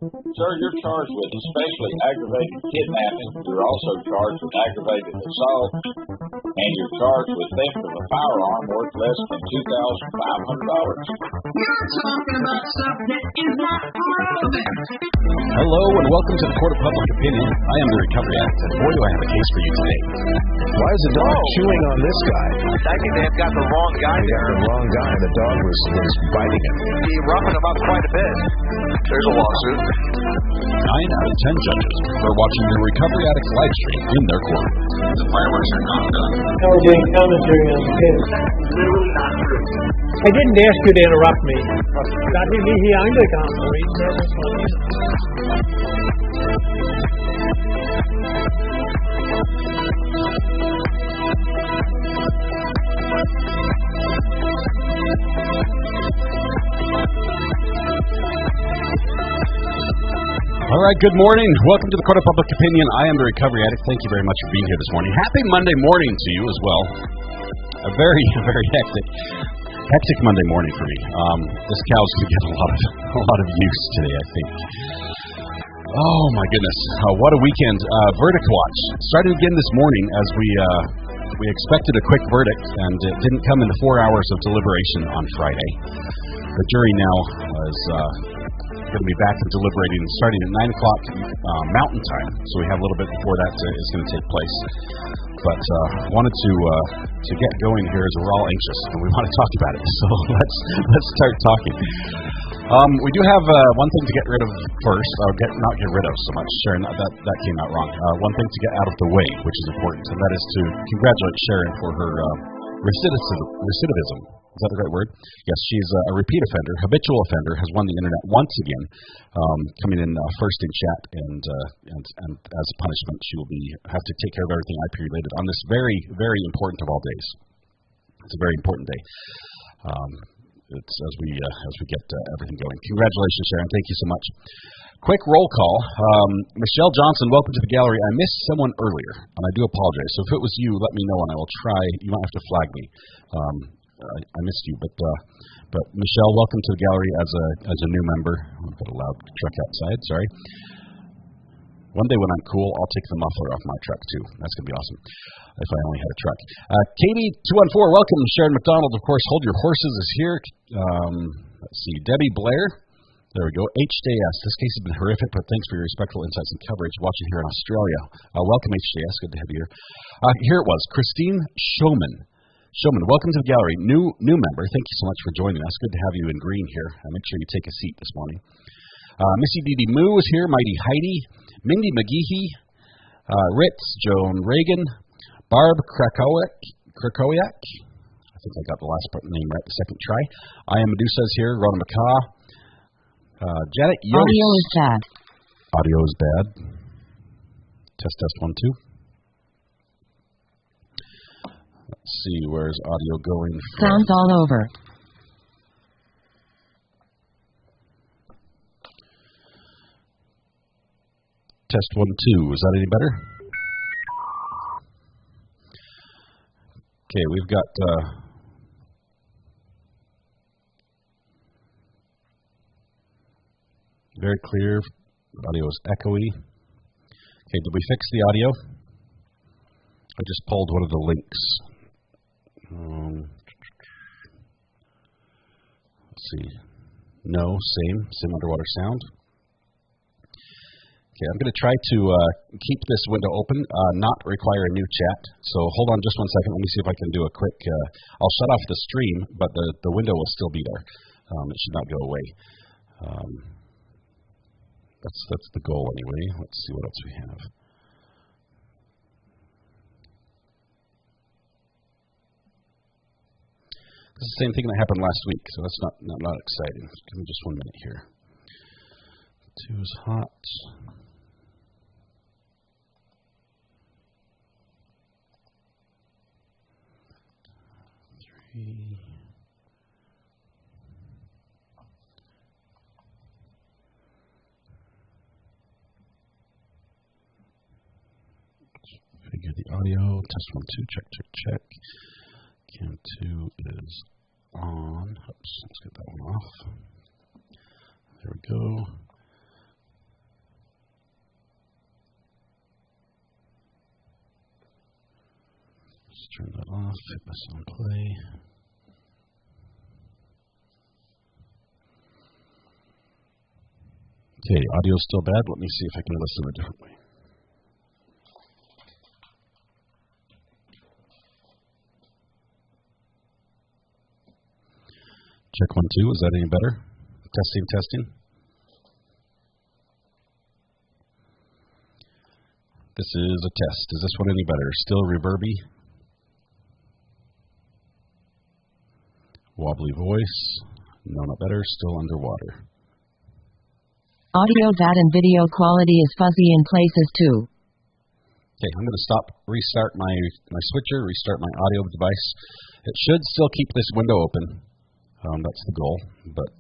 Sir, you're charged with especially aggravated kidnapping. You're also charged with aggravated assault. And you're charged with theft of a firearm worth less than $2,500. You're talking about stuff that is not relevant. Hello and welcome to the Court of Public Opinion. I am the recovery addict, and boy, do I have a case for you today. Why is the dog chewing on this guy? I think they have got the wrong guy there. The wrong guy. The dog was biting him. He roughing him up quite a bit. There's a lawsuit. 9 out of 10 judges prefer watching the Recovery Addicts live stream in their court. The fireworks are not done. I was getting commentary on the case. Literally not true. I didn't ask you to interrupt me. Dati hindi Anglican, All right, good morning. Welcome to the Court of Public Opinion. I am the recovery addict. Thank you very much for being here this morning. Happy Monday morning to you as well. A very hectic Monday morning for me. This cow's going to get a lot of use today, I think. Oh my goodness, what a weekend! Verdict watch started again this morning as we expected a quick verdict, and it didn't come in the 4 hours of deliberation on Friday. The jury now is going to be back and deliberating starting at 9 o'clock Mountain Time, so we have a little bit before that is going to take place. But wanted to get going here as we're all anxious and we want to talk about it. So let's start talking. We do have one thing to get rid of first, or not get rid of so much. Sharon, that came out wrong. One thing to get out of the way, which is important, and that is to congratulate Sharon for her recidivism. Is that the right word? Yes, she's a repeat offender, habitual offender, has won the internet once again, coming in first in chat, and as a punishment, she will have to take care of everything IP related on this very, very important of all days. It's a very important day. It's as we get everything going. Congratulations, Sharon. Thank you so much. Quick roll call. Michelle Johnson, welcome to the gallery. I missed someone earlier, and I do apologize. So if it was you, let me know, and I will try. You might have to flag me. I missed you, but Michelle, welcome to the gallery as a new member. I've got a loud truck outside. Sorry. One day when I'm cool, I'll take the muffler off my truck too. That's gonna be awesome. If I only had a truck. Katie 214, welcome. Sharon McDonald, of course. Hold Your Horses is here. Let's see. Debbie Blair. There we go. HJS. This case has been horrific, but thanks for your respectful insights and coverage. Watching here in Australia. Welcome, HJS. Good to have you here. Here it was. Christine Showman, welcome to the gallery. New member. Thank you so much for joining us. Good to have you in green here. Make sure you take a seat this morning. Missy Didi Moo is here. Mighty Heidi. Mindy McGeehee. Ritz. Joan Reagan. Barb Krakowiak. I think I got the last name right the second try. I am Medusa is here. Rhoda McCaw. Janet Yost. Audio is bad. Audio is bad. Test 1 2. Let's see, where's audio going from? Sounds all over. Test 1 2. Is that any better? Okay, we've got very clear. The audio is echoey. Okay, did we fix the audio? I just pulled one of the links. Let's see. No, same underwater sound. Okay, I'm going to try to keep this window open, not require a new chat. So hold on just 1 second. Let me see if I can do a quick. I'll shut off the stream, but the window will still be there. It should not go away. That's the goal anyway. Let's see what else we have. This is the same thing that happened last week, so that's not exciting. Give me just 1 minute here. 2 is hot. 3. Figure the audio. Test 1 2. Check. Cam 2 is on. Oops, let's get that one off. There we go. Just turn that off. Hit this on play. Okay, audio's still bad. Let me see if I can listen a different way. Check 1, 2. Is that any better? Testing. This is a test. Is this one any better? Still reverby? Wobbly voice? No, not better. Still underwater. Audio that and video quality is fuzzy in places too. Okay, I'm going to restart my switcher, restart my audio device. It should still keep this window open. That's the goal, but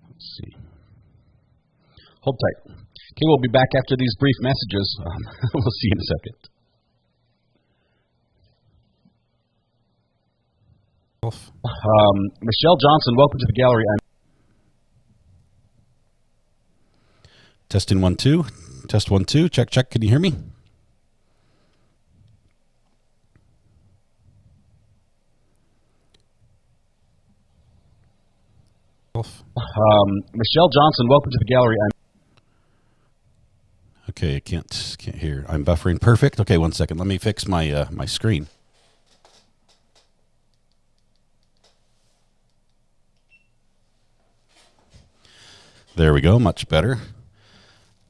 let's see. Hold tight. Okay, we'll be back after these brief messages. We'll see you in a second. Michelle Johnson, welcome to the gallery. Testing 1, 2. Test 1, 2. Check. Can you hear me? Michelle Johnson, welcome to the gallery. Okay, I can't hear. I'm buffering. Perfect. Okay, 1 second. Let me fix my my screen. There we go. Much better.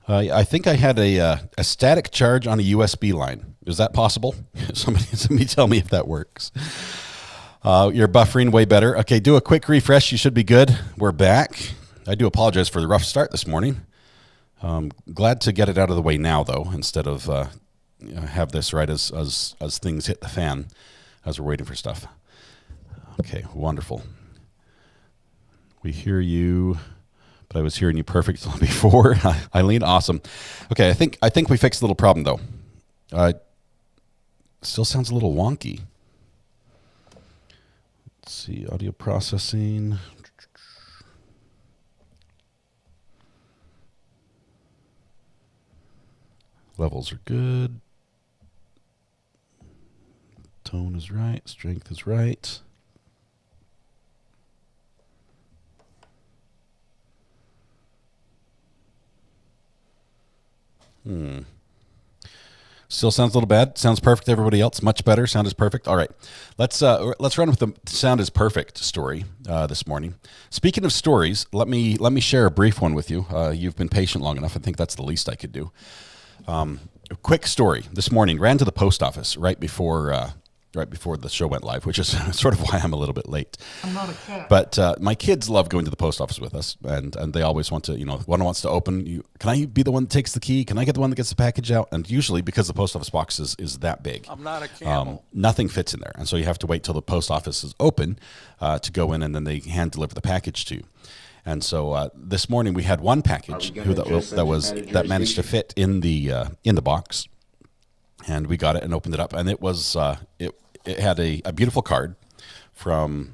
I think I had a static charge on a USB line. Is that possible? Somebody tell me if that works. You're buffering way better. Okay, do a quick refresh. You should be good. We're back. I do apologize for the rough start this morning. Glad to get it out of the way now, though, instead of have this right as things hit the fan as we're waiting for stuff. Okay, wonderful. We hear you, but I was hearing you perfectly before. Eileen, awesome. Okay, I think we fixed a little problem, though. Still sounds a little wonky. Let's see, audio processing. Levels are good. Tone is right. Strength is right. Still sounds a little bad. Sounds perfect to everybody else. Much better. Sound is perfect. All right. Let's run with the sound is perfect story this morning. Speaking of stories, let me share a brief one with you. You've been patient long enough. I think that's the least I could do. A quick story. This morning, ran to the post office right before the show went live, which is sort of why I'm a little bit late. I'm not a cat. But my kids love going to the post office with us, and they always want to, one wants to open. Can I be the one that takes the key? Can I get the one that gets the package out? And usually, because the post office box is that big, I'm not a camel. nothing fits in there. And so you have to wait till the post office is open to go in, and then they hand deliver the package to you. And so this morning we had one package that managed to fit in the box, and we got it and opened it up, and it was it had a beautiful card from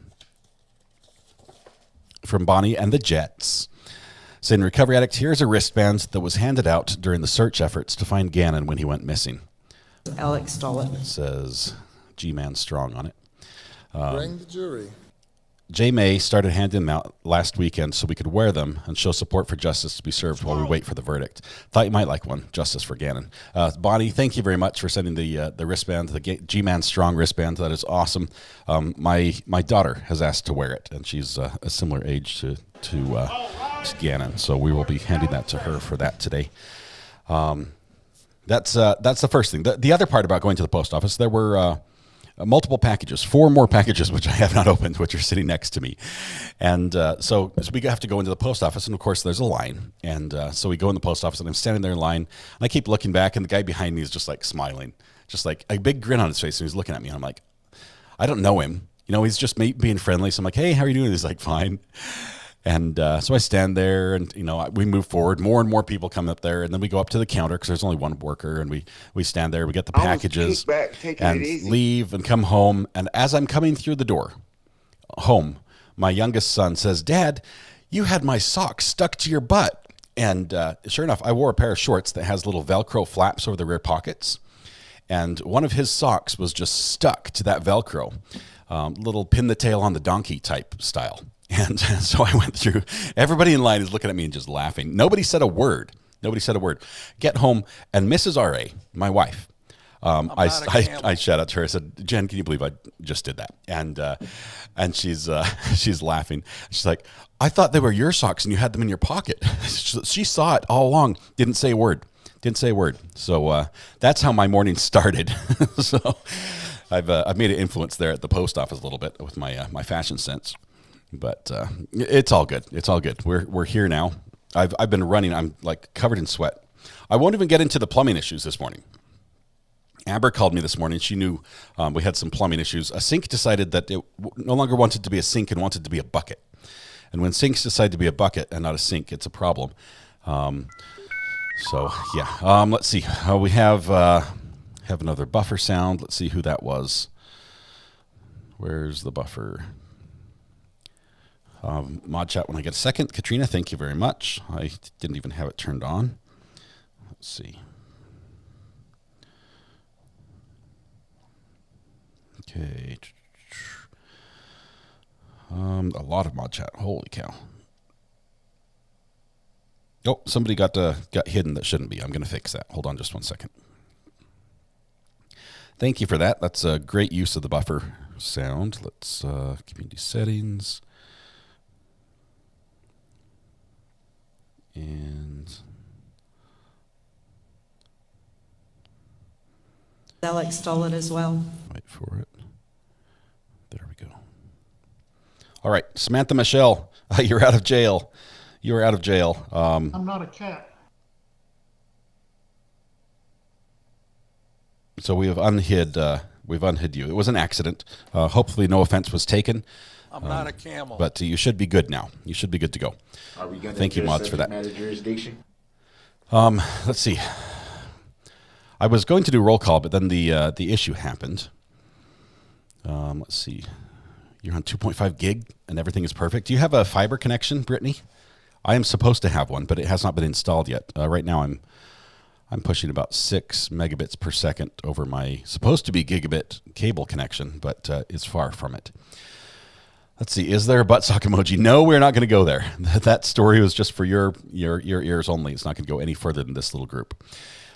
Bonnie and the Jets saying, "Recovery addict, here's a wristband that was handed out during the search efforts to find Gannon when he went missing." Alex stole it. It says G-Man Strong on it. Bring the jury. J. May started handing them out last weekend so we could wear them and show support for justice to be served while we wait for the verdict. Thought you might like one. Justice for Gannon. Bonnie, thank you very much for sending the wristband, the G-Man Strong wristband. That is awesome. My daughter has asked to wear it, and she's a similar age to Gannon, so we will be handing that to her for that today. That's the first thing. The other part about going to the post office, there were multiple packages, 4 more packages, which I have not opened, which are sitting next to me. And so we have to go into the post office, and of course there's a line. And so we go in the post office, and I'm standing there in line, and I keep looking back, and the guy behind me is just like smiling, just like a big grin on his face, and he's looking at me, and I'm like, I don't know him. He's just being friendly. So I'm like, hey, how are you doing? He's like, fine. And so I stand there, and we move forward. More and more people come up there, and then we go up to the counter because there's only one worker, and we stand there. We get the packages and leave and come home. And as I'm coming through the door home, my youngest son says, "Dad, you had my socks stuck to your butt." And sure enough, I wore a pair of shorts that has little Velcro flaps over the rear pockets. and one of his socks was just stuck to that Velcro, little pin the tail on the donkey type style. And so I went through, everybody in line is looking at me and just laughing. Nobody said a word. Get home, and Mrs. R.A., my wife, I shout out to her. I said, Jen, can you believe I just did that? And she's laughing. She's like, I thought they were your socks and you had them in your pocket. She saw it all along. Didn't say a word. So that's how my morning started. So I've made an influence there at the post office a little bit with my fashion sense. But it's all good. We're here now. I've been running. I'm like covered in sweat. I won't even get into the plumbing issues this morning. Amber called me this morning. She knew we had some plumbing issues. A sink decided that it no longer wanted to be a sink and wanted to be a bucket. And when sinks decide to be a bucket and not a sink, it's a problem. So yeah. Let's see. We have another buffer sound. Let's see who that was. Where's the buffer? Mod chat when I get a second. Katrina, thank you very much. I didn't even have it turned on. Let's see. Okay. A lot of mod chat. Holy cow. Oh, somebody got hidden that shouldn't be. I'm going to fix that. Hold on just one second. Thank you for that. That's a great use of the buffer sound. Let's community settings. And Alex stole it as well. Wait for it. There we go. All right, Samantha Michelle, you're out of jail. You are out of jail. I'm not a cat. So we have unhid you. It was an accident. Hopefully no offense was taken. I'm not a camel. But you should be good now. You should be good to go. Are we going Thank you, mods, for that. Matter jurisdiction? Let's see. I was going to do roll call, but then the issue happened. Let's see. You're on 2.5 gig and everything is perfect. Do you have a fiber connection, Brittany? I am supposed to have one, but it has not been installed yet. Right now I'm pushing about 6 megabits per second over my supposed to be gigabit cable connection, but it's far from it. Let's see. Is there a butt sock emoji? No, we're not going to go there. That story was just for your ears only. It's not going to go any further than this little group.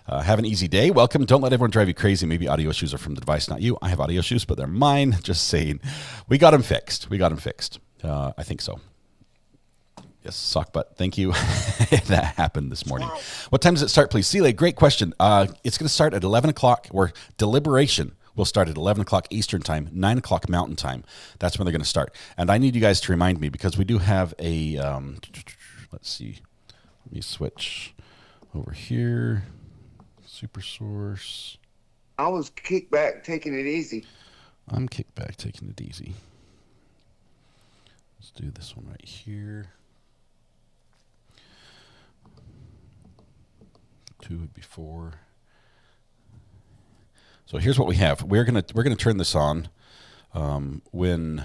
Have an easy day. Welcome. Don't let everyone drive you crazy. Maybe audio issues are from the device, not you. I have audio issues, but they're mine. Just saying. We got them fixed. I think so. Yes, sock butt. Thank you. That happened this morning. What time does it start, please? Celia, great question. It's going to start at 11 o'clock, or deliberation will start at 11 o'clock Eastern time, 9 o'clock Mountain time. That's when they're going to start. And I need you guys to remind me, because we do have a, let's see. Let me switch over here. Super source. I was kicked back, taking it easy. I'm kicked back, taking it easy. Let's do this one right here. 2 would be 4. So here's what we have. We're gonna turn this on when.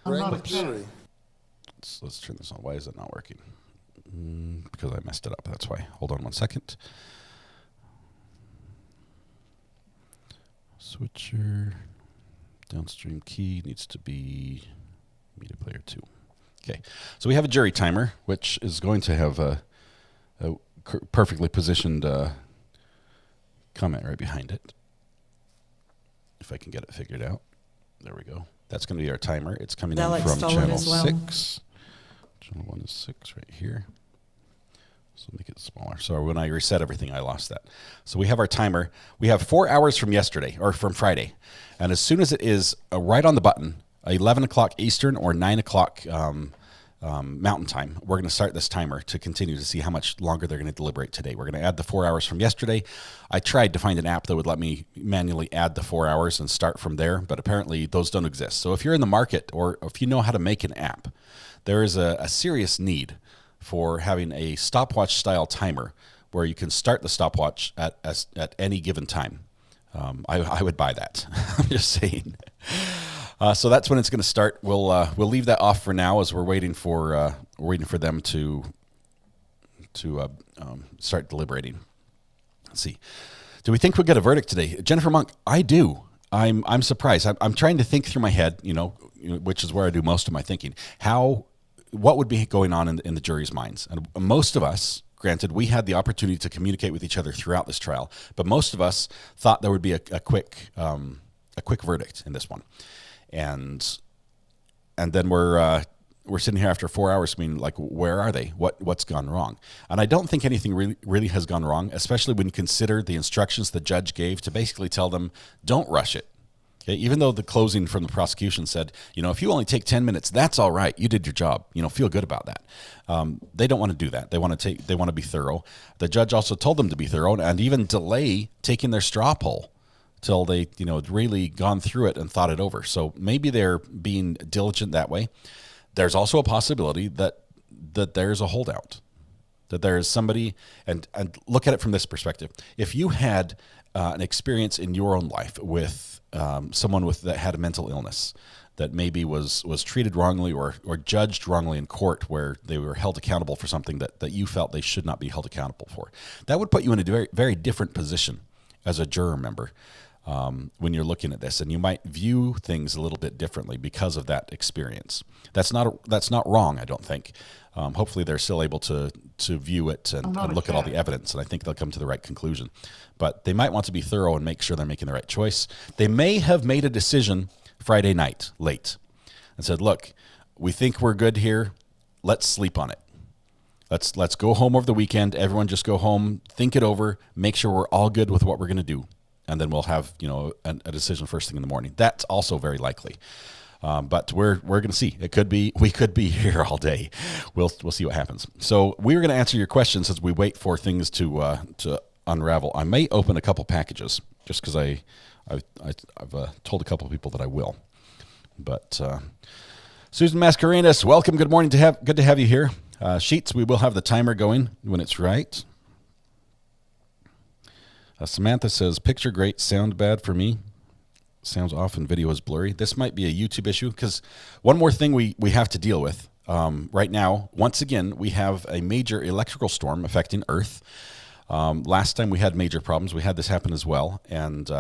I'm not a cat. Let's turn this on. Why is it not working? Because I messed it up. That's why. Hold on one second. Switcher. Downstream key needs to be media player 2. Okay. So we have a jury timer, which is going to have a perfectly positioned comment right behind it. If I can get it figured out. There we go. That's going to be our timer. It's coming in from channel 6. Channel 1 is 6 right here. So make it smaller. So when I reset everything, I lost that. So we have our timer. We have 4 hours from yesterday, or from Friday. And as soon as it is right on the button, 11 o'clock Eastern or 9 o'clock Mountain time, we're going to start this timer to continue to see how much longer they're going to deliberate today. We're going to add the 4 hours from yesterday. I tried to find an app that would let me manually add the 4 hours and start from there, but apparently those don't exist. So if you're in the market, or if you know how to make an app, there is a serious need for having a stopwatch style timer where you can start the stopwatch at any given time. I would buy that. I'm just saying. So that's when it's going to start. We'll leave that off for now as we're waiting for them to start deliberating. Let's see. Do we think we'll get a verdict today? Jennifer Monk, I do. I'm surprised. I'm trying to think through my head, which is where I do most of my thinking. What would be going on in the jury's minds? And most of us, granted, we had the opportunity to communicate with each other throughout this trial, but most of us thought there would be a quick verdict in this one. And then we're sitting here after 4 hours being like, where are they? What's gone wrong? And I don't think anything really has gone wrong, especially when you consider the instructions the judge gave to basically tell them, don't rush it. Okay? Even though the closing from the prosecution said, if you only take 10 minutes, that's all right. You did your job. Feel good about that. They don't want to do that. They want to be thorough. The judge also told them to be thorough and even delay taking their straw poll till they, really gone through it and thought it over. So maybe they're being diligent that way. There's also a possibility that there's a holdout, that there's somebody, and look at it from this perspective. If you had an experience in your own life with someone that had a mental illness that maybe was treated wrongly or judged wrongly in court, where they were held accountable for something that you felt they should not be held accountable for, that would put you in a very, very different position as a juror member. When you're looking at this, and you might view things a little bit differently because of that experience. That's not wrong, I don't think. Hopefully they're still able to view it and look at all the evidence, and I think they'll come to the right conclusion. But they might want to be thorough and make sure they're making the right choice. They may have made a decision Friday night late and said, look, we think we're good here. Let's sleep on it. Let's go home over the weekend. Everyone just go home, think it over, make sure we're all good with what we're going to do. And then we'll have, a decision first thing in the morning. That's also very likely. But we're going to see. We could be here all day. We'll see what happens. So we're going to answer your questions as we wait for things to unravel. I may open a couple packages just because I've told a couple of people that I will. But Susan Mascarenas, welcome. Good morning. Good to have you here. Sheets, we will have the timer going when it's right. Samantha says, picture great, sound bad for me. Sounds off and video is blurry. This might be a YouTube issue, because one more thing we have to deal with right now. Once again, we have a major electrical storm affecting Earth. Last time we had major problems, we had this happen as well. And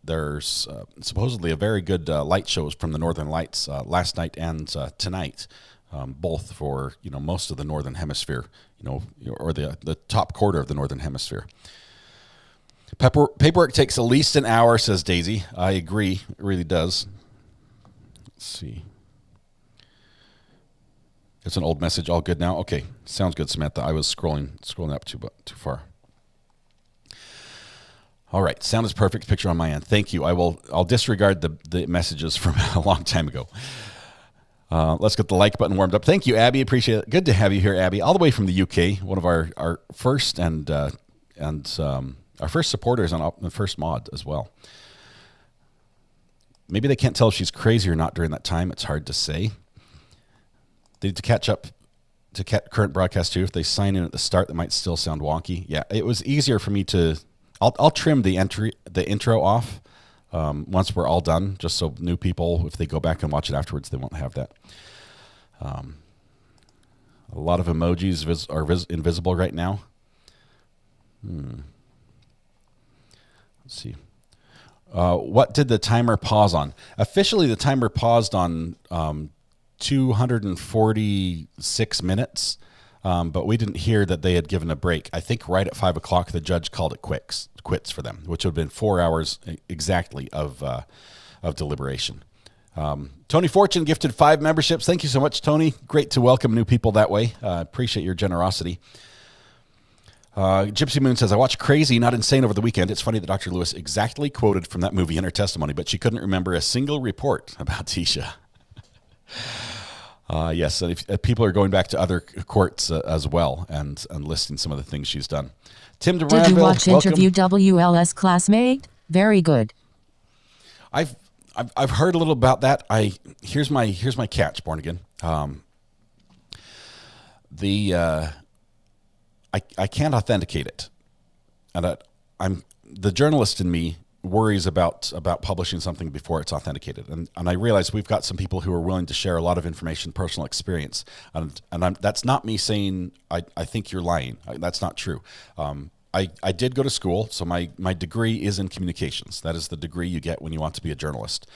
there's supposedly a very good light shows from the Northern Lights last night and tonight, both for most of the Northern Hemisphere, or the top quarter of the Northern Hemisphere. Paperwork takes at least an hour, says Daisy. I agree. It really does. Let's see. It's an old message. All good now? Okay. Sounds good, Samantha. I was scrolling up too far. All right. Sound is perfect. Picture on my end. Thank you. I'll disregard the messages from a long time ago. Let's get the like button warmed up. Thank you, Abby. Appreciate it. Good to have you here, Abby, all the way from the UK. One of our first and our first supporters on the first mod as well. Maybe they can't tell if she's crazy or not during that time. It's hard to say. They need to catch up to current broadcast too. If they sign in at the start, that might still sound wonky. Yeah, it was easier for me to. I'll trim the intro off once we're all done, just so new people, if they go back and watch it afterwards, they won't have that. A lot of emojis are invisible right now. Let's see. What did the timer pause on? Officially, the timer paused on 246 minutes, but we didn't hear that they had given a break. I think right at 5 o'clock, the judge called it quits for them, which would have been 4 hours exactly of deliberation. Tony Fortune gifted 5 memberships. Thank you so much, Tony. Great to welcome new people that way. Appreciate your generosity. Gypsy Moon says, I watched Crazy, Not Insane over the weekend. It's funny that Dr. Lewis exactly quoted from that movie in her testimony, but she couldn't remember a single report about Tisha. Yes, and if people are going back to other courts as well and listing some of the things she's done. Tim DeMarville, did you watch welcome. Interview WLS Classmate? Very good. I've heard a little about that. Here's my catch, Born Again. I can't authenticate it, and the journalist in me worries about publishing something before it's authenticated, and I realize we've got some people who are willing to share a lot of information, personal experience, and that's not me saying I think you're lying. That's not true. I did go to school, so my degree is in communications. That is the degree you get when you want to be a journalist.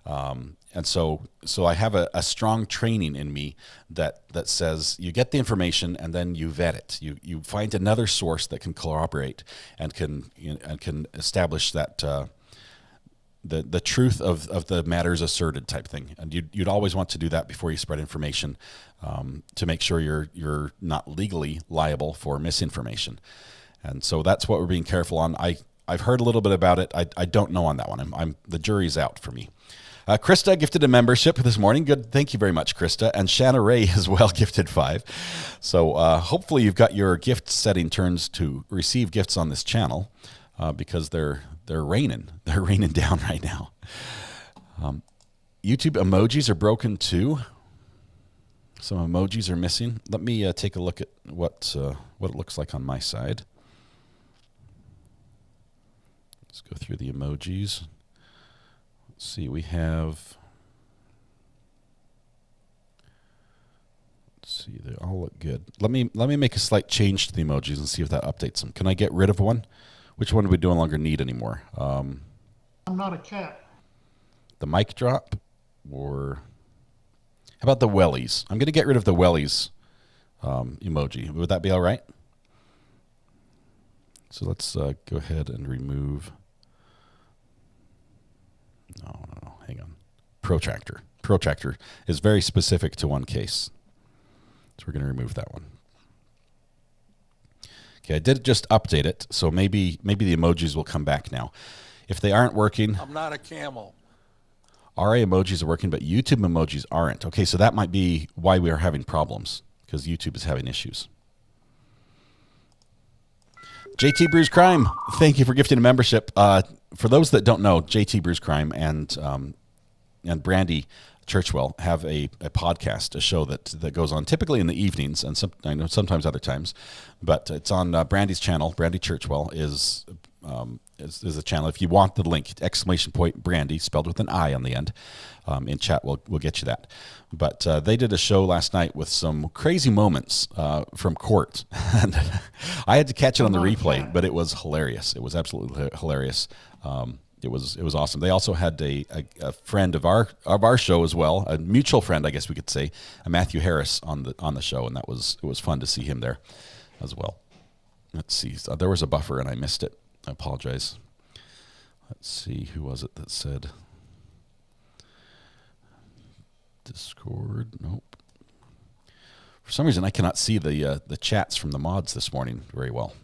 And so I have a strong training in me that says you get the information and then you vet it. You find another source that can corroborate and can establish that the truth of the matters asserted type thing. And you'd always want to do that before you spread information, to make sure you're not legally liable for misinformation. And so that's what we're being careful on. I've heard a little bit about it. I don't know on that one. The jury's out for me. Krista gifted a membership this morning. Good. Thank you very much, Krista. And Shanna Ray as well gifted 5. So hopefully you've got your gift setting turns to receive gifts on this channel, because they're raining. They're raining down right now. YouTube emojis are broken too. Some emojis are missing. Let me take a look at what it looks like on my side. Let's go through the emojis. Let's see, we have, let's see, they all look good. Let me make a slight change to the emojis and see if that updates them. Can I get rid of one? Which one do we no longer need anymore? I'm not a cat. The mic drop, or how about the wellies? I'm going to get rid of the wellies emoji. Would that be all right? So let's go ahead and remove. No, hang on. Protractor. Protractor is very specific to one case. So we're going to remove that one. Okay, I did just update it, so maybe the emojis will come back now. If they aren't working... I'm not a camel. RA emojis are working, but YouTube emojis aren't. Okay, so that might be why we are having problems, because YouTube is having issues. JT Brews Crime, thank you for gifting a membership. For those that don't know, JT Brews Crime and Brandy Churchwell have a podcast, a show that goes on typically in the evenings, and I know sometimes other times, but it's on Brandy's channel. Brandy Churchwell is a channel. If you want the link, ! Brandy, spelled with an I on the end, in chat, we'll get you that. But they did a show last night with some crazy moments from court, and I had to catch it on the replay, but it was hilarious. It was absolutely hilarious. It was awesome. They also had a friend of our show as well, a mutual friend, I guess we could say, Matthew Harris on the show, and it was fun to see him there as well. Let's see. So there was a buffer and I missed it. I apologize. Let's see. Who was it that said Discord? Nope. For some reason, I cannot see the chats from the mods this morning very well.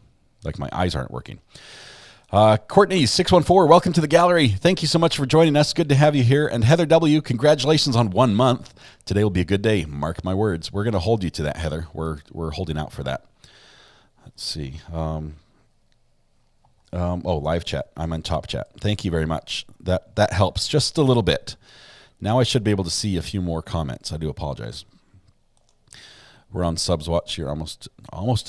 Like my eyes aren't working. Courtney 614, welcome to the gallery. Thank you so much for joining us. Good to have you here. And Heather W, congratulations on 1 month. Today will be a good day. Mark my words. We're going to hold you to that, Heather. We're holding out for that. Let's see. Live chat. I'm on top chat. Thank you very much. That helps just a little bit. Now I should be able to see a few more comments. I do apologize. We're on Subs Watch here, almost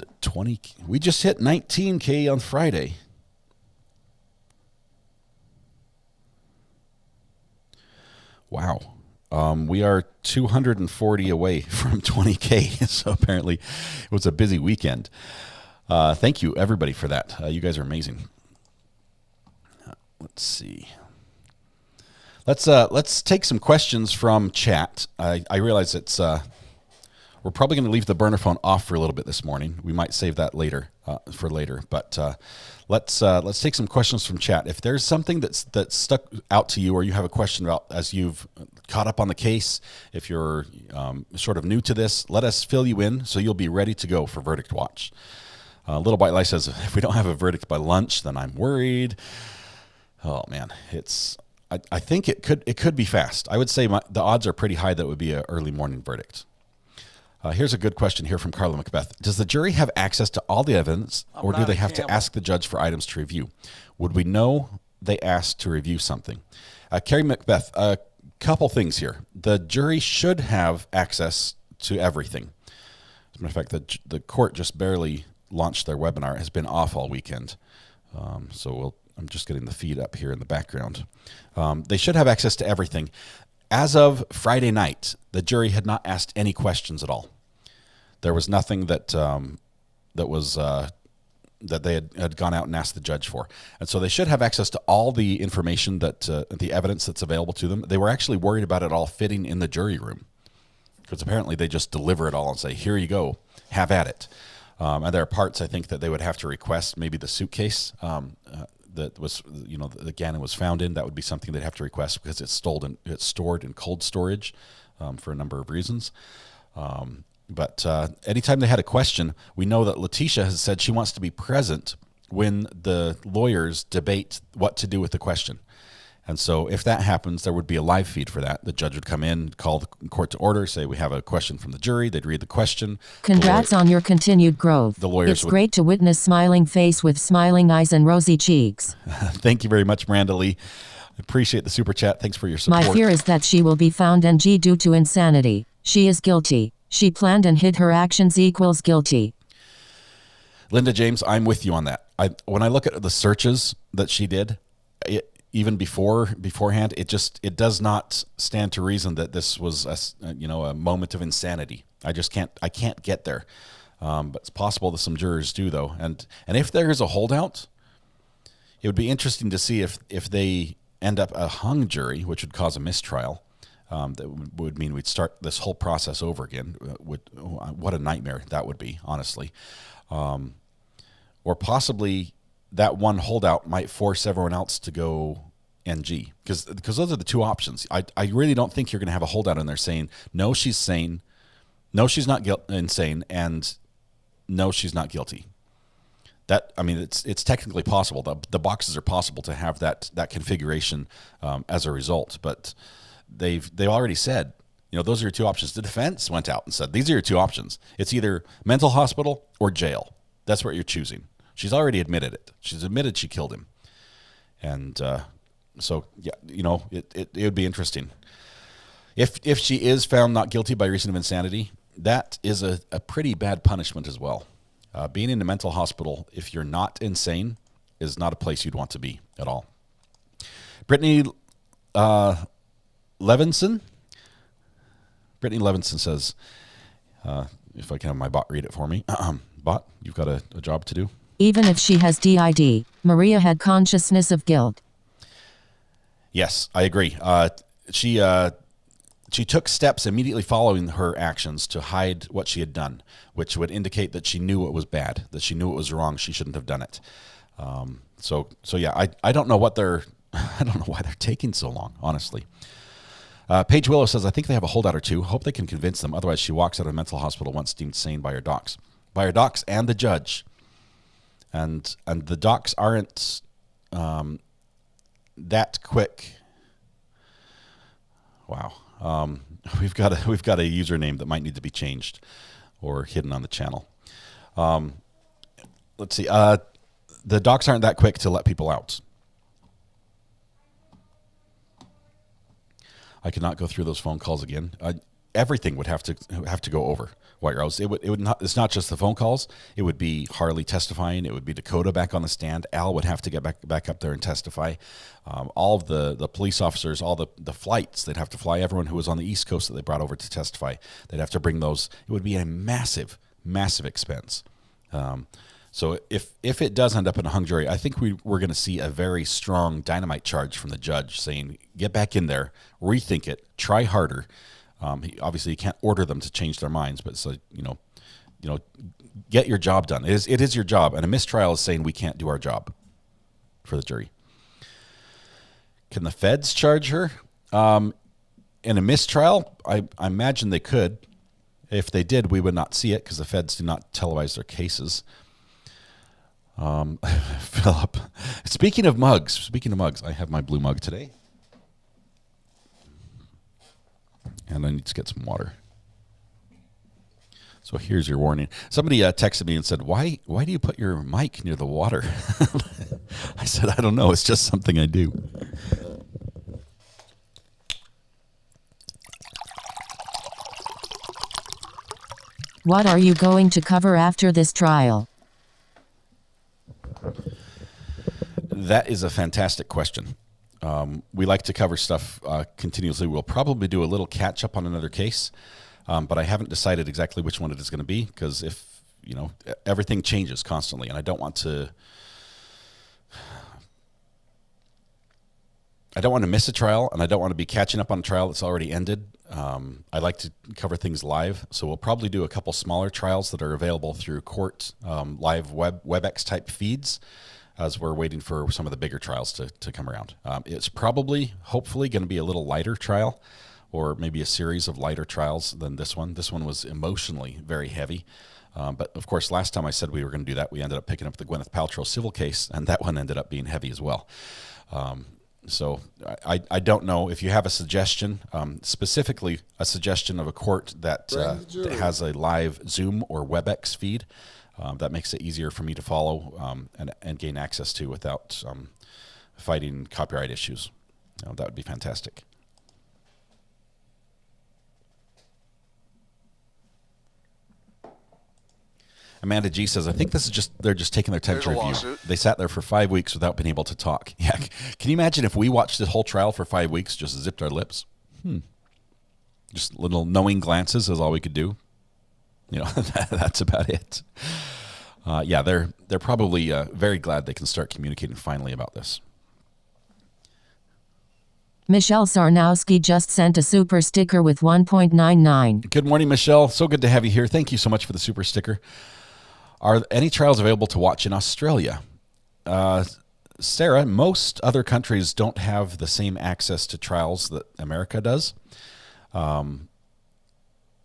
at 20. We just hit 19K on Friday. Wow. We are 240 away from 20K, so apparently it was a busy weekend. Thank you, everybody, for that. You guys are amazing. Let's see. Let's take some questions from chat. I realize it's we're probably going to leave the burner phone off for a little bit this morning. We might save that for later, but let's take some questions from chat. If there's something that's stuck out to you, or you have a question about as you've caught up on the case, if you're sort of new to this, let us fill you in so you'll be ready to go for Verdict Watch. Little Bite Life says, if we don't have a verdict by lunch, then I'm worried. Oh man, I think it could be fast. I would say the odds are pretty high that it would be an early morning verdict. Here's a good question here from Carla Macbeth. Does the jury have access to all the evidence, or do they have to ask the judge for items to review? Would we know they asked to review something? Carrie Macbeth, a couple things here. The jury should have access to everything. As a matter of fact, the court just barely launched their webinar. It has been off all weekend. I'm just getting the feed up here in the background. They should have access to everything. As of Friday night, the jury had not asked any questions at all. There was nothing that was that they had gone out and asked the judge for. And so they should have access to all the information that the evidence that's available to them. They were actually worried about it all fitting in the jury room, because apparently they just deliver it all and say, here you go, have at it. And there are parts, I think, that they would have to request, maybe the suitcase that was, the Gannon was found in. That would be something they'd have to request, because it's stored in cold storage for a number of reasons. But anytime they had a question, we know that Letecia has said she wants to be present when the lawyers debate what to do with the question. And so if that happens, there would be a live feed for that. The judge would come in, call the court to order, say we have a question from the jury. They'd read the question. Congrats on your continued growth. The lawyers It's great to witness smiling face with smiling eyes and rosy cheeks. Thank you very much, Miranda Lee. I appreciate the super chat. Thanks for your support. My fear is that she will be found NG due to insanity. She is guilty. She planned and hid her actions equals guilty. Linda James, I'm with you on that. When I look at the searches that she did, even beforehand, it does not stand to reason that this was a moment of insanity. I can't get there. But it's possible that some jurors do, though. And if there is a holdout, it would be interesting to see if they end up a hung jury, which would cause a mistrial. That would mean we'd start this whole process over again. What a nightmare that would be, honestly. Or possibly that one holdout might force everyone else to go NG, because those are the two options. I really don't think you're going to have a holdout in there saying, no, she's sane, no, she's not insane, and no, she's not guilty. It's technically possible. The boxes are possible to have that configuration as a result, but they already said, those are your two options. The defense went out and said, these are your two options. It's either mental hospital or jail. That's what you're choosing. She's already admitted it. She's admitted she killed him. And so, yeah, it would be interesting. If she is found not guilty by reason of insanity, that is a pretty bad punishment as well. Being in a mental hospital, if you're not insane, is not a place you'd want to be at all. Brittany Levinson says, if I can have my bot read it for me. Bot, you've got a job to do. Even if she has DID, Maria had consciousness of guilt. Yes, I agree. She took steps immediately following her actions to hide what she had done, which would indicate that she knew it was bad, that she knew it was wrong. She shouldn't have done it. So yeah, I don't know why they're taking so long, honestly. Paige Willow says, I think they have a holdout or two. Hope they can convince them. Otherwise, she walks out of a mental hospital once deemed sane by her docs. By her docs and the judge. And the docs aren't that quick. Wow. We've got a username that might need to be changed or hidden on the channel. Let's see. The docs aren't that quick to let people out. I cannot go through those phone calls again. Everything would have to go over White Rose. It would not. It's not just the phone calls. It would be Harley testifying. It would be Dakota back on the stand. Al would have to get back up there and testify. All of the police officers, all the flights, they'd have to fly everyone who was on the East Coast that they brought over to testify. They'd have to bring those. It would be a massive expense. So if it does end up in a hung jury, I think we're going to see a very strong dynamite charge from the judge saying, get back in there, rethink it, try harder. Obviously, you can't order them to change their minds, but so get your job done. It is your job, and a mistrial is saying we can't do our job for the jury. Can the feds charge her in a mistrial? I imagine they could. If they did, we would not see it because the feds do not televise their cases. Philip, speaking of mugs, I have my blue mug today. And I need to get some water. So here's your warning. Somebody texted me and said, why do you put your mic near the water? I said, I don't know. It's just something I do. What are you going to cover after this trial? That is a fantastic question. We like to cover stuff continuously. We'll probably do a little catch up on another case, but I haven't decided exactly which one it is going to be because if everything changes constantly, and I don't want to miss a trial, and I don't want to be catching up on a trial that's already ended. I like to cover things live, so we'll probably do a couple smaller trials that are available through court live WebEx type feeds, as we're waiting for some of the bigger trials to come around. It's hopefully going to be a little lighter trial, or maybe a series of lighter trials than this one. This one was emotionally very heavy. But of course, last time I said we were going to do that, we ended up picking up the Gwyneth Paltrow civil case, and that one ended up being heavy as well. So I don't know if you have a suggestion, specifically a suggestion of a court that has a live Zoom or WebEx feed that makes it easier for me to follow and gain access to without fighting copyright issues. That would be fantastic. Amanda G says, I think this is they're just taking their time to review. They sat there for 5 weeks without being able to talk. Yeah. Can you imagine if we watched the whole trial for 5 weeks, just zipped our lips? Just little knowing glances is all we could do. That's about it. Yeah, they're probably very glad they can start communicating finally about this. Michelle Sarnowski just sent a super sticker with 1.99. Good morning, Michelle. So good to have you here. Thank you so much for the super sticker. Are any trials available to watch in Australia? Sarah, most other countries don't have the same access to trials that America does. I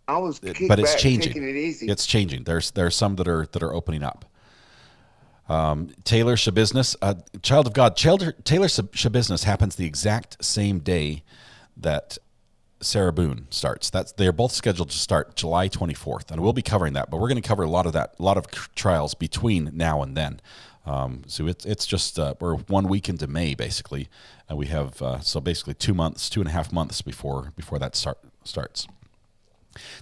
was kicked but it's back, changing. taking it easy. It's changing. There are some that are opening up. Taylor Shabusiness, Child of God. Taylor Shabusiness happens the exact same day that Sarah Boone starts. They're both scheduled to start July 24th, and we'll be covering that. But we're going to cover a lot of trials between now and then. So it's just we're 1 week into May basically, and we have so basically 2.5 months before that starts.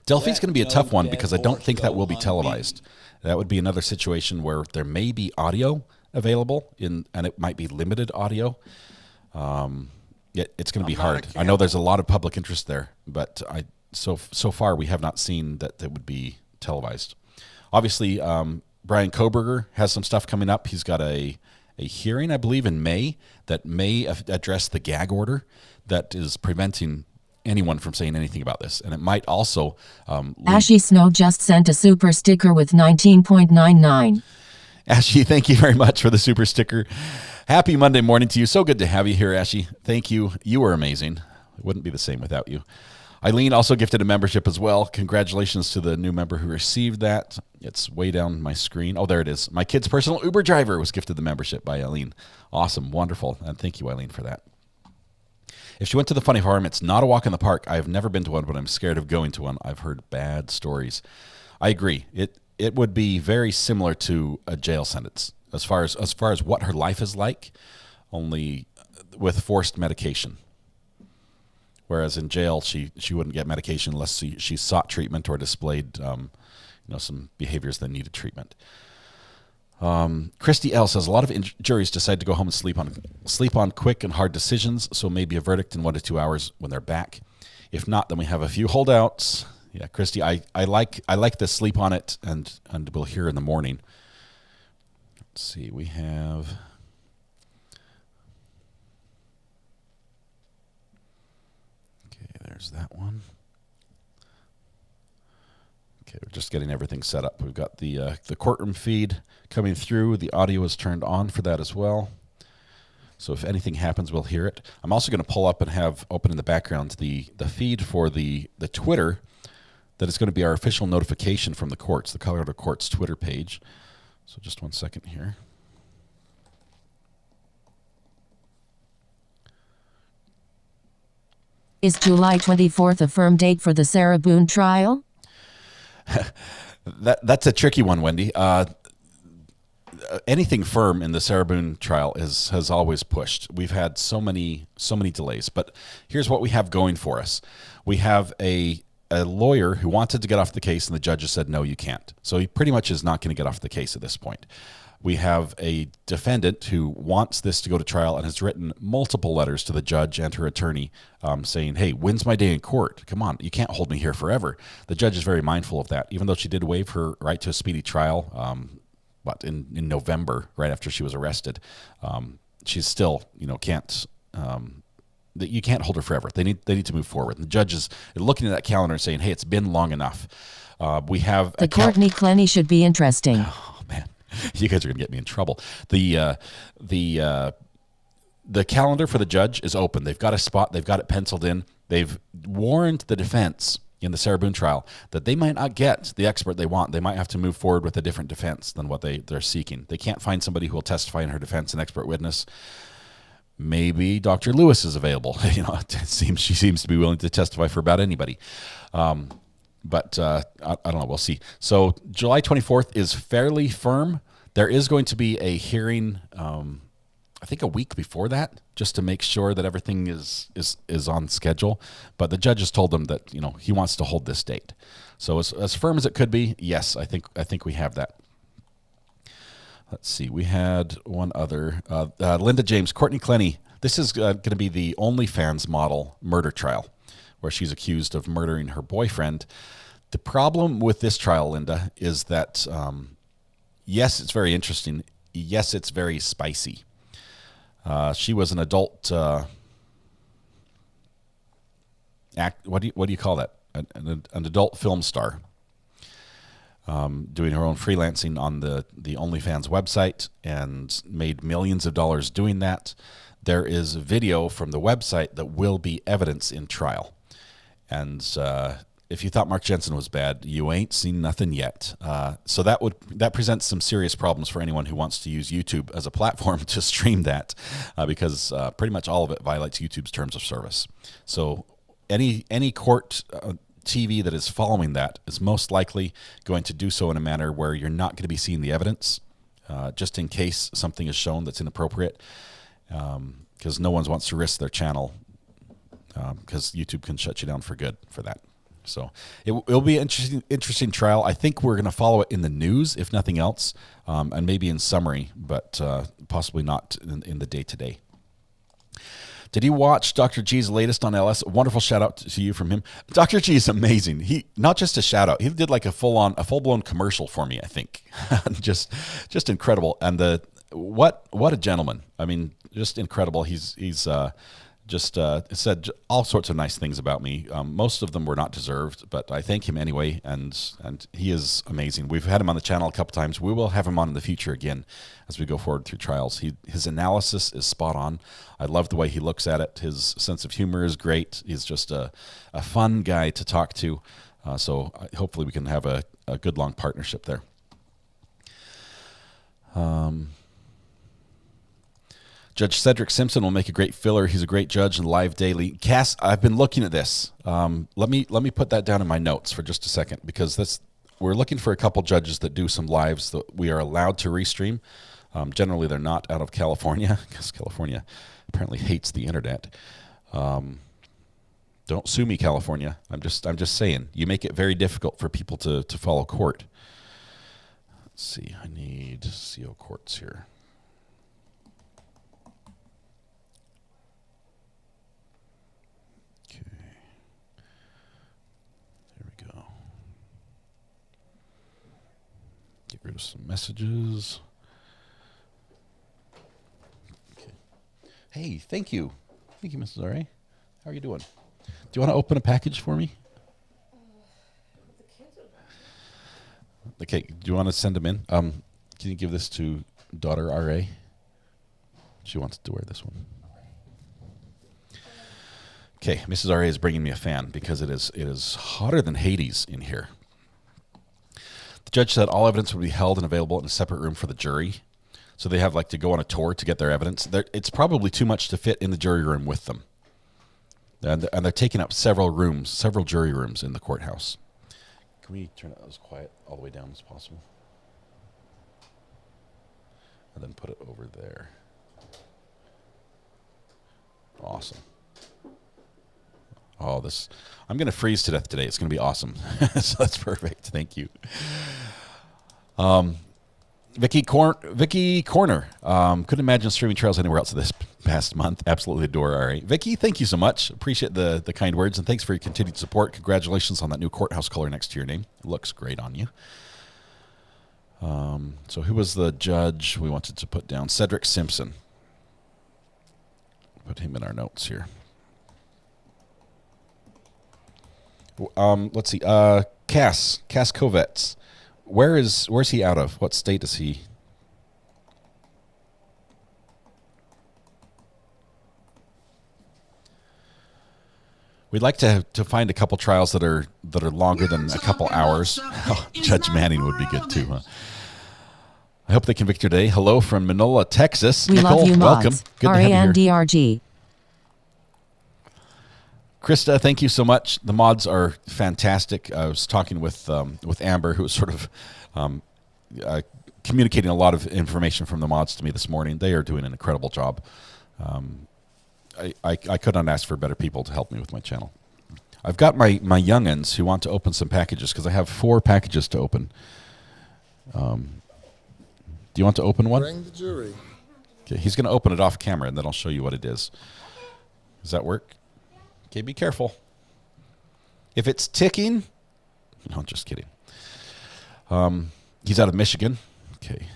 Delphi's going to be a tough one because I don't think that will be televised. That would be another situation where there may be audio available and it might be limited audio. It's going to be hard. I know there's a lot of public interest there, but so far we have not seen that it would be televised. Obviously, Brian Koberger has some stuff coming up. He's got a hearing, I believe, in May that may address the gag order that is preventing anyone from saying anything about this, and it might also Ashy Snow just sent a super sticker with 19.99. Ashy, thank you very much for the super sticker. Happy Monday morning to you. So good to have you here, Ashy. Thank you. You are amazing. It wouldn't be the same without you. Eileen also gifted a membership as well. Congratulations to the new member who received that. It's way down my screen. Oh, there it is. My kid's personal Uber driver was gifted the membership by Eileen. Awesome. Wonderful. And thank you, Eileen, for that. If she went to the funny farm, it's not a walk in the park. I've never been to one, but I'm scared of going to one. I've heard bad stories. I agree. It would be very similar to a jail sentence as far as what her life is like, only with forced medication. Whereas in jail, she wouldn't get medication unless she sought treatment or displayed some behaviors that needed treatment. Christy L says a lot of juries decide to go home and sleep on quick and hard decisions, so maybe a verdict in 1 to 2 hours when they're back. If not, then we have a few holdouts. Yeah, Christy, I like the sleep on it, and we'll hear in the morning. Let's see, we have. Okay, there's that one. Okay, we're just getting everything set up. We've got the courtroom feed coming through. The audio is turned on for that as well. So if anything happens, we'll hear it. I'm also going to pull up and have open in the background the feed for the Twitter that is going to be our official notification from the courts, the Colorado Courts Twitter page. So just 1 second here. Is July 24th a firm date for the Sarah Boone trial? That's a tricky one, Wendy. Anything firm in the Sarah Boone trial has always pushed. We've had so many delays, but here's what we have going for us. We have a lawyer who wanted to get off the case, and the judge has said, no, you can't. So he pretty much is not going to get off the case at this point. We have a defendant who wants this to go to trial and has written multiple letters to the judge and her attorney saying, hey, when's my day in court? Come on, you can't hold me here forever. The judge is very mindful of that, even though she did waive her right to a speedy trial in November, right after she was arrested. She's still, can't... that you can't hold her forever. They need to move forward. And the judge is looking at that calendar and saying, hey, it's been long enough. We have... The Courtney Clenny should be interesting. Oh, man. You guys are going to get me in trouble. The calendar for the judge is open. They've got a spot. They've got it penciled in. They've warned the defense in the Sarah Boone trial that they might not get the expert they want. They might have to move forward with a different defense than what they're seeking. They can't find somebody who will testify in her defense, an expert witness. Maybe Dr. Lewis is available. She seems to be willing to testify for about anybody. But I don't know. We'll see. So July 24th is fairly firm. There is going to be a hearing, I think a week before that, just to make sure that everything is on schedule. But the judge has told them that he wants to hold this date. So as firm as it could be, yes, I think we have that. Let's see. We had one other. Linda James, Courtney Clenny. This is going to be the OnlyFans model murder trial, where she's accused of murdering her boyfriend. The problem with this trial, Linda, is that, yes, it's very interesting. Yes, it's very spicy. She was an adult what do you call that? An adult film star, doing her own freelancing on the OnlyFans website and made millions of dollars doing that. There is video from the website that will be evidence in trial. And if you thought Mark Jensen was bad, you ain't seen nothing yet. So that presents some serious problems for anyone who wants to use YouTube as a platform to stream that, because pretty much all of it violates YouTube's terms of service. So any court TV that is following that is most likely going to do so in a manner where you're not going to be seeing the evidence, just in case something is shown that's inappropriate, because no one wants to risk their channel, because YouTube can shut you down for good for that. So it'll be an interesting trial. I think we're going to follow it in the news, if nothing else, and maybe in summary, but possibly not in the day-to-day. Did you watch Dr. G's latest on LS? A wonderful shout out to you from him. Dr. G is amazing. He not just a shout out. He did like a full-blown commercial for me, I think. just incredible. And what a gentleman. I mean, just incredible. He's said all sorts of nice things about me. Most of them were not deserved, but I thank him anyway, and he is amazing. We've had him on the channel a couple times. We will have him on in the future again as we go forward through trials. His analysis is spot on. I love the way he looks at it. His sense of humor is great. He's just a fun guy to talk to. So hopefully we can have a good long partnership there. Judge Cedric Simpson will make a great filler. He's a great judge and live daily. Cass, I've been looking at this. Let me put that down in my notes for just a second, because we're looking for a couple judges that do some lives that we are allowed to restream. Generally, they're not out of California, because California apparently hates the internet. Don't sue me, California. I'm just saying, you make it very difficult for people to follow court. Let's see. I need CO courts here. Get rid of some messages. Okay. Hey, thank you. Thank you, Mrs. R.A. How are you doing? Do you want to open a package for me? Okay, do you want to send them in? Can you give this to daughter R.A.? She wants to wear this one. Okay, Mrs. R.A. is bringing me a fan because it is hotter than Hades in here. The judge said all evidence would be held and available in a separate room for the jury. So they have to go on a tour to get their evidence. It's probably too much to fit in the jury room with them. And they're taking up several jury rooms in the courthouse. Can we turn it as quiet all the way down as possible? And then put it over there. Awesome. Oh, I'm going to freeze to death today. It's going to be awesome. So that's perfect. Thank you. Vicky Corner. Couldn't imagine streaming trails anywhere else this past month. Absolutely adore RA. Vicky, thank you so much. Appreciate the kind words, and thanks for your continued support. Congratulations on that new courthouse color next to your name. It looks great on you. So who was the judge we wanted to put down? Cedric Simpson. Put him in our notes here. Let's see. Cass Kovets. Where's he out of? What state is he? We'd like to find a couple trials that are longer than a couple hours. Oh, Judge Manning would be good too, huh? I hope they convict your day. Hello from Manola, Texas. We Nicole, love you, welcome. mods. Good to have you here. RANDRG. Krista, thank you so much. The mods are fantastic. I was talking with Amber, who was sort of communicating a lot of information from the mods to me this morning. They are doing an incredible job. I could not ask for better people to help me with my channel. I've got my youngins who want to open some packages because I have 4 packages to open. Do you want to open one? Bring the jury. Okay, he's going to open it off camera, and then I'll show you what it is. Does that work? Okay, be careful. If it's ticking, no, just kidding. He's out of Michigan. Okay,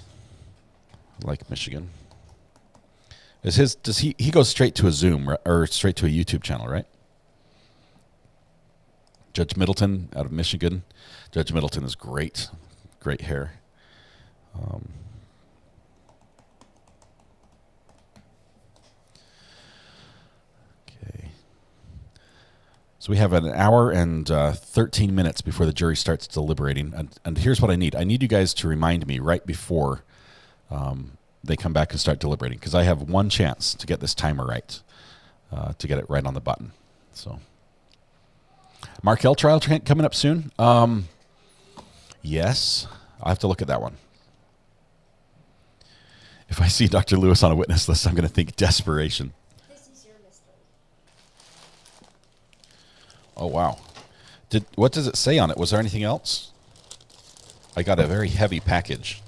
I like Michigan. Does he goes straight to a Zoom or straight to a YouTube channel, right? Judge Middleton out of Michigan. Judge Middleton is great hair. Okay. So we have an hour and 13 minutes before the jury starts deliberating. And here's what I need. I need you guys to remind me right before they come back and start deliberating, because I have one chance to get this timer right, to get it right on the button. So, Markel trial coming up soon? Yes. I'll have to look at that one. If I see Dr. Lewis on a witness list, I'm going to think desperation. This is your mystery. Oh, wow. What does it say on it? Was there anything else? I got a very heavy package.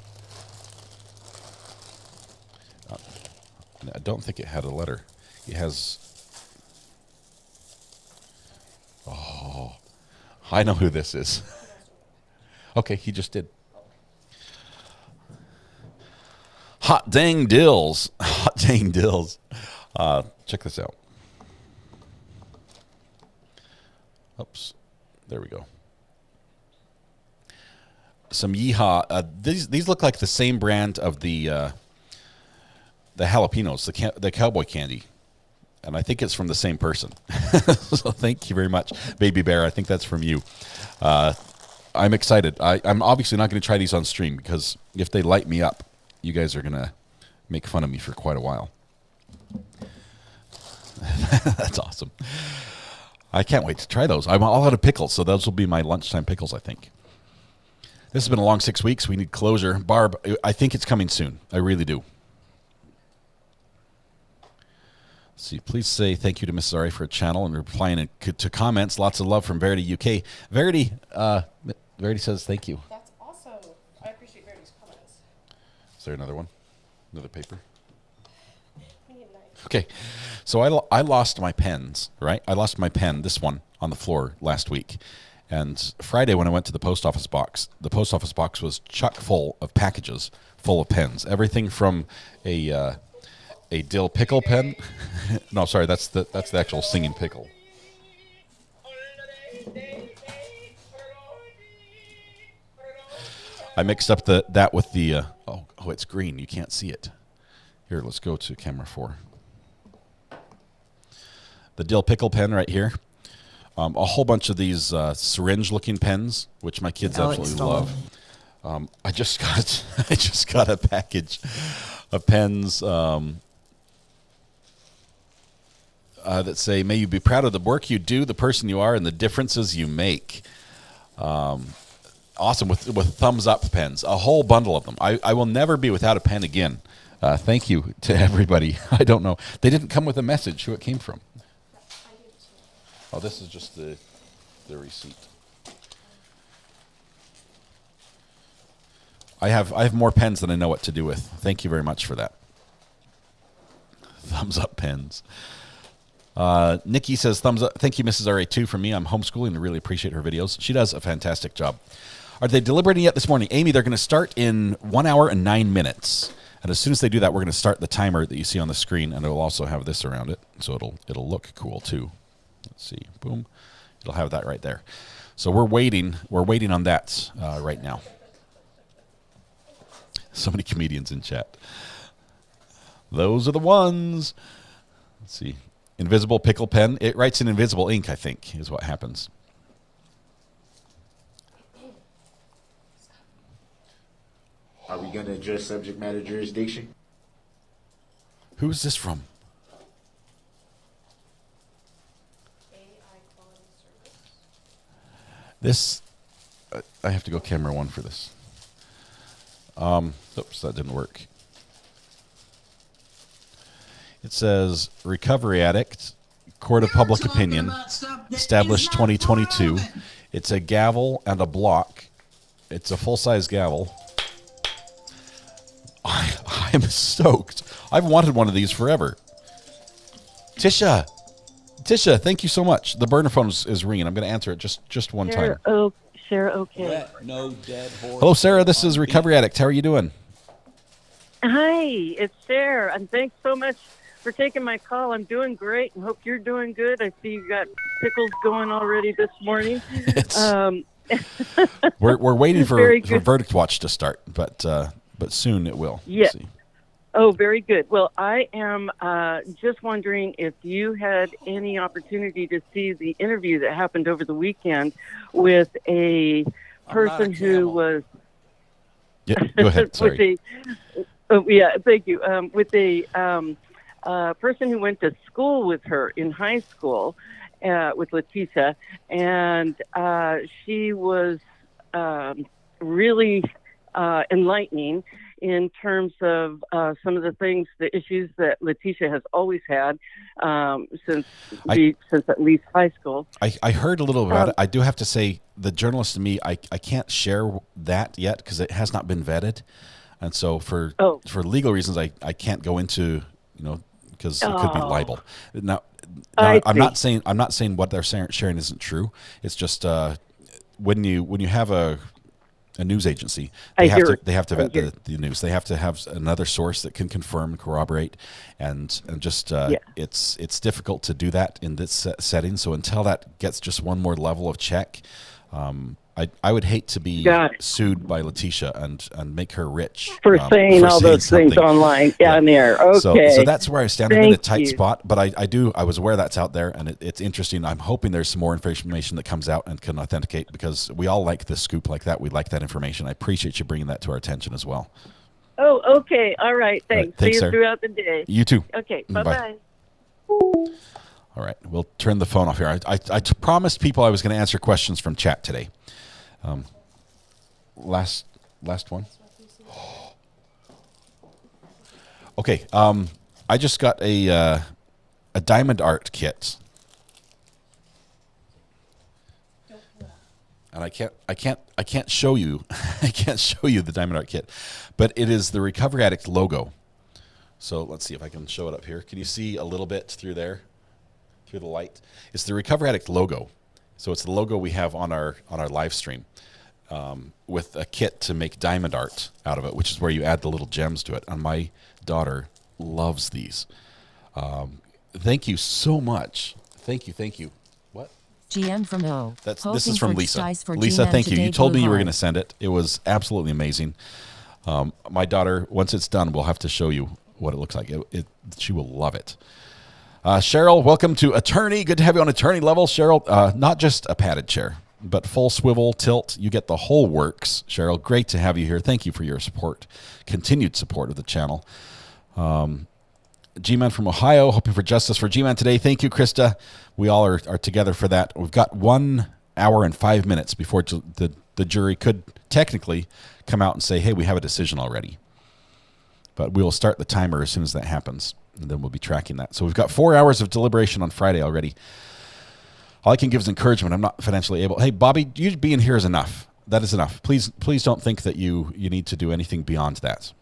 I don't think it had a letter. It has... Oh, I know who this is. Okay, he just did. Hot dang dills. Hot dang dills. Check this out. Oops. There we go. Some Yeehaw. These look like the same brand of the jalapenos, the cowboy candy. And I think it's from the same person. So thank you very much, Baby Bear. I think that's from you. I'm excited. I'm obviously not going to try these on stream, because if they light me up, you guys are going to make fun of me for quite a while. That's awesome. I can't wait to try those. I'm all out of pickles, so those will be my lunchtime pickles, I think. This has been a long 6 weeks. We need closure. Barb, I think it's coming soon. I really do. Let's see, please say thank you to Mrs. Ari for a channel and replying to comments. Lots of love from Verity UK. Verity says thank you. That's awesome. I appreciate Verity's comments. Is there another one? Another paper? We need a knife. Okay, so I lost my pens, right? I lost my pen, this one, on the floor last week. And Friday when I went to the post office box was chock full of packages full of pens. Everything from a dill pickle pen. No, sorry, that's the actual singing pickle. I mixed up that with the oh, it's green. You can't see it. Here, let's go to camera 4. The dill pickle pen right here. A whole bunch of these syringe-looking pens, which my kids absolutely love. I just got a package of pens that say, "May you be proud of the work you do, the person you are, and the differences you make." Awesome, with thumbs up pens, a whole bundle of them. I will never be without a pen again. Thank you to everybody. I don't know. They didn't come with a message who it came from. Oh, this is just the receipt. I have more pens than I know what to do with. Thank you very much for that. Thumbs up pens. Nikki says, thumbs up. Thank you, Mrs. RA2, from me. I'm homeschooling and really appreciate her videos. She does a fantastic job. Are they deliberating yet this morning? Amy, they're going to start in 1 hour and 9 minutes. And as soon as they do that, we're going to start the timer that you see on the screen, and it'll also have this around it, so it'll look cool too. Let's see. Boom. It'll have that right there. So we're waiting on that right now. So many comedians in chat. Those are the ones. Let's see. Invisible pickle pen. It writes in invisible ink, I think, is what happens. Are we going to address subject matter jurisdiction? Who's this from? This, I have to go camera 1 for this. Oops, that didn't work. It says, recovery addict, court of public opinion, established 2022. It's a gavel and a block. It's a full-size gavel. I am stoked. I've wanted one of these forever. Tisha, thank you so much. The burner phone is ringing. I'm going to answer it just one time. Oh, Sarah, okay. No dead horse. Hello, Sarah. This is Recovery Addict. How are you doing? Hi, it's Sarah, and thanks so much for taking my call. I'm doing great, and hope you're doing good. I see you got pickles going already this morning. We're waiting for Verdict Watch to start, but soon it will. Yes. Oh, very good. Well, I am just wondering if you had any opportunity to see the interview that happened over the weekend with a person who was... Yeah, go ahead. Sorry. Thank you. With a person who went to school with her in high school, with Letecia, and she was really enlightening in terms of some of the things, the issues that Letecia has always had since at least high school. I heard a little about it. I do have to say, the journalist in me, I can't share that yet because it has not been vetted, and so for legal reasons, I can't go into, because it could be libel. Now I'm not saying what they're sharing isn't true. It's just when you have a news agency, they have to vet the news. They have to have another source that can confirm and corroborate, and just it's difficult to do that in this setting. So until that gets just one more level of check, I would hate to be sued by Letecia and make her rich for saying all those things online on the air. Okay, so that's where I stand. I'm in a tight spot, but I was aware that's out there, and it's interesting. I'm hoping there's some more information that comes out and can authenticate, because we all like the scoop like that. We like that information. I appreciate you bringing that to our attention as well. Oh, okay. All right. Thanks. See you throughout the day. You too. Okay. Bye-bye. All right. We'll turn the phone off here. I promised people I was going to answer questions from chat today. Last one. Okay. I just got a diamond art kit, and I can't show you. I can't show you the diamond art kit, but it is the Recovery Addict logo. So let's see if I can show it up here. Can you see a little bit through there, through the light? It's the Recovery Addict logo. So it's the logo we have on our live stream, with a kit to make diamond art out of it, which is where you add the little gems to it. And my daughter loves these. Thank you so much. Thank you. What? GM from O. This is from Lisa. Lisa, thank you. You told me you were going to send it. It was absolutely amazing. My daughter, once it's done, we'll have to show you what it looks like. She will love it. Cheryl, welcome to Attorney. Good to have you on Attorney level. Cheryl, not just a padded chair, but full swivel, tilt. You get the whole works. Cheryl, great to have you here. Thank you for your support, continued support of the channel. G-Man from Ohio, hoping for justice for G-Man today. Thank you, Krista. We all are together for that. We've got 1 hour and 5 minutes before the jury could technically come out and say, hey, we have a decision already. But we will start the timer as soon as that happens, and then we'll be tracking that. So we've got 4 hours of deliberation on Friday already. All I can give is encouragement. I'm not financially able. Hey, Bobby, you being here is enough. that is enough. Please don't think that you need to do anything beyond that.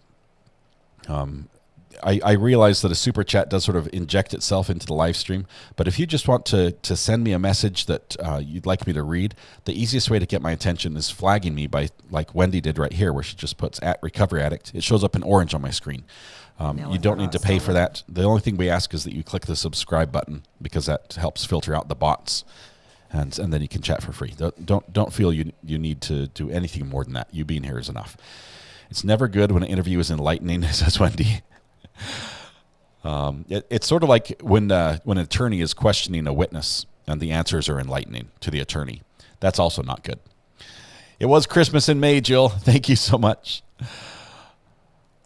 I realize that a super chat does sort of inject itself into the live stream, but if you just want to send me a message that you'd like me to read, the easiest way to get my attention is flagging me by, like Wendy did right here, where she just puts @recovery addict. It shows up in orange on my screen. You don't need to pay for that. The only thing we ask is that you click the subscribe button, because that helps filter out the bots, and then you can chat for free. Don't feel you need to do anything more than that. You being here is enough. It's never good when an interview is enlightening, says Wendy. It's sort of like when an attorney is questioning a witness and the answers are enlightening to the attorney. That's also not good. It was Christmas in May, Jill. Thank you so much.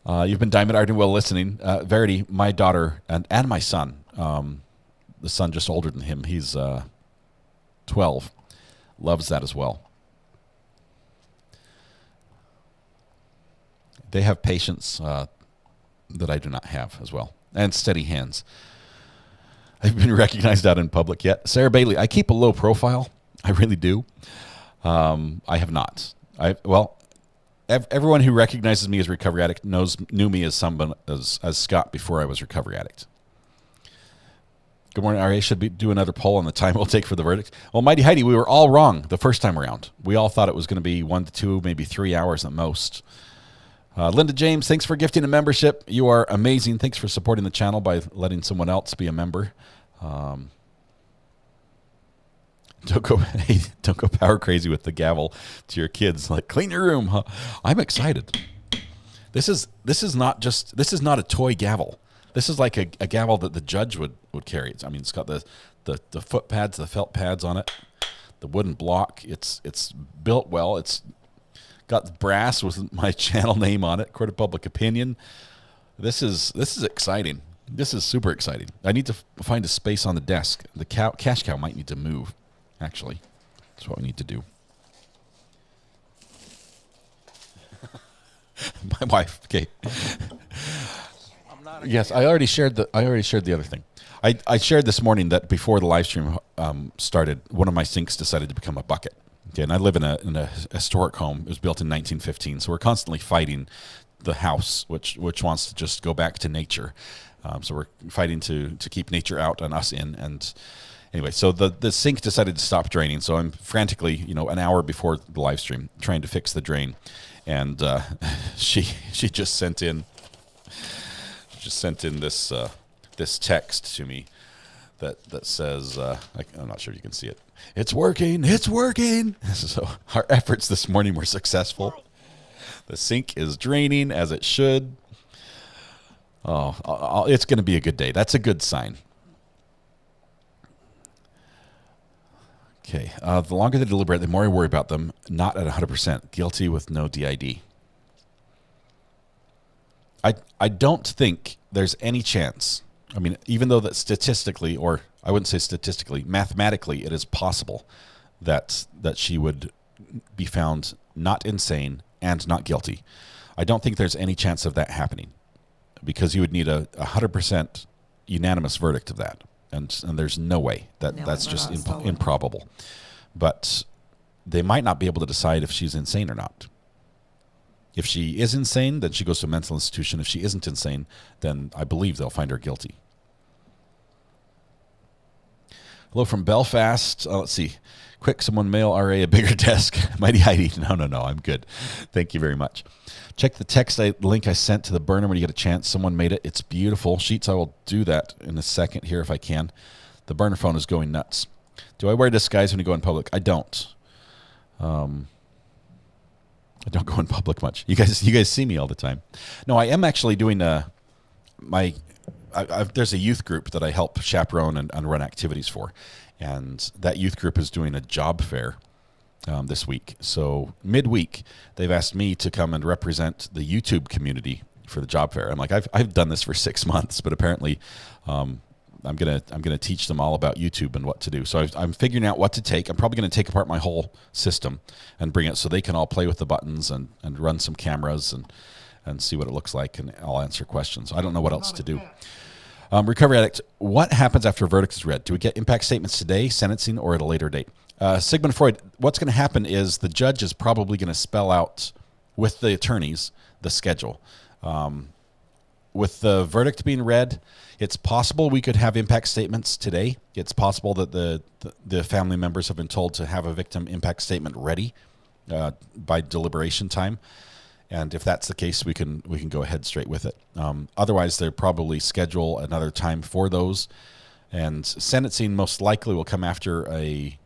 You've been Diamond Art and Will listening. Verity, my daughter and my son, the son just older than him, he's 12, loves that as well. They have patience that I do not have as well, and steady hands. I've been recognized out in public yet. Sarah Bailey, I keep a low profile. I really do. I have not. Everyone who recognizes me as recovery addict knew me as someone as Scott before I was recovery addict. Good morning, RA. Should we do another poll on the time it will take for the verdict? Well, Mighty Heidi, we were all wrong the first time around. We all thought it was going to be 1 to 2, maybe 3 hours at most. Linda James, thanks for gifting a membership. You are amazing. Thanks for supporting the channel by letting someone else be a member. Don't go power crazy with the gavel to your kids. Like, clean your room, huh? I'm excited. This is not a toy gavel. This is like a gavel that the judge would carry. I mean, it's got the foot pads, the felt pads on it, the wooden block. It's built well. It's got brass with my channel name on it. Court of Public Opinion. This is exciting. This is super exciting. I need to find a space on the desk. The cash cow might need to move. Actually, that's what we need to do. My wife. Okay. Yes, I already shared the other thing. I shared this morning that before the live stream started, one of my sinks decided to become a bucket. Okay, and I live in a historic home. It was built in 1915, so we're constantly fighting the house, which wants to just go back to nature. So we're fighting to keep nature out and us in. And anyway, so the sink decided to stop draining. So I'm frantically, an hour before the live stream, trying to fix the drain, and she just sent in this text to me that says, I'm not sure if you can see it. It's working. So our efforts this morning were successful. The sink is draining as it should. Oh, it's going to be a good day. That's a good sign. Okay. The longer they deliberate, the more I worry about them not at 100%. Guilty with no DID. I don't think there's any chance. I mean, even though that statistically, or I wouldn't say statistically, mathematically, it is possible that she would be found not insane and not guilty. I don't think there's any chance of that happening, because you would need a 100% unanimous verdict of that, and there's no way that's just improbable. But they might not be able to decide if she's insane or not. If she is insane, then she goes to a mental institution. If she isn't insane, then I believe they'll find her guilty. Hello from Belfast. Let's see. Quick, someone mail RA a bigger desk. Mighty Heidi. No, I'm good. Thank you very much. Check the text link I sent to the burner when you get a chance. Someone made it. It's beautiful. Sheets, I will do that in a second here if I can. The burner phone is going nuts. Do I wear disguise when you go in public? I don't. I don't go in public much. You guys see me all the time. No, I am actually doing there's a youth group that I help chaperone and run activities for, and that youth group is doing a job fair this week. So midweek, they've asked me to come and represent the YouTube community for the job fair. I'm like, I've done this for 6 months, but apparently, I'm gonna teach them all about YouTube and what to do. So I'm figuring out what to take. I'm probably gonna take apart my whole system and bring it so they can all play with the buttons and run some cameras and see what it looks like, and I'll answer questions. I don't know what else to do. Recovery addict, what happens after a verdict is read? Do we get impact statements today, sentencing, or at a later date? Sigmund Freud, what's going to happen is the judge is probably going to spell out with the attorneys the schedule. With the verdict being read, it's possible we could have impact statements today. It's possible that the family members have been told to have a victim impact statement ready by deliberation time. And if that's the case, we can go ahead straight with it. Otherwise, they'll probably schedule another time for those. And sentencing most likely will come after a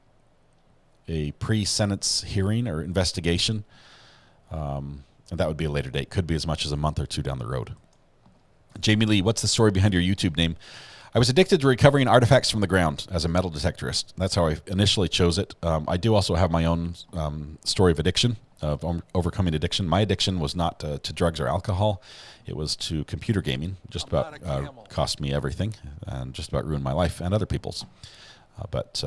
pre-sentence hearing or investigation. And that would be a later date. Could be as much as a month or two down the road. Jamie Lee, what's the story behind your YouTube name? I was addicted to recovering artifacts from the ground as a metal detectorist. That's how I initially chose it. I do also have my own story of addiction, of overcoming addiction. My addiction was not to drugs or alcohol. It was to computer gaming. Just about cost me everything and just about ruined my life and other people's. But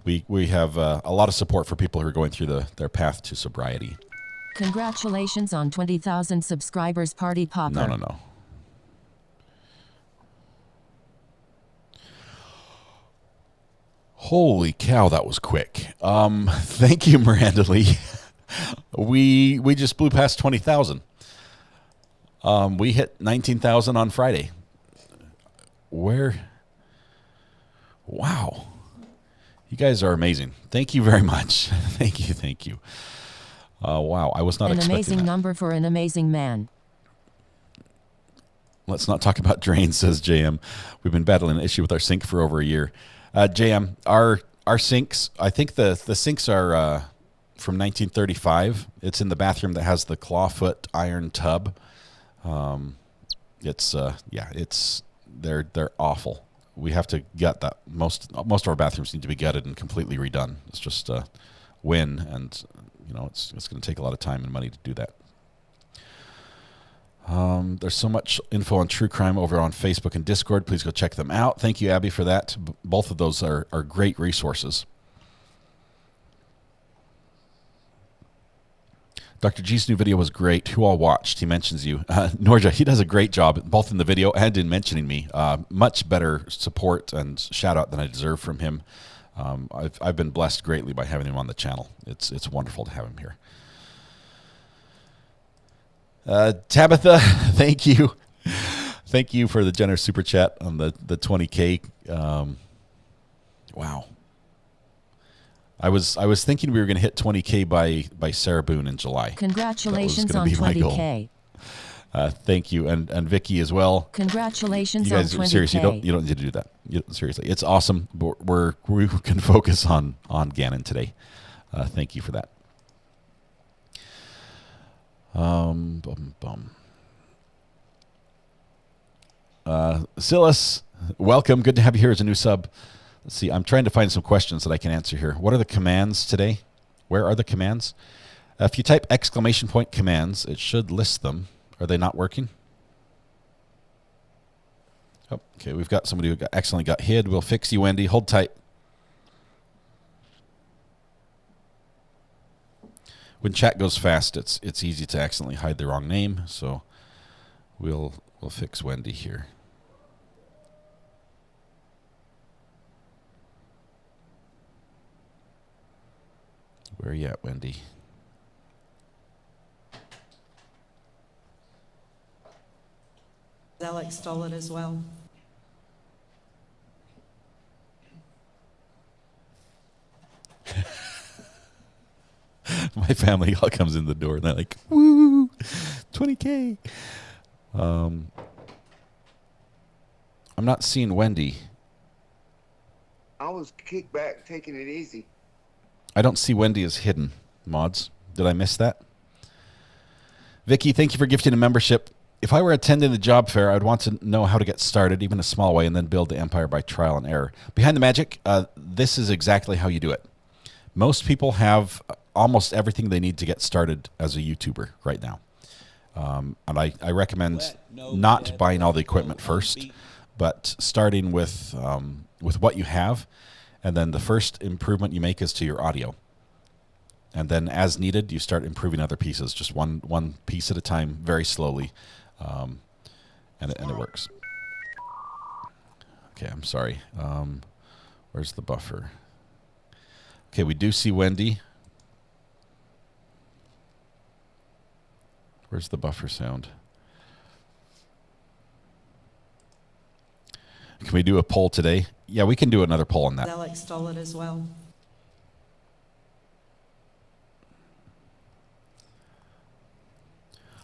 we have a lot of support for people who are going through their path to sobriety. Congratulations on 20,000 subscribers, Party Popper. No. Holy cow, that was quick. Thank you, Miranda Lee. We just blew past 20,000. We hit 19,000 on Friday. Wow. You guys are amazing. Thank you very much. Thank you. Wow, I was not expecting that. An amazing number for an amazing man. Let's not talk about drains, says JM. We've been battling an issue with our sink for over a year. JM, our sinks, I think the sinks are from 1935. It's in the bathroom that has the clawfoot iron tub. They're awful. We have to gut that. Most of our bathrooms need to be gutted and completely redone. It's just a win, and it's going to take a lot of time and money to do that. There's so much info on true crime over on Facebook and Discord. Please go check them out. Thank you, Abby, for that. Both of those are great resources. Dr. G's new video was great. Who all watched? He mentions you. Norja, he does a great job, both in the video and in mentioning me. Much better support and shout out than I deserve from him. I've been blessed greatly by having him on the channel. It's wonderful to have him here. Tabitha, thank you. Thank you for the generous super chat on the 20K. Wow. I was thinking we were going to hit 20K by Sarah Boone in July. Congratulations on 20K. Thank you, and Vicky as well. Congratulations you guys, on 20K. Seriously, you don't need to do that. Seriously, it's awesome. We can focus on Gannon today. Thank you for that. Silas, welcome. Good to have you here as a new sub. Let's see. I'm trying to find some questions that I can answer here. What are the commands today? Where are the commands? If you type !! commands, it should list them. Are they not working? Oh, okay. We've got somebody who accidentally got hid. We'll fix you, Wendy. Hold tight. When chat goes fast, it's easy to accidentally hide the wrong name. So we'll fix Wendy here. Where are you at, Wendy? Alex stole it as well. My family all comes in the door and they're like, woo, 20K. I'm not seeing Wendy. I was kicked back, taking it easy. I don't see Wendy as hidden, mods. Did I miss that? Vicky, thank you for gifting a membership. If I were attending the job fair, I'd want to know how to get started, even a small way, and then build the empire by trial and error. Behind the Magic, this is exactly how you do it. Most people have almost everything they need to get started as a YouTuber right now. And I recommend not buying all the equipment first, but starting with what you have. And then the first improvement you make is to your audio. And then as needed, you start improving other pieces, just one piece at a time, very slowly. And it works. Okay, I'm sorry. Where's the buffer? Okay, we do see Wendy. Where's the buffer sound? Can we do a poll today? Yeah, we can do another poll on that. Alex stole it as well.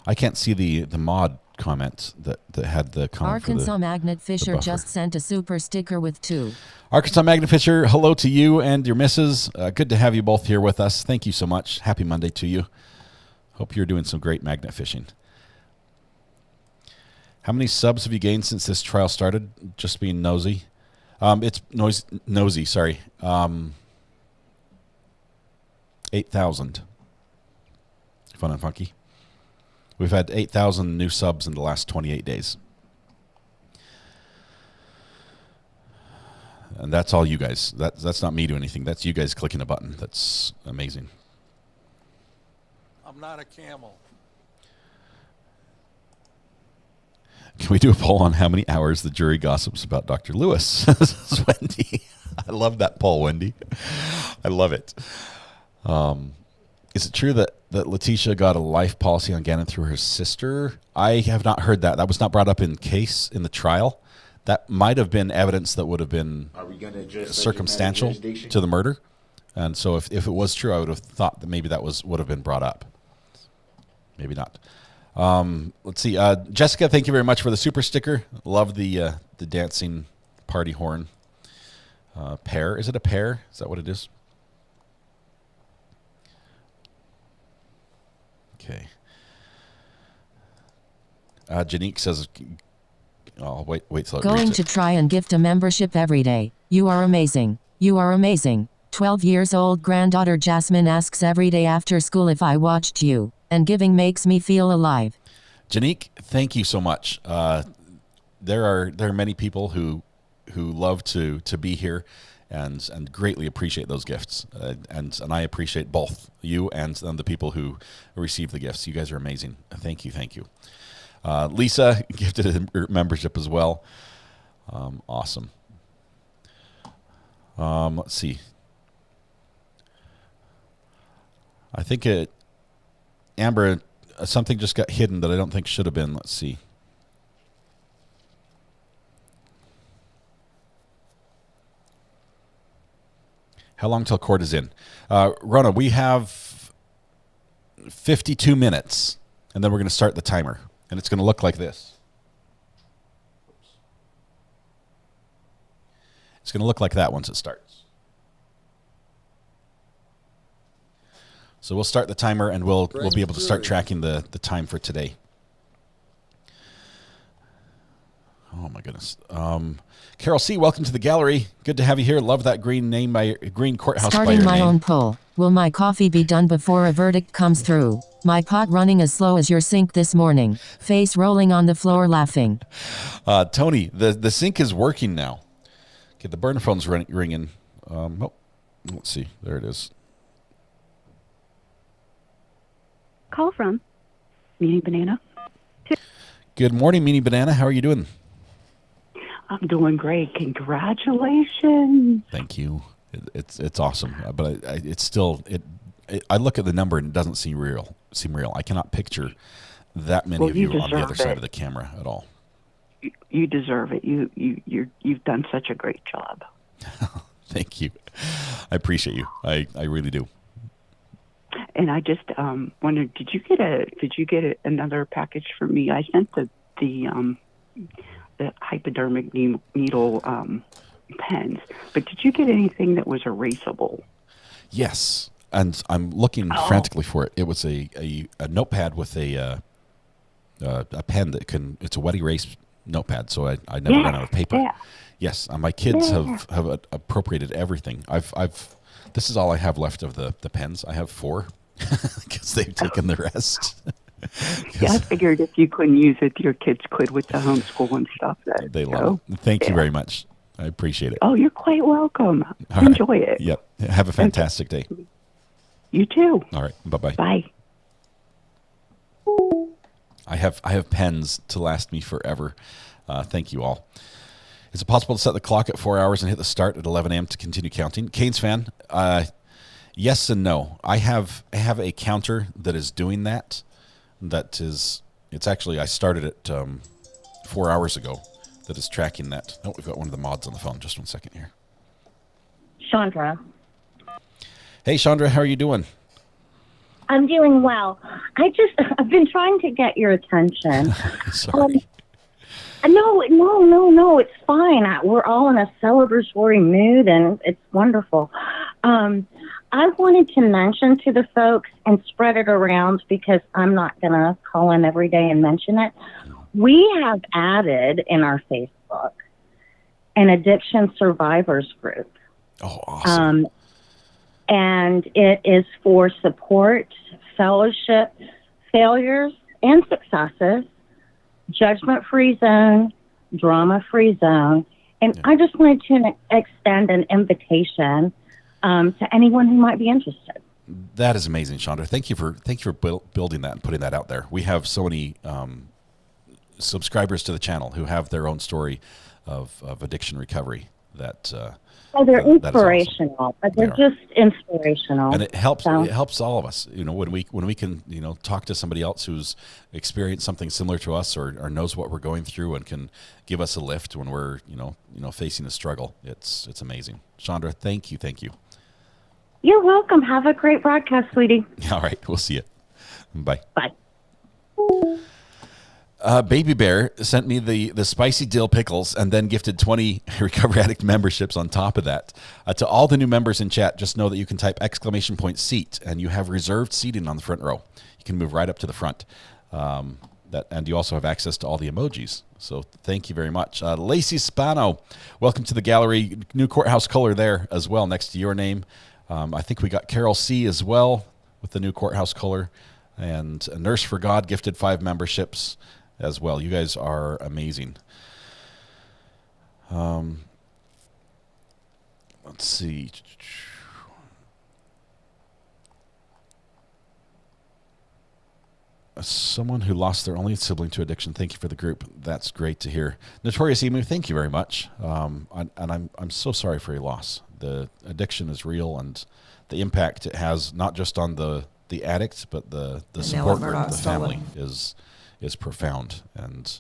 I can't see the mod comments that had the comment. Arkansas Magnet Fisher just sent a super sticker with 2. Arkansas Magnet Fisher, hello to you and your missus. Good to have you both here with us. Thank you so much. Happy Monday to you. Hope you're doing some great magnet fishing. How many subs have you gained since this trial started? Just being nosy. It's nosy, sorry. 8,000. Fun and funky. We've had 8,000 new subs in the last 28 days. And that's all you guys. That's not me doing anything. That's you guys clicking a button. That's amazing. I'm not a camel. Can we do a poll on how many hours the jury gossips about Dr. Lewis? This is Wendy. I love that poll, Wendy. I love it. Is it true that Letecia got a life policy on Gannon through her sister? I have not heard that. That was not brought up in the trial. That might have been evidence that would have been circumstantial to the murder. And so if it was true, I would have thought that maybe that would have been brought up. Maybe not. Let's see. Jessica, thank you very much for the super sticker. Love the dancing party horn. Pear. Is it a pear? Is that what it is? Okay. Janique says, oh, wait. So going to try and gift a membership every day. You are amazing. You are amazing. 12 years old granddaughter Jasmine asks every day after school if I watched you, and giving makes me feel alive. Janique, thank you so much. There are many people who love to be here and greatly appreciate those gifts. And I appreciate both you and the people who receive the gifts. You guys are amazing. Thank you. Lisa gifted a membership as well. Awesome. Let's see. I think Amber, something just got hidden that I don't think should have been. Let's see. How long till court is in? Rona, we have 52 minutes, and then we're going to start the timer, and it's going to look like this. It's going to look like that once it starts. So we'll start the timer, and we'll be able to start tracking the time for today. Oh my goodness. Carol C., welcome to the gallery. Good to have you here. Love that green courthouse. Starting my own poll. Will my coffee be done before a verdict comes through? My pot running as slow as your sink this morning. Face rolling on the floor laughing. Tony, the sink is working now. Okay, the burner phone's ringing. Let's see. There it is. Call from Meanie Banana. Good morning, Meanie Banana. How are you doing? I'm doing great. Congratulations. Thank you. It's awesome, but it's still I look at the number and it doesn't seem real. I cannot picture that many of you on the other side of the camera at all. You deserve it. You've done such a great job. Thank you. I appreciate you. I really do. And I just wondered, did you get another package for me? I sent the hypodermic needle pens, but did you get anything that was erasable? Yes, and I'm looking frantically for it. It was a notepad with a pen that can. It's a wet erase notepad, so I never run out of paper. Yeah. Yes, and my kids have appropriated everything. This is all I have left of the pens. I have 4 because they've taken the rest. Yeah, I figured if you couldn't use it, your kids could with the homeschool and stuff. They love it. Thank you very much. I appreciate it. Oh, you're quite welcome. All Enjoy right. it. Yep. Have a fantastic day. You too. All right. Bye-bye. Bye. I have pens to last me forever. Thank you all. Is it possible to set the clock at 4 hours and hit the start at 11 a.m. to continue counting? Canes fan, Yes and no. I have a counter that is doing that. It's actually, I started it 4 hours ago. That is tracking that. Oh, we've got one of the mods on the phone. Just 1 second here. Chandra. Hey, Chandra, how are you doing? I'm doing well. I've been trying to get your attention. Sorry. No, it's fine. We're all in a celebratory mood, and it's wonderful. I wanted to mention to the folks and spread it around because I'm not going to call in every day and mention it. We have added in our Facebook an addiction survivors group. Oh, awesome. And it is for support, fellowship, failures, and successes, judgment-free zone, drama-free zone. And I just wanted to extend an invitation to anyone who might be interested. That is amazing, Chandra. Thank you for building that and putting that out there. We have so many subscribers to the channel who have their own story of addiction recovery. They're inspirational. Awesome. They're just inspirational, and it helps. So. It helps all of us. When we can talk to somebody else who's experienced something similar to us or knows what we're going through and can give us a lift when we're facing a struggle. It's amazing. Chandra, thank you. You're welcome. Have a great broadcast, sweetie. All right, we'll see you. Bye. Bye. Baby Bear sent me the spicy dill pickles and then gifted 20 Recovery Addict memberships on top of that. To all the new members in chat, just know that you can type !seat and you have reserved seating on the front row. You can move right up to the front. And you also have access to all the emojis. So thank you very much. Lacey Spano, welcome to the gallery. New courthouse color there as well next to your name. I think we got Carol C as well with the new courthouse color. And a Nurse for God gifted 5 memberships as well. You guys are amazing. Let's see. Someone who lost their only sibling to addiction. Thank you for the group. That's great to hear. Notorious Emu, thank you very much. And I'm so sorry for your loss. The addiction is real, and the impact it has not just on the addict, but the support group, the family is profound. And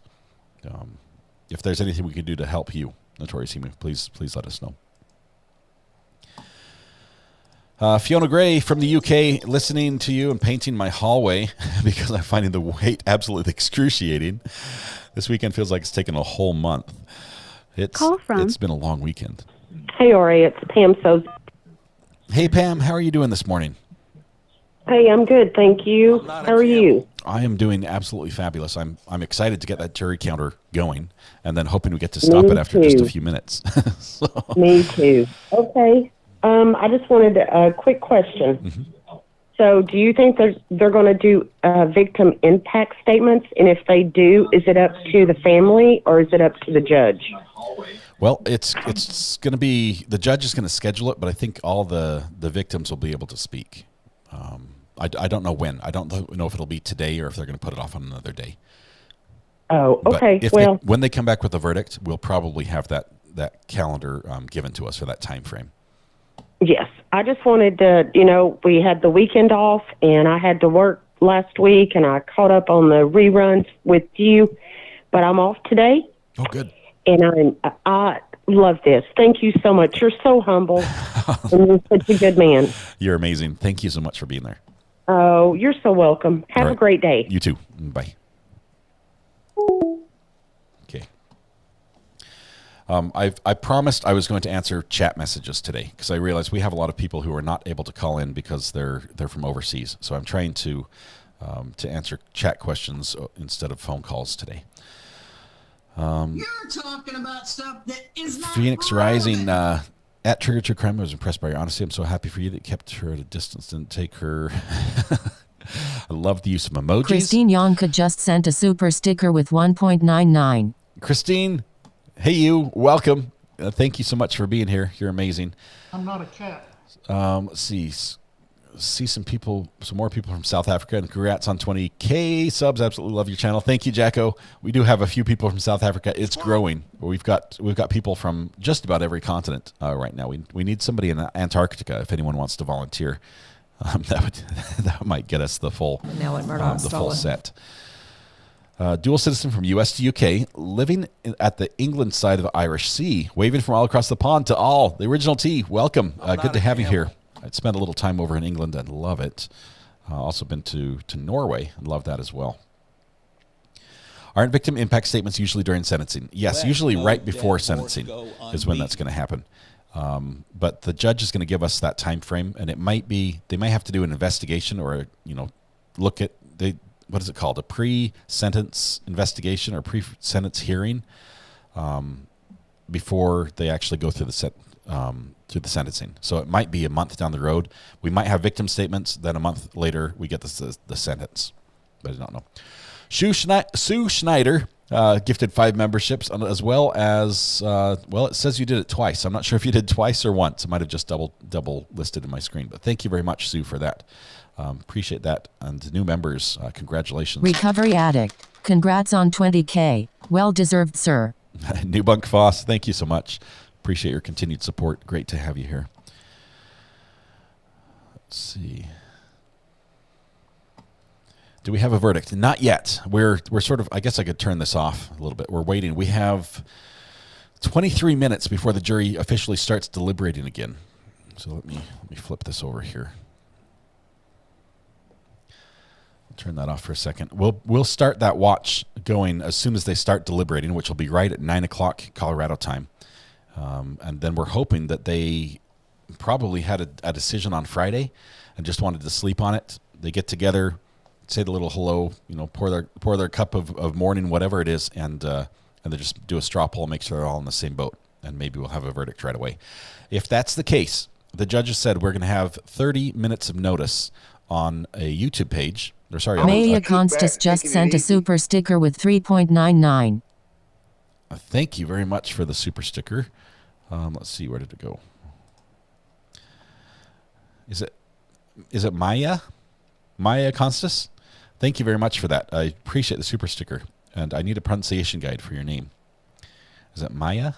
if there's anything we can do to help you, Notorious Emu, please let us know. Fiona Gray from the UK, listening to you and painting my hallway because I'm finding the wait absolutely excruciating. This weekend feels like it's taken a whole month. It's been a long weekend. Hey, Ori, it's Pam Soz. Hey, Pam, how are you doing this morning? Hey, I'm good, thank you. How are you? I am doing absolutely fabulous. I'm excited to get that jury counter going, and then hoping we get to stop it after just a few minutes. Me too. Okay. I just wanted a quick question. Mm-hmm. So do you think they're going to do victim impact statements? And if they do, is it up to the family or is it up to the judge? Well, it's going to be, the judge is going to schedule it, but I think all the victims will be able to speak. I don't know when. I don't know if it'll be today or if they're going to put it off on another day. Oh, okay. But when they come back with a verdict, we'll probably have that calendar given to us for that time frame. Yes. I just wanted to, we had the weekend off and I had to work last week and I caught up on the reruns with you, but I'm off today. Oh, good. And I love this. Thank you so much. You're so humble and you're such a good man. You're amazing. Thank you so much for being there. Oh, you're so welcome. Have a great day. You too. Bye. Okay. I promised I was going to answer chat messages today because I realized we have a lot of people who are not able to call in because they're from overseas. So I'm trying to answer chat questions instead of phone calls today. You're talking about stuff that is not Phoenix Rising at Trigger to Crime. I was impressed by your honesty. I'm so happy for you that you kept her at a distance, didn't take her. I love the use of emojis. Christine Yonka just sent a super sticker with 1.99. Christine, hey you, welcome. Thank you so much for being here. You're amazing. I'm not a cat. Let's see. see some more people from South Africa, and congrats on 20K subs. Absolutely love your channel. Thank you, Jacko. We do have a few people from South Africa. It's growing. We've got people from just about every continent right now. We need somebody in Antarctica if anyone wants to volunteer. That might get us the full set. Dual citizen from U.S. to U.K., living at the England side of the Irish Sea, waving from all across the pond to all. The original T, welcome. Good to have you here. I spent a little time over in England and love it. Also been to Norway and love that as well. Aren't victim impact statements usually during sentencing? Yes, usually right before sentencing is when that's going to happen. But the judge is going to give us that time frame, and it might be they might have to do an investigation or look at what is it called, a pre-sentence investigation or pre-sentence hearing before they actually go through the sentencing. So it might be a month down the road. We might have victim statements, then a month later we get the sentence. But I don't know. Sue Schneider gifted 5 memberships, as well as it says you did it twice. I'm not sure if you did twice or once. It might have just double listed in my screen. But thank you very much, Sue, for that. Appreciate that. And new members, congratulations. Recovery Addict, congrats on 20K. Well deserved, sir. New Bunk Foss, thank you so much. Appreciate your continued support. Great to have you here. Let's see. Do we have a verdict? Not yet. We're sort of, I guess I could turn this off a little bit. We're waiting. We have 23 minutes before the jury officially starts deliberating again. So let me flip this over here. Turn that off for a second. We'll start that watch going as soon as they start deliberating, which will be right at 9 o'clock Colorado time. And then we're hoping that they probably had a decision on Friday and just wanted to sleep on it. They get together, say the little hello, pour their cup of morning, whatever it is, and they just do a straw poll, make sure they're all in the same boat, and maybe we'll have a verdict right away. If that's the case, the judges said we're going to have 30 minutes of notice on a YouTube page. Maya Constas just sent a super sticker with 3.99. Thank you very much for the super sticker. Let's see, where did it go? Is it Maya? Maya Constas? Thank you very much for that. I appreciate the super sticker, and I need a pronunciation guide for your name. Is it Maya?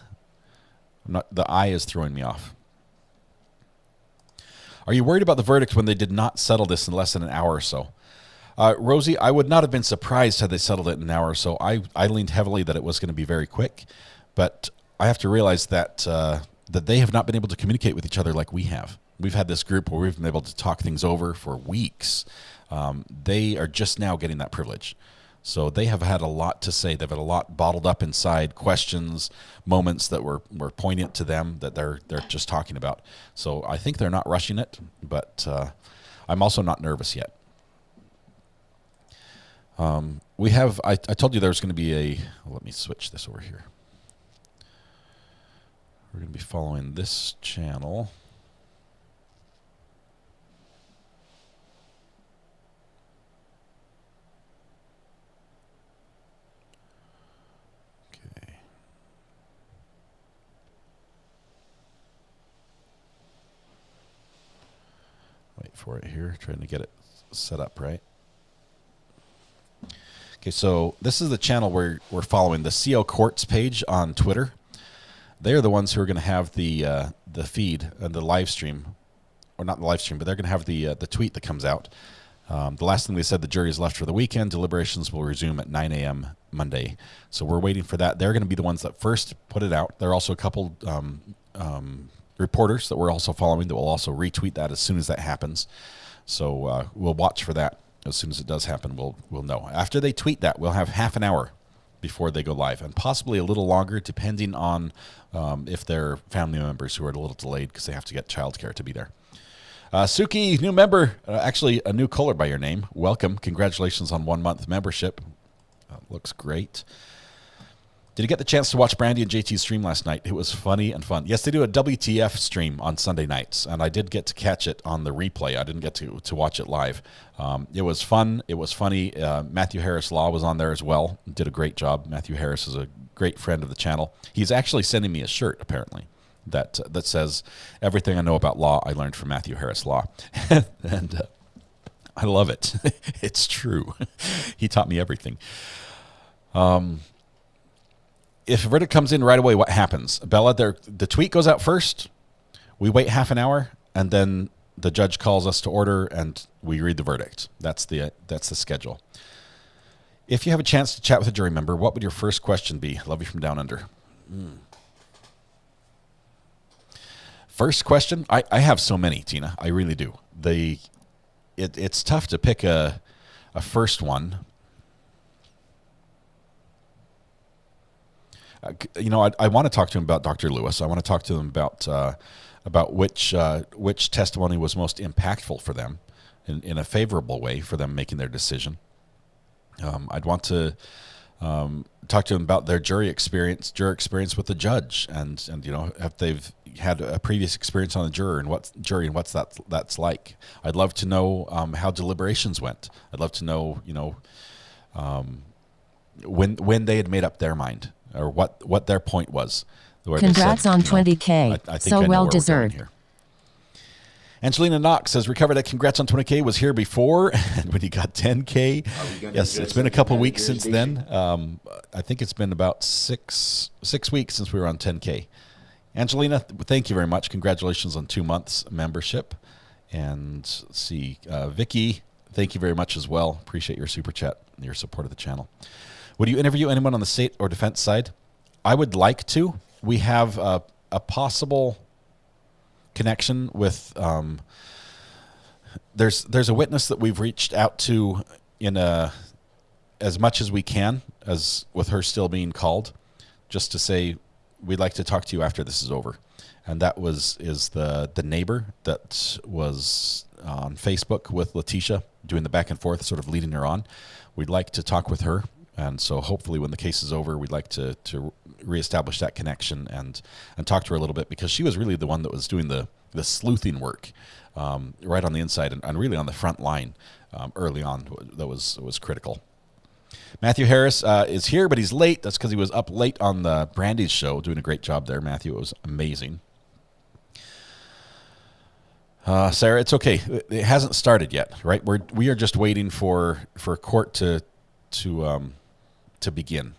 The I is throwing me off. Are you worried about the verdict when they did not settle this in less than an hour or so? Rosie, I would not have been surprised had they settled it in an hour or so. I leaned heavily that it was going to be very quick, but I have to realize that that they have not been able to communicate with each other like we have. We've had this group where we've been able to talk things over for weeks. They are just now getting that privilege. So they have had a lot to say. They've had a lot bottled up inside, questions, moments that were poignant to them that they're just talking about. So I think they're not rushing it, but I'm also not nervous yet. I told you there was going to be let me switch this over here. We're going to be following this channel. Okay. Wait for it here, trying to get it set up right. Okay, so this is the channel we're following, the CO Courts page on Twitter. They are the ones who are going to have the feed and the live stream, or not the live stream, but they're going to have the tweet that comes out. The last thing they said, the jury is left for the weekend. Deliberations will resume at 9 a.m. Monday. So we're waiting for that. They're going to be the ones that first put it out. There are also a couple reporters that we're also following that will also retweet that as soon as that happens. So we'll watch for that. As soon as it does happen, we'll know. After they tweet that, we'll have half an hour before they go live, and possibly a little longer, depending on if they're family members who are a little delayed because they have to get childcare to be there. Suki, new member, actually a new caller by your name. Welcome. Congratulations on 1 month membership. Looks great. Did you get the chance to watch Brandy and JT's stream last night? It was funny and fun. Yes, they do a WTF stream on Sunday nights, and I did get to catch it on the replay. I didn't get to watch it live. It was fun. It was funny. Matthew Harris Law was on there as well. Did a great job. Matthew Harris is a great friend of the channel. He's actually sending me a shirt, apparently. that says, everything I know about law, I learned from Matthew Harris Law. And I love it. It's true. He taught me everything. If a verdict comes in right away, what happens? Bella, the tweet goes out first. We wait half an hour, and then the judge calls us to order, and we read the verdict. That's the schedule. If you have a chance to chat with a jury member, what would your first question be? Love you from down under. First question? I have so many, Tina. I really do. It's tough to pick a first one. I want to talk to him about Dr. Lewis. I want to talk to them about which testimony was most impactful for them in a favorable way for them making their decision. I'd want to talk to them about their jury experience with the judge, and if they've had a previous experience on the jury and what's that's like. I'd love to know how deliberations went. I'd love to know when they had made up their mind or what their point was. Congrats on 20K. I think so well deserved. Angelina Knox says, recovered at congrats on 20K, was here before, and when he got 10K. Yes, it's been a couple weeks since then. I think it's been about six weeks since we were on 10K. Angelina, thank you very much. Congratulations on 2 months membership. And let's see, Vicky, thank you very much as well. Appreciate your super chat and your support of the channel. Would you interview anyone on the state or defense side? I would like to. We have a possible connection with there's a witness that we've reached out to in as much as we can, as with her still being called, just to say we'd like to talk to you after this is over. And that is the neighbor that was on Facebook with Letecia, doing the back and forth, sort of leading her on. We'd like to talk with her. And so hopefully when the case is over, we'd like to reestablish that connection and talk to her a little bit, because she was really the one that was doing the sleuthing work right on the inside and really on the front line early on. That was critical. Matthew Harris is here, but he's late. That's because he was up late on the Brandy's show, doing a great job there, Matthew. It was amazing. Sarah, it's okay. It hasn't started yet, right? We are just waiting for court to begin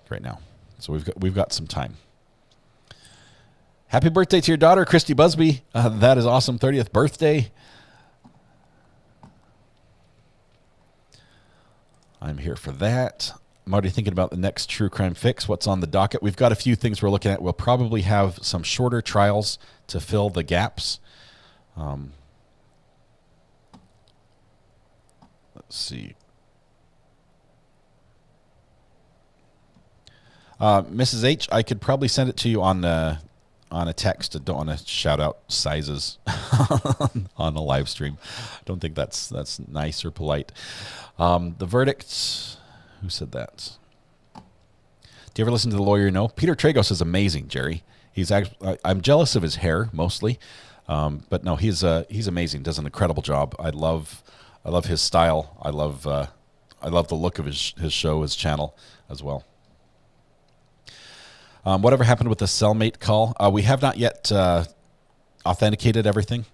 right now. So we've got some time. Happy birthday to your daughter, Christy Busby. That is awesome. 30th birthday. I'm here for that. I'm already thinking about the next true crime fix. What's on the docket? We've got a few things we're looking at. We'll probably have some shorter trials to fill the gaps. Let's see. Mrs. H, I could probably send it to you on a text. I don't want to shout out sizes on a live stream. I don't think that's nice or polite. The verdict, who said that? Do you ever listen to The Lawyer You Know? Peter Tragos is amazing, Jerry. He's actually, I'm jealous of his hair mostly, but no, he's amazing. Does an incredible job. I love his style. I love the look of his show, his channel as well. Whatever happened with the cellmate call? We have not yet authenticated everything,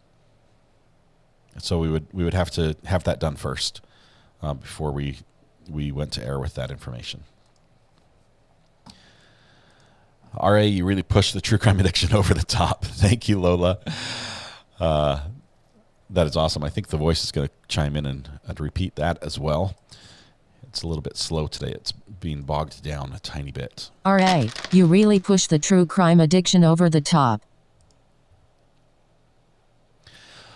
so we would have to have that done first before we went to air with that information. RA, you really pushed the true crime addiction over the top. Thank you, Lola. That is awesome. I think the voice is going to chime in and repeat that as well. It's a little bit slow today. It's being bogged down a tiny bit. RA, you really pushed the true crime addiction over the top.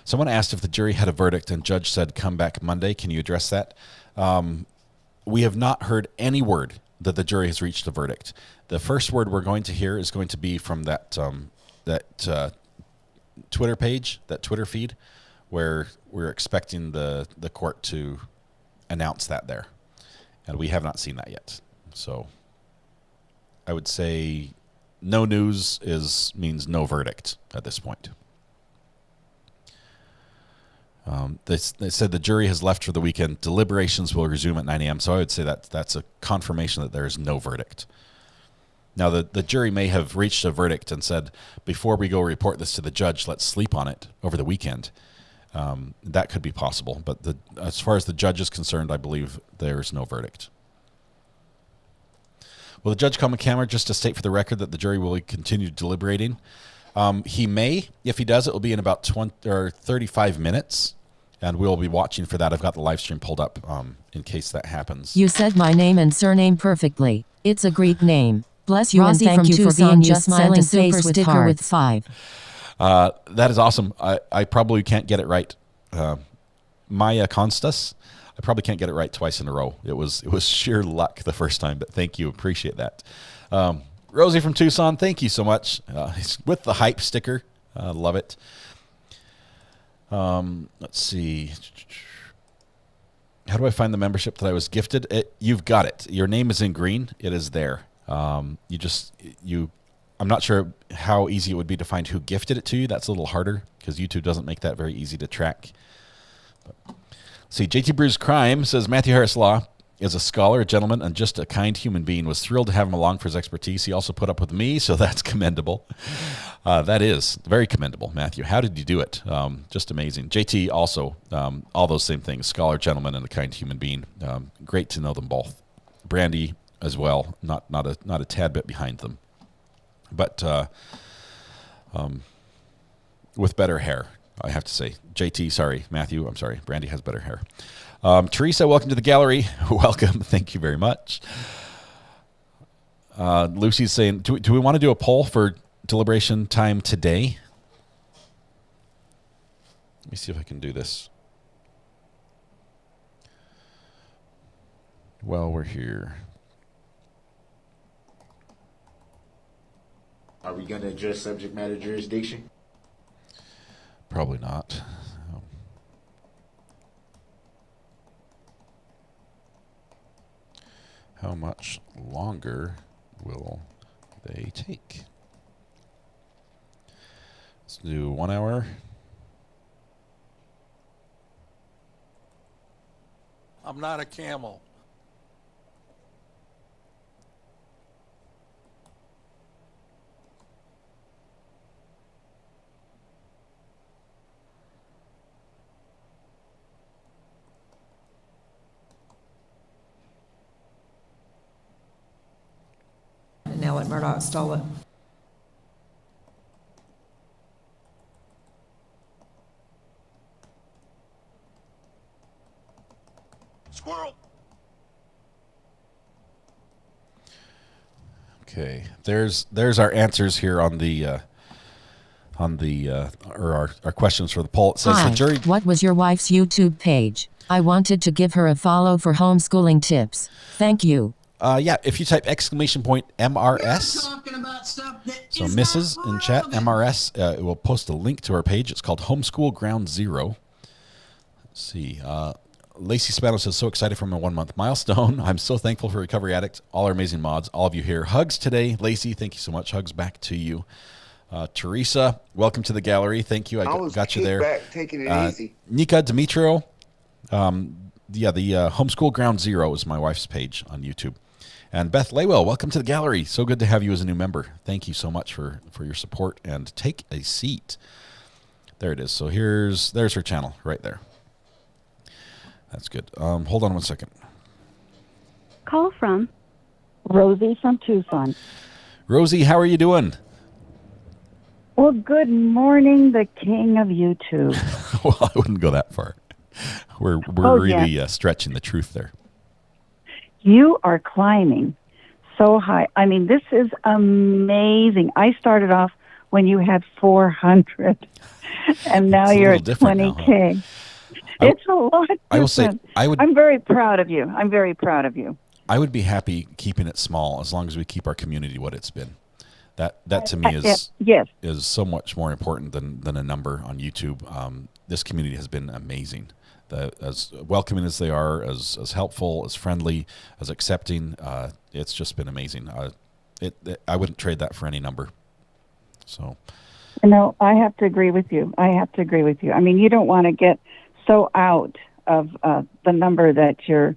Someone asked if the jury had a verdict and judge said come back Monday. Can you address that? We have not heard any word that the jury has reached a verdict. The first word we're going to hear is going to be from that Twitter page, that Twitter feed, where we're expecting the court to announce that there. And we have not seen that yet. So I would say no news means no verdict at this point. They said the jury has left for the weekend. Deliberations will resume at 9 a.m. So I would say that's a confirmation that there is no verdict. Now, the jury may have reached a verdict and said, before we go report this to the judge, let's sleep on it over the weekend. That could be possible. But as far as the judge is concerned, I believe there's no verdict. Will the judge come on camera just to state for the record that the jury will continue deliberating? He may. If he does, it will be in about 20 or 35 minutes. And we'll be watching for that. I've got the live stream pulled up in case that happens. You said my name and surname perfectly. It's a Greek name. Bless you Rosie and thank you for being just sent a super sticker with 5. That is awesome. I probably can't get it right. Maya Constas, I probably can't get it right twice in a row. It was sheer luck the first time, but thank you. Appreciate that. Rosie from Tucson, thank you so much. With the hype sticker. Love it. Let's see. How do I find the membership that I was gifted? You've got it. Your name is in green. It is there. I'm not sure how easy it would be to find who gifted it to you. That's a little harder because YouTube doesn't make that very easy to track. But, see, JT Brews Crime says Matthew Harris Law is a scholar, a gentleman, and just a kind human being. Was thrilled to have him along for his expertise. He also put up with me, so that's commendable. That is very commendable, Matthew. How did you do it? Just amazing. JT also, all those same things, scholar, gentleman, and a kind human being. Great to know them both. Brandy as well, not a tad bit behind them. But with better hair, I have to say. JT, sorry. Matthew, I'm sorry. Brandy has better hair. Teresa, welcome to the gallery. Welcome. Thank you very much. Lucy's saying, do we want to do a poll for deliberation time today? Let me see if I can do this. While we're here. Are we going to address subject matter jurisdiction? Probably not. How much longer will they take? Let's do 1 hour. I'm not a camel. And now let Murdoch stole it. Squirrel. Okay, there's our answers here on the or our questions for the poll. It says Hi, the jury. what was your wife's YouTube page? I wanted to give her a follow for homeschooling tips. Thank you. Yeah, if you type !MRS, so Mrs. in chat, MRS, it will post a link to our page. It's called Homeschool Ground Zero. Let's see. Lacey Spano says, so excited for my 1 month milestone. I'm so thankful for Recovery Addict, all our amazing mods, all of you here. Hugs today. Lacey, thank you so much. Hugs back to you. Teresa, welcome to the gallery. Thank you. I got you there. Back, taking it easy. Nika Dimitro, the Homeschool Ground Zero is my wife's page on YouTube. And Beth Laywell, welcome to the gallery. So good to have you as a new member. Thank you so much for your support. And take a seat. There it is. So there's her channel right there. That's good. Hold on 1 second. Call from Rosie from Tucson. Rosie, how are you doing? Well, good morning, the king of YouTube. Well, I wouldn't go that far. We're really stretching the truth there. You are climbing so high. I mean, this is amazing. I started off when you had 400, and now you're at 20K. It's a lot different. I will say, I'm very proud of you. I'm very proud of you. I would be happy keeping it small as long as we keep our community what it's been. That to me is so much more important than a number on YouTube. This community has been amazing. As welcoming as they are, as helpful, as friendly, as accepting, it's just been amazing. I wouldn't trade that for any number. So, no, I have to agree with you. I mean, you don't want to get so out of the number that you're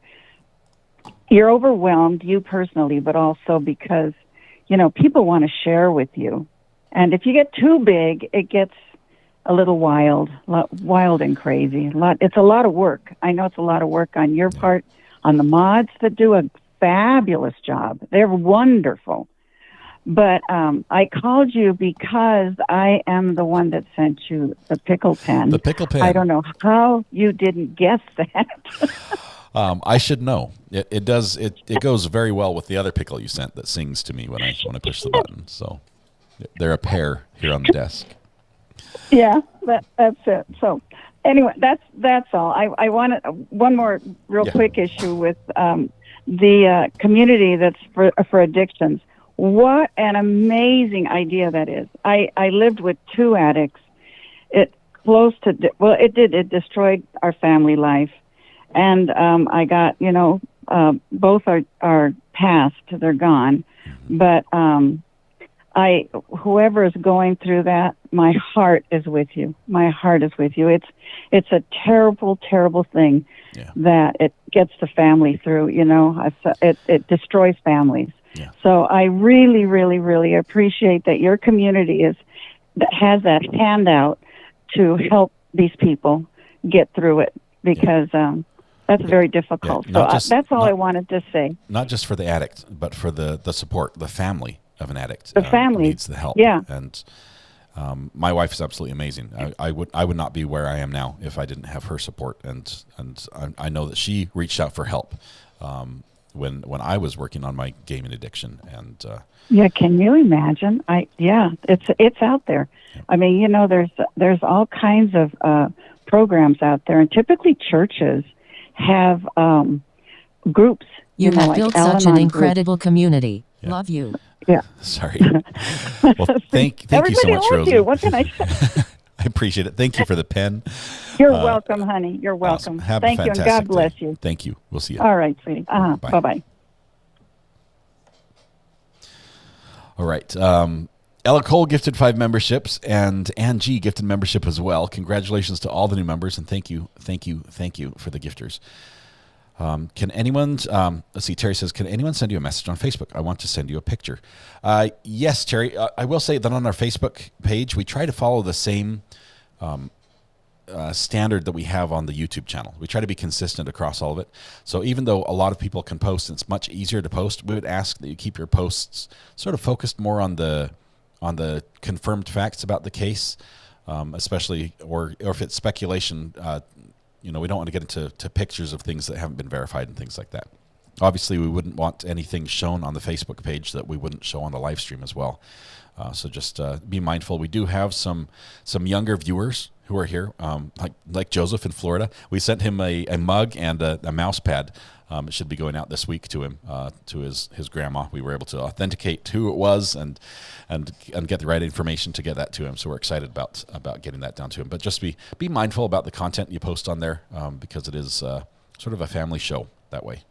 overwhelmed, you personally, but also because people want to share with you. And if you get too big, it gets a little wild and crazy. It's a lot of work. I know it's a lot of work on your part, on the mods that do a fabulous job. They're wonderful. But I called you because I am the one that sent you the pickle pen. The pickle pen. I don't know how you didn't guess that. I should know. It does. It goes very well with the other pickle you sent that sings to me when I push the button. So they're a pair here on the desk. Yeah, that's it. So anyway, that's all. I wanted one more real quick issue with the community that's for addictions. What an amazing idea that is. I lived with 2 addicts. It destroyed our family life. And I got, both are passed, they're gone. But whoever is going through that, my heart is with you. My heart is with you. It's a terrible, terrible thing that it gets the family through, it destroys families. Yeah. So I really, really, really appreciate that your community has that handout to help these people get through it, because that's very difficult. So that's all I wanted to say. Not just for the addict, but for the support, the family of an addict. The family needs the help. Yeah. And my wife is absolutely amazing. I would not be where I am now if I didn't have her support, and I know that she reached out for help when I was working on my gaming addiction. And can you imagine? It's out there. Yeah. I mean, there's all kinds of programs out there, and typically churches have groups. You have built such an incredible community. Yeah. Love you. Yeah. Sorry. Well, thank you so much, Rosie. You. What can I say? I appreciate it. Thank you for the pen. You're welcome, honey. You're welcome. Awesome. Thank you, and God bless you. Thank you. We'll see you. All right, sweetie. Bye-bye. All right. Ella Cole gifted 5 memberships, and Angie gifted membership as well. Congratulations to all the new members, and thank you for the gifters. Can anyone, let's see, Terry says, can anyone send you a message on Facebook? I want to send you a picture. Yes, Terry, I will say that on our Facebook page, we try to follow the same standard that we have on the YouTube channel. We try to be consistent across all of it. So even though a lot of people can post, and it's much easier to post, we would ask that you keep your posts sort of focused more on the confirmed facts about the case, especially, or if it's speculation, we don't want to get into pictures of things that haven't been verified and things like that. Obviously, we wouldn't want anything shown on the Facebook page that we wouldn't show on the live stream as well. So just be mindful. We do have some younger viewers who are here, like Joseph in Florida. We sent him a mug and a mouse pad. It should be going out this week to him, to his grandma. We were able to authenticate who it was and get the right information to get that to him. So we're excited about getting that down to him. But just be mindful about the content you post on there, because it is sort of a family show that way.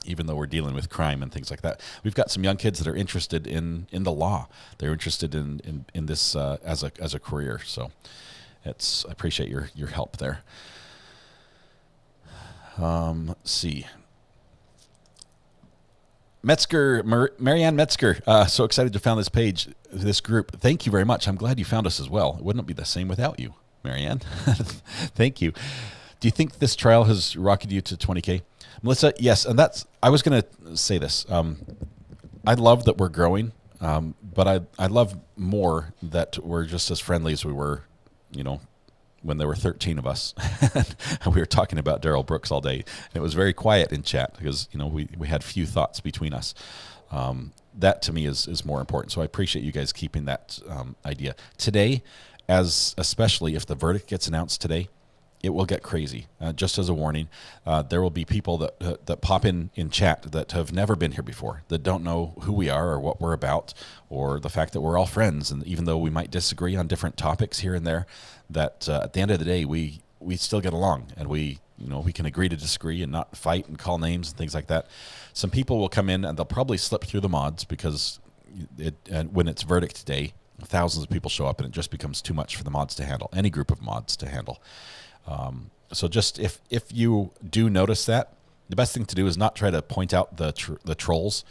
Even though we're dealing with crime and things like that, we've got some young kids that are interested in the law. They're interested in this as a career. So I appreciate your help there. Let's see. Marianne Metzger, so excited to found this group. Thank you very much. I'm glad you found us as well. It wouldn't be the same without you, Marianne. Thank you. Do you think this trial has rocketed you to 20K? Melissa, yes, and I was going to say this. I love that we're growing, but I love more that we're just as friendly as we were, when there were 13 of us. And we were talking about Darrell Brooks all day. And it was very quiet in chat because, we had few thoughts between us. That to me is more important. So I appreciate you guys keeping that idea. Today, especially if the verdict gets announced today, it will get crazy. Just as a warning, there will be people that pop in chat that have never been here before, that don't know who we are or what we're about, or the fact that we're all friends. And even though we might disagree on different topics here and there, that at the end of the day, we still get along, and we can agree to disagree and not fight and call names and things like that. Some people will come in and they'll probably slip through the mods because when it's verdict day, thousands of people show up and it just becomes too much for the mods to handle, any group of mods to handle. So just if you do notice that, the best thing to do is not try to point out the trolls.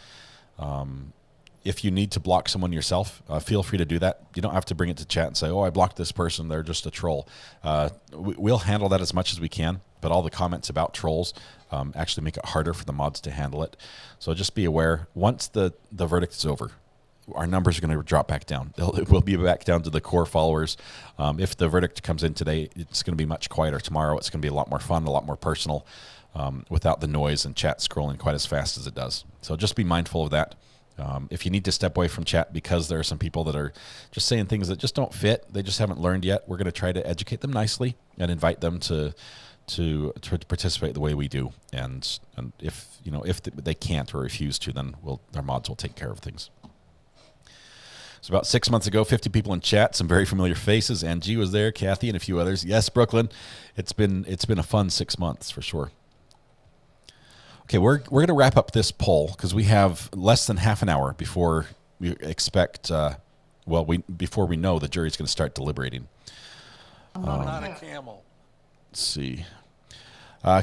if you need to block someone yourself, feel free to do that. You don't have to bring it to chat and say, oh, I blocked this person, they're just a troll. We'll handle that as much as we can, but all the comments about trolls actually make it harder for the mods to handle it. So just be aware, once the verdict is over, our numbers are going to drop back down. It will be back down to the core followers. If the verdict comes in today, it's going to be much quieter tomorrow. It's going to be a lot more fun, a lot more personal, without the noise and chat scrolling quite as fast as it does. So just be mindful of that. If you need to step away from chat because there are some people that are just saying things that just don't fit, they just haven't learned yet, we're going to try to educate them nicely and invite them to participate the way we do. And if they can't or refuse to, then our mods will take care of things. So about 6 months ago, 50 people in chat, some very familiar faces. Angie was there, Kathy, and a few others. Yes, Brooklyn. It's been a fun 6 months for sure. Okay, we're going to wrap up this poll because we have less than half an hour before we expect. Before we know the jury's going to start deliberating. I'm not a camel. Let's see.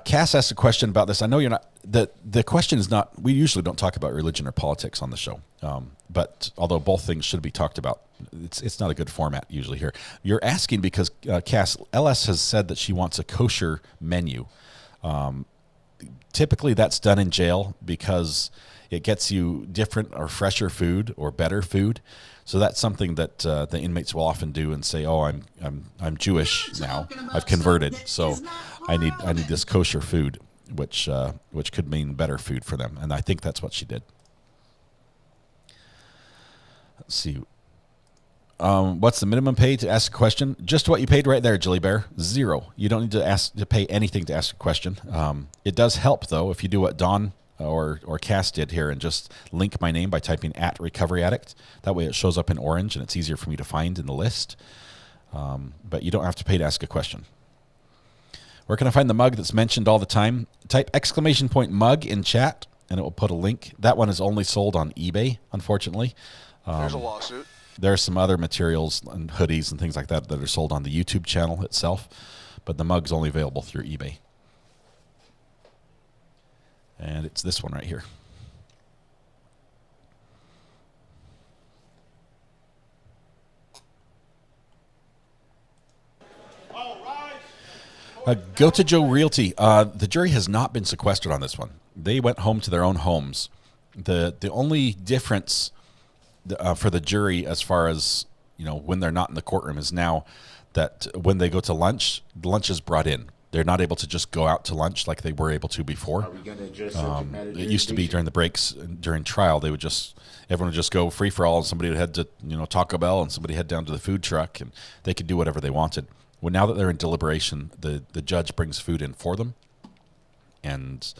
Cass asked a question about this. I know you're not. The question is not. We usually don't talk about religion or politics on the show. But although both things should be talked about, it's not a good format usually here. You're asking because Cass, LS has said that she wants a kosher menu. Typically that's done in jail because it gets you different or fresher food or better food. So that's something that the inmates will often do and say, "Oh, I'm Jewish now. I've converted, so I need this kosher food," which could mean better food for them. And I think that's what she did. Let's see. What's the minimum pay to ask a question? Just what you paid right there, Jilly Bear. 0. You don't need to pay anything to ask a question. It does help though if you do what Don or Cass did here and just link my name by typing @recoveryaddict. That way it shows up in orange and it's easier for me to find in the list. But you don't have to pay to ask a question. Where can I find the mug that's mentioned all the time? Type !mug in chat and it will put a link. That one is only sold on eBay, unfortunately. There's a lawsuit. There are some other materials and hoodies and things like that that are sold on the YouTube channel itself, but the mug's only available through eBay. And it's this one right here. Go to Joe Realty. The jury has not been sequestered on this one. They went home to their own homes. The only difference for the jury as far as when they're not in the courtroom is now that when they go to lunch, lunch is brought in. They're not able to just go out to lunch like they were able to before. Are we going to adjust subject matter it used to be during the breaks during trial everyone would just go free for all and somebody would head to Taco Bell and somebody head down to the food truck and they could do whatever they wanted. Well, now that they're in deliberation, the judge brings food in for them and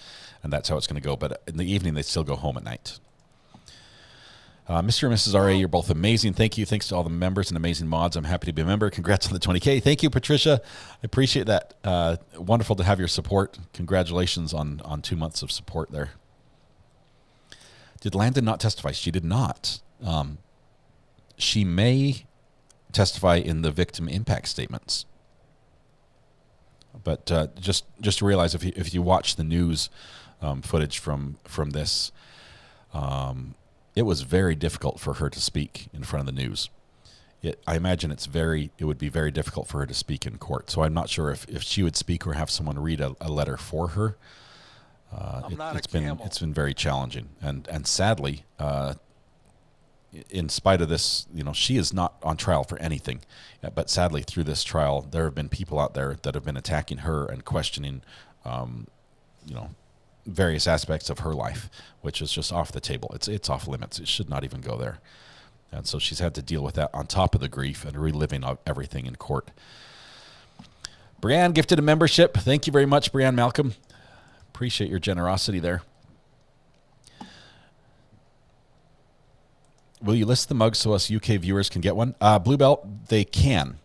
that's how it's going to go. But in the evening they still go home at night. Mr. and Mrs. R.A., you're both amazing. Thank you. Thanks to all the members and amazing mods. I'm happy to be a member. Congrats on the 20K. Thank you, Patricia. I appreciate that. Wonderful to have your support. Congratulations on 2 months of support there. Did Landon not testify? She did not. She may testify in the victim impact statements. But just to realize, if you watch the news footage from this, it was very difficult for her to speak in front of the news. I imagine it would be very difficult for her to speak in court. So I'm not sure if she would speak or have someone read a letter for her. It's been very challenging, and sadly, in spite of this, she is not on trial for anything. But sadly, through this trial, there have been people out there that have been attacking her and questioning, various aspects of her life, which is just off the table. It's off limits. It should not even go there. And so she's had to deal with that on top of the grief and reliving everything in court. Brianne gifted a membership. Thank you very much, Brianne Malcolm. Appreciate your generosity there. Will you list the mugs so us UK viewers can get one? Blue Belt, they can.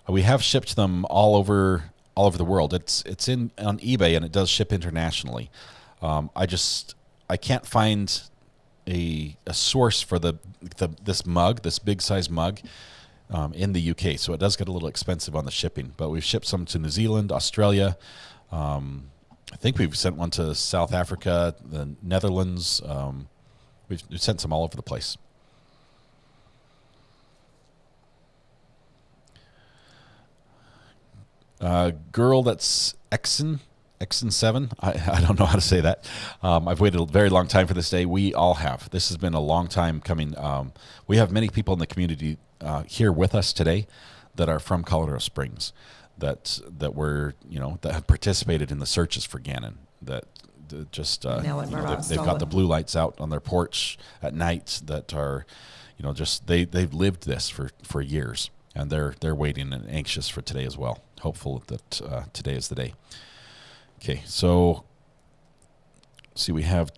We have shipped them all over the world. It's on eBay and it does ship internationally. I can't find a source for this mug, this big size mug, in the UK. So it does get a little expensive on the shipping. But we've shipped some to New Zealand, Australia. I think we've sent one to South Africa, the Netherlands. We've sent some all over the place. Girl that's Exon7. I don't know how to say that. I've waited a very long time for this day. We all have. This has been a long time coming. We have many people in the community here with us today that are from Colorado Springs, that were, that have participated in the searches for Gannon. That just they've got the blue lights out on their porch at night. That are, just they've lived this for years, and they're waiting and anxious for today as well. Hopeful that today is the day. Okay, so see, we have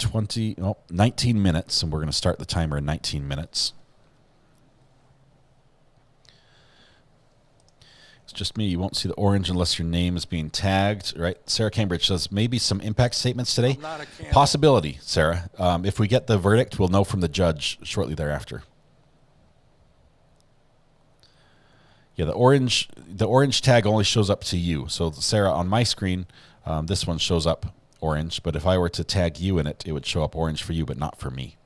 19 minutes, and we're going to start the timer in 19 minutes. It's just me. You won't see the orange unless your name is being tagged, right? Sarah Cambridge says maybe some impact statements today. Possibility, Sarah. If we get the verdict, we'll know from the judge shortly thereafter. Yeah, the orange tag only shows up to you. So, Sarah, on my screen, this one shows up orange, but if I were to tag you in it, it would show up orange for you, but not for me.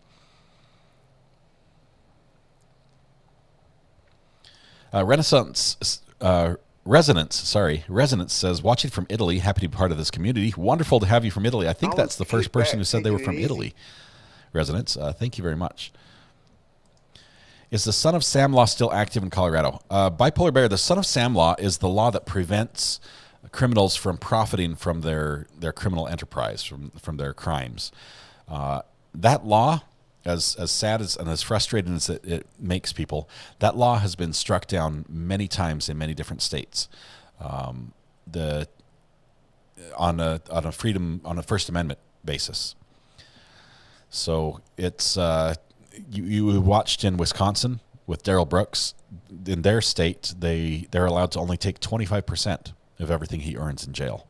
Resonance says, watching from Italy, happy to be part of this community. Wonderful to have you from Italy. I think that's the first person who said they were from Italy. Resonance, thank you very much. Is the Son of Sam law still active in Colorado? Bipolar Bear, the Son of Sam law is the law that prevents criminals from profiting from their criminal enterprise, from their crimes. That law, as sad as and as frustrating as it makes people, that law has been struck down many times in many different states. On a First Amendment basis. So it's you watched in Wisconsin with Darrell Brooks. In their state, they're allowed to only take 25% of everything he earns in jail.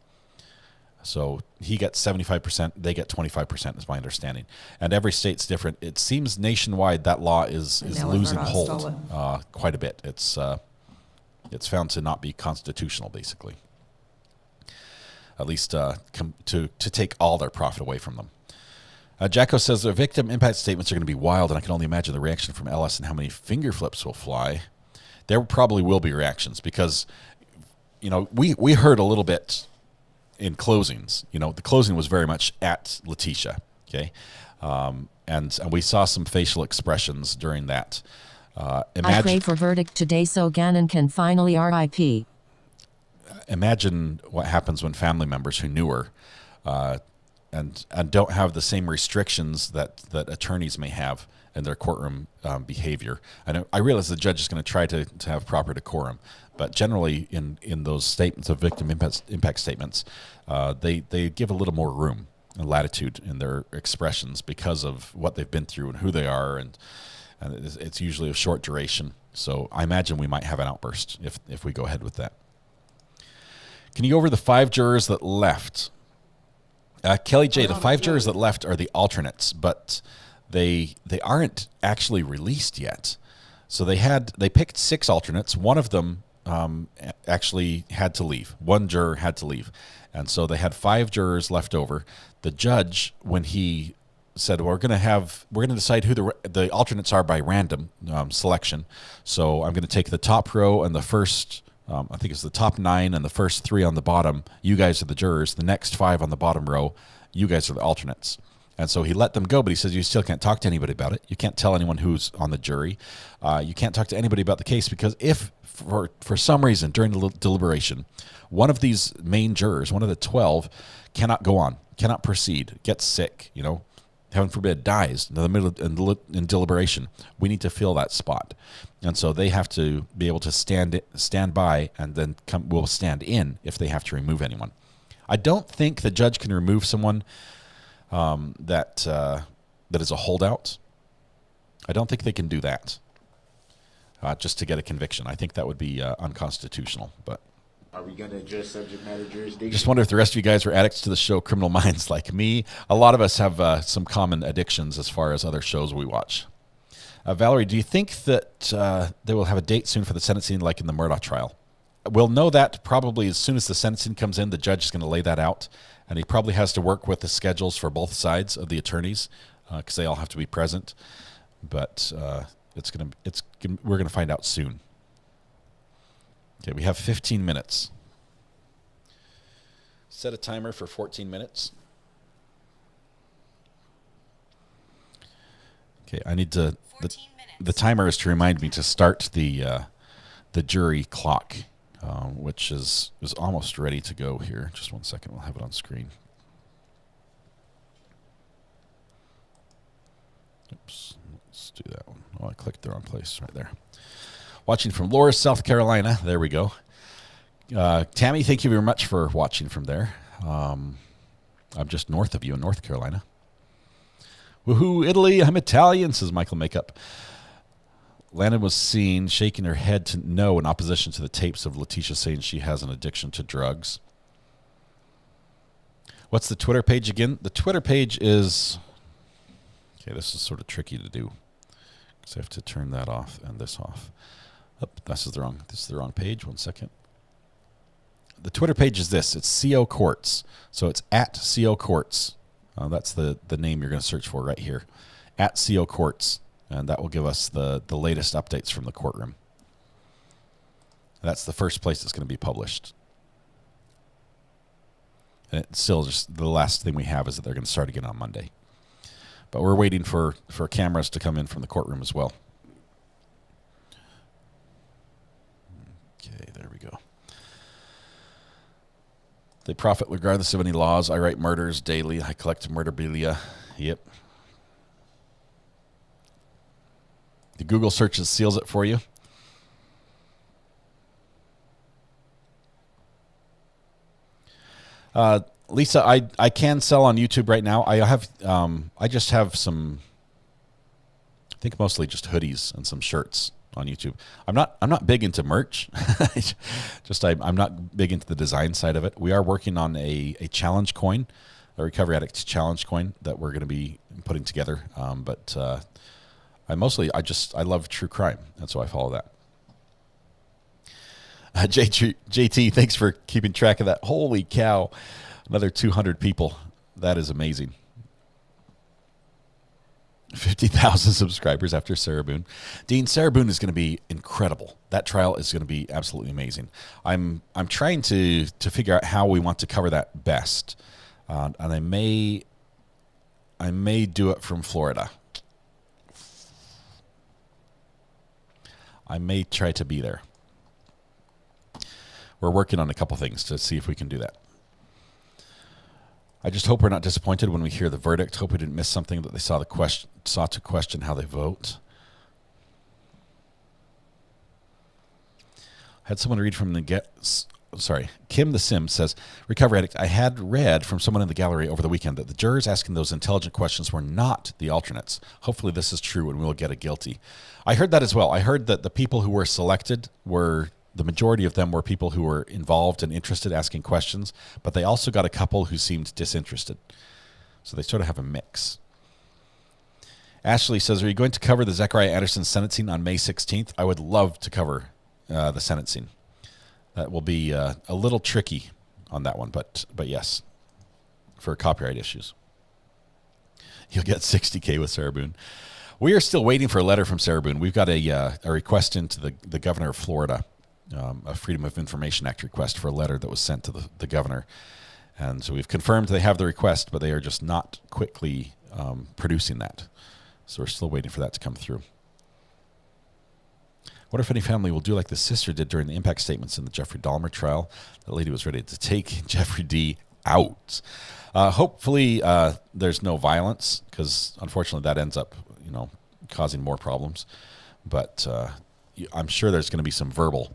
So he gets 75%, they get 25%, is my understanding. And every state's different. It seems nationwide that law is losing hold quite a bit. It's found to not be constitutional, basically. At least to take all their profit away from them. Jacko says the victim impact statements are going to be wild, and I can only imagine the reaction from LS and how many finger flips will fly. There probably will be reactions because, we heard a little bit in closings. The closing was very much at Letecia, okay? And we saw some facial expressions during that. I pray for verdict today so Gannon can finally RIP. Imagine what happens when family members who knew her and don't have the same restrictions that attorneys may have in their courtroom behavior. I realize the judge is going to try to have proper decorum, but generally in those statements of victim impact statements, they give a little more room and latitude in their expressions because of what they've been through and who they are, and it's usually of short duration. So I imagine we might have an outburst if we go ahead with that. Can you go over the 5 jurors that left? Kelly J, the 5 jurors that left are the alternates, but they aren't actually released yet. So they picked 6 alternates. One of them actually had to leave. One juror had to leave. And so they had 5 jurors left over. The judge, when he said, we're going to decide who the alternates are by random selection. So I'm going to take the top row and the first, I think it's the top 9 and the first 3 on the bottom. You guys are the jurors. The next 5 on the bottom row, you guys are the alternates. And so he let them go, but he says you still can't talk to anybody about it. You can't tell anyone who's on the jury. You can't talk to anybody about the case because if, for some reason, during the deliberation, one of these main jurors, one of the 12, cannot go on, cannot proceed, gets sick, heaven forbid, dies in the middle in deliberation, we need to fill that spot. And so they have to be able to stand by and then will stand in if they have to remove anyone. I don't think the judge can remove someone that is a holdout. I don't think they can do that just to get a conviction. I think that would be unconstitutional. But are we going to address subject matter jurisdiction? Just wonder if the rest of you guys are addicts to the show Criminal Minds like me. A lot of us have some common addictions as far as other shows we watch. Valerie, do you think that they will have a date soon for the sentencing like in the Murdaugh trial? We'll know that probably as soon as the sentencing comes in. The judge is going to lay that out, and he probably has to work with the schedules for both sides of the attorneys because they all have to be present. But we're gonna find out soon. Okay, we have 15 minutes. Set a timer for 14 minutes. Okay, I need to. The timer is to remind me to start the jury clock, which is almost ready to go here. Just 1 second, we'll have it on screen. Oops, let's do that one. Oh, I clicked the wrong place right there. Watching from Loris, South Carolina. There we go. Tammy, thank you very much for watching from there. I'm just north of you in North Carolina. Woohoo, Italy, I'm Italian, says Michael Makeup. Landon was seen shaking her head to no in opposition to the tapes of Letecia saying she has an addiction to drugs. What's the Twitter page again? The Twitter page is... Okay, this is sort of tricky to do because I have to turn that off and this off. Oh, this is the wrong page. 1 second. The Twitter page is this. It's CO Courts. So it's at CO Courts. That's the name you're going to search for right here. At CO Courts. And that will give us the latest updates from the courtroom. That's the first place it's going to be published. And it's still just the last thing we have is that they're going to start again on Monday. But we're waiting for cameras to come in from the courtroom as well. Okay, there we go. They profit regardless of any laws. I write murders daily. I collect murderabilia. Yep. The Google searches seals it for you. Lisa, I can sell on YouTube right now. I just have some, I think mostly just hoodies and some shirts on YouTube. I'm not big into merch. I'm not big into the design side of it. We are working on a challenge coin, a Recovery Addict challenge coin that we're going to be putting together. But I love true crime, and so I follow that. JT, thanks for keeping track of that. Holy cow. Another 200 people. That is amazing. 50,000 subscribers after Sarah Boone. Dean, Sarah Boone is going to be incredible. That trial is going to be absolutely amazing. I'm trying to figure out how we want to cover that best. And I may do it from Florida. I may try to be there. We're working on a couple things to see if we can do that. I just hope we're not disappointed when we hear the verdict. Hope we didn't miss something that they sought to question how they vote. I had someone read from Kim the Sim says, Recovery Addict, I had read from someone in the gallery over the weekend that the jurors asking those intelligent questions were not the alternates. Hopefully this is true and we'll get a guilty. I heard that as well. I heard that the people who were selected the majority of them were people who were involved and interested asking questions, but they also got a couple who seemed disinterested. So they sort of have a mix. Ashley says, are you going to cover the Zechariah Anderson sentencing on May 16th? I would love to cover the sentencing. That will be a little tricky on that one, but yes, for copyright issues. You'll get 60K with Sarah Boone. We are still waiting for a letter from Sarah Boone. We've got a request into the governor of Florida, a Freedom of Information Act request for a letter that was sent to the governor. And so we've confirmed they have the request, but they are just not quickly producing that. So we're still waiting for that to come through. What if any family will do like the sister did during the impact statements in the Jeffrey Dahmer trial? That lady was ready to take Jeffrey D. out. Hopefully there's no violence, because unfortunately that ends up, causing more problems. But I'm sure there's going to be some verbal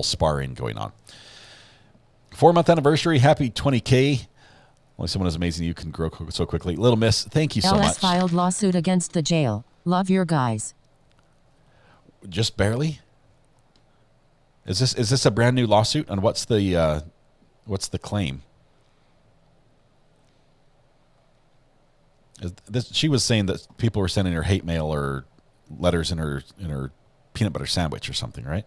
sparring going on. 4-month anniversary. Happy 20K. Only someone as amazing you can grow so quickly. Little Miss, thank you so much. LS filed lawsuit against the jail. Love your guys. Just barely? Is this a brand new lawsuit? And what's the claim? She was saying that people were sending her hate mail or letters in her peanut butter sandwich or something, right?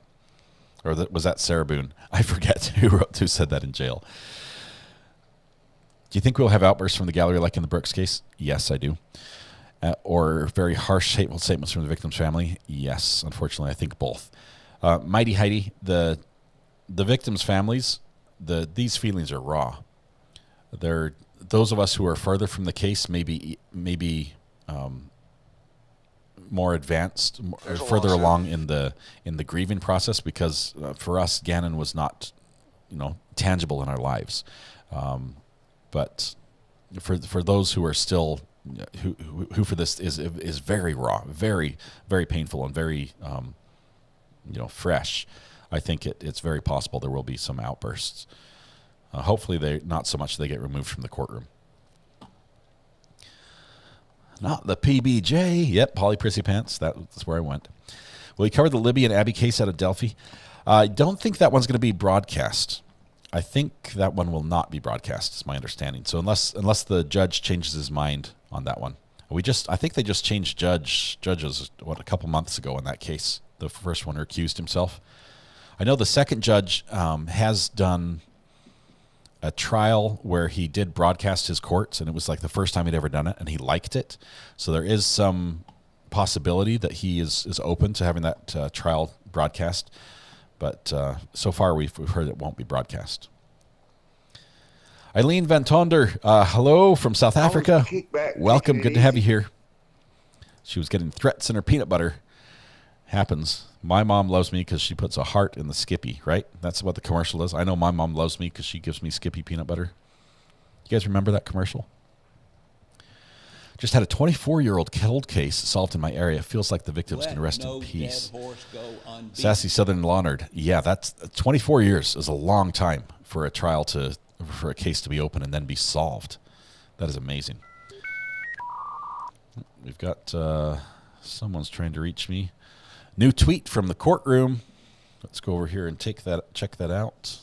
Or was that Sarah Boone? I forget who said that in jail. Do you think we'll have outbursts from the gallery like in the Brooks case? Yes, I do. Or very harsh, hateful statements from the victim's family? Yes, unfortunately, I think both. Mighty Heidi, the victims' families, these feelings are raw. They're those of us who are further from the case, maybe more advanced, further along in the grieving process, because for us, Gannon was not, tangible in our lives. But for those who are still who for this is very raw, very very painful, and very fresh, I think it's very possible there will be some outbursts. Hopefully they not so much they get removed from the courtroom. Not the PBJ. Yep, Polly Prissy Pants. That's where I went. Well, we covered the Libby and Abby case out of Delphi. I don't think that one's going to be broadcast. I think that one will not be broadcast, is my understanding. So unless the judge changes his mind on that one. I think they just changed judges, a couple months ago in that case. The first one recused himself. I know the second judge has done a trial where he did broadcast his courts, and it was like the first time he'd ever done it, and he liked it. So there is some possibility that he is open to having that trial broadcast. But so far we've heard it won't be broadcast. Eileen Van Tonder, hello from South Africa. Welcome, good to have you here. She was getting threats in her peanut butter. Happens. My mom loves me because she puts a heart in the Skippy, right? That's what the commercial is. I know my mom loves me because she gives me Skippy peanut butter. You guys remember that commercial? Just had a 24-year-old cold case solved in my area. It feels like the victims can rest in peace. Sassy Southern Lawnard. Yeah, that's 24 years is a long time for a trial for a case to be open and then be solved. That is amazing. We've got someone's trying to reach me. New tweet from the courtroom. Let's go over here and check that out.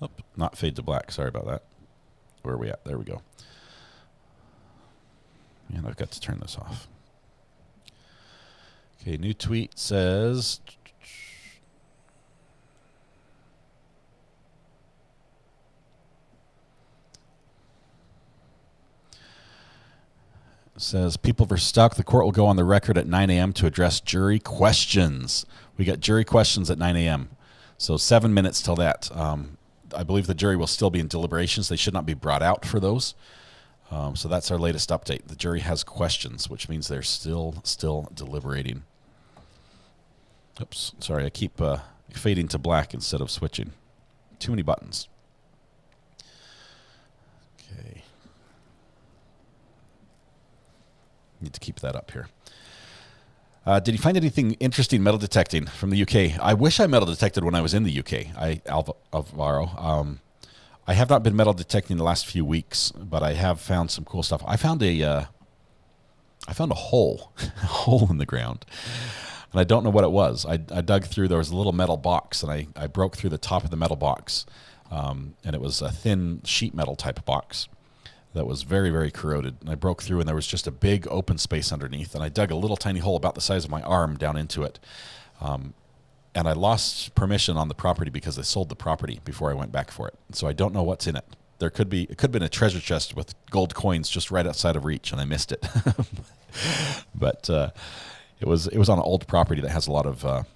Oh, not fade to black. Sorry about that. Where are we at? There we go. And I've got to turn this off. Okay, new tweet says... Says, People vs. Stauch, the court will go on the record at 9 a.m. to address jury questions. We got jury questions at 9 a.m. So 7 minutes till that. I believe the jury will still be in deliberations. They should not be brought out for those. So that's our latest update. The jury has questions, which means they're still deliberating. Oops, sorry, I keep fading to black instead of switching. Too many buttons. Okay. Need to keep that up here. Did you find anything interesting metal detecting from the UK? I wish I metal detected when I was in the UK. Alvaro. I have not been metal detecting the last few weeks, but I have found some cool stuff. I found a hole, a hole in the ground, and I don't know what it was. I dug through. There was a little metal box, and I broke through the top of the metal box, and it was a thin sheet metal type box that was very, very corroded. And I broke through, and there was just a big open space underneath. And I dug a little tiny hole about the size of my arm down into it. And I lost permission on the property because they sold the property before I went back for it. So I don't know what's in it. It could have been a treasure chest with gold coins just right outside of reach, and I missed it. But it was on an old property that has a lot of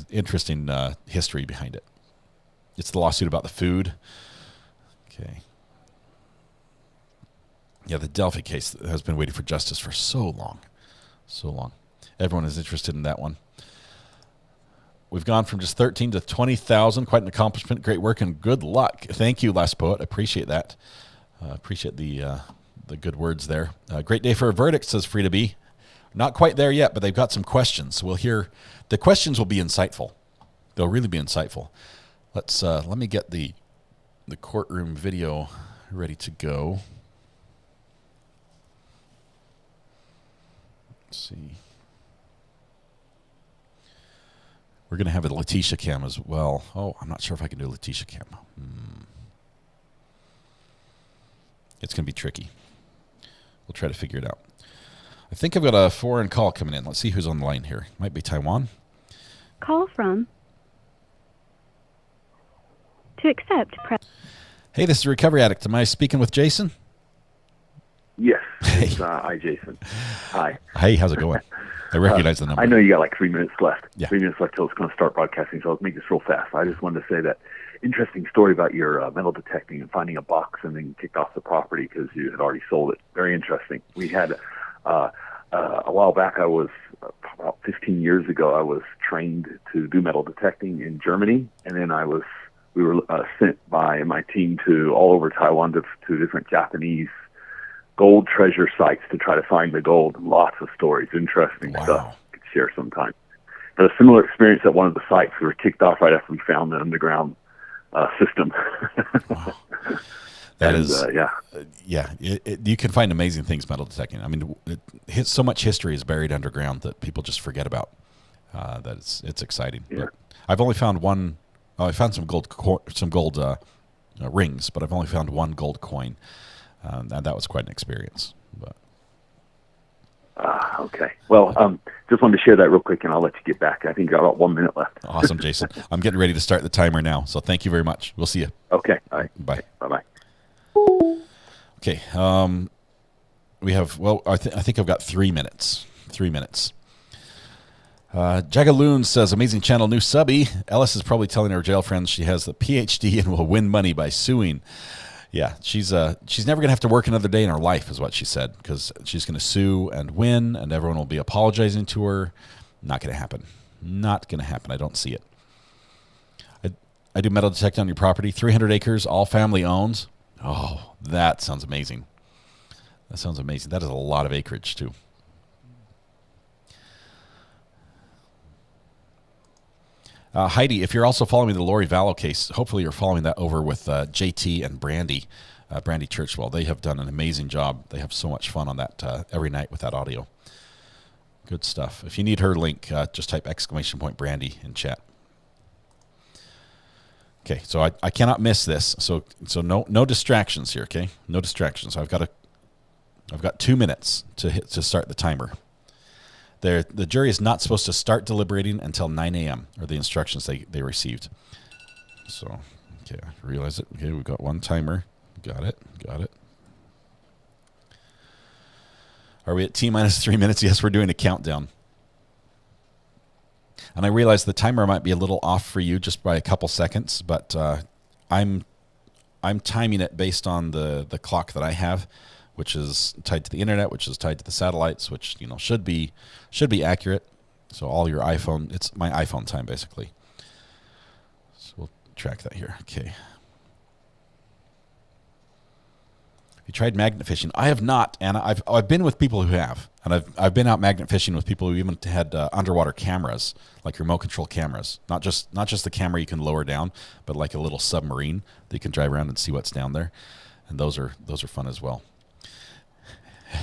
interesting history behind it. It's the lawsuit about the food. Okay. Yeah, the Delphi case has been waiting for justice for so long. So long. Everyone is interested in that one. We've gone from just 13 to 20,000. Quite an accomplishment. Great work and good luck. Thank you, Last Poet. I appreciate that. Appreciate the good words there. Great day for a verdict, says Free to Be. Not quite there yet, but they've got some questions. We'll hear. The questions will be insightful. They'll really be insightful. Let me get the courtroom video ready to go. Let's see. We're going to have a Letecia cam as well. Oh, I'm not sure if I can do a Letecia cam. It's going to be tricky. We'll try to figure it out. I think I've got a foreign call coming in. Let's see who's on the line here. Might be Taiwan. Call from To accept, press. Hey, this is Recovery Addict. Am I speaking with Jason? Yes. It's, hi, Jason. Hi. Hey, how's it going? I recognize the number. I know you got like 3 minutes left. Yeah. 3 minutes left till it's going to start broadcasting, so I'll make this real fast. I just wanted to say that interesting story about your metal detecting and finding a box and then kicked off the property because you had already sold it. Very interesting. We had, a while back, I was, about 15 years ago, I was trained to do metal detecting in Germany, and then we were sent by my team to all over Taiwan to different Japanese gold treasure sites to try to find the gold. Lots of stories, interesting stuff. I could share sometime. Had a similar experience at one of the sites. We were kicked off right after we found the underground system. Wow. That is, you can find amazing things metal detecting. I mean, so much history is buried underground that people just forget about. That it's exciting. Yeah. But I've only found one. I found some gold rings, but I've only found one gold coin. And that was quite an experience. But okay. Well, just wanted to share that real quick, and I'll let you get back. I think you got about 1 minute left. Awesome, Jason. I'm getting ready to start the timer now, so thank you very much. We'll see you. Okay. All right. Bye. Bye-bye. Okay. We have, I think I've got 3 minutes. 3 minutes. Jagaloon says, amazing channel, new subby. Ellis is probably telling her jail friends she has the PhD and will win money by suing. Yeah, she's never going to have to work another day in her life, is what she said, because she's going to sue and win, and everyone will be apologizing to her. Not going to happen. Not going to happen. I don't see it. I do metal detecting on your property. 300 acres, all family owns. Oh, that sounds amazing. That sounds amazing. That is a lot of acreage, too. Heidi, if you're also following the Lori Vallow case, hopefully you're following that over with JT and Brandy Churchwell. They have done an amazing job. They have so much fun on that every night with that audio. Good stuff. If you need her link, just type !Brandy in chat. Okay, so I cannot miss this. So no distractions here. Okay, no distractions. I've got 2 minutes to start the timer. The jury is not supposed to start deliberating until 9 a.m. are the instructions they received. So, okay, I realize it. Okay, we've got one timer. Got it. Are we at T-minus 3 minutes? Yes, we're doing a countdown. And I realize the timer might be a little off for you just by a couple seconds, but I'm timing it based on the clock that I have, which is tied to the internet, which is tied to the satellites, which should be accurate. So all your iPhone, it's my iPhone time basically. So we'll track that here. Okay. You tried magnet fishing? I have not, Anna. I've been with people who have, and I've been out magnet fishing with people who even had underwater cameras, like remote control cameras. Not just the camera you can lower down, but like a little submarine that you can drive around and see what's down there, and those are fun as well.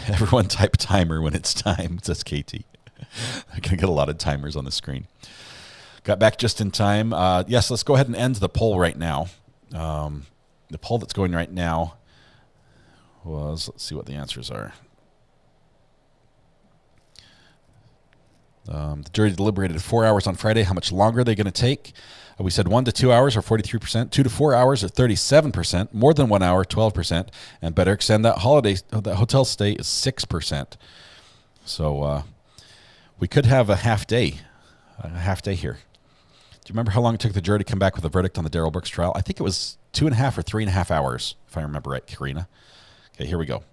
Everyone type timer when it's time, says KT. I'm going to get a lot of timers on the screen. Got back just in time. Yes, let's go ahead and end the poll right now. The poll that's going right now was, let's see what the answers are. The jury deliberated 4 hours on Friday. How much longer are they going to take? We said 1 to 2 hours or 43%, 2 to 4 hours or 37%, more than 1 hour, 12%, and better extend that hotel stay is 6%. So we could have a half day here. Do you remember how long it took the jury to come back with a verdict on the Darrell Brooks trial? I think it was 2.5 or 3.5 hours, if I remember right, Karina. Okay, here we go.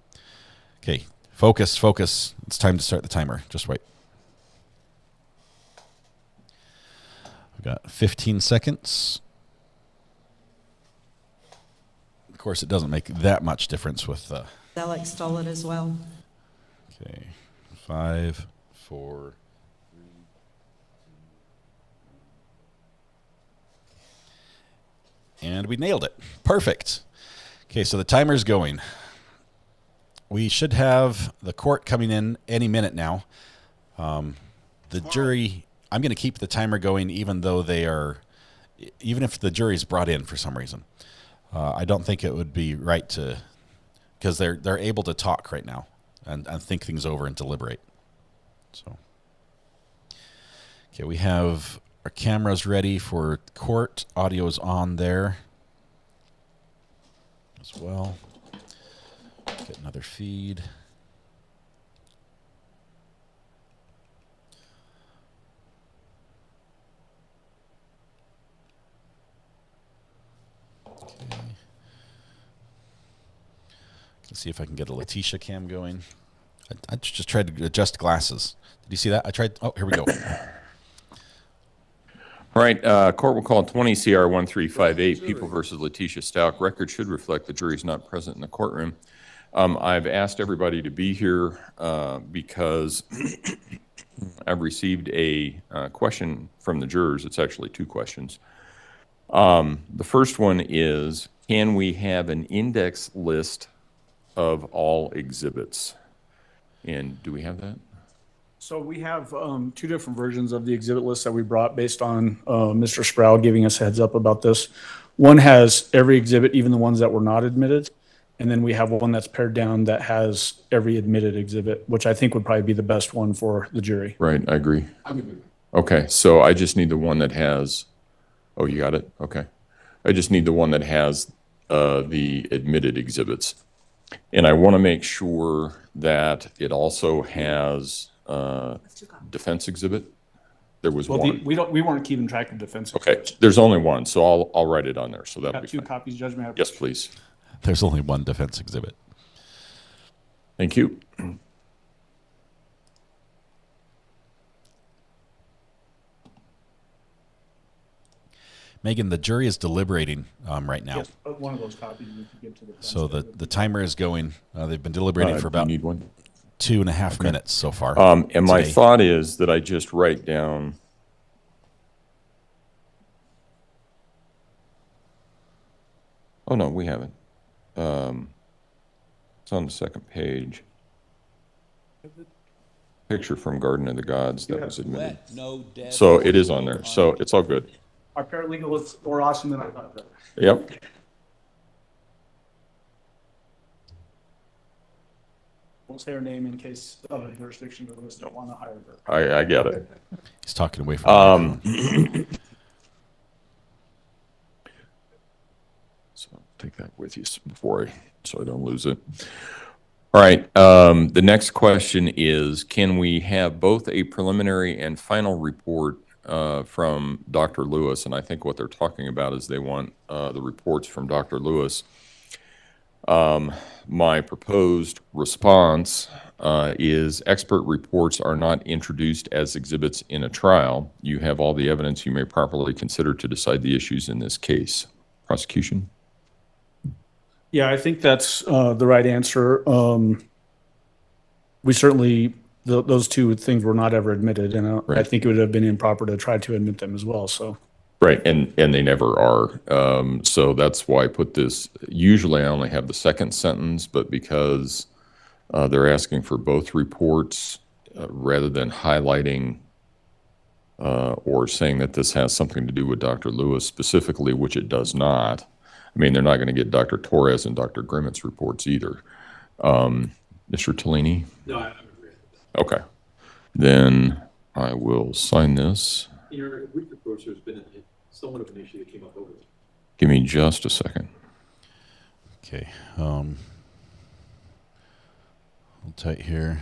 Okay, focus. It's time to start the timer. Just wait. We've got 15 seconds. Of course, it doesn't make that much difference with... Alex stole it as well. Okay, 5, 4... And we nailed it. Perfect. Okay, so the timer's going. We should have the court coming in any minute now. The jury, I'm going to keep the timer going even if the jury's brought in for some reason. I don't think it would be right to, because they're able to talk right now and think things over and deliberate. So, okay, we have our cameras ready for court. Audio's on there. as well. Get another feed. Okay. Let's see if I can get a Letecia cam going. I just tried to adjust glasses. Did you see that? I tried. Oh, here we go. All right, court will call 20 CR 1358, People versus Letecia Stauch. Record should reflect the jury's not present in the courtroom. I've asked everybody to be here because I've received a question from the jurors. It's actually two questions. The first one is, can we have an index list of all exhibits? And do we have that? So we have two different versions of the exhibit list that we brought based on Mr. Sproul giving us a heads up about this. One has every exhibit, even the ones that were not admitted. And then we have one that's pared down that has every admitted exhibit, which I think would probably be the best one for the jury. Right, I agree. Okay, so I just need the one that has, oh, you got it? Okay. I just need the one that has the admitted exhibits. And I want to make sure that it also has defense exhibit. There was one. We weren't keeping track of defense exhibits. Okay, there's only one, so I'll write it on there. So that'll be two fine. copies, Judge. May I Yes, please. There's only one defense exhibit. Thank you. Megan, the jury is deliberating right now. Yes, one of those copies we can give to the defense. So the timer is going. They've been deliberating for about need one? 2.5 minutes so far. And my thought is that I just write down. Oh, no, we haven't. It's on the second page. Picture from Garden of the Gods that was admitted. So it is on there. So it's all good. Our paralegal is more awesome than I thought. Yep. Won't say her name in case other jurisdictions don't want to hire her. I get it. He's talking away from So take that with you before so I don't lose it. All right. The next question is, can we have both a preliminary and final report from Dr. Lewis? And I think what they're talking about is they want the reports from Dr. Lewis. My proposed response is expert reports are not introduced as exhibits in a trial. You have all the evidence you may properly consider to decide the issues in this case. Prosecution? Yeah, I think that's the right answer. We certainly, those two things were not ever admitted, and I think it would have been improper to try to admit them as well. So. Right, and they never are. So that's why I put this. Usually I only have the second sentence, but because they're asking for both reports, rather than highlighting or saying that this has something to do with Dr. Lewis specifically, which it does not. I mean, they're not going to get Dr. Torres and Dr. Grimmett's reports either. Mr. Tellini? No, I agree. Okay. Then I will sign this. Your brief approach, there's been somewhat of an issue that came up over it. Give me just a second. Okay. Hold tight here.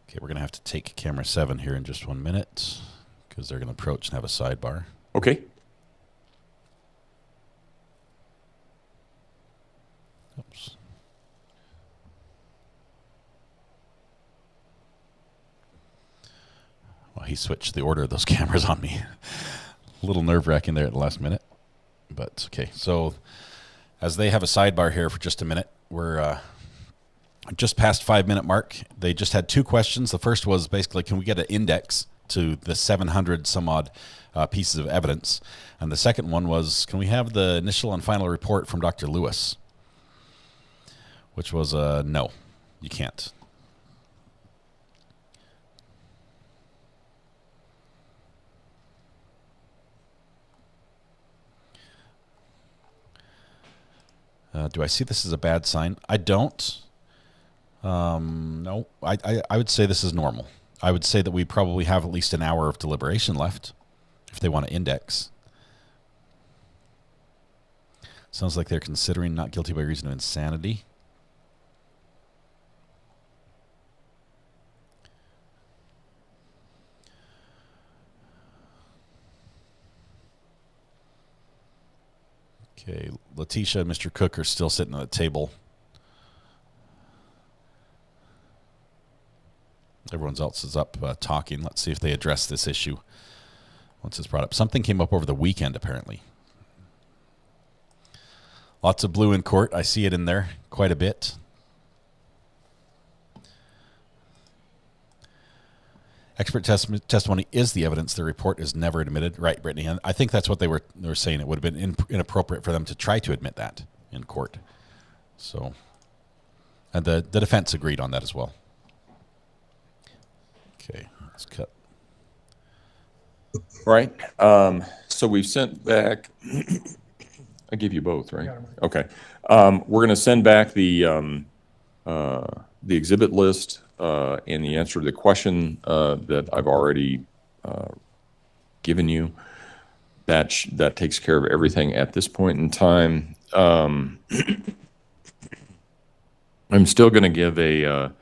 Okay, we're going to have to take camera 7 here in just 1 minute because they're going to approach and have a sidebar. Okay. Oops. Well, he switched the order of those cameras on me. A little nerve-wracking there at the last minute. But, okay, so as they have a sidebar here for just a minute, we're just past 5-minute mark. They just had 2 questions. The first was basically, can we get an index to the 700 some odd pieces of evidence? And the second one was, can we have the initial and final report from Dr. Lewis? Which was no, you can't. Do I see this as a bad sign? I don't. No, I would say this is normal. I would say that we probably have at least an hour of deliberation left if they want to index. Sounds like they're considering not guilty by reason of insanity. Okay, Letecia and Mr. Cook are still sitting at the table. Everyone else is up talking. Let's see if they address this issue once it's brought up. Something came up over the weekend, apparently. Lots of blue in court. I see it in there quite a bit. Expert testimony is the evidence. The report is never admitted. Right, Brittany. And I think that's what they were saying. It would have been inappropriate for them to try to admit that in court. So, and the defense agreed on that as well. Okay, let's cut. Right. So we've sent back. I give you both, right? Okay. We're going to send back the exhibit list and the answer to the question that I've already given you. That takes care of everything at this point in time. I'm still going to give a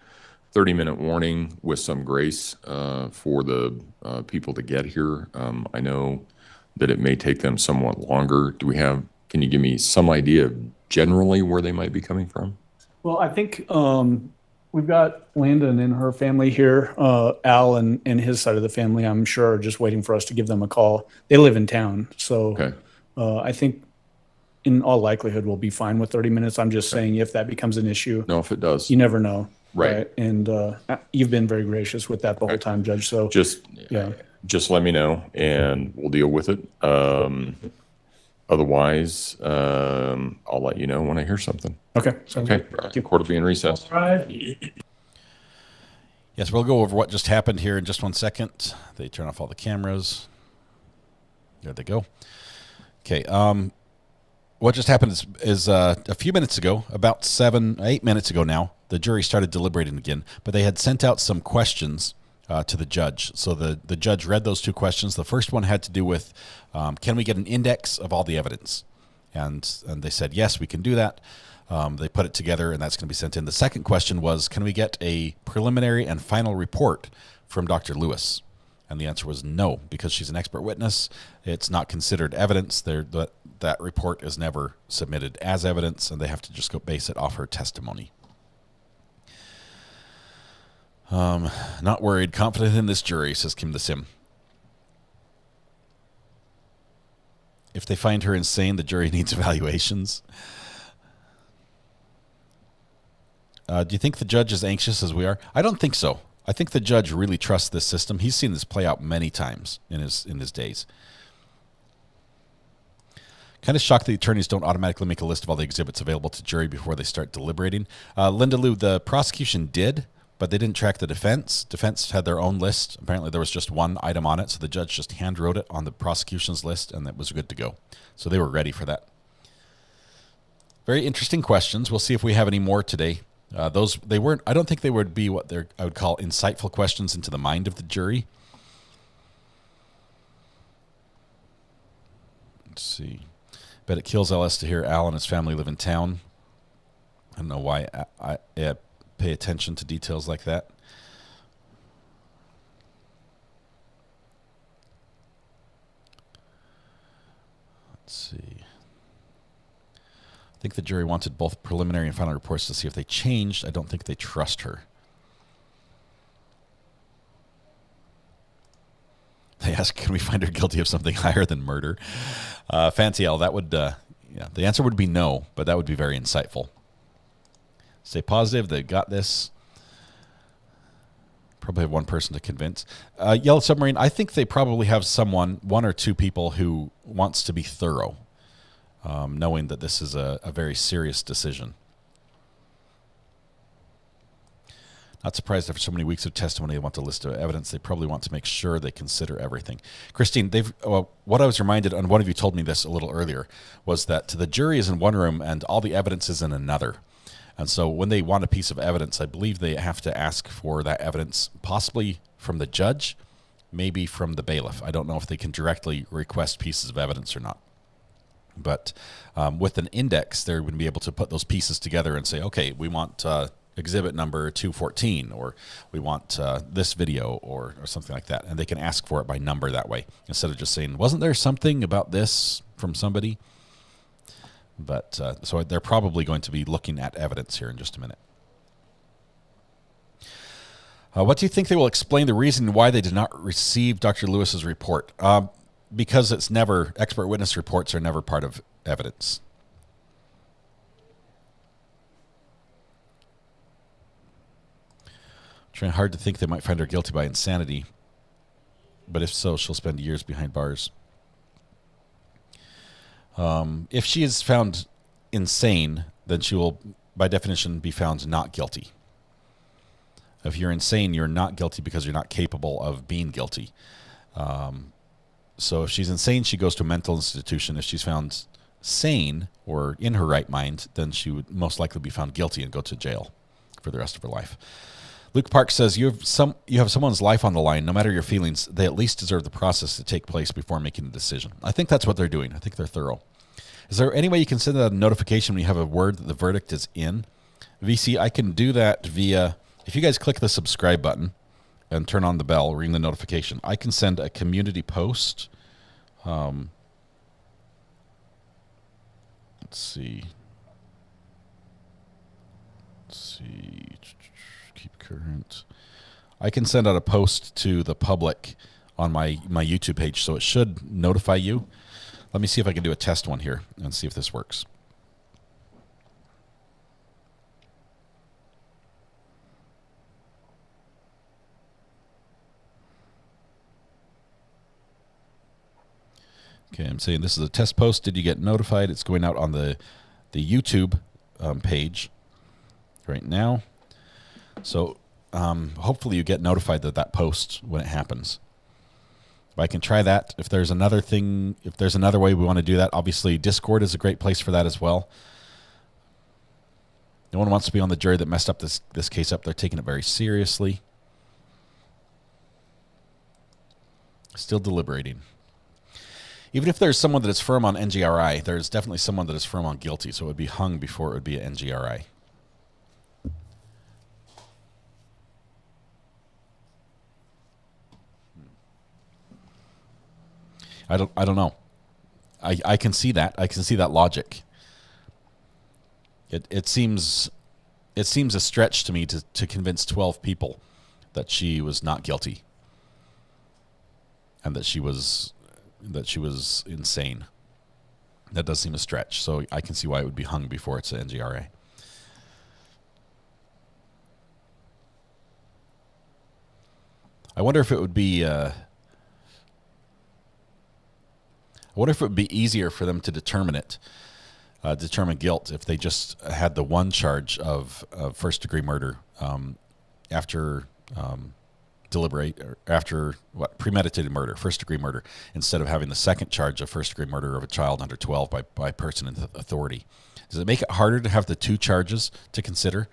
30-minute warning with some grace for the people to get here. I know that it may take them somewhat longer. Can you give me some idea of generally where they might be coming from? Well, I think we've got Landon and her family here. Al and his side of the family, I'm sure, are just waiting for us to give them a call. They live in town. So I think in all likelihood we'll be fine with 30 minutes. I'm just saying if that becomes an issue. No, if it does. You never know. Right. And you've been very gracious with that the whole time, Judge. So just let me know and we'll deal with it. Otherwise, I'll let you know when I hear something. Okay. Okay. Court will be in recess. All right. Yes, we'll go over what just happened here in just 1 second. They turn off all the cameras. There they go. Okay. What just happened is a few minutes ago, about 8 minutes ago now, the jury started deliberating again, but they had sent out some questions to the judge. So the judge read those two questions. The first one had to do with, can we get an index of all the evidence? And they said, yes, we can do that. They put it together, and that's going to be sent in. The second question was, can we get a preliminary and final report from Dr. Lewis? And the answer was no, because she's an expert witness. It's not considered evidence. That report is never submitted as evidence, and they have to just go base it off her testimony. Not worried, confident in this jury, says Kim the Sim. If they find her insane, the jury needs evaluations. Do you think the judge is anxious as we are? I don't think so. I think the judge really trusts this system. He's seen this play out many times in his days. Kind of shocked the attorneys don't automatically make a list of all the exhibits available to jury before they start deliberating. Linda Lou, the prosecution did, but they didn't track the defense. Defense had their own list. Apparently there was just one item on it, so the judge just hand wrote it on the prosecution's list, and that was good to go. So they were ready for that. Very interesting questions. We'll see if we have any more today. I don't think they would be what I would call insightful questions into the mind of the jury. Let's see. Bet it kills LS to hear Al and his family live in town. I don't know why I pay attention to details like that. Let's see. I think the jury wanted both preliminary and final reports to see if they changed. I don't think they trust her. They ask, can we find her guilty of something higher than murder? Fancy Al, that would, the answer would be no, but that would be very insightful. Stay positive. They got this. Probably have one person to convince. Yellow Submarine, I think they probably have one or two people who wants to be thorough, knowing that this is a very serious decision. Not surprised after so many weeks of testimony, they want a list of evidence. They probably want to make sure they consider everything. Christine, what I was reminded, and one of you told me this a little earlier, was that the jury is in one room and all the evidence is in another. And so when they want a piece of evidence, I believe they have to ask for that evidence possibly from the judge, maybe from the bailiff. I don't know if they can directly request pieces of evidence or not. But with an index, they're going to be able to put those pieces together and say, okay, we want exhibit number 214, or we want this video, or something like that. And they can ask for it by number that way, instead of just saying, wasn't there something about this from somebody? But so they're probably going to be looking at evidence here in just a minute. What do you think they will explain the reason why they did not receive Dr. Lewis's report? Because it's never, expert witness reports are never part of evidence. Trying hard to think they might find her guilty by insanity, but if so, she'll spend years behind bars. If she is found insane, then she will, by definition, be found not guilty. If you're insane, you're not guilty because you're not capable of being guilty. So if she's insane, she goes to a mental institution. If she's found sane or in her right mind, then she would most likely be found guilty and go to jail for the rest of her life. Luke Park says, you have someone's life on the line. No matter your feelings, they at least deserve the process to take place before making a decision. I think that's what they're doing. I think they're thorough. Is there any way you can send out a notification when you have a word that the verdict is in? VC, I can do that via, if you guys click the subscribe button and turn on the bell, ring the notification, I can send a community post. Let's see. Keep current. I can send out a post to the public on my YouTube page, so it should notify you. Let me see if I can do a test one here and see if this works. Okay, I'm saying this is a test post. Did you get notified? It's going out on the YouTube page right now. So hopefully you get notified that post when it happens. If I can try that. If there's another thing, if there's another way we want to do that, obviously Discord is a great place for that as well. No one wants to be on the jury that messed up this case up. They're taking it very seriously. Still deliberating. Even if there's someone that is firm on NGRI, there's definitely someone that is firm on guilty, so it would be hung before it would be an NGRI. I don't know. I can see that. I can see that logic. It seems a stretch to me to convince 12 people that she was not guilty and that she was insane. That does seem a stretch. So I can see why it would be hung before it's an NGRA. I wonder if it would be easier for them to determine guilt if they just had the one charge of first-degree murder after premeditated murder, first-degree murder, instead of having the second charge of first-degree murder of a child under 12 by person in authority. Does it make it harder to have the two charges to consider?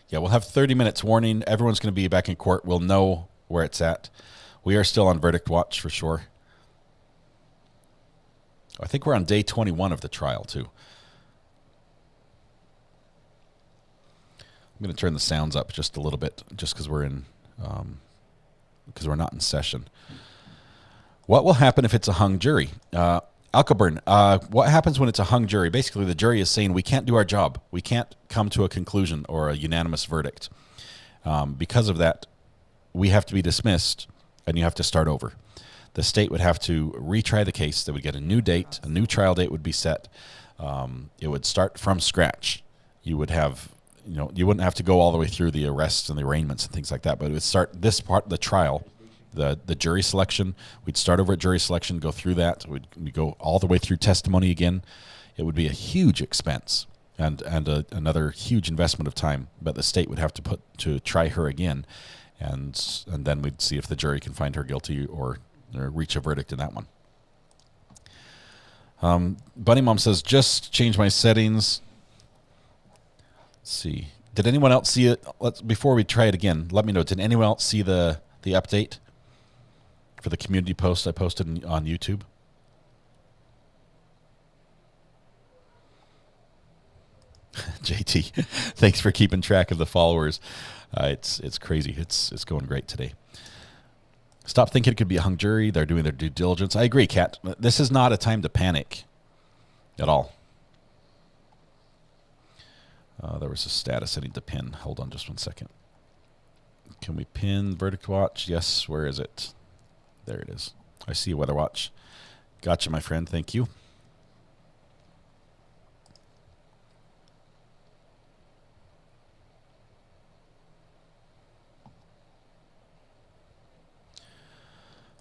Yeah, we'll have 30 minutes warning. Everyone's going to be back in court. We'll know where it's at. We are still on verdict watch for sure. I think we're on day 21 of the trial, too. I'm going to turn the sounds up just a little bit, just because we're not in session. What will happen if it's a hung jury? Alcoburn, what happens when it's a hung jury? Basically, the jury is saying we can't do our job. We can't come to a conclusion or a unanimous verdict. Because of that, we have to be dismissed, and you have to start over. The state would have to retry the case. They would get a new date. A new trial date would be set. It would start from scratch. You would have, you wouldn't have to go all the way through the arrests and the arraignments and things like that, but it would start this part, the trial, the jury selection. We'd start over at jury selection, go through that. We'd go all the way through testimony again. It would be a huge expense and another huge investment of time, but the state would have to try her again, and then we'd see if the jury can find her guilty or or reach a verdict in that one. Bunny Mom says, just change my settings. Let's see. Did anyone else see it? Before we try it again, let me know. Did anyone else see the update for the community post I posted on YouTube? JT, thanks for keeping track of the followers. It's crazy. It's going great today. Stop thinking it could be a hung jury. They're doing their due diligence. I agree, Kat. This is not a time to panic at all. There was a status I need to pin. Hold on just one second. Can we pin Verdict Watch? Yes. Where is it? There it is. I see Weather Watch. Gotcha, my friend. Thank you.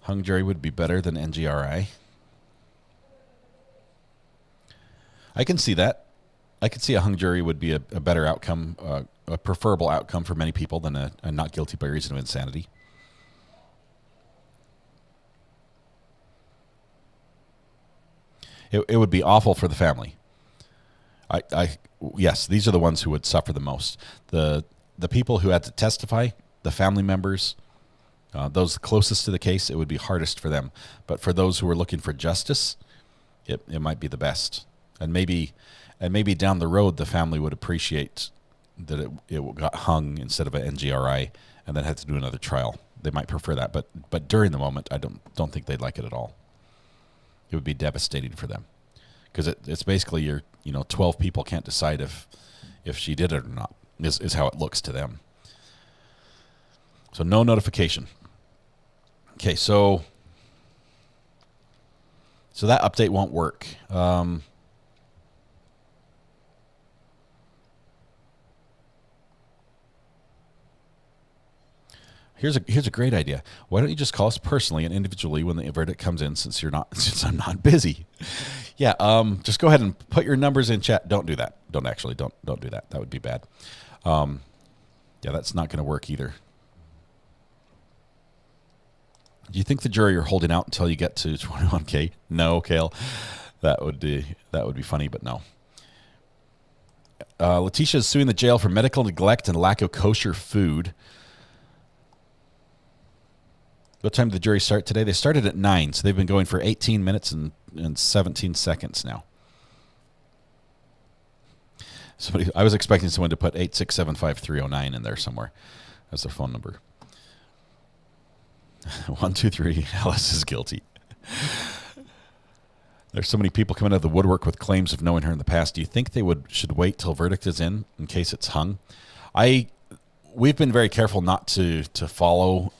Hung jury would be better than NGRI. I can see that. I could see a hung jury would be a better outcome, a preferable outcome for many people than a not guilty by reason of insanity. It would be awful for the family. Yes, these are the ones who would suffer the most. The people who had to testify, the family members, those closest to the case, it would be hardest for them. But for those who are looking for justice, it might be the best. And maybe down the road, the family would appreciate that it got hung instead of an NGRI and then had to do another trial. They might prefer that, but during the moment, I don't think they'd like it at all. It would be devastating for them because it's basically 12 people can't decide if she did it or not is how it looks to them. So no notification. Okay, so that update won't work. Here's a great idea. Why don't you just call us personally and individually when the verdict comes in, since I'm not busy. Yeah, just go ahead and put your numbers in chat. Don't do that. Don't do that. That would be bad. Yeah, that's not going to work either. Do you think the jury are holding out until you get to 21K? No, Kale. That would be funny, but no. Letecia is suing the jail for medical neglect and lack of kosher food. What time did the jury start today? They started at 9, so they've been going for 18 minutes and 17 seconds now. I was expecting someone to put 8675309 in there somewhere as their phone number. 1, 2, 3. Alice is guilty. There's so many people coming out of the woodwork with claims of knowing her in the past. Do you think they should wait till verdict is in case it's hung? We've been very careful not to follow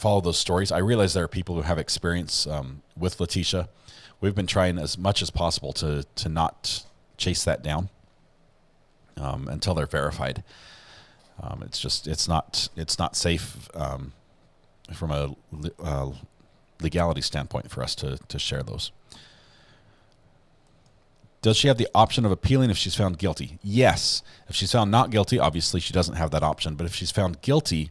those stories. I realize there are people who have experience with Letecia. We've been trying as much as possible to not chase that down until they're verified. It's not safe from a legality standpoint for us to share those. Does she have the option of appealing if she's found guilty? Yes. If she's found not guilty, obviously she doesn't have that option. But if she's found guilty,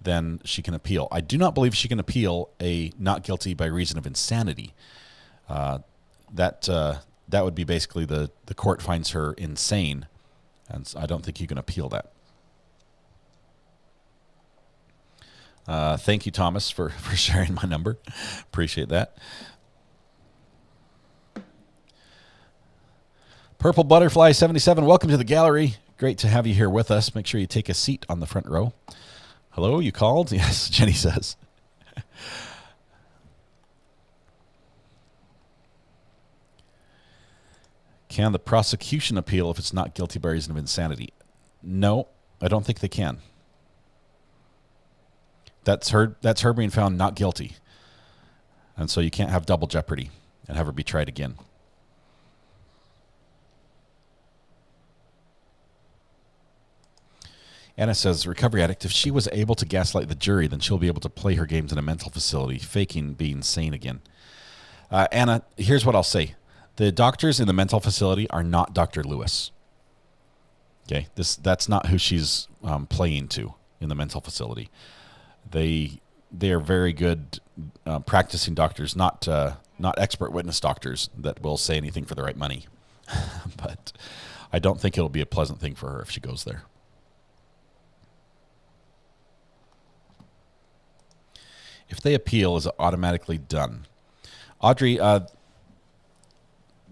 then she can appeal. I do not believe she can appeal a not guilty by reason of insanity. That would be basically the court finds her insane, and I don't think you can appeal that. Thank you, Thomas, for sharing my number. Appreciate that. Purple Butterfly 77, welcome to the gallery. Great to have you here with us. Make sure you take a seat on the front row. Hello, you called? Yes, Jenny says. Can the prosecution appeal if it's not guilty by reason of insanity? No, I don't think they can. That's her being found not guilty. And so you can't have double jeopardy and have her be tried again. Anna says, recovery addict, if she was able to gaslight the jury, then she'll be able to play her games in a mental facility, faking being sane again. Anna, here's what I'll say. The doctors in the mental facility are not Dr. Lewis. Okay, that's not who she's playing to in the mental facility. they are very good practicing doctors, not expert witness doctors that will say anything for the right money. But I don't think it'll be a pleasant thing for her if she goes there. If they appeal, is it automatically done? Audrey, the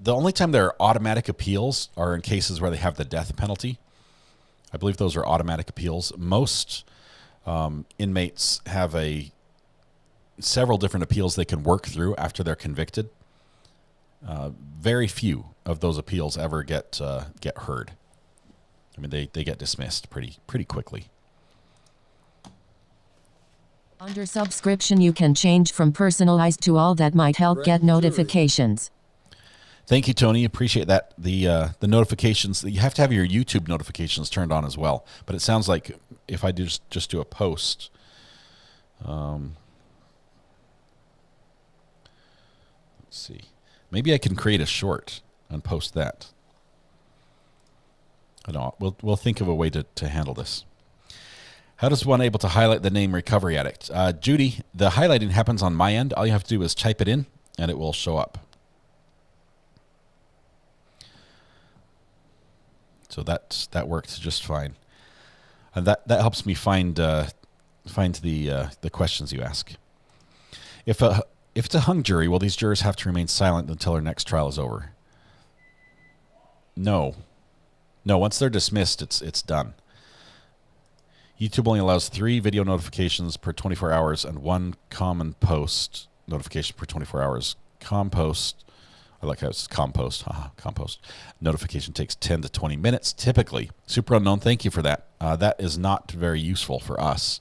only time there are automatic appeals are in cases where they have the death penalty. I believe those are automatic appeals. Most inmates have several different appeals they can work through after they're convicted. Very few of those appeals ever get heard. I mean, they get dismissed pretty quickly. Under subscription, you can change from personalized to all. That might help get notifications. Thank you, Tony. Appreciate that. The notifications, you have to have your YouTube notifications turned on as well. But it sounds like if I just do a post, let's see. Maybe I can create a short and post that. I don't know. We'll think of a way to handle this. How does one able to highlight the name Recovery Addict? Judy, the highlighting happens on my end. All you have to do is type it in, and it will show up. So that worked just fine, and that helps me find the questions you ask. If it's a hung jury, will these jurors have to remain silent until their next trial is over? No. Once they're dismissed, it's done. YouTube only allows 3 video notifications per 24 hours and 1 common post notification per 24 hours. Compost, I like how it's compost. Compost. Notification takes 10 to 20 minutes, typically. Super Unknown, thank you for that. That is not very useful for us.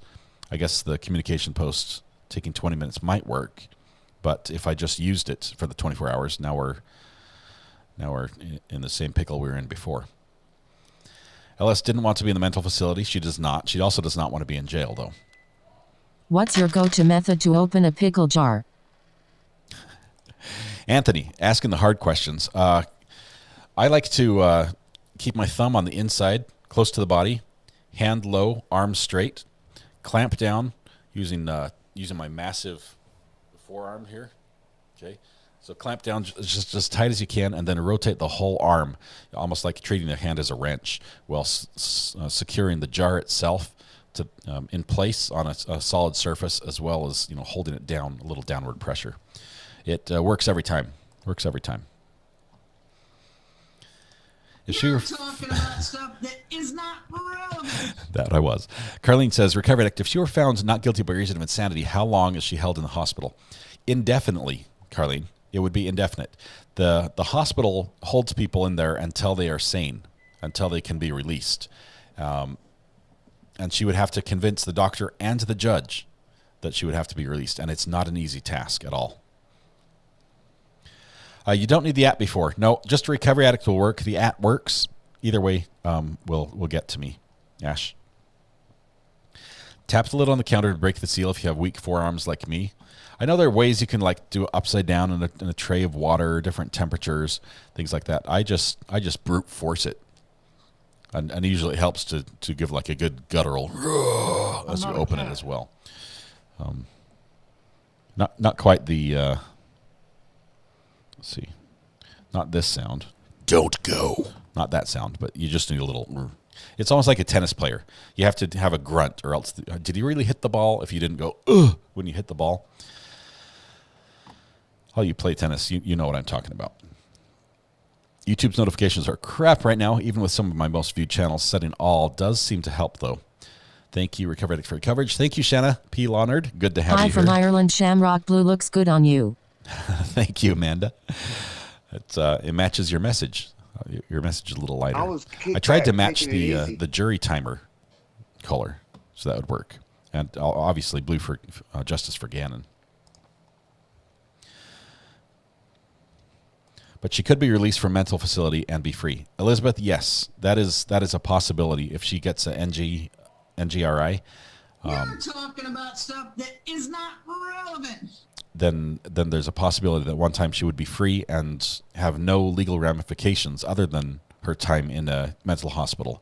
I guess the communication post taking 20 minutes might work, but if I just used it for the 24 hours, now we're in the same pickle we were in before. LS didn't want to be in the mental facility. She does not. She also does not want to be in jail, though. What's your go-to method to open a pickle jar? Anthony, asking the hard questions. I like to keep my thumb on the inside, close to the body, hand low, arms straight, clamp down using my massive forearm here. Okay. So clamp down just as tight as you can, and then rotate the whole arm, almost like treating the hand as a wrench, while securing the jar itself to in place on a solid surface, as well as holding it down, a little downward pressure. It works every time. Works every time. You're talking about stuff that is not relevant. That I was. Carlene says, Recovery Addict, if she were found not guilty by reason of insanity, how long is she held in the hospital? Indefinitely, Carlene. It would be indefinite. The hospital holds people in there until they are sane, until they can be released. And she would have to convince the doctor and the judge that she would have to be released, and it's not an easy task at all. You don't need the app before. No, just a Recovery Addict will work. The app works. Either way, will get to me. Ash. Tap the lid on the counter to break the seal if you have weak forearms like me. I know there are ways you can do it upside down in a tray of water, different temperatures, things like that. I just brute force it, and usually it helps to give a good guttural as you open it as well. Not quite the let's see, not this sound. Don't go. Not that sound, but you just need a little. It's almost like a tennis player. You have to have a grunt, or else did you really hit the ball? If you didn't go when you hit the ball. Oh, you play tennis, you know what I'm talking about. YouTube's notifications are crap right now, even with some of my most viewed channels. Setting all does seem to help, though. Thank you, Recovery Addict, for your coverage. Thank you, Shanna P. Leonard. Good to have you here. Hi from Ireland. Shamrock Blue looks good on you. Thank you, Amanda. It matches your message. Your message is a little lighter. I tried to match the jury timer color, so that would work. And obviously blue for Justice for Gannon. But she could be released from mental facility and be free. Elizabeth, yes, that is a possibility if she gets a NGRI. You're talking about stuff that is not relevant. Then there's a possibility that one time she would be free and have no legal ramifications other than her time in a mental hospital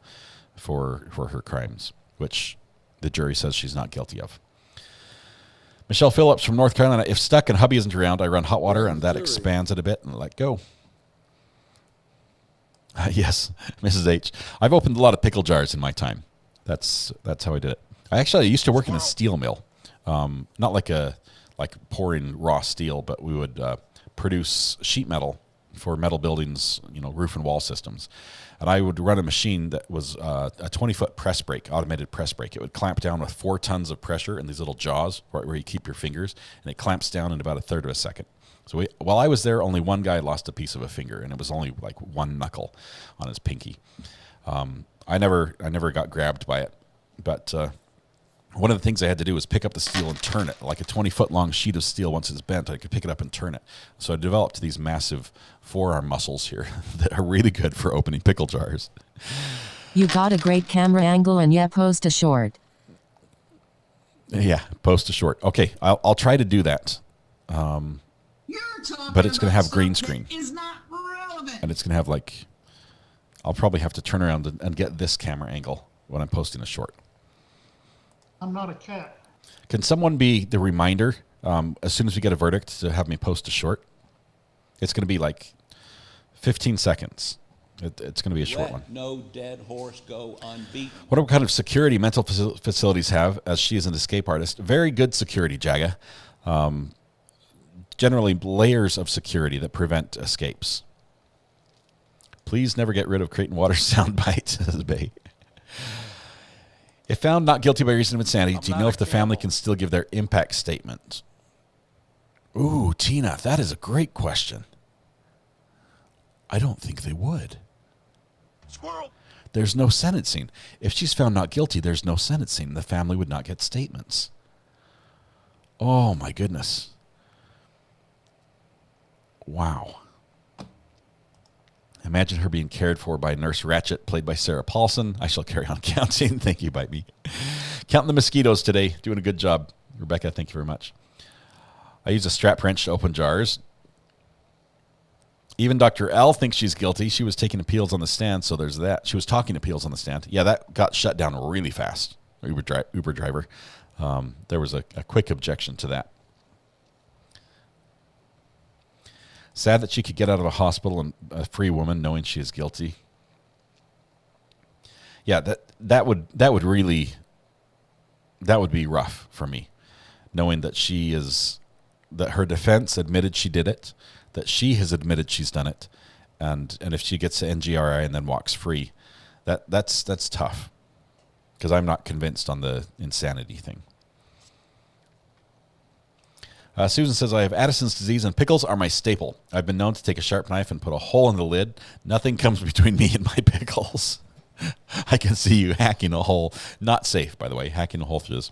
for her crimes, which the jury says she's not guilty of. Michelle Phillips from North Carolina. If stuck and hubby isn't around, I run hot water, and that expands it a bit and let go. Yes, Mrs. H. I've opened a lot of pickle jars in my time. That's how I did it. I used to work in a steel mill, not like pouring raw steel, but we would produce sheet metal for metal buildings, roof and wall systems. And I would run a machine that was a 20-foot press brake, automated press brake. It would clamp down with 4 tons of pressure in these little jaws right where you keep your fingers, and it clamps down in about a third of a second. So while I was there, only one guy lost a piece of a finger, and it was only like one knuckle on his pinky. I never got grabbed by it, but one of the things I had to do was pick up the steel and turn it, like a 20-foot long sheet of steel. Once it's bent, I could pick it up and turn it. So I developed these massive forearm muscles here that are really good for opening pickle jars. You got a great camera angle, and post a short. Yeah, post a short. Okay, I'll try to do that. But it's going to have green screen. And it's going to have I'll probably have to turn around and get this camera angle when I'm posting a short. I'm not a cat. Can someone be the reminder as soon as we get a verdict to have me post a short? It's going to be 15 seconds. It's going to be a short one. No dead horse go unbeaten. What kind of security mental facilities have, as she is an escape artist? Very good security, Jaga. Generally, layers of security that prevent escapes. Please never get rid of Creighton Water soundbite, says Bay. If found not guilty by reason of insanity, do you know if the family can still give their impact statement? Ooh, Tina, that is a great question. I don't think they would. Squirrel. There's no sentencing. If she's found not guilty, there's no sentencing. The family would not get statements. Oh, my goodness. Wow. Imagine her being cared for by Nurse Ratchet, played by Sarah Paulson. I shall carry on counting. Thank you, Bite Me. Counting the mosquitoes today. Doing a good job. Rebecca, thank you very much. I use a strap wrench to open jars. Even Dr. L thinks she's guilty. She was taking appeals on the stand, so there's that. She was talking appeals on the stand. Yeah, that got shut down really fast. Uber driver. There was a quick objection to that. Sad that she could get out of a hospital and a free woman knowing she is guilty. Yeah, that would be rough for me, knowing that that her defense admitted she did it, that she has admitted she's done it, and if she gets to NGRI and then walks free, that's tough, because I'm not convinced on the insanity thing. Susan says, I have Addison's disease and pickles are my staple. I've been known to take a sharp knife and put a hole in the lid. Nothing comes between me and my pickles. I can see you hacking a hole. Not safe, by the way, hacking a hole through this.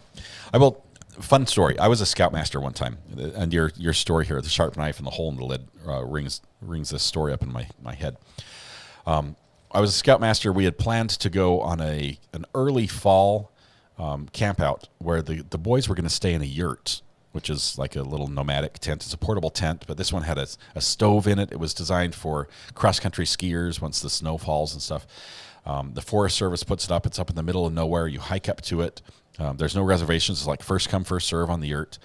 Fun story. I was a scoutmaster one time, and your story here, the sharp knife and the hole in the lid, rings this story up in my head. I was a scoutmaster. We had planned to go on an early fall camp out where the boys were going to stay in a yurt, which is like a little nomadic tent. It's a portable tent, but this one had a stove in it. It was designed for cross-country skiers once the snow falls and stuff. The Forest Service puts it up. It's up in the middle of nowhere. You hike up to it. There's no reservations. It's like first come, first serve on the yurt,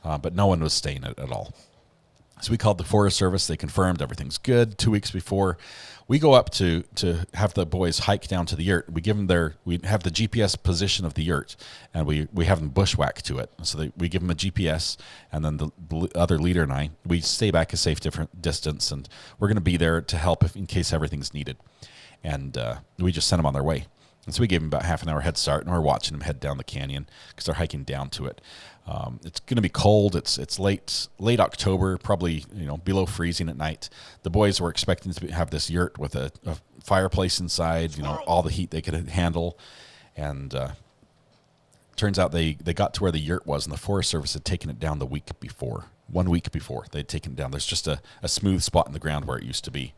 but no one was staying in it at all. So we called the Forest Service. They confirmed everything's good. 2 weeks before, we go up to have the boys hike down to the yurt. We have the GPS position of the yurt, and we have them bushwhack to it. So we give them a GPS, and then the other leader and I, we stay back a safe different distance, and we're going to be there to help in case everything's needed. And we just sent them on their way. And so we gave them about half an hour head start, and we're watching them head down the canyon because they're hiking down to it. It's going to be cold. It's late October, probably below freezing at night. The boys were expecting to have this yurt with a fireplace inside, all the heat they could handle. And turns out they got to where the yurt was, and the Forest Service had taken it down the week before. 1 week before they'd taken it down. There's just a smooth spot in the ground where it used to be.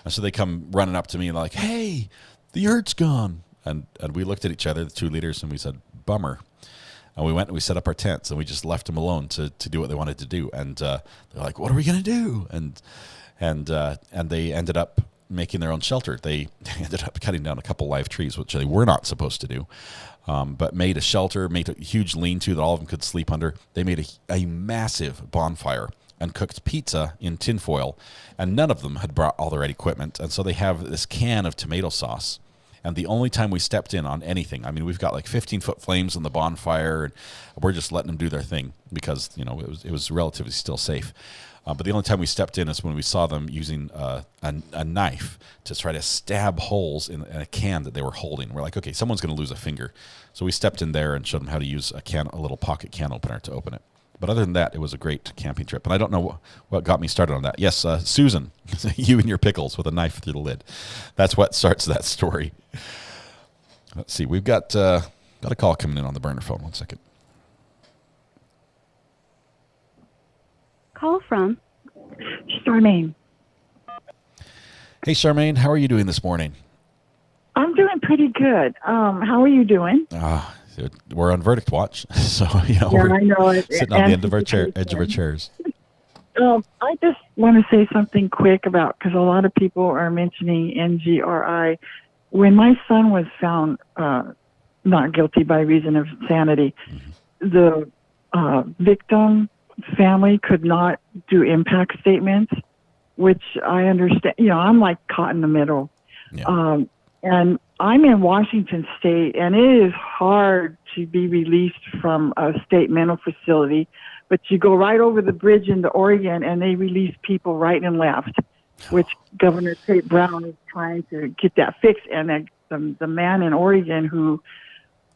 And so they come running up to me and like, hey, the yurt's gone. And we looked at each other, the two leaders, and we said, bummer. And we went and we set up our tents, and we just left them alone to do what they wanted to do. And they're like, what are we going to do? And they ended up making their own shelter. They ended up cutting down a couple live trees, which they were not supposed to do, but made a shelter, made a huge lean-to that all of them could sleep under. They made a massive bonfire and cooked pizza in tinfoil, and none of them had brought all the right equipment, and so they have this can of tomato sauce. And the only time we stepped in on anything, I mean, we've got like 15-foot flames in the bonfire, and we're just letting them do their thing because, you know, it was relatively still safe. But the only time we stepped in is when we saw them using a knife to try to stab holes in a can that they were holding. We're like, okay, someone's going to lose a finger. So we stepped in there and showed them how to use a little pocket can opener to open it. But other than that, it was a great camping trip. And I don't know what got me started on that. Yes, Susan, you and your pickles with a knife through the lid. That's what starts that story. Let's see. We've got a call coming in on the burner phone. 1 second. Call from Charmaine. Hey, Charmaine. How are you doing this morning? I'm doing pretty good. How are you doing? We're on verdict watch, so I know it. Sitting on the end of our chairs. I just want to say something quick about, because a lot of people are mentioning NGRI. When my son was found not guilty by reason of insanity, the victim family could not do impact statements, which I understand. I'm like caught in the middle. Yeah. And I'm in Washington State, and it is hard to be released from a state mental facility, but you go right over the bridge into Oregon, and they release people right and left, which Governor Tate Brown is trying to get that fixed. And the man in Oregon who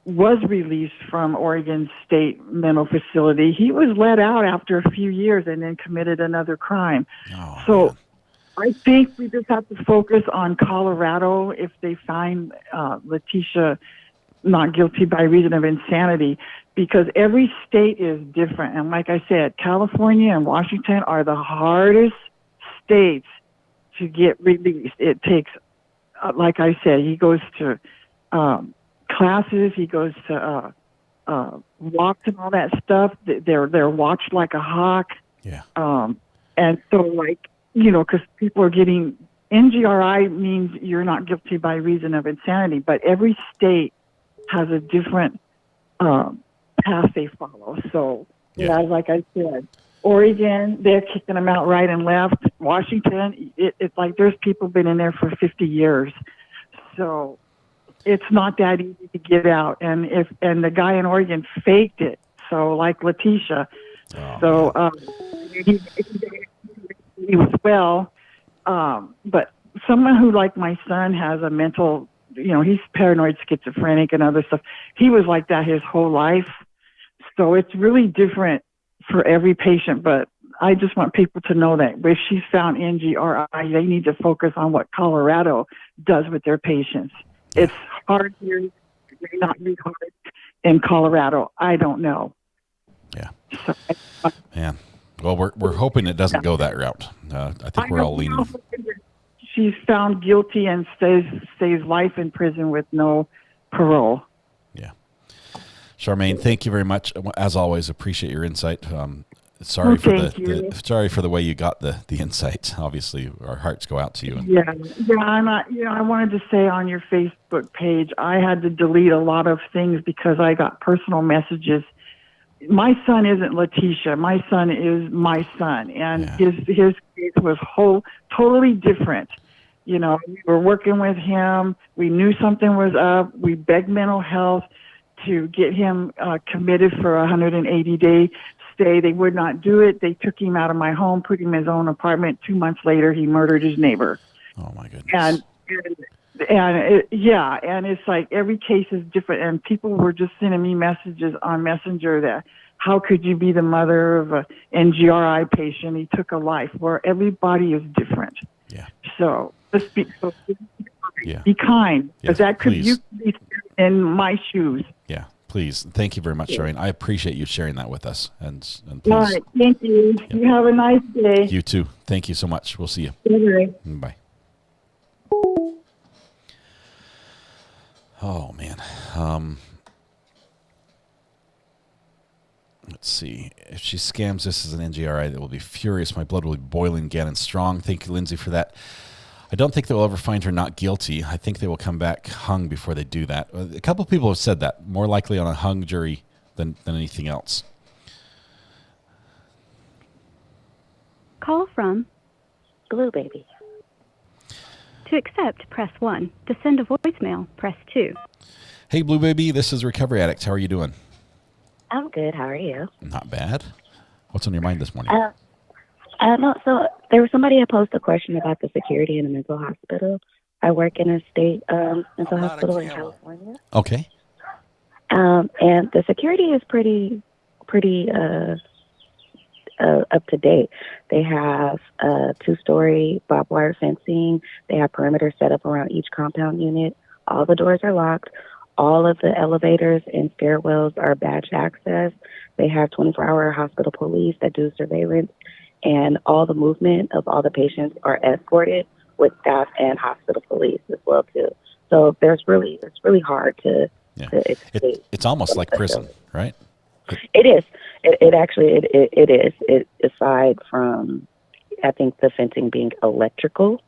was released from Oregon State Mental Facility, he was let out after a few years and then committed another crime. Man. I think we just have to focus on Colorado if they find Letecia not guilty by reason of insanity, because every state is different. And like I said, California and Washington are the hardest states to get released. It takes, like I said, he goes to classes, he goes to walks and all that stuff. They're watched like a hawk. Yeah. And so, because people are getting NGRI means you're not guilty by reason of insanity, but every state has a different path they follow. So, like I said, Oregon, they're kicking them out right and left. Washington, it's like there's people been in there for 50 years. So it's not that easy to get out. And the guy in Oregon faked it. So like Letecia. He was well, but someone who, like my son, has a mental, he's paranoid schizophrenic and other stuff. He was like that his whole life. So it's really different for every patient, but I just want people to know that if she's found NGRI, they need to focus on what Colorado does with their patients. It's hard here, it may not be hard in Colorado. I don't know. Yeah. Man. Well, we're hoping it doesn't go that route. I think we're all leaning. She's found guilty and stays life in prison with no parole. Yeah. Charmaine, thank you very much. As always, appreciate your insight. Sorry for the way you got the insight. Obviously, our hearts go out to you. I wanted to say on your Facebook page, I had to delete a lot of things because I got personal messages. My son isn't Letecia. My son is my son, and his case was totally different. We were working with him. We knew something was up. We begged mental health to get him committed for a 180-day stay. They would not do it. They took him out of my home, put him in his own apartment. 2 months later, he murdered his neighbor. Oh my goodness! And it's like every case is different, and people were just sending me messages on Messenger that how could you be the mother of a NGRI patient? He took a life. Where everybody is different. Yeah. So let's be kind, because that could you could be in my shoes. Yeah. Please. Thank you very much, Charmaine. I appreciate you sharing that with us. And please. All right. Thank you. Yep. You have a nice day. You too. Thank you so much. We'll see you. Bye. Bye. Oh, man. Let's see. If she scams this as an NGRI, that will be furious. My blood will be boiling again and strong. Thank you, Lindsay, for that. I don't think they'll ever find her not guilty. I think they will come back hung before they do that. A couple of people have said that, more likely on a hung jury than anything else. Call from Blue Baby. To accept, press 1. To send a voicemail, press 2. Hey, Blue Baby, this is Recovery Addict. How are you doing? I'm good. How are you? Not bad. What's on your mind this morning? No, so there was somebody that posed a question about the security in a mental hospital. I work in a state mental hospital in California. Okay. And the security is pretty up to date. They have a 2-story barbed wire fencing. They have perimeter set up around each compound unit. All the doors are locked. All of the elevators and stairwells are badge access. They have 24-hour hospital police that do surveillance, and all the movement of all the patients are escorted with staff and hospital police as well too. So it's really hard to escape. It's almost like prison, right? It is. It actually is. It aside from, I think, the fencing being electrical,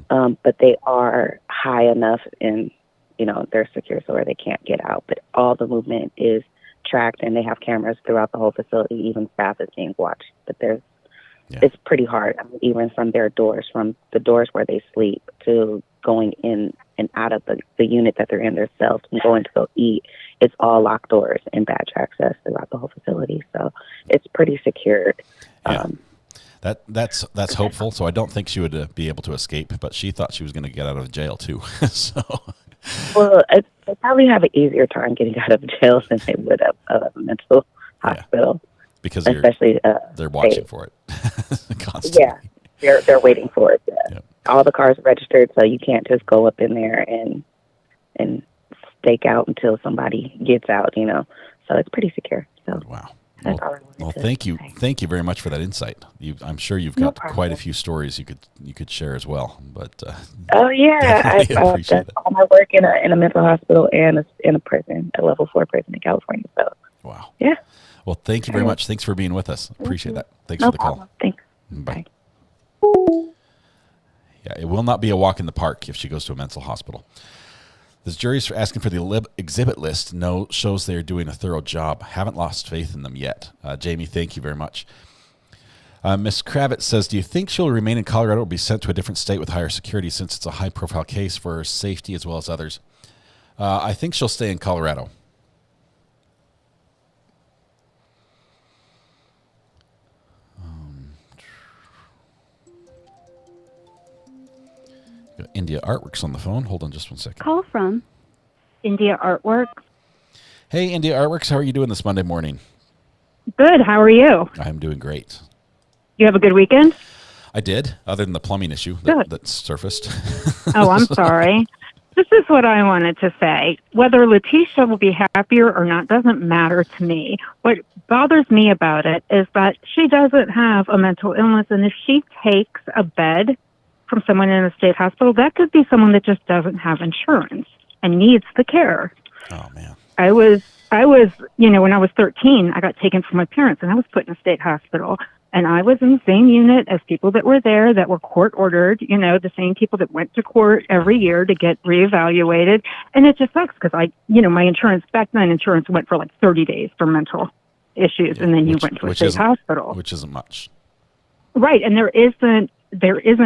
but they are high enough in, they're secure so where they can't get out. But all the movement is tracked, and they have cameras throughout the whole facility. Even staff is being watched. But it's pretty hard. I mean, even from their doors, from the doors where they sleep to going in and out of the unit that they're in themselves and going to go eat, it's all locked doors and badge access throughout the whole facility. So it's pretty secured. Yeah. That's hopeful. So I don't think she would be able to escape, but she thought she was going to get out of jail too. So. Well, they probably have an easier time getting out of jail than they would have a mental hospital. Because especially they're watching for it constantly. Yeah, they're waiting for it. Yeah. Yep. All the cars are registered, so you can't just go up in there and stake out until somebody gets out. So it's pretty secure. So wow. That's all I wanted well, to thank you. say. Thank you very much for that insight. I'm sure you've got quite a few stories you could share as well. But oh yeah, I've done all my work in a mental hospital and in a prison, a level 4 prison in California. So wow. Yeah. Well, thank you very much. Thanks for being with us. Appreciate that. Thanks no for the problem. call. Thanks. Bye. Yeah, it will not be a walk in the park if she goes to a mental hospital. This jury's asking for the exhibit list. Shows they're doing a thorough job. Haven't lost faith in them yet. Jamie, thank you very much. Ms. Kravitz says, do you think she'll remain in Colorado or be sent to a different state with higher security since it's a high-profile case for her safety as well as others? I think she'll stay in Colorado. India Artworks on the phone. Hold on just one second. Call from India Artworks. Hey, India Artworks. How are you doing this Monday morning? Good. How are you? I'm doing great. You have a good weekend? I did, other than the plumbing issue that surfaced. Oh, I'm sorry. This is what I wanted to say. Whether Letecia will be happier or not doesn't matter to me. What bothers me about it is that she doesn't have a mental illness, and if she takes a bed from someone in a state hospital, that could be someone that just doesn't have insurance and needs the care. Oh man. I was, when I was 13, I got taken from my parents and I was put in a state hospital, and I was in the same unit as people that were there that were court ordered, the same people that went to court every year to get reevaluated. And it just sucks because my insurance back then, went for like 30 days for mental issues. And then you went to a state hospital, which isn't much. Right. And there isn't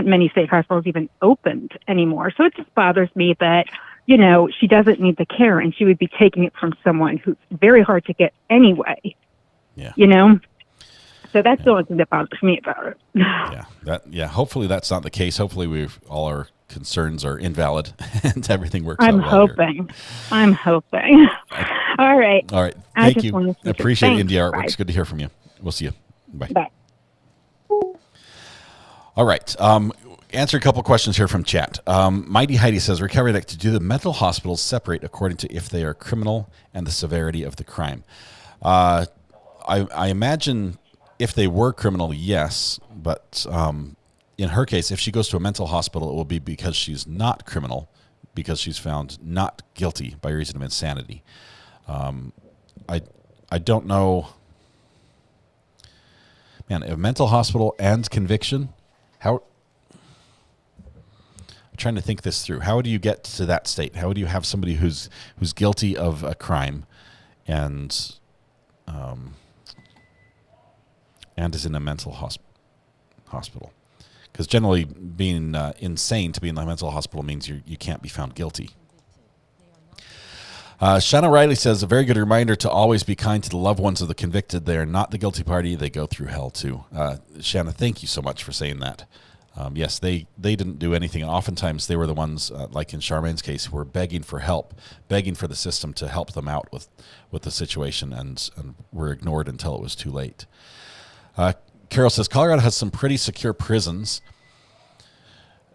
many state hospitals even opened anymore. So it just bothers me that, she doesn't need the care and she would be taking it from someone who's very hard to get anyway. Yeah. So that's the only thing that bothers me about it. Hopefully that's not the case. Hopefully all our concerns are invalid and everything works I'm out well hoping. I'm hoping. All right. All right. Thank you. Appreciate it, India Artworks. It's good to hear from you. We'll see you. Bye. Bye. All right. Answer a couple questions here from chat. Mighty Heidi says, Recovery Addict, do the mental hospitals separate according to if they are criminal and the severity of the crime? I imagine if they were criminal, yes. But in her case, if she goes to a mental hospital, it will be because she's not criminal, because she's found not guilty by reason of insanity. I don't know. Man, a mental hospital and conviction? How? trying to think this through. How do you get to that state? How do you have somebody who's guilty of a crime and is in a mental hospital? Because generally being insane to be in the mental hospital means you can't be found guilty. Shanna Riley says, a very good reminder to always be kind to the loved ones of the convicted. They are not the guilty party. They go through hell too. Shanna, thank you so much for saying that. Yes, they didn't do anything. And oftentimes they were the ones, like in Charmaine's case, who were begging for help, begging for the system to help them out with the situation, and were ignored until it was too late. Carol says, Colorado has some pretty secure prisons,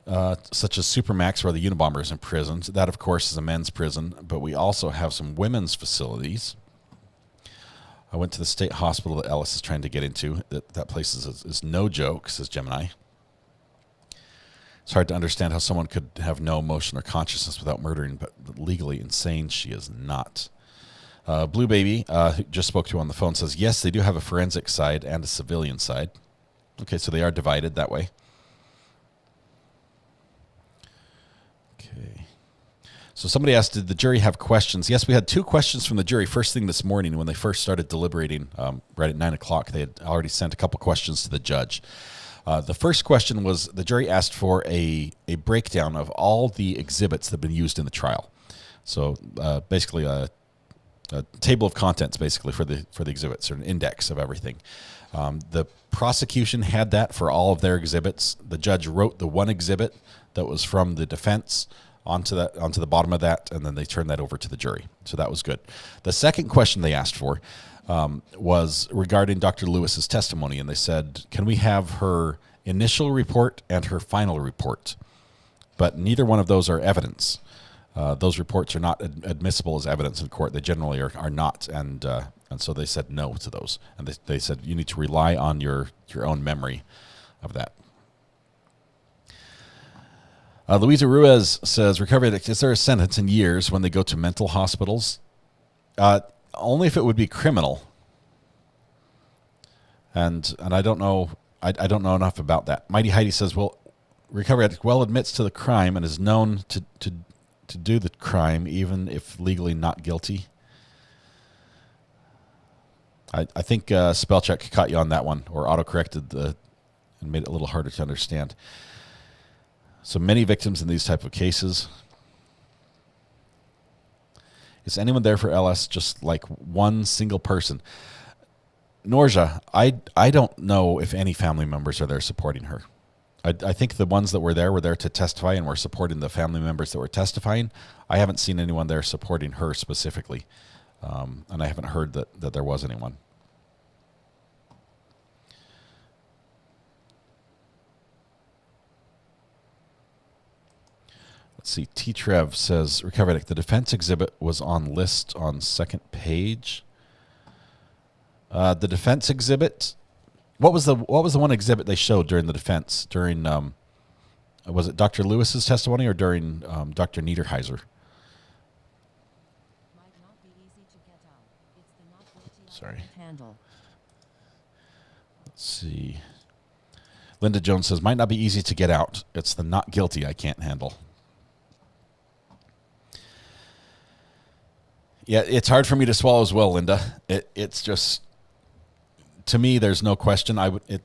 such as Supermax, where the Unabomber is imprisoned. That, of course, is a men's prison, but we also have some women's facilities. I went to the state hospital that Ellis is trying to get into. That place is no joke, says Gemini. It's hard to understand how someone could have no emotion or consciousness without murdering, but legally insane she is not. Blue Baby, who just spoke to on the phone, says, yes, they do have a forensic side and a civilian side. Okay, so they are divided that way. Okay. So somebody asked, did the jury have questions? Yes, we had 2 questions from the jury first thing this morning when they first started deliberating right at 9 o'clock. They had already sent a couple questions to the judge. The first question was the jury asked for a breakdown of all the exhibits that have been used in the trial. So basically a table of contents basically for the exhibits, or an index of everything. The prosecution had that for all of their exhibits. The judge wrote the one exhibit that was from the defense onto the bottom of that, and then they turned that over to the jury. So that was good. The second question they asked for was regarding Dr. Lewis's testimony, and they said, can we have her initial report and her final report? But neither one of those are evidence. Those reports are not admissible as evidence in court. They generally are not, and so they said no to those. And they said you need to rely on your own memory of that. Luisa Ruiz says, recovery addict, is there a sentence in years when they go to mental hospitals? Only if it would be criminal. And I don't know. I don't know enough about that. Mighty Heidi says, well, recovery addict admits to the crime and is known to do the crime, even if legally not guilty. I think spell check caught you on that one, or auto-corrected and made it a little harder to understand. So many victims in these type of cases. Is anyone there for LS? Just like one single person. Norja, I don't know if any family members are there supporting her. I think the ones that were there to testify and were supporting the family members that were testifying. I haven't seen anyone there supporting her specifically, and I haven't heard that there was anyone. Let's see. T-Trev says, recovery addict, the defense exhibit was on list on second page. The defense exhibit... What was the one exhibit they showed during the defense? During was it Dr. Lewis's testimony or during Dr. Niederheiser? Sorry. Let's see. Linda Jones says, might not be easy to get out. It's the not guilty I can't handle. Yeah, it's hard for me to swallow as well, Linda. It's just... To me, there's no question. And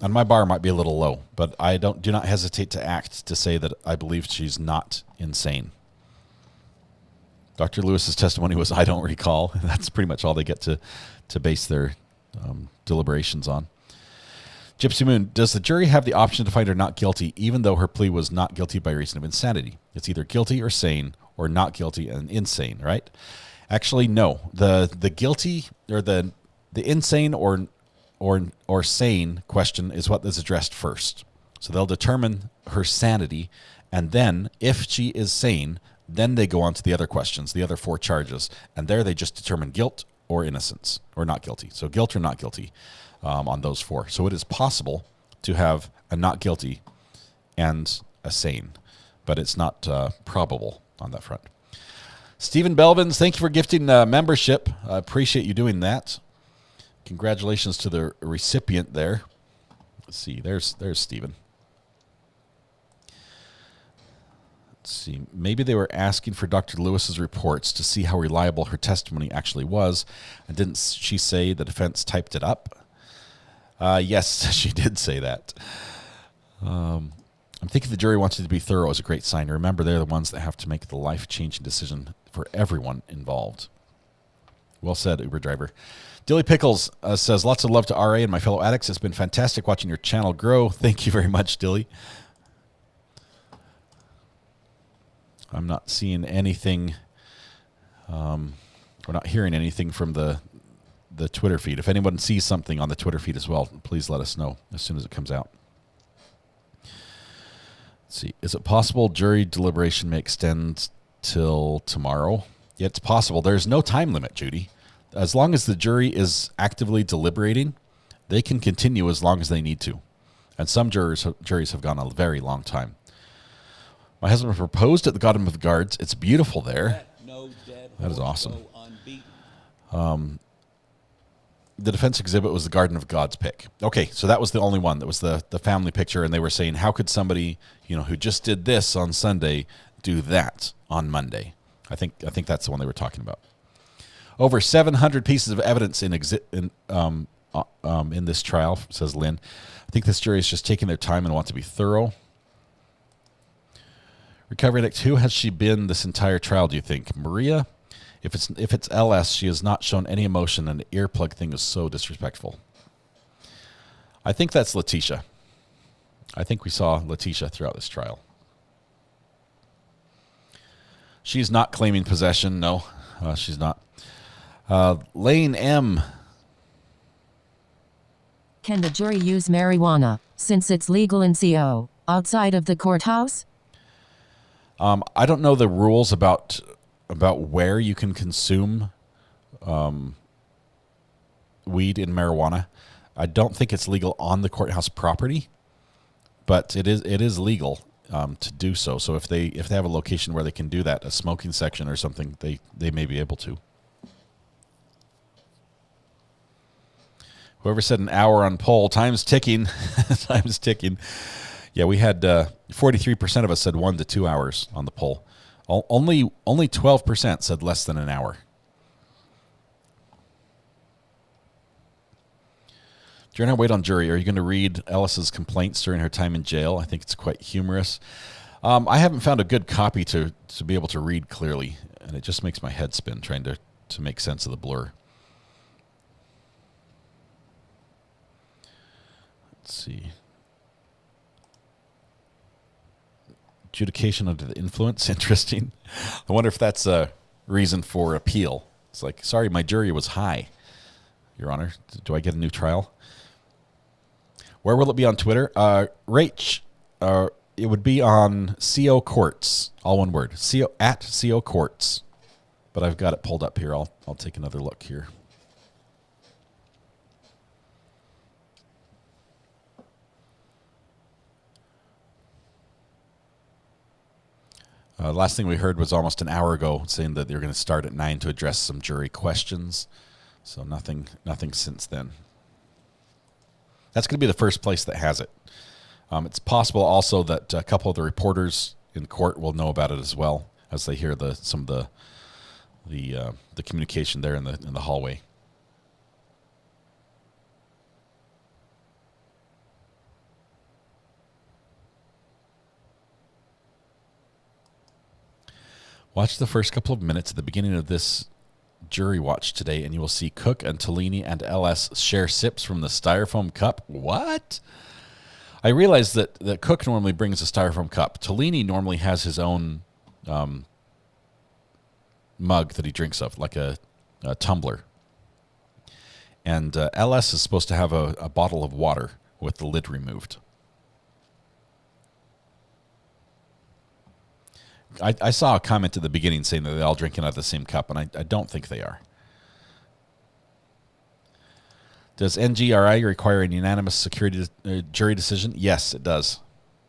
my bar might be a little low, but I do not hesitate to act to say that I believe she's not insane. Dr. Lewis's testimony was, I don't recall. That's pretty much all they get to base their deliberations on. Gypsy Moon, does the jury have the option to find her not guilty, even though her plea was not guilty by reason of insanity? It's either guilty or sane, or not guilty and insane, right? Actually, no. The guilty or the insane or sane question is what is addressed first. So they'll determine her sanity, and then if she is sane, then they go on to the other questions, the other 4 charges, and there they just determine guilt or innocence, or not guilty. So guilt or not guilty on those 4. So it is possible to have a not guilty and a sane, but it's not probable on that front. Stephen Belvins, thank you for gifting membership. I appreciate you doing that. Congratulations to the recipient there. Let's see, there's Stephen. Let's see. Maybe they were asking for Dr. Lewis's reports to see how reliable her testimony actually was. And didn't she say the defense typed it up? Yes, she did say that. I'm thinking the jury wants it to be thorough is a great sign. Remember, they're the ones that have to make the life-changing decision for everyone involved. Well said, Uber driver. Dilly Pickles says, lots of love to RA and my fellow addicts. It's been fantastic watching your channel grow. Thank you very much, Dilly. I'm not seeing anything. We're not hearing anything from the Twitter feed. If anyone sees something on the Twitter feed as well, please let us know as soon as it comes out. Let's see. Is it possible jury deliberation may extend till tomorrow? Yeah, it's possible. There's no time limit, Judy. As long as the jury is actively deliberating, they can continue as long as they need to. And some juries have gone a very long time. My husband proposed at the Garden of the Guards. It's beautiful there. That is awesome. The defense exhibit was the Garden of God's pick. Okay, so that was the only one. That was the family picture, and they were saying, how could somebody, who just did this on Sunday do that on Monday? I think that's the one they were talking about. Over 700 pieces of evidence in this trial, says Lynn. I think this jury is just taking their time and want to be thorough. Recovery addict, who has she been this entire trial, do you think? Maria? If it's LS, she has not shown any emotion, and the earplug thing is so disrespectful. I think that's Letecia. I think we saw Letecia throughout this trial. She's not claiming possession. No, she's not. Lane M. Can the jury use marijuana, since it's legal in CO, outside of the courthouse? I don't know the rules about where you can consume weed and marijuana. I don't think it's legal on the courthouse property, but it is legal to do so. So if they have a location where they can do that, a smoking section or something, they may be able to. Whoever said an hour on poll, time's ticking. Time's ticking. Yeah, we had 43% of us said 1 to 2 hours on the poll. Only 12% said less than an hour. During our wait on jury, are you going to read Ellis's complaints during her time in jail? I think it's quite humorous. I haven't found a good copy to be able to read clearly, and it just makes my head spin trying to make sense of the blur. Let's see. Adjudication under the influence. Interesting. I wonder if that's a reason for appeal. It's like, sorry, my jury was high, Your Honor. Do I get a new trial? Where will it be on Twitter? Rach, it would be on CO Courts, all one word. At CO Courts. But I've got it pulled up here. I'll take another look here. Last thing we heard was almost an hour ago, saying that they're going to start at 9 to address some jury questions. So nothing since then. That's going to be the first place that has it. It's possible also that a couple of the reporters in court will know about it as well, as they hear some of the communication there in the hallway. Watch the first couple of minutes at the beginning of this jury watch today, and you will see Cook and Tellini and LS share sips from the styrofoam cup. What? I realize that Cook normally brings a styrofoam cup. Tellini normally has his own mug that he drinks of, like a tumbler. And LS is supposed to have a bottle of water with the lid removed. I saw a comment at the beginning saying that they're all drinking out of the same cup, and I don't think they are. Does NGRI require a unanimous jury decision? Yes, it does.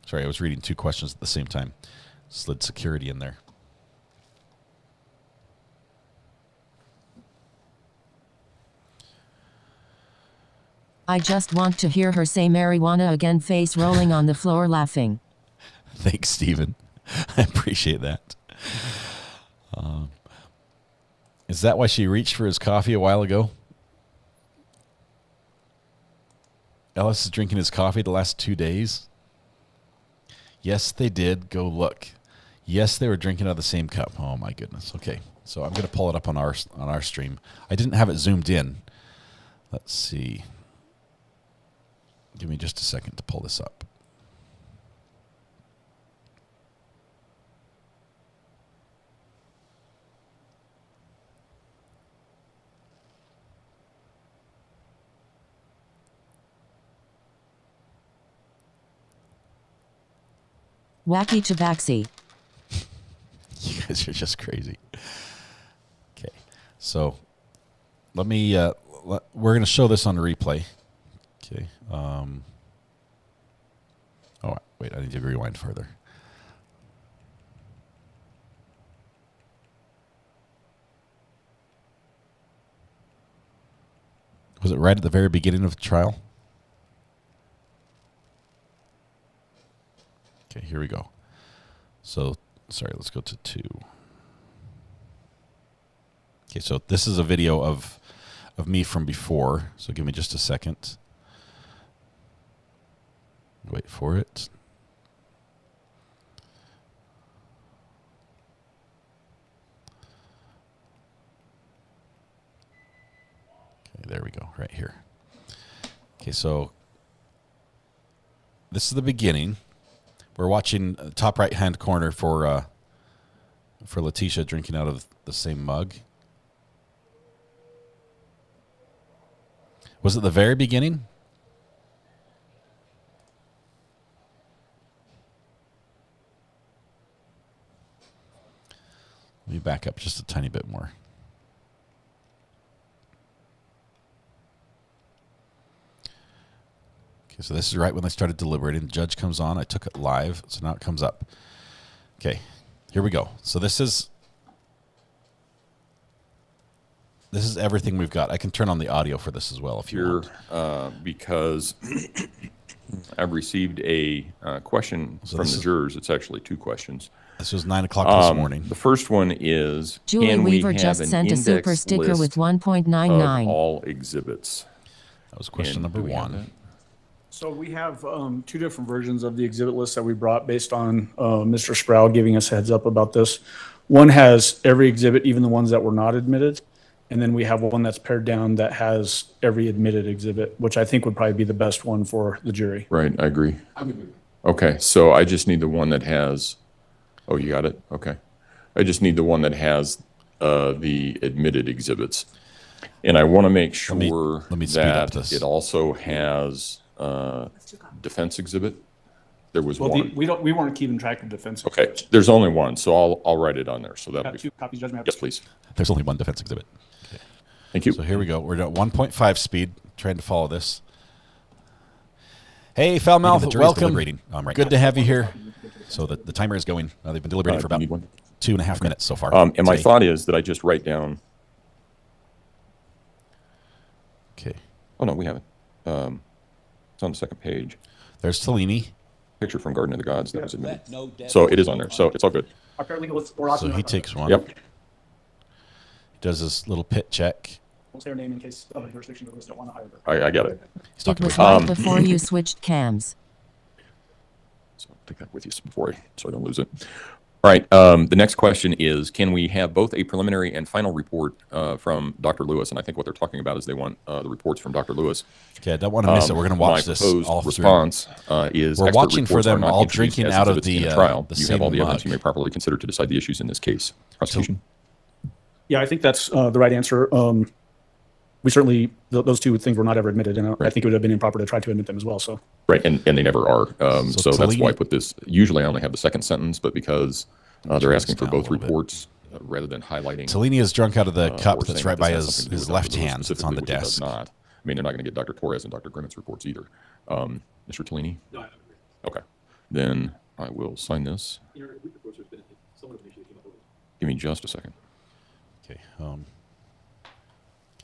Sorry, I was reading two questions at the same time. Slid security in there. I just want to hear her say marijuana again, face rolling on the floor laughing. Thanks, Stephen. I appreciate that. Is that why she reached for his coffee a while ago? Ellis is drinking his coffee the last 2 days. Yes, they did. Go look. Yes, they were drinking out of the same cup. Oh my goodness. Okay, so I'm going to pull it up on our stream. I didn't have it zoomed in. Let's see. Give me just a second to pull this up. Wacky Chabaxi. You guys are just crazy. Okay, so let me. We're going to show this on replay. Okay. Oh wait, I need to rewind further. Was it right at the very beginning of the trial? Okay, here we go. So, sorry, let's go to 2. Okay, so this is a video of me from before. So give me just a second. Wait for it. Okay, there we go, right here. Okay, so this is the beginning. We're watching top right-hand corner for Letecia drinking out of the same mug. Was it the very beginning? Let me back up just a tiny bit more. Okay, so this is right when they started deliberating. The judge comes on. I took it live, so now it comes up. Okay, here we go. So this is everything we've got. I can turn on the audio for this as well if you want. Because I've received a question from the jurors. It's actually 2 questions. This was 9 o'clock this morning. The first one is, Julie can we Weaver have just an sent a super index sticker list with 1.99. of all exhibits? That was question number 1. So we have 2 different versions of the exhibit list that we brought based on Mr. Sproul giving us heads up about this. One has every exhibit, even the ones that were not admitted. And then we have one that's pared down that has every admitted exhibit, which I think would probably be the best one for the jury. Right, I agree. Okay, so I just need the one that has, oh, you got it? Okay. I just need the one that has the admitted exhibits. And I want to make sure let me speed up that this. it also has defense exhibit. There was Well, one. we weren't keeping track of defense. Okay, there's only one, so I'll write it on there. So that'll Got be 2 copies, Judge Mathis. yes, please. There's only one defense exhibit. Okay. Thank you. So here we go. We're at 1.5 speed, trying to follow this. Hey, Foulmouth, welcome. Good to have you here. So the timer is going. They've been deliberating for about 2.5 minutes so far. And my thought is that I just write down. Okay. Oh no, we haven't. It's on the second page. There's Tellini. Picture from Garden of the Gods that was admitted. So it is on there. So it's all good. Our paralegal is So he takes one. Yep. He does his little pit check. We'll say her name in case other jurisdictions don't want to hire her. I got it. He's It talking was about right before you switched cams. So I'll take that with you before so I don't lose it. All right. The next question is, can we have both a preliminary and final report from Dr. Lewis? And I think what they're talking about is they want the reports from Dr. Lewis. Okay, I don't want to miss it. We're going to watch my this proposed all through. response is We're expert watching for reports are them not all introduced drinking as out of exhibits in the a trial. the You same have all the mug. evidence you may properly consider to decide the issues in this case. Prosecution. Yeah, I think that's the right answer. We certainly, those 2 things were not ever admitted, and I think it would have been improper to try to admit them as well. So Right, and they never are. So that's why I Tellini- put this. Usually I only have the second sentence, but because they're asking for down a both little bit. reports rather than highlighting. Tellini is drunk out of the cup or that's saying right that this by has his, something to do his with left Dr. Lewis hand. It's on the specifically, which it does desk. not. I mean, they're not going to get Dr. Torres and Dr. Grimmett's reports either. Mr. Tellini? No, I agree. Okay. Then I will sign this. Give me just a second. Okay.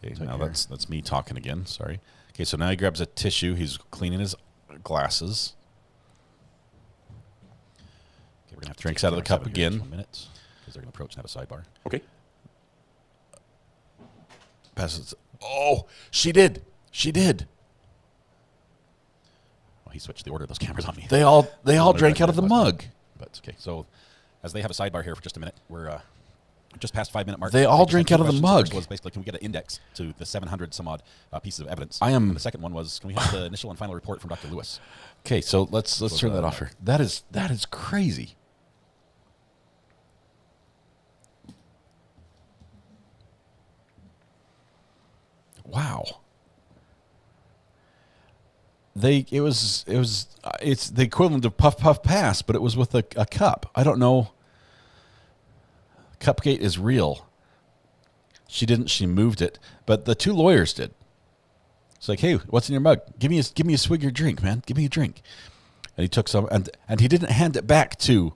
Okay. Now that's me talking again. Sorry. Okay. So now he grabs a tissue. He's cleaning his glasses. Okay. we're gonna have drinks out of the cup again. Minutes, because they're gonna approach and have a sidebar. Okay. Passes. Oh, she did. Well, he switched the order of those cameras on me. They all drank out of the mug. But it's okay. So, as they have a sidebar here for just a minute, we're just past 5-minute mark. They all drink out of the mug. The first was basically, can we get an index to the 700 some odd pieces of evidence? And the second one was, can we have the initial and final report from Dr. Lewis? Okay, so let's turn that off here. That is crazy. Wow. It's the equivalent of puff puff pass, but it was with a cup. I don't know. Cupgate is real. She didn't. She moved it, but the two lawyers did. It's like, hey, what's in your mug? Give me a swig of your drink, man. Give me a drink. And he took some, and he didn't hand it back to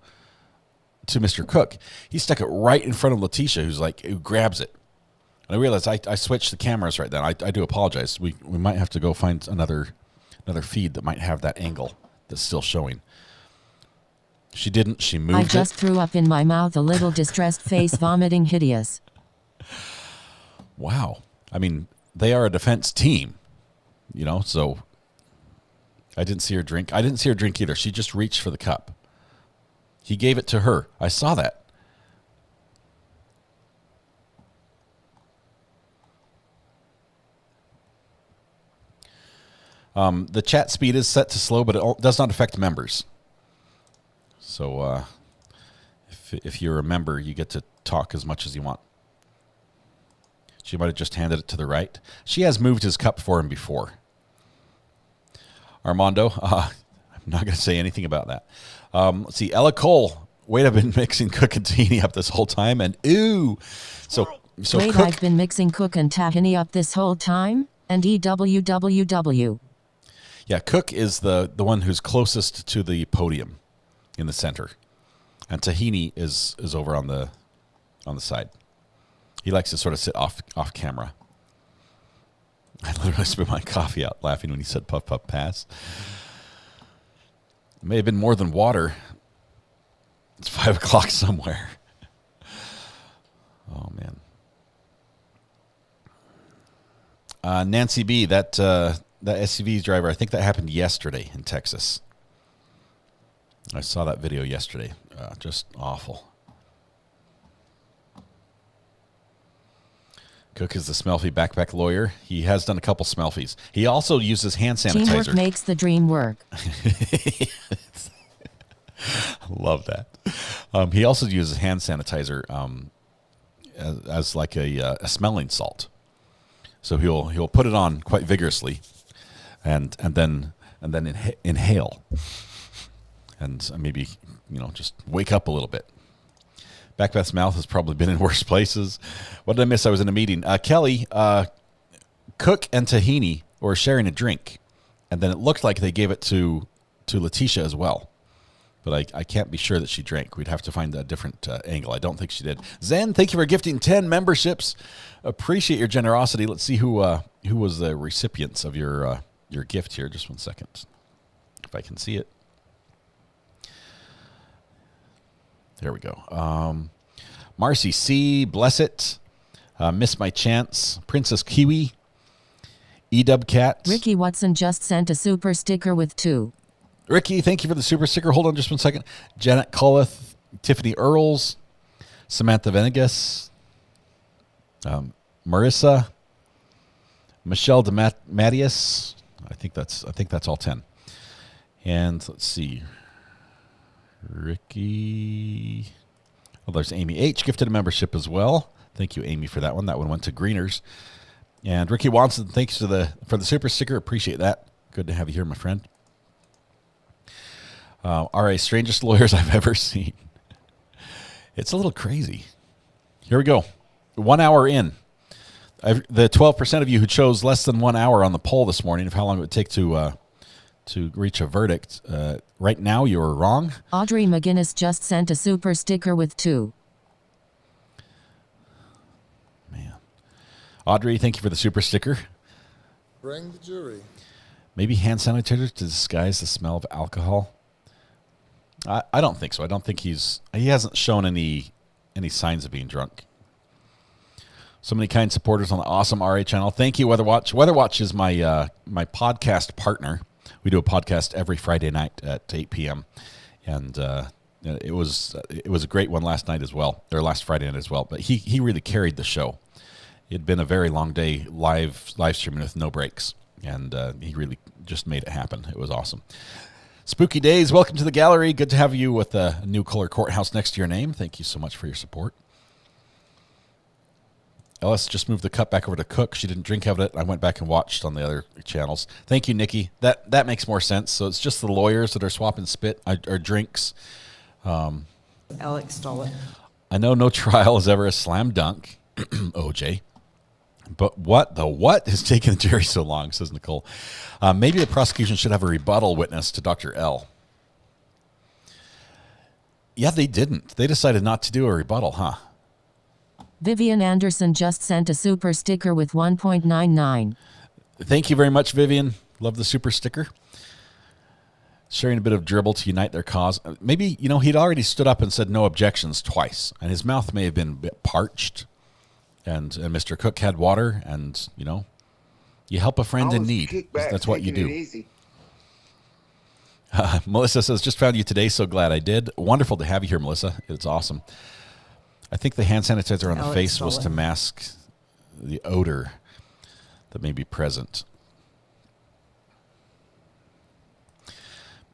Mr. Cook. He stuck it right in front of Letecia, who grabs it. And I realized I switched the cameras right then. I do apologize. We might have to go find another feed that might have that angle that's still showing. She didn't. She moved it. I just threw up in my mouth, a little distressed face, vomiting hideous. Wow. I mean, they are a defense team, so I didn't see her drink. I didn't see her drink either. She just reached for the cup. He gave it to her. I saw that. The chat speed is set to slow, but it does not affect members. So if you're a member, you get to talk as much as you want. She might have just handed it to the right. She has moved his cup for him before. Armando, I'm not going to say anything about that. Let's see. Ella Cole. Wait, I've been mixing Cook and tahini up this whole time, and ooh. So wait, Cook, I've been mixing Cook and tahini up this whole time, and EWWW. Yeah, Cook is the one who's closest to the podium in the center, and tahini is over on the side. He likes to sort of sit off camera. I literally spit my coffee out laughing when he said puff puff pass. It may have been more than water. It's 5 o'clock somewhere. Oh man. Nancy B, that SUV driver, I think that happened yesterday in Texas. I saw that video yesterday. Just awful. Cook is the Smelfie backpack lawyer. He has done a couple Smelfies. He also uses hand sanitizer. Teamwork makes the dream work. Love that. He also uses hand sanitizer as like a smelling salt. So he'll put it on quite vigorously, and then inhale, and maybe just wake up a little bit. Backpath's mouth has probably been in worse places. What did I miss? I was in a meeting. Kelly, Cook and tahini were sharing a drink, and then it looked like they gave it to Letecia as well. But I can't be sure that she drank. We'd have to find a different angle. I don't think she did. Zen, thank you for gifting 10 memberships. Appreciate your generosity. Let's see who was the recipients of your gift here. Just 1 second, if I can see it. There we go. Marcy C, Bless It, Miss My Chance, Princess Kiwi, Edub Cat. Ricky Watson just sent a super sticker with 2. Ricky, thank you for the super sticker. Hold on just 1 second. Janet Cullith, Tiffany Earls, Samantha Venegas, Marissa, Michelle DeMattias. I think that's all 10. And let's see. Ricky. Oh, there's Amy H. Gifted a membership as well. Thank you, Amy, for that one. That one went to Greeners. And Ricky Watson, thanks for the super sticker. Appreciate that. Good to have you here, my friend. All right, strangest lawyers I've ever seen. It's a little crazy. Here we go. 1 hour in. The 12% of you who chose less than 1 hour on the poll this morning of how long it would take to reach a verdict. Right now, you are wrong. Audrey McGinnis just sent a super sticker with 2. Man. Audrey, thank you for the super sticker. Bring the jury. Maybe hand sanitizer to disguise the smell of alcohol. I don't think so. I don't think he hasn't shown any signs of being drunk. So many kind supporters on the awesome RA channel. Thank you, Weatherwatch. Weatherwatch is my my podcast partner. We do a podcast every Friday night at 8 p.m. And it was a great one last night as well, or last Friday night as well. But he really carried the show. It had been a very long day live streaming with no breaks, and he really just made it happen. It was awesome. Spooky Days, welcome to the gallery. Good to have you with a new color courthouse next to your name. Thank you so much for your support. Ellis just moved the cup back over to Cook. She didn't drink out of it. I went back and watched on the other channels. Thank you, Nikki. That makes more sense. So it's just the lawyers that are swapping spit or drinks. Alex stole it. I know no trial is ever a slam dunk, OJ. But what is taking the jury so long, says Nicole. Maybe the prosecution should have a rebuttal witness to Dr. L. Yeah, they didn't. They decided not to do a rebuttal, huh? Vivian Anderson just sent a super sticker with 1.99. Thank you very much, Vivian. Love the super sticker. Sharing a bit of dribble to unite their cause. Maybe, he'd already stood up and said no objections twice, and his mouth may have been a bit parched, and Mr. Cook had water, and, you help a friend in need. That's what you do. Melissa says, just found you today, so glad I did. Wonderful to have you here, Melissa. It's awesome. I think the hand sanitizer on the face was to mask the odor that may be present.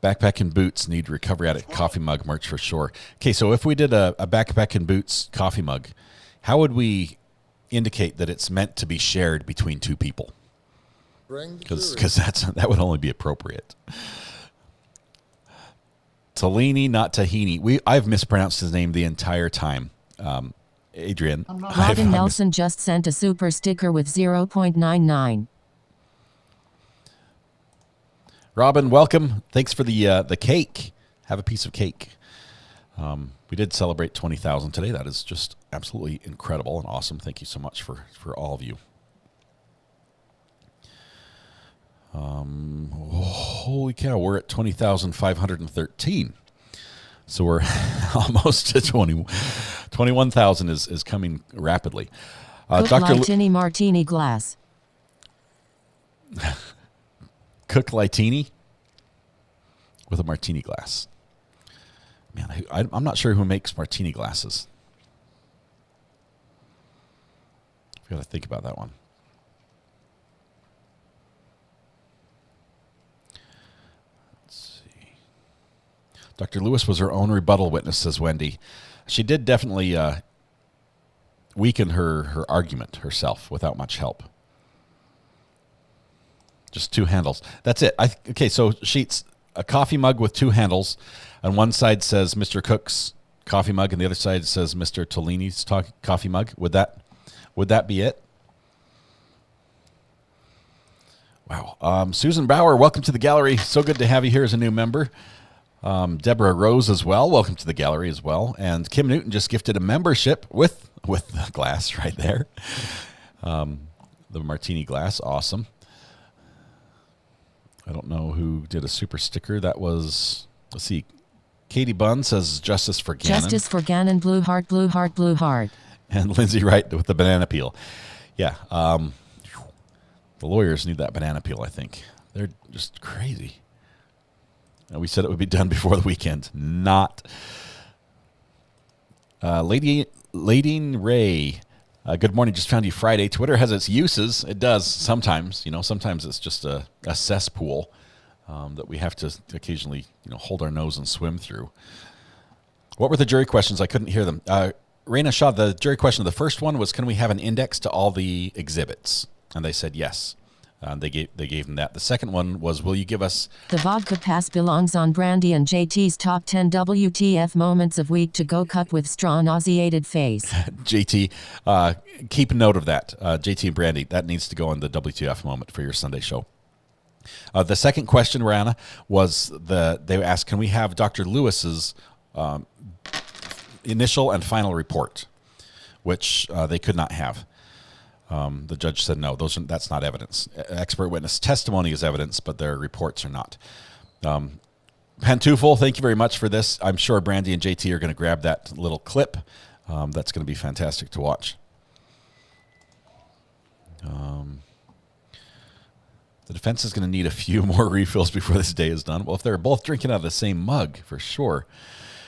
Backpack and Boots need Recovery Addict coffee mug merch for sure. Okay, so if we did a Backpack and Boots coffee mug, how would we indicate that it's meant to be shared between two people? Because that would only be appropriate. Tellini, not Tahini. I've mispronounced his name the entire time. Adrian. Robin Nelson just sent a super sticker with 0.99. Robin, welcome. Thanks for the cake. Have a piece of cake. We did celebrate 20,000 today. That is just absolutely incredible and awesome. Thank you so much for all of you. Holy cow, we're at 20,513. So we're almost to 21,000 is coming rapidly. Dr. Lightini martini glass. Cook Lightini with a martini glass. Man, I'm not sure who makes martini glasses. I've got to think about that one. Dr. Lewis was her own rebuttal witness, says Wendy. She did definitely weaken her argument herself without much help. Just two handles. That's it. Okay, so sheets, a coffee mug with two handles. On one side says Mr. Cook's coffee mug, and the other side says Mr. Tellini's coffee mug. Would that be it? Wow. Susan Bauer, welcome to the gallery. So good to have you here as a new member. Deborah Rose as well. Welcome to the gallery as well. And Kim Newton just gifted a membership with the glass right there. The martini glass. Awesome. I don't know who did a super sticker. That was, let's see. Katie Bunn says justice for Gannon. Justice for Gannon, blue heart, blue heart, blue heart. And Lindsay Wright with the banana peel. Yeah. The lawyers need that banana peel, I think. They're just crazy. We said it would be done before the weekend. Not. Lady Ray, good morning. Just found you Friday. Twitter has its uses. It does sometimes. Sometimes it's just a cesspool that we have to occasionally, hold our nose and swim through. What were the jury questions? I couldn't hear them. Raina Shaw, the jury question, the first one was, can we have an index to all the exhibits? And they said yes. They gave them that. The second one was, will you give us... The vodka pass belongs on Brandy and JT's top 10 WTF moments of week to go cup with straw nauseated face. JT, keep a note of that. JT and Brandy, that needs to go on the WTF moment for your Sunday show. The second question, Rihanna, was they asked, can we have Dr. Lewis's initial and final report, which they could not have. The judge said no, that's not evidence. Expert witness testimony is evidence, but their reports are not. Pantufel, thank you very much for this. I'm sure Brandy and JT are going to grab that little clip. That's going to be fantastic to watch. The defense is going to need a few more refills before this day is done. Well, if they're both drinking out of the same mug, for sure.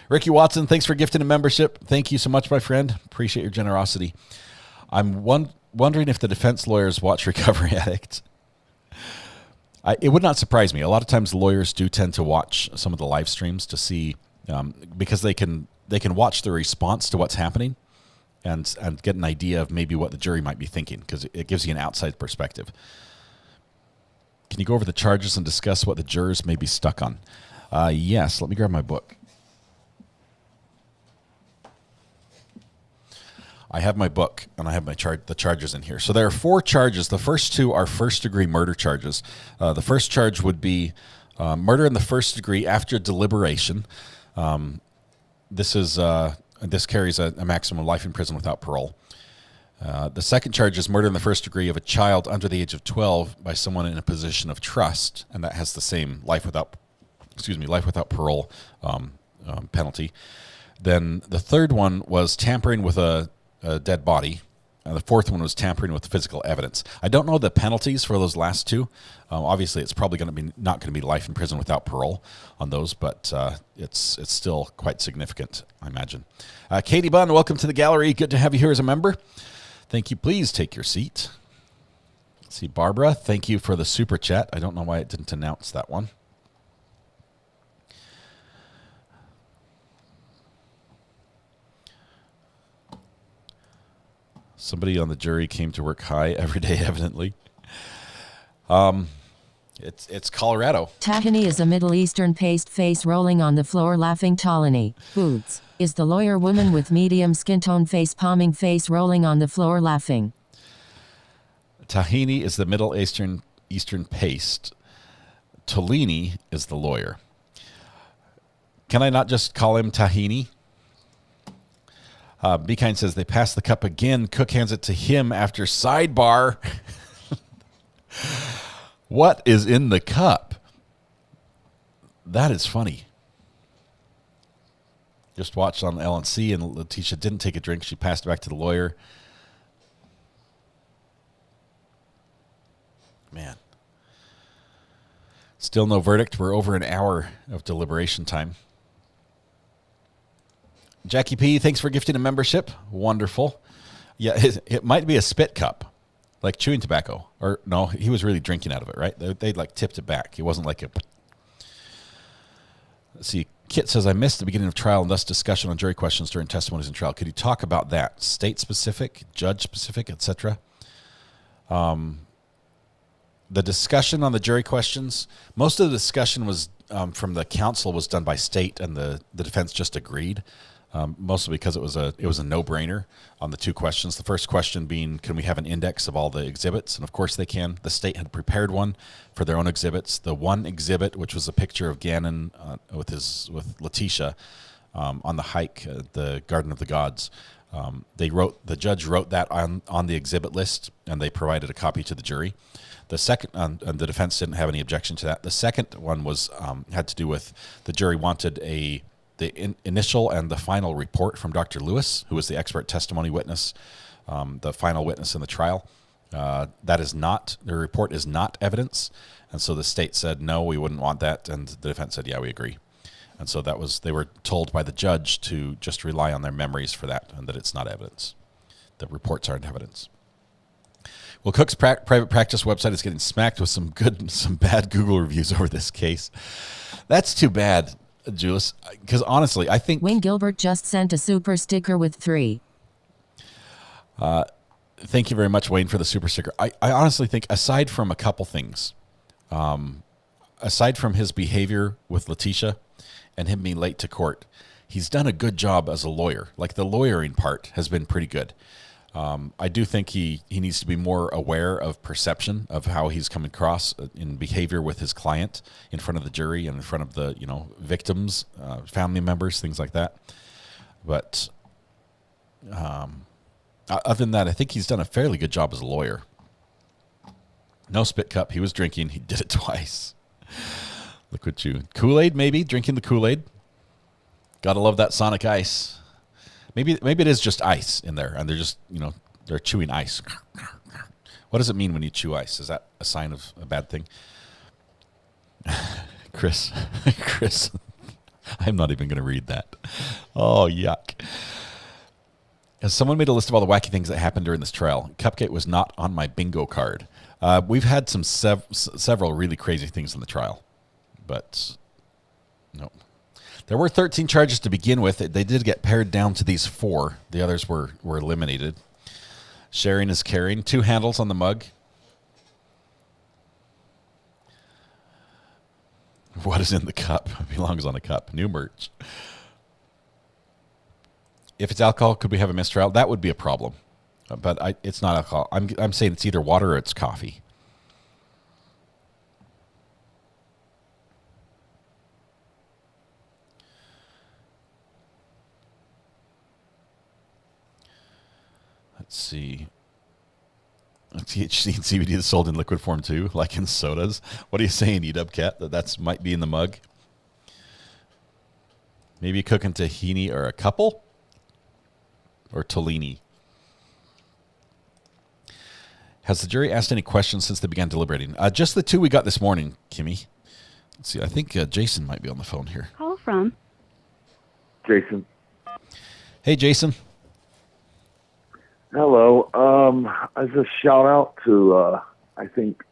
Ricky Watson, thanks for gifting a membership. Thank you so much, my friend. Appreciate your generosity. I'm wondering if the defense lawyers watch Recovery Addict. It would not surprise me. A lot of times lawyers do tend to watch some of the live streams to see, because they can watch the response to what's happening and get an idea of maybe what the jury might be thinking, because it gives you an outside perspective. Can you go over the charges and discuss what the jurors may be stuck on? Yes, let me grab my book. I have my book, and I have the charges in here. So there are 4 charges. The first 2 are first-degree murder charges. The first charge would be murder in the first degree after deliberation. This carries a maximum of life in prison without parole. The second charge is murder in the first degree of a child under the age of 12 by someone in a position of trust, and that has the same life without parole penalty. Then the third one was tampering with a dead body, and the fourth one was tampering with physical evidence. I don't know the penalties for those last 2. Obviously, it's probably not going to be life in prison without parole on those, but it's still quite significant, I imagine. Katie Bunn, welcome to the gallery. Good to have you here as a member. Thank you. Please take your seat. Let's see, Barbara, thank you for the super chat. I don't know why it didn't announce that one. Somebody on the jury came to work high every day, evidently. It's Colorado. Tahini is a Middle Eastern paste face rolling on the floor laughing. Talani, Boots, is the lawyer woman with medium skin tone face palming face rolling on the floor laughing. Tahini is the Middle Eastern paste. Tolini is the lawyer. Can I not just call him Tahini? Be Kind says they pass the cup again. Cook hands it to him after sidebar. What is in the cup? That is funny. Just watched on LNC, and Letecia didn't take a drink. She passed it back to the lawyer. Man. Still no verdict. We're over an hour of deliberation time. Jackie P, thanks for gifting a membership. Wonderful. Yeah, it might be a spit cup, like chewing tobacco. Or no, he was really drinking out of it, right? They like tipped it back. It wasn't like a... Let's see. Kit says, I missed the beginning of trial and thus discussion on jury questions during testimonies in trial. Could you talk about that? State-specific, judge-specific, etc.? The discussion on the jury questions, most of the discussion was from the counsel was done by state, and the defense just agreed. Mostly because it was a no-brainer on the 2 questions. The first question being, can we have an index of all the exhibits? And of course they can. The state had prepared one for their own exhibits. The one exhibit, which was a picture of Gannon with Letecia on the hike at the Garden of the Gods. The judge wrote that on the exhibit list, and they provided a copy to the jury. The second, and the defense didn't have any objection to that. The second one was had to do with the jury wanted the initial and the final report from Dr. Lewis, who was the expert testimony witness, the final witness in the trial. The report is not evidence. And so the state said, no, we wouldn't want that. And the defense said, yeah, we agree. And so they were told by the judge to just rely on their memories for that, and that it's not evidence. The reports aren't evidence. Well, Cook's private practice website is getting smacked with some bad Google reviews over this case. That's too bad, Julius, because honestly, I think... Wayne Gilbert just sent a super sticker with 3. Thank you very much, Wayne, for the super sticker. I honestly think, aside from a couple things, aside from his behavior with Letecia and him being late to court, he's done a good job as a lawyer. Like, the lawyering part has been pretty good. I do think he needs to be more aware of perception of how he's come across in behavior with his client in front of the jury and in front of the victims, family members, things like that. But other than that, I think he's done a fairly good job as a lawyer. No spit cup. He was drinking. He did it twice. Liquid chew. Kool-Aid, maybe? Drinking the Kool-Aid? Gotta love that Sonic Ice. Maybe it is just ice in there, and they're just, they're chewing ice. What does it mean when you chew ice? Is that a sign of a bad thing? Chris, I'm not even going to read that. Oh, yuck. Has someone made a list of all the wacky things that happened during this trial? Cupcake was not on my bingo card. We've had some several really crazy things in the trial, but no. There were 13 charges to begin with. They did get pared down to these 4. The others were eliminated. Sharing is caring. 2 handles on the mug. What is in the cup? It belongs on a cup. New merch. If it's alcohol, could we have a mistrial? That would be a problem. But it's not alcohol. I'm saying it's either water or it's coffee. Let's see. THC and CBD is sold in liquid form too, like in sodas. What are you saying, Edub Cat? That might be in the mug. Maybe cooking tahini or a couple? Or Tolini. Has the jury asked any questions since they began deliberating? Just the 2 we got this morning, Kimmy. Let's see. I think Jason might be on the phone here. Call from Jason. Hey, Jason. Hello. As a shout out to, I think,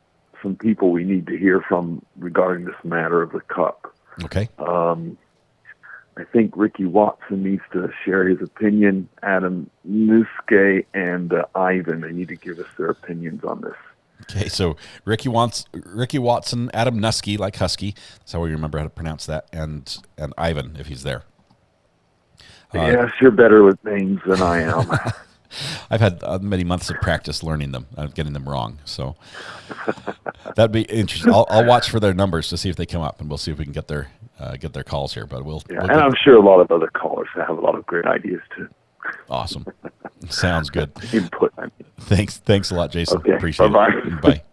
some people we need to hear from regarding this matter of the cup. Okay. I think Ricky Watson needs to share his opinion. Adam Nuske and Ivan, they need to give us their opinions on this. Okay, so Ricky Watson, Adam Nuske, like Husky. That's how we remember how to pronounce that. And Ivan, if he's there. Yes, you're better with names than I am. I've had many months of practice learning them, getting them wrong. So that'd be interesting. I'll watch for their numbers to see if they come up, and we'll see if we can get their calls here. But we'll and I'm sure a lot of other callers have a lot of great ideas too. Awesome. Sounds good. Input. I mean. Thanks a lot, Jason. Okay. Appreciate it. Bye.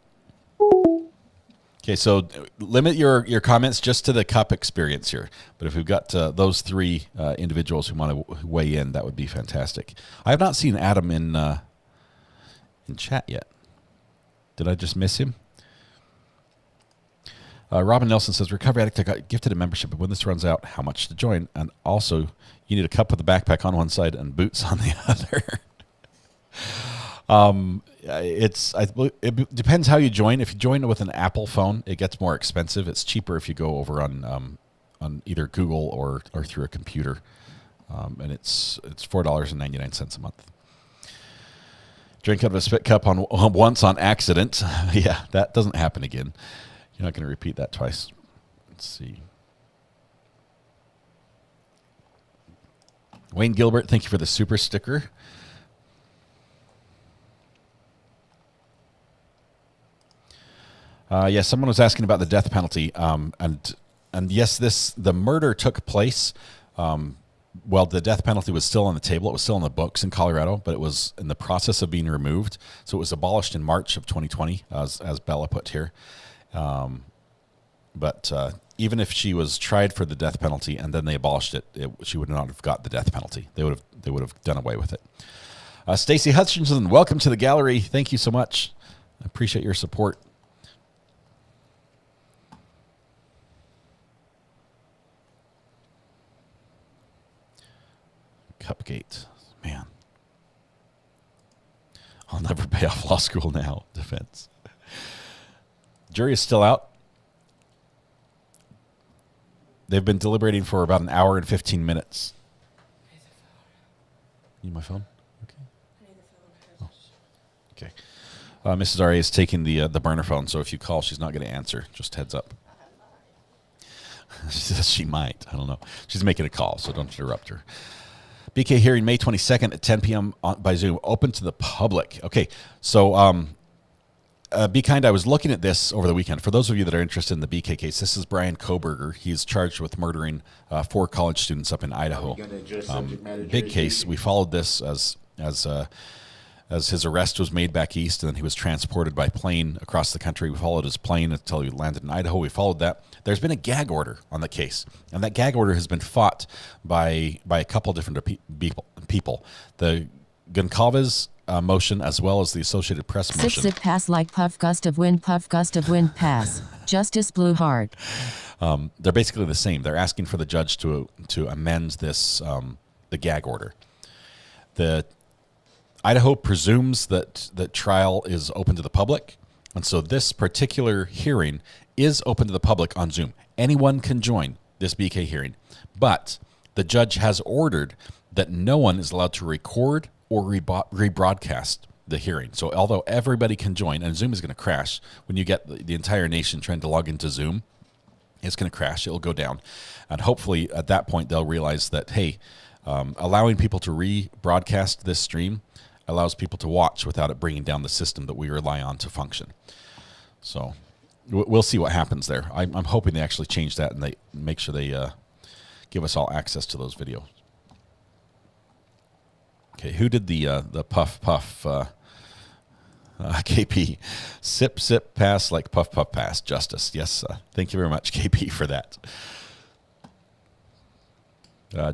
Okay, so limit your comments just to the cup experience here. But if we've got those 3 individuals who want to weigh in, that would be fantastic. I have not seen Adam in chat yet. Did I just miss him? Robin Nelson says, Recovery Addict, I got gifted a membership, but when this runs out, how much to join? And also, you need a cup with a backpack on one side and boots on the other. It depends how you join. If you join with an Apple phone, it gets more expensive. It's cheaper if you go over on either Google or through a computer, and it's $4.99 a month. Drink out of a spit cup once on accident. Yeah, that doesn't happen again. You're not going to repeat that twice. Let's see. Wayne Gilbert, thank you for the super sticker. Yes, someone was asking about the death penalty, and yes, the murder took place. Well, the death penalty was still on the table. It was still in the books in Colorado, but it was in the process of being removed. So it was abolished in March of 2020, as Bella put here. But even if she was tried for the death penalty and then they abolished it, she would not have got the death penalty. They would have done away with it. Stacy Hutchinson, welcome to the gallery. Thank you so much. I appreciate your support. Cupgate, man. I'll never pay off law school now. Defense. Jury is still out. They've been deliberating for about an hour and 15 minutes. Need my phone? Okay. Oh. Okay. Mrs. R.A. is taking the burner phone, so if you call, she's not going to answer. Just heads up. She might. I don't know. She's making a call, so don't interrupt her. BK hearing May 22nd at 10 p.m. by Zoom, open to the public. Okay, so be kind. I was looking at this over the weekend. For those of you that are interested in the BK case, this is Brian Koberger. He's charged with murdering 4 college students up in Idaho. Big case. We followed this as as his arrest was made back east, and then he was transported by plane across the country. We followed his plane until he landed in Idaho. We followed that. There's been a gag order on the case, and that gag order has been fought by a couple different people. The Goncalves motion, as well as the Associated Press motion. Sip pass like puff gust of wind pass. Justice blew hard. They're basically the same. They're asking for the judge to amend this the gag order. The Idaho presumes that trial is open to the public, and so this particular hearing is open to the public on Zoom. Anyone can join this BK hearing, but the judge has ordered that no one is allowed to record or rebroadcast the hearing. So although everybody can join, and Zoom is going to crash when you get the entire nation trying to log into Zoom, it's going to crash. It'll go down. And hopefully at that point they'll realize that, hey, allowing people to rebroadcast this stream allows people to watch without it bringing down the system that we rely on to function. So we'll see what happens there. I'm hoping they actually change that and they make sure they give us all access to those videos. Okay, who did the puff KP? Sip pass like puff pass. Justice. Yes, thank you very much, KP, for that.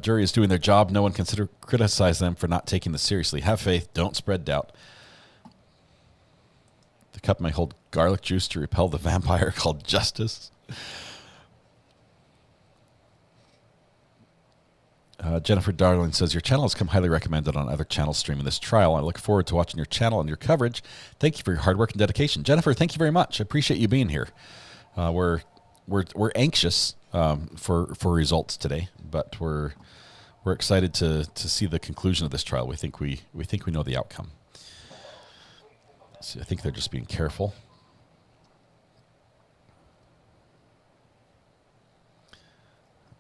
Jury is doing their job. No one can criticize them for not taking this seriously. Have faith. Don't spread doubt. The cup may hold garlic juice to repel the vampire called justice. Jennifer Darling says, your channel has come highly recommended on other channels streaming this trial. I look forward to watching your channel and your coverage. Thank you for your hard work and dedication. Jennifer, thank you very much. I appreciate you being here. We're anxious for results today, but we're excited to see the conclusion of this trial. We think we know the outcome. So I think they're just being careful.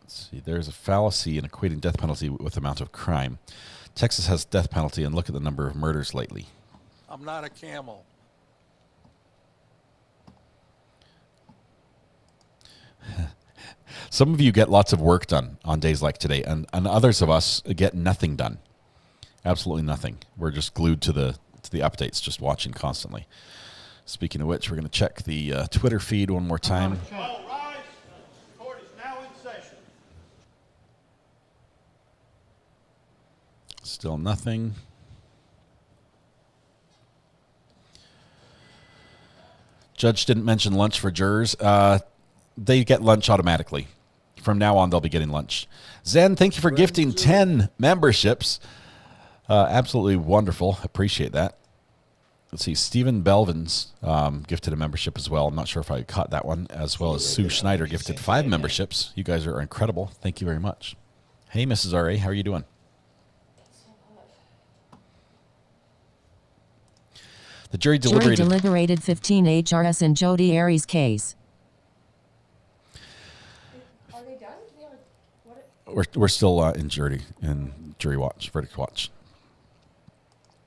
See, there's a fallacy in equating death penalty with amount of crime. Texas has death penalty, and look at the number of murders lately. I'm not a camel. Some of you get lots of work done on days like today, and others of us get nothing done. Absolutely nothing. We're just glued to the updates, just watching constantly. Speaking of which, we're going to check the Twitter feed one more time. Still nothing. Judge didn't mention lunch for jurors. They get lunch automatically. From now on, they'll be getting lunch. Zen, thank you for gifting 10 memberships. Absolutely wonderful. Appreciate that. Let's see. Stephen Belvins gifted a membership as well. I'm not sure if I caught that one. As well as Sue Schneider gifted 5 memberships. You guys are incredible. Thank you very much. Hey, Mrs. R.A., how are you doing? The jury deliberated 15 HRS in Jodi Arias case. Are they done? We're still in jury watch, verdict watch.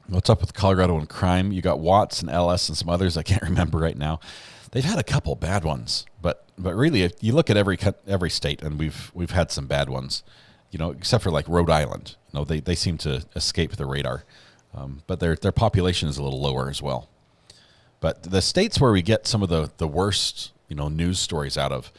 What's up with Colorado and crime? You got Watts and LS and some others I can't remember right now. They've had a couple bad ones, but really, if you look at every state, and we've had some bad ones, except for like Rhode Island. They seem to escape the radar. But their population is a little lower as well. But the states where we get some of the worst, news stories out of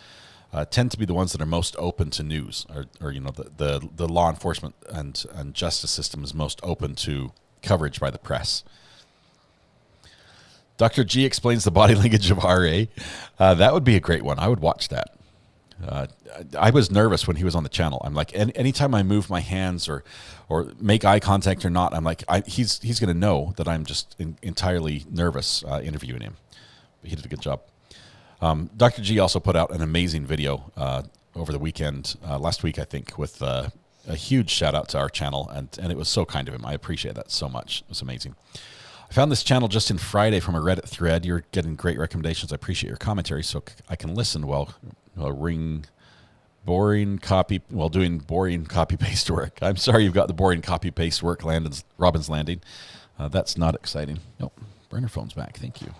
tend to be the ones that are most open to news, or the law enforcement and justice system is most open to coverage by the press. Dr. G explains the body language of RA. That would be a great one. I would watch that. I was nervous when he was on the channel. I'm like, anytime I move my hands or make eye contact or not, I'm like, he's going to know that I'm just entirely nervous interviewing him. But he did a good job. Dr. G also put out an amazing video over the weekend, last week, I think, with a huge shout out to our channel. And it was so kind of him. I appreciate that so much. It was amazing. I found this channel just in Friday from a Reddit thread. You're getting great recommendations. I appreciate your commentary so I can listen while doing boring copy paste work. I'm sorry you've got the boring copy paste work, Robin's Landing. That's not exciting. Nope. Burner phone's back. Thank you.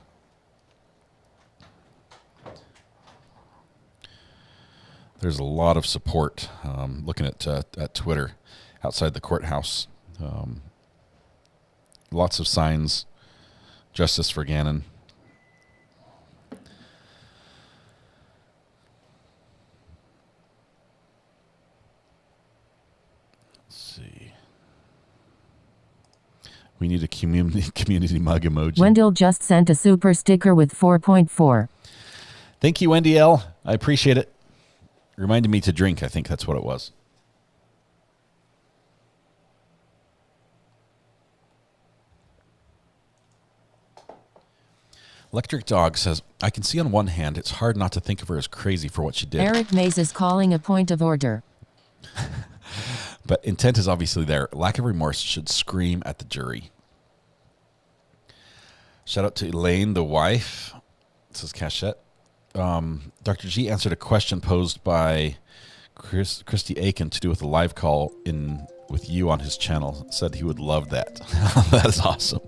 There's a lot of support looking at Twitter outside the courthouse. lots of signs. Justice for Gannon. Let's see. We need a community mug emoji. Wendell just sent a super sticker with 4.4. Thank you, Wendy L. I appreciate it. Reminded me to drink. I think that's what it was. Electric Dog says, I can see on one hand, it's hard not to think of her as crazy for what she did. Eric Mays is calling a point of order. But intent is obviously there. Lack of remorse should scream at the jury. Shout out to Elaine, the wife. This is Cachette. Dr. G answered a question posed by Christy Aiken to do with a live call with you on his channel. Said he would love that. That is awesome.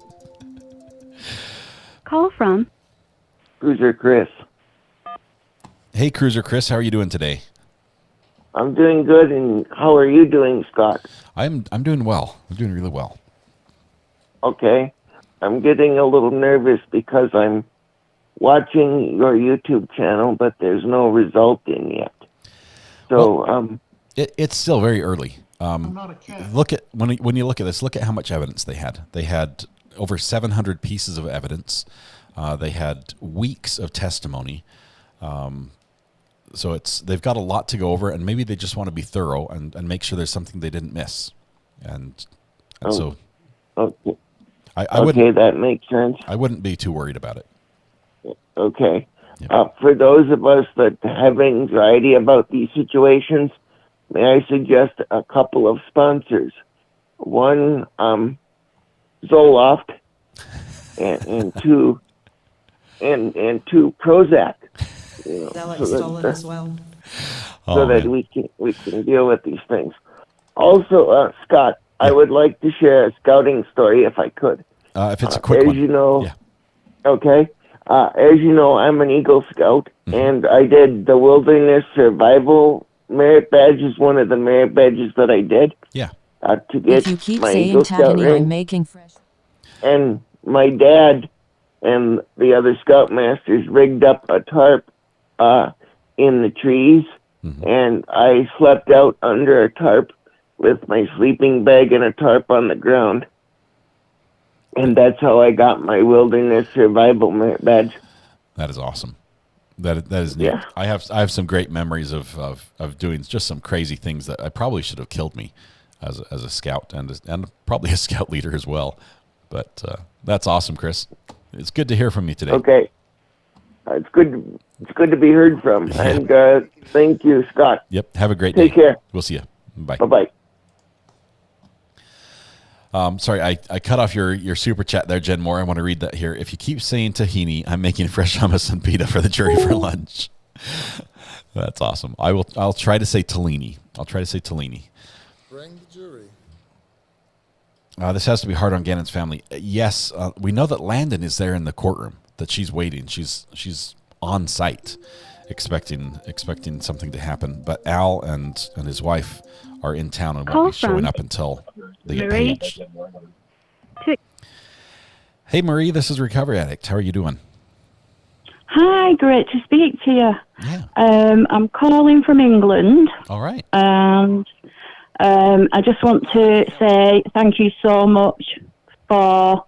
Call from Cruiser Chris. Hey, Cruiser Chris. How are you doing today? I'm doing good, and how are you doing, Scott? I'm doing well. I'm doing really well. Okay. I'm getting a little nervous because I'm watching your YouTube channel, but there's no result in yet. So, it's still very early. I'm not a cat. Look at when you look at this. Look at how much evidence they had. They had over 700 pieces of evidence. They had weeks of testimony. So they've got a lot to go over, and maybe they just want to be thorough and make sure there's something they didn't miss. So okay. I wouldn't. That makes sense. I wouldn't be too worried about it. Okay. For those of us that have anxiety about these situations, may I suggest a couple of sponsors? One, Zoloft, and two Prozac. Alex Stolen as well. So that we can deal with these things. Also, Scott, I would like to share a scouting story if I could. If it's a quick one. As you know, okay. As you know, I'm an Eagle Scout, and I did the Wilderness Survival Merit Badge is one of the merit badges that I did. Yeah. To get If you keep my saying Eagle Scout Tahini, ring. I'm making fresh. And my dad and the other Scoutmasters rigged up a tarp in the trees, and I slept out under a tarp with my sleeping bag and a tarp on the ground. And that's how I got my Wilderness Survival Merit Badge. That is awesome. That is neat. Yeah. I have some great memories of doing just some crazy things that I probably should have killed me as a scout and probably a scout leader as well. But that's awesome, Chris. It's good to hear from you today. Okay. It's good to be heard from. Yeah. And thank you, Scott. Yep. Have a great day. Take care. We'll see you. Bye. Bye-bye. Sorry, I cut off your super chat there, Jen Moore. I want to read that here. If you keep saying tahini, I'm making fresh hummus and pita for the jury for lunch. That's awesome. I'll try to say Tellini. Bring the jury. This has to be hard on Gannon's family. Yes, we know that Landon is there in the courtroom, that she's waiting. She's on site, expecting something to happen. But Al and his wife are in town and won't be showing up until they get paged. Hey, Marie, this is Recovery Addict. How are you doing? Hi, great to speak to you. Yeah. I'm calling from England. All right. And I just want to say thank you so much for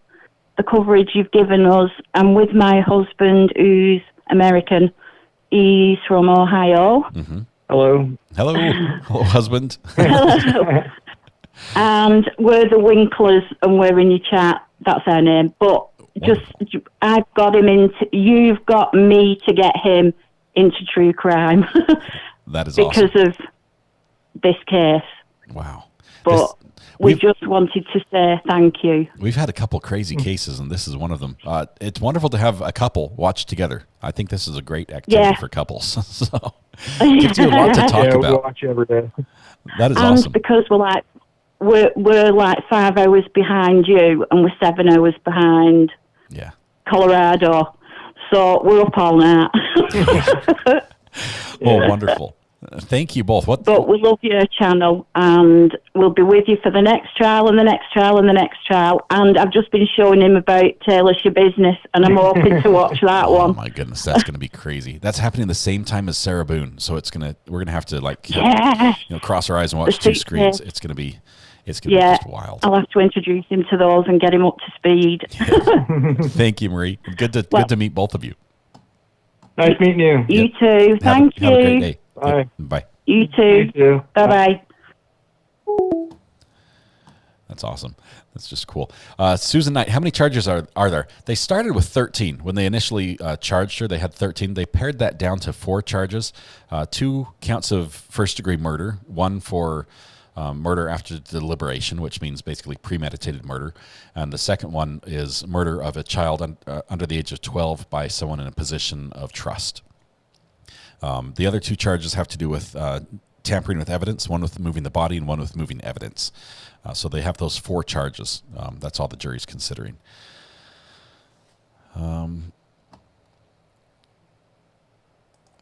the coverage you've given us. I'm with my husband, who's American. He's from Ohio. Mm-hmm. Hello. Hello, husband. Hello. And we're the Winklers, and we're in your chat. That's our name. But I've got him you've got me to get him into true crime. That is because awesome. of this case. Wow. But we just wanted to say thank you. We've had a couple crazy cases, and this is one of them. It's wonderful to have a couple watch together. I think this is a great activity for couples. So it gives you a lot to talk about. We watch every day. That is and awesome. Because we're like 5 hours behind you, and we're 7 hours behind Colorado. So we're up all night. Oh, wonderful. Thank you both. But we love your channel, and we'll be with you for the next trial and the next trial and the next trial. And I've just been showing him about Taylor's Your Business, and I'm hoping to watch that one. Oh my goodness, that's going to be crazy. That's happening the same time as Sarah Boone, so we're gonna have to cross our eyes and watch two screens. It's gonna be just wild. I'll have to introduce him to those and get him up to speed. Thank you, Marie. Good to meet both of you. Nice meeting you. You too. Thank you. Have a great day. Bye. Bye. You too. You too. Bye-bye. That's awesome. That's just cool. Susan Knight, how many charges are there? They started with 13. When they initially charged her, they had 13. They pared that down to 4 charges, 2 counts of first-degree murder, 1 for murder after deliberation, which means basically premeditated murder. And the second one is murder of a child under the age of 12 by someone in a position of trust. The other 2 charges have to do with tampering with evidence, one with moving the body and one with moving evidence. So they have those 4 charges. That's all the jury's considering. I'm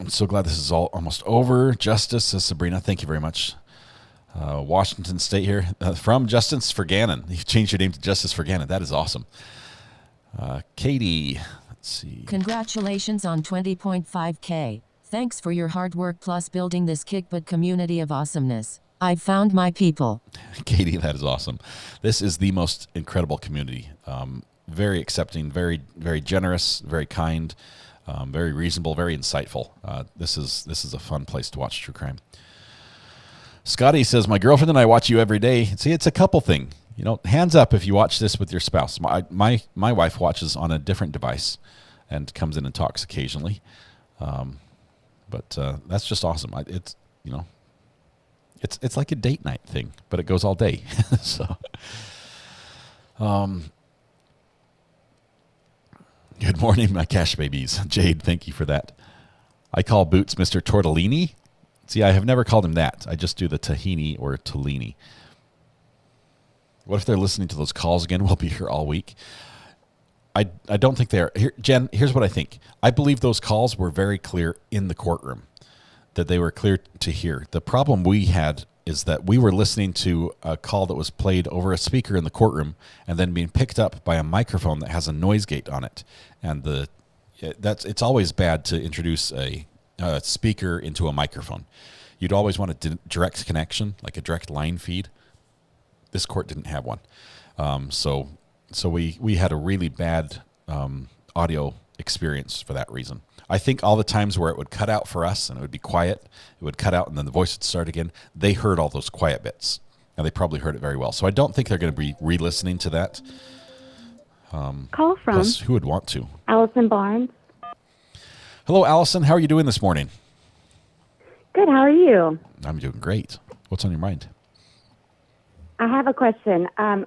so glad this is all almost over. Justice, says Sabrina. Thank you very much. Washington State here. From Justice for Gannon. You've changed your name to Justice for Gannon. That is awesome. Katie, let's see. Congratulations on 20.5K. Thanks for your hard work plus building this kick-butt community of awesomeness. I've found my people. Katie, that is awesome. This is the most incredible community. Very accepting, very, very generous, very kind, very reasonable, very insightful. This is a fun place to watch true crime. Scotty says, my girlfriend and I watch you every day. See, it's a couple thing. Hands up if you watch this with your spouse. My wife watches on a different device and comes in and talks occasionally. But that's just awesome. It's like a date night thing, but it goes all day. So, good morning, my cash babies. Jade, thank you for that. I call Boots Mr. Tortellini. See, I have never called him that. I just do the tahini or Tellini. What if they're listening to those calls again? We'll be here all week. I don't think they're here. Jen, here's what I think. I believe those calls were very clear in the courtroom, that they were clear to hear. The problem we had is that we were listening to a call that was played over a speaker in the courtroom and then being picked up by a microphone that has a noise gate on it. And it's always bad to introduce a speaker into a microphone. You'd always want a direct connection, like a direct line feed. This court didn't have one. So we had a really bad audio experience for that reason. I think all the times where it would cut out for us and it would be quiet, it would cut out and then the voice would start again, they heard all those quiet bits. And they probably heard it very well. So I don't think they're going to be re-listening to that. Call from plus, who would want to? Allison Barnes. Hello, Allison. How are you doing this morning? Good. How are you? I'm doing great. What's on your mind? I have a question. I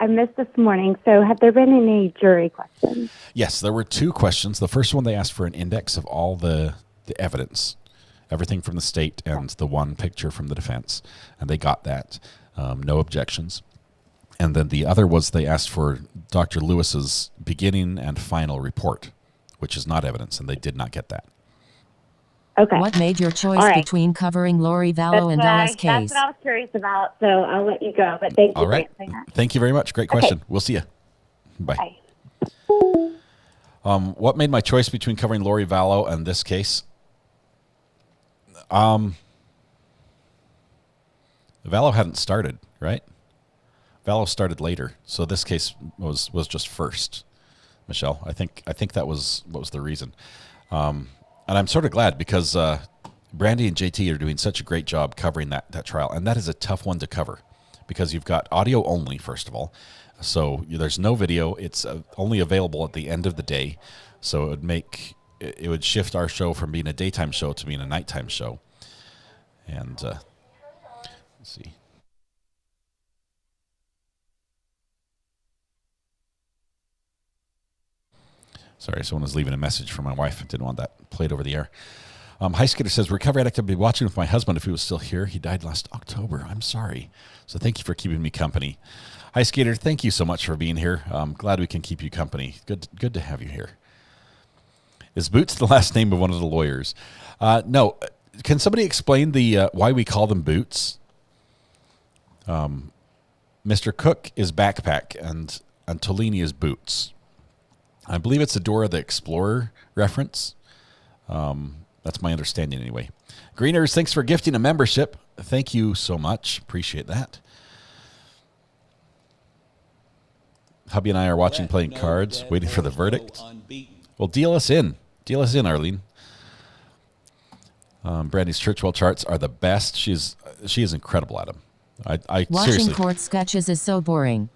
missed this morning. So have there been any jury questions? Yes, there were 2 questions. The first one, they asked for an index of all the evidence, everything from the state and the one picture from the defense. And they got that. No objections. And then the other was they asked for Dr. Lewis's beginning and final report, which is not evidence, and they did not get that. Okay. What made your choice between covering Lori Vallow and Bella's case? That's what I was curious about, so I'll let you go. But thank you for answering that. Thank you very much. Great question. We'll see you. Bye. What made my choice between covering Lori Vallow and this case? Vallow hadn't started, right? Vallow started later, so this case was just first. Michelle, I think that was what was the reason. And I'm sort of glad because Brandy and JT are doing such a great job covering that trial. And that is a tough one to cover because you've got audio only, first of all. So there's no video. It's only available at the end of the day. So it would shift our show from being a daytime show to being a nighttime show. And let's see. Sorry, someone was leaving a message for my wife. I didn't want that played over the air. High Skater says, recovery addict, I'd be watching with my husband if he was still here. He died last October. I'm sorry. So thank you for keeping me company. High Skater, thank you so much for being here. I'm glad we can keep you company. Good to have you here. Is Boots the last name of one of the lawyers? No. Can somebody explain the why we call them Boots? Mr. Cook is Backpack, and Tolini is Boots. I believe it's a Dora the Explorer reference. That's my understanding anyway. Greeners, thanks for gifting a membership. Thank you so much. Appreciate that. Hubby and I are watching playing cards, waiting for the verdict. Well, deal us in. Deal us in, Arlene. Brandy's Churchwell charts are the best. She is incredible at them. I Watching seriously. court sketches is so boring.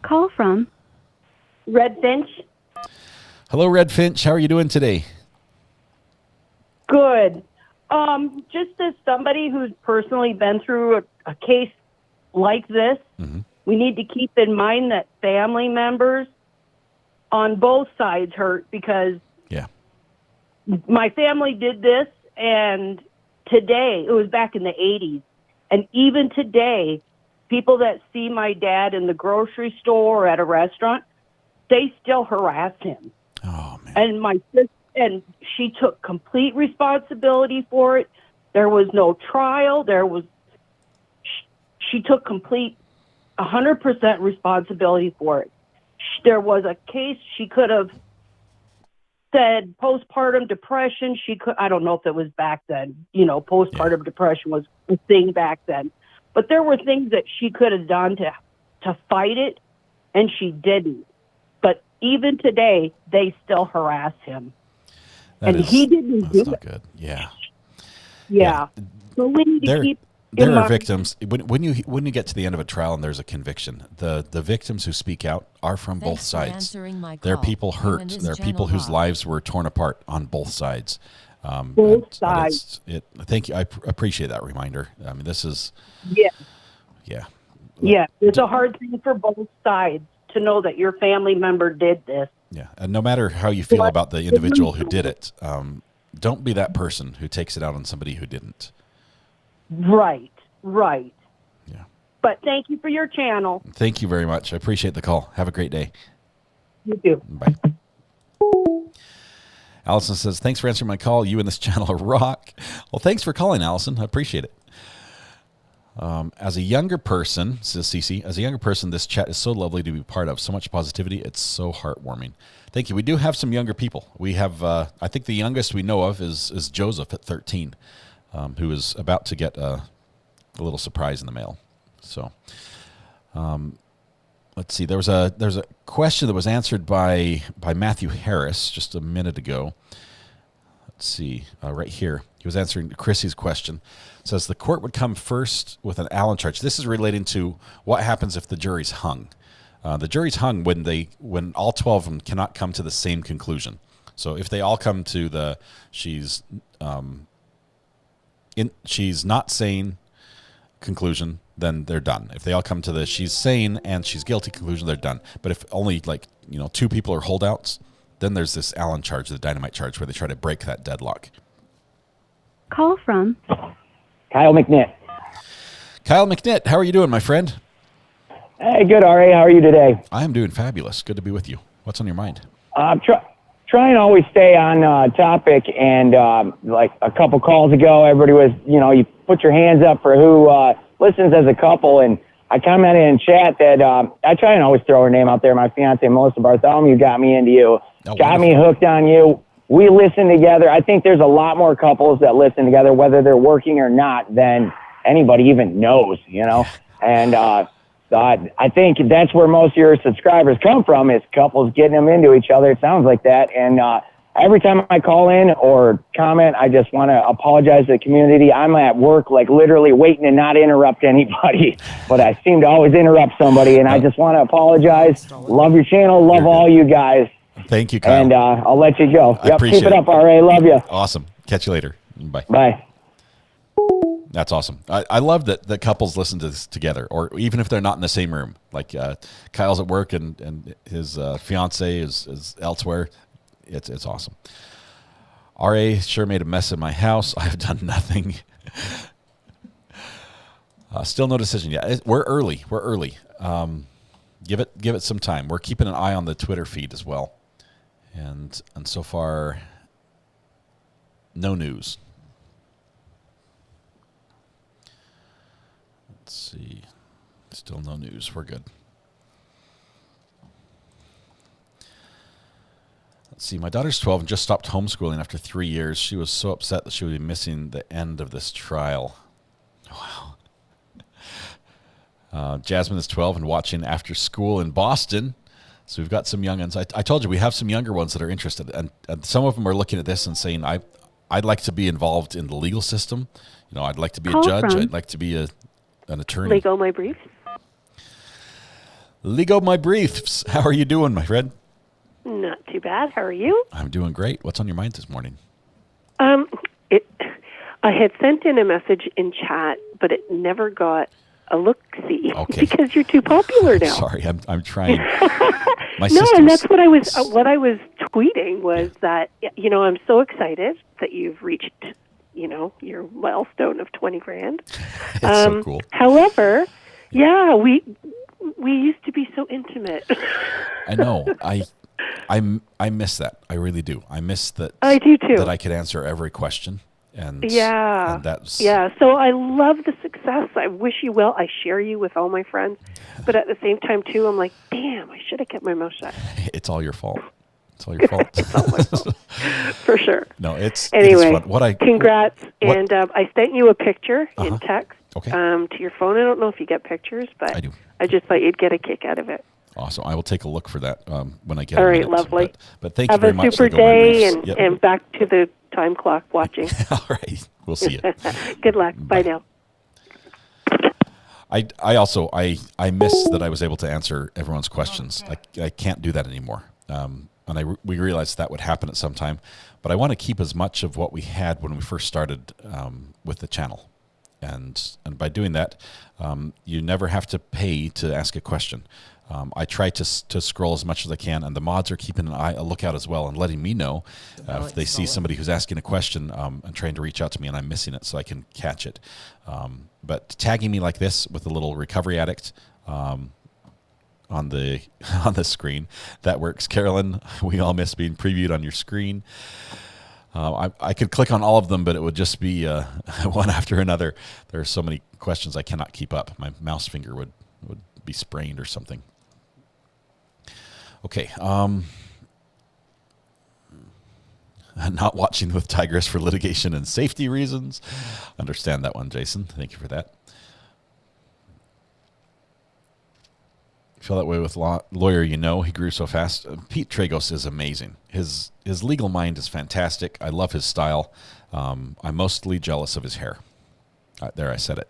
Call from Red Finch. Hello, Red Finch. How are you doing today? Good. Just as somebody who's personally been through a case like this, we need to keep in mind that family members on both sides hurt because my family did this, and today, it was back in the 80s, and even today, people that see my dad in the grocery store or at a restaurant, they still harass him. Oh, man. And my sister, and she took complete responsibility for it. There was no trial. She took complete 100% responsibility for it. There was a case she could have said postpartum depression. I don't know if it was back then, postpartum depression was a thing back then, but there were things that she could have done to fight it, and she didn't. But even today, they still harass him. He didn't do it. That's not good. Yeah. Yeah. So we need to keep. There are victims. When you get to the end of a trial and there's a conviction, the victims who speak out are from both sides. There are people hurt. There are people whose lives were torn apart on both sides. Both sides. Thank you. I appreciate that reminder. I mean, this is. Yeah. Yeah. Yeah. It's a hard thing for both sides to know that your family member did this. Yeah. And no matter how you feel about the individual who did it, don't be that person who takes it out on somebody who didn't. Right. Yeah. But thank you for your channel. Thank you very much. I appreciate the call. Have a great day. You too. Bye. Allison says, thanks for answering my call. You and this channel are rock. Well, thanks for calling, Allison. I appreciate it. As a younger person, says Cece, as a younger person, this chat is so lovely to be part of. So much positivity. It's so heartwarming. Thank you. We do have some younger people. We have, I think the youngest we know of is Joseph at 13. Who is about to get a little surprise in the mail. So, let's see. There's a question that was answered by Matthew Harris just a minute ago. Let's see, right here. He was answering Chrissy's question. It says the court would come first with an Allen charge. This is relating to what happens if the jury's hung. The jury's hung when all 12 of them cannot come to the same conclusion. So if they all come to she's not sane conclusion, then they're done. If they all come to the she's sane and she's guilty conclusion, they're done. But if only two people are holdouts, then there's this Allen charge, the dynamite charge, where they try to break that deadlock. Call from Kyle McNitt. Kyle McNitt, how are you doing, my friend? Hey, good, R.A. How are you today? I am doing fabulous. Good to be with you. What's on your mind? Try and always stay on topic, and like a couple calls ago, everybody was, you put your hands up for who listens as a couple, and I commented in chat that I try and always throw her name out there. My fiance, Melissa Bartholomew, got me into you, got me hooked on you. We listen together. I think there's a lot more couples that listen together, whether they're working or not, than anybody even knows, and I think that's where most of your subscribers come from, is couples getting them into each other. It sounds like that. And every time I call in or comment, I just want to apologize to the community. I'm at work, like literally waiting to not interrupt anybody, but I seem to always interrupt somebody. And I just want to apologize. Love your channel. Love all you guys. Thank you, Kyle. And I'll let you go. I appreciate keep it up, RA. Love you. Awesome. Catch you later. Bye. Bye. That's awesome. I love that couples listen to this together, or even if they're not in the same room. Like Kyle's at work and his fiance is elsewhere. It's awesome. RA sure made a mess in my house. I've done nothing. Still no decision yet. We're early. Give it some time. We're keeping an eye on the Twitter feed as well. And so far, no news. Let's see. Still no news. We're good. Let's see. My daughter's 12 and just stopped homeschooling after 3 years. She was so upset that she would be missing the end of this trial. Wow. Jasmine is 12 and watching after school in Boston. So we've got some young ones. I told you we have some younger ones that are interested, and some of them are looking at this and saying, I'd like to be involved in the legal system. You know, I'd like to be a judge. I'd like to be an attorney. Lego My Briefs. Lego My Briefs. How are you doing, my friend? Not too bad. How are you? I'm doing great. What's on your mind this morning? I had sent in a message in chat, but it never got a look-see because you're too popular now. Sorry, I'm trying. And that's what I was tweeting was that, you know, I'm so excited that you've reached, you know, your milestone of 20 grand. It's so cool. However, yeah, we used to be so intimate. I know. I miss that. I really do. I miss that. I do too. That I could answer every question. And so I love the success. I wish you well. I share you with all my friends, but at the same time too, I'm like, damn, I should have kept my mouth shut. It's all your fault. It's all your fault. It's all my fault. For sure. No, it's anyway. Fun. Congrats, and I sent you a picture in text to your phone. I don't know if you get pictures, but I do. I just thought you'd get a kick out of it. Awesome. I will take a look for that when I get all a right, minute. lovely. But thank you very much. Have a super day and back to the time clock watching. All right. We'll see you. Good luck. Bye now. I also miss that I was able to answer everyone's questions. I can't do that anymore. And we realized that would happen at some time. But I want to keep as much of what we had when we first started with the channel. And by doing that, you never have to pay to ask a question. I try to scroll as much as I can, and the mods are keeping a lookout as well and letting me know if they see somebody who's asking a question and trying to reach out to me and I'm missing it so I can catch it. But tagging me like this with a little recovery addict on the screen, that works. Carolyn, we all miss being previewed on your screen. I could click on all of them, but it would just be one after another. There are so many questions I cannot keep up. My mouse finger would be sprained or something. Okay. Not watching with Tigress for litigation and safety reasons. Understand that one, Jason. Thank you for that. Feel that way with lawyer, you know. He grew so fast. Pete Tragos is amazing. His legal mind is fantastic. I love his style. I'm mostly jealous of his hair. There, I said it.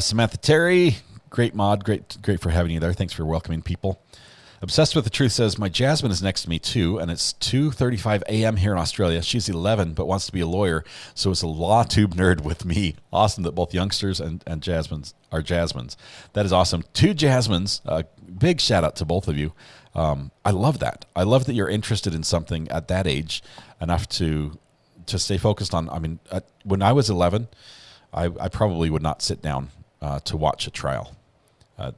Samantha Terry, great mod. Great for having you there. Thanks for welcoming people. Obsessed with the Truth says, my Jasmine is next to me too, and it's 2:35 a.m. here in Australia. She's 11, but wants to be a lawyer, so is a law tube nerd with me. Awesome that both youngsters and Jasmines are Jasmines. That is awesome. 2 Jasmines. Big shout out to both of you. I love that. I love that you're interested in something at that age enough to stay focused on. I mean, when I was 11, I probably would not sit down to watch a trial.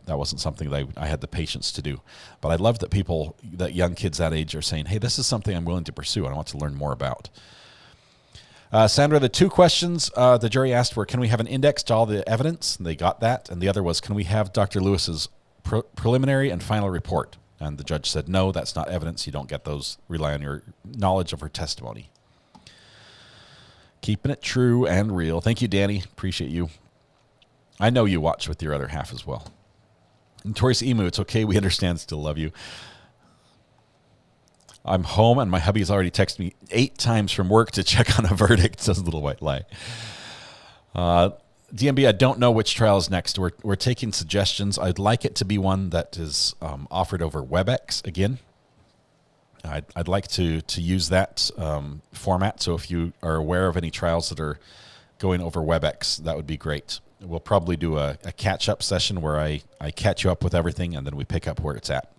That wasn't something that I had the patience to do. But I love that young kids that age are saying, hey, this is something I'm willing to pursue and I want to learn more about. Sandra, the 2 questions the jury asked were, can we have an index to all the evidence? And they got that. And the other was, can we have Dr. Lewis's preliminary and final report? And the judge said, no, that's not evidence. You don't get those. Rely on your knowledge of her testimony. Keeping it true and real. Thank you, Danny. Appreciate you. I know you watch with your other half as well. Notorious Emu, it's okay. We understand. Still love you. I'm home, and my hubby's already texted me 8 times from work to check on a verdict, says Little White Lie. DMB, I don't know which trial is next. We're taking suggestions. I'd like it to be one that is offered over WebEx again. I'd like to use that format. So if you are aware of any trials that are going over WebEx, that would be great. We'll probably do a catch-up session where I catch you up with everything and then we pick up where it's at.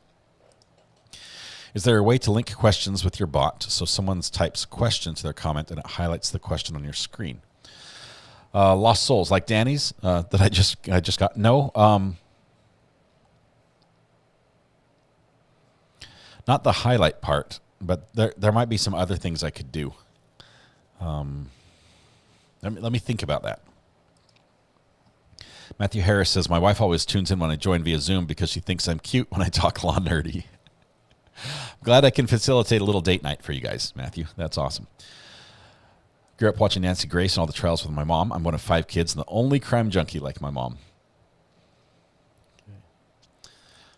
Is there a way to link questions with your bot so someone types a question to their comment and it highlights the question on your screen? Lost Souls, like Danny's that I just got. No, not the highlight part. but there might be some other things I could do. Let me think about that. Matthew Harris says, my wife always tunes in when I join via Zoom because she thinks I'm cute when I talk law nerdy. I'm glad I can facilitate a little date night for you guys, Matthew. That's awesome. Grew up watching Nancy Grace and all the trials with my mom. I'm one of 5 kids and the only crime junkie like my mom.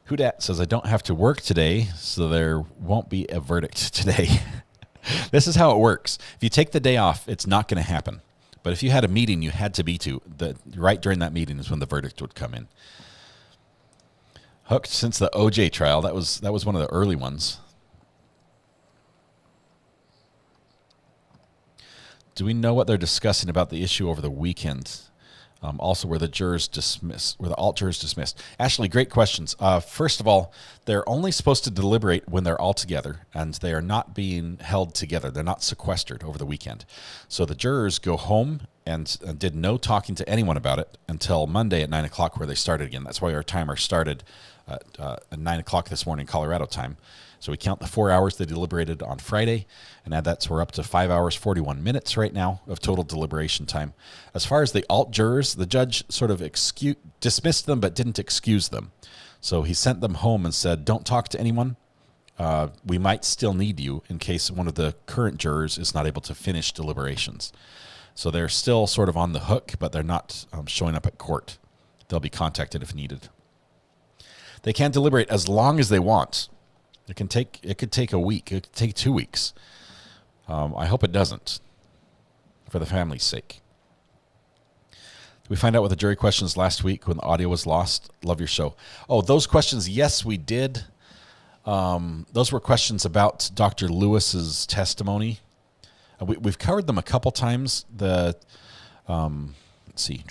Hudat says, I don't have to work today, so there won't be a verdict today. This is how it works. If you take the day off, it's not going to happen. But if you had a meeting you had to be to, right during that meeting is when the verdict would come in. Hooked since the OJ trial. That was one of the early ones. Do we know what they're discussing about the issue over the weekend? Also, were the alt jurors dismissed? Ashley, great questions. First of all, they're only supposed to deliberate when they're all together, and they are not being held together. They're not sequestered over the weekend. So the jurors go home and did no talking to anyone about it until Monday at 9 o'clock where they started again. That's why our timer started at 9 o'clock this morning, Colorado time. So we count the 4 hours they deliberated on Friday, and add that, so we're up to 5 hours, 41 minutes right now of total deliberation time. As far as the alt jurors, the judge sort of dismissed them but didn't excuse them. So he sent them home and said, don't talk to anyone. We might still need you in case one of the current jurors is not able to finish deliberations. So they're still sort of on the hook, but they're not showing up at court. They'll be contacted if needed. They can deliberate as long as they want. It could take a week. It could take 2 weeks. I hope it doesn't, for the family's sake. Did we find out what the jury questions last week when the audio was lost? Love your show. Oh, those questions, yes, we did. Those were questions about Dr. Lewis's testimony. We've covered them a couple times. Let's see.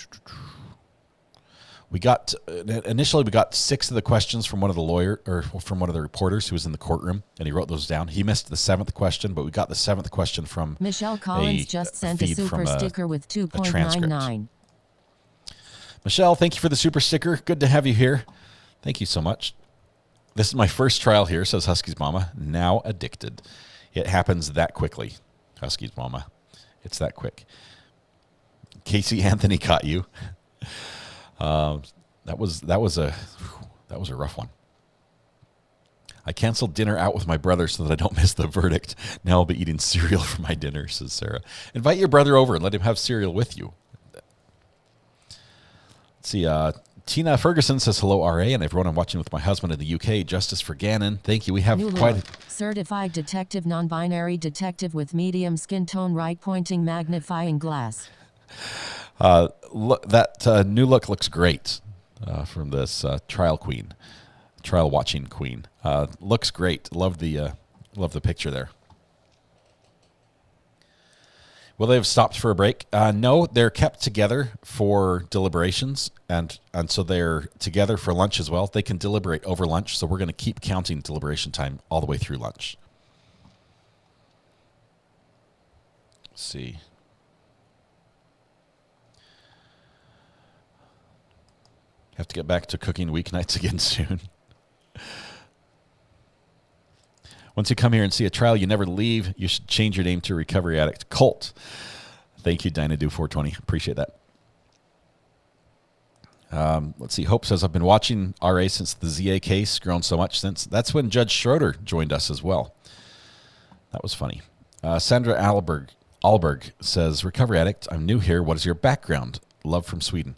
Initially we got 6 of the questions from one of the reporters who was in the courtroom, and he wrote those down. He missed the 7th question, but we got the 7th question from Michelle Collins just sent a super sticker with 2.99. Michelle, thank you for the super sticker. Good to have you here. Thank you so much. This is my first trial here, says Husky's mama. Now addicted. It happens that quickly, Husky's mama. It's that quick. Casey Anthony caught you. That was a rough one. I canceled dinner out with my brother so that I don't miss the verdict. Now I'll be eating cereal for my dinner, says Sarah. Invite your brother over and let him have cereal with you. Let's see. Tina Ferguson says, hello, RA, and everyone. I'm watching with my husband in the UK. Justice for Gannon. Thank you. We have certified detective, non-binary detective with medium skin tone, right pointing magnifying glass. Look, that new look looks great from this trial watching queen. Looks great. Love the picture there. Will they have stopped for a break? No, they're kept together for deliberations, and so they're together for lunch as well. They can deliberate over lunch, so we're going to keep counting deliberation time all the way through lunch. Let's see. Have to get back to cooking weeknights again soon. Once you come here and see a trial, you never leave. You should change your name to Recovery Addict Colt. Thank you, Dinah420. Appreciate that. Let's see. Hope says, I've been watching RA since the ZA case, grown so much since. That's when Judge Schroeder joined us as well. That was funny. Sandra Alberg says, Recovery Addict, I'm new here. What is your background? Love from Sweden.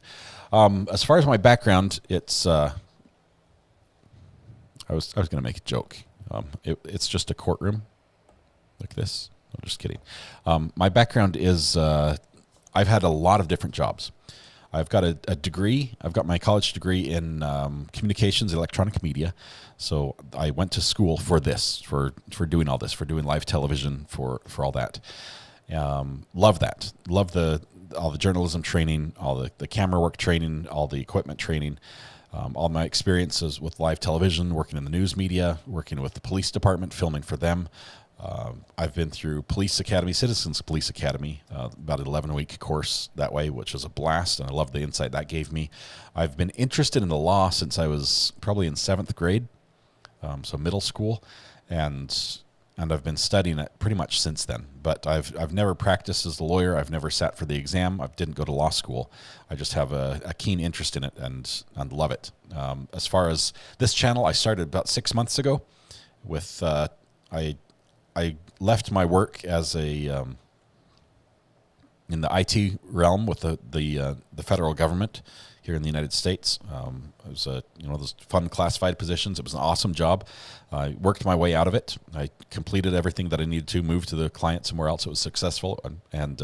As far as my background, it's I was going to make a joke. It's just a courtroom like this. I'm just kidding. My background is I've had a lot of different jobs. I've got a degree. I've got my college degree in communications, electronic media. So I went to school for this, for doing all this, for doing live television, for all that. Love that. Love all the journalism training, all the camera work training, all the equipment training. All my experiences with live television, working in the news media, working with the police department, filming for them. I've been through Police Academy, Citizens Police Academy, about an 11-week course that way, which was a blast, and I love the insight that gave me. I've been interested in the law since I was probably in 7th grade, so middle school, and and I've been studying it pretty much since then. But I've never practiced as a lawyer. I've never sat for the exam. I didn't go to law school. I just have a keen interest in it and love it. As far as this channel, I started about 6 months ago. With I left my work as a in the IT realm with the federal government here in the United States. It was those fun classified positions. It was an awesome job. I worked my way out of it. I completed everything that I needed to, moved to the client somewhere else. It was successful, and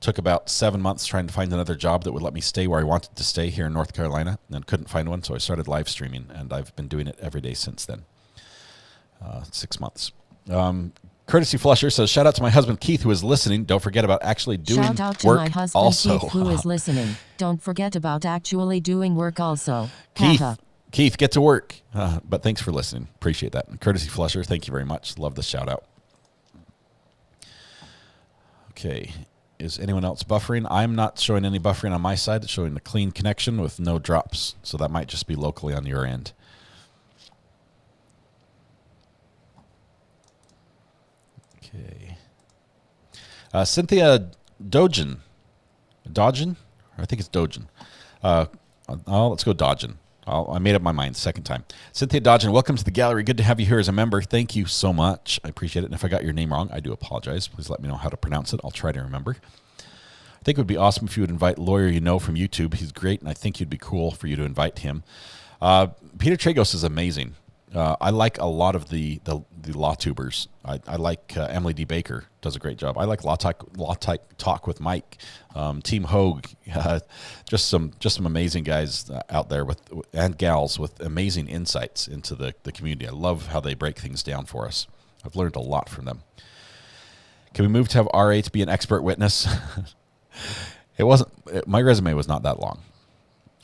took about 7 months trying to find another job that would let me stay where I wanted to stay here in North Carolina, and couldn't find one. So I started live streaming, and I've been doing it every day since then. 6 months. Courtesy Flusher says, shout out to my husband Keith, who is listening. Don't forget about actually doing work. Shout out to my husband also. Keith, who is listening. Don't forget about actually doing work also. Keith, get to work. But thanks for listening. Appreciate that. And Courtesy Flusher, thank you very much. Love the shout out. Okay. Is anyone else buffering? I'm not showing any buffering on my side. It's showing a clean connection with no drops. So that might just be locally on your end. Okay. Cynthia Dodgen. I think it's Dodgen. Let's go Dodgen. I made up my mind second time. Cynthia Dodgen, welcome to the gallery. Good to have you here as a member. Thank you so much. I appreciate it. And if I got your name wrong, I do apologize. Please let me know how to pronounce it. I'll try to remember. I think it would be awesome if you would invite Lawyer You Know from YouTube. He's great, and I think it'd be cool for you to invite him. Peter Tragos is amazing. I like a lot of the law tubers. I like Emily D. Baker does a great job. I like Law Talk with Mike, Team Hogue, just some amazing guys out there and gals with amazing insights into the community. I love how they break things down for us. I've learned a lot from them. Can we move to have RA to be an expert witness? It wasn't. My resume was not that long.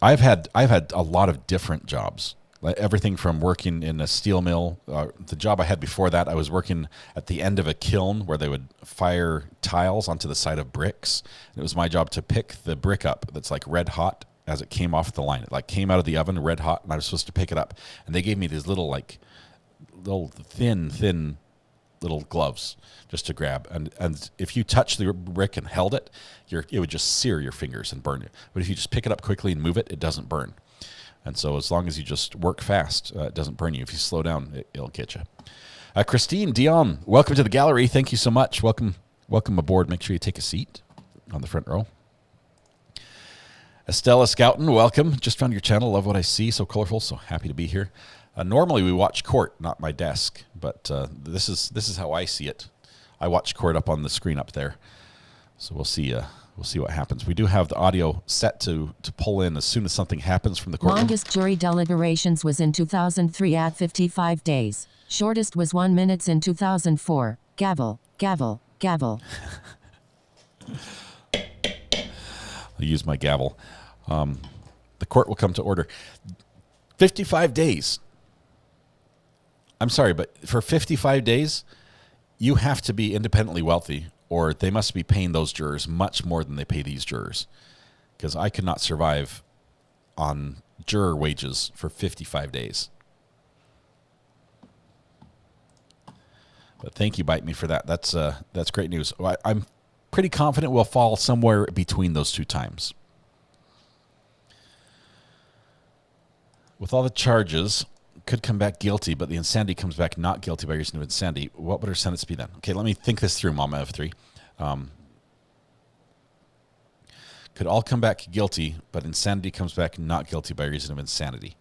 I've had a lot of different jobs. Everything from working in a steel mill. The job I had before that, I was working at the end of a kiln where they would fire tiles onto the side of bricks. And it was my job to pick the brick up that's like red hot as it came off the line. It like came out of the oven red hot, and I was supposed to pick it up. And they gave me these little thin little gloves just to grab. And if you touched the brick and held it, it would just sear your fingers and burn you. But if you just pick it up quickly and move it, it doesn't burn. And so as long as you just work fast, it doesn't burn you. If you slow down, it'll get you. Christine Dion, welcome to the gallery. Thank you so much. Welcome aboard. Make sure you take a seat on the front row. Estella Scouten, welcome. Just found your channel. Love what I see. So colorful. So happy to be here. Normally we watch court, not my desk, but this is how I see it. I watch court up on the screen up there. So we'll see. We'll see what happens. We do have the audio set to pull in as soon as something happens from the courtroom. Longest jury deliberations was in 2003 at 55 days. Shortest was 1 minute in 2004. Gavel, gavel, gavel. I'll use my gavel. The court will come to order. 55 days. I'm sorry, but for 55 days, you have to be independently wealthy, or they must be paying those jurors much more than they pay these jurors. Because I could not survive on juror wages for 55 days. But thank you, Bite Me, for that. That's great news. I'm pretty confident we'll fall somewhere between those two times. With all the charges, could come back guilty, but the insanity comes back not guilty by reason of insanity. What would her sentence be then? Okay, let me think this through, Mama of 3. Could all come back guilty, but insanity comes back not guilty by reason of insanity.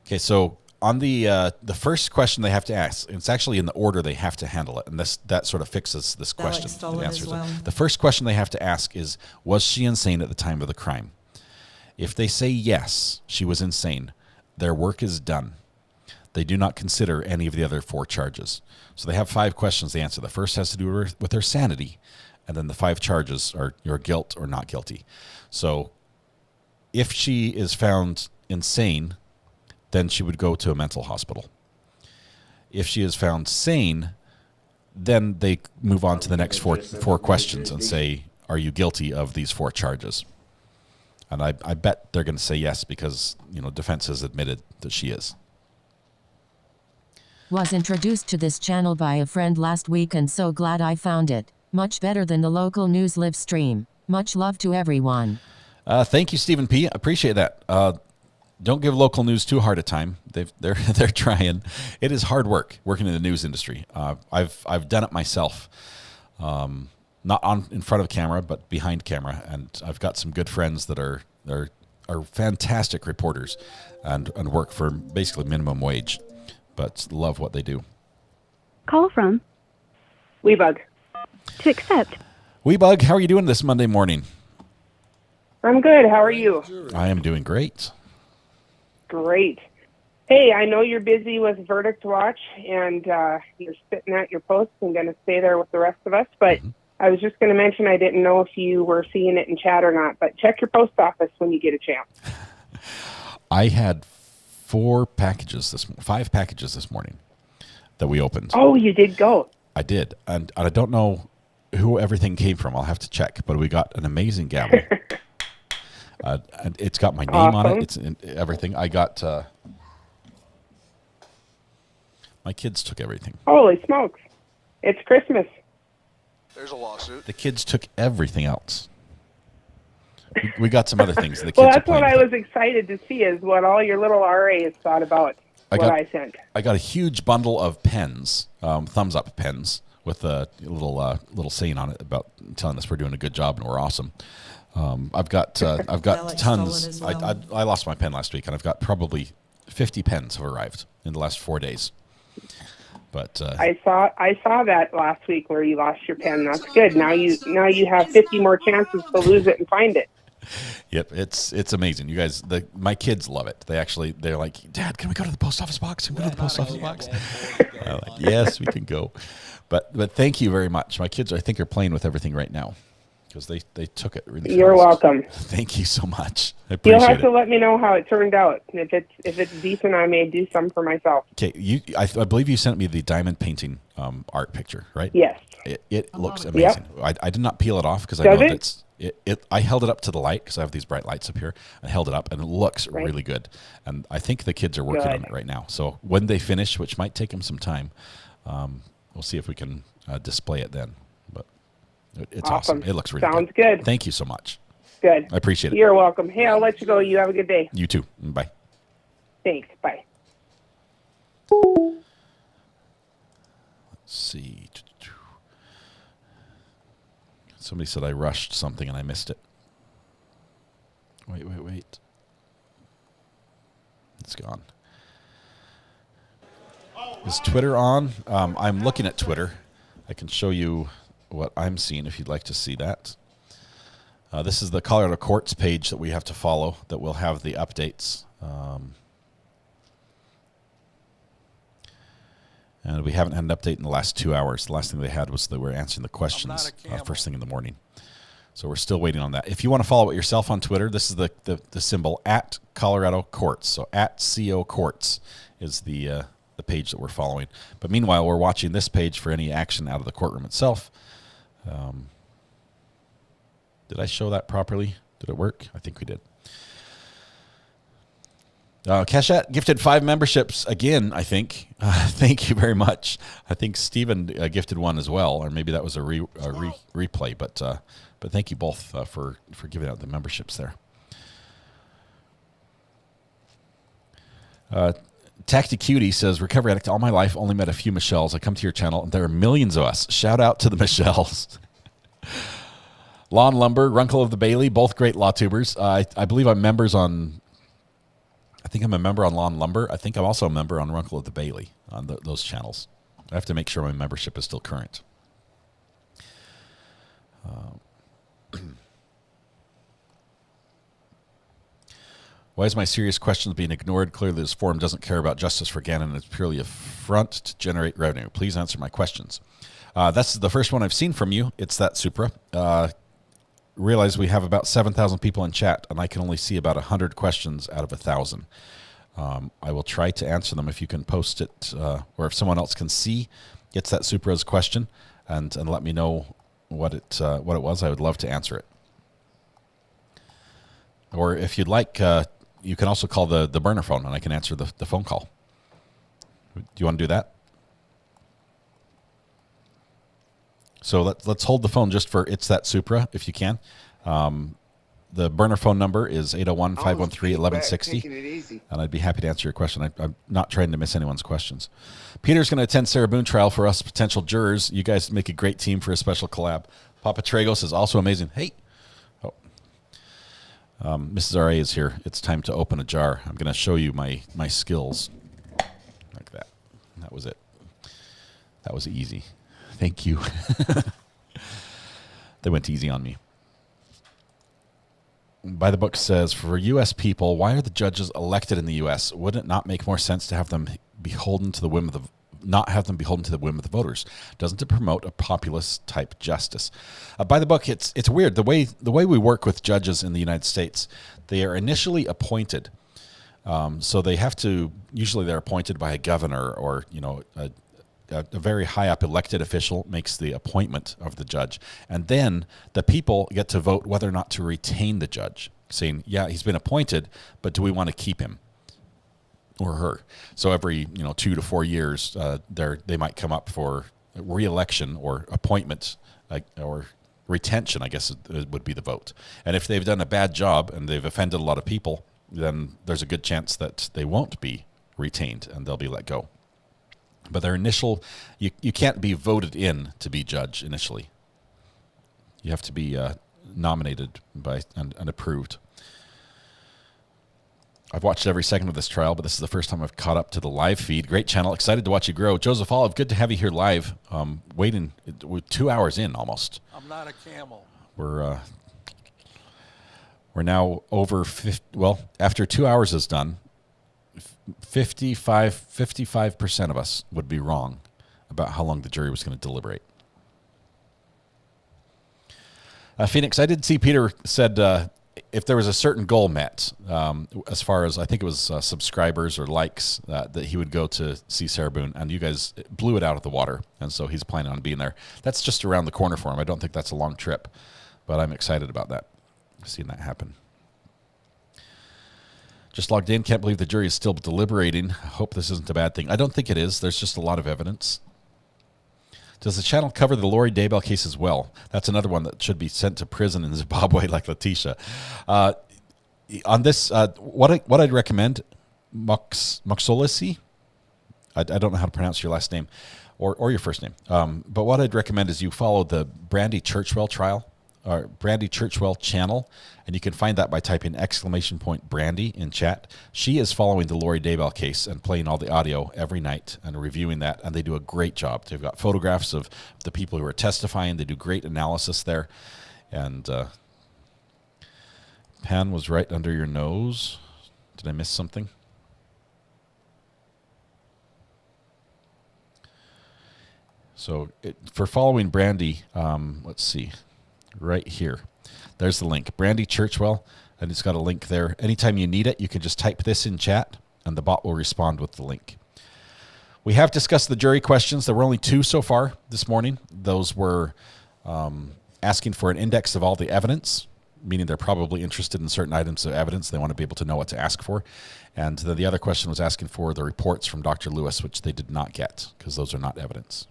Okay, so on the first question they have to ask, it's actually in the order they have to handle it, and that sort of fixes this question. The first question they have to ask is, was she insane at the time of the crime? If they say yes, she was insane, their work is done. They do not consider any of the other 4 charges. So they have 5 questions they answer. The first has to do with their sanity, and then the 5 charges are your guilt or not guilty. So if she is found insane, then she would go to a mental hospital. If she is found sane, then they move on to the next four questions and say, are you guilty of these 4 charges? And I bet they're going to say yes because, defense has admitted that she is. Was introduced to this channel by a friend last week and so glad I found it. Much better than the local news live stream. Much love to everyone. Thank you, Stephen P. Appreciate that. Don't give local news too hard a time. They're trying. It is hard work working in the news industry. I've done it myself, not in front of camera, but behind camera, and I've got some good friends that are fantastic reporters, and work for basically minimum wage, but love what they do. Call from Weebug. To accept. Weebug, how are you doing this Monday morning? I'm good. How are you? I am doing great. Great. Hey, I know you're busy with Verdict Watch, and you're sitting at your post and going to stay there with the rest of us, but I was just going to mention I didn't know if you were seeing it in chat or not, but check your post office when you get a chance. I had 5 packages this morning that we opened. Oh, you did go. I did, and I don't know who everything came from. I'll have to check, but we got an amazing gavel. And it's got my name on it. It's in everything. I got my kids took everything. Holy smokes. It's Christmas. There's a lawsuit. The kids took everything else. We got some other things. The kids well, that's what I was excited to see is what all your little RAs thought about I sent. I got a huge bundle of pens, thumbs up pens, with a little saying on it about telling us we're doing a good job and we're awesome. I've got tons. I lost my pen last week, and I've got probably 50 pens have arrived in the last 4 days. But I saw that last week where you lost your pen. That's good. Now you have 50 more chances to lose it and find it. Yep, it's amazing. You guys, my kids love it. They're like, Dad, can we go to the post office box? Can we go to the post office box? I'm like, yes, we can go. But thank you very much. My kids, I think, are playing with everything right now because they took it really fast. You're welcome. Thank you so much. I appreciate it. You'll have to let me know how it turned out. If it's decent, I may do some for myself. Okay, I believe you sent me the diamond painting art picture, right? Yes. It looks amazing. Yep. I did not peel it off because I know it's. I held it up to the light because I have these bright lights up here. I held it up, and it looks really good. And I think the kids are working on it right now. So when they finish, which might take them some time, we'll see if we can display it then. But it's awesome. It looks really good. Sounds good. Thank you so much. Good. I appreciate it. You're welcome. Hey, I'll let you go. You have a good day. You too. Bye. Thanks. Bye. Let's see. Somebody said I rushed something and I missed it. Wait. It's gone. Is Twitter on? I'm looking at Twitter. I can show you what I'm seeing if you'd like to see that. This is the Colorado Courts page that we have to follow that will have the updates. And we haven't had an update in the last 2 hours. The last thing they had was they were answering the questions first thing in the morning. So we're still waiting on that. If you want to follow it yourself on Twitter, this is the symbol at Colorado Courts. So at CO Courts is the page that we're following. But meanwhile, we're watching this page for any action out of the courtroom itself. Did I show that properly? Did it work? I think we did. Keshet gifted 5 memberships again, I think. Thank you very much. I think Stephen gifted one as well, or maybe that was a replay. But thank you both for giving out the memberships there. Tacti Cutie says, recovery addict all my life, only met a few Michelles. I come to your channel, and there are millions of us. Shout out to the Michelles. Lawn Lumber, Runkle of the Bailey, both great law tubers. I believe I'm members on... I think I'm a member on Lawn Lumber. I think I'm also a member on Runkle of the Bailey on those channels. I have to make sure my membership is still current. Why is my serious questions being ignored? Clearly this forum doesn't care about justice for Gannon and it's purely a front to generate revenue. Please answer my questions. That's the first one I've seen from you. It's that Supra. Realize we have about 7,000 people in chat, and I can only see about 100 questions out of 1,000. I will try to answer them if you can post it, or if someone else can see. It's that Supra's question, and let me know what it was. I would love to answer it. Or if you'd like, you can also call the burner phone, and I can answer the phone call. Do you want to do that? So let's hold the phone just for It's That Supra, if you can. The burner phone number is 801-513-1160, and I'd be happy to answer your question. I'm not trying to miss anyone's questions. Peter's going to attend Sarah Boone trial for us potential jurors. You guys make a great team for a special collab. Papa Tragos is also amazing. Hey. Mrs. R.A. is here. It's time to open a jar. I'm going to show you my skills. Like that. That was it. That was easy. Thank you. They went easy on me. By the Book says, for U.S. people, why are the judges elected in the U.S.? Wouldn't it not make more sense to have them beholden to the whim of the voters? Doesn't it promote a populist type justice? By the Book, it's weird the way we work with judges in the United States. They are initially appointed, so they have to. Usually, they're appointed by a governor or a very high up elected official makes the appointment of the judge. And then the people get to vote whether or not to retain the judge, saying, yeah, he's been appointed, but do we want to keep him or her? So every 2 to 4 years, they might come up for re-election or appointment or retention, I guess it would be the vote. And if they've done a bad job and they've offended a lot of people, then there's a good chance that they won't be retained and they'll be let go. But their initial, you can't be voted in to be judge initially. You have to be nominated by and approved. I've watched every second of this trial, but this is the first time I've caught up to the live feed. Great channel. Excited to watch you grow. Joseph Olive, good to have you here live. Waiting, we're 2 hours in almost. I'm not a camel. We're now over 50, well, after 2 hours is done, 55% of us would be wrong about how long the jury was going to deliberate. Phoenix, I did see Peter said if there was a certain goal met, as far as I think it was subscribers or likes, that he would go to see Sarah Boone, and you guys blew it out of the water, and so he's planning on being there. That's just around the corner for him. I don't think that's a long trip, but I'm excited about that, seeing that happen. Just logged in. Can't believe the jury is still deliberating. Hope this isn't a bad thing. I don't think it is. There's just a lot of evidence. Does the channel cover the Lori Daybell case as well? That's another one that should be sent to prison in Zimbabwe like Letecia. On this, what I'd recommend, Moxolisi, I don't know how to pronounce your last name or your first name, but what I'd recommend is you follow the Brandy Churchwell trial, or Brandy Churchwell channel, and you can find that by typing !Brandy in chat. She is following the Lori Daybell case and playing all the audio every night and reviewing that, and they do a great job. They've got photographs of the people who are testifying. They do great analysis there. And Pan was right under your nose. Did I miss something? So for following Brandy, let's see. Right here. There's the link. Brandy Churchwell, and it's got a link there. Anytime you need it, you can just type this in chat, and the bot will respond with the link. We have discussed the jury questions. There were only 2 so far this morning. Those were asking for an index of all the evidence, meaning they're probably interested in certain items of evidence. They want to be able to know what to ask for. And then the other question was asking for the reports from Dr. Lewis, which they did not get because those are not evidence.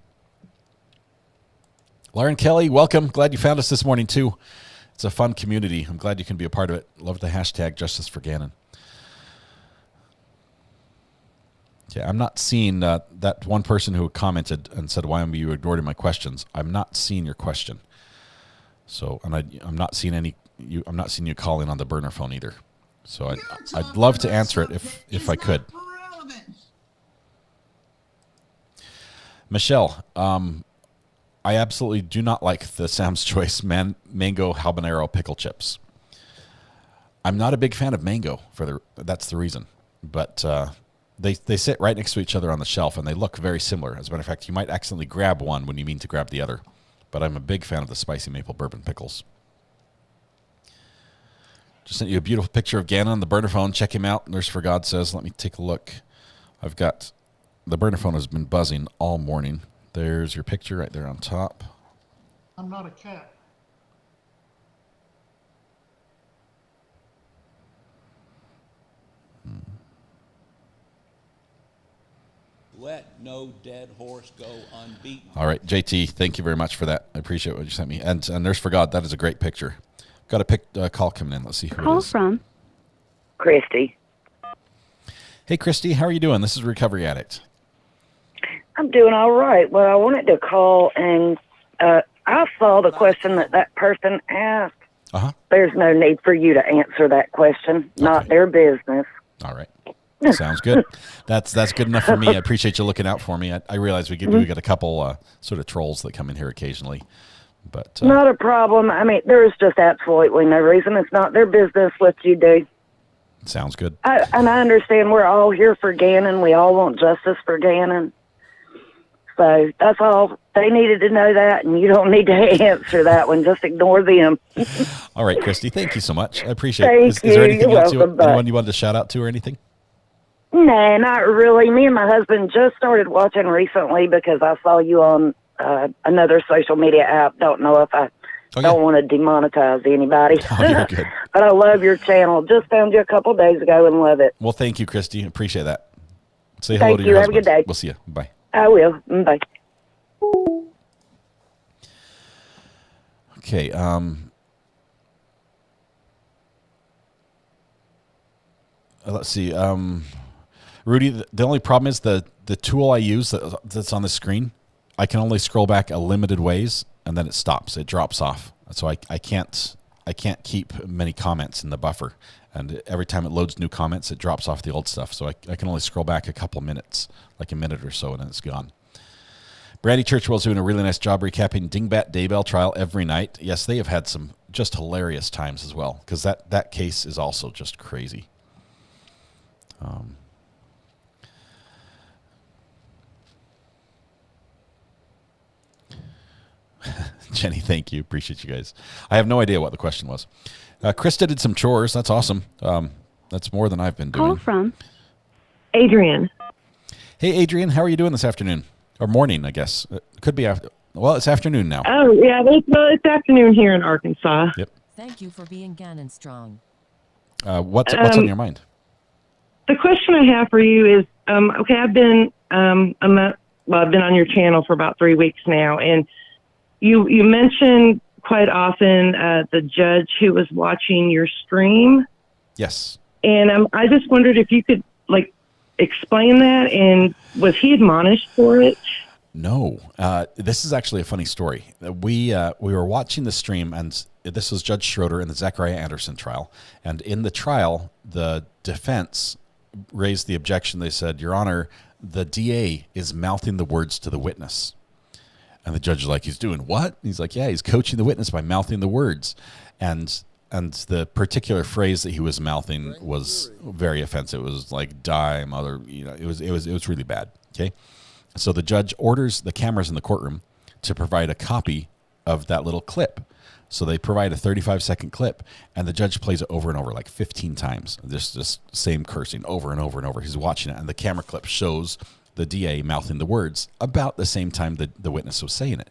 Lauren Kelly, welcome. Glad you found us this morning, too. It's a fun community. I'm glad you can be a part of it. Love the hashtag Justice for Gannon. Yeah, I'm not seeing that one person who commented and said, why am you ignoring my questions? I'm not seeing your question. So, and I'm not seeing I'm not seeing you calling on the burner phone either. So I'd love to answer it if I could. Michelle, I absolutely do not like the Sam's Choice mango habanero pickle chips. I'm not a big fan of mango that's the reason. But they sit right next to each other on the shelf, and they look very similar. As a matter of fact, you might accidentally grab one when you mean to grab the other. But I'm a big fan of the spicy maple bourbon pickles. Just sent you a beautiful picture of Gannon on the burner phone. Check him out. Nurse for God says, let me take a look. The burner phone has been buzzing all morning. There's your picture right there on top. I'm not a cat. Let no dead horse go unbeaten. All right, JT, thank you very much for that. I appreciate what you sent me. And Nurse for God, that is a great picture. Got a call coming in. Let's see who Call it is. from Christy. Hey, Christy, how are you doing? This is Recovery Addict. I'm doing all right. Well, I wanted to call and I saw the question that person asked. Uh-huh. There's no need for you to answer that question. Not their business. All right. Sounds good. That's good enough for me. I appreciate you looking out for me. I realize we get a couple sort of trolls that come in here occasionally, but not a problem. I mean, there's just absolutely no reason. It's not their business what you do. Sounds good. And I understand we're all here for Gannon. We all want justice for Gannon. So that's all. They needed to know that, and you don't need to answer that one. Just ignore them. All right, Christy. Thank you so much. I appreciate it. Is there anything You're else welcome, anyone you wanted to shout out to or anything? No, not really. Me and my husband just started watching recently because I saw you on another social media app. Don't know if I don't want to demonetize anybody. Oh, you're good. But I love your channel. Just found you a couple days ago and love it. Well, thank you, Christy. Appreciate that. Say hello Thank to you. your Have a husband. good day. We'll see you. Bye. I will. Bye. Okay. Let's see. Rudy, the only problem is the tool I use that's on the screen, I can only scroll back a limited ways, and then it stops. It drops off. So I can't keep many comments in the buffer. And every time it loads new comments, it drops off the old stuff. So I can only scroll back a couple minutes, like a minute or so, and then it's gone. Brandy Churchwell's doing a really nice job recapping Dingbat Daybell trial every night. Yes, they have had some just hilarious times as well, because that case is also just crazy. Jenny, thank you. Appreciate you guys. I have no idea what the question was. Krista did some chores. That's awesome. That's more than I've been doing. Call from Adrian. Hey, Adrian. How are you doing this afternoon? Or morning, I guess. It could be after. Well, it's afternoon now. Oh, yeah. It's afternoon here in Arkansas. Yep. Thank you for being Gannon strong. What's on your mind? The question I have for you is, okay, I've been on your channel for about 3 weeks now, and you mentioned quite often the judge who was watching your stream. Yes. And I just wondered if you could explain that, and was he admonished for it? No. This is actually a funny story. We were watching the stream, and this was Judge Schroeder in the Zachariah Anderson trial. And in the trial, the defense raised the objection. They said, Your Honor, the DA is mouthing the words to the witness. And the judge is like, he's doing what? He's like, yeah, he's coaching the witness by mouthing the words. And the particular phrase that he was mouthing was very offensive. It was like, die, mother. It was really bad. Okay. So the judge orders the cameras in the courtroom to provide a copy of that little clip. So they provide a 35-second clip, and the judge plays it over and over, like 15 times. This same cursing over and over and over. He's watching it, and the camera clip shows the DA mouthing the words about the same time that the witness was saying it.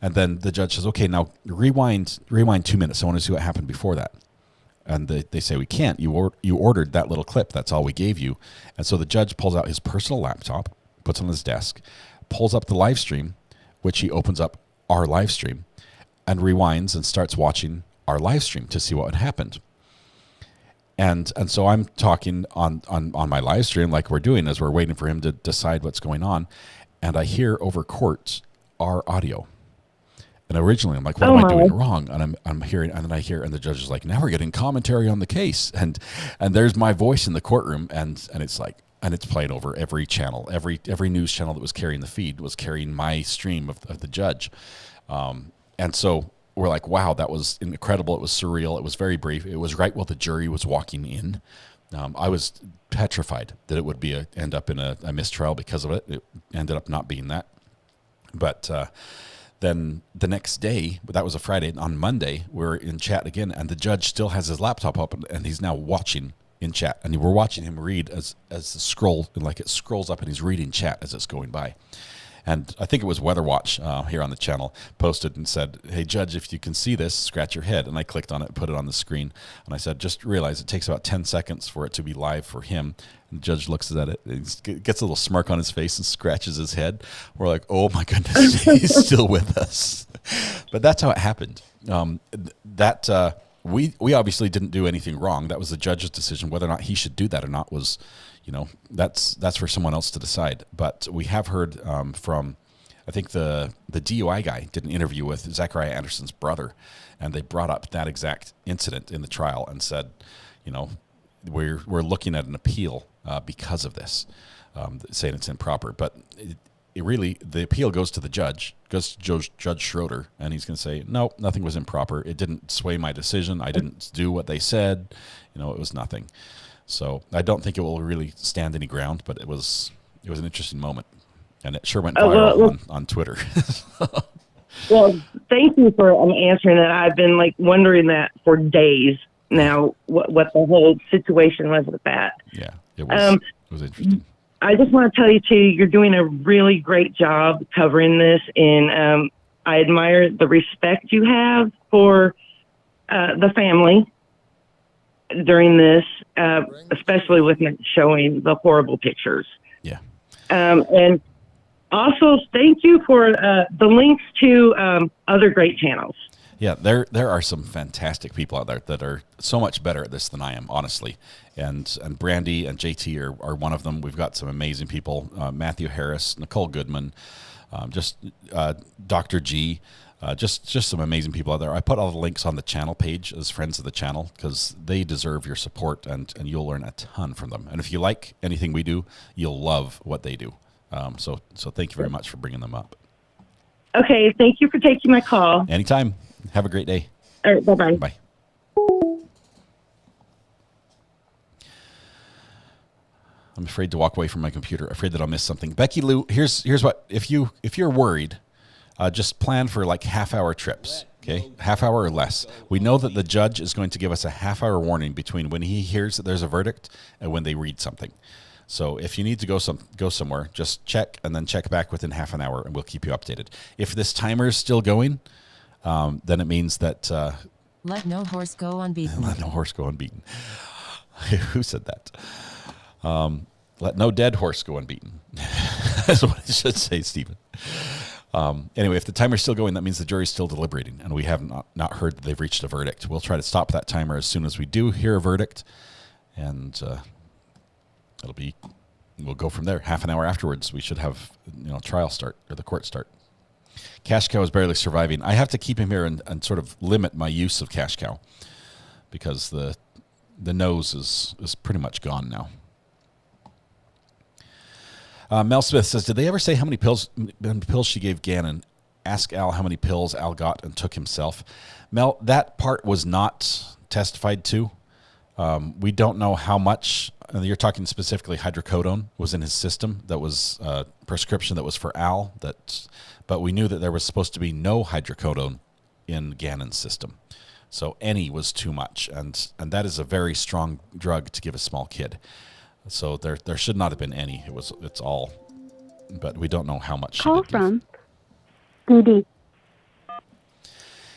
And then the judge says, okay, now rewind 2 minutes. I want to see what happened before that. And they say, we can't. You ordered that little clip. That's all we gave you. And so the judge pulls out his personal laptop, puts it on his desk, pulls up the live stream, which he opens up our live stream, and rewinds and starts watching our live stream to see what had happened. And so I'm talking on my live stream like we're doing as we're waiting for him to decide what's going on. And I hear over court our audio. And originally I'm like, what am I doing wrong? And I'm hearing, and then I hear, and the judge is like, now we're getting commentary on the case. And there's my voice in the courtroom, and it's like, and it's playing over every channel, every news channel that was carrying the feed was carrying my stream of the judge. And so we're like, wow, that was incredible. It was surreal. It was very brief. It was right while the jury was walking in. I was petrified that it would end up in a mistrial because of it. It ended up not being that. But then the next day, that was a Friday, on Monday, we're in chat again, and the judge still has his laptop up, and he's now watching in chat. And we're watching him read as the scroll, like it scrolls up, and he's reading chat as it's going by. And I think it was Weather Watch here on the channel posted and said, "Hey, Judge, if you can see this, scratch your head." And I clicked on it, put it on the screen, and I said, "Just realize it takes about 10 seconds for it to be live for him." And the judge looks at it, he gets a little smirk on his face and scratches his head. We're like, "Oh my goodness, he's still with us." But that's how it happened. We obviously didn't do anything wrong. That was the judge's decision. Whether or not he should do that or not was, that's for someone else to decide. But we have heard from, I think the DUI guy did an interview with Zachariah Anderson's brother, and they brought up that exact incident in the trial and said, we're looking at an appeal because of this, saying it's improper. But it really, the appeal goes to the judge, goes to Judge Schroeder, and he's going to say, no, nothing was improper. It didn't sway my decision. I didn't do what they said. It was nothing. So I don't think it will really stand any ground, but it was an interesting moment, and it sure went viral on Twitter. Well, thank you for answering that. I've been wondering that for days now, what the whole situation was with that. Yeah, it was interesting. I just want to tell you, too, you're doing a really great job covering this, and I admire the respect you have for the family during this, especially with showing the horrible pictures. Yeah. And also, thank you for the links to other great channels. Yeah, there are some fantastic people out there that are so much better at this than I am, honestly. And Brandy and JT are one of them. We've got some amazing people, Matthew Harris, Nicole Goodman, Dr. G, just some amazing people out there. I put all the links on the channel page as friends of the channel because they deserve your support, and you'll learn a ton from them. And if you like anything we do, you'll love what they do. So thank you very much for bringing them up. Okay, thank you for taking my call. Anytime. Have a great day. All right, bye-bye. Bye. I'm afraid to walk away from my computer, afraid that I'll miss something. Becky Lou, here's what, if you're worried, just plan for half-hour trips, okay? Half-hour or less. We know that the judge is going to give us a half-hour warning between when he hears that there's a verdict and when they read something. So if you need to go somewhere, just check and then check back within half an hour, and we'll keep you updated. If this timer is still going, then it means that... let no horse go unbeaten. Let no horse go unbeaten. Who said that? Let no dead horse go unbeaten. That's what it should say, Stephen. Anyway, if the timer's still going, that means the jury's still deliberating, and we have not heard that they've reached a verdict. We'll try to stop that timer as soon as we do hear a verdict, and we'll go from there. Half an hour afterwards, we should have trial start, or the court start. Cash Cow is barely surviving. I have to keep him here and sort of limit my use of Cash Cow because the nose is pretty much gone now. Mel Smith says, did they ever say how many pills she gave Gannon? Ask Al how many pills Al got and took himself. Mel, that part was not testified to. We don't know how much, you're talking specifically hydrocodone was in his system. That was a prescription that was for Al, but we knew that there was supposed to be no hydrocodone in Gannon's system. So any was too much, and that is a very strong drug to give a small kid. So there should not have been any. It's all, but we don't know how much. Call from Dee Dee.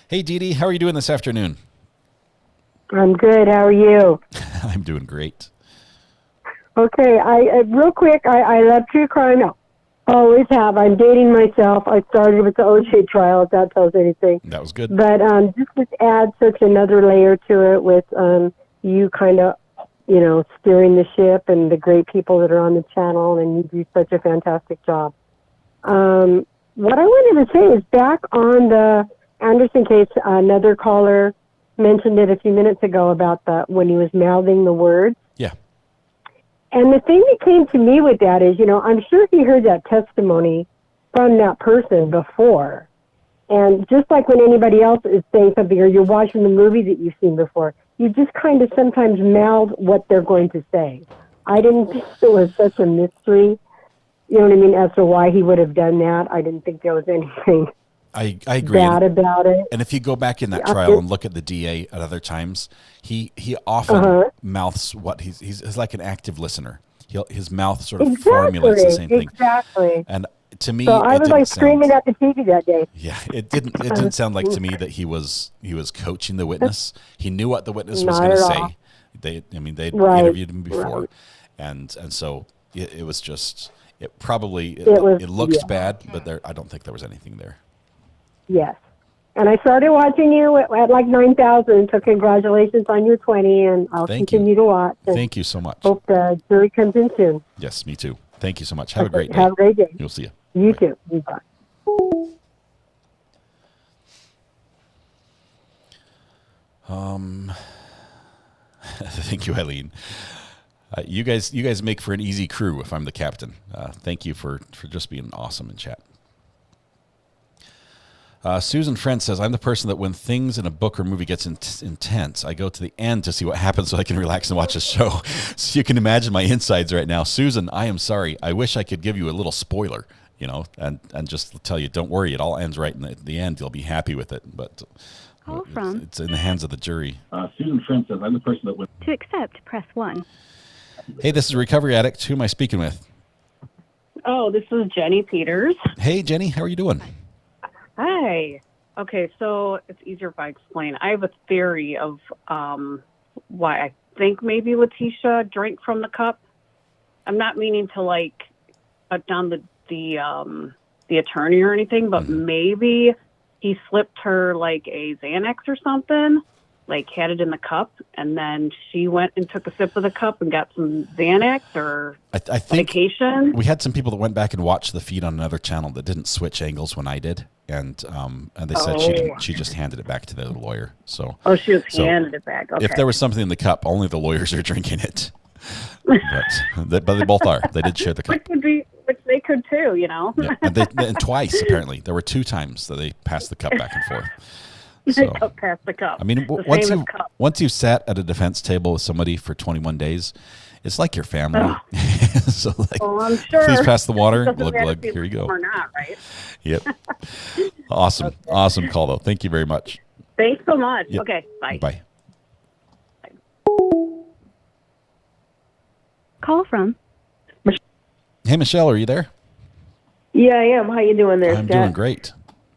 Hey Dee Dee, how are you doing this afternoon? I'm good. How are you? I'm doing great. Okay, I real quick, I love true crime. No, always have. I'm dating myself. I started with the OJ trial, if that tells anything. That was good. But just add such another layer to it with you kind of, steering the ship and the great people that are on the channel, and you do such a fantastic job. What I wanted to say is back on the Anderson case, another caller mentioned it a few minutes ago about when he was mouthing the words. Yeah. And the thing that came to me with that is, I'm sure he heard that testimony from that person before. And just like when anybody else is saying something or you're watching the movie that you've seen before, you just kind of sometimes mouth what they're going to say. I didn't think it was such a mystery, as to why he would have done that. I didn't think there was anything I agree. Bad about it. And if you go back in that trial and look at the DA at other times, he often mouths what he's like an active listener. His mouth sort of formulates the same thing. Exactly. And to me, So I was like screaming at the TV that day. Yeah, it didn't sound like to me that he was coaching the witness. He knew what the witness was going to say. They interviewed him before, and so it was just it looks bad, but I don't think there was anything there. Yes. And I started watching you at like 9,000. So congratulations on your 20, and I'll continue to watch. Thank you so much. Hope the jury comes in soon. Yes, me too. Thank you so much. Have a great day. Have a great day. You'll see you. You too. Bye. Thank you, Eileen. You guys make for an easy crew if I'm the captain. Thank you for just being awesome in chat. Susan Friend says, I'm the person that when things in a book or movie gets intense, I go to the end to see what happens so I can relax and watch a show. So you can imagine my insides right now. Susan, I am sorry. I wish I could give you a little spoiler, and just tell you, don't worry, it all ends right in the end. You'll be happy with it. But it's in the hands of the jury. Susan Friend says, I'm the person that went. To accept, press 1. Hey, this is a Recovery Addict. Who am I speaking with? Oh, this is Jenny Peters. Hey, Jenny. How are you doing? Hi. Okay, so it's easier if I explain. I have a theory of why I think maybe Letecia drank from the cup. I'm not meaning to put down the attorney or anything, but maybe he slipped her like a Xanax or something, had it in the cup, and then she went and took a sip of the cup and got some Xanax or I think medication. We had some people that went back and watched the feed on another channel that didn't switch angles when I did, and they said she didn't. She just handed it back to the lawyer. So she handed it back. Okay. If there was something in the cup, only the lawyers are drinking it. But they both are. They did share the cup. Which they could too, Yeah. And twice apparently. There were 2 times that they passed the cup back and forth. So, pass the cup. I mean, once you've sat at a defense table with somebody for 21 days, it's like your family. So I'm sure. Please pass the water. Glug. Here you go. Or not, right? Yep. Awesome. Okay. Awesome call, though. Thank you very much. Thanks so much. Yep. Okay. Bye. Bye. Call from. Hey, Michelle, are you there? Yeah, I am. How you doing there, I'm Scott? doing great.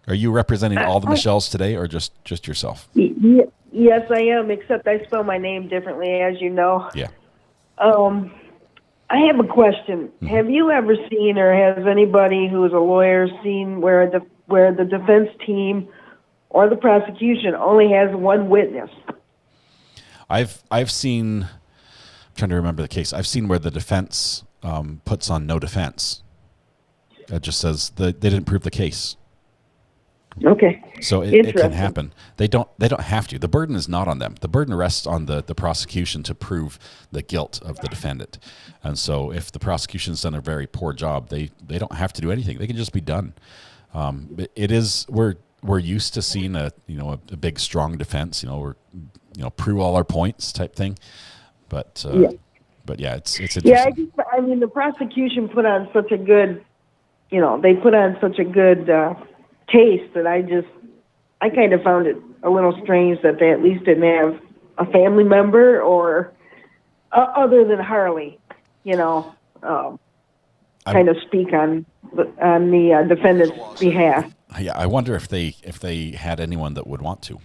Are you representing all the Michelles today, or just yourself? Yes, I am, except I spell my name differently, as you know. Yeah. I have a question. Mm-hmm. Have you ever seen, or has anybody who is a lawyer seen where the defense team or the prosecution only has one witness? I've seen. I'm trying to remember the case. I've seen where the defense puts on no defense. It just says they didn't prove the case. Okay. So it can happen. They don't have to. The burden is not on them. The burden rests on the prosecution to prove the guilt of the defendant. And so if the prosecution's done a very poor job, they don't have to do anything. They can just be done. We're used to seeing a big strong defense, prove all our points type thing. But yeah, it's interesting. Yeah, I mean the prosecution put on such a good, they put on such a good case that I kind of found it a little strange that they at least didn't have a family member or other than Harley, kind of speak on the defendant's behalf. Yeah, I wonder if they had anyone that would want to.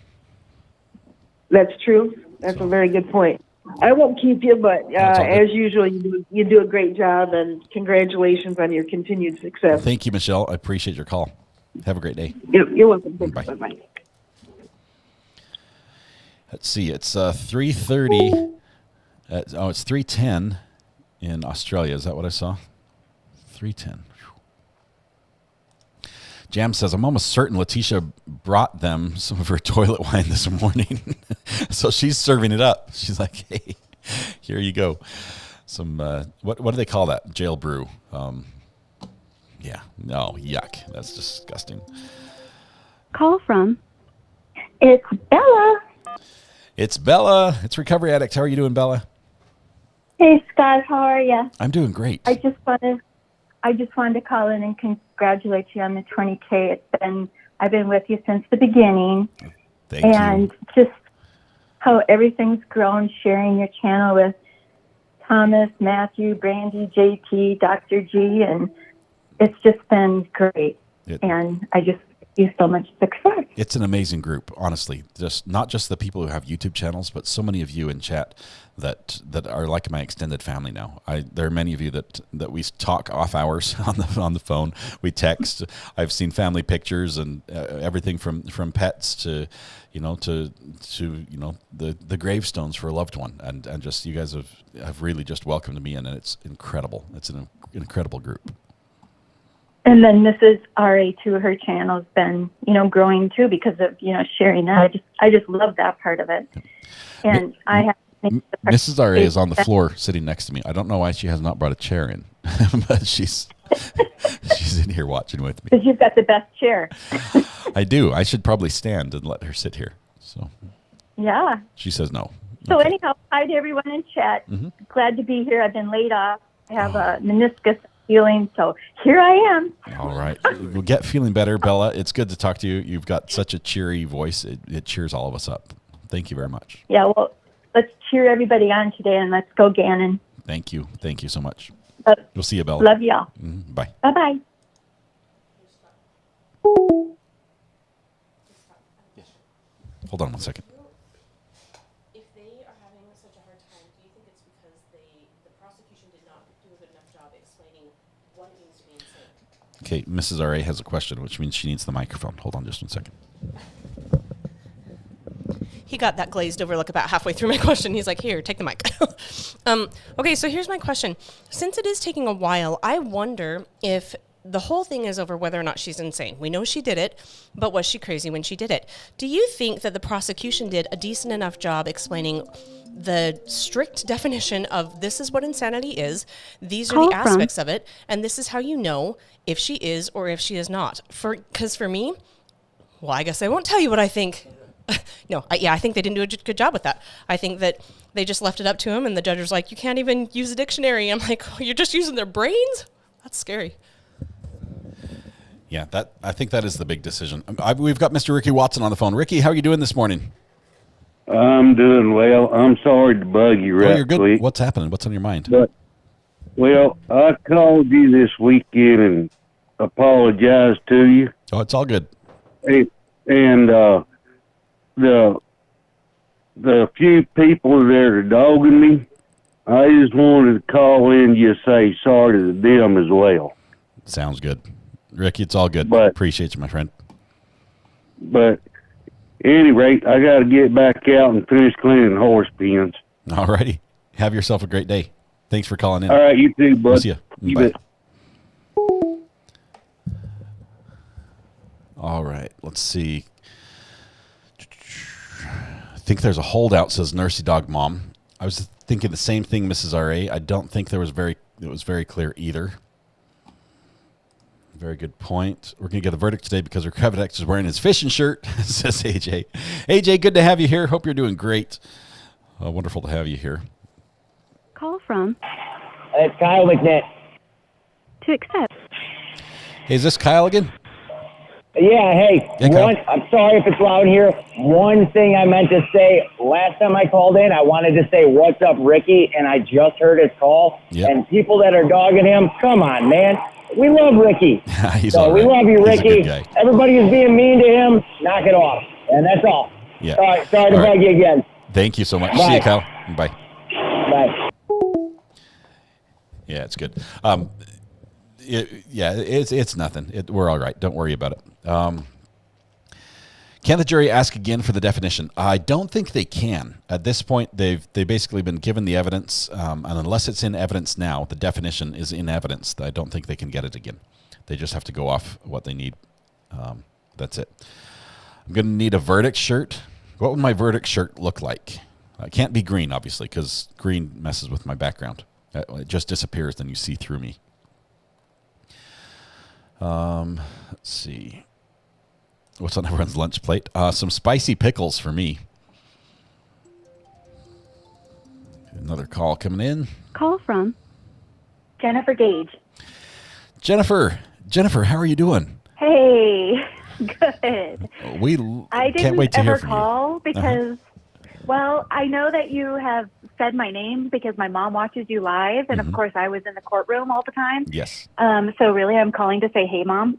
That's true. That's a very good point. I won't keep you, but as usual, you do a great job, and congratulations on your continued success. Thank you, Michelle. I appreciate your call. Have a great day. You're welcome. Bye. Bye-bye. Let's see. It's 3:30. It's 3:10 in Australia. Is that what I saw? 3:10. Jam says, I'm almost certain Letecia brought them some of her toilet wine this morning. So she's serving it up. She's like, hey, here you go. Some, what do they call that? Jail brew. Yeah. No, yuck. That's disgusting. Call from. It's Bella. It's Bella. It's Recovery Addict. How are you doing, Bella? Hey, Scott. How are you? I'm doing great. I just wanted to call in and congratulate you on the 20K. I've been with you since the beginning. Thank you. And just how everything's grown, sharing your channel with Thomas, Matthew, Brandy, JT, Dr. G, and it's just been great. And I just wish you so much success. It's an amazing group, honestly. Just not just the people who have YouTube channels, but so many of you in chat that are like my extended family now. There are many of you that we talk off hours on the phone. We text. I've seen family pictures and everything from pets to the gravestones for a loved one, and just you guys have really just welcomed me in, and it's incredible. It's an incredible group. And then Mrs. RA too, her channel's been, growing too because of, sharing that. I just love that part of it. And I have Mrs. RA is on the floor sitting next to me. I don't know why she has not brought a chair in, but she's in here watching with me. Because you've got the best chair. I do. I should probably stand and let her sit here. So yeah. She says no. So anyhow, hi to everyone in chat. Mm-hmm. Glad to be here. I've been laid off. I have a meniscus healing, so here I am. All right. We'll get feeling better, Bella. It's good to talk to you. You've got such a cheery voice. It cheers all of us up. Thank you very much. Yeah, well, let's cheer everybody on today, and let's go Gannon. Thank you. Thank you so much. We'll see you, Bella. Love y'all. Bye. Bye-bye. Hold on one second. If they are having such a hard time, do you think it's because the prosecution did not do a good enough job explaining what it means to be insane? Okay, Mrs. RA has a question, which means she needs the microphone. Hold on just 1 second. He got that glazed over look about halfway through my question. He's like, here, take the mic. Okay, so here's my question. Since it is taking a while, I wonder if the whole thing is over whether or not she's insane. We know she did it, but was she crazy when she did it? Do you think that the prosecution did a decent enough job explaining the strict definition of this is what insanity is, these are the aspects of it, and this is how you know if she is or if she is not? Because for me, well, I guess I won't tell you what I think. No, I think they didn't do a good job with that. I think that they just left it up to him, and the judge was like, you can't even use a dictionary. I'm like, oh, you're just using their brains? That's scary. Yeah, I think that is the big decision. We've got Mr. Ricky Watson on the phone. Ricky, how are you doing this morning? I'm doing well. I'm sorry to bug you right you're good. quick. What's happening? What's on your mind? Well, I called you this weekend and apologized to you. Oh, it's all good. And the few people that are dogging me, I just wanted to call in and just say sorry to them as well. Sounds good. Ricky, it's all good. Appreciate you, my friend. But at any rate, I got to get back out and finish cleaning horse pens. All righty. Have yourself a great day. Thanks for calling in. All right, you too, bud. We'll see you. Bye. All right, let's see. I think there's a holdout, says Nursey Dog Mom. I was thinking the same thing, Mrs. RA. I don't think it was very clear either. Very good point. We're going to get a verdict today because Rekevedex is wearing his fishing shirt, says AJ. AJ, good to have you here. Hope you're doing great. Wonderful to have you here. Call from. It's Kyle McNett. To accept. Hey, is this Kyle again? Yeah, hey. I'm sorry if it's loud here. One thing I meant to say, last time I called in, I wanted to say, what's up, Ricky? And I just heard his call. Yep. And people that are dogging him, come on, man. We love Ricky. He's so all right. We love you, He's a Ricky. good guy. Everybody is being mean to him. Knock it off. And that's all. Yeah. Sorry to bug you again. Thank you so much. Bye. See you, Kyle. Bye. Bye. Yeah, it's good. It's nothing. We're all right. Don't worry about it. Can the jury ask again for the definition? I don't think they can. At this point, they've basically been given the evidence, and unless it's in evidence now, the definition is in evidence. I don't think they can get it again. They just have to go off what they need. That's it. I'm going to need a verdict shirt. What would my verdict shirt look like? It can't be green, obviously, because green messes with my background. It just disappears, then you see through me. Let's see. What's on everyone's lunch plate? Some spicy pickles for me. Another call coming in. Call from. Jennifer Gage. Jennifer, how are you doing? Hey, good. We I can't wait to didn't hear ever from call you. because Well, I know that you have said my name because my mom watches you live, and of course I was in the courtroom all the time. Yes. So really I'm calling to say, hey, Mom.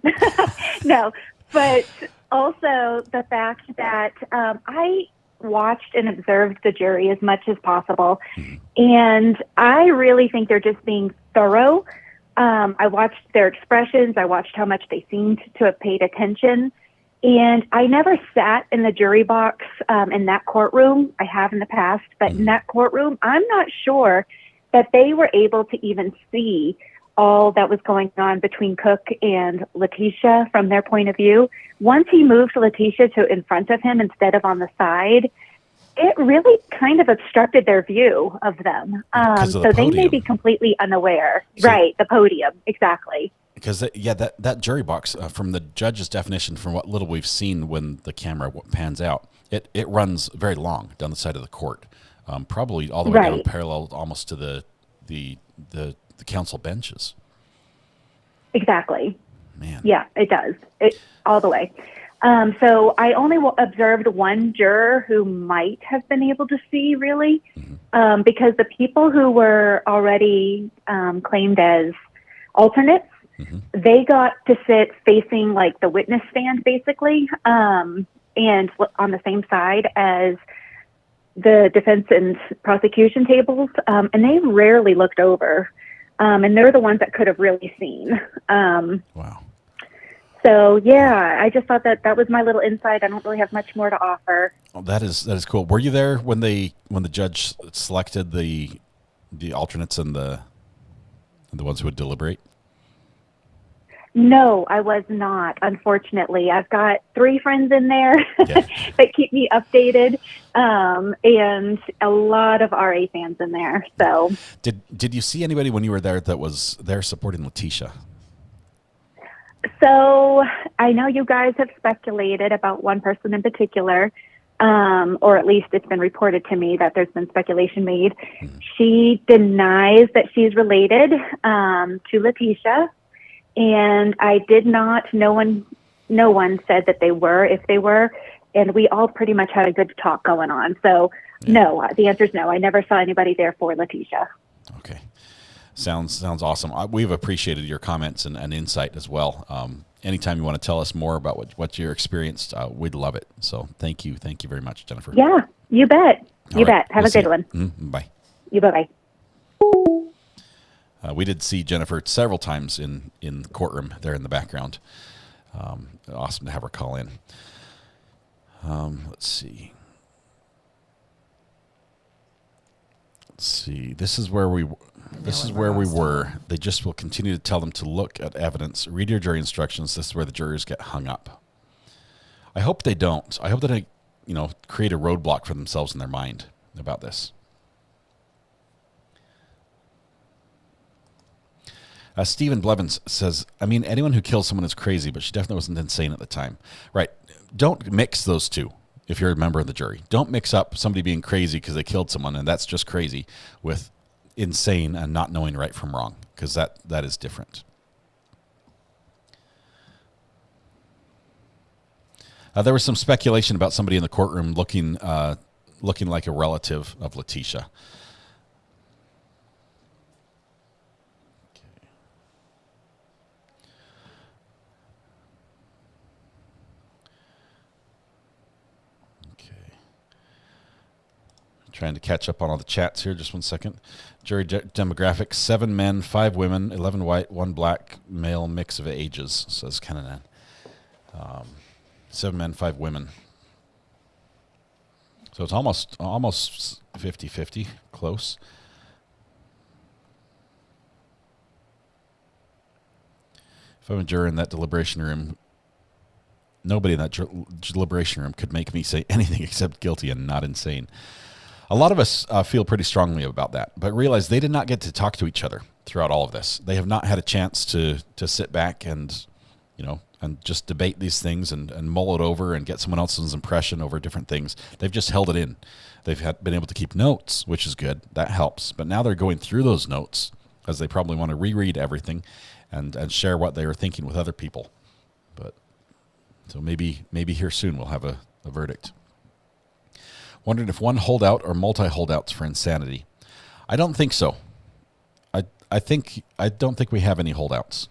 No, but also the fact that I watched and observed the jury as much as possible, and I really think they're just being thorough. I watched their expressions. I watched how much they seemed to have paid attention. And I never sat in the jury box in that courtroom. I have in the past, but in that courtroom, I'm not sure that they were able to even see all that was going on between Cook and Letecia from their point of view. Once he moved Letecia to in front of him instead of on the side, it really kind of obstructed their view of them. So they may be completely unaware. Right, the podium, exactly. Because that jury box, from the judge's definition, from what little we've seen when the camera pans out, it runs very long down the side of the court, probably all the way down parallel almost to the council benches. Exactly. Man. Yeah, it does. It all the way. So I only observed one juror who might have been able to see, really, because the people who were already claimed as alternates, they got to sit facing like the witness stand, basically, and on the same side as the defense and prosecution tables, and they rarely looked over, and they're the ones that could have really seen. Wow. So yeah, I just thought that was my little insight. I don't really have much more to offer. Well, that is cool. Were you there when the judge selected the alternates and the ones who would deliberate? No, I was not, unfortunately. I've got 3 friends in there that keep me updated, and a lot of RA fans in there. So, did you see anybody when you were there that was there supporting Letecia? So I know you guys have speculated about one person in particular, or at least it's been reported to me that there's been speculation made. She denies that she's related to Letecia. And I did not, no one said that they were, if they were, and we all pretty much had a good talk going on. So no, the answer is no. I never saw anybody there for Letecia. Okay. Sounds awesome. We've appreciated your comments and insight as well. Anytime you want to tell us more about what you experienced, we'd love it. So thank you very much, Jennifer. Yeah, you bet. You bet. Have a good one. Bye. You bye-bye. We did see Jennifer several times in the courtroom there in the background. Awesome to have her call in. Let's see. This is where we were. They just will continue to tell them to look at evidence, read your jury instructions. This is where the jurors get hung up. I hope they don't. I hope that they, create a roadblock for themselves in their mind about this. Stephen Blevins says, anyone who kills someone is crazy, but she definitely wasn't insane at the time. Right. Don't mix those two if you're a member of the jury. Don't mix up somebody being crazy because they killed someone, and that's just crazy, with insane and not knowing right from wrong, because that is different. There was some speculation about somebody in the courtroom looking like a relative of Letecia. Trying to catch up on all the chats here. Just one second. Jury demographic: 7 men, 5 women, 11 white, 1 black male, mix of ages, says Kenanan. 7 men, 5 women. So it's almost 50-50, close. If I'm a juror in that deliberation room, nobody in that deliberation room could make me say anything except guilty and not insane. A lot of us feel pretty strongly about that, but realize they did not get to talk to each other throughout all of this. They have not had a chance to sit back and just debate these things and mull it over and get someone else's impression over different things. They've just held it in. They've been able to keep notes, which is good. That helps. But now they're going through those notes, as they probably want to reread everything and share what they were thinking with other people. So maybe here soon we'll have a verdict. Wondering if one holdout or multi-holdouts for insanity. I don't think so. I don't think we have any holdouts.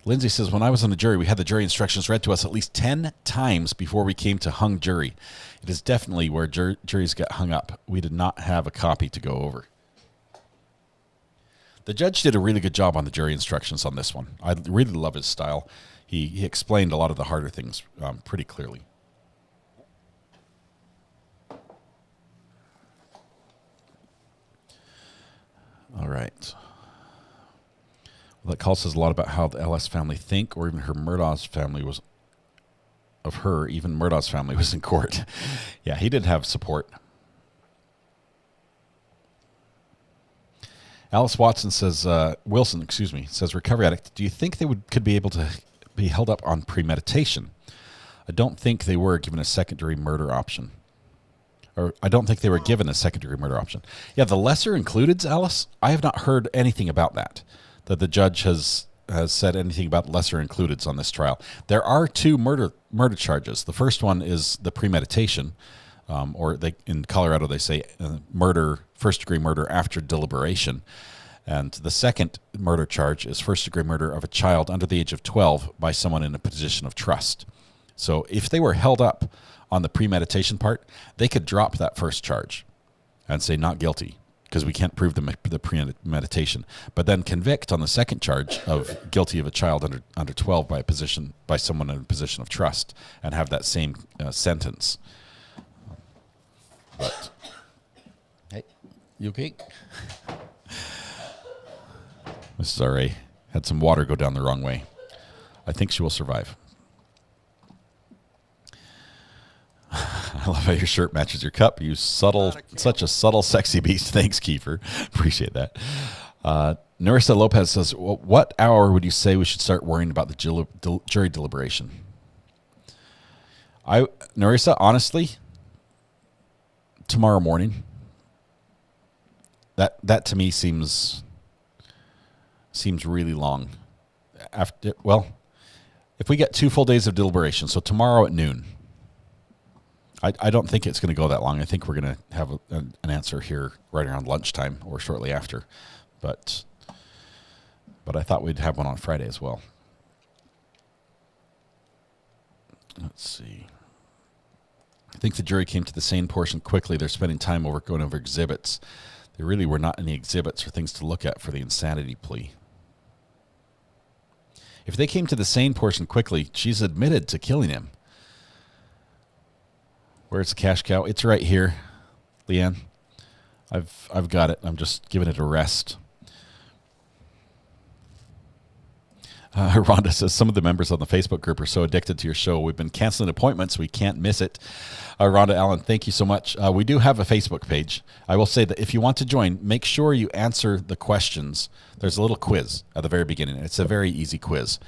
Lindsay says, when I was on the jury, we had the jury instructions read to us at least 10 times before we came to hung jury. It is definitely where juries get hung up. We did not have a copy to go over. The judge did a really good job on the jury instructions on this one. I really love his style. He explained a lot of the harder things pretty clearly. All right. Well, that call says a lot about how the LS family think, or even her Murdaugh's family was, of her, even Murdaugh's family was in court. Yeah, he did have support. Alice Watson says, Wilson, says, recovery addict, do you think they could be able to be held up on premeditation? I don't think they were given a second-degree murder option. Or I don't think they were given a second-degree murder option. Yeah, the lesser included, Alice, I have not heard anything about that the judge has said anything about lesser included on this trial. There are 2 murder charges. The first one is the premeditation, or in Colorado they say murder, first-degree murder after deliberation. And the second murder charge is first-degree murder of a child under the age of 12 by someone in a position of trust. So if they were held up on the premeditation part, they could drop that first charge and say not guilty because we can't prove the premeditation, but then convict on the second charge of guilty of a child under 12 by someone in a position of trust and have that same sentence. But hey, you okay? Mrs. R.A. had some water go down the wrong way. I think she will survive. I love how your shirt matches your cup. You such a subtle, sexy beast. Thanks, Kiefer. Appreciate that. Narissa Lopez says, what hour would you say we should start worrying about the jury deliberation? Narissa, honestly, tomorrow morning. That to me seems really long. If we get 2 full days of deliberation, so tomorrow at noon, I don't think it's going to go that long. I think we're going to have an answer here right around lunchtime or shortly after. But I thought we'd have one on Friday as well. Let's see. I think the jury came to the sane portion quickly. They're spending time going over exhibits. There really were not any exhibits or things to look at for the insanity plea. If they came to the sane portion quickly, she's admitted to killing him. Where's the cash cow? It's right here, Leanne. I've got it. I'm just giving it a rest. Rhonda says, some of the members on the Facebook group are so addicted to your show. We've been canceling appointments. We can't miss it. Rhonda Allen, thank you so much. We do have a Facebook page. I will say that if you want to join, make sure you answer the questions. There's a little quiz at the very beginning. It's a very easy quiz.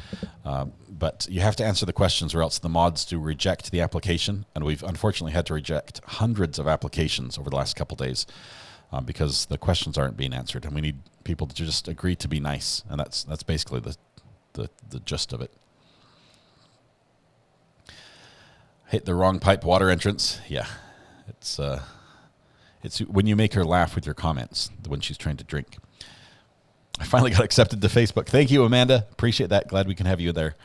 But you have to answer the questions or else the mods do reject the application. And we've unfortunately had to reject hundreds of applications over the last couple days because the questions aren't being answered. And we need people to just agree to be nice. And that's basically the gist of it. Hit the wrong pipe water entrance. Yeah, it's when you make her laugh with your comments when she's trying to drink. I finally got accepted to Facebook. Thank you, Amanda. Appreciate that. Glad we can have you there.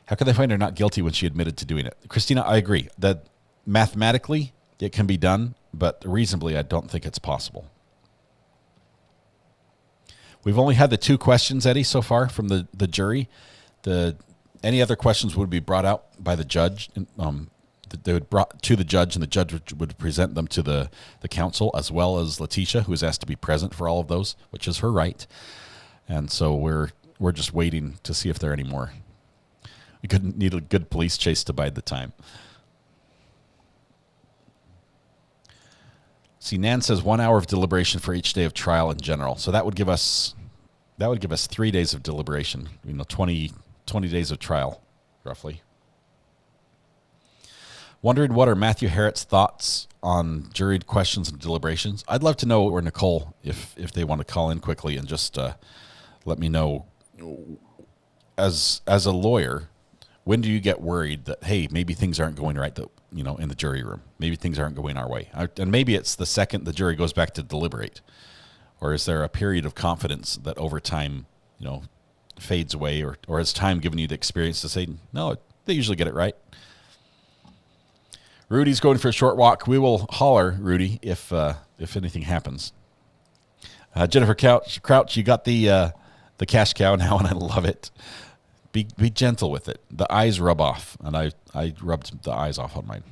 How can they find her not guilty when she admitted to doing it? Christina, I agree that mathematically it can be done, but reasonably I don't think it's possible. We've only had the 2 questions, Eddie, so far from the jury. Any other questions would be brought out by the judge. They would brought to the judge, and the judge would present them to the counsel, as well as Letecia, who is asked to be present for all of those, which is her right. And so we're just waiting to see if there are any more. We couldn't need a good police chase to bide the time. See, Nan says 1 hour of deliberation for each day of trial in general. So that would give us 3 days of deliberation. 20 days of trial, roughly. Wondering what are Matthew Harriet's thoughts on jury questions and deliberations. I'd love to know, or Nicole, if they want to call in quickly and just let me know. As a lawyer, When do you get worried that, hey, maybe things aren't going right, in the jury room? Maybe things aren't going our way. And maybe it's the second the jury goes back to deliberate. Or is there a period of confidence that over time, fades away? Or has time given you the experience to say, no, they usually get it right? Rudy's going for a short walk. We will holler, Rudy, if anything happens. Jennifer Crouch, you got the cash cow now, and I love it. Be gentle with it. The eyes rub off, and I rubbed the eyes off on mine.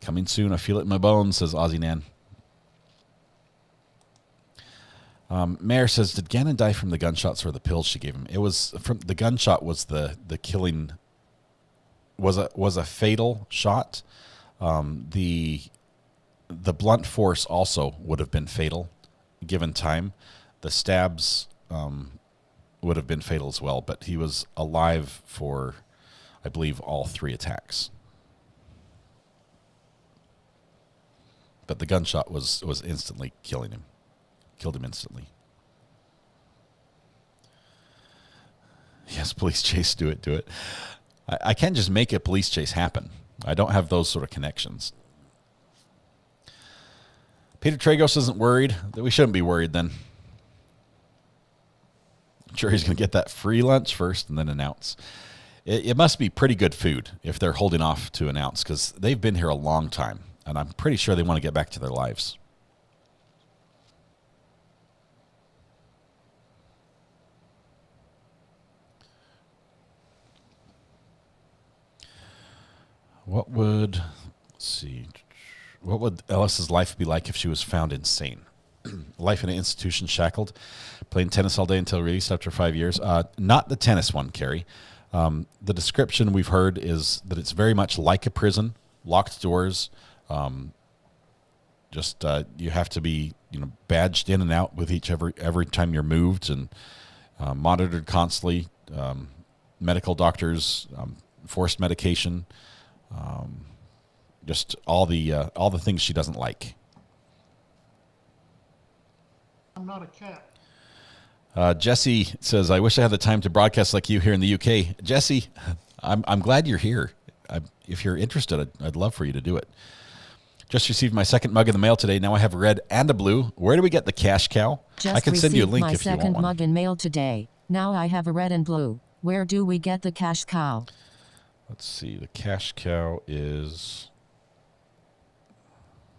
Coming soon. I feel it in my bones, says Aussie Nan. Mayor says, did Gannon die from the gunshots or the pills she gave him? It was from the gunshot. Was the killing was a fatal shot. The blunt force also would have been fatal, given time. The stabs would have been fatal as well, but he was alive for, I believe, all 3 attacks. But the gunshot was instantly killing him. Killed him instantly. Yes, police chase, do it. I can't just make a police chase happen. I don't have those sort of connections. Peter Tragos isn't worried. We shouldn't be worried then. I'm sure he's going to get that free lunch first and then announce. It must be pretty good food if they're holding off to announce, because they've been here a long time, and I'm pretty sure they want to get back to their lives. What would Ellis's life be like if she was found insane? Life in an institution, shackled, playing tennis all day until released after 5 years. Not the tennis one, Carrie. The description we've heard is that it's very much like a prison, locked doors. You have to be badged in and out with every time you're moved, and monitored constantly. Medical doctors, forced medication. Just all the things she doesn't like. I'm not a cat. Jesse says, I wish I had the time to broadcast like you here in the UK. Jesse, I'm glad you're here. If you're interested, I'd love for you to do it. Just received my second mug in the mail today. Now I have a red and a blue. Where do we get the cash cow? I can send you a link if you want one. Just received my second mug in mail today. Now I have a red and blue. Where do we get the cash cow? Let's see. The cash cow is...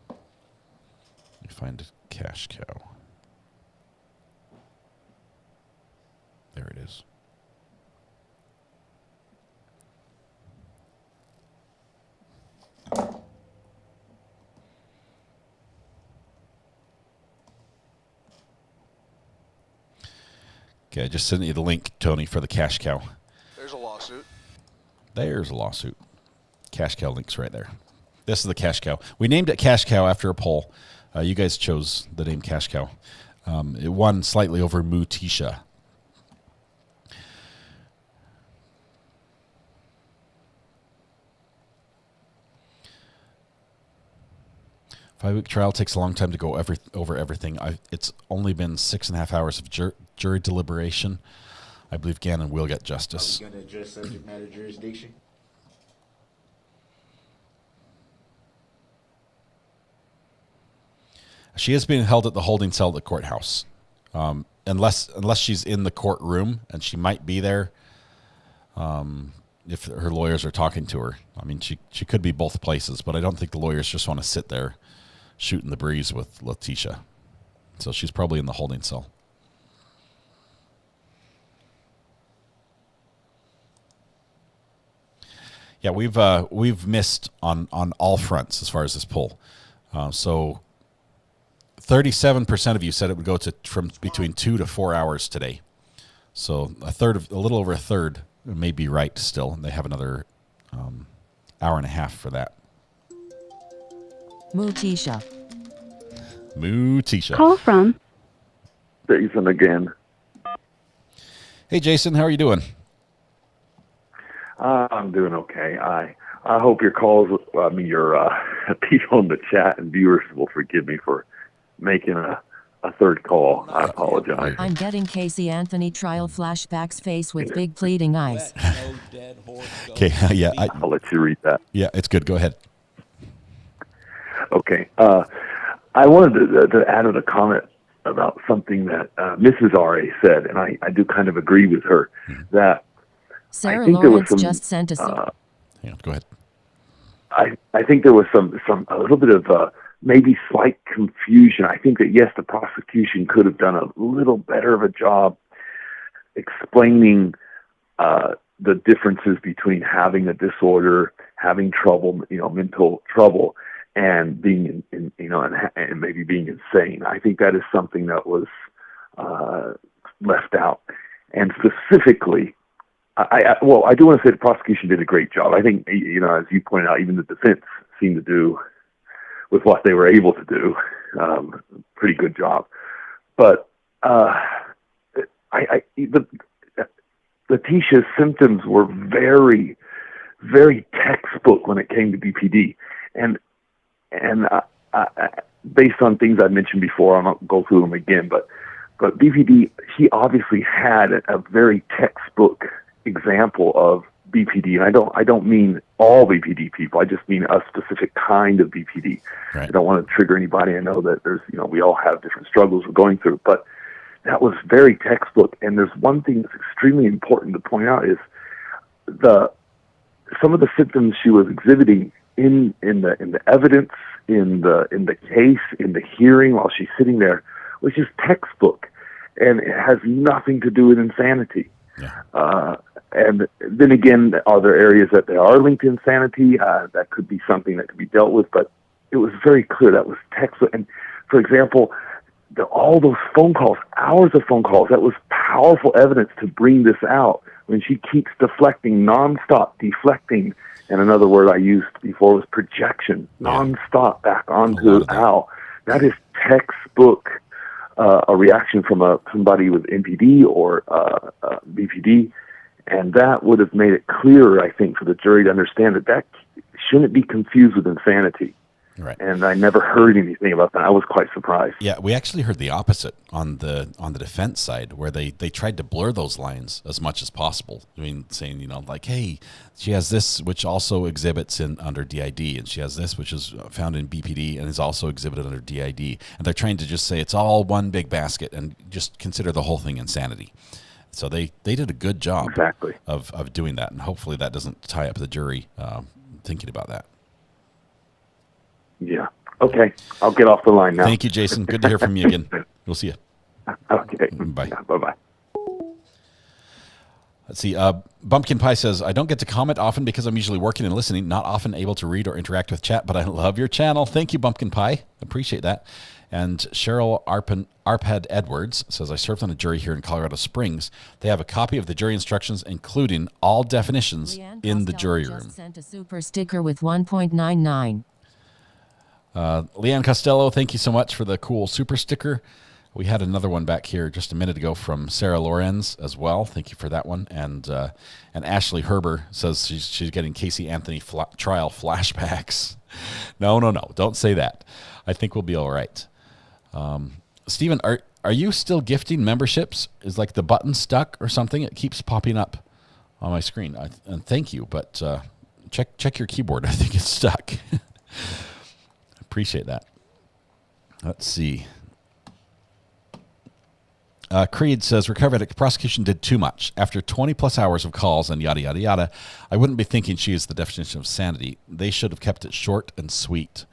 Let me find a cash cow. There it is. Okay, I just sent you the link, Tony, for the cash cow. There's a lawsuit. There's a lawsuit. Cash cow link's right there. This is the cash cow. We named it cash cow after a poll. You guys chose the name cash cow. It won slightly over Letecia. Five-week trial takes a long time to go over everything. It's only been 6.5 hours of jury deliberation. I believe Gannon will get justice. Are we going to address subject matter jurisdiction? She is being held at the holding cell at the courthouse, unless she's in the courtroom, and she might be there if her lawyers are talking to her. I mean, she could be both places, but I don't think the lawyers just want to sit there shooting the breeze with Letecia. So she's probably in the holding cell. Yeah, we've missed on all fronts as far as this poll. So 37% of you said it would go from between 2 to 4 hours today. So a little over a third may be right still, and they have another hour and a half for that. Letecia. Call from Jason again. Hey, Jason, how are you doing? I'm doing okay. I hope your people in the chat and viewers will forgive me for making a a third call. I apologize. I'm getting Casey Anthony trial flashbacks, face with big pleading eyes. Okay, yeah. I'll let you read that. Yeah, it's good. Go ahead. Okay. I wanted to add a comment about something that Mrs. R.A. said, and I do kind of agree with her, that Sarah I think there was Lawrence some, just sent us. Go ahead. I think there was a little bit of maybe slight confusion. I think that, yes, the prosecution could have done a little better of a job explaining the differences between having a disorder, having trouble, mental trouble, and being and maybe being insane. I think that is something that was left out. And specifically, I do want to say the prosecution did a great job. I think, as you pointed out, even the defense seemed to do, with what they were able to do, pretty good job. But Letecia's symptoms were very, very textbook when it came to BPD, and based on things I've mentioned before, I won't go through them again. But BPD, he obviously had a very textbook example of BPD, and I don't mean all BPD people. I just mean a specific kind of BPD. Right. I don't want to trigger anybody. I know that there's we all have different struggles we're going through, but that was very textbook. And there's one thing that's extremely important to point out is some of the symptoms she was exhibiting in the evidence, in the case, in the hearing while she's sitting there, was just textbook, and it has nothing to do with insanity. Yeah. And then again, are there areas that they are linked to insanity? That could be something that could be dealt with, but it was very clear that was textbook. And for example, all those phone calls, hours of phone calls, that was powerful evidence to bring this out. When she keeps deflecting, nonstop deflecting, and another word I used before was projection, nonstop back onto Al. That is textbook a reaction from somebody with NPD or BPD, and that would have made it clearer, I think, for the jury to understand that shouldn't be confused with insanity. Right. And I never heard anything about that. I was quite surprised. Yeah, we actually heard the opposite on the defense side, where they tried to blur those lines as much as possible. I mean, saying, like, hey, she has this, which also exhibits under DID, and she has this, which is found in BPD and is also exhibited under DID. And they're trying to just say it's all one big basket and just consider the whole thing insanity. So they did a good job of doing that, and hopefully that doesn't tie up the jury thinking about that. Yeah. Okay. I'll get off the line now. Thank you, Jason. Good to hear from you again. We'll see you. Okay. Bye. Yeah, bye-bye. Let's see. Bumpkin Pie says, I don't get to comment often because I'm usually working and listening, not often able to read or interact with chat, but I love your channel. Thank you, Bumpkin Pie. Appreciate that. And Cheryl Arpad Edwards says, I served on a jury here in Colorado Springs. They have a copy of the jury instructions, including all definitions in the jury room. Just sent a super sticker with 1.99. Leanne Costello, thank you so much for the cool super sticker. We had another one back here just a minute ago from Sarah Lorenz as well. Thank you for that one. And Ashley Herber says she's getting Casey Anthony trial flashbacks. No, don't say that. I think we'll be all right. Stephen, are you still gifting memberships? Is like the button stuck or something? It keeps popping up on my screen. And thank you, but check your keyboard. I think it's stuck. Appreciate that. Let's see. Creed says, recovered. Prosecution did too much. After 20 plus hours of calls and yada, yada, yada, I wouldn't be thinking she is the definition of sanity. They should have kept it short and sweet.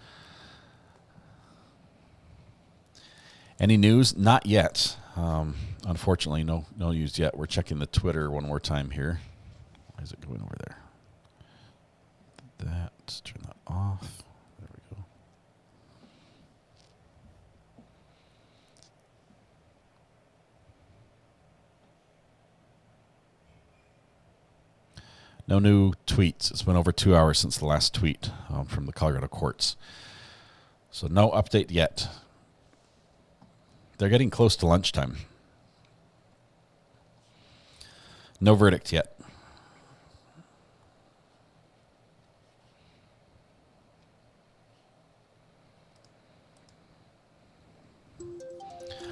Any news? Not yet. Unfortunately, no news yet. We're checking the Twitter one more time here. Why is it going over there? Let's turn that off. There we go. No new tweets. It's been over 2 hours since the last tweet from the Colorado courts. So no update yet. They're getting close to lunchtime. No verdict yet.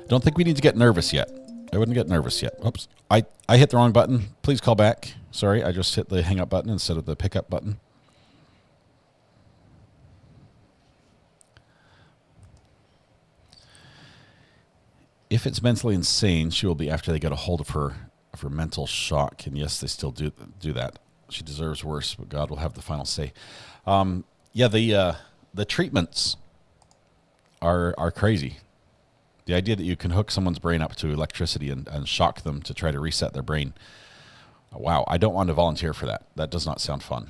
Don't think we need to get nervous yet. I wouldn't get nervous yet. Oops. I hit the wrong button. Please call back. Sorry, I just hit the hang up button instead of the pick up button. If it's mentally insane, she will be after they get a hold of her mental shock. And yes, they still do that. She deserves worse, but God will have the final say. The treatments are crazy. The idea that you can hook someone's brain up to electricity and shock them to try to reset their brain. Wow, I don't want to volunteer for that. That does not sound fun.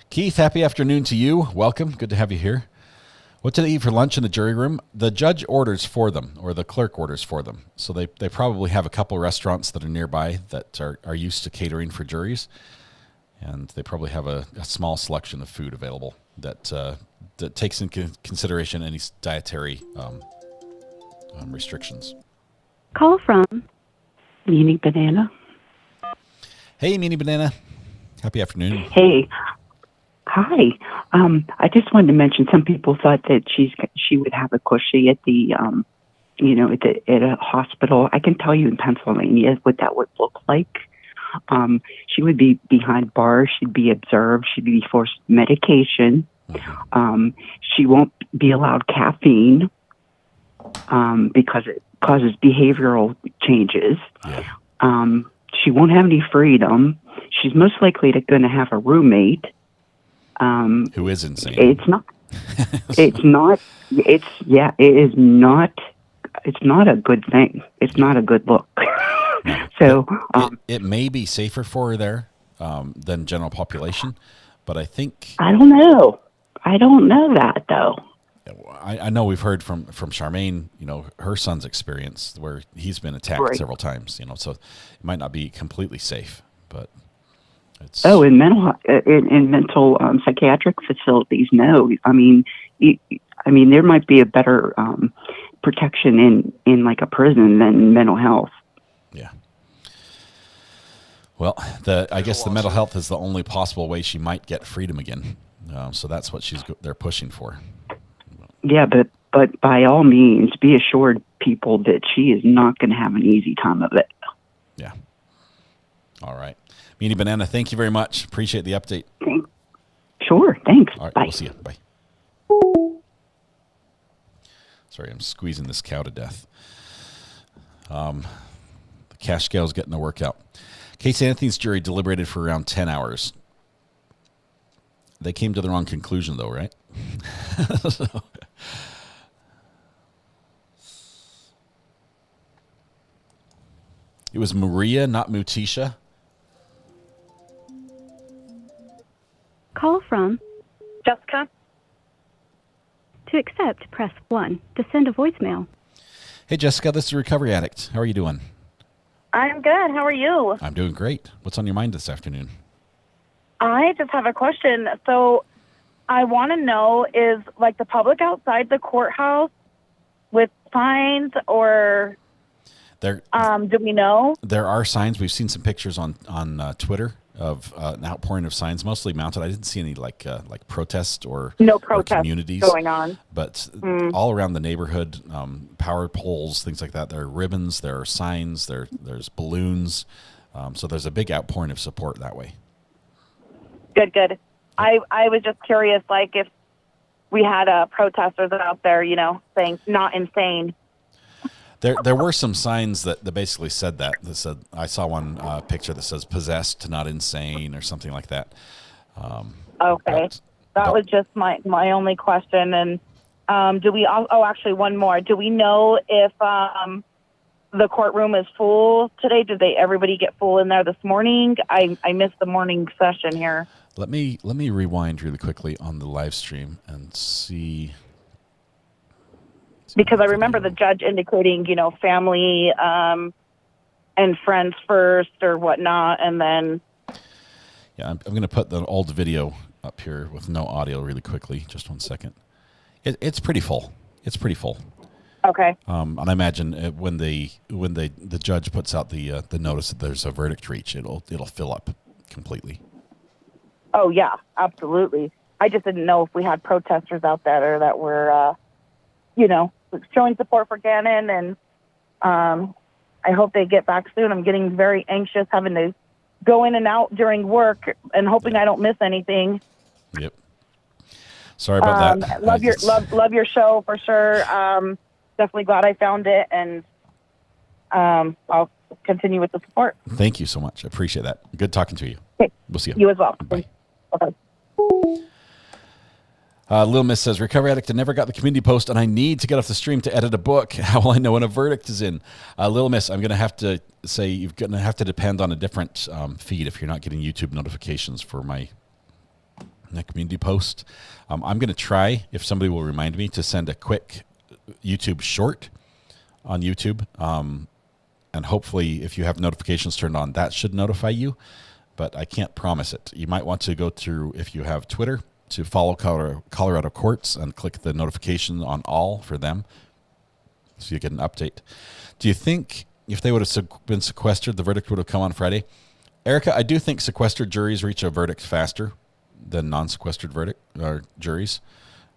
Keith, happy afternoon to you. Welcome. Good to have you here. What did they eat for lunch in the jury room? The judge orders for them, or the clerk orders for them. So they probably have a couple of restaurants that are nearby that are used to catering for juries. And they probably have a small selection of food available that takes into consideration any dietary restrictions. Call from Meanie Banana. Hey, Meanie Banana. Happy afternoon. Hey. Hi. I just wanted to mention some people thought that she would have a cushy at the at a hospital. I can tell you in Pennsylvania what that would look like. She would be behind bars. She'd be observed. She'd be forced medication. She won't be allowed caffeine because it causes behavioral changes. Yeah. She won't have any freedom. She's most likely going to have a roommate. Who is insane? It's not. It's not. It is not. It's not a good thing. It's not a good look. No. So it may be safer for her there than general population, but I think I don't know. I don't know that though. I know we've heard from Charmaine, her son's experience where he's been attacked several times, so it might not be completely safe, but it's... Oh, in mental psychiatric facilities, no. I mean, there might be a better protection in like a prison than mental health. Yeah. Well, I guess the mental health is the only possible way she might get freedom again. So that's what they're pushing for. Yeah, but by all means, be assured, people, that she is not going to have an easy time of it. Yeah. All right. Meanie Banana, thank you very much. Appreciate the update. Sure. Thanks. All right. Bye. We'll see you. Bye. Sorry, I'm squeezing this cow to death. The cash scale's getting a workout. Case Anthony's jury deliberated for around 10 hours. They came to the wrong conclusion, though, right? It was Maria, not Letecia. Call from Jessica. To accept, press 1. To send a voicemail. Hey, Jessica, this is a recovery addict. How are you doing? I'm good. How are you? I'm doing great. What's on your mind this afternoon? I just have a question. So I want to know, is like the public outside the courthouse with signs, or do we know? There are signs. We've seen some pictures on Twitter of an outpouring of signs, mostly mounted. I didn't see any like protest or communities going on, but all around the neighborhood, power poles, things like that. There are ribbons, there are signs, there's balloons. So there's a big outpouring of support that way. Good. I was just curious, like if we had protesters out there, saying not insane. There were some signs that basically said that. That said, I saw one picture that says "possessed, not insane" or something like that. Okay, that was just my only question. And do we? Oh, actually, one more. Do we know if the courtroom is full today? Did everybody get full in there this morning? I missed the morning session here. Let me rewind really quickly on the live stream and see. Because I remember the judge indicating, family and friends first or whatnot, and then... Yeah, I'm going to put the old video up here with no audio really quickly. Just 1 second. It's pretty full. It's pretty full. Okay. And I imagine when the judge puts out the notice that there's a verdict reach, it'll fill up completely. Oh, yeah, absolutely. I just didn't know if we had protesters out there that were, showing support for Gannon, and I hope they get back soon. I'm getting very anxious having to go in and out during work and hoping I don't miss anything. Yep. Sorry about that. Love your show for sure. Definitely glad I found it, and I'll continue with the support. Thank you so much. I appreciate that. Good talking to you. Okay. We'll see you. You as well. Bye. Okay. Lil Miss says, recovery addict, I never got the community post, and I need to get off the stream to edit a book. How will I know when a verdict is in? Lil Miss, I'm going to have to say you're going to have to depend on a different feed if you're not getting YouTube notifications for my community post. I'm going to try, if somebody will remind me, to send a quick YouTube short on YouTube. And hopefully, if you have notifications turned on, that should notify you. But I can't promise it. You might want to go through, if you have Twitter, to follow Colorado Courts and click the notification on all for them so you get an update. Do you think if they would have been sequestered, the verdict would have come on Friday? Erica, I do think sequestered juries reach a verdict faster than non-sequestered verdict or juries,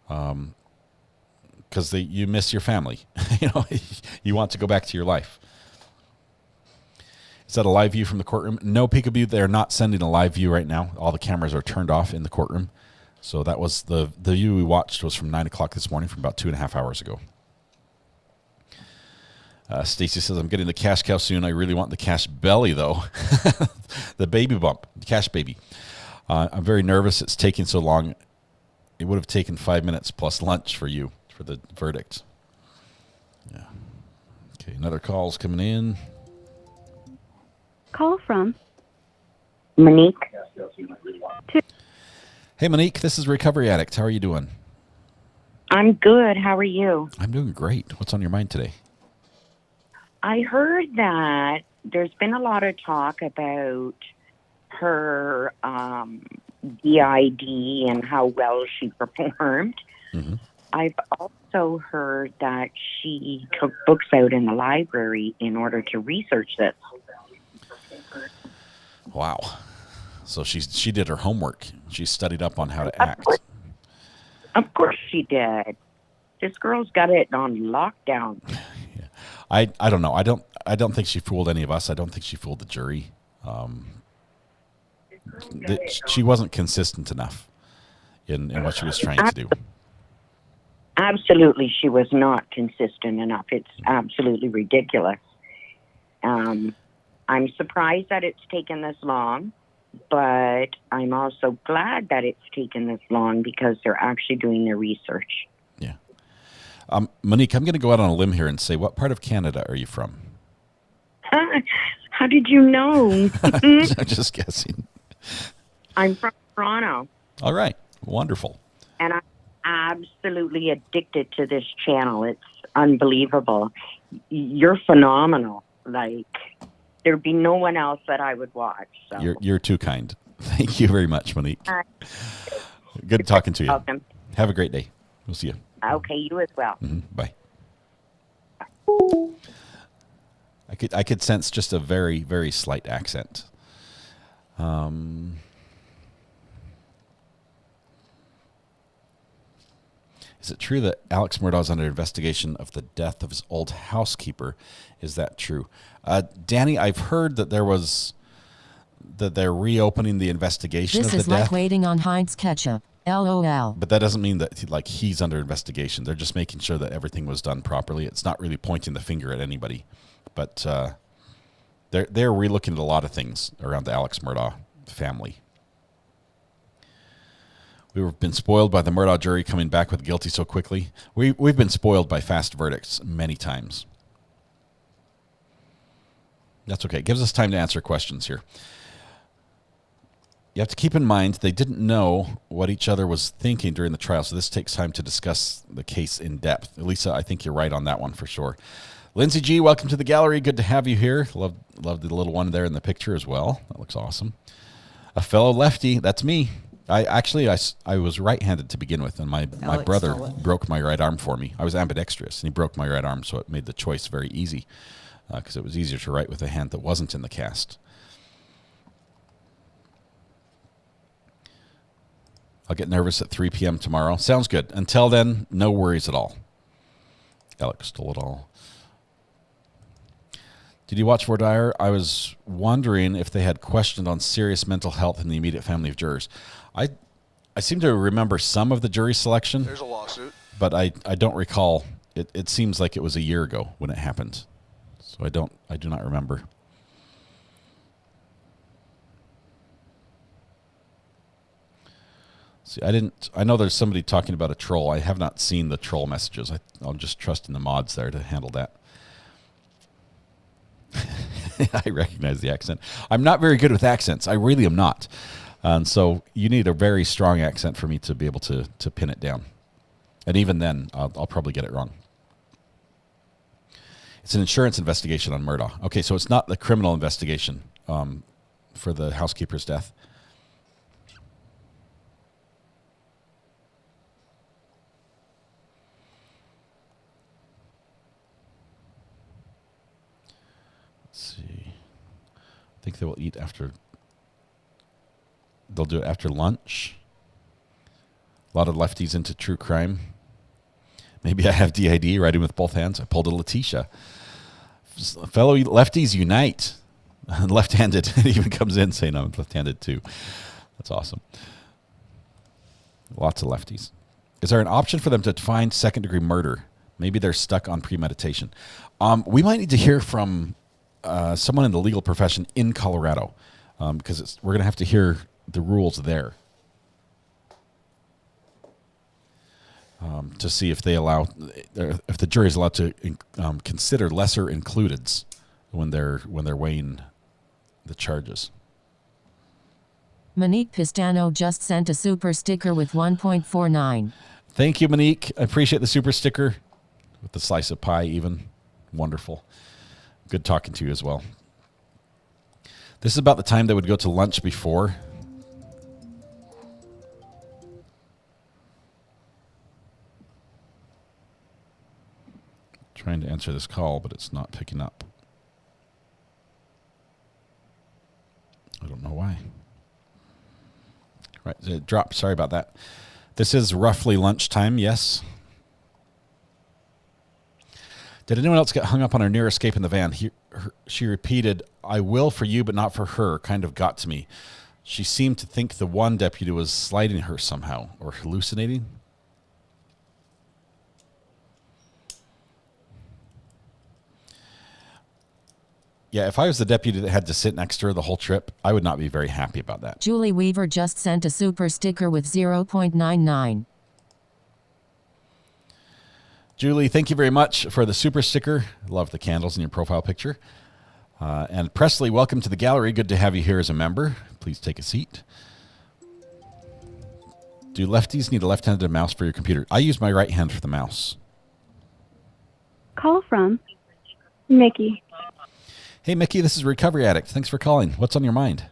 because you miss your family. You want to go back to your life. Is that a live view from the courtroom? No, Peekaboo, they're not sending a live view right now. All the cameras are turned off in the courtroom. So that was the view we watched was from 9 o'clock this morning, from about 2.5 hours ago. Stacy says, I'm getting the cash cow soon. I really want the cash belly, though. The baby bump, the cash baby. I'm very nervous it's taking so long. It would have taken 5 minutes plus lunch for you for the verdict. Yeah. Okay, another call's coming in. Call from Monique. Hey, Monique, this is Recovery Addict. How are you doing? I'm good. How are you? I'm doing great. What's on your mind today? I heard that there's been a lot of talk about her DID and how well she performed. Mm-hmm. I've also heard that she took books out in the library in order to research this. Wow. So she did her homework. She studied up on how to act. Of course she did. This girl's got it on lockdown. Yeah. I don't know. I don't think she fooled any of us. I don't think she fooled the jury. She wasn't consistent enough in what she was trying to do. Absolutely, she was not consistent enough. It's absolutely ridiculous. I'm surprised that it's taken this long, but I'm also glad that it's taken this long because they're actually doing their research. Yeah. Monique, I'm going to go out on a limb here and say, what part of Canada are you from? How did you know? I'm just guessing. I'm from Toronto. All right. Wonderful. And I'm absolutely addicted to this channel. It's unbelievable. You're phenomenal. Like, there'd be no one else that I would watch. So. You're too kind. Thank you very much, Monique. Good talking to you. Welcome. Have a great day. We'll see you. Okay, you as well. Mm-hmm. Bye. I could sense just a very, very slight accent. Is it true that Alex Murdaugh is under investigation of the death of his old housekeeper? Is that true? Danny, I've heard that they're reopening the investigation of the death. This is like waiting on Heinz ketchup. LOL. But that doesn't mean that he's under investigation. They're just making sure that everything was done properly. It's not really pointing the finger at anybody. But they're relooking at a lot of things around the Alex Murdaugh family. We've been spoiled by the Murdaugh jury coming back with guilty so quickly. We've been spoiled by fast verdicts many times. That's okay. It gives us time to answer questions here. You have to keep in mind they didn't know what each other was thinking during the trial, so this takes time to discuss the case in depth. Elisa, I think you're right on that one for sure. Lindsay G, welcome to the gallery. Good to have you here. Love the little one there in the picture as well. That looks awesome. A fellow lefty, that's me. I was right-handed to begin with, and my brother broke my right arm for me. I was ambidextrous, and he broke my right arm, so it made the choice very easy because it was easier to write with a hand that wasn't in the cast. I'll get nervous at 3 p.m. tomorrow. Sounds good. Until then, no worries at all. Alex stole it all. Did you watch Voir? I was wondering if they had questioned on serious mental health in the immediate family of jurors. I seem to remember some of the jury selection. There's a lawsuit. But I don't recall. It seems like it was a year ago when it happened. So I do not remember. See, I know there's somebody talking about a troll. I have not seen the troll messages. I'm just trusting the mods there to handle that. I recognize the accent. I'm not very good with accents. I really am not. And so you need a very strong accent for me to be able to pin it down. And even then, I'll probably get it wrong. It's an insurance investigation on Murdaugh. Okay, so it's not the criminal investigation for the housekeeper's death. Let's see. I think they will eat after. They'll do it after lunch. A lot of lefties into true crime. Maybe I have DID, writing with both hands. I pulled a Letecia. Fellow lefties unite. Left-handed. It even comes in saying I'm left-handed too. That's awesome. Lots of lefties. Is there an option for them to find second-degree murder? Maybe they're stuck on premeditation. We might need to hear from someone in the legal profession in Colorado because we're going to have to hear the rules there. To see if they allow, if the jury is allowed to consider lesser includeds when they're weighing the charges. Monique Pistano just sent a super sticker with 1.49. Thank you, Monique. I appreciate the super sticker with the slice of pie. Even wonderful. Good talking to you as well. This is about the time they would go to lunch before. Trying to answer this call, but it's not picking up. I don't know why. Right, it dropped. Sorry about that. This is roughly lunchtime, yes. Did anyone else get hung up on her near escape in the van? She repeated, "I will for you, but not for her," kind of got to me. She seemed to think the one deputy was sliding her somehow, or hallucinating. Yeah, if I was the deputy that had to sit next to her the whole trip, I would not be very happy about that. Julie Weaver just sent a super sticker with 0.99. Julie, thank you very much for the super sticker. Love the candles in your profile picture. And Presley, welcome to the gallery. Good to have you here as a member. Please take a seat. Do lefties need a left-handed mouse for your computer? I use my right hand for the mouse. Call from Mickey. Hey, Mickey, this is Recovery Addict. Thanks for calling. What's on your mind?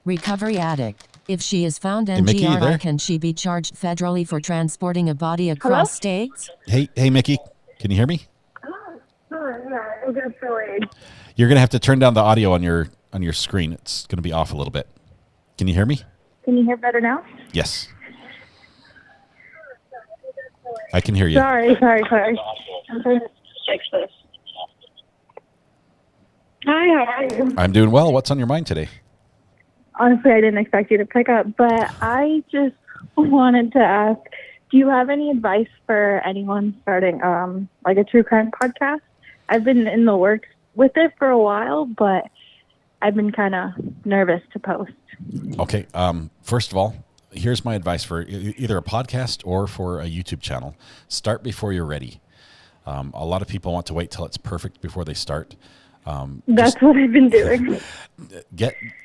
Recovery Addict. If she is found Hey, Mickey, you NGRI, there? can she be charged federally for transporting a body across states? Hey, Mickey, can you hear me? I'm gonna feel it. You're going to have to turn down the audio on your screen. It's going to be off a little bit. Can you hear me? Can you hear better now? Yes. I can hear you. Sorry. I'm trying to fix this. Hi, how are you? I'm doing well. What's on your mind today? Honestly, I didn't expect you to pick up, but I just wanted to ask, do you have any advice for anyone starting like a true crime podcast? I've been in the works with it for a while, but I've been kind of nervous to post. Okay. First of all, here's my advice for either a podcast or for a YouTube channel. Start before you're ready. A lot of people want to wait till it's perfect before they start. That's what I've been doing.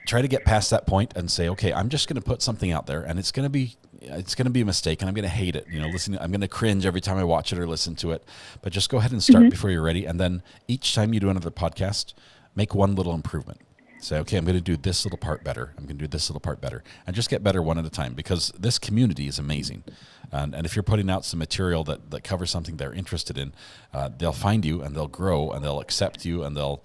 Try to get past that point and say, okay, I'm just going to put something out there, and it's going to be a mistake, and I'm going to hate it. I'm going to cringe every time I watch it or listen to it. But just go ahead and start before you're ready, and then each time you do another podcast, make one little improvement. Say, okay, I'm going to do this little part better. I'm going to do this little part better, and just get better one at a time, because this community is amazing. And if you're putting out some material that covers something they're interested in, they'll find you and they'll grow and they'll accept you and they'll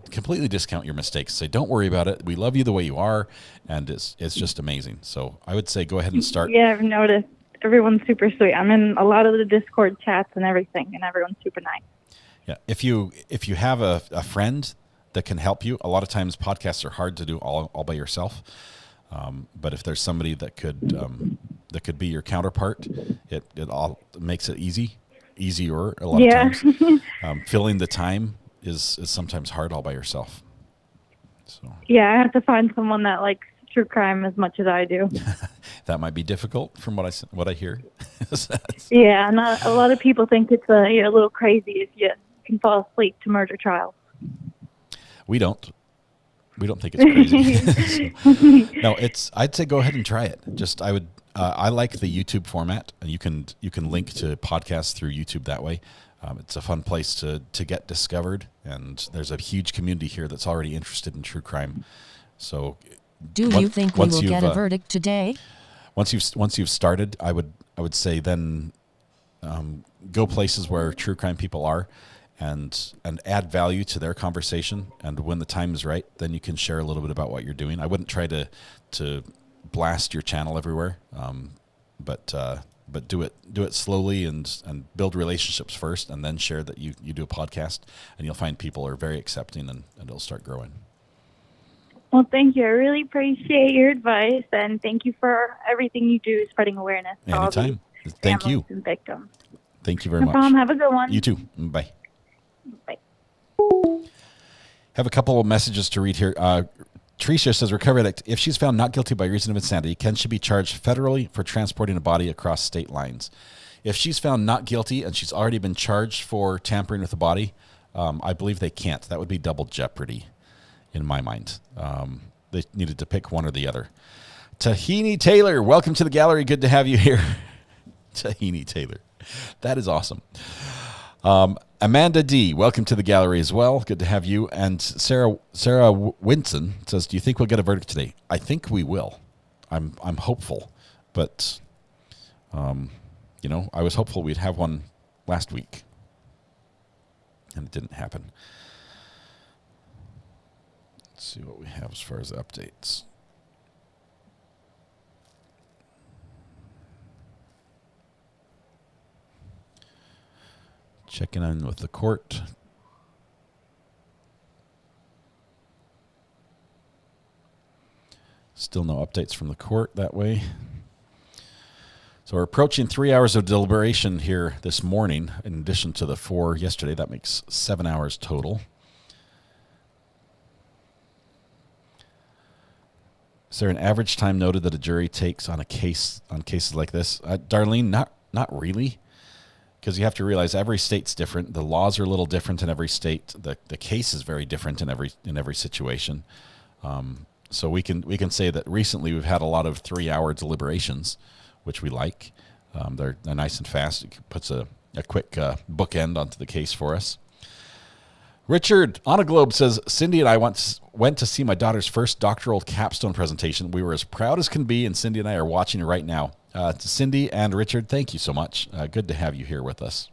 completely discount your mistakes. Say, don't worry about it. We love you the way you are, and it's just amazing. So I would say go ahead and start. Yeah, I've noticed. everyone's super sweet. I'm in a lot of the Discord chats and everything, and everyone's super nice. Yeah. If you have a friend that can help you, a lot of times podcasts are hard to do all by yourself. But if there's somebody that could be your counterpart, it all makes it easier a lot of times. Filling the time is sometimes hard all by yourself. So Yeah, I have to find someone that likes true crime as much as I do. that might be difficult from what I hear. Yeah, and a lot of people think it's a little crazy if you can fall asleep to murder trials. We don't think it's crazy. No, I'd say go ahead and try it. I like the YouTube format, and you can link to podcasts through YouTube that way. It's a fun place to get discovered, and there's a huge community here that's already interested in true crime. So, do you think we will get a verdict today? Once you've started, I would say then go places where true crime people are, and add value to their conversation. And when the time is right, then you can share a little bit about what you're doing. I wouldn't try to blast your channel everywhere, but do it slowly and build relationships first, and then share that you do a podcast, and you'll find people are very accepting, and it'll start growing. Well, thank you. I really appreciate your advice, and thank you for everything you do, spreading awareness to all these Thank you. and victims. Thank you very No much. problem. Have a good one. You too. Bye. Bye. Have a couple of messages to read here. Tricia says, recovery addict, if she's found not guilty by reason of insanity, can she be charged federally for transporting a body across state lines? If she's found not guilty and she's already been charged for tampering with a body, I believe they can't. That would be double jeopardy in my mind. They needed to pick one or the other. Tahini Taylor, welcome to the gallery. Good to have you here. Tahini Taylor. That is awesome. Amanda D, welcome to the gallery as well. Good to have you. And Sarah Winson says, do you think we'll get a verdict today? I think we will. I'm hopeful, but I was hopeful we'd have one last week, and it didn't happen. Let's see what we have as far as updates. Checking in with the court. Still no updates from the court that way. So we're approaching 3 hours of deliberation here this morning, in addition to the 4 yesterday. That makes 7 hours total. Is there an average time noted that a jury takes on cases like this? Darlene, not really. Because you have to realize every state's different. The laws are a little different in every state. The case is very different in every situation. So we can say that recently we've had a lot of 3-hour deliberations, which we like. They're nice and fast. It puts a quick bookend onto the case for us. Richard on a Globe says, Cindy and I went to see my daughter's first doctoral capstone presentation. We were as proud as can be, and Cindy and I are watching it right now. To Cindy and Richard, thank you so much. Good to have you here with us.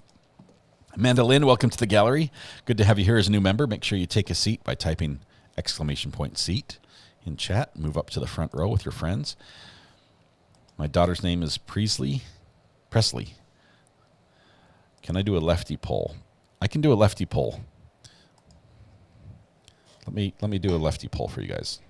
Amanda Lynn, welcome to the gallery. Good to have you here as a new member. Make sure you take a seat by typing !seat in chat. Move up to the front row with your friends. My daughter's name is Presley. Can I do a lefty poll? I can do a lefty poll. Let me do a lefty poll for you guys.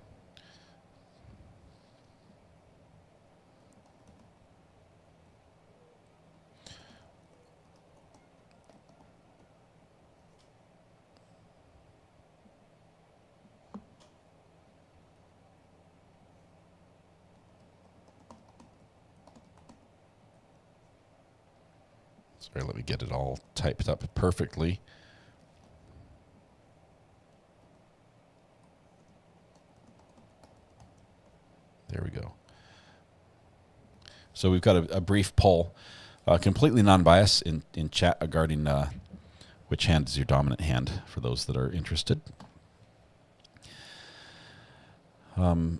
Sorry, let me get it all typed up perfectly. There we go. So we've got a brief poll, completely non-biased in chat regarding which hand is your dominant hand for those that are interested. Me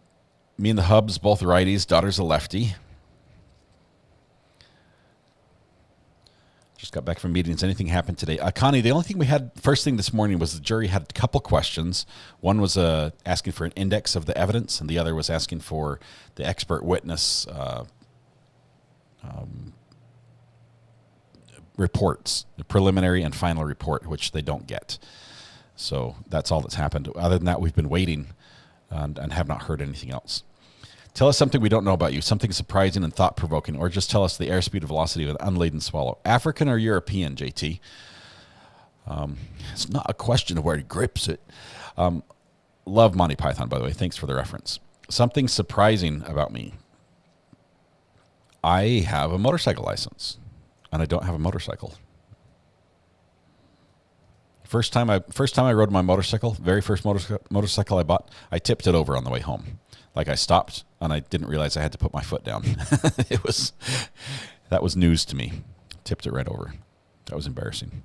and the Hubs, both righties. Daughter's a lefty. Just got back from meetings. Anything happened today? Connie, the only thing we had first thing this morning was the jury had a couple questions. One was asking for an index of the evidence, and the other was asking for the expert witness reports, the preliminary and final report, which they don't get. So that's all that's happened. Other than that, we've been waiting and have not heard anything else. Tell us something we don't know about you, something surprising and thought-provoking, or just tell us the airspeed or velocity of an unladen swallow. African or European, JT? It's not a question of where he grips it. Love Monty Python, by the way. Thanks for the reference. Something surprising about me. I have a motorcycle license, and I don't have a motorcycle. First time I rode my motorcycle, very first motorcycle I bought, I tipped it over on the way home. Like I stopped, and I didn't realize I had to put my foot down. That was news to me. Tipped it right over. That was embarrassing.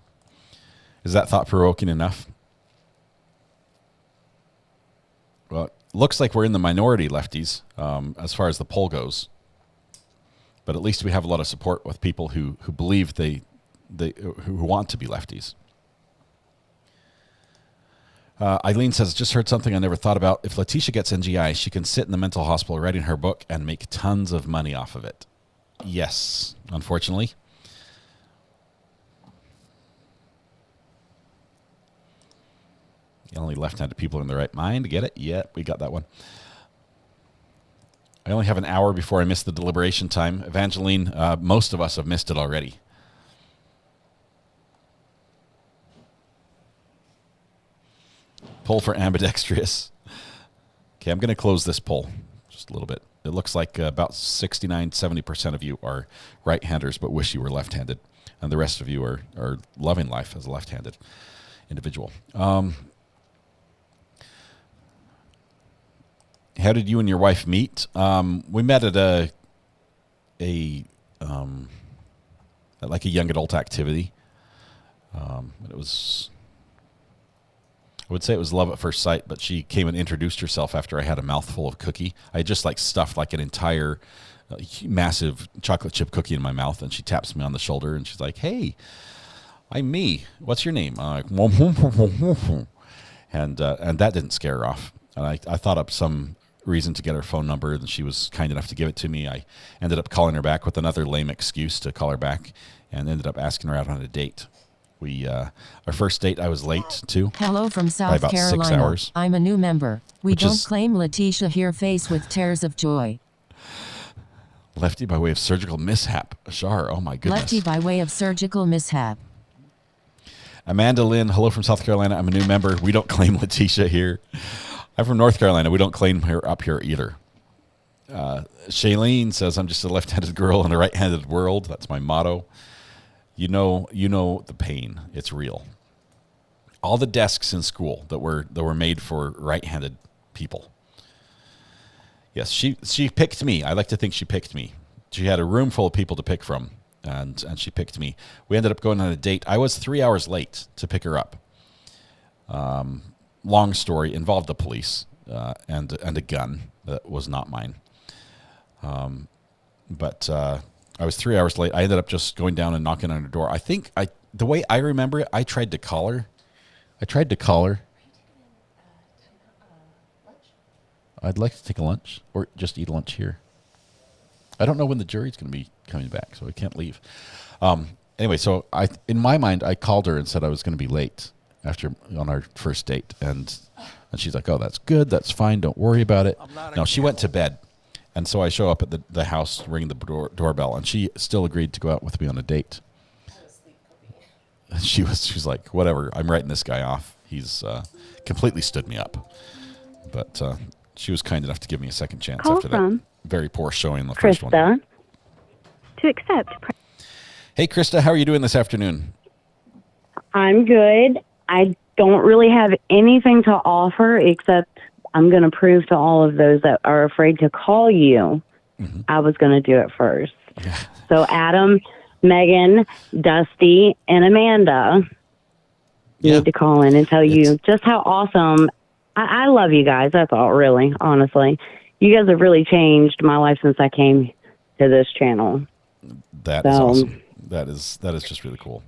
Is that thought-provoking enough? Well, it looks like we're in the minority, lefties, as far as the poll goes. But at least we have a lot of support with people who believe who want to be lefties. Eileen says, just heard something I never thought about. If Letecia gets NGI, she can sit in the mental hospital writing her book and make tons of money off of it. Yes, unfortunately. Only left-handed people in the right mind. Get it? Yeah, we got that one. I only have an hour before I miss the deliberation time. Evangeline, most of us have missed it already. Poll for ambidextrous. Okay, I'm going to close this poll just a little bit. It looks like about 69-70% of you are right-handers but wish you were left-handed. And the rest of you are loving life as a left-handed individual. How did you and your wife meet? We met at a young adult activity. It was, I would say it was love at first sight, but she came and introduced herself after I had a mouthful of cookie. I had just stuffed an entire massive chocolate chip cookie in my mouth, and she taps me on the shoulder and she's like, "Hey, I'm me. What's your name?" I'm like, and that didn't scare her off. And I thought up some reason to get her phone number, and she was kind enough to give it to me. I ended up calling her back with another lame excuse to call her back, and ended up asking her out on a date. Our first date I was late to. Hello from by South about 6 Carolina. hours. I'm a new member. We Which don't is- claim Letecia here face with tears of joy. Lefty by way of surgical mishap. Ashar, oh my goodness. Lefty by way of surgical mishap. Amanda Lynn, hello from South Carolina. I'm a new member. We don't claim Letecia here. I'm from North Carolina. We don't claim her up here either. Shailene says, I'm just a left-handed girl in a right-handed world. That's my motto. You know the pain. It's real. All the desks in school that were made for right-handed people. Yes, she picked me. I like to think she picked me. She had a room full of people to pick from, and she picked me. We ended up going on a date. I was 3 hours late to pick her up. Long story, involved the police and a gun that was not mine. But I was 3 hours late. I ended up just going down and knocking on her door. I think the way I remember it, I tried to call her. I'd like to take a lunch or just eat lunch here. I don't know when the jury's going to be coming back, so I can't leave. Anyway, so in my mind, I called her and said I was going to be late on our first date, and she's like, "Oh, that's good. That's fine. Don't worry about it." No, she went to bed, and so I show up at the house, ring the doorbell, and she still agreed to go out with me on a date. And she's like, "Whatever. I'm writing this guy off. He's completely stood me up." But she was kind enough to give me a second chance Call after from that very poor showing the first one. Krista. To accept. Hey, Krista, how are you doing this afternoon? I'm good. I don't really have anything to offer except I'm going to prove to all of those that are afraid to call you, I was going to do it first. So Adam, Megan, Dusty, and Amanda need to call in and tell you just how awesome. I love you guys. That's all, really, honestly. You guys have really changed my life since I came to this channel. That is awesome. That is just really cool.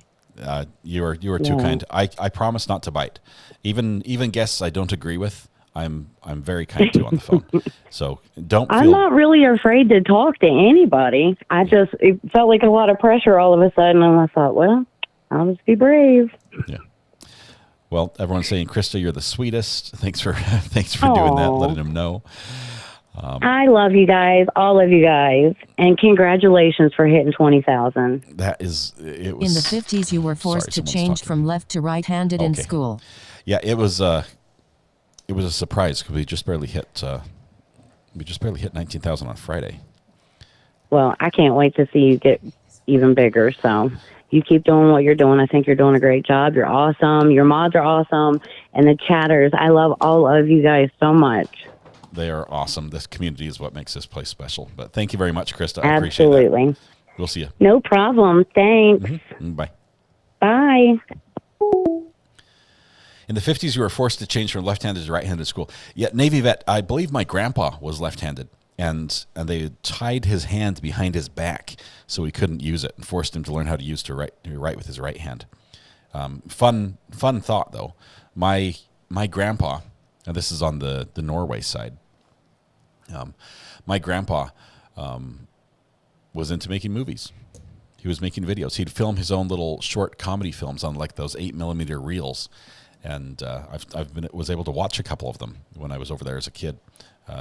You are too kind. I promise not to bite. Even guests I don't agree with, I'm very kind to on the phone. So don't feel... I'm not really afraid to talk to anybody. It felt like a lot of pressure all of a sudden, and I thought, well, I'll just be brave. Yeah. Well, everyone's saying, Krista, you're the sweetest. Thanks for doing that, letting them know. I love you guys, all of you guys, and congratulations for hitting 20,000. That is, it In was... the 50s, you were forced to change from left to right-handed in school. Yeah, it was a surprise because we just barely hit 19,000 on Friday. Well, I can't wait to see you get even bigger. So you keep doing what you're doing. I think you're doing a great job. You're awesome. Your mods are awesome, and the chatters. I love all of you guys so much. They are awesome. This community is what makes this place special. But thank you very much, Krista. I appreciate that. Absolutely. We'll see you. No problem. Thanks. Bye. Bye. In the 50s, you were forced to change from left-handed to right-handed school. Yet Navy vet, I believe my grandpa was left-handed, and they tied his hand behind his back so he couldn't use it and forced him to learn how to write with his right hand. Fun thought, though. My grandpa, and this is on the Norway side, my grandpa was into making movies. He was making videos. He'd film his own little short comedy films on like those 8mm reels. And was able to watch a couple of them when I was over there as a kid.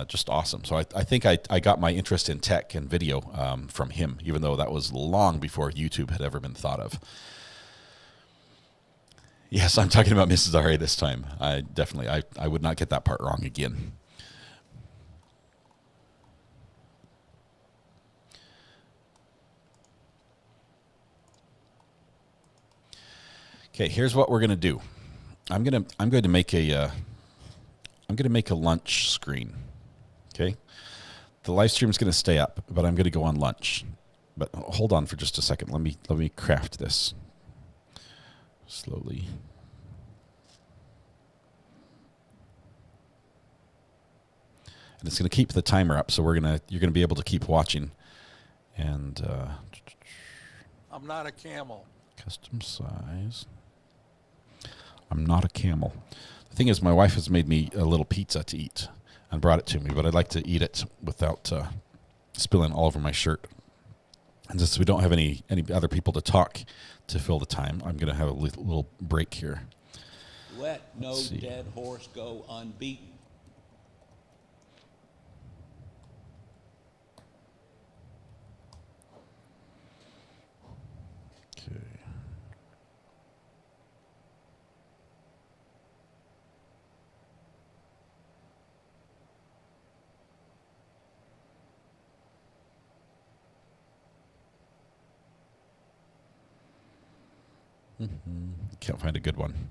Just awesome. So I think I got my interest in tech and video from him, even though that was long before YouTube had ever been thought of. Yes, I'm talking about Mrs. R.A. this time. I would not get that part wrong again. Okay, here's what we're gonna do. I'm going to make a lunch screen. Okay, the live stream is going to stay up, but I'm going to go on lunch. But hold on for just a second. Let me craft this slowly. And it's going to keep the timer up, so you're going to be able to keep watching. And I'm not a camel. Custom size. I'm not a camel. The thing is, my wife has made me a little pizza to eat and brought it to me, but I'd like to eat it without spilling all over my shirt. And since we don't have any other people to talk to fill the time, I'm going to have a little break here. Let no dead horse go unbeaten. Can't find a good one.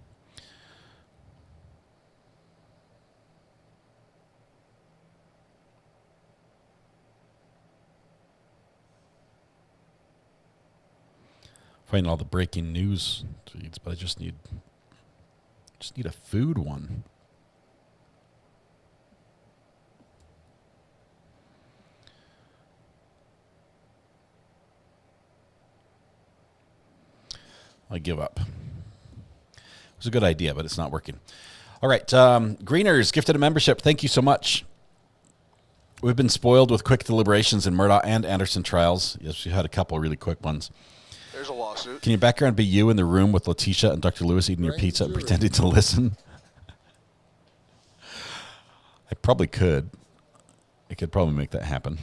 Finding all the breaking news feeds, but I just need a food one. I give up. It was a good idea, but it's not working. All right. Greeners gifted a membership. Thank you so much. We've been spoiled with quick deliberations in Murdaugh and Anderson trials. Yes, we had a couple really quick ones. There's a lawsuit. Can your background be you in the room with Letecia and Dr. Lewis eating your pizza and pretending to listen? I probably could. I could probably make that happen.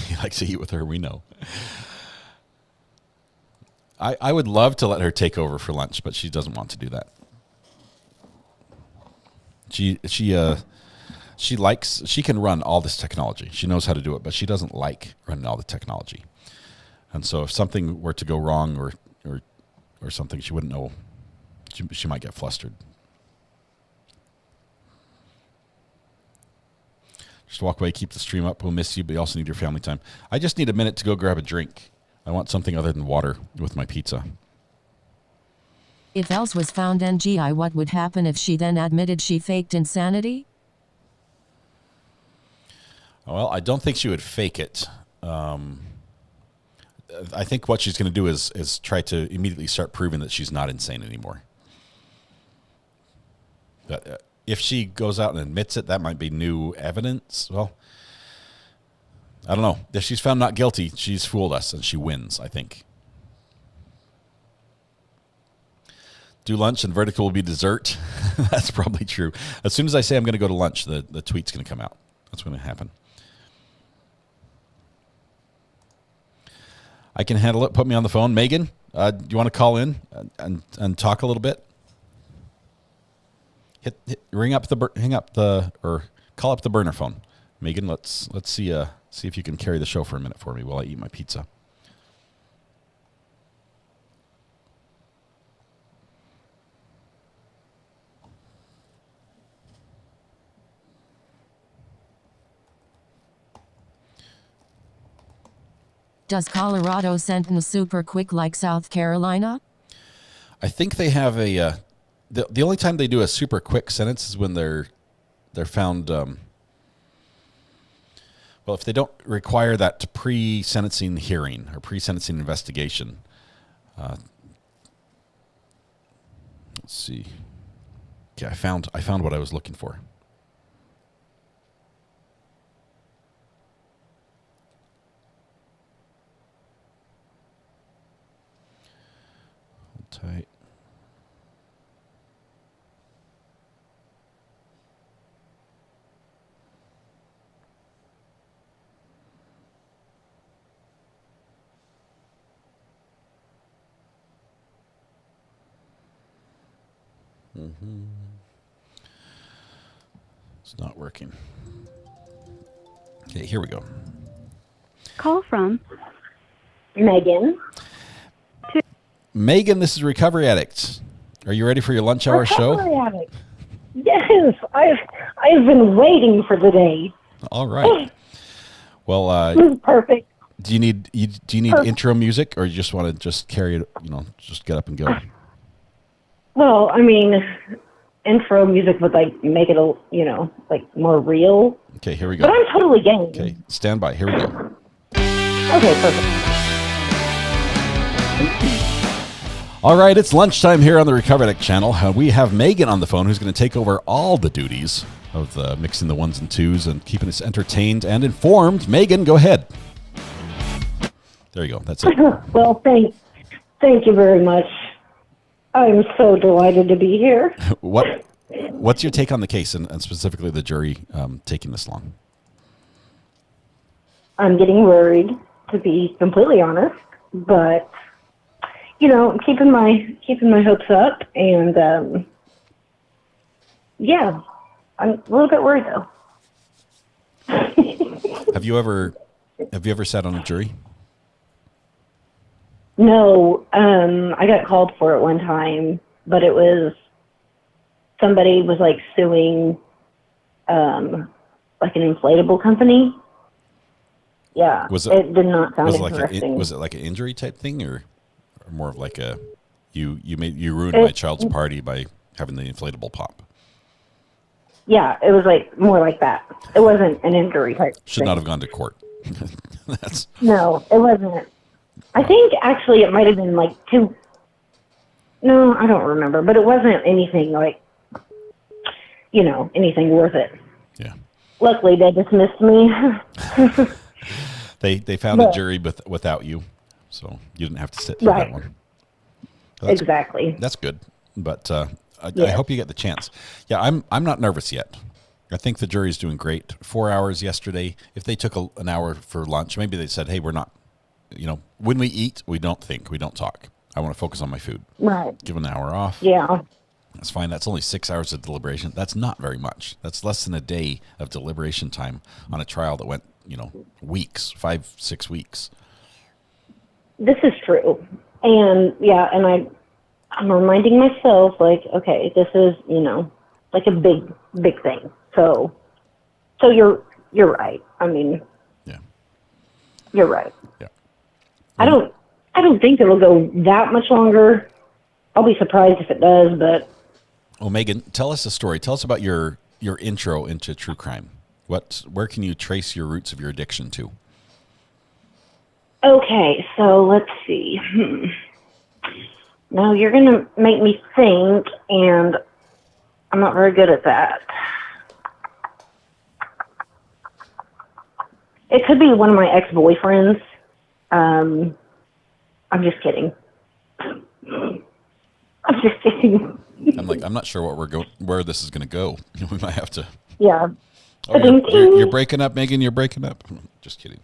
He likes to eat with her, we know. I would love to let her take over for lunch, but she doesn't want to do that. She can run all this technology. She knows how to do it, but she doesn't like running all the technology. And so if something were to go wrong or something, she wouldn't know. She might get flustered. Just walk away, keep the stream up. We'll miss you, but you also need your family time. I just need a minute to go grab a drink. I want something other than water with my pizza. If Els was found NGI, what would happen if she then admitted she faked insanity? Well, I don't think she would fake it. I think what she's going to do is try to immediately start proving that she's not insane anymore. If she goes out and admits it, that might be new evidence. Well, I don't know. If she's found not guilty, she's fooled us and she wins, I think. Do lunch and verdict will be dessert. That's probably true. As soon as I say I'm going to go to lunch, the tweet's going to come out. That's going to happen. I can handle it. Put me on the phone. Megan, do you want to call in and talk a little bit? Call up the burner phone. Megan, let's see if you can carry the show for a minute for me while I eat my pizza. Does Colorado sentence super quick like South Carolina? I think they have a the only time they do a super quick sentence is when they're found. Well, if they don't require that pre-sentencing hearing or pre-sentencing investigation. Let's see. Okay, I found what I was looking for. Tight. It's not working. Okay, here we go. Call from Megan. Megan, this is Recovery Addicts. Are you ready for your lunch hour show? Recovery addict. Yes, I've been waiting for the day. All right. Well, This is perfect. do you need intro music, or you just want to just carry it? Just get up and go. Well, I mean, intro music would make it more real. Okay, here we go. But I'm totally game. Okay, stand by. Here we go. Okay, perfect. All right, it's lunchtime here on the Recovery Addict channel. We have Megan on the phone, who's going to take over all the duties of mixing the ones and twos and keeping us entertained and informed. Megan, go ahead. There you go. That's it. Well, thank you very much. I'm so delighted to be here. What's your take on the case and specifically the jury taking this long? I'm getting worried, to be completely honest, but I'm keeping my hopes up, and yeah, I'm a little bit worried though. Have you ever sat on a jury? No, I got called for it one time, but it was somebody was suing an inflatable company. Yeah, it did not sound interesting. Was it like an injury type thing, or more of like a you ruined my child's party by having the inflatable pop? Yeah, it was more like that. It wasn't an injury type. Should not have gone to court. No, it wasn't. I think actually it might have been two. No, I don't remember, but it wasn't anything anything worth it. Yeah. Luckily, they dismissed me. They found a jury without you, so you didn't have to sit through that one. Exactly. That's good, but I hope you get the chance. Yeah, I'm not nervous yet. I think the jury's doing great. 4 hours yesterday. If they took an hour for lunch, maybe they said, "Hey, we're not. When we eat, we don't think, we don't talk. I want to focus on my food. Right. Give an hour off. Yeah. That's fine. That's only 6 hours of deliberation. That's not very much. That's less than a day of deliberation time on a trial that went, weeks, 5-6 weeks. This is true. And I'm reminding myself okay, this is, a big thing. So you're right. I mean, yeah, you're right. Yeah. I don't think it'll go that much longer. I'll be surprised if it does, but. Well, Megan, tell us a story. Tell us about your intro into true crime. Where can you trace your roots of your addiction to? Okay, so let's see. Now you're going to make me think, and I'm not very good at that. It could be one of my ex-boyfriends. I'm just kidding. I'm just kidding. I'm not sure where this is going to go. We might have to. Yeah. Oh, you're breaking up, Megan. You're breaking up. Just kidding.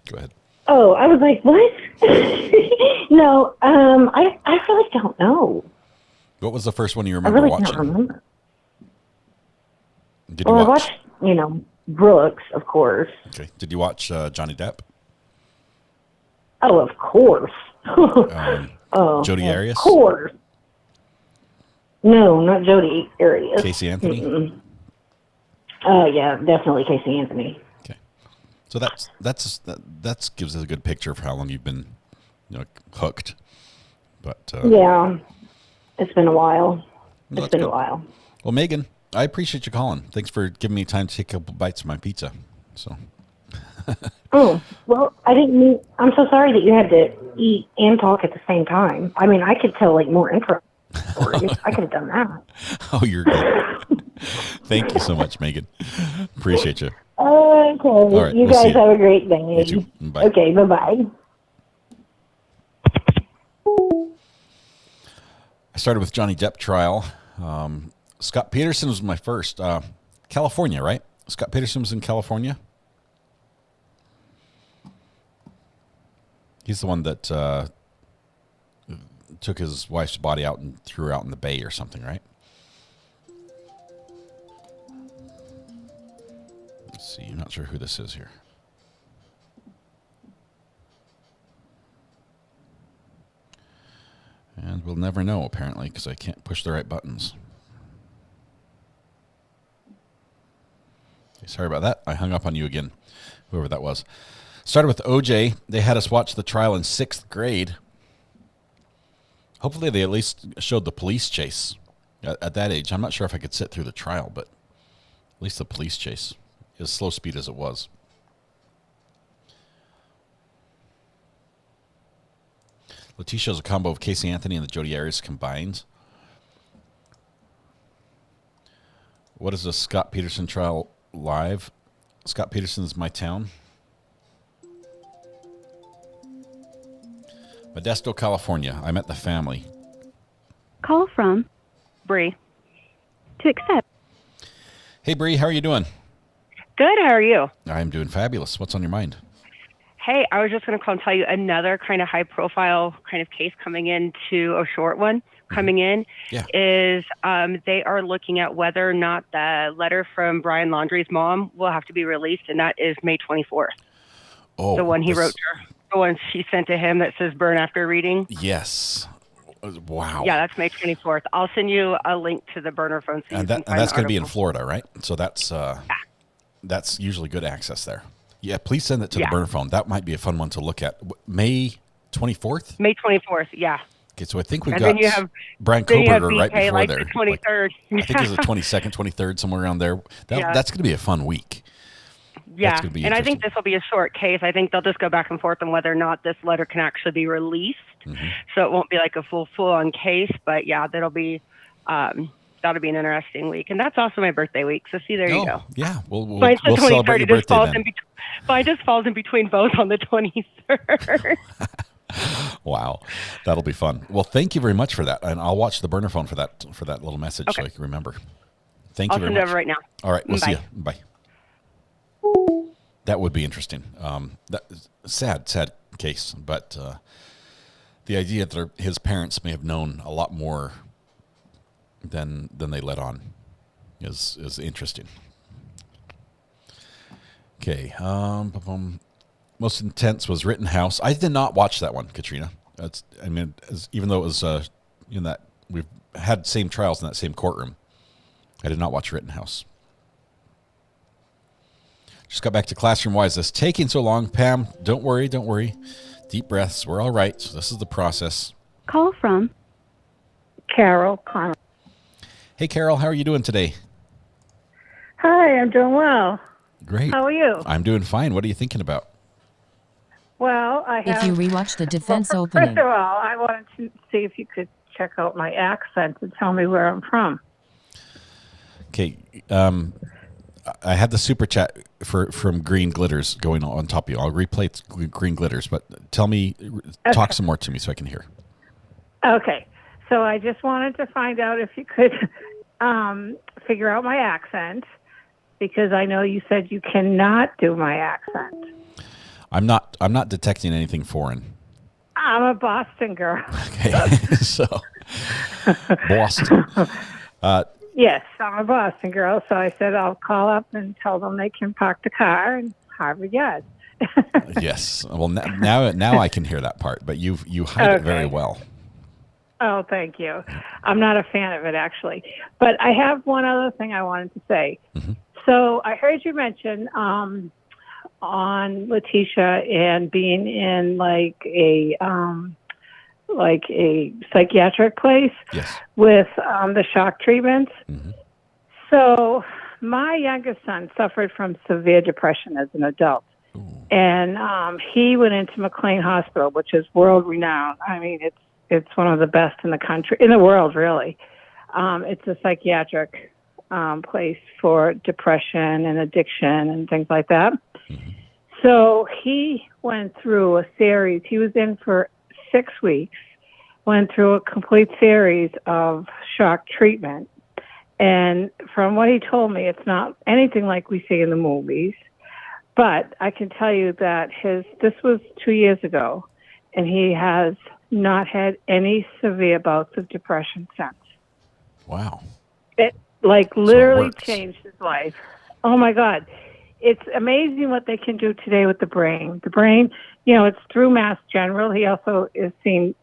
Go ahead. Oh, I was like, what? No, I really don't know. What was the first one you remember I really watching? can't remember. Did you I watch? watched, Brooks, of course. Okay. Did you watch Johnny Depp? Oh, of course. Jodi Arias? Of course. No, not Jodi Arias. Casey Anthony? Yeah, definitely Casey Anthony. Okay. So that gives us a good picture of how long you've been hooked. But yeah. It's been a while. Well, it's been a while. Well, Megan, I appreciate you calling. Thanks for giving me time to take a couple bites of my pizza. So. Oh, well, I didn't mean, I'm so sorry that you had to eat and talk at the same time. I mean, I could tell more intro stories. I could have done that. Oh, you're good. Thank you so much, Megan. Appreciate you. Okay. All right, you we'll guys see have a great day. You too. Bye. Okay, bye-bye. I started with Johnny Depp trial. Scott Peterson was my first. California, right? Scott Peterson was in California. He's the one that took his wife's body out and threw her out in the bay or something, right? Let's see. I'm not sure who this is here. And we'll never know, apparently, because I can't push the right buttons. Okay, sorry about that. I hung up on you again, whoever that was. Started with OJ. They had us watch the trial in 6th grade. Hopefully they at least showed the police chase at that age. I'm not sure if I could sit through the trial, but at least the police chase, as slow speed as it was. Letecia is a combo of Casey Anthony and the Jodi Arias combined. What is the Scott Peterson trial live? Scott Peterson's My Town. Modesto, California. I met the family. Call from Bree. To accept. Hey, Bree, how are you doing? Good, how are you? I'm doing fabulous. What's on your mind? Hey, I was just going to call and tell you another kind of high-profile kind of case coming into a short one coming in is they are looking at whether or not the letter from Brian Laundrie's mom will have to be released, and that is May 24th. Oh, the one he wrote to her. The one she sent to him that says burn after reading. Yes. Wow. Yeah, that's May 24th. I'll send you a link to the burner phone. So and that's going to be in Florida, right? So that's usually good access there. Yeah, please send it to the burner phone. That might be a fun one to look at. May 24th? May 24th, yeah. Okay, so I think we've and got then you have, Brian Koberger right before like there. The 23rd. I think it was the 22nd, 23rd, somewhere around there. That's going to be a fun week. Yeah, and I think this will be a short case. I think they'll just go back and forth on whether or not this letter can actually be released. Mm-hmm. So it won't be like a full-on case. But yeah, that'll be an interesting week. And that's also my birthday week. So see, there you go. Yeah, we'll celebrate your birthday then. Mine just falls in between both on the 23rd. Wow, that'll be fun. Well, thank you very much for that, and I'll watch the burner phone for that little message so I can remember. Thank you very much. I'll send it over right now. All right, we'll see you. Bye. That would be interesting. Sad case, but the idea that his parents may have known a lot more than they let on is interesting. Okay. Most intense was Rittenhouse. I did not watch that one, Katrina. Even though it was in that we've had same trials in that same courtroom, I did not watch Rittenhouse. Just got back to classroom. Why is this taking so long? Pam, don't worry. Deep breaths. We're all right. So this is the process. Call from Carol Connell. Hey, Carol, how are you doing today? Hi, I'm doing well. Great. How are you? I'm doing fine. What are you thinking about? Well, I have... If you rewatch the defense First opening. of all, I wanted to see if you could check out my accent and tell me where I'm from. Okay. I had the super chat from Green Glitters going on top of you. I'll replay Green Glitters, but tell me, talk some more to me so I can hear. Okay. So I just wanted to find out if you could figure out my accent, because I know you said you cannot do my accent. I'm not detecting anything foreign. I'm a Boston girl. Okay. So Boston. Yes, I'm a Boston girl, so I said I'll call up and tell them they can park the car in Harvard Yard. Yes. Well, now I can hear that part, but you hide it very well. Oh, thank you. I'm not a fan of it, actually. But I have one other thing I wanted to say. Mm-hmm. So I heard you mention on Letecia and being in like a psychiatric place with the shock treatments. Mm-hmm. So my youngest son suffered from severe depression as an adult. Ooh. And he went into McLean Hospital, which is world renowned. I mean, it's one of the best in the country, in the world, really. It's a psychiatric place for depression and addiction and things like that. Mm-hmm. So he went through a series. He was in for 6 weeks, went through a complete series of shock treatment. And from what he told me, it's not anything like we see in the movies. But I can tell you that this was 2 years ago, and he has not had any severe bouts of depression since. Wow. It literally changed his life. Oh my God. It's amazing what they can do today with the brain. The brain, it's through Mass General. He also is seeing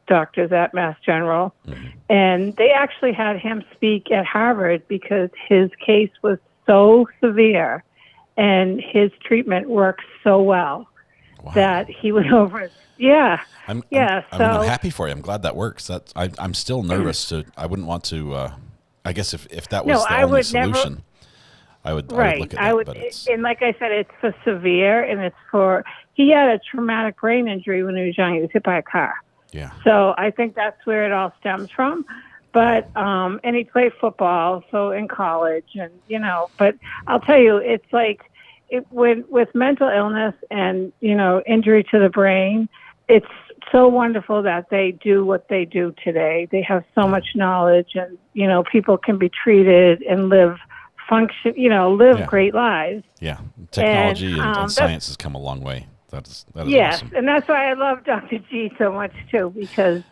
doctors at Mass General. Mm-hmm. And they actually had him speak at Harvard because his case was so severe and his treatment worked so well that he went over. Yeah. I'm happy for you. I'm glad that works. I'm still nervous. I wouldn't want to. I guess if that was the only solution, I would look at that. But and like I said, it's for severe, and he had a traumatic brain injury when he was young. He was hit by a car. Yeah. So I think that's where it all stems from. But and he played football, so in college, and But I'll tell you, it's like with mental illness and injury to the brain, it's so wonderful that they do what they do today. They have so much knowledge, and people can be treated and live great lives. Yeah, technology and science has come a long way. That is yes, awesome. And that's why I love Dr. G so much too, because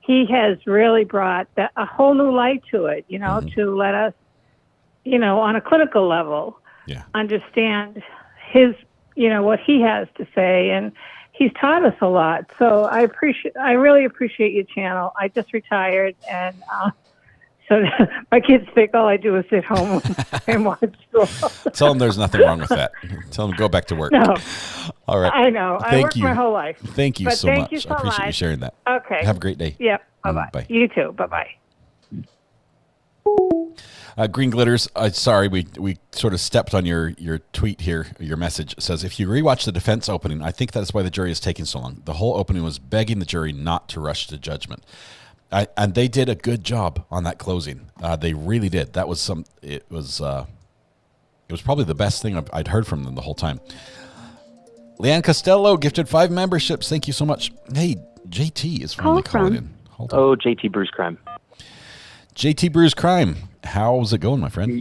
he has really brought a whole new light to it. To let us, on a clinical level, understand his, what he has to say, and he's taught us a lot. So I really appreciate your channel. I just retired, and so my kids think all I do is sit home and watch school. Tell them there's nothing wrong with that. Tell them go back to work. No. All right. I know. I worked my whole life. Thank you but so thank much. You so I appreciate much. you sharing that. Okay. Have a great day. Yep. Bye-bye. Bye. You too. Bye-bye. Green Glitters, sorry, we sort of stepped on your tweet here. Your message says, if you rewatch the defense opening, I think that's why the jury is taking so long. The whole opening was begging the jury not to rush to judgment. And they did a good job on that closing. They really did. That was it was probably the best thing I'd heard from them the whole time. Leanne Costello gifted 5 memberships. Thank you so much. Hey, JT is finally calling in. Hold on. Oh, JT Bruce Crime. JT Brews Crime. How's it going, my friend?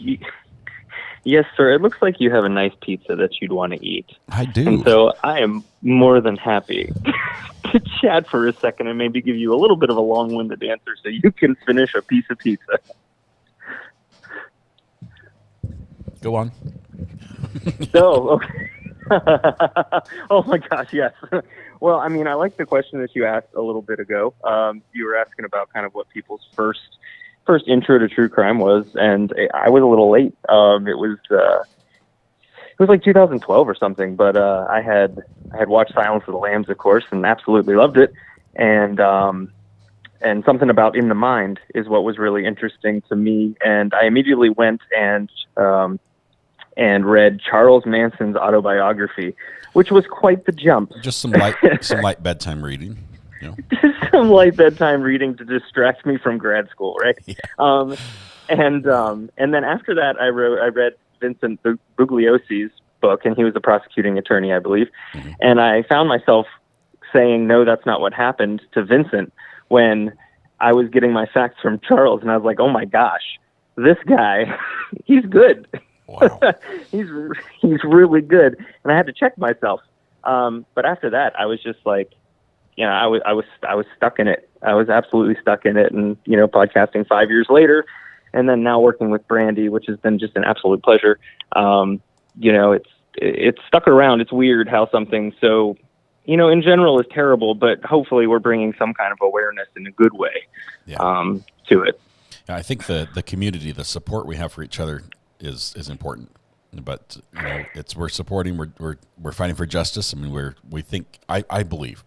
Yes, sir. It looks like you have a nice pizza that you'd want to eat. I do. And so I am more than happy to chat for a second and maybe give you a little bit of a long-winded answer so you can finish a piece of pizza. Go on. So, okay. Oh my gosh, yes. Well, I mean, I like the question that you asked a little bit ago. You were asking about kind of what people's first intro to true crime was, and I was a little late. It was like 2012 or something, but I had watched Silence of the Lambs, of course, and absolutely loved it. And something about In the Mind is what was really interesting to me, and I immediately went and read Charles Manson's autobiography, which was quite the jump. Just some light bedtime reading. Just some light bedtime reading to distract me from grad school, right? Yeah. And then after that, I read Vincent Bugliosi's book, and he was a prosecuting attorney, I believe. And I found myself saying, no, that's not what happened to Vincent when I was getting my facts from Charles. And I was like, oh my gosh, this guy, he's good. Wow. he's really good. And I had to check myself. But after that, I was just like, I was stuck in it. I was absolutely stuck in it. And, podcasting 5 years later, and then now working with Brandy, which has been just an absolute pleasure. It's stuck around. It's weird how something so, in general is terrible, but hopefully we're bringing some kind of awareness in a good way to it. Yeah, I think the community, the support we have for each other is important. But we're supporting, we're fighting for justice. I mean, I believe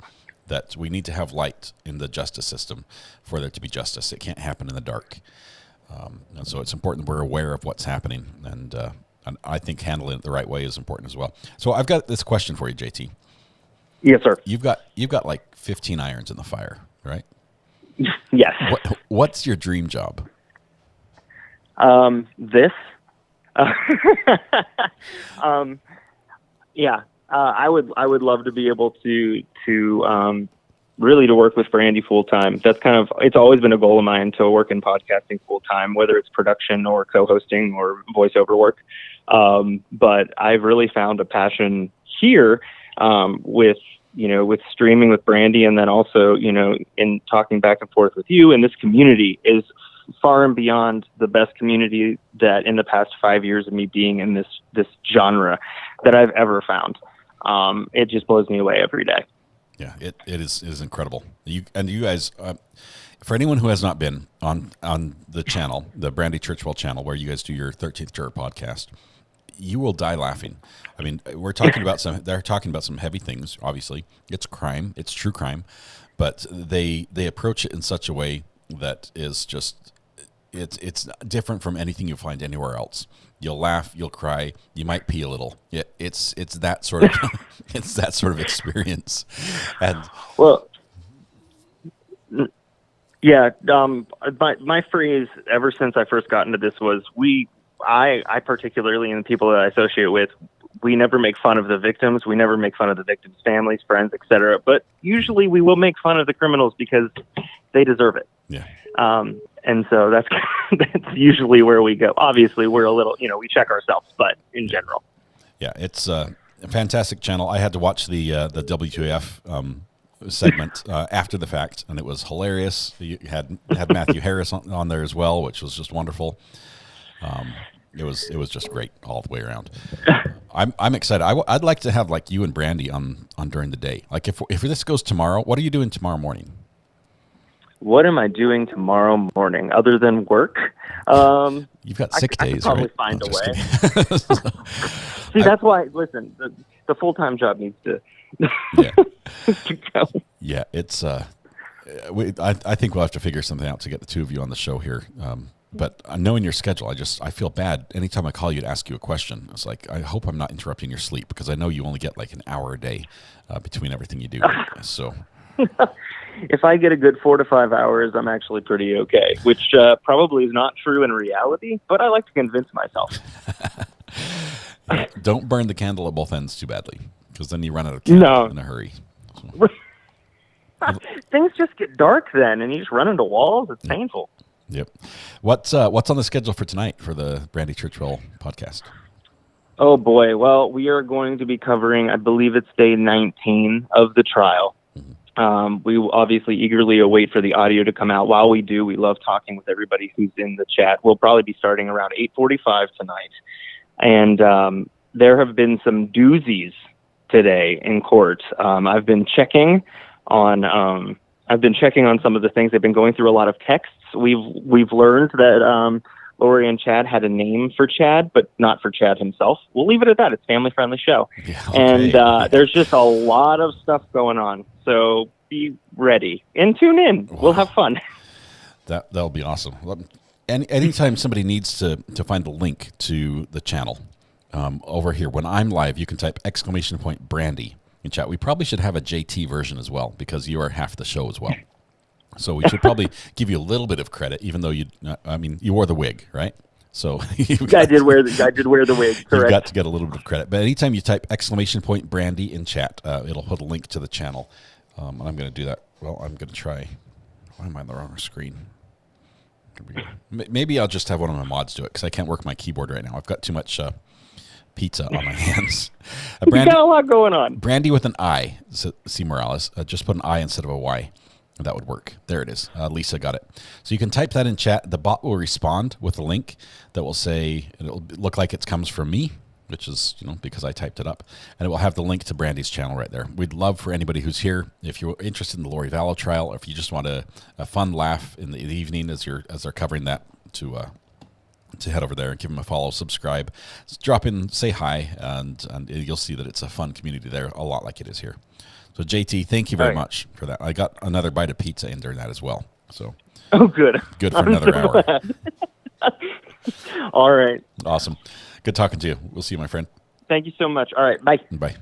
that we need to have light in the justice system for there to be justice. It can't happen in the dark. And so it's important we're aware of what's happening, and I think handling it the right way is important as well. So I've got this question for you, JT. Yes, sir. You've got like 15 irons in the fire, right? Yes. What's your dream job? This. I would love to be able to really to work with Brandy full time. It's always been a goal of mine to work in podcasting full time, whether it's production or co-hosting or voiceover work. But I've really found a passion here, with streaming with Brandy, and then also, in talking back and forth with you. And this community is far and beyond the best community that in the past 5 years of me being in this genre that I've ever found. It just blows me away every day. Yeah, it is incredible. You guys, for anyone who has not been on the channel, the Brandy Churchwell channel, where you guys do your 13th Juror podcast, you will die laughing. I mean, they're talking about some heavy things. Obviously, it's crime, it's true crime, but they approach it in such a way that is just, it's different from anything you find anywhere else. You'll laugh, you'll cry, you might pee a little. It's that sort of it's that sort of experience. And my phrase ever since I first got into this was I particularly, and the people that I associate with, we never make fun of the victims. We never make fun of the victims' families, friends, etc. But usually we will make fun of the criminals because they deserve it. Yeah. And so that's usually where we go. Obviously, we're a little, we check ourselves, but in general. Yeah, it's a fantastic channel. I had to watch the WTF segment after the fact, and it was hilarious. You had Matthew Harris on there as well, which was just wonderful. It was just great all the way around. I'm excited. I'd like to have like you and Brandy on during the day. Like if this goes tomorrow, what are you doing tomorrow morning? What am I doing tomorrow morning other than work? You've got sick days, I could probably right? find a way. See, that's why. Listen, the full-time job needs to. to go. Yeah, it's. I think we'll have to figure something out to get the two of you on the show here. But knowing your schedule, I feel bad. Anytime I call you to ask you a question, it's like, I hope I'm not interrupting your sleep, because I know you only get like an hour a day between everything you do. So. If I get a good 4 to 5 hours, I'm actually pretty okay, which probably is not true in reality, but I like to convince myself. Yeah, don't burn the candle at both ends too badly, because then you run out of candle in a hurry. So. Things just get dark then, and you just run into walls. It's painful. Yep. What's on the schedule for tonight for the Brandy Churchwell podcast? Oh, boy. Well, we are going to be covering, I believe it's day 19 of the trial. We will obviously eagerly await for the audio to come out. While we do, we love talking with everybody who's in the chat. We'll probably be starting around 8:45 tonight. And there have been some doozies today in court. I've been checking on some of the things. They've been going through a lot of texts. We've learned that Lori and Chad had a name for Chad, but not for Chad himself. We'll leave it at that. It's a family-friendly show. Yeah, okay. And there's just a lot of stuff going on. So be ready and tune in. Wow. We'll have fun. That'll be awesome. Anytime somebody needs to find the link to the channel over here, when I'm live, you can type !Brandy in chat. We probably should have a JT version as well, because you are half the show as well. So we should probably give you a little bit of credit, even though you wore the wig, right? So I did wear the wig. Correct. You've got to get a little bit of credit. But anytime you type !Brandy in chat, it'll put a link to the channel. And I'm going to do that. Well, I'm going to try. Why am I on the wrong screen? Maybe I'll just have one of my mods do it because I can't work my keyboard right now. I've got too much pizza on my hands. Brandy, you got a lot going on. Brandy with an I, C. Morales. Just put an I instead of a Y. That would work. There it is. Lisa got it. So you can type that in chat. The bot will respond with a link that will say, it'll look like it comes from me, which is, because I typed it up. And it will have the link to Brandy's channel right there. We'd love for anybody who's here, if you're interested in the Lori Vallow trial, or if you just want a fun laugh in the evening as they're covering that, to head over there and give them a follow, subscribe, drop in, say hi, and you'll see that it's a fun community there, a lot like it is here. So JT, thank you very much for that. I got another bite of pizza in during that as well. So good. Good for another hour. All right. Awesome. Good talking to you. We'll see you, my friend. Thank you so much. All right. Bye. Bye.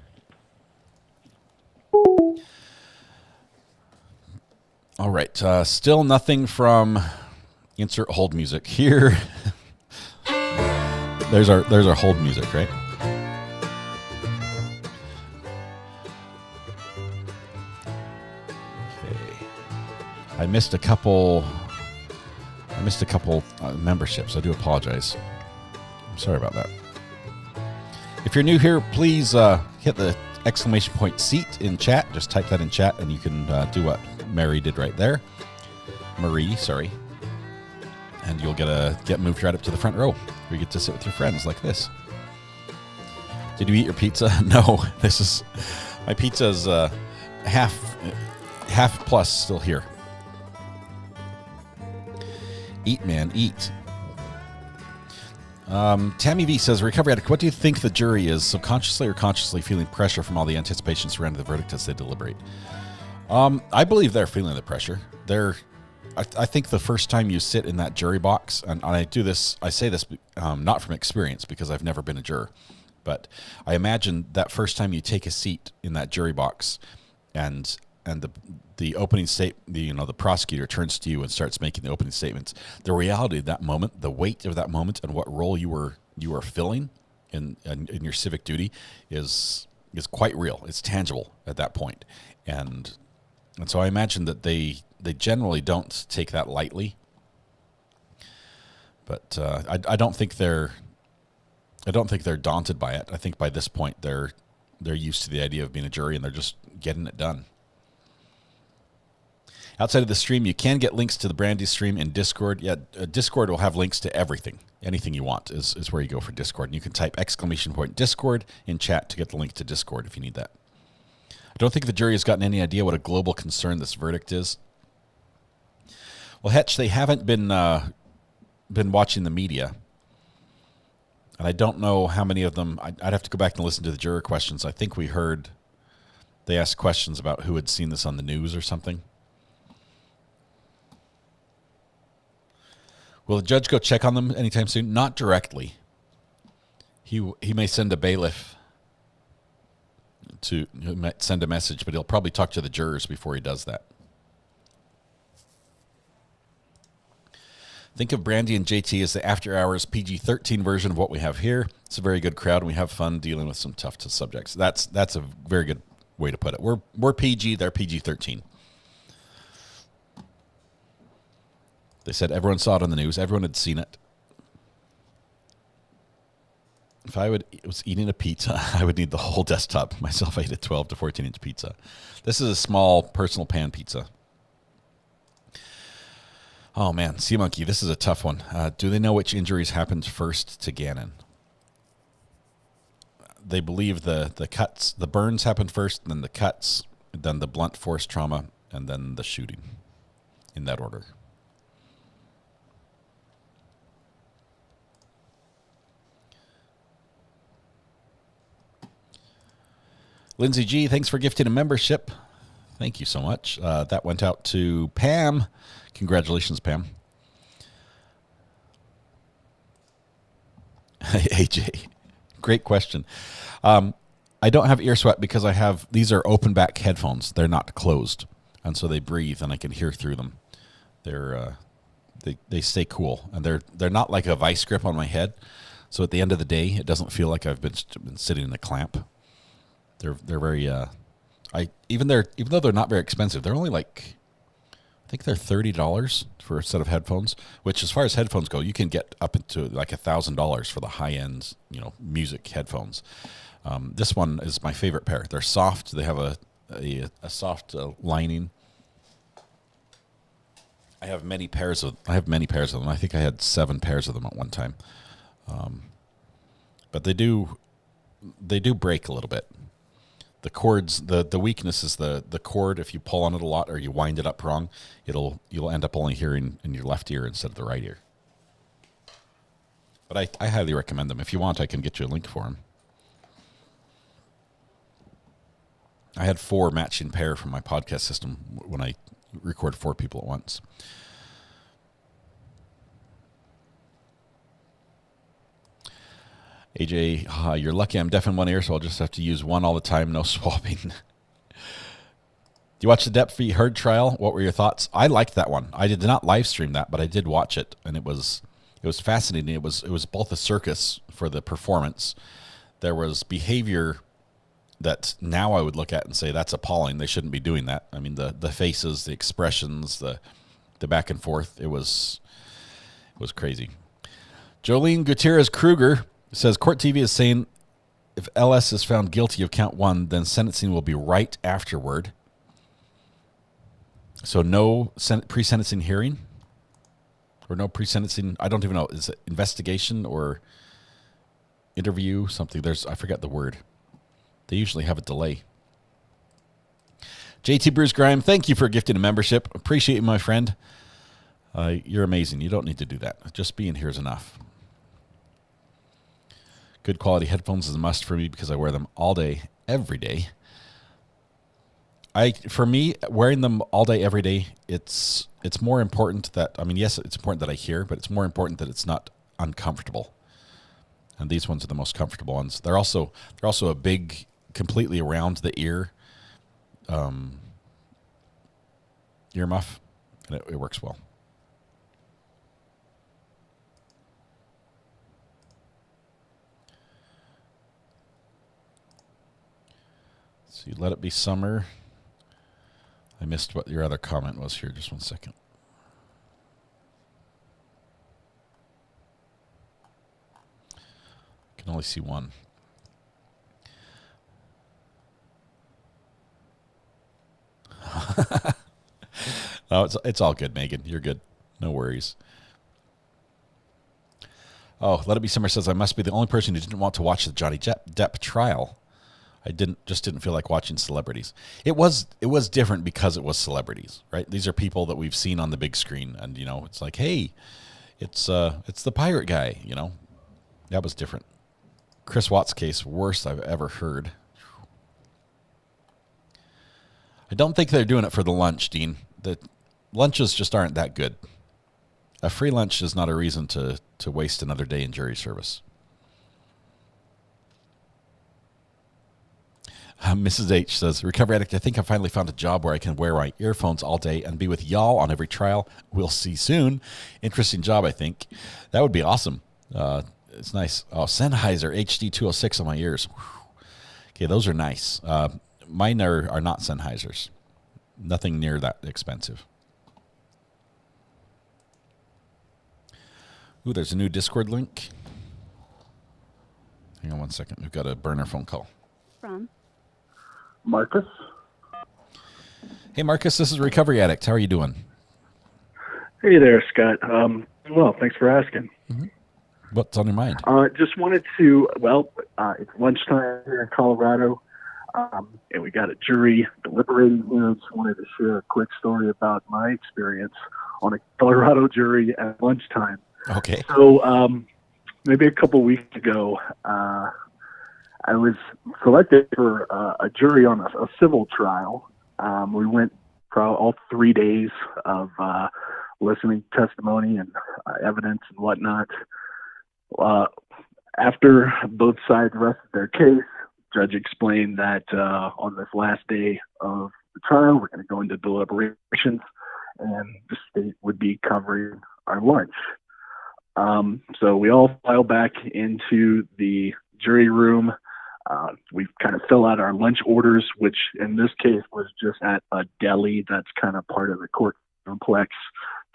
All right. Still nothing from insert hold music here. There's our hold music, right? I missed a couple memberships. I do apologize. I'm sorry about that. If you're new here, please hit the !seat in chat. Just type that in chat, and you can do what Mary did right there. Marie, sorry. And you'll get moved right up to the front row, where you get to sit with your friends like this. Did you eat your pizza? No. My pizza's half plus still here. Eat, man, eat. Tammy V says, Recovery Addict, what do you think the jury is subconsciously or consciously feeling pressure from all the anticipation surrounding the verdict as they deliberate? I believe they're feeling the pressure. I think the first time you sit in that jury box, and I say this not from experience because I've never been a juror, but I imagine that first time you take a seat in that jury box and the opening statement, the prosecutor turns to you and starts making the opening statements. The reality of that moment, the weight of that moment, and what role you were filling in your civic duty is quite real. It's tangible at that point, and so I imagine that they generally don't take that lightly. But I don't think they're daunted by it. I think by this point they're used to the idea of being a jury and they're just getting it done. Outside of the stream, you can get links to the Brandy stream in Discord. Yeah, Discord will have links to everything. Anything you want is where you go for Discord. And you can type !Discord in chat to get the link to Discord if you need that. I don't think the jury has gotten any idea what a global concern this verdict is. Well, Hetch, they haven't been watching the media. And I don't know how many of them. I'd have to go back and listen to the juror questions. I think we heard they asked questions about who had seen this on the news or something. Will the judge go check on them anytime soon? Not directly. He may send a bailiff he might send a message, but he'll probably talk to the jurors before he does that. Think of Brandy and JT as the after-hours PG-13 version of what we have here. It's a very good crowd, and we have fun dealing with some tough subjects. That's a very good way to put it. We're PG, they're PG-13. They said everyone saw it on the news. Everyone had seen it. If I was eating a pizza, I would need the whole desktop. Myself, I ate a 12 to 14-inch pizza. This is a small personal pan pizza. Oh, man. Sea Monkey, this is a tough one. Do they know which injuries happened first to Gannon? They believe the burns happened first, then the cuts, then the blunt force trauma, and then the shooting. In that order. Lindsay G, thanks for gifting a membership. Thank you so much. That went out to Pam. Congratulations, Pam. AJ, great question. I don't have ear sweat because these are open back headphones. They're not closed. And so they breathe and I can hear through them. They stay cool, and they're not like a vice grip on my head. So at the end of the day, it doesn't feel like I've been sitting in a clamp. They're very even though they're not very expensive, they're only like, I think they're $30 for a set of headphones. Which, as far as headphones go, you can get up into like $1,000 for the high end, music headphones. This one is my favorite pair. They're soft. They have a soft lining. I have many pairs of them. I think I had 7 pairs of them at one time. But they do break a little bit. The cords, the weakness is the cord. If you pull on it a lot or you wind it up wrong, you'll end up only hearing in your left ear instead of the right ear. But I highly recommend them. If you want, I can get you a link for them. I had 4 matching pair from my podcast system when I record 4 people at once. AJ, you're lucky I'm deaf in one ear, so I'll just have to use one all the time, no swapping. Do you watch the Depp v. Heard trial? What were your thoughts? I liked that one. I did not live stream that, but I did watch it, and it was fascinating. It was both a circus for the performance. There was behavior that now I would look at and say that's appalling. They shouldn't be doing that. I mean, the faces, the expressions, the back and forth. It was crazy. Jolene Gutierrez Kruger says Court TV is saying if LS is found guilty of count 1, then sentencing will be right afterward. So no pre-sentencing hearing or no pre-sentencing. I don't even know. Is it investigation or interview? Something. I forget the word. They usually have a delay. JT Bruce Grime, thank you for gifting a membership. Appreciate you, my friend. You're amazing. You don't need to do that. Just being here is enough. Good quality headphones is a must for me because I wear them all day, every day. For me, wearing them all day, every day, it's more important that, yes, it's important that I hear, but it's more important that it's not uncomfortable. And these ones are the most comfortable ones. They're also a big, completely around the ear earmuff, and it works well. So you let it be summer. I missed what your other comment was here. Just one second. I can only see one. No, it's all good, Megan. You're good. No worries. Oh, Let It Be Summer says, I must be the only person who didn't want to watch the Johnny Depp trial. I didn't feel like watching celebrities. It was different because it was celebrities, right? These are people that we've seen on the big screen, and it's like, hey, it's the pirate guy, That was different. Chris Watts case, worst I've ever heard. I don't think they're doing it for the lunch, Dean. The lunches just aren't that good. A free lunch is not a reason to waste another day in jury service. Mrs. H says, Recovery Addict, I think I finally found a job where I can wear my earphones all day and be with y'all on every trial. We'll see soon. Interesting job, I think. That would be awesome. It's nice. Oh, Sennheiser HD 206 on my ears. Whew. Okay, those are nice. Mine are not Sennheisers. Nothing near that expensive. Ooh, there's a new Discord link. Hang on one second. We've got a burner phone call. From Marcus. Hey, Marcus, this is Recovery Addict. How are you doing? Hey there, Scott. Well, thanks for asking. Mm-hmm. What's on your mind? Just wanted to, it's lunchtime here in Colorado, and we got a jury deliberating here. Just wanted to share a quick story about my experience on a Colorado jury at lunchtime. Okay. So maybe a couple weeks ago, I was selected for a jury on a civil trial. We went for all 3 days of listening to testimony and evidence and whatnot. After both sides rested their case, the judge explained that on this last day of the trial, we're going to go into deliberations, and the state would be covering our lunch. So we all file back into the jury room. We kind of fill out our lunch orders, which in this case was just at a deli that's kind of part of the court complex,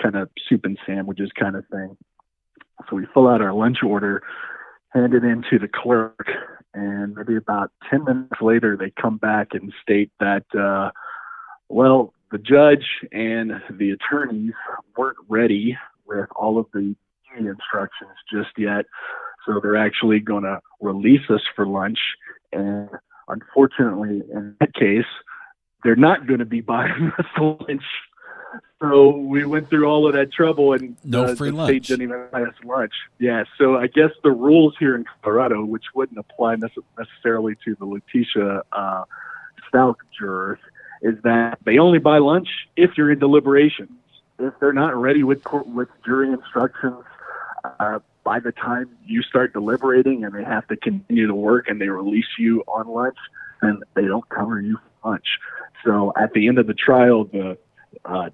kind of soup and sandwiches kind of thing. So we fill out our lunch order, hand it in to the clerk, and maybe about 10 minutes later, they come back and state that, well, the judge and the attorneys weren't ready with all of the instructions just yet. So they're actually going to release us for lunch. And unfortunately, in that case, they're not going to be buying us lunch. So we went through all of that trouble, and no free lunch. State didn't even buy us lunch. Yeah. So I guess the rules here in Colorado, which wouldn't apply necessarily to the Letecia Stauch jurors, is that they only buy lunch if you're in deliberations. If they're not ready with jury instructions, by the time you start deliberating and they have to continue to work and they release you on lunch, and they don't cover you for lunch. So at the end of the trial, the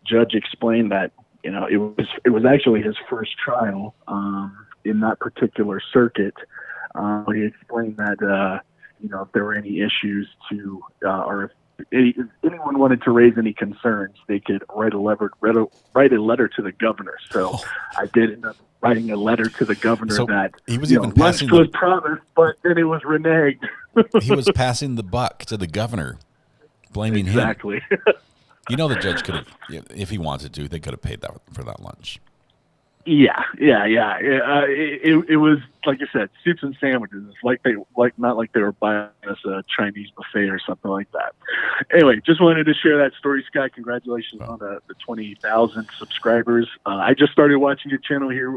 judge explained that, you know, it was actually his first trial in that particular circuit. He explained that, you know, if there were any issues to, or if anyone wanted to raise any concerns, they could write a letter to the governor. So I did end up writing a letter to the governor that he was even passing lunch was promised, but then it was reneged. He was passing the buck to the governor, blaming him. Exactly. You know, the judge could have, if he wanted to, they could have paid that for that lunch. Yeah. It was, like you said, soups and sandwiches. It's not like they were buying us a Chinese buffet or something like that. Anyway, just wanted to share that story, Scott. Congratulations on the 20,000 subscribers. I just started watching your channel here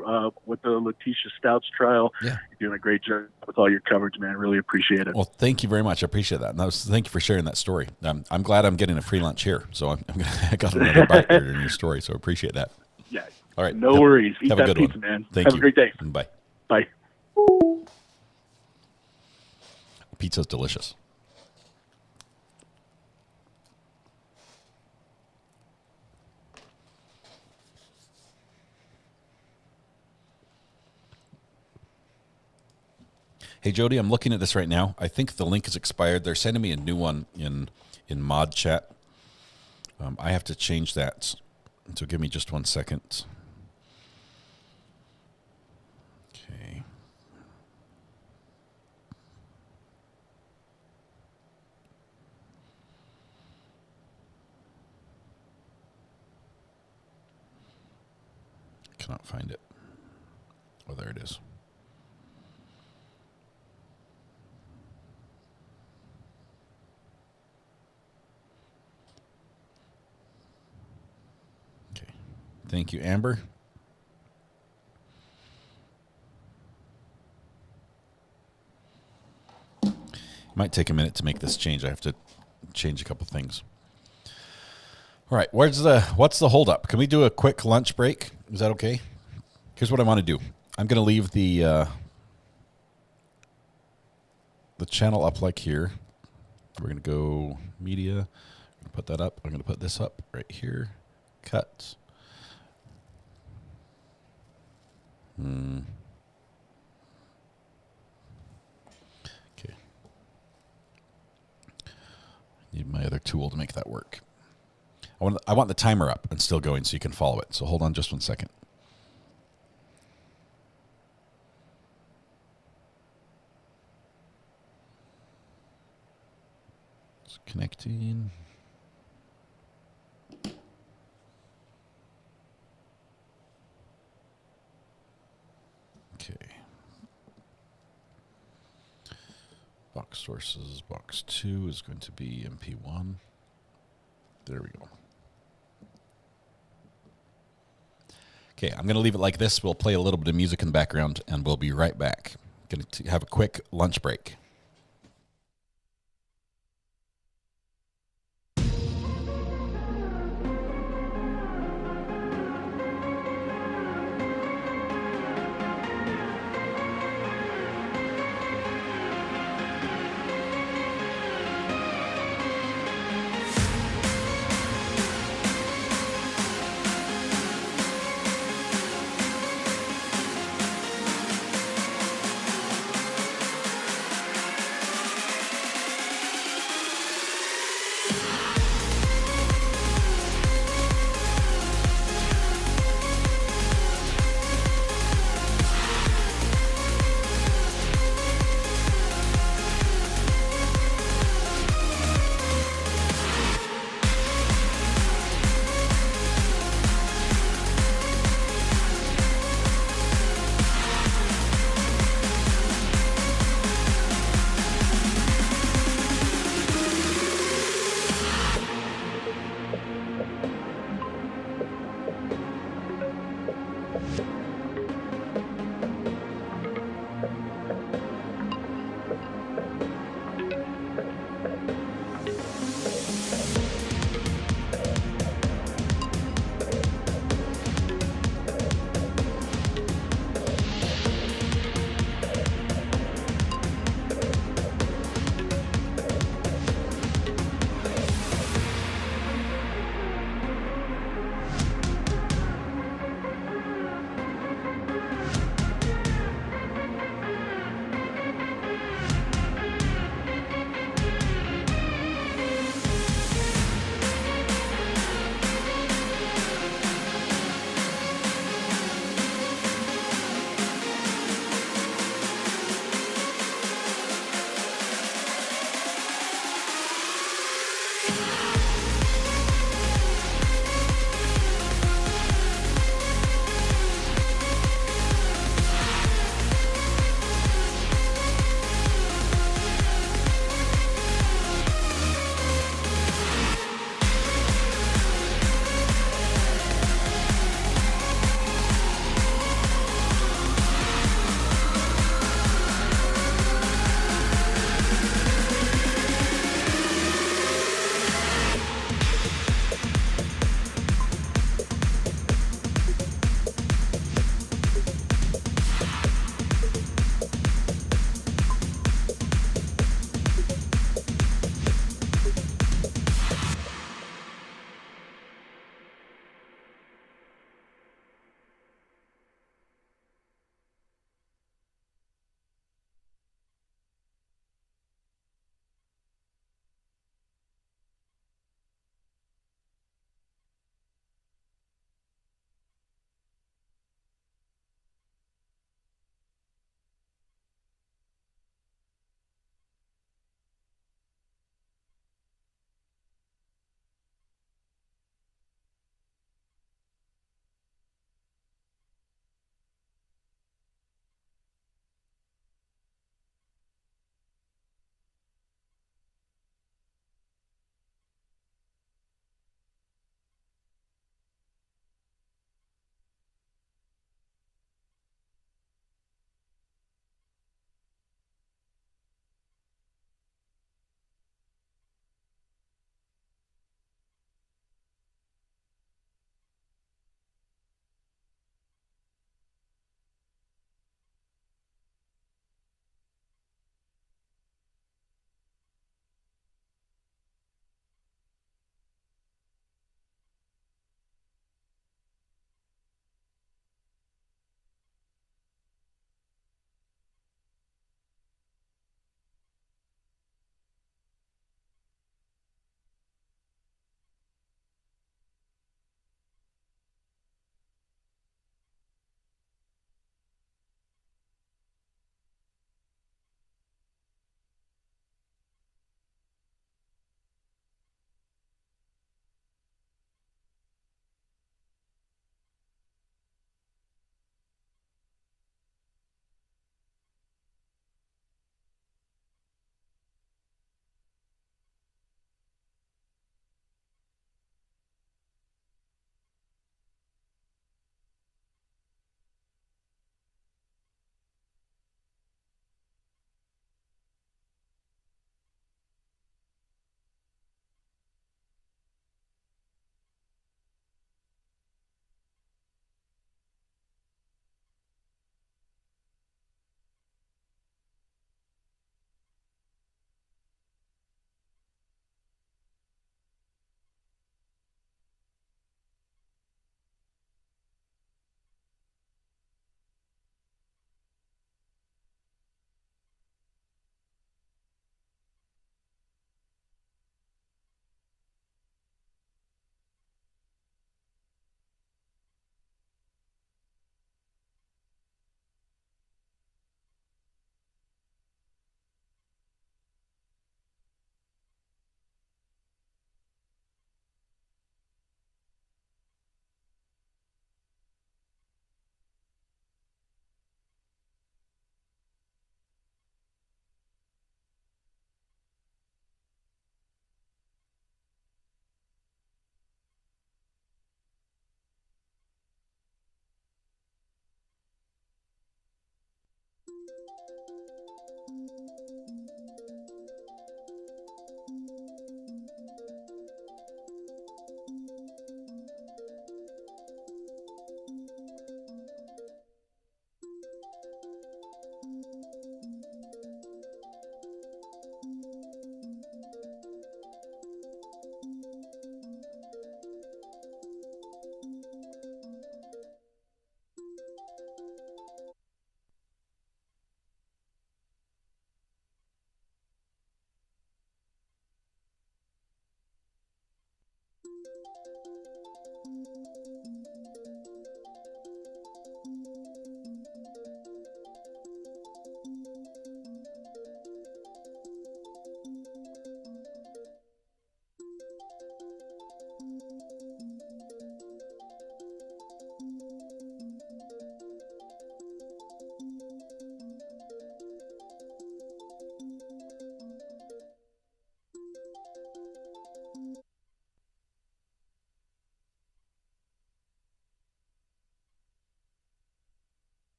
with the Letecia Stauch trial. Yeah. You're doing a great job with all your coverage, man. Really appreciate it. Well, thank you very much. I appreciate that. And thank you for sharing that story. I'm glad I'm getting a free lunch here. So I got another bite there in your story. So I appreciate that. Yeah. All right. No worries. Eat have that a good pizza, one. man. Thank have you. a great day. Bye. Bye. Pizza's delicious. Hey, Jody, I'm looking at this right now. I think the link is expired. They're sending me a new one in mod chat. I have to change that. So give me just 1 second. Okay. Cannot find it. Oh, there it is. Thank you, Amber. It might take a minute to make this change. I have to change a couple things. All right, what's the holdup? Can we do a quick lunch break? Is that okay? Here's what I want to do. I'm going to leave the channel up like here. We're going to go media. I'm going to put that up. I'm going to put this up right here. Cut. Okay. Need my other tool to make that work. I want the timer up and still going so you can follow it. So hold on just 1 second. It's connecting. Okay. Box sources, box 2 is going to be MP1. There we go. Okay, I'm going to leave it like this. We'll play a little bit of music in the background, and we'll be right back. Going to have a quick lunch break.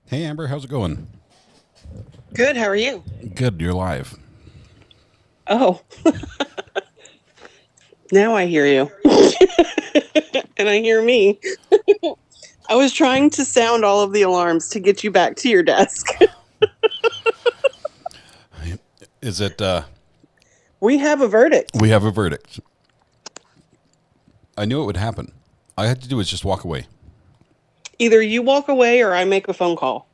Hey, Amber, how's it going? Good. How are you? Good. You're live. Oh. Now I hear you. And I hear me. I was trying to sound all of the alarms to get you back to your desk. Is it... We have a verdict. We have a verdict. I knew it would happen. All I had to do was just walk away. Either you walk away or I make a phone call.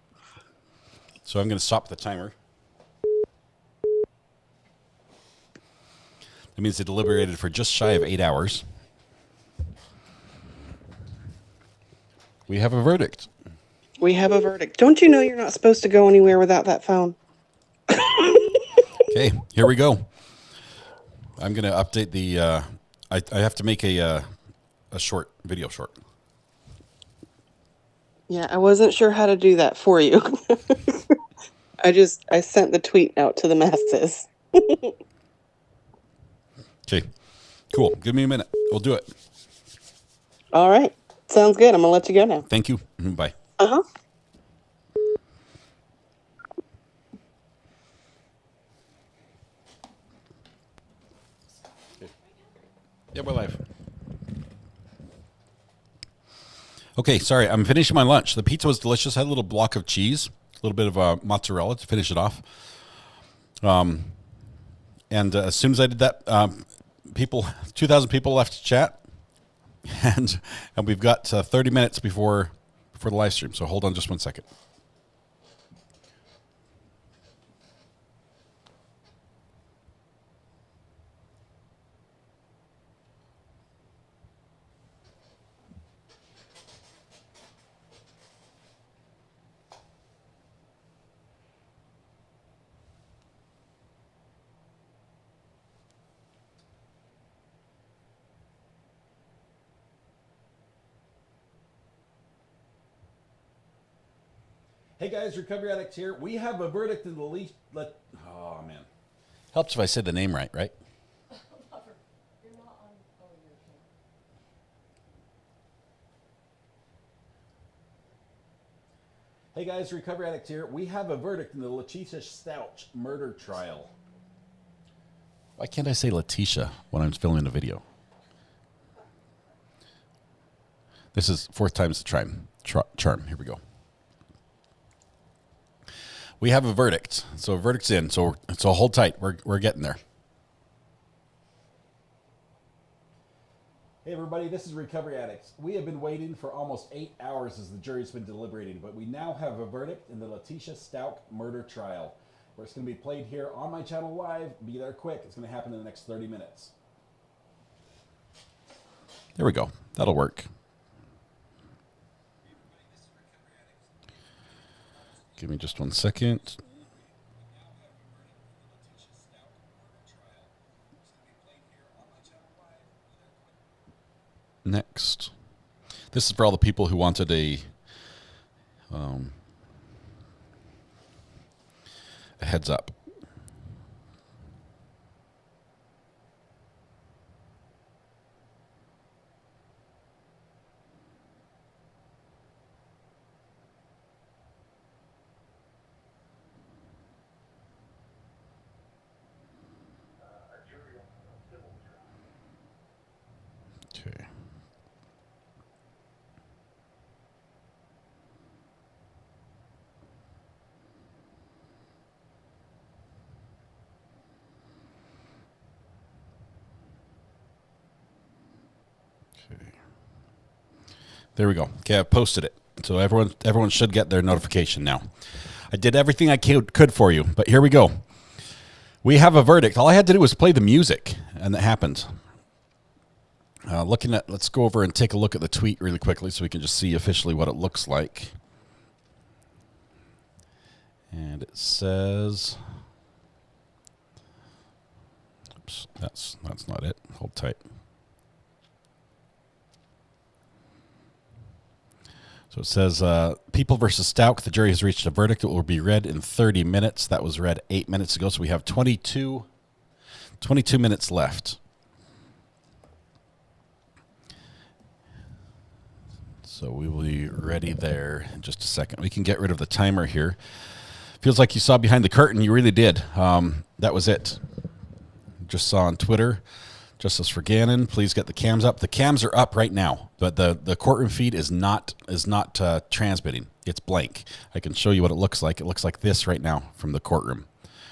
So I'm going to stop the timer. That means they deliberated for just shy of 8 hours. We have a verdict. We have a verdict. Don't you know you're not supposed to go anywhere without that phone? Okay, here we go. I'm going to update the... I have to make a short, video short. Yeah, I wasn't sure how to do that for you. I sent the tweet out to the masses. Okay, cool. Give me a minute. We'll do it. All right. Sounds good. I'm going to let you go now. Thank you. Bye. Uh-huh. Yeah, we're live. Okay, sorry. I'm finishing my lunch. The pizza was delicious. Had a little block of cheese, a little bit of mozzarella to finish it off. And as soon as I did that, 2,000 people left to chat, and we've got 30 minutes before the live stream. So hold on just 1 second. Hey guys, Recovery Addicts here. We have a verdict in the least. Oh man, helps if I say the name right, right? Hey guys, Recovery Addicts here. We have a verdict in the Letecia Stauch murder trial. Why can't I say Letecia when I'm filming a video? This is fourth time's the charm. Here we go. We have a verdict. So a verdict's in. So hold tight. We're getting there. Hey everybody, this is Recovery Addicts. We have been waiting for almost 8 hours as the jury's been deliberating, but we now have a verdict in the Letecia Stauch murder trial, where it's going to be played here on my channel live. Be there quick. It's going to happen in the next 30 minutes. There we go. That'll work. Give me just 1 second. Next. This is for all the people who wanted a heads up. Okay. There we go. Okay, I've posted it. So everyone should get their notification now. I did everything I could for you, but here we go. We have a verdict. All I had to do was play the music, and that happened. Let's go over and take a look at the tweet really quickly so we can just see officially what it looks like. And it says, oops, that's not it. Hold tight. So it says, People versus Stauch. The jury has reached a verdict. It will be read in 30 minutes. That was read 8 minutes ago. So we have 22 minutes left. So we will be ready there in just a second. We can get rid of the timer here. Feels like you saw behind the curtain. You really did. That was it. Just saw on Twitter, Justice for Gannon, please get the cams up. The cams are up right now, but the courtroom feed is not transmitting. It's blank. I can show you what it looks like. It looks like this right now from the courtroom.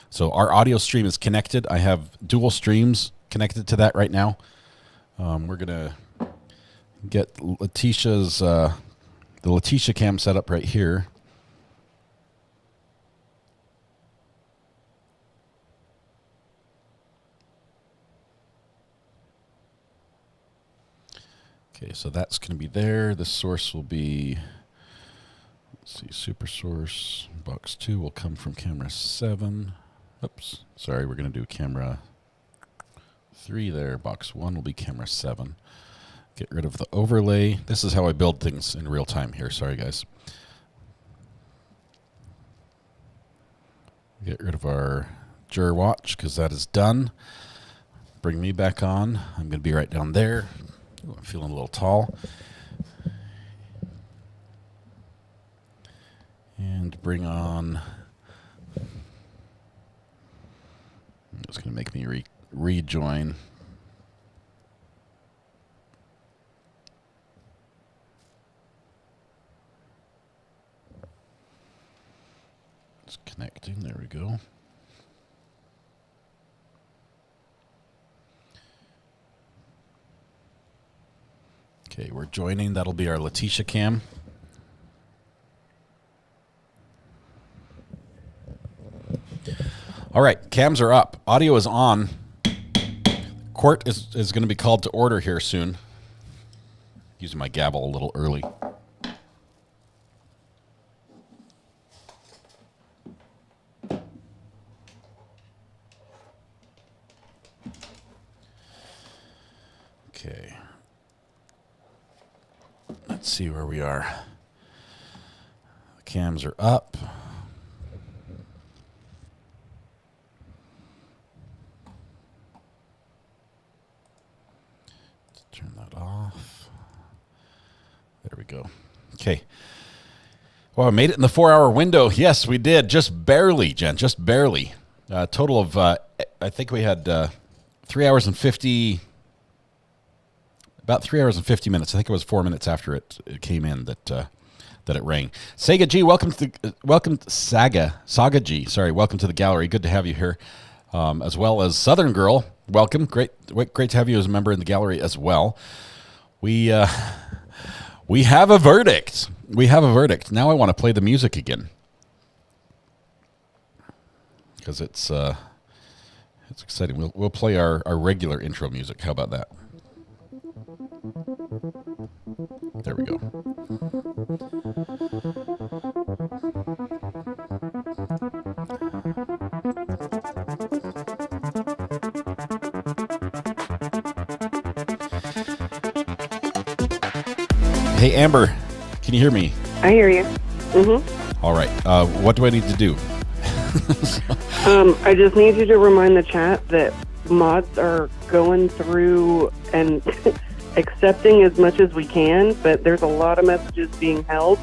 So our audio stream is connected. I have dual streams connected to that right now. We're going to get Letecia's, the Letecia cam set up right here. Okay, so that's going to be there. The source will be, let's see, super source. Box 2 will come from camera 7. Oops, sorry, we're going to do camera 3 there. Box 1 will be camera 7. Get rid of the overlay. This is how I build things in real time here. Sorry, guys. Get rid of our juror watch because that is done. Bring me back on. I'm going to be right down there. Ooh, I'm feeling a little tall. And bring on... It's going to make me rejoin. It's connecting. There we go. Okay, we're joining. That'll be our Letecia cam. All right, cams are up. Audio is on. Court is going to be called to order here soon. Using my gavel a little early. Okay. Let's see where we are. The cams are up. Let's turn that off. There we go. Okay. Well, I made it in the 4-hour window. Yes, we did. Just barely, Jen. Just barely. Total of, I think we had 3 hours and 50... About 3 hours and 50 minutes. I think it was 4 minutes after it came in that it rang. Saga G, welcome Saga G. Sorry, welcome to the gallery. Good to have you here, as well as Southern Girl. Welcome, great to have you as a member in the gallery as well. We have a verdict. We have a verdict. Now I want to play the music again because it's exciting. We'll play our regular intro music. How about that? There we go. Hey, Amber, can you hear me? I hear you. Mm-hmm. All right. What do I need to do? I just need you to remind the chat that mods are going through and accepting as much as we can, but there's a lot of messages being held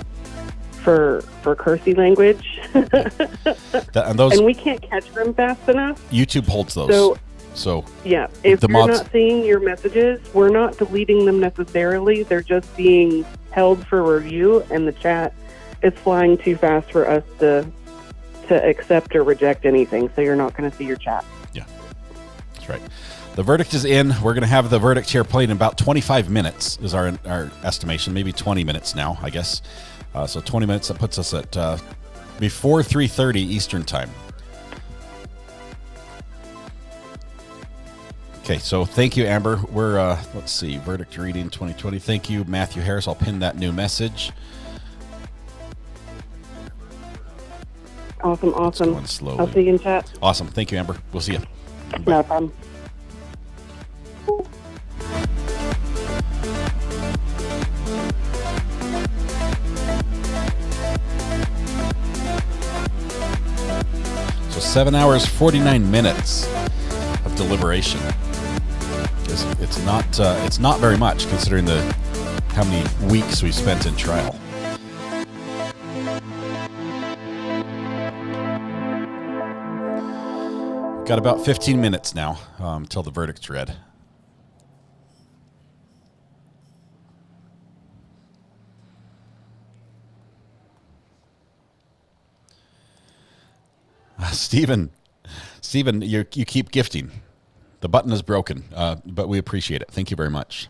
for cursey language. And we can't catch them fast enough. YouTube holds those. So yeah, if you're not seeing your messages, we're not deleting them necessarily. They're just being held for review, and the chat is flying too fast for us to accept or reject anything. So you're not going to see your chat. Yeah, that's right. The verdict is in. We're going to have the verdict here played in about 25 minutes is our estimation. Maybe 20 minutes now, I guess. So 20 minutes, that puts us at before 3:30 Eastern Time. Okay, so thank you, Amber. We're, let's see, verdict reading 2020. Thank you, Matthew Harris. I'll pin that new message. Awesome. Going slowly. I'll see you in chat. Awesome. Thank you, Amber. We'll see you. No problem. So 7 hours, 49 minutes of deliberation. It's not very much considering how many weeks we spent in trial. Got about 15 minutes now till the verdict's read. Stephen, you keep gifting. The button is broken, but we appreciate it. Thank you very much.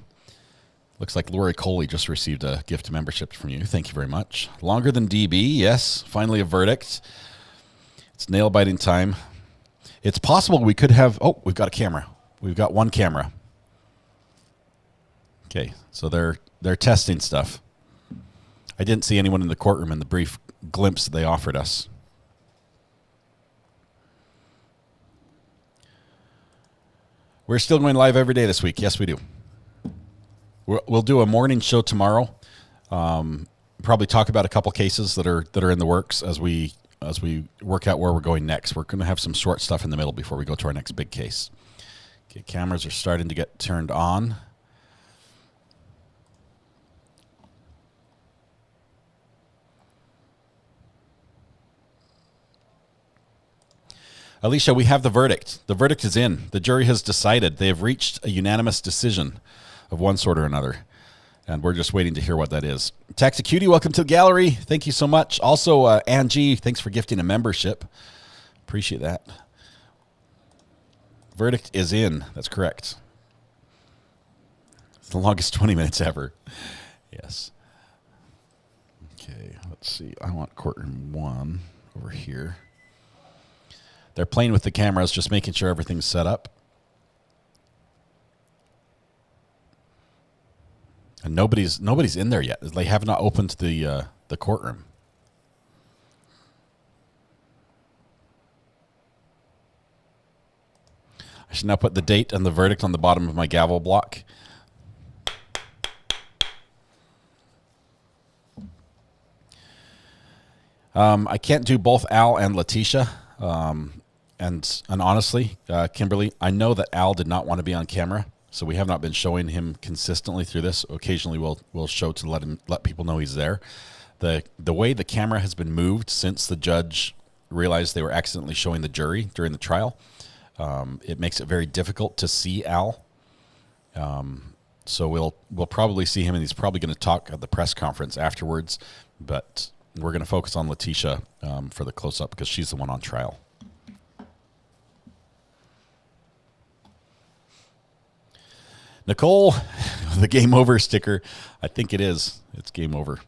Looks like Lori Coley just received a gift membership from you. Thank you very much. Longer than DB, yes. Finally a verdict. It's nail-biting time. It's possible we could have... Oh, we've got a camera. We've got one camera. Okay, so they're testing stuff. I didn't see anyone in the courtroom in the brief glimpse that they offered us. We're still going live every day this week. Yes, we do. We'll do a morning show tomorrow. Probably talk about a couple cases that are in the works as we work out where we're going next. We're going to have some short stuff in the middle before we go to our next big case. Okay, cameras are starting to get turned on. Alicia, we have the verdict. The verdict is in. The jury has decided. They have reached a unanimous decision of one sort or another. And we're just waiting to hear what that is. Taxi Cutie, welcome to the gallery. Thank you so much. Also, Angie, thanks for gifting a membership. Appreciate that. Verdict is in. That's correct. It's the longest 20 minutes ever. Yes. Okay, let's see. I want courtroom 1 over here. They're playing with the cameras, just making sure everything's set up. And nobody's in there yet. They have not opened the courtroom. I should now put the date and the verdict on the bottom of my gavel block. I can't do both Al and Letecia. And honestly, Kimberly, I know that Al did not want to be on camera, so we have not been showing him consistently through this. Occasionally, we'll show to let people know he's there. The way the camera has been moved since the judge realized they were accidentally showing the jury during the trial, it makes it very difficult to see Al. So we'll probably see him, and he's probably going to talk at the press conference afterwards. But we're going to focus on Letecia for the close-up because she's the one on trial. Nicole, the game over sticker. I think it is. It's game over.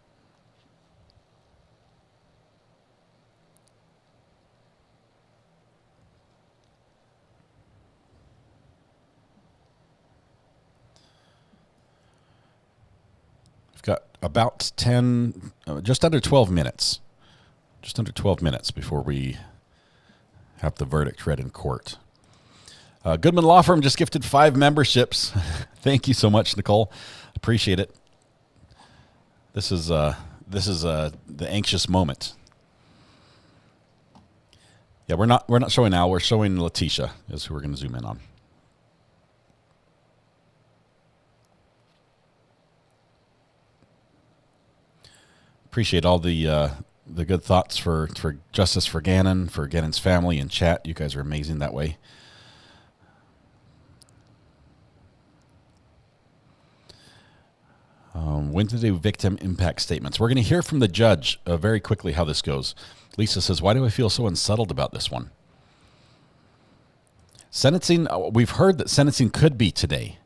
We've got about 10, just under 12 minutes. Just under 12 minutes before we have the verdict read in court. Goodman Law Firm just gifted 5 memberships. Thank you so much, Nicole. Appreciate it. This is the anxious moment. Yeah, we're not showing Al. We're showing Letecia is who we're going to zoom in on. Appreciate all the good thoughts for justice for Gannon's family and chat. You guys are amazing that way. When to do victim impact statements. We're going to hear from the judge very quickly how this goes. Lisa says, why do I feel so unsettled about this one? Sentencing, we've heard that sentencing could be today.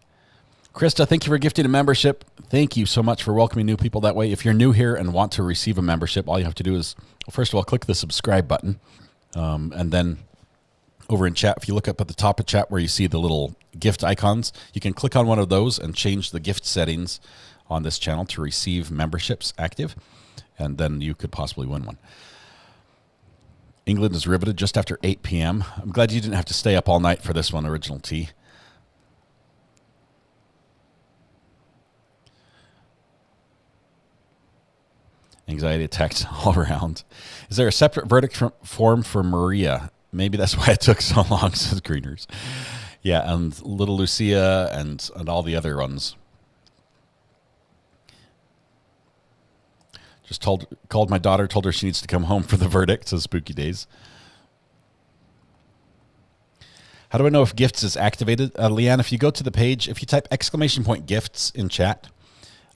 Krista, thank you for gifting a membership. Thank you so much for welcoming new people that way. If you're new here and want to receive a membership, all you have to do is, first of all, click the subscribe button. And then over in chat, if you look up at the top of chat where you see the little gift icons, you can click on one of those and change the gift settings on this channel to receive memberships active, and then you could possibly win one. England is riveted just after 8 p.m. I'm glad you didn't have to stay up all night for this one, Original T. Anxiety attacks all around. Is there a separate verdict form for Maria? Maybe that's why it took so long, says Greeners. Yeah, and little Lucia and all the other ones. Just called my daughter, told her she needs to come home for the verdict. So spooky days. How do I know if gifts is activated? Leanne, if you go to the page, if you type !gifts in chat,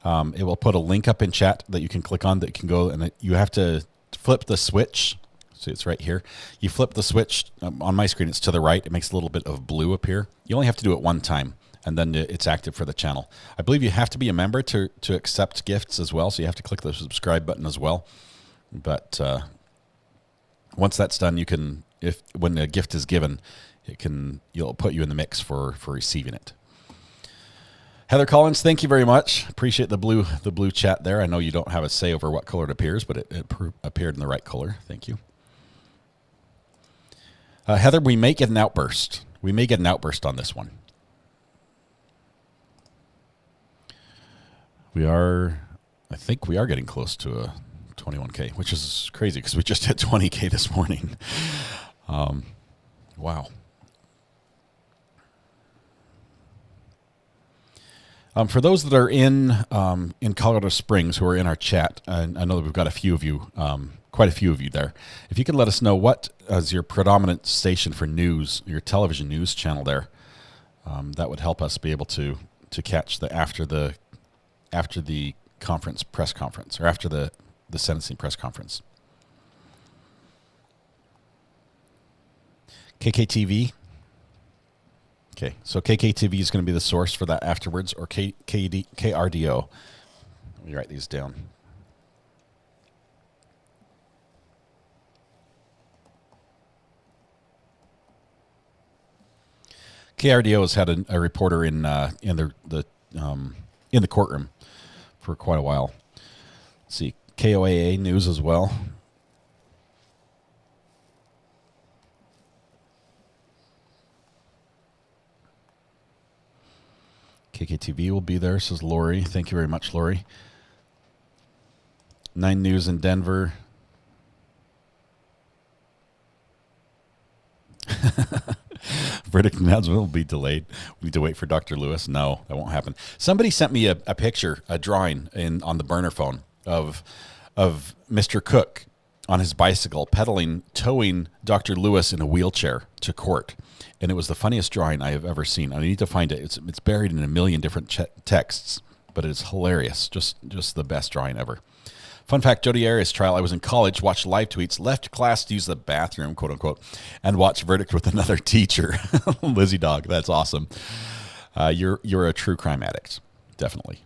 it will put a link up in chat that you can click on that you can go, and you have to flip the switch. See, it's right here. You flip the switch. On my screen, it's to the right. It makes a little bit of blue appear. You only have to do it one time, and then it's active for the channel. I believe you have to be a member to accept gifts as well, so you have to click the subscribe button as well. But once that's done, you can, when a gift is given, you'll put you in the mix for receiving it. Heather Collins, thank you very much. Appreciate the blue chat there. I know you don't have a say over what color it appears, but it appeared in the right color. Thank you. Heather, we may get an outburst. We may get an outburst on this one. I think we are getting close to a 21K, which is crazy because we just hit 20K this morning. Wow. For those that are in Colorado Springs who are in our chat, I know that we've got a few of you, quite a few of you there. If you could let us know what is your predominant station for news, your television news channel there, that would help us be able to catch after the press conference, or after the sentencing press conference. KKTV. Okay, so KKTV is going to be the source for that afterwards, or KRDO. Let me write these down. KRDO has had a reporter in the courtroom for quite a while. Let's see, KOAA News as well. KKTV will be there, says Lori. Thank you very much, Lori. 9 News in Denver. Verdict announcement will be delayed. We need to wait for Dr. Lewis. No, that won't happen. Somebody sent me a picture, a drawing on the burner phone of Mr. Cook on his bicycle towing Dr. Lewis in a wheelchair to court. And it was the funniest drawing I have ever seen. I need to find it. It's buried in a million different texts, but it is hilarious. Just the best drawing ever. Fun fact, Jodi Arias trial, I was in college, watched live tweets, left class to use the bathroom, quote unquote, and watched verdict with another teacher. Lizzie Dog, that's awesome. You're a true crime addict, definitely.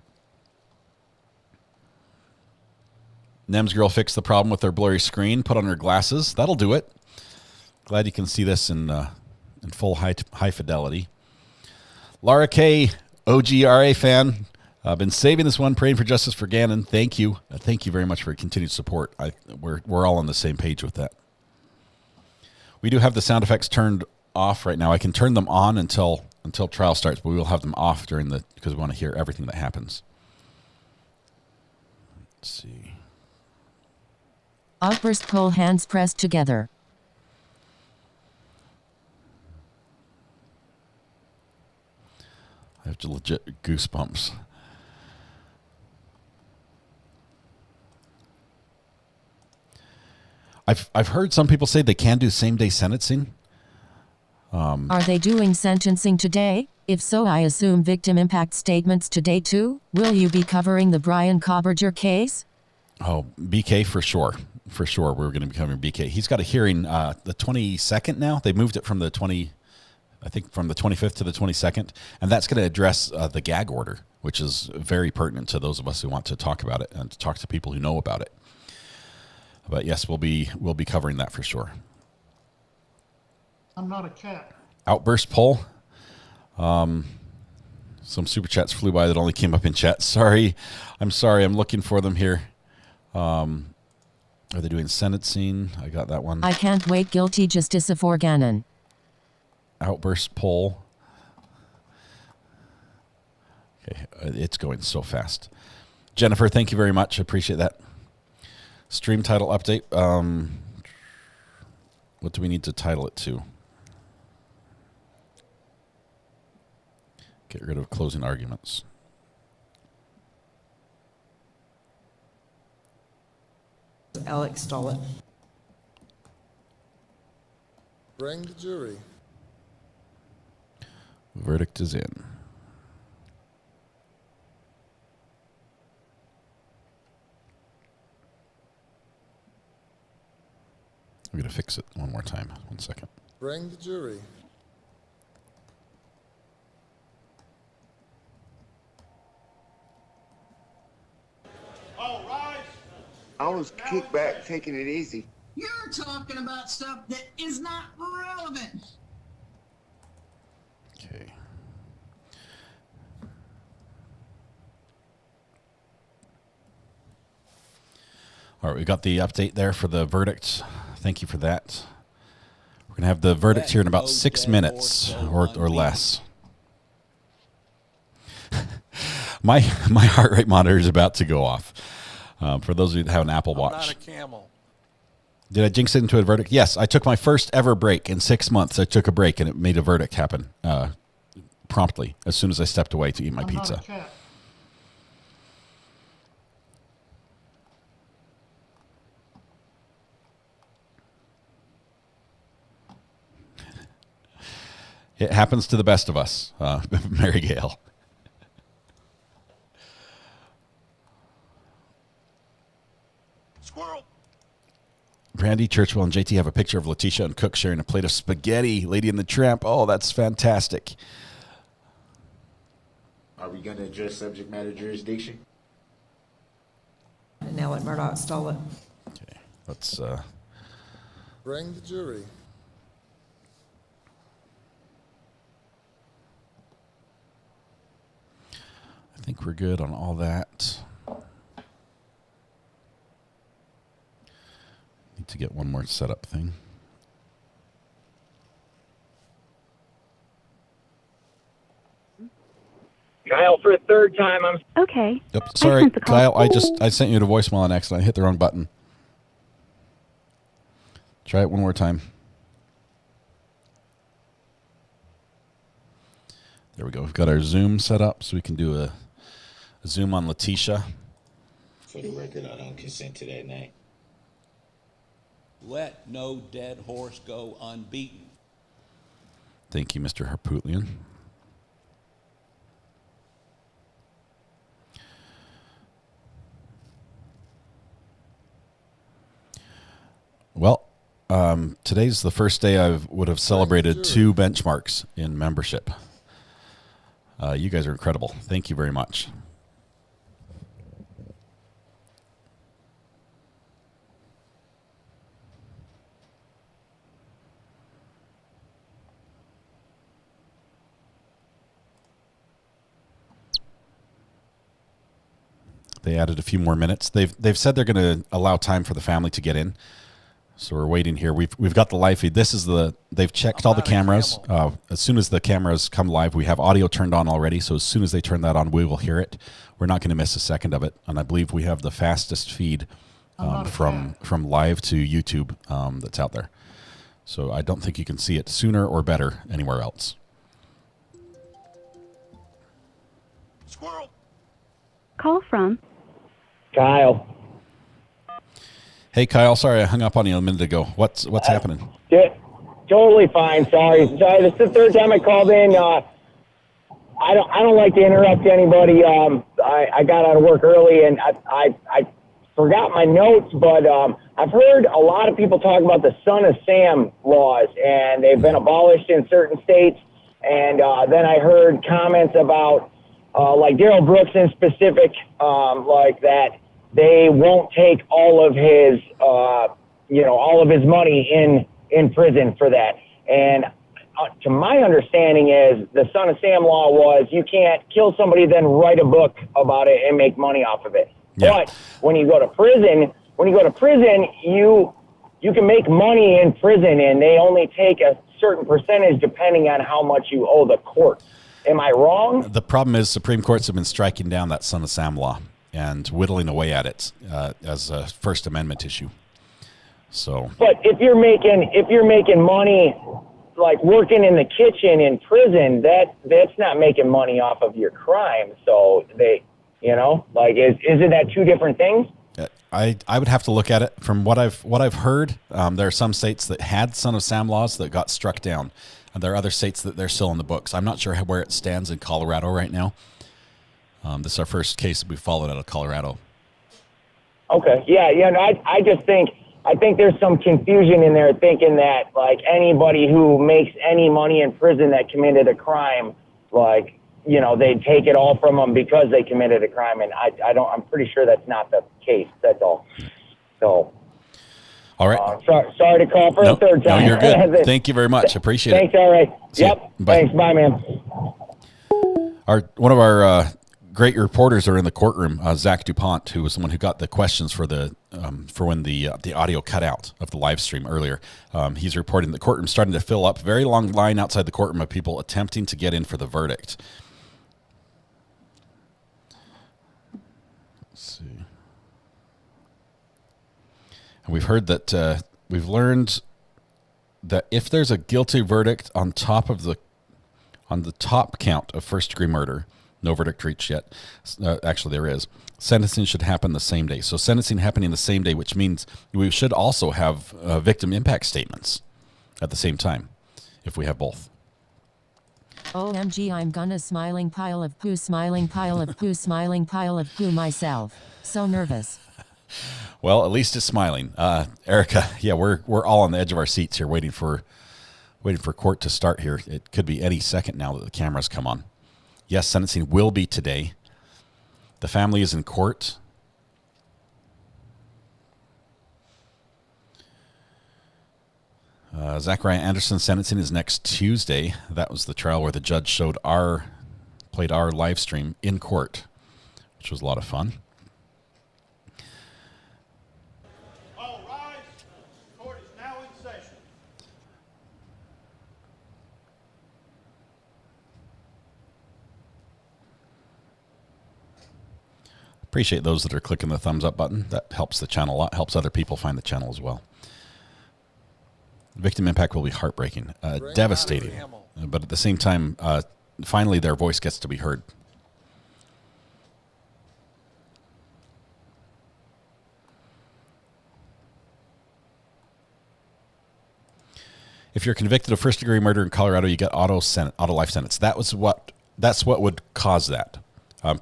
Nem's girl fixed the problem with her blurry screen, put on her glasses. That'll do it. Glad you can see this in full high fidelity. Laura K, OGRA fan. I've been saving this one, praying for justice for Gannon. Thank you. Thank you very much for your continued support. We're all on the same page with that. We do have the sound effects turned off right now. I can turn them on until trial starts, but we will have them off because we want to hear everything that happens. Let's see. Outburst poll, hands pressed together. I have legit goosebumps. I've heard some people say they can do same-day sentencing. Are they doing sentencing today? If so, I assume victim impact statements today too? Will you be covering the Brian Cobberger case? Oh, BK for sure. For sure, we're going to be covering BK. He's got a hearing the 22nd now. They moved it from the 25th to the 22nd, and that's going to address the gag order, which is very pertinent to those of us who want to talk about it and to talk to people who know about it. But yes, we'll be covering that for sure. I'm not a cat. Outburst poll. Some super chats flew by that only came up in chat. Sorry. I'm sorry. I'm looking for them here. Are they doing sentencing? I got that one. I can't wait. Guilty justice for Gannon. Outburst poll. Okay, it's going so fast. Jennifer, thank you very much. I appreciate that. Stream title update. What do we need to title it to? Get rid of closing arguments. Alex Stauch. Bring the jury. Verdict is in. I'm going to fix it one more time. 1 second. Bring the jury. I was kicked back, taking it easy. You're talking about stuff that is not relevant. Okay. All right, we got the update there for the verdict. Thank you for that. We're going to have the verdict here in about 6 minutes or less. My heart rate monitor is about to go off. For those of you that have an Apple Watch. I'm not a camel. Did I jinx it into a verdict? Yes, I took my first ever break in 6 months. I took a break and it made a verdict happen promptly as soon as I stepped away to eat my pizza. It happens to the best of us, Mary Gale. Brandy, Churchwell, and JT have a picture of Letecia and Cook sharing a plate of spaghetti. Lady and the Tramp. Oh, that's fantastic. Are we going to address subject matter jurisdiction? And now let Murdoch stole it. Okay, let's... Bring the jury. I think we're good on all that. Need to get one more setup thing. Kyle, for a third time, I'm... Okay. Oops, sorry, Kyle, I sent you a voicemail on accident. I hit the wrong button. Try it one more time. There we go. We've got our Zoom set up so we can do a Zoom on Letecia. For the record, I don't consent to that name. Let no dead horse go unbeaten. Thank you, Mr. Harpootlian. Well, today's the first day I would have celebrated 2 benchmarks in membership. You guys are incredible. Thank you very much. They added a few more minutes. They've said they're going to allow time for the family to get in. So we're waiting here. We've got the live feed. They've checked all the cameras. As soon as the cameras come live, we have audio turned on already. So as soon as they turn that on, we will hear it. We're not going to miss a second of it. And I believe we have the fastest feed from live to YouTube that's out there. So I don't think you can see it sooner or better anywhere else. Squirrel. Call from Kyle. Hey, Kyle. Sorry, I hung up on you a minute ago. What's happening? Totally fine. Sorry. This is the third time I called in. I don't like to interrupt anybody. I got out of work early and I forgot my notes, but I've heard a lot of people talk about the Son of Sam laws, and they've been abolished in certain states. And then I heard comments about like Daryl Brooks in specific, like that. They won't take all of his, all of his money in prison for that. And to my understanding is the Son of Sam law was you can't kill somebody, then write a book about it and make money off of it. Yeah. But when you go to prison, you can make money in prison, and they only take a certain percentage depending on how much you owe the court. Am I wrong? The problem is Supreme Courts have been striking down that Son of Sam law and whittling away at it as a First Amendment issue. So, but if you're making money, like working in the kitchen in prison, that's not making money off of your crime. So isn't that 2 different things? I would have to look at it. From what I've heard, there are some states that had Son of Sam laws that got struck down, and there are other states that they're still in the books. I'm not sure where it stands in Colorado right now. This is our first case that we followed out of Colorado. Okay. Yeah. No, I just think there's some confusion in there, thinking that like anybody who makes any money in prison that committed a crime, like, you know, they take it all from them because they committed a crime, and I'm pretty sure that's not the case. That's all. So. All right. Sorry to call for a third time. No, you're good. Thank you very much. Appreciate Thanks. it. All right. See Yep. ya. Bye. Thanks. Bye, man. One of our great reporters are in the courtroom. Zach DuPont, who was the one who got the questions for for when the audio cut out of the live stream earlier. He's reporting the courtroom starting to fill up. Very long line outside the courtroom of people attempting to get in for the verdict. Let's see. And we've heard that we've learned that if there's a guilty verdict on the top count of first-degree murder, no verdict reached yet. Actually, there is. Sentencing should happen the same day. So sentencing happening the same day, which means we should also have victim impact statements at the same time, if we have both. OMG, I'm gonna smiling pile of poo, smiling pile of poo, smiling pile of poo myself. So nervous. Well, at least it's smiling. Erica, yeah, we're all on the edge of our seats here waiting for court to start here. It could be any second now that the cameras come on. Yes, sentencing will be today. The family is in court. Zachariah Anderson's sentencing is next Tuesday. That was the trial where the judge played our live stream in court, which was a lot of fun. Appreciate those that are clicking the thumbs up button. That helps the channel a lot, helps other people find the channel as well. Victim impact will be heartbreaking, devastating, but at the same time, finally their voice gets to be heard. If you're convicted of first-degree murder in Colorado, you get auto life sentence. That's what would cause that.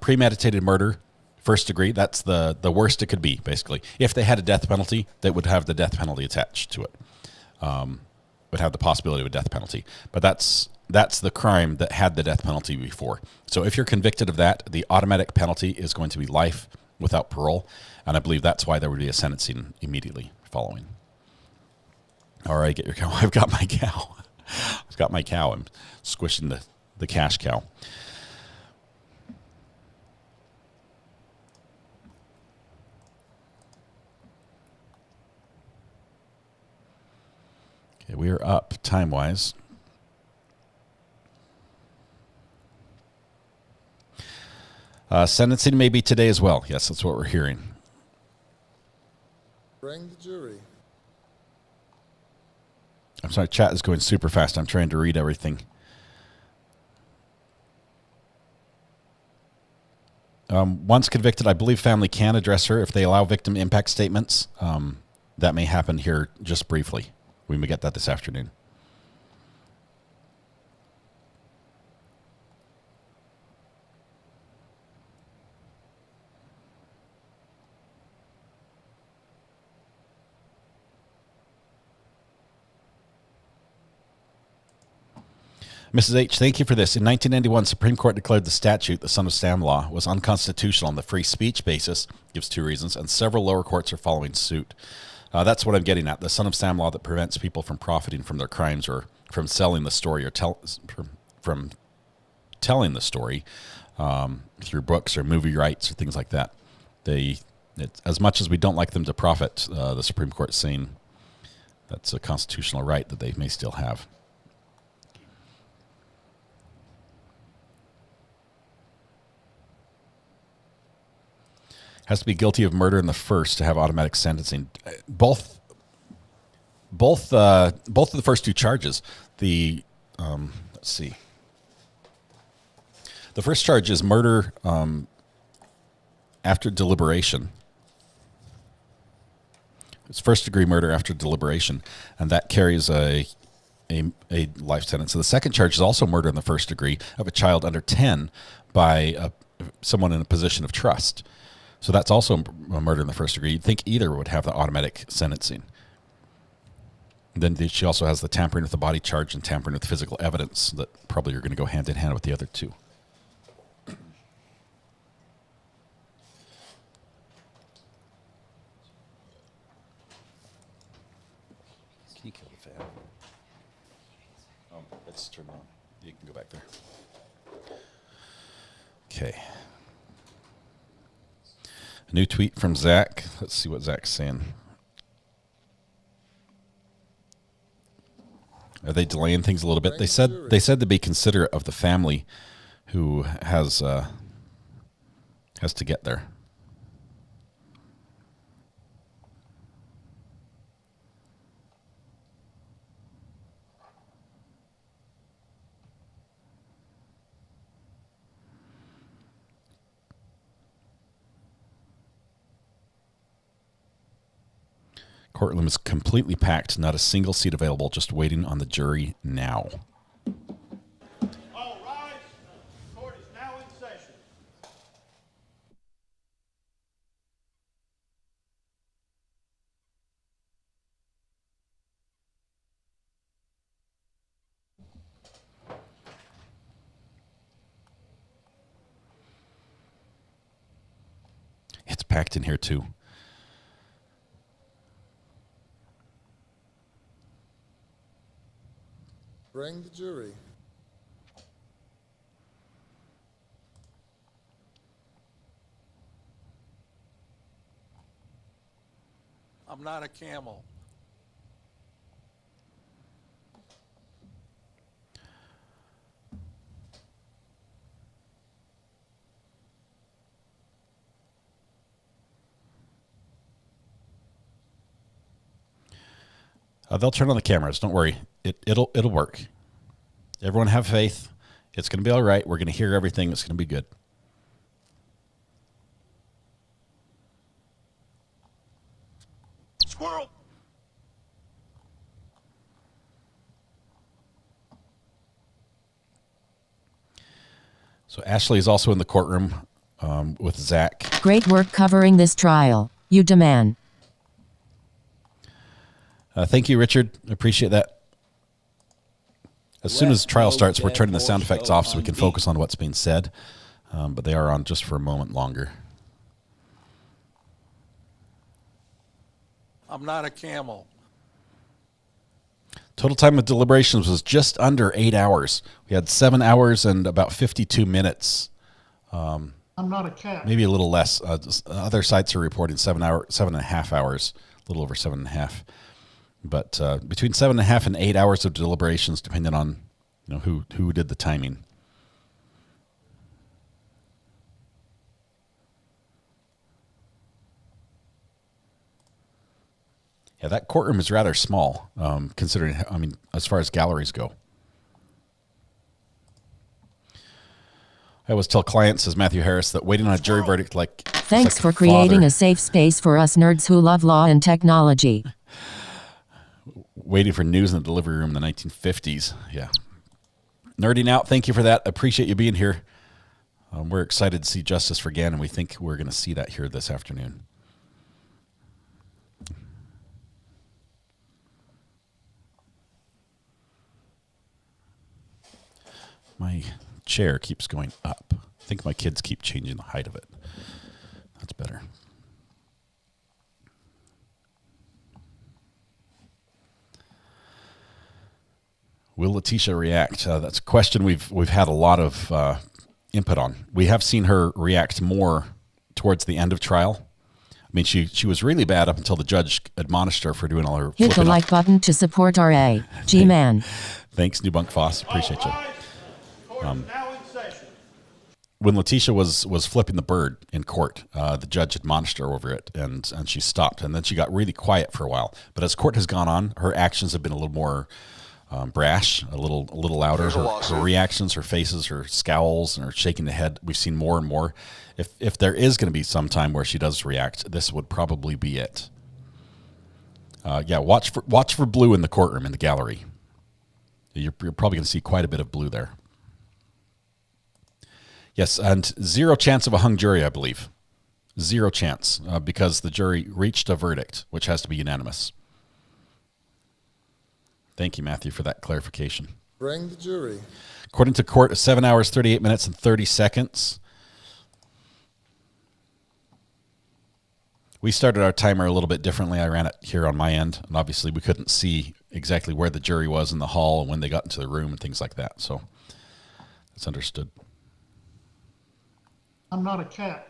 Premeditated murder, first degree, that's the worst it could be, basically. If they had a death penalty, they would have the death penalty attached to it. Would have the possibility of a death penalty. But that's the crime that had the death penalty before. So if you're convicted of that, the automatic penalty is going to be life without parole. And I believe that's why there would be a sentencing immediately following. All right, get your cow. I've got my cow. I've got my cow. I'm squishing the cash cow. Okay, we are up time-wise. Sentencing may be today as well. Yes, that's what we're hearing. Bring the jury. I'm sorry, chat is going super fast. I'm trying to read everything. Once convicted, I believe family can address her if they allow victim impact statements. That may happen here just briefly. We may get that this afternoon. Mrs. H, thank you for this. In 1991, Supreme Court declared the statute, the Son of Sam law, was unconstitutional on the free speech basis, gives 2 reasons, and several lower courts are following suit. That's what I'm getting at. The Son of Sam law that prevents people from profiting from their crimes or from selling the story or from telling the story through books or movie rights or things like that. As much as we don't like them to profit, the Supreme Court is saying that's a constitutional right that they may still have. Has to be guilty of murder in the first to have automatic sentencing. Both of the first 2 charges. Let's see. The first charge is murder after deliberation. It's first-degree murder after deliberation, and that carries a life sentence. So the second charge is also murder in the first degree of a child under 10 by someone in a position of trust. So that's also a murder in the first degree. You'd think either would have the automatic sentencing. Then she also has the tampering with the body charge and tampering with physical evidence that probably are going to go hand in hand with the other two. Can you kill the fan? Oh, it's turned on. You can go back there. Okay. A new tweet from Zach. Let's see what Zach's saying. Are they delaying things a little bit? They said to be considerate of the family who has to get there. Courtroom is completely packed, not a single seat available, just waiting on the jury now. All rise. Court is now in session. It's packed in here too. Bring the jury. I'm not a camel. They'll turn on the cameras. Don't worry. It'll work. Everyone have faith. It's going to be all right. We're going to hear everything. It's going to be good. Squirrel. So Ashley is also in the courtroom with Zach. Great work covering this trial. You demand. Thank you, Richard. Appreciate that. As soon as trial starts, we're turning the sound effects off so we can focus on what's being said. But they are on just for a moment longer. I'm not a camel. Total time of deliberations was just under 8 hours. We had 7 hours and about 52 minutes. I'm not a cat. Maybe a little less. Other sites are reporting 7.5 hours, a little over 7.5. But between 7.5 and 8 hours of deliberations, depending on who did the timing. Yeah, that courtroom is rather small, considering, as far as galleries go. I always tell clients, says Matthew Harris, that waiting on a jury verdict Thanks for creating a safe space for us nerds who love law and technology. Waiting for news in the delivery room in the 1950s. Yeah. Nerding out. Thank you for that. Appreciate you being here. We're excited to see justice for Gann, and we think we're going to see that here this afternoon. My chair keeps going up. I think my kids keep changing the height of it. That's better. Will Letecia react? That's a question we've had a lot of input on. We have seen her react more towards the end of trial. I mean, she was really bad up until the judge admonished her for doing all her. Hit the like button to support RA. G-Man. Thanks, New Bunk Foss. Appreciate you. When Letecia was flipping the bird in court, the judge admonished her over it, and she stopped, and then she got really quiet for a while. But as court has gone on, her actions have been a little more brash, a little louder. Her reactions, her faces, her scowls, and her shaking the head. We've seen more and more. If there is going to be some time where she does react, this would probably be it. Yeah, watch for blue in the courtroom, in the gallery. You're probably going to see quite a bit of blue there. Yes, and zero chance of a hung jury, I believe. Zero chance, because the jury reached a verdict, which has to be unanimous. Thank you, Matthew, for that clarification. Bring the jury. According to court, 7 hours, 38 minutes, and 30 seconds. We started our timer a little bit differently. I ran it here on my end, and obviously we couldn't see exactly where the jury was in the hall and when they got into the room and things like that. So that's understood. I'm not a cat.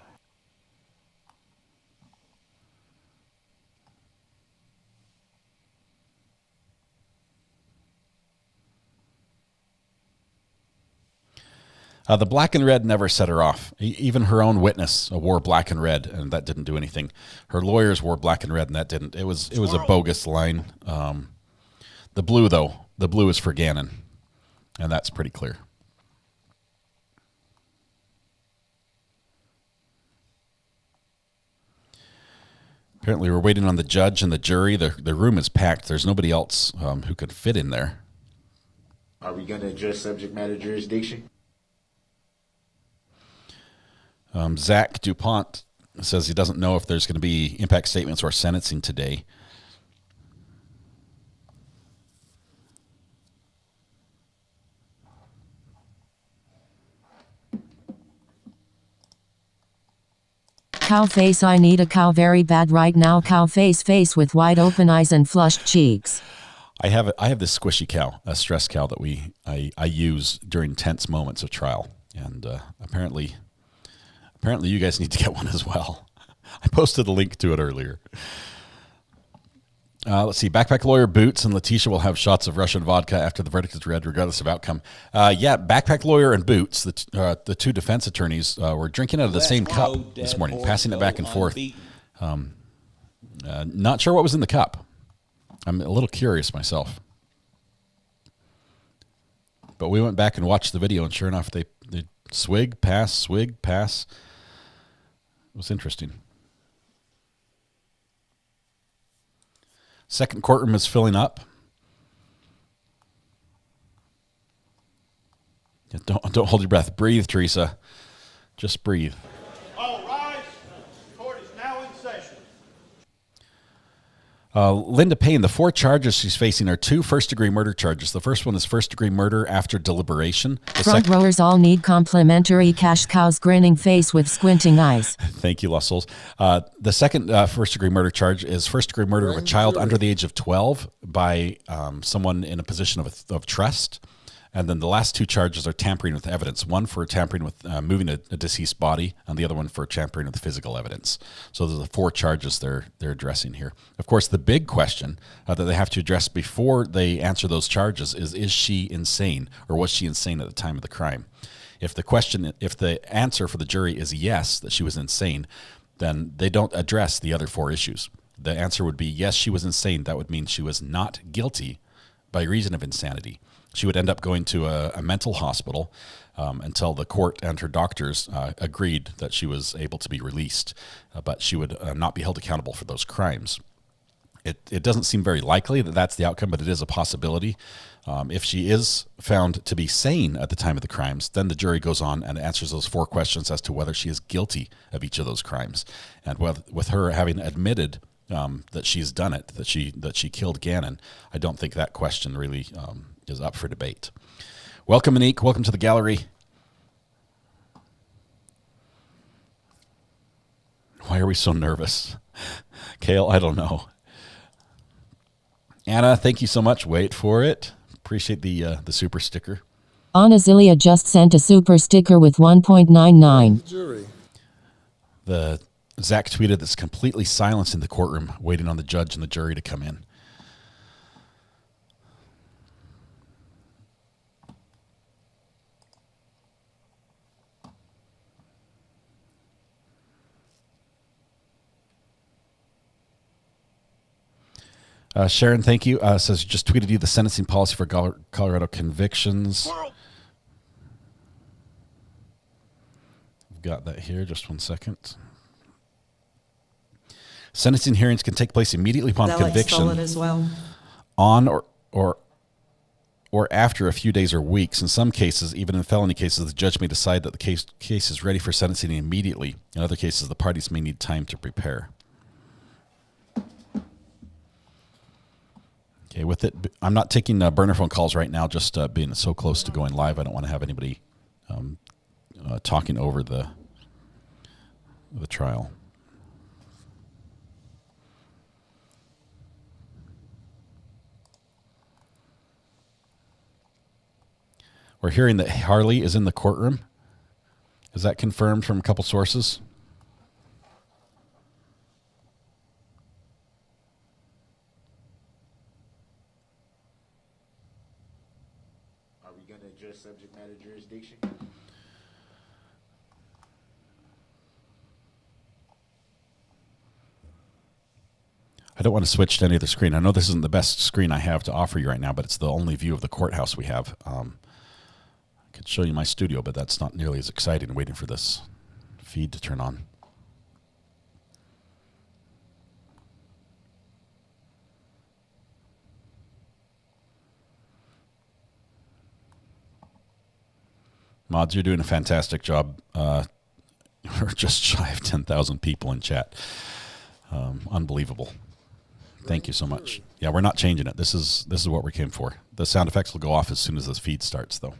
The black and red never set her off. Even her own witness wore black and red, and that didn't do anything. Her lawyers wore black and red, and that didn't. It was a bogus line. The blue, though, the blue is for Gannon, and that's pretty clear. Apparently, we're waiting on the judge and the jury. The room is packed. There's nobody else who could fit in there. Are we going to address subject matter jurisdiction? Zach DuPont says he doesn't know if there's going to be impact statements or sentencing today. Cow face, I need a cow very bad right now. Cow face with wide open eyes and flushed cheeks. I have this squishy cow, a stress cow that I use during tense moments of trial, and apparently you guys need to get one as well. I posted a link to it earlier. Let's see. Backpack lawyer Boots and Letecia will have shots of Russian vodka after the verdict is read, regardless of outcome. Yeah, backpack lawyer and Boots, the two defense attorneys, were drinking out of the same cup this morning, passing it back and forth. Not sure what was in the cup. I'm a little curious myself. But we went back and watched the video, and sure enough, they swig, pass. It was interesting. Second courtroom is filling up. Yeah, don't hold your breath. Breathe, Teresa. Just breathe. All rise. Court is now in session. Linda Payne, the 4 charges she's facing are 2 first-degree murder charges. The first one is first-degree murder after deliberation. Front rowers all need complimentary cash cows grinning face with squinting eyes. Thank you, Lost Souls. The second first-degree murder charge is first-degree murder of a child under the age of 12 by someone in a position of trust. And then the last 2 charges are tampering with evidence. One for tampering with moving a deceased body, and the other one for tampering with physical evidence. So there's the 4 charges they're addressing here. Of course, the big question that they have to address before they answer those charges is she insane, or was she insane at the time of the crime? If the answer for the jury is yes, that she was insane, then they don't address the other 4 issues. The answer would be yes, she was insane. That would mean she was not guilty by reason of insanity. She would end up going to a mental hospital until the court and her doctors agreed that she was able to be released, but she would not be held accountable for those crimes. It doesn't seem very likely that that's the outcome, but it is a possibility. If she is found to be sane at the time of the crimes, then the jury goes on and answers those 4 questions as to whether she is guilty of each of those crimes. And with her having admitted that she's done it, that she killed Gannon, I don't think that question really is up for debate. Welcome, Monique. Welcome to the gallery. Why are we so nervous? Kale, I don't know. Anna, thank you so much. Wait for it. Appreciate the super sticker. Anna Zilia just sent a super sticker with 1.99. The Zach tweeted that's completely silence in the courtroom, waiting on the judge and the jury to come in. Sharon, thank you. Says, just tweeted you the sentencing policy for Colorado convictions. We've got that here. Just one second. Sentencing hearings can take place immediately upon Alex conviction stole it as well. on or after a few days or weeks. In some cases, even in felony cases, the judge may decide that the case is ready for sentencing immediately. In other cases, the parties may need time to prepare. Okay, with it, I'm not taking burner phone calls right now, just being so close to going live. I don't want to have anybody talking over the trial. We're hearing that Harley is in the courtroom. Is that confirmed from a couple sources? Are we going to address subject matter jurisdiction? I don't want to switch to any other screen. I know this isn't the best screen I have to offer you right now, but it's the only view of the courthouse we have. I could show you my studio, but that's not nearly as exciting waiting for this feed to turn on. Mods, you're doing a fantastic job. We're just shy of 10,000 people in chat. Unbelievable. Thank you so much. Yeah, we're not changing it. This is what we came for. The sound effects will go off as soon as this feed starts, though.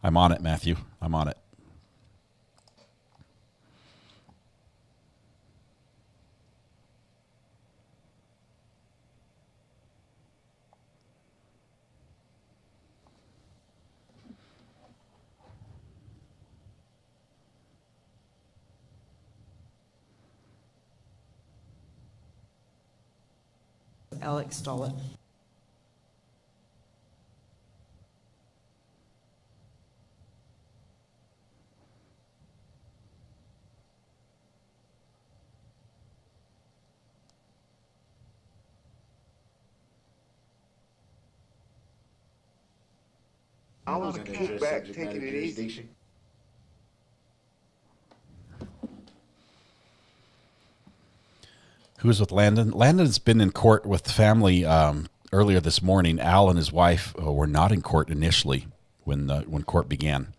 I'm on it, Matthew. I'm on it. Alex stole it. I was kicked back, taking it easy. Who's with Landon? Landon's been in court with family earlier this morning. Al and his wife were not in court initially when court began,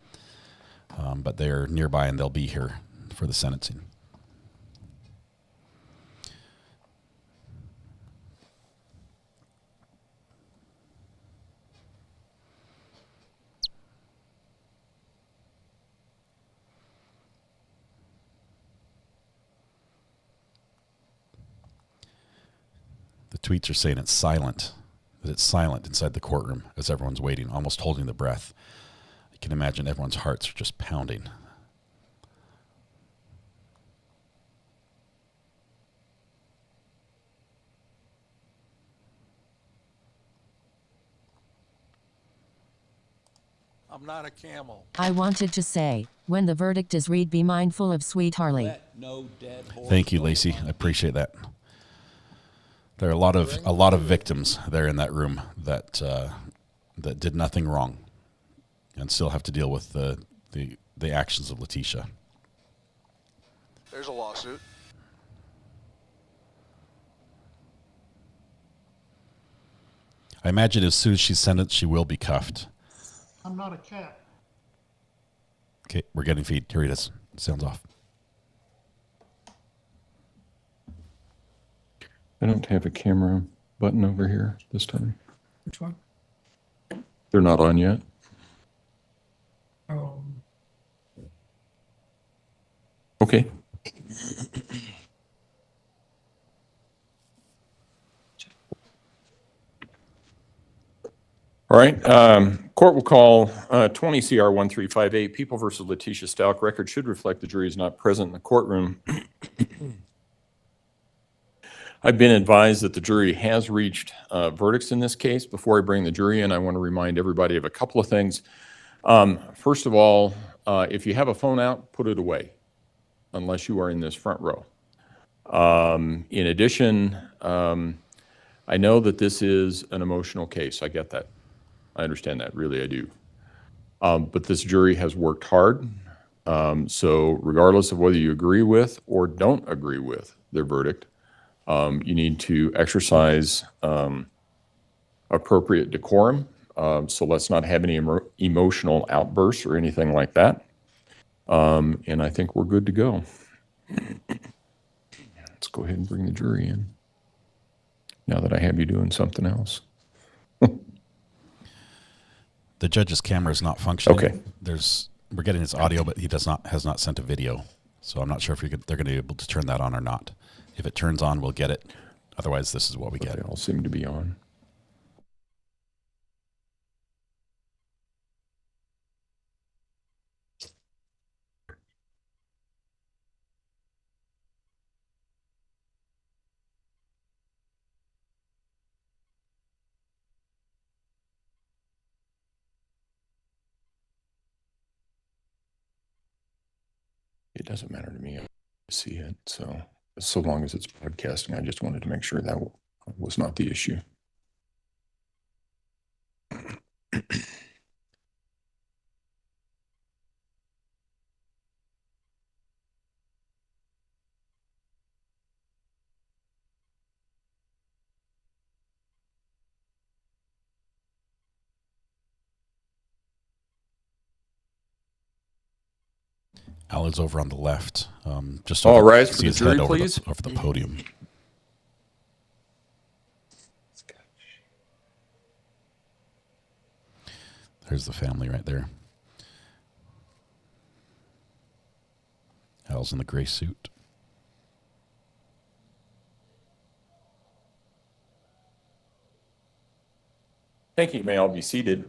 but they're nearby and they'll be here for the sentencing. The tweets are saying it's silent, that it's silent inside the courtroom as everyone's waiting, almost holding the breath. I can imagine everyone's hearts are just pounding. I'm not a camel. I wanted to say, when the verdict is read, be mindful of sweet Harley. Thank you, Lacey. I appreciate that. There are a lot of victims there in that room that did nothing wrong, and still have to deal with the actions of Letecia. There's a lawsuit. I imagine as soon as she's sentenced, she will be cuffed. I'm not a cat. Okay, we're getting feed. Here it is. Sounds off. I don't have a camera button over here this time. Which one? They're not on yet. Oh. Okay. All right. Court will call 20 CR 1358, People versus Letecia Stauch. Record should reflect the jury is not present in the courtroom. I've been advised that the jury has reached verdicts in this case. Before I bring the jury in, I want to remind everybody of a couple of things. First of all, if you have a phone out, put it away, unless you are in this front row. In addition, I know that this is an emotional case. I get that. I understand that. Really, I do. But this jury has worked hard. So regardless of whether you agree with or don't agree with their verdict, you need to exercise appropriate decorum. So let's not have any emotional outbursts or anything like that. And I think we're good to go. Let's go ahead and bring the jury in, now that I have you doing something else. The judge's camera is not functioning. Okay. We're getting his audio, but he has not sent a video. So I'm not sure if they're going to be able to turn that on or not. If it turns on, we'll get it. Otherwise, this is what we get. They all seem to be on. It doesn't matter to me. I see it. So long as it's broadcasting, I just wanted to make sure that was not the issue. Al is over on the left. Just all over, rise for see the his jury, head over please. over the podium. There's the family right there. Al's in the gray suit. Thank you. You may all be seated.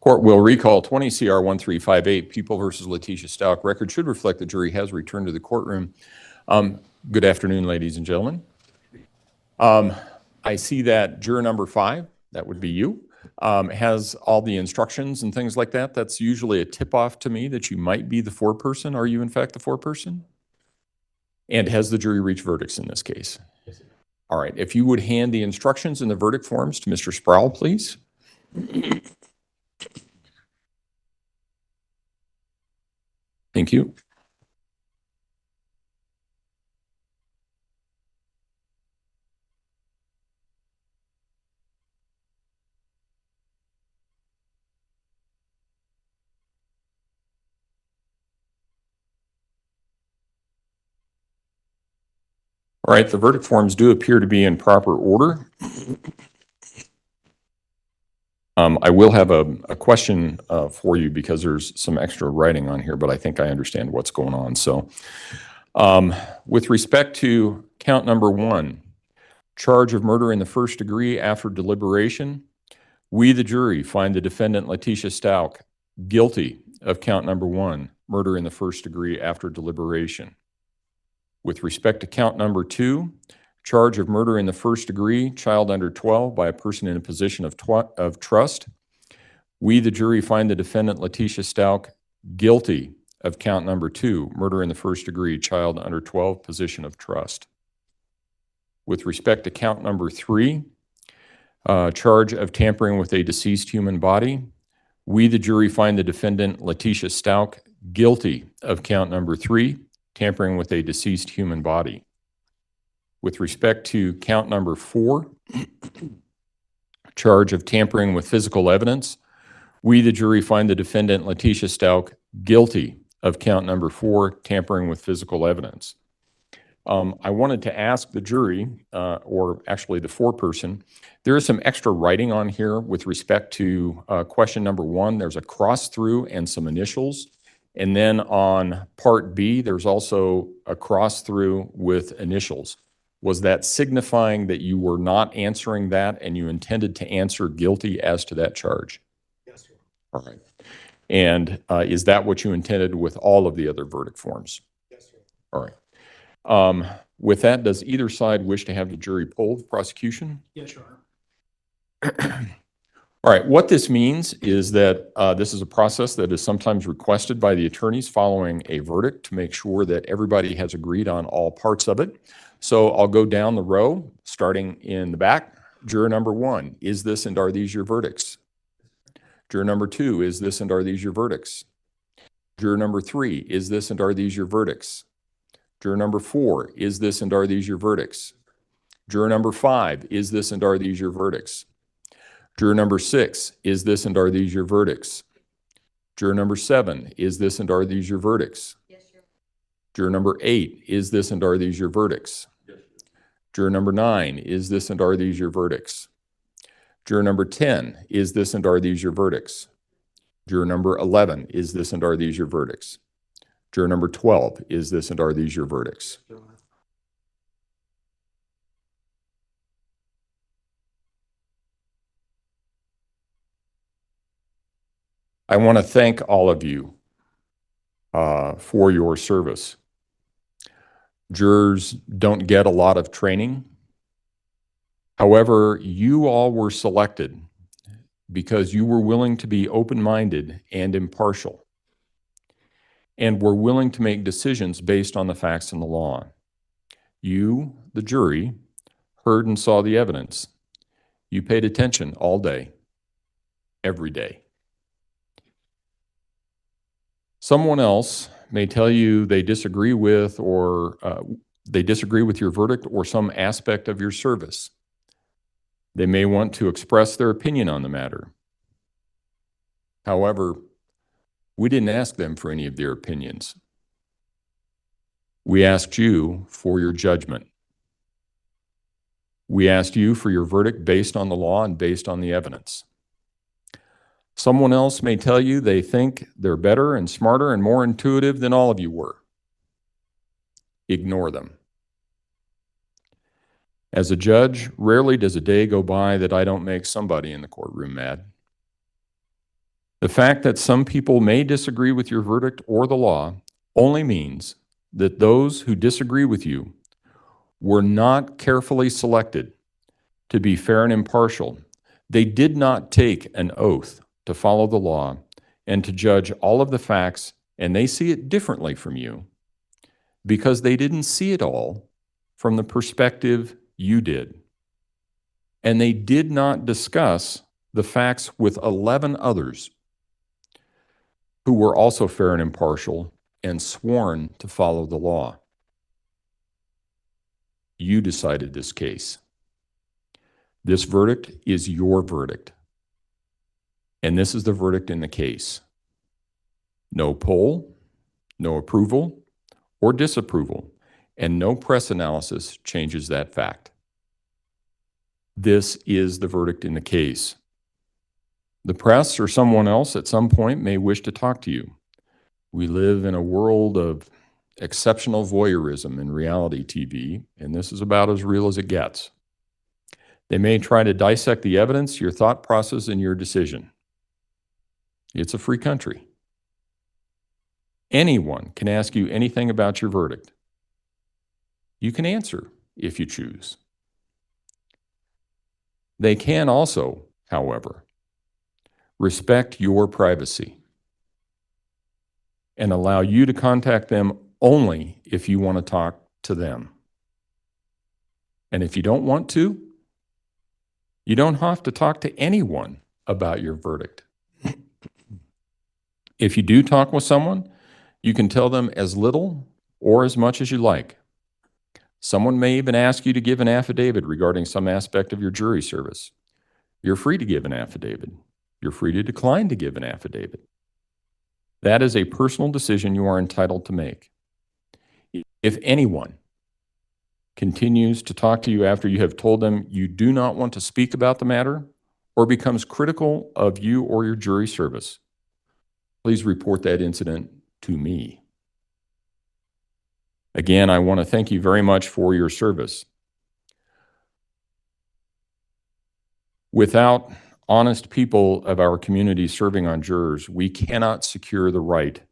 Court will recall 20 CR 1358, People versus Letecia Stauch. Record should reflect the jury has returned to the courtroom. Good afternoon, ladies and gentlemen. I see that juror number 5, that would be you, has all the instructions and things like that. That's usually a tip-off to me that you might be the foreperson. Are you, in fact, the foreperson? And has the jury reached verdicts in this case? Yes, sir. All right. If you would hand the instructions and the verdict forms to Mr. Sproul, please. Thank you. All right, the verdict forms do appear to be in proper order. I will have a question for you because there's some extra writing on here, but I think I understand what's going on. So with respect to count number 1, charge of murder in the first degree after deliberation, we, the jury, find the defendant Letecia Stauch guilty of count number 1, murder in the first degree after deliberation. With respect to count number 2, charge of murder in the first degree, child under 12 by a person in a position of trust, we, the jury, find the defendant Letecia Stauch guilty of count number 2, murder in the first degree, child under 12, position of trust. With respect to count number 3, charge of tampering with a deceased human body, we, the jury, find the defendant Letecia Stauch guilty of count number 3, tampering with a deceased human body. With respect to count number 4, charge of tampering with physical evidence, we, the jury, find the defendant Letecia Stauch guilty of count number 4, tampering with physical evidence. I wanted to ask the jury, or actually the foreperson, there is some extra writing on here with respect to question number 1. There's a cross through and some initials. And then on part B, there's also a cross through with initials. Was that signifying that you were not answering that and you intended to answer guilty as to that charge? Yes, sir. All right. And is that what you intended with all of the other verdict forms? Yes, sir. All right. With that, does either side wish to have the jury poll the prosecution? Yes, Your Honor. All right, what this means is that this is a process that is sometimes requested by the attorneys following a verdict to make sure that everybody has agreed on all parts of it. So I'll go down the row, starting in the back. Juror number 1, is this and are these your verdicts? Juror number 2, is this and are these your verdicts? Juror number 3, is this and are these your verdicts? Juror number 4, is this and are these your verdicts? Juror number 5, is this and are these your verdicts? Juror number 6, is this and are these your verdicts? Juror number 7, is this and are these your verdicts? Yes, sir. Juror number 8, is this and are these your verdicts? Yes, sir. Juror number 9, is this and are these your verdicts? Juror number 10, is this and are these your verdicts? Juror number 11, is this and are these your verdicts? Juror number 12, is this and are these your verdicts? I want to thank all of you for your service. Jurors don't get a lot of training. However, you all were selected because you were willing to be open-minded and impartial, and were willing to make decisions based on the facts and the law. You, the jury, heard and saw the evidence. You paid attention all day, every day. Someone else may tell you they disagree with your verdict or some aspect of your service. They may want to express their opinion on the matter. However, we didn't ask them for any of their opinions. We asked you for your judgment. We asked you for your verdict based on the law and based on the evidence. Someone else may tell you they think they're better and smarter and more intuitive than all of you were. Ignore them. As a judge, rarely does a day go by that I don't make somebody in the courtroom mad. The fact that some people may disagree with your verdict or the law only means that those who disagree with you were not carefully selected to be fair and impartial. They did not take an oath to follow the law and to judge all of the facts, and they see it differently from you because they didn't see it all from the perspective you did. And they did not discuss the facts with 11 others who were also fair and impartial and sworn to follow the law. You decided this case. This verdict is your verdict. And this is the verdict in the case. No poll, no approval or disapproval, and no press analysis changes that fact. This is the verdict in the case. The press or someone else at some point may wish to talk to you. We live in a world of exceptional voyeurism in reality TV, and this is about as real as it gets. They may try to dissect the evidence, your thought process, and your decision. It's a free country. Anyone can ask you anything about your verdict. You can answer if you choose. They can also, however, respect your privacy and allow you to contact them only if you want to talk to them. And if you don't want to, you don't have to talk to anyone about your verdict. If you do talk with someone, you can tell them as little or as much as you like. Someone may even ask you to give an affidavit regarding some aspect of your jury service. You're free to give an affidavit. You're free to decline to give an affidavit. That is a personal decision you are entitled to make. If anyone continues to talk to you after you have told them you do not want to speak about the matter or becomes critical of you or your jury service, please report that incident to me. Again, I want to thank you very much for your service. Without honest people of our community serving on jurors, we cannot secure the right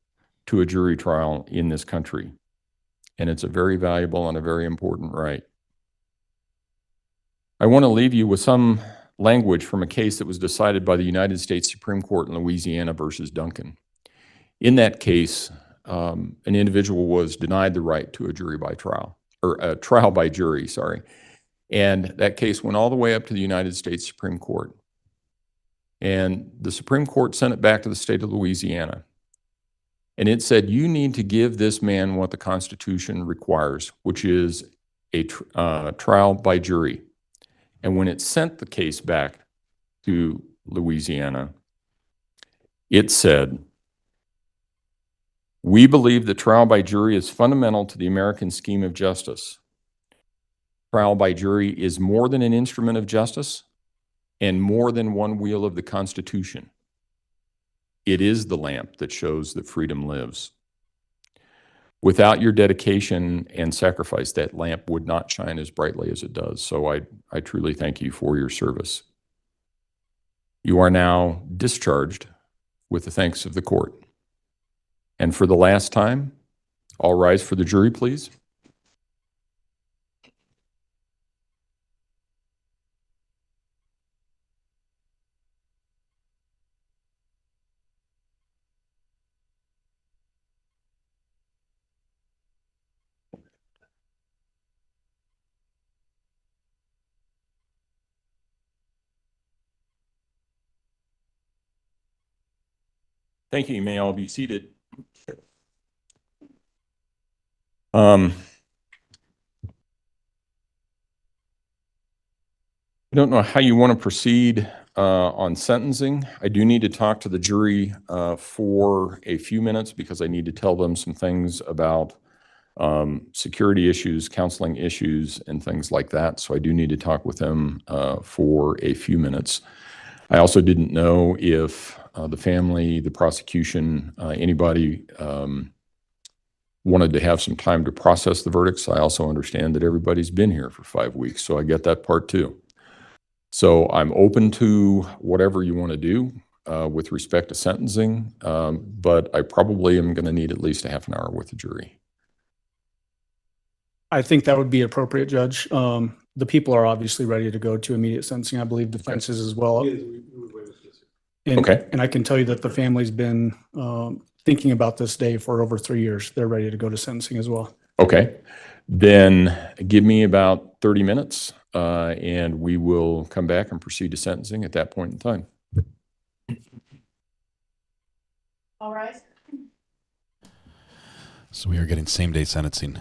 to a jury trial in this country. And it's a very valuable and a very important right. I want to leave you with some language from a case that was decided by the United States Supreme Court in Louisiana versus Duncan. In that case, an individual was denied the right to a jury by trial, or a trial by jury, sorry. And that case went all the way up to the United States Supreme Court. And the Supreme Court sent it back to the state of Louisiana. And it said, you need to give this man what the Constitution requires, which is a trial by jury. And when it sent the case back to Louisiana, it said, we believe that trial by jury is fundamental to the American scheme of justice. Trial by jury is more than an instrument of justice and more than one wheel of the Constitution. It is the lamp that shows that freedom lives. Without your dedication and sacrifice, that lamp would not shine as brightly as it does. So I truly thank you for your service. You are now discharged with the thanks of the court. And for the last time, all rise for the jury, please. Thank you. You may all be seated. I don't know how you want to proceed on sentencing. I do need to talk to the jury for a few minutes because I need to tell them some things about security issues, counseling issues, and things like that. So I do need to talk with them for a few minutes. I also didn't know if the family, the prosecution, anybody wanted to have some time to process the verdicts. I also understand that everybody's been here for 5 weeks, so I get that part too. So I'm open to whatever you want to do with respect to sentencing, but I probably am going to need at least a half an hour with the jury. I think that would be appropriate, Judge. The people are obviously ready to go to immediate sentencing. I believe defenses as well. And I can tell you that the family's been thinking about this day for over 3 years. They're ready to go to sentencing as well. Okay. Then give me about 30 minutes and we will come back and proceed to sentencing at that point in time. All right. So we are getting same-day sentencing.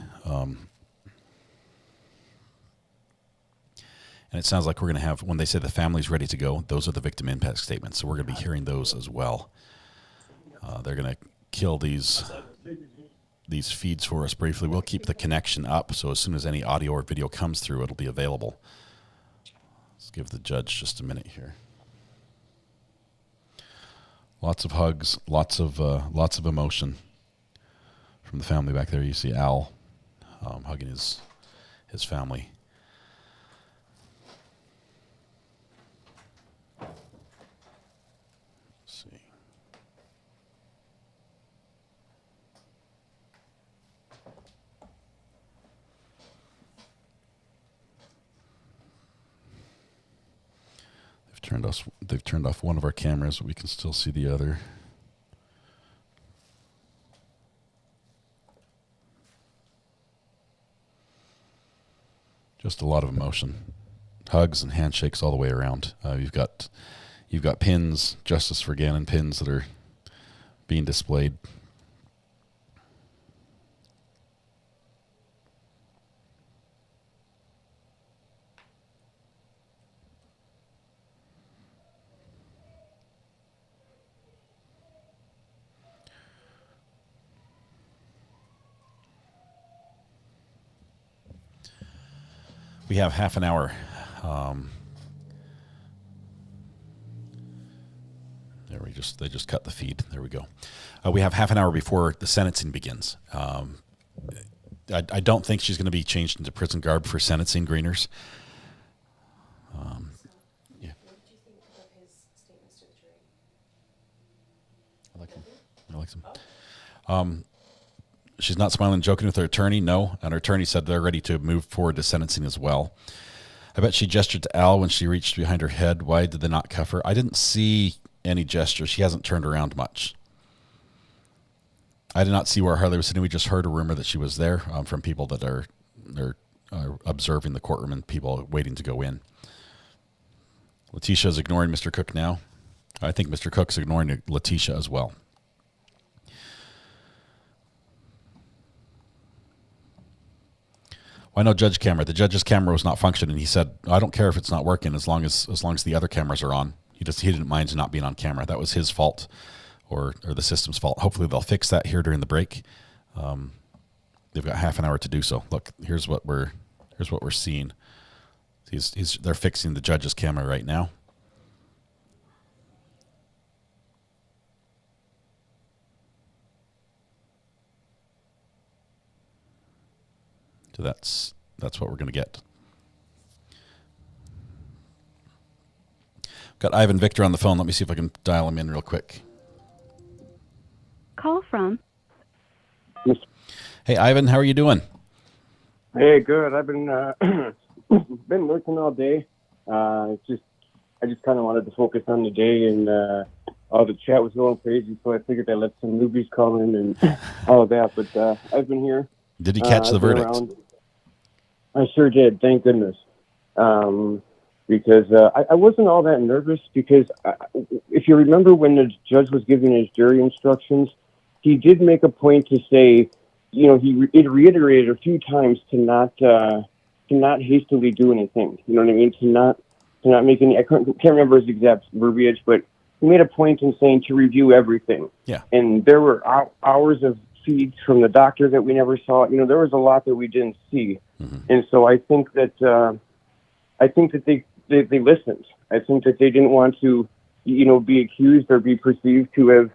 And it sounds like we're going to have, when they say the family's ready to go, those are the victim impact statements. So we're going to be hearing those as well. They're going to kill these feeds for us briefly. We'll keep the connection up, so as soon as any audio or video comes through, it'll be available. Let's give the judge just a minute here. Lots of hugs, lots of emotion from the family back there. You see Al hugging his family. They've turned off one of our cameras, but we can still see the other. Just a lot of emotion. Hugs and handshakes all the way around. You've got pins, Justice for Gannon pins that are being displayed. We have half an hour. They just cut the feed. There we go. We have half an hour before the sentencing begins. I don't think she's going to be changed into prison garb for sentencing, Greeners. Yeah. What did you think of his statements to the jury? I like them. She's not smiling and joking with her attorney, no. And her attorney said they're ready to move forward to sentencing as well. I bet she gestured to Al when she reached behind her head. Why did they not cuff her? I didn't see any gesture. She hasn't turned around much. I did not see where Harley was sitting. We just heard a rumor that she was there from people that are observing the courtroom and people waiting to go in. Letecia's ignoring Mr. Cook now. I think Mr. Cook's ignoring Letecia as well. Why no judge camera? The judge's camera was not functioning. He said, I don't care if it's not working as long as the other cameras are on. He didn't mind not being on camera. That was his fault or the system's fault. Hopefully they'll fix that here during the break. They've got half an hour to do so. Look, here's what we're seeing. They're fixing the judge's camera right now. So that's what we're going to get. Got Ivan Victor on the phone. Let me see if I can dial him in real quick. Call from. Hey, Ivan, how are you doing? Hey, good. I've been been working all day. I just kind of wanted to focus on the day, and all the chat was going crazy, so I figured I'd let some newbies call in and all of that. But I've been here. Did he catch the verdict? I sure did. Thank goodness. Because I wasn't all that nervous because if you remember when the judge was giving his jury instructions, he did make a point to say, he reiterated a few times to not hastily do anything. You know what I mean? To not make any. I can't remember his exact verbiage, but he made a point in saying to review everything. Yeah. And there were hours of feeds from the doctor that we never saw. There was a lot that we didn't see, and so I think that they listened. I think that they didn't want to, be accused or be perceived to have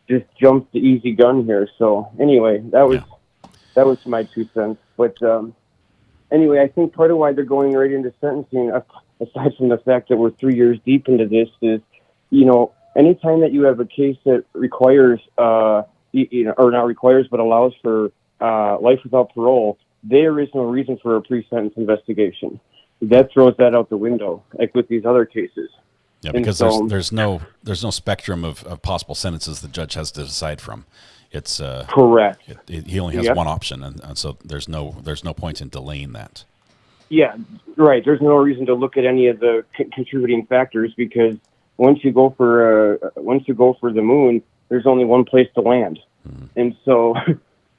just jumped the easy gun here. So anyway, that was my 2 cents. But anyway, I think part of why they're going right into sentencing, aside from the fact that we're 3 years deep into this, is, anytime that you have a case that requires, or not requires, but allows for life without parole, there is no reason for a pre-sentence investigation. That throws that out the window, like with these other cases. Yeah, because there's no spectrum of possible sentences the judge has to decide from. It's correct. He only has one option, and so there's no point in delaying that. Yeah, right. There's no reason to look at any of the contributing factors because once you go for the moon, there's only one place to land, and so.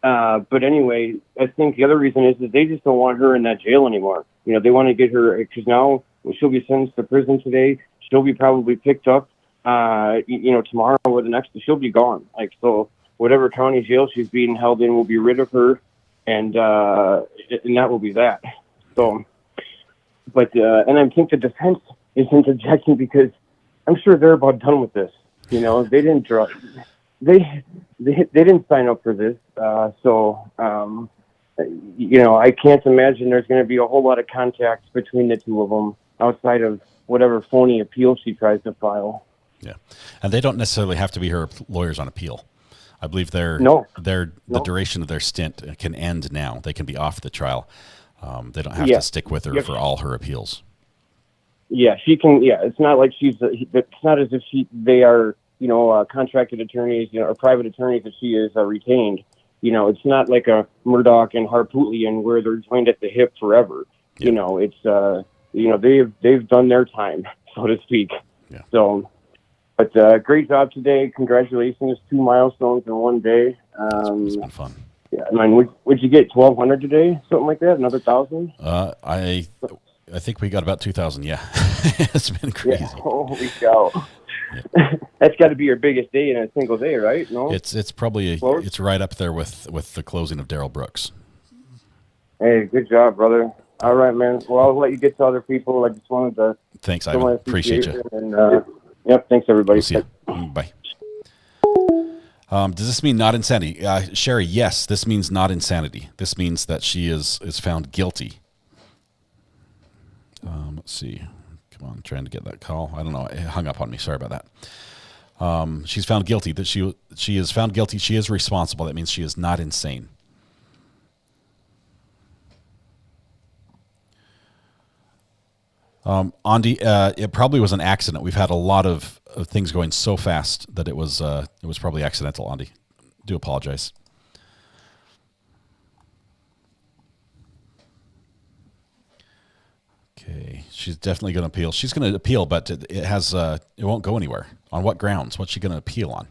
But anyway, I think the other reason is that they just don't want her in that jail anymore. They want to get her, because now she'll be sentenced to prison today. She'll be probably picked up, tomorrow or the next. She'll be gone. So whatever county jail she's being held in will be rid of her, and that will be that. So, but and I think the defense is interjecting because I'm sure they're about done with this. They didn't draw. They didn't sign up for this, so I can't imagine there's going to be a whole lot of contact between the two of them outside of whatever phony appeal she tries to file. Yeah, and they don't necessarily have to be her lawyers on appeal. I believe the duration of their stint can end now. They can be off the trial. They don't have to stick with her for all her appeals. Yeah, she can. Yeah, it's not like it's not as if they are. Contracted attorneys, or private attorneys that she is retained. It's not like a Murdoch and Harpootlian where they're joined at the hip forever. Yeah. It's they've done their time, so to speak. Yeah. So, but great job today. Congratulations, 2 milestones in one day. It's been fun. Yeah, I mean, would you get 1,200 today? Something like that? Another 1,000? I think we got about 2,000. Yeah, it's been crazy. Yeah, holy cow. Yeah. That's got to be your biggest day in a single day, right? No, it's probably it's right up there with the closing of Darrell Brooks. Hey, good job, brother. All right, man. Well, I'll let you get to other people. I just wanted to. Thanks, Ivan. Appreciate you. And yep, thanks everybody. We'll see you. Bye. Does this mean not insanity, Sherry? Yes, this means not insanity. This means that she is found guilty. Let's see. Come on, trying to get that call. I don't know. It hung up on me. Sorry about that. She's found guilty. That she is found guilty. She is responsible. That means she is not insane. Andy, it probably was an accident. We've had a lot of things going so fast that it was probably accidental, Andy. Do apologize. Okay, she's definitely going to appeal. She's going to appeal, but it won't go anywhere. On what grounds? What's she going to appeal on?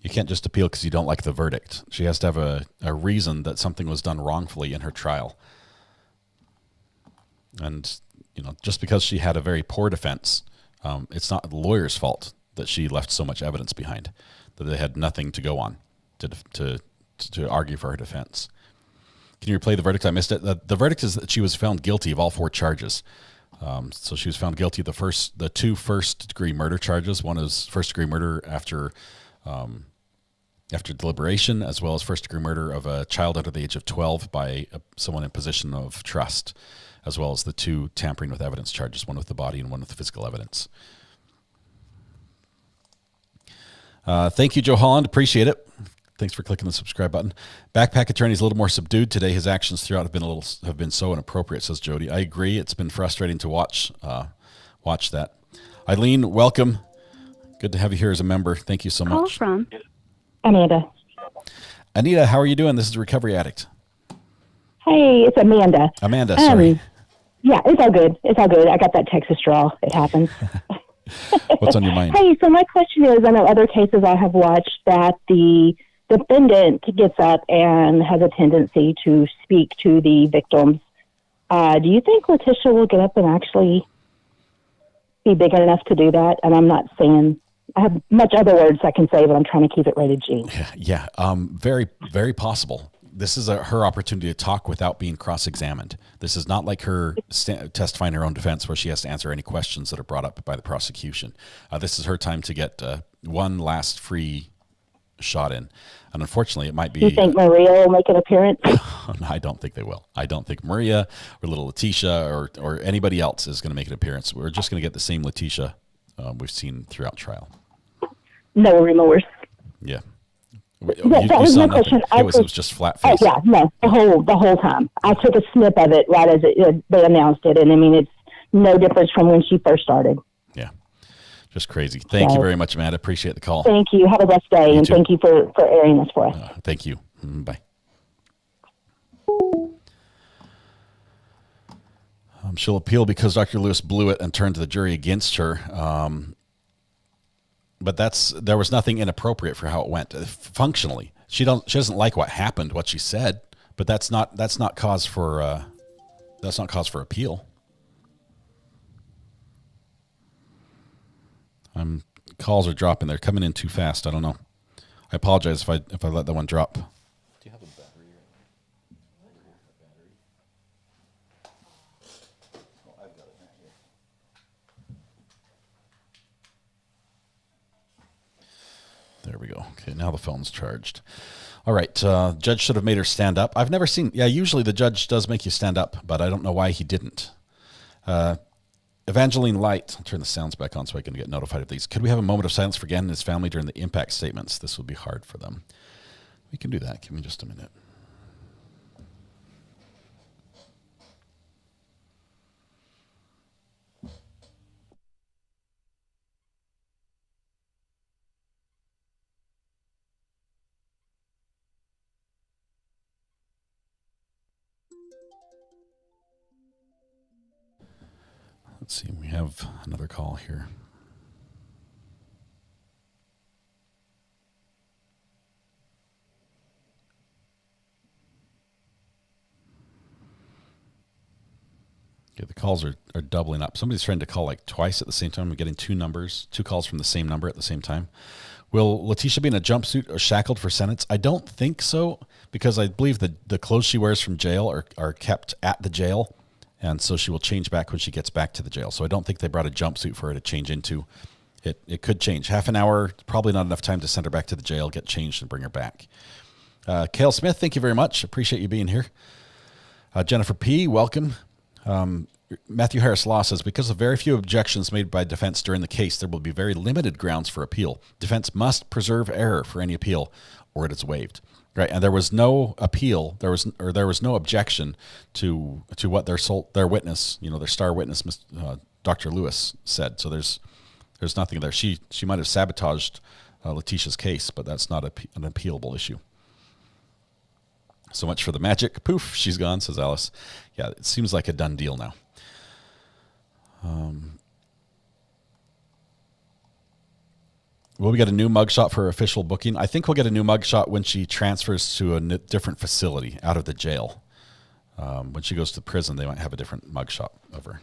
You can't just appeal because you don't like the verdict. She has to have a reason that something was done wrongfully in her trial. And, just because she had a very poor defense, it's not the lawyer's fault that she left so much evidence behind, that they had nothing to go on to argue for her defense. Can you replay the verdict? I missed it. The verdict is that she was found guilty of all 4 charges. So she was found guilty of the 2 first-degree murder charges. One is first-degree murder after deliberation, as well as first-degree murder of a child under the age of 12 by someone in position of trust, as well as the 2 tampering with evidence charges, one with the body and one with the physical evidence. Thank you, Joe Holland. Appreciate it. Thanks for clicking the subscribe button. Backpack attorney's a little more subdued today. His actions throughout have been so inappropriate, says Jody. I agree. It's been frustrating to watch that. Eileen, welcome. Good to have you here as a member. Thank you so much. Call from Amanda. Anita, how are you doing? This is Recovery Addict. Hey, it's Amanda. Amanda, sorry. Yeah, it's all good. It's all good. I got that Texas draw. It happens. What's on your mind? Hey, so my question is, I know other cases I have watched that the defendant gets up and has a tendency to speak to the victims. Do you think Letecia will get up and actually be big enough to do that? And I'm not saying I have much other words I can say, but I'm trying to keep it rated G. Yeah. Very, very possible. This is her opportunity to talk without being cross-examined. This is not like her testifying her own defense where she has to answer any questions that are brought up by the prosecution. This is her time to get one last free shot in. And unfortunately, it might be... Do you think Maria will make an appearance? I don't think they will. I don't think Maria or little Letecia or anybody else is going to make an appearance. We're just going to get the same Letecia we've seen throughout trial. No remorse. Yeah. That was my question. It was just flat face. Yeah, no, the whole time. I took a snip of it right as they announced it, and I mean it's no difference from when she first started. Yeah, just crazy. Thank you very much, Amanda. Appreciate the call. Thank you. Have a blessed day, and thank you for airing this for us. Thank you. Bye. She'll appeal because Dr. Lewis blew it and turned the jury against her. But there was nothing inappropriate for how it went. Functionally, she doesn't like what happened, what she said, but that's not cause for appeal. Calls are dropping. They're coming in too fast. I don't know. I apologize if I let that one drop. Do you have a battery? Oh, I've got it right here. There we go. Okay, now the phone's charged. All right, judge should have made her stand up. I've never seen... Yeah, usually the judge does make you stand up, but I don't know why he didn't. Evangeline Light. I'll turn the sounds back on so I can get notified of these. Could we have a moment of silence for Gann and his family during the impact statements? This would be hard for them. We can do that. Give me just a minute. Let's see, we have another call here. Okay, the calls are doubling up. Somebody's trying to call like twice at the same time. We're getting two calls from the same number at the same time. Will Letecia be in a jumpsuit or shackled for sentence? I don't think so, because I believe the clothes she wears from jail are kept at the jail. And so she will change back when she gets back to the jail. So I don't think they brought a jumpsuit for her to change into. It could change. Half an hour, probably not enough time to send her back to the jail, get changed, and bring her back. Cale Smith, thank you very much. Appreciate you being here. Jennifer P., welcome. Matthew Harris Law says, because of very few objections made by defense during the case, there will be very limited grounds for appeal. Defense must preserve error for any appeal, or it is waived. Right, and there was no appeal. There was no objection to what their witness, their star witness, Dr. Lewis, said. So there's nothing there. She might have sabotaged Letecia's case, but that's not an appealable issue. So much for the magic. Poof, she's gone, says Alice. Yeah, it seems like a done deal now. Will we get a new mugshot for her official booking? I think we'll get a new mugshot when she transfers to a different facility out of the jail. When she goes to prison, they might have a different mugshot of her.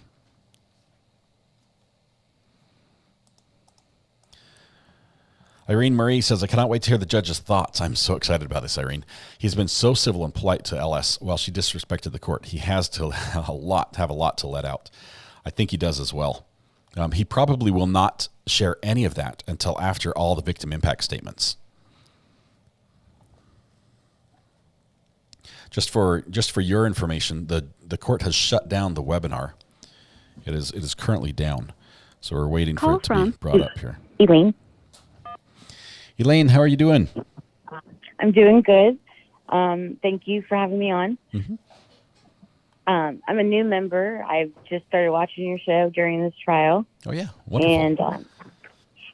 Irene Marie says, I cannot wait to hear the judge's thoughts. I'm so excited about this, Irene. He's been so civil and polite to LS while she disrespected the court. He has to have a lot to let out. I think he does as well. He probably will not share any of that until after all the victim impact statements. Just for your information, the court has shut down the webinar. It is currently down, so we're waiting for it to be brought up here. Elaine, how are you doing? I'm doing good. Thank you for having me on. Mm-hmm. I'm a new member. I've just started watching your show during this trial. Oh, yeah. Wonderful. And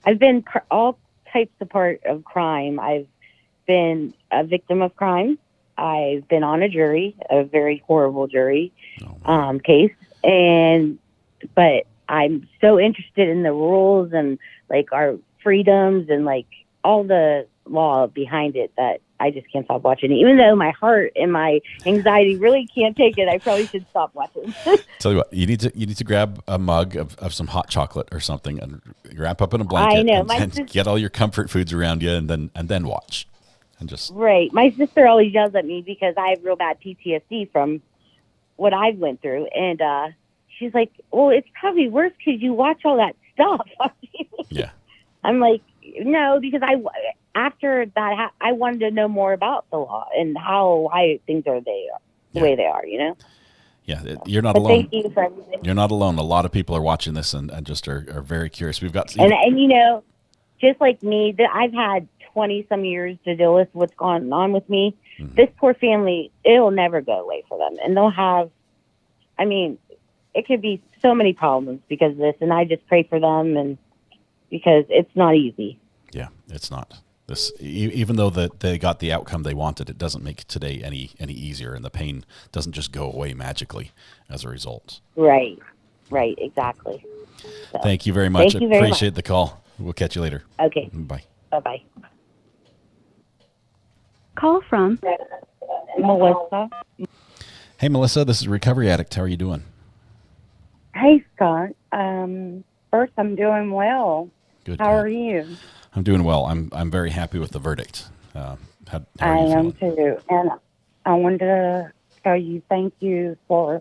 I've been all types of part of crime. I've been a victim of crime. I've been on a jury, a very horrible jury case. But I'm so interested in the rules and like our freedoms and like all the law behind it that I just can't stop watching it. Even though my heart and my anxiety really can't take it, I probably should stop watching. Tell you what, you need to grab a mug of some hot chocolate or something and wrap up in a blanket. I know, and get all your comfort foods around you, and then watch. And just right. My sister always yells at me because I have real bad PTSD from what I went through, and she's like, "Well, it's probably worse because you watch all that stuff." Yeah. I'm like, no, because after that, I wanted to know more about the law and why things are the way they are, Yeah, you're not but alone. Thank you for everything. You're not alone. A lot of people are watching this and just are very curious. We've got and just like me, I've had 20 some years to deal with what's going on with me. Mm-hmm. This poor family, it'll never go away for them, and they'll have. I mean, it could be so many problems because of this, and I just pray for them and. Because it's not easy. Yeah, it's not. This even though they got the outcome they wanted, it doesn't make today any easier, and the pain doesn't just go away magically as a result. Right, exactly. So, thank you very much. Thank you very Appreciate much. the call. We'll catch you later. Okay. Bye. Bye-bye. Call from Melissa. Hey, Melissa, this is Recovery Addict. How are you doing? Hey, Scott. First, I'm doing well. Good. How are you? I'm doing well. I'm very happy with the verdict. How are I you am feeling? too. And I wanted to tell you thank you for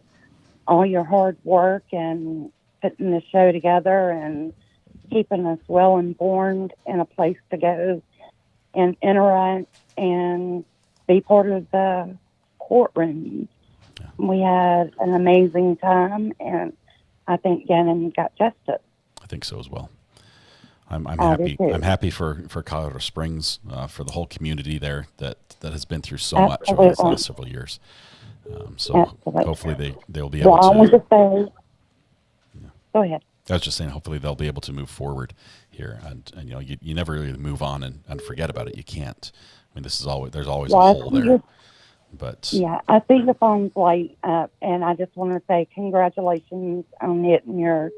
all your hard work and putting the show together and keeping us well informed and a place to go and interact and be part of the courtroom. Yeah. We had an amazing time, and I think Gannon got justice. I think so as well. I'm happy. I'm happy for Colorado Springs, for the whole community there that has been through so much over the last several years. So Absolutely. hopefully they'll be able I want to. to say, go ahead. I was just saying, hopefully they'll be able to move forward here, and you never really move on and forget about it. You can't. I mean, there's always a hole there. But yeah, I see the phone's light up, and I just want to say congratulations on hitting your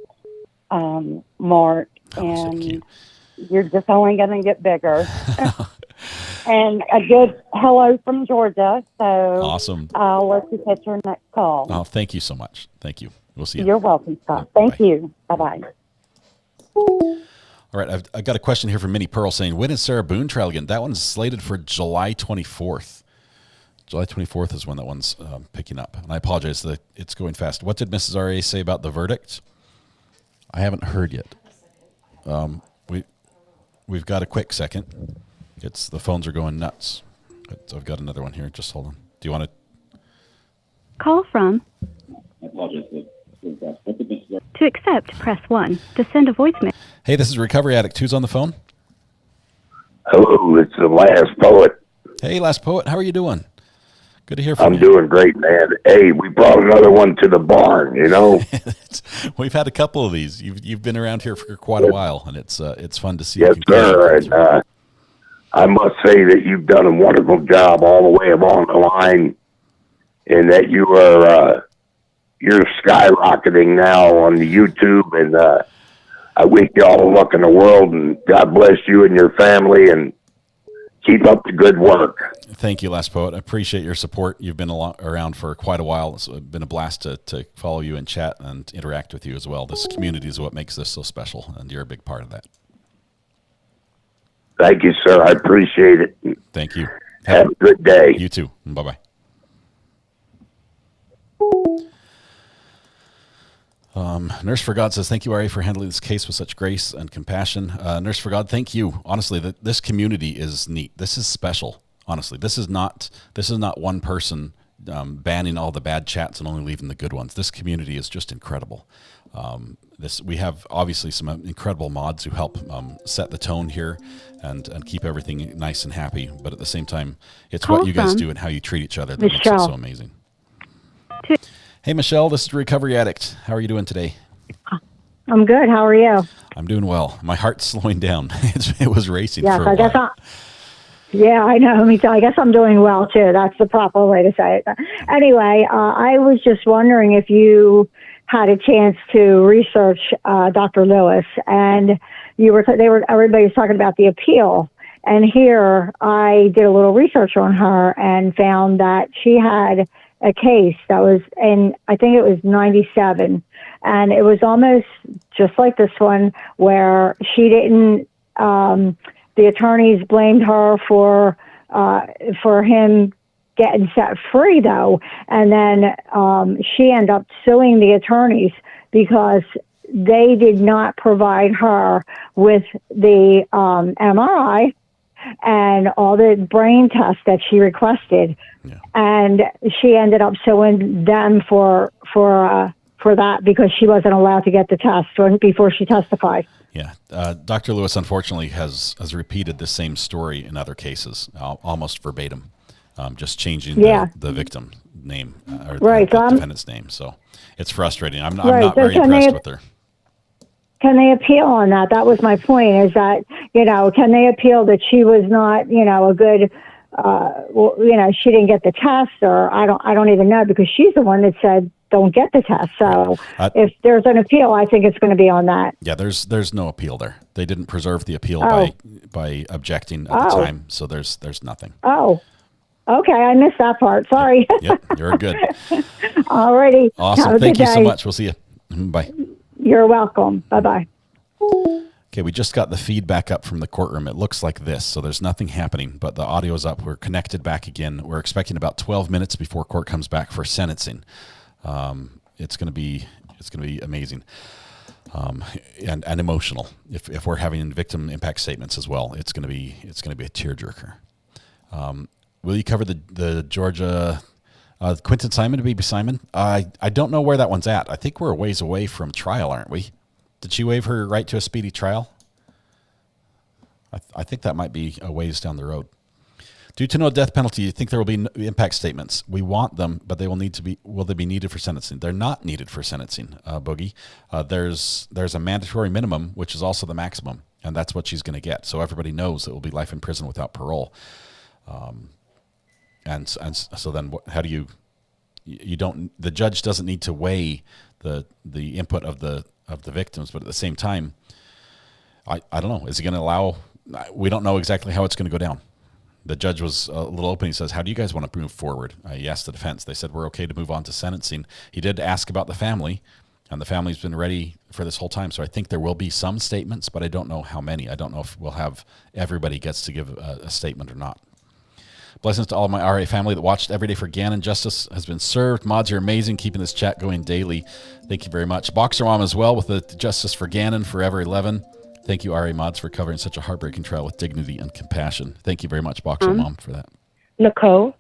mark, and you're just only going to get bigger. And a good hello from Georgia. So awesome. I'll let you catch your next call. Oh, thank you so much. Thank you. We'll see you. You're welcome, Scott. Thank you. Bye-bye. All right, I've got a question here from Minnie Pearl saying, when is Sarah Boone trial again? That one's slated for July 24th. July 24th is when that one's picking up. And I apologize that it's going fast. What did Mrs. R.A. say about the verdict? I haven't heard yet. We've got a quick second. The phones are going nuts. I've got another one here. Just hold on. Do you want to? Call from To accept, press 1. To send a voicemail. Hey, this is Recovery Addict. Who's on the phone? Hello, it's the last poet. Hey, Last Poet. How are you doing? Good to hear from I'm you. doing great, man. Hey, we brought another one to the barn, you know? We've had a couple of these. You've been around here for quite a while, and it's fun to see. Yes, sir. And I must say that you've done a wonderful job all the way along the line, and that you are you're skyrocketing now on the YouTube, and I wish you all the luck in the world, and God bless you and your family, and keep up the good work. Thank you, Last Poet. I appreciate your support. You've been around for quite a while. It's been a blast to follow you and chat and interact with you as well. This community is what makes this so special, and you're a big part of that. Thank you, sir. I appreciate it. Thank you. Have a good day. You too. Bye-bye. Nurse for God says, thank you, Ari, for handling this case with such grace and compassion. Nurse for God, thank you. Honestly, this community is neat. This is special. Honestly, this is not one person banning all the bad chats and only leaving the good ones. This community is just incredible. We have obviously some incredible mods who help set the tone here and keep everything nice and happy. But at the same time, it's what you guys do and how you treat each other that makes it so amazing. Hey, Michelle, this is Recovery Addict. How are you doing today? I'm good. How are you? I'm doing well. My heart's slowing down. It was racing for a I guess while. Yeah, I know. Me too. I guess I'm doing well, too. That's the proper way to say it. Anyway, I was just wondering if you had a chance to research Dr. Lewis, and everybody was talking about the appeal. And here I did a little research on her and found that she had a case that was I think it was 97, and it was almost just like this one where she didn't, the attorneys blamed her for him getting set free though. And then, she ended up suing the attorneys because they did not provide her with the, MRI and all the brain tests that she requested. Yeah. And she ended up suing them for that because she wasn't allowed to get the test before she testified. Yeah. Dr. Lewis, unfortunately, has repeated the same story in other cases, almost verbatim, just changing the victim name or the defendant's name. So it's frustrating. I'm not very impressed with her. Can they appeal on that? That was my point, is that, can they appeal that she was not, a good, she didn't get the test, or I don't even know, because she's the one that said, don't get the test. So if there's an appeal, I think it's going to be on that. Yeah, there's no appeal there. They didn't preserve the appeal by objecting at the time. So there's nothing. Oh, okay. I missed that part. Sorry. Yep, you're good. Alrighty. Awesome. Thank you so much. We'll see you. Bye. You're welcome. Bye-bye. Okay, we just got the feedback up from the courtroom. It looks like this, so there's nothing happening, but the audio's up. We're connected back again. We're expecting about 12 minutes before court comes back for sentencing. It's going to be amazing, and emotional. If we're having victim impact statements as well, it's going to be a tearjerker. Will you cover the Georgia? Quinton Simon, Baby Simon. I don't know where that one's at. I think we're a ways away from trial, aren't we? Did she waive her right to a speedy trial? I think that might be a ways down the road. Due to no death penalty, you think there will be impact statements? We want them, but will they be needed for sentencing? They're not needed for sentencing, Boogie. There's a mandatory minimum, which is also the maximum, and that's what she's going to get. So everybody knows it will be life in prison without parole. And so then how do you don't, the judge doesn't need to weigh the input of the victims, but at the same time, I don't know, is he going to allow, we don't know exactly how it's going to go down. The judge was a little open. He says, how do you guys want to move forward? He asked the defense. They said, we're okay to move on to sentencing. He did ask about the family, and the family's been ready for this whole time. So I think there will be some statements, but I don't know how many. I don't know if we'll have everybody gets to give a statement or not. Blessings to all of my RA family that watched every day for Gannon. Justice has been served. Mods are amazing, keeping this chat going daily. Thank you very much. Boxer Mom as well with the Justice for Gannon, Forever 11. Thank you, RA Mods, for covering such a heartbreaking trial with dignity and compassion. Thank you very much, Boxer Mom, for that. Nicole.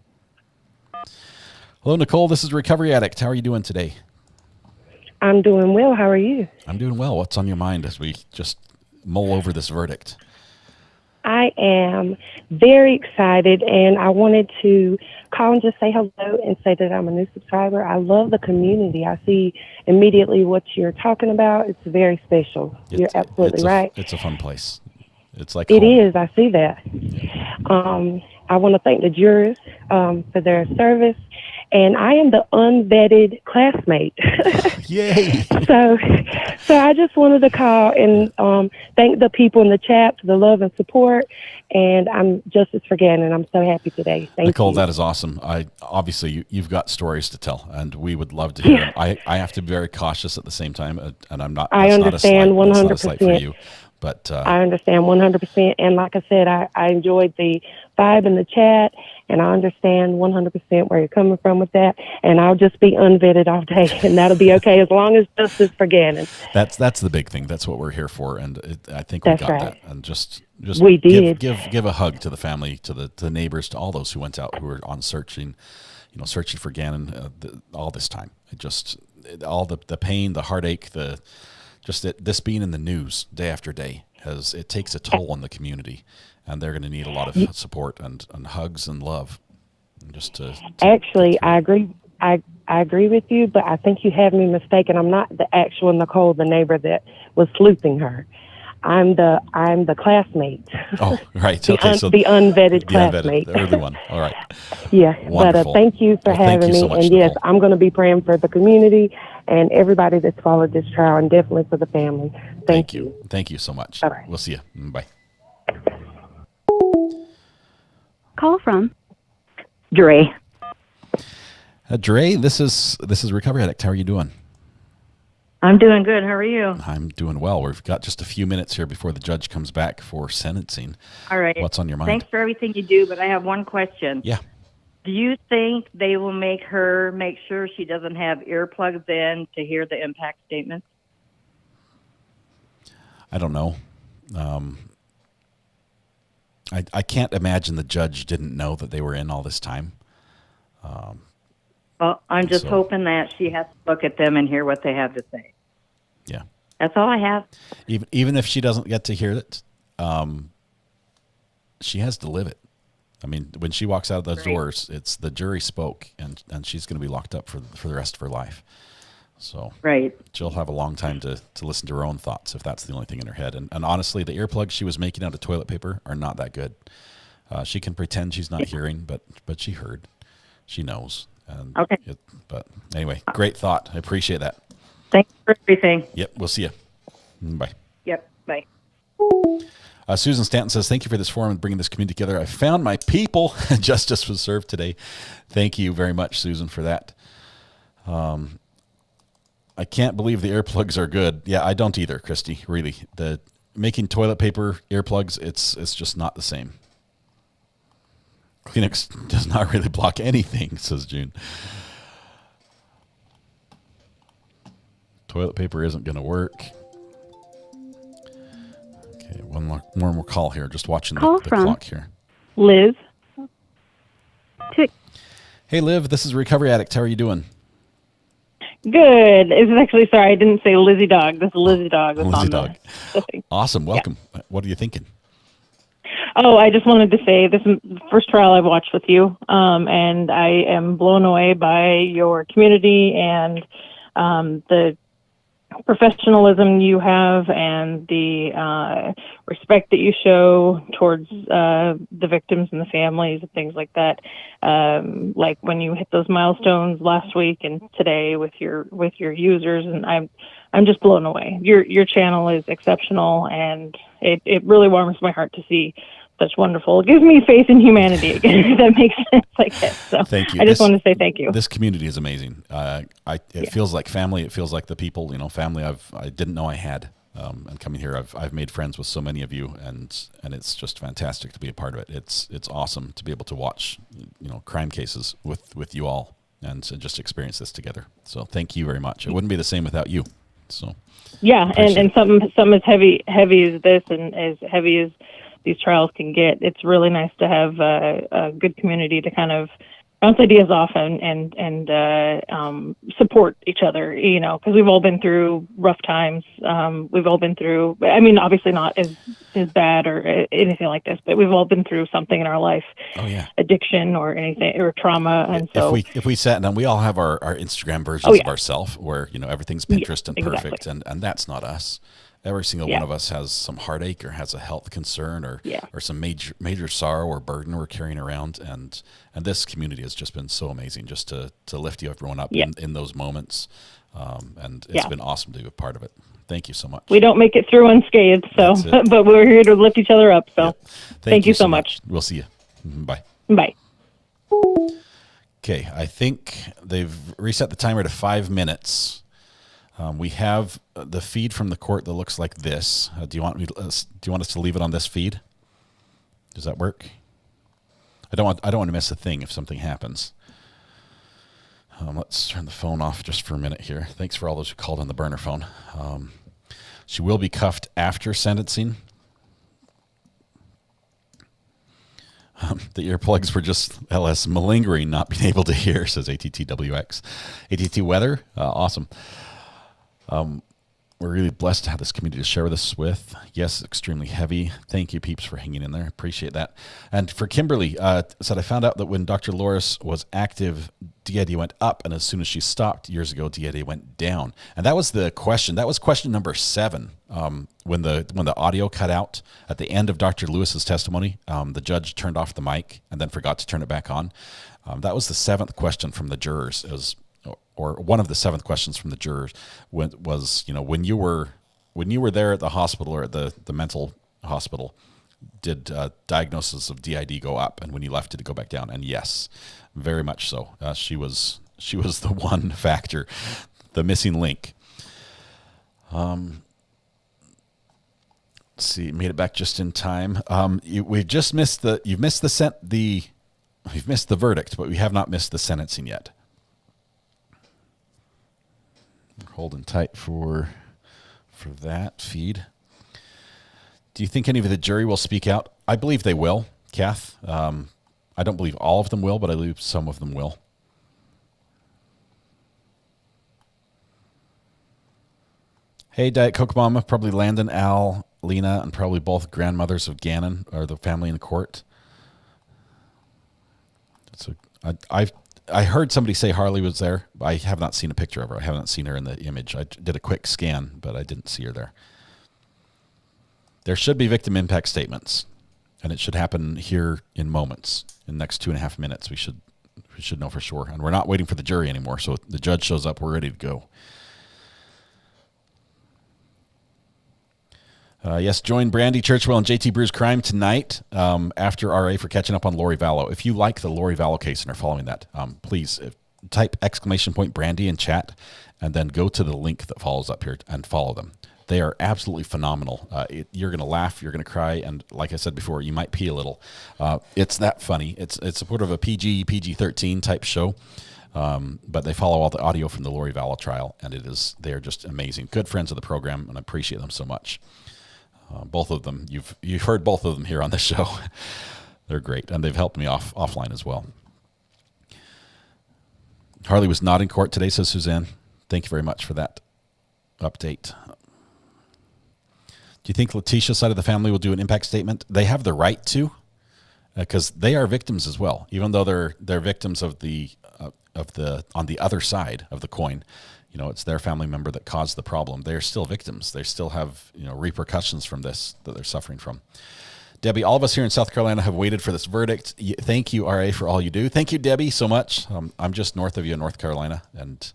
Hello, Nicole. This is Recovery Addict. How are you doing today? I'm doing well. How are you? I'm doing well. What's on your mind as we just mull over this verdict? I am very excited, and I wanted to call and just say hello and say that I'm a new subscriber. I love the community. I see immediately what you're talking about. It's very special. You're absolutely right. It's a fun place. It's like It home. is. I see that. I want to thank the jurors for their service, and I am the unvetted classmate. Yay! So I just wanted to call and thank the people in the chat for the love and support. And I'm Justice for Gannon. I'm so happy today. Thank Nicole, you. that is awesome. Obviously you've got stories to tell, and we would love to hear them. I have to be very cautious at the same time, and I'm not. I understand 100%. That's not a slight for you, but I understand 100%. And like I said, I enjoyed the vibe in the chat, and I understand 100% where you're coming from with that. And I'll just be unvetted all day, and that'll be okay as long as Justice for Gannon. That's the big thing. That's what we're here for, and I think we got that. And just we did give a hug to the family, to the neighbors, to all those who went out, who were on searching for Gannon all this time. All the pain, the heartache, this being in the news day after day it takes a toll on the community, and they're going to need a lot of support and hugs and love. And actually, I agree. I agree with you, but I think you have me mistaken. I'm not the actual Nicole, the neighbor that was sleuthing her. I'm the classmate. Oh, right. the the unvetted classmate. The early one. All right. Yeah. Wonderful. But thank you for having me. So much, and yes, I'm going to be praying for the community and everybody that's followed this trial, and definitely for the family. Thank you. Thank you so much. Bye-bye. We'll see you. Bye. Call from Dre. Dre, this is Recovery Addict. How are you doing? I'm doing good. How are you? I'm doing well. We've got just a few minutes here before the judge comes back for sentencing. All right. What's on your mind? Thanks for everything you do, but I have one question. Yeah. Do you think they will make her make sure she doesn't have earplugs in to hear the impact statements? I don't know. I can't imagine the judge didn't know that they were in all this time. Well, I'm just hoping that she has to look at them and hear what they have to say. Yeah. That's all I have. Even if she doesn't get to hear it, she has to live it. I mean, when she walks out of those doors, it's the jury spoke, and she's going to be locked up for the rest of her life. So she'll have a long time to listen to her own thoughts if that's the only thing in her head. And honestly, the earplugs she was making out of toilet paper are not that good. She can pretend she's not hearing, but she heard. She knows. Okay. But anyway, great thought. I appreciate that. Thanks for everything. Yep, we'll see you. Bye. Yep, bye. Susan Stanton says, thank you for this forum and bringing this community together. I found my people. Justice was served today. Thank you very much, Susan, for that. I can't believe the earplugs are good. Yeah, I don't either, Christy, really. The making toilet paper earplugs, it's just not the same. Kleenex does not really block anything, says June. Toilet paper isn't going to work. Okay, one more call here. Just watching the clock here. Liz. Hey, Liv, this is Recovery Addict. How are you doing? Good. It's actually, sorry, I didn't say Lizzie Dog. This is Lizzie Dog. Lizzie Dog. Awesome. Welcome. Yeah. What are you thinking? Oh, I just wanted to say this is the first trial I've watched with you, and I am blown away by your community and the professionalism you have and the respect that you show towards the victims and the families and things like that. Like when you hit those milestones last week and today with your users, and I'm just blown away. Your channel is exceptional, and it really warms my heart to see such wonderful. It gives me faith in humanity again, if that makes sense, I guess. So thank you. I just want to say thank you. This community is amazing. It feels like family. It feels like the people, family I didn't know I had. And coming here, I've made friends with so many of you, and it's just fantastic to be a part of it. It's awesome to be able to watch, crime cases with you all and to just experience this together. So thank you very much. It wouldn't be the same without you. So yeah, and some as heavy as this and as heavy as these trials can get. It's really nice to have a good community to kind of bounce ideas off and support each other, because we've all been through rough times. We've all been through, I mean, obviously not as bad or anything like this, but we've all been through something in our life. Oh yeah. Addiction or anything, or trauma. And so if we sat down, we all have our Instagram versions of ourselves where, everything's Pinterest and perfect. Exactly. And that's not us. Every single one of us has some heartache or has a health concern or some major sorrow or burden we're carrying around. And this community has just been so amazing just to lift everyone up in those moments. And it's been awesome to be a part of it. Thank you so much. We don't make it through unscathed, so but we're here to lift each other up. So thank you so much. We'll see you. Bye. Bye. Okay, I think they've reset the timer to 5 minutes. We have the feed from the court that looks like this. Do you want us to leave it on this feed? Does that work? I don't want to miss a thing if something happens. Let's turn the phone off just for a minute here. Thanks for all those who called on the burner phone. She will be cuffed after sentencing. The earplugs were just LS malingering, not being able to hear, says ATTWX. ATT weather, awesome. We're really blessed to have this community to share this with. Yes, extremely heavy. Thank you, peeps, for hanging in there. Appreciate that. And for Kimberly, said, I found out that when Dr. Loris was active, DID went up, and as soon as she stopped years ago, DID went down. And that was the question. That was question number 7. When the audio cut out at the end of Dr. Lewis's testimony, the judge turned off the mic and then forgot to turn it back on. That was the 7th question from the jurors. Or one of the 7th questions from the jurors was, when you were there at the hospital or at the mental hospital, did diagnosis of DID go up, and when you left, did it go back down? And yes, very much so. She was the one factor, the missing link. Let's see, made it back just in time. We've just missed you've missed the verdict, but we have not missed the sentencing yet. Holding tight for that feed. Do you think any of the jury will speak out? I believe they will, Kath. I don't believe all of them will, but I believe some of them will. Hey, Diet Coke Mama, probably Landon, Al, Lena, and probably both grandmothers of Gannon are the family in the court. So I heard somebody say Harley was there. I have not seen a picture of her. I haven't seen her in the image. I did a quick scan, but I didn't see her there. There should be victim impact statements, and it should happen here in moments. In the next 2.5 minutes, we should know for sure. And we're not waiting for the jury anymore. So the judge shows up, we're ready to go. Yes, join Brandy Churchwell and JT Brew's Crime tonight after RA for catching up on Lori Vallow. If you like the Lori Vallow case and are following that, please type !Brandy in chat and then go to the link that follows up here and follow them. They are absolutely phenomenal. You're going to laugh, you're going to cry, and like I said before, you might pee a little. It's that funny. It's sort of a PG-13 type show. But they follow all the audio from the Lori Vallow trial, and they are just amazing. Good friends of the program, and I appreciate them so much. Both of them, you've heard both of them here on the show. They're great, and they've helped me offline as well. Harley was not in court today, says Suzanne. Thank you very much for that update. Do you think Letecia's side of the family will do an impact statement? They have the right to, because they are victims as well, even though they're victims of the on the other side of the coin. It's their family member that caused the problem. They're still victims. They still have, repercussions from this that they're suffering from. Debbie, all of us here in South Carolina have waited for this verdict. Thank you, RA, for all you do. Thank you, Debbie, so much. I'm just north of you in North Carolina, and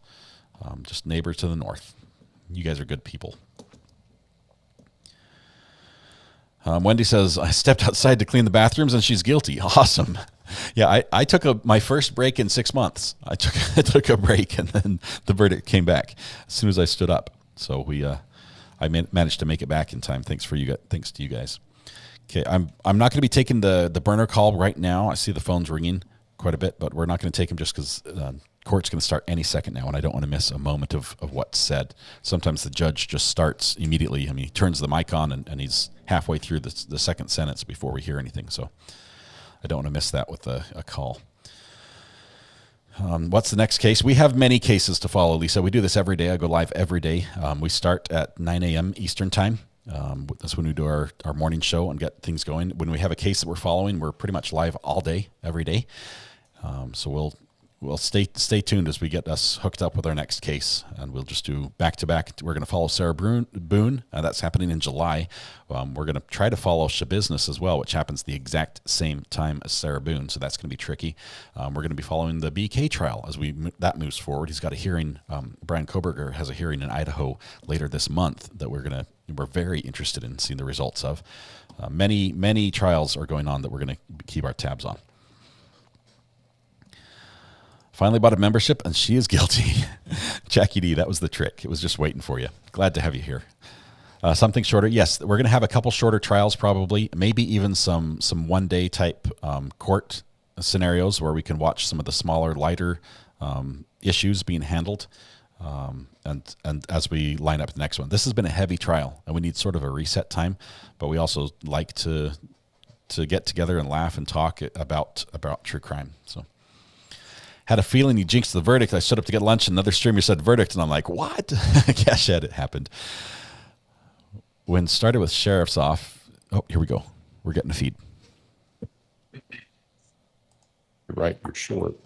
just neighbors to the north. You guys are good people. Wendy says, I stepped outside to clean the bathrooms, and she's guilty. Awesome. Yeah, I took my first break in 6 months. I took a break, and then the verdict came back as soon as I stood up. So I managed to make it back in time. Thanks to you guys. Okay, I'm not going to be taking the burner call right now. I see the phone's ringing quite a bit, but we're not going to take them just because court's going to start any second now, and I don't want to miss a moment of what's said. Sometimes the judge just starts immediately. I mean, he turns the mic on, and he's halfway through the second sentence before we hear anything. So I don't want to miss that with a call. What's the next case? We have many cases to follow, Lisa. We do this every day. I go live every day. We start at 9 a.m. Eastern time. That's when we do our morning show and get things going. When we have a case that we're following, we're pretty much live all day, every day. So we'll stay tuned as we get us hooked up with our next case, and we'll just do back to back. We're going to follow Sarah Boone. That's happening in July. We're going to try to follow Shabusiness as well, which happens the exact same time as Sarah Boone. So that's going to be tricky. We're going to be following the BK trial as that moves forward. He's got a hearing. Brian Koberger has a hearing in Idaho later this month that we're very interested in seeing the results of. Many trials are going on that we're going to keep our tabs on. Finally bought a membership, and she is guilty. Jackie D, that was the trick. It was just waiting for you. Glad to have you here. Something shorter. Yes, we're going to have a couple shorter trials probably, maybe even some one-day type court scenarios where we can watch some of the smaller, lighter issues being handled. And as we line up the next one. This has been a heavy trial, and we need sort of a reset time, but we also like to get together and laugh and talk about true crime. So had a feeling you jinxed the verdict. I stood up to get lunch, and another streamer said verdict, and I'm like, what? Cash it happened. When started with sheriff's off, oh, here we go. We're getting a feed. You're right, you're short.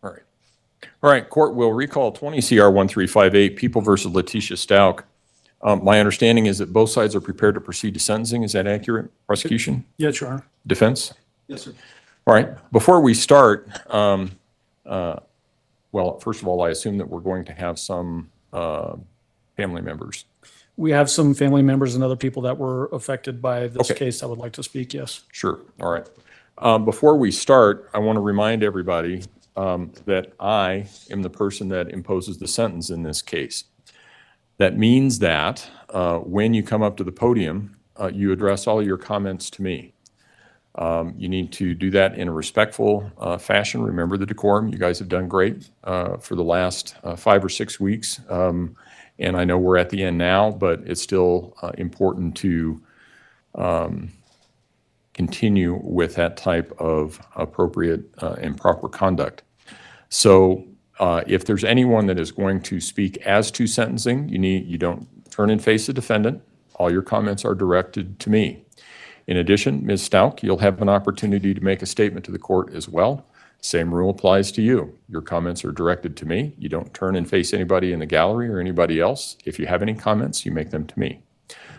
All right, court will recall 20 CR 1358, People versus Letecia Stauch. My understanding is that both sides are prepared to proceed to sentencing. Is that accurate? Prosecution? Yes, Your Honor. Defense? Yes, sir. All right. Before we start, well, first of all, I assume that we're going to have some family members. We have some family members and other people that were affected by this case that would like to speak, yes. Sure. All right. Before we start, I want to remind everybody that I am the person that imposes the sentence in this case. That means that when you come up to the podium, you address all your comments to me. You need to do that in a respectful fashion. Remember the decorum. You guys have done great for the last 5 or 6 weeks. And I know we're at the end now, but it's still important to continue with that type of appropriate and proper conduct. So if there's anyone that is going to speak as to sentencing, you don't turn and face the defendant. All your comments are directed to me. In addition, Ms. Stauch, you'll have an opportunity to make a statement to the court as well. Same rule applies to you. Your comments are directed to me. You don't turn and face anybody in the gallery or anybody else. If you have any comments, you make them to me.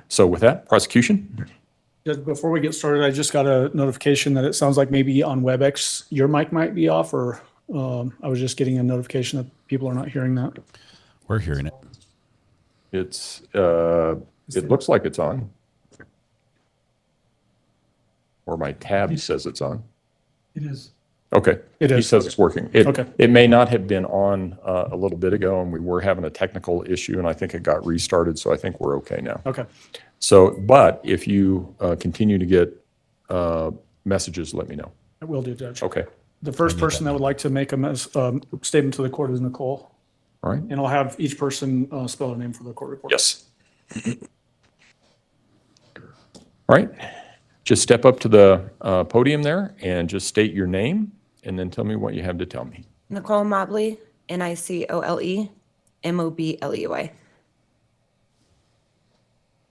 So with that, prosecution. Just before we get started, I just got a notification that it sounds like maybe on WebEx your mic might be off, or I was just getting a notification that people are not hearing that. We're hearing it. It's it looks like it's on. Or my tab says it's on. It is. Okay. It is. He says it's working. It may not have been on a little bit ago, and we were having a technical issue, and I think it got restarted, so I think we're okay now. Okay. So, but if you continue to get messages, let me know. I will do, Judge. Okay. The first person that would like to make a statement to the court is Nicole. All right. And I'll have each person spell a name for the court report. Yes. All right. Just step up to the podium there and just state your name and then tell me what you have to tell me. Nicole Mobley, Nicole Mobley.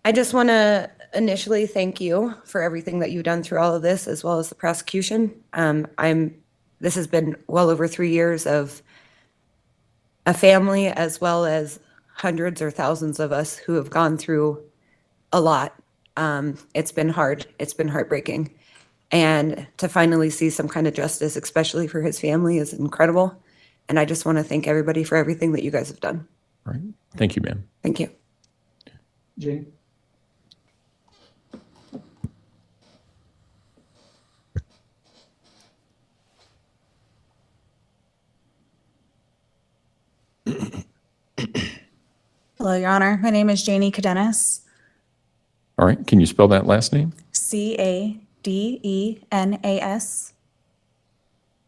I just want to initially thank you for everything that you've done through all of this, as well as the prosecution. This has been well over 3 years of a family, as well as hundreds or thousands of us who have gone through a lot. It's been hard. It's been heartbreaking. And to finally see some kind of justice, especially for his family, is incredible. And I just want to thank everybody for everything that you guys have done. All right. Thank you, ma'am. Thank you. Jane? Hello, Your Honor. My name is Janie Cadenas. All right. Can you spell that last name? Cadenas.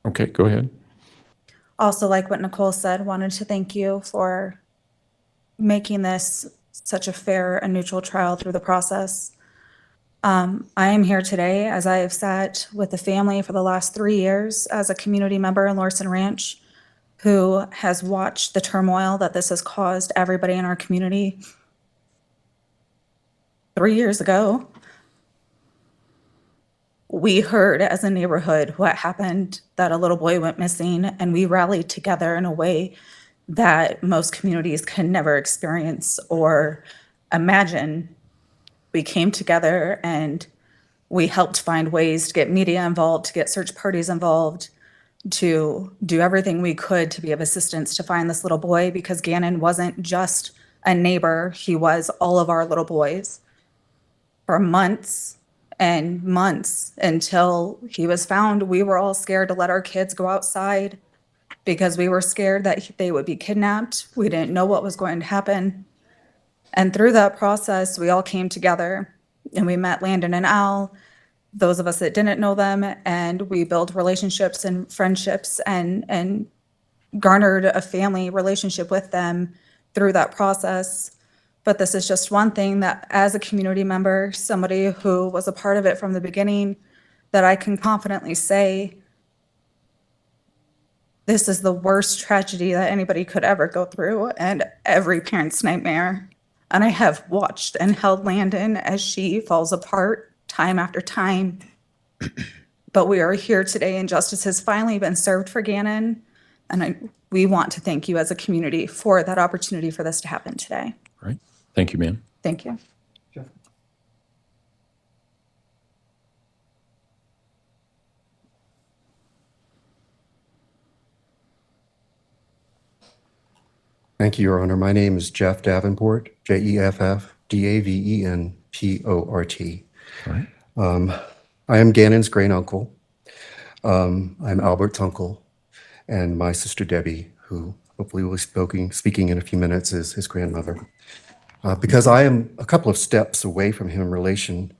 Okay, go ahead. Also, like what Nicole said, wanted to thank you for making this such a fair and neutral trial through the process. I am here today as I have sat with the family for the last 3 years as a community member in Larson Ranch who has watched the turmoil that this has caused everybody in our community. 3 years ago, we heard as a neighborhood what happened, that a little boy went missing, and we rallied together in a way that most communities can never experience or imagine. We came together and we helped find ways to get media involved, to get search parties involved, to do everything we could to be of assistance to find this little boy, because Gannon wasn't just a neighbor, he was all of our little boys. For months and months until he was found, we were all scared to let our kids go outside because we were scared that they would be kidnapped. We didn't know what was going to happen. And through that process, we all came together and we met Landon and Al, those of us that didn't know them, and we built relationships and friendships and garnered a family relationship with them through that process. But this is just one thing that, as a community member, somebody who was a part of it from the beginning, that I can confidently say, this is the worst tragedy that anybody could ever go through and every parent's nightmare. And I have watched and held Landon as she falls apart time after time. But we are here today and justice has finally been served for Gannon. And we want to thank you as a community for that opportunity for this to happen today. Right. Thank you, ma'am. Thank you. Thank you, Your Honor. My name is Jeff Davenport, Jeffdavenport. Right. I am Gannon's great uncle. I'm Albert's uncle, and my sister Debbie, who hopefully will be speaking in a few minutes, is his grandmother. Because I am a couple of steps away from him in relation,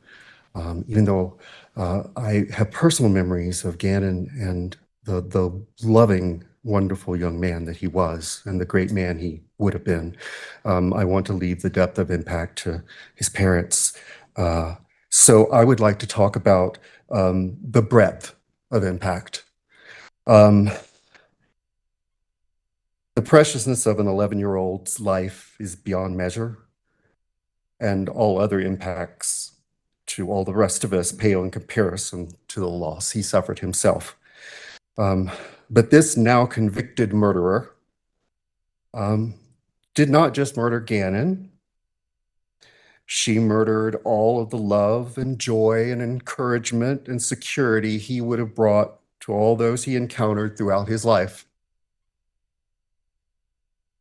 even though I have personal memories of Gannon and the loving, wonderful young man that he was and the great man he would have been. I want to leave the depth of impact to his parents. So I would like to talk about the breadth of impact. The preciousness of an 11-year-old's life is beyond measure, and all other impacts to all the rest of us pale in comparison to the loss he suffered himself. But this now convicted murderer did not just murder Gannon. She murdered all of the love and joy and encouragement and security he would have brought to all those he encountered throughout his life.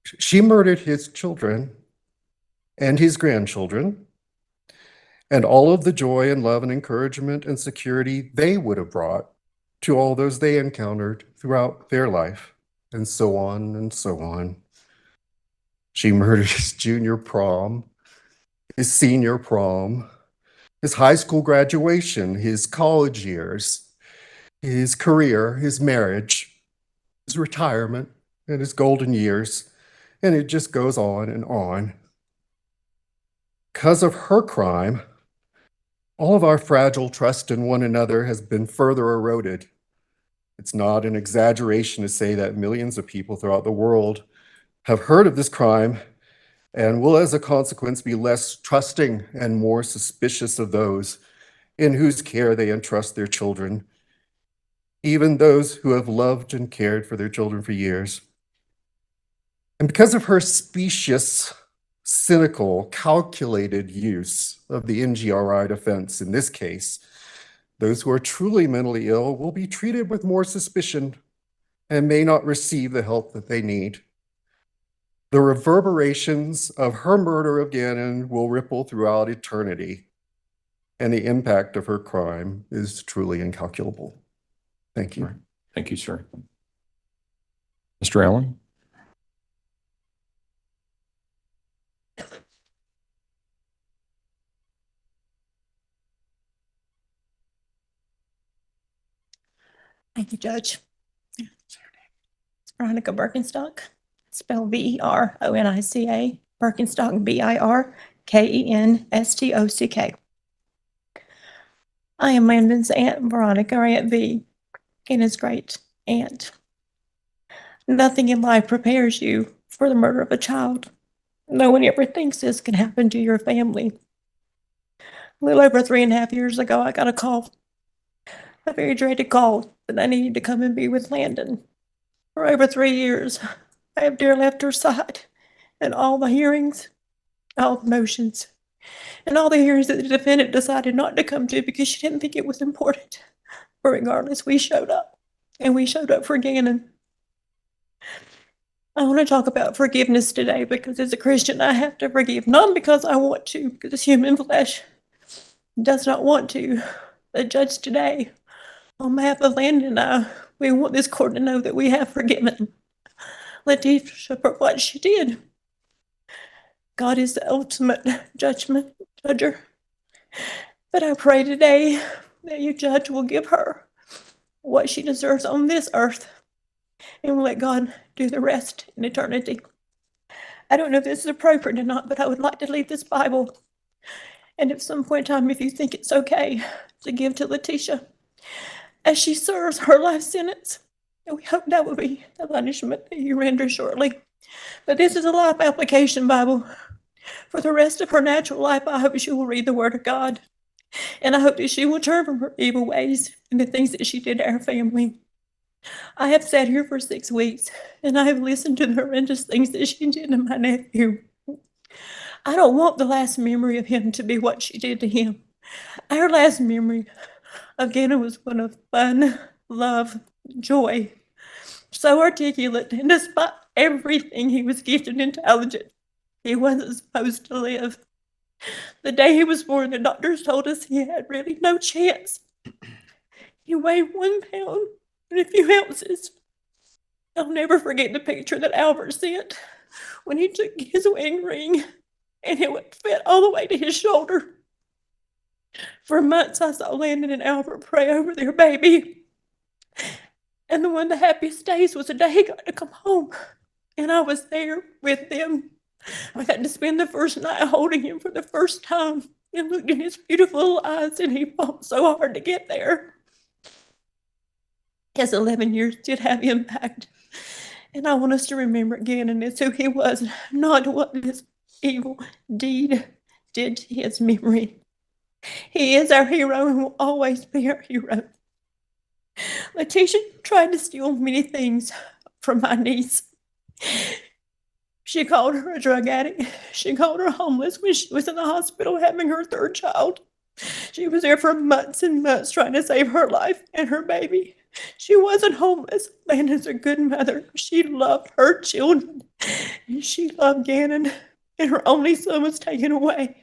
She murdered his children and his grandchildren and all of the joy and love and encouragement and security they would have brought to all those they encountered throughout their life, and so on and so on. She murdered his junior prom, his senior prom, his high school graduation, his college years, his career, his marriage, his retirement, and his golden years, and it just goes on and on. Because of her crime, all of our fragile trust in one another has been further eroded. It's not an exaggeration to say that millions of people throughout the world have heard of this crime and will, as a consequence, be less trusting and more suspicious of those in whose care they entrust their children, even those who have loved and cared for their children for years. And because of her specious, cynical, calculated use of the NGRI defense in this case, those who are truly mentally ill will be treated with more suspicion and may not receive the help that they need. The reverberations of her murder of Gannon will ripple throughout eternity, and the impact of her crime is truly incalculable. Thank you. Thank you, sir. Mr. Allen? Thank you, Judge. It's Veronica Birkenstock, spelled Veronica. Birkenstock, Birkenstock. I am Landon's aunt, Veronica, or Aunt V, and his great aunt. Nothing in life prepares you for the murder of a child. No one ever thinks this can happen to your family. A little over 3.5 years ago, I got a call, a very dreaded call, that I needed to come and be with Landon. For over 3 years, I have dear left her side in all the hearings, all the motions, and all the hearings that the defendant decided not to come to because she didn't think it was important. But regardless, we showed up, and we showed up for Gannon. I want to talk about forgiveness today because as a Christian, I have to forgive, not because I want to, because human flesh does not want to. But Judge, today, on behalf of Landon and I, we want this court to know that we have forgiven Letecia for what she did. God is the ultimate judger. But I pray today that you, Judge, will give her what she deserves on this earth, and we'll let God do the rest in eternity. I don't know if this is appropriate or not, but I would like to leave this Bible. And at some point in time, if you think it's okay, to give to Letecia as she serves her life sentence. And we hope that will be the punishment that you render shortly. But this is a life application Bible. For the rest of her natural life, I hope she will read the Word of God. And I hope that she will turn from her evil ways and the things that she did to our family. I have sat here for 6 weeks, and I have listened to the horrendous things that she did to my nephew. I don't want the last memory of him to be what she did to him. Our last memory of Gannon was one of fun, love, joy. So articulate, and despite everything, he was gifted and intelligent. He wasn't supposed to live. The day he was born, the doctors told us he had really no chance. He weighed 1 pound and a few ounces. I'll never forget the picture that Albert sent when he took his wedding ring and it would fit all the way to his shoulder. For months, I saw Landon and Albert pray over their baby. And one of the happiest days was the day he got to come home. And I was there with them. I got to spend the first night holding him for the first time and looked in his beautiful little eyes, and he fought so hard to get there. His 11 years did have impact. And I want us to remember Gannon as who he was, not what this evil deed did to his memory. He is our hero and will always be our hero. Letecia tried to steal many things from my niece. She called her a drug addict. She called her homeless when she was in the hospital having her 3rd child. She was there for months and months trying to save her life and her baby. She wasn't homeless. Landon's a good mother. She loved her children. And she loved Gannon. And her only son was taken away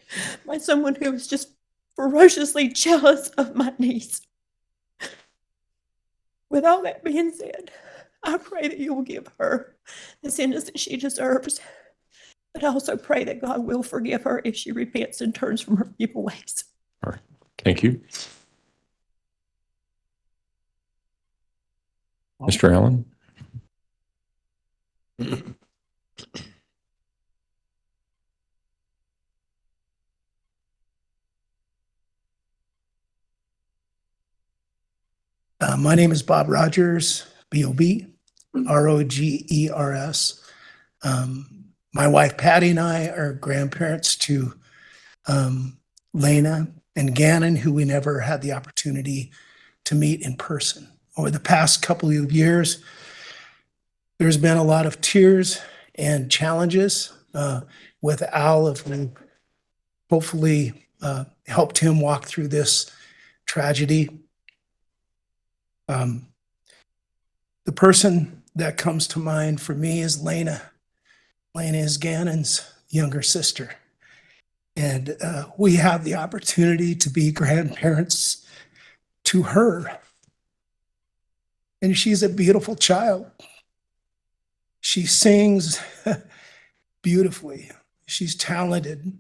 by someone who was just ferociously jealous of my niece. With all that being said, I pray that you will give her the sentence that she deserves. But I also pray that God will forgive her if she repents and turns from her evil ways. All right. Thank you. Mr. Allen? My name is Bob Rogers, B-O-B, R-O-G-E-R-S. My wife Patty and I are grandparents to Lena and Gannon, who we never had the opportunity to meet in person. Over the past couple of years, there's been a lot of tears and challenges with Al, if we hopefully helped him walk through this tragedy. The person that comes to mind for me is Lena. Lena is Gannon's younger sister. And we have the opportunity to be grandparents to her. And she's a beautiful child. She sings beautifully. She's talented.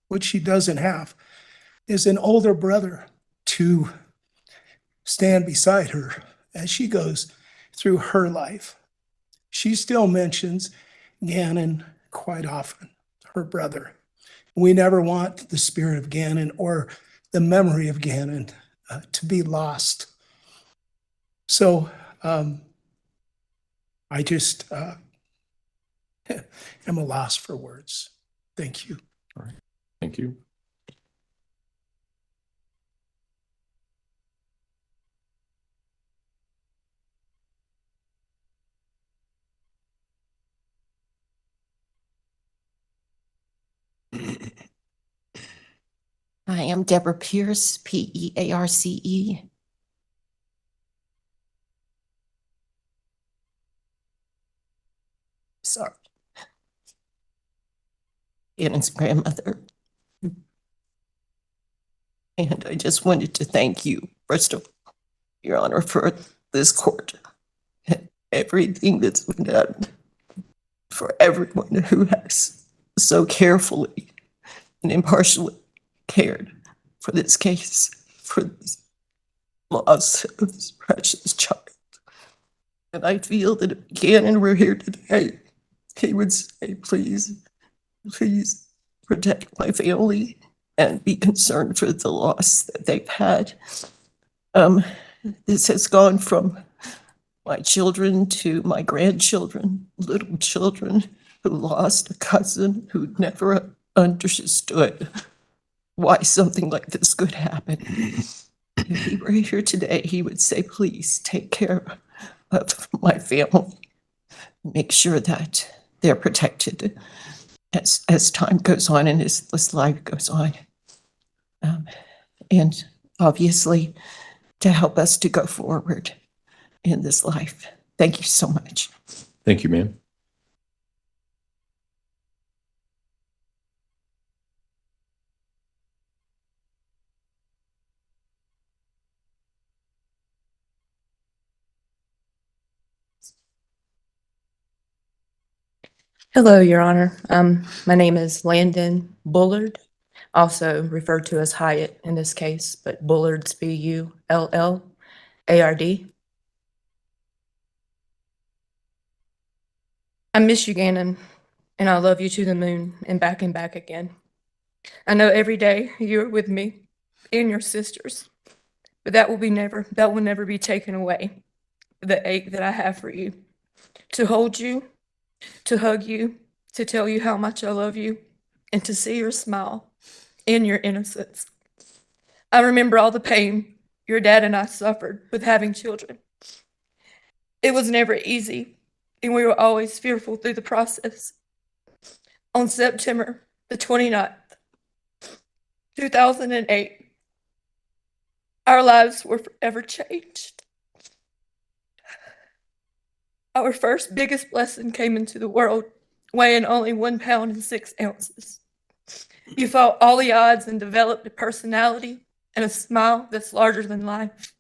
What she doesn't have is an older brother to stand beside her as she goes through her life. She still mentions Gannon quite often. her brother. We never want the spirit of Gannon or the memory of Gannon to be lost. So I just am a loss for words. Thank you. All right. Thank you. I am Deborah Pierce, Pearce. Sorry. Ann's grandmother. And I just wanted to thank you, first of all, Your Honor, for this court and everything that's been done, for everyone who has so carefully and impartially cared for this case, for this loss of this precious child. And I feel that if Gannon were here today, he would say, please protect my family and be concerned for the loss that they've had. This has gone from my children to my grandchildren, little children who lost a cousin who never understood why something like this could happen. If he were here today, he would say, please take care of my family. Make sure that they're protected as time goes on and as this life goes on. And obviously, to help us to go forward in this life. Thank you so much. Thank you, ma'am. Hello, Your Honor. My name is Landon Bullard, also referred to as Hyatt in this case, but Bullard's Bullard. I miss you, Gannon, and I love you to the moon and back again. I know every day you're with me and your sisters, but that will never be taken away. The ache that I have for you, to hold you, to hug you, to tell you how much I love you, and to see your smile and your innocence. I remember all the pain your dad and I suffered with having children. It was never easy, and we were always fearful through the process. On September the 29th, 2008, our lives were forever changed. Our first biggest blessing came into the world, weighing only 1 pound and 6 ounces. You fought all the odds and developed a personality and a smile that's larger than life.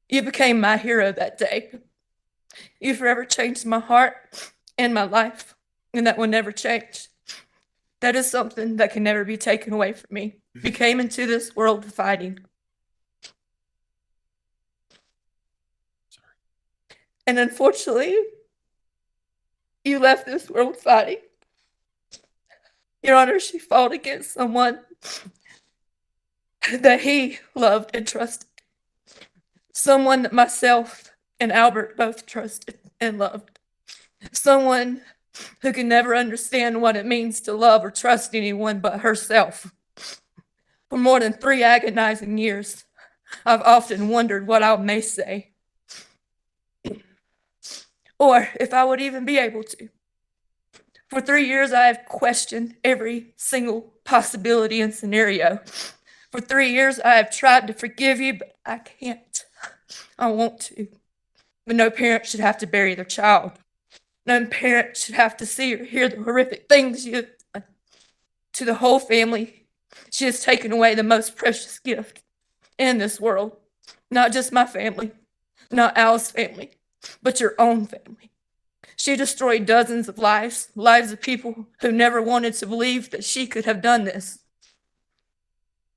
You became my hero that day. You forever changed my heart and my life, and that will never change. That is something that can never be taken away from me. You came into this world fighting. And unfortunately, you left this world fighting. Your Honor, she fought against someone that he loved and trusted. Someone that myself and Albert both trusted and loved. Someone who can never understand what it means to love or trust anyone but herself. For more than 3 agonizing years, I've often wondered what I may say, or if I would even be able to. For 3 years, I have questioned every single possibility and scenario. For 3 years, I have tried to forgive you, but I can't. I want to. But no parent should have to bury their child. No parent should have to see or hear the horrific things you have done to the whole family. She has taken away the most precious gift in this world. Not just my family, not Al's family, but your own family. She destroyed dozens of lives of people who never wanted to believe that she could have done this.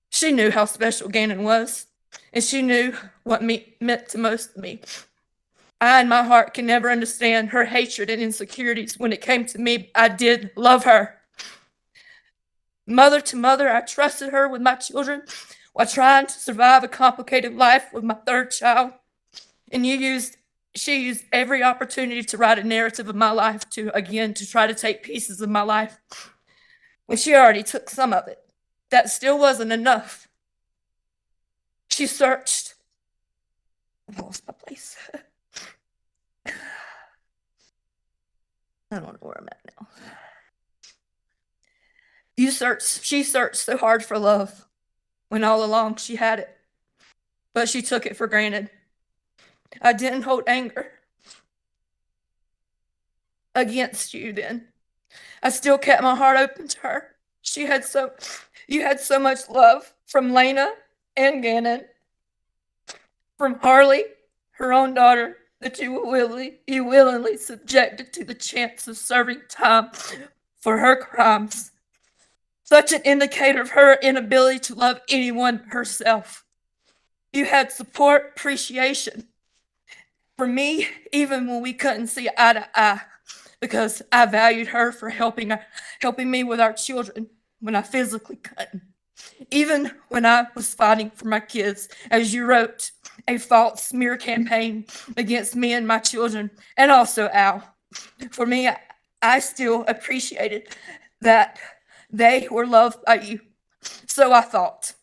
She knew how special Gannon was, and she knew what meant to most of me. I, in my heart, can never understand her hatred and insecurities when it came to me. I did love her. Mother to mother, I trusted her with my children while trying to survive a complicated life with my third child. And she used every opportunity to write a narrative of my life to try to take pieces of my life. When she already took some of it, that still wasn't enough. She searched. I lost my place. I don't know where I'm at now. She searched so hard for love when all along she had it, but she took it for granted. I didn't hold anger against you then. I still kept my heart open to her. You had so much love from Lena and Gannon, from Harley, her own daughter, that you willingly subjected to the chance of serving time for her crimes. Such an indicator of her inability to love anyone herself. You had support, appreciation for me, even when we couldn't see eye to eye, because I valued her for helping me with our children when I physically couldn't. Even when I was fighting for my kids, as you wrote, a false smear campaign against me and my children, and also Al. For me, I still appreciated that they were loved by you. So I thought.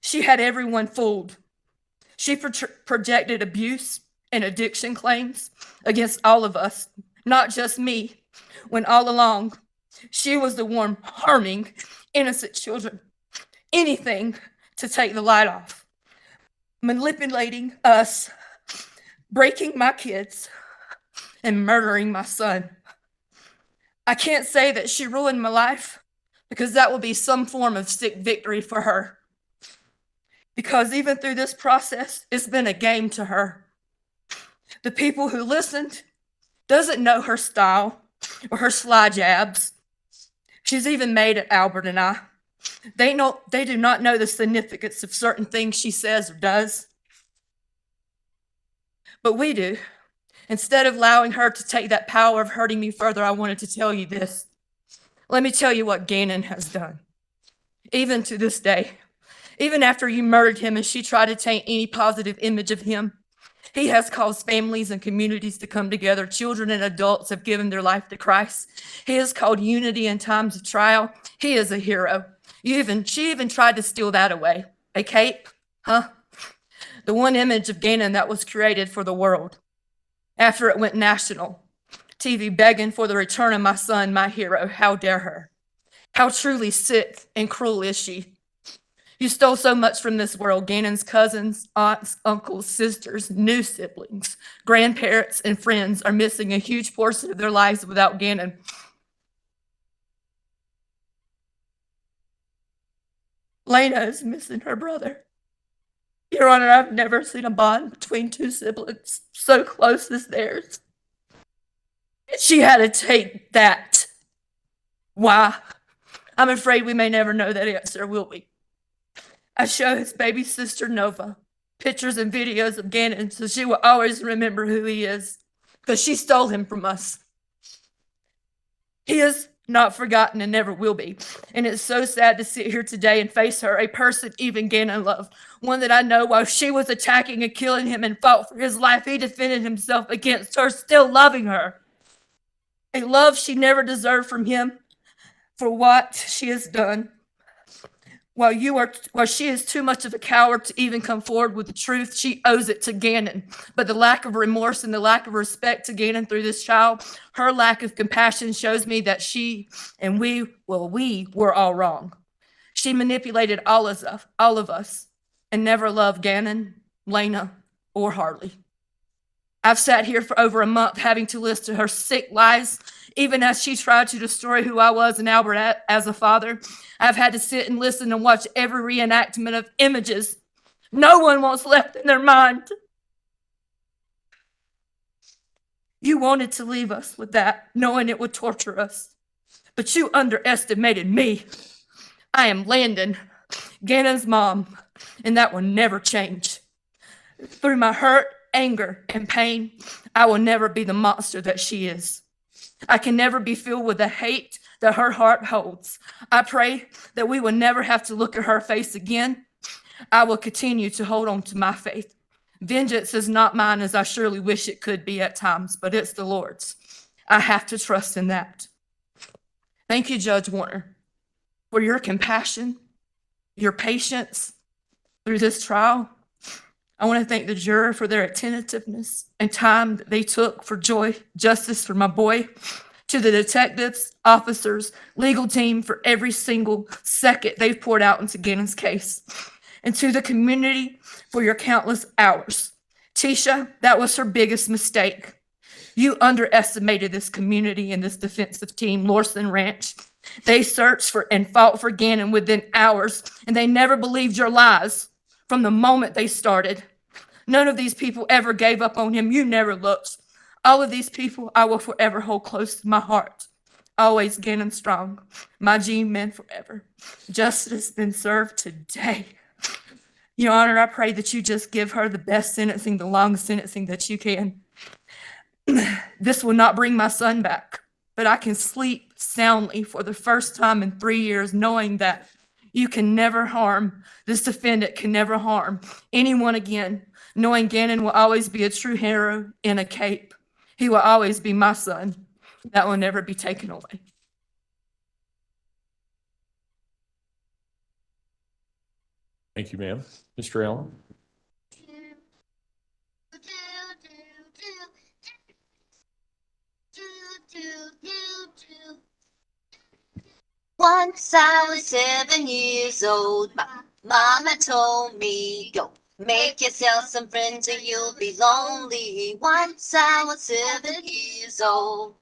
She had everyone fooled. She projected abuse and addiction claims against all of us, not just me, when all along she was the one harming innocent children. Anything to take the light off, manipulating us, breaking my kids, and murdering my son. I can't say that she ruined my life, because that will be some form of sick victory for her. Because even through this process, it's been a game to her. The people who listened doesn't know her style or her sly jabs. She's even made at Albert and I. They do not know the significance of certain things she says or does. But we do. Instead of allowing her to take that power of hurting me further, I wanted to tell you this. Let me tell you what Gannon has done. Even to this day, even after you murdered him and she tried to taint any positive image of him, he has caused families and communities to come together. Children and adults have given their life to Christ. He has called unity in times of trial. He is a hero. She even tried to steal that away. A cape, huh? The one image of Gannon that was created for the world. After it went national, TV begging for the return of my son, my hero. How dare her? How truly sick and cruel is she? You stole so much from this world. Gannon's cousins, aunts, uncles, sisters, new siblings, grandparents, and friends are missing a huge portion of their lives without Gannon. Lena is missing her brother. Your Honor, I've never seen a bond between two siblings so close as theirs. She had to take that. Why? I'm afraid we may never know that answer, will we? I show his baby sister, Nova, pictures and videos of Gannon so she will always remember who he is, because she stole him from us. He is not forgotten and never will be. And it's so sad to sit here today and face her, a person even Gannon loved, one that I know while she was attacking and killing him and fought for his life, he defended himself against her, still loving her. A love she never deserved from him for what she has done. While she is too much of a coward to even come forward with the truth, she owes it to Gannon. But the lack of remorse and the lack of respect to Gannon through this child, her lack of compassion shows me that we were all wrong. She manipulated all of us and never loved Gannon, Lena, or Harley. I've sat here for over a month having to listen to her sick lies, even as she tried to destroy who I was and Albert as a father. I've had to sit and listen and watch every reenactment of images no one wants left in their mind. You wanted to leave us with that, knowing it would torture us. But you underestimated me. I am Landon, Gannon's mom, and that will never change. Through my hurt, anger, and pain, I will never be the monster that she is. I can never be filled with the hate that her heart holds. I pray that we will never have to look at her face again. I will continue to hold on to my faith. Vengeance is not mine, as I surely wish it could be at times, but it's the Lord's. I have to trust in that. Thank you, Judge Warner, for your compassion, your patience through this trial. I want to thank the juror for their attentiveness and time that they took for justice for my boy, to the detectives, officers, legal team for every single second they've poured out into Gannon's case, and to the community for your countless hours. Tisha, that was her biggest mistake. You underestimated this community and this defensive team, Lorson Ranch. They searched for and fought for Gannon within hours, and they never believed your lies from the moment they started. None of these people ever gave up on him. You never looked. All of these people I will forever hold close to my heart. Always Gannon strong. My G-men forever. Justice has been served today. Your Honor, I pray that you just give her the best sentencing, the longest sentencing that you can. This will not bring my son back, but I can sleep soundly for the first time in 3 years, knowing that you can never harm, this defendant can never harm anyone again, knowing Gannon will always be a true hero in a cape. He will always be my son. That will never be taken away. Thank you, ma'am. Mr. Allen? Once I was 7 years old, my mama told me, go make yourself some friends or you'll be lonely. Once I was 7 years old.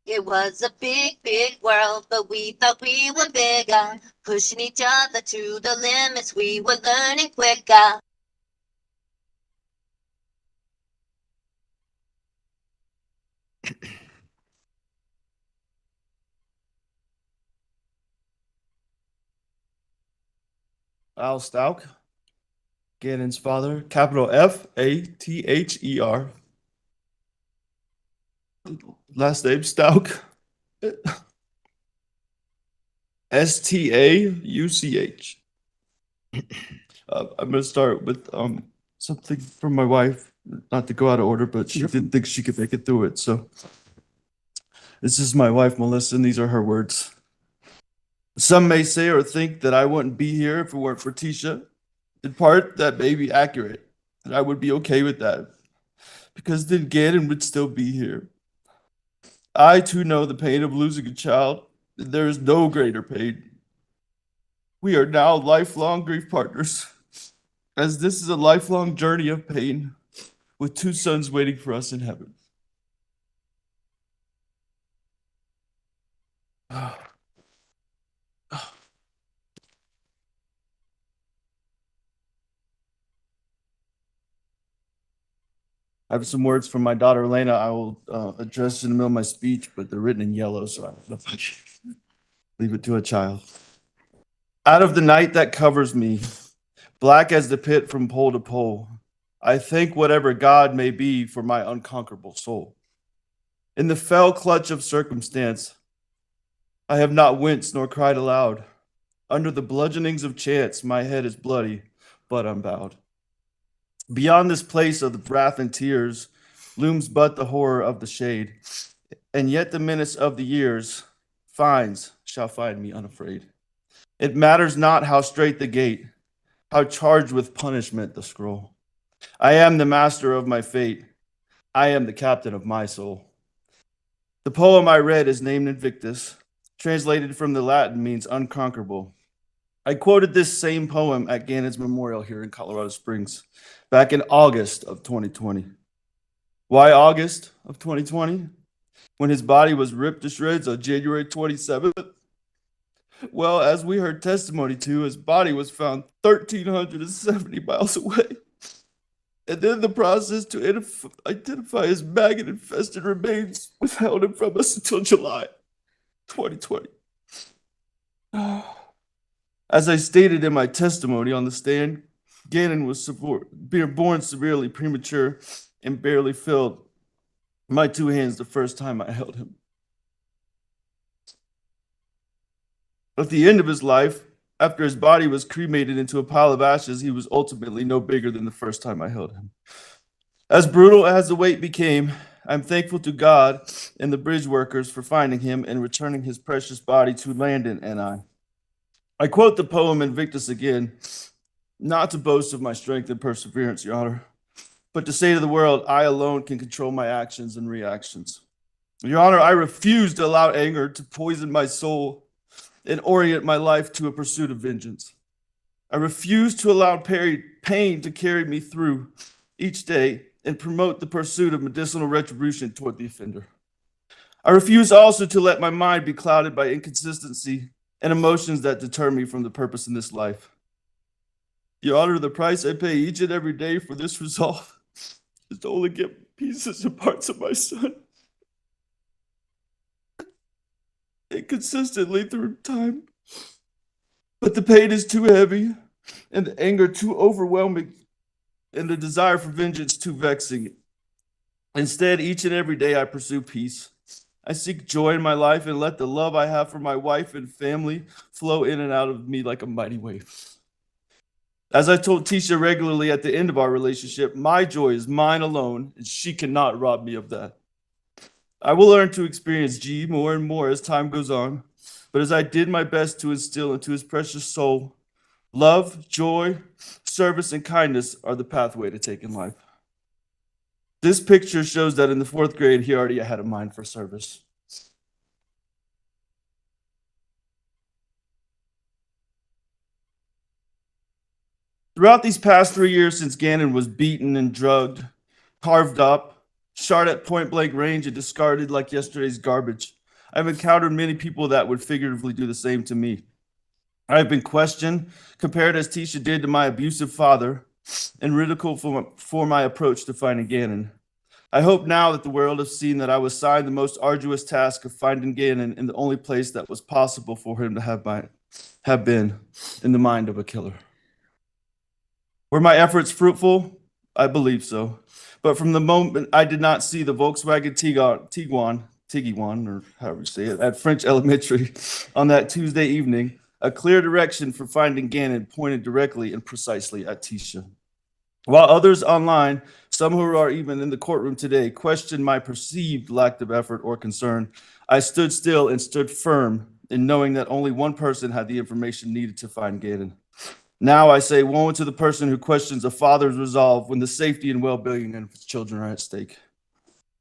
It was a big, big world, but we thought we were bigger. Pushing each other to the limits, we were learning quicker. Al Stauch, Gannon's father, capital Father. Last name Stauch. Stauch. I'm going to start with something from my wife, not to go out of order, but she didn't think she could make it through it. So this is my wife, Melissa, and these are her words. Some may say or think that I wouldn't be here if it weren't for Tisha. In part, that may be accurate, and I would be okay with that, because then Gannon would still be here. I, too, know the pain of losing a child, and there is no greater pain. We are now lifelong grief partners, as this is a lifelong journey of pain, with 2 sons waiting for us in heaven. I have some words from my daughter, Elena, I will address in the middle of my speech, but they're written in yellow, so I don't know if I can leave it to a child. Out of the night that covers me, black as the pit from pole to pole, I thank whatever God may be for my unconquerable soul. In the fell clutch of circumstance, I have not winced nor cried aloud. Under the bludgeonings of chance, my head is bloody, but unbowed. Beyond this place of wrath and tears looms but the horror of the shade, and yet the menace of the years shall find me unafraid. It matters not how straight the gate, how charged with punishment the scroll. I am the master of my fate. I am the captain of my soul. The poem I read is named Invictus, translated from the Latin means unconquerable. I quoted this same poem at Gannon's Memorial here in Colorado Springs back in August of 2020. Why August of 2020? When his body was ripped to shreds on January 27th? Well, as we heard testimony to, his body was found 1,370 miles away. And then the process to identify his maggot-infested remains withheld him from us until July 2020. As I stated in my testimony on the stand, Gannon was born severely premature and barely filled my two hands the first time I held him. At the end of his life, after his body was cremated into a pile of ashes, he was ultimately no bigger than the first time I held him. As brutal as the wait became, I'm thankful to God and the bridge workers for finding him and returning his precious body to Landon and I. I quote the poem Invictus again, not to boast of my strength and perseverance, Your Honor, but to say to the world, I alone can control my actions and reactions. Your Honor, I refuse to allow anger to poison my soul and orient my life to a pursuit of vengeance. I refuse to allow pain to carry me through each day and promote the pursuit of medicinal retribution toward the offender. I refuse also to let my mind be clouded by inconsistency and emotions that deter me from the purpose in this life. Your Honor, the price I pay each and every day for this resolve is to only get pieces and parts of my son. Inconsistently through time. But the pain is too heavy and the anger too overwhelming and the desire for vengeance too vexing. Instead, each and every day I pursue peace. I seek joy in my life and let the love I have for my wife and family flow in and out of me like a mighty wave. As I told Tisha regularly at the end of our relationship, my joy is mine alone and she cannot rob me of that. I will learn to experience G more and more as time goes on, but as I did my best to instill into his precious soul, love, joy, service, and kindness are the pathway to take in life. This picture shows that in the 4th grade, he already had a mind for service. Throughout these past 3 years since Gannon was beaten and drugged, carved up, shot at point-blank range, and discarded like yesterday's garbage, I've encountered many people that would figuratively do the same to me. I've been questioned, compared as Tisha did to my abusive father, and ridiculed for my approach to finding Gannon. I hope now that the world has seen that I was assigned the most arduous task of finding Gannon in the only place that was possible for him to have been, in the mind of a killer. Were my efforts fruitful? I believe so. But from the moment I did not see the Volkswagen Tiguan, or however you say it, at French Elementary on that Tuesday evening, a clear direction for finding Gannon pointed directly and precisely at Tisha. While others online, some who are even in the courtroom today, questioned my perceived lack of effort or concern, I stood still and stood firm in knowing that only one person had the information needed to find Gannon. Now I say, woe to the person who questions a father's resolve when the safety and well-being of his children are at stake.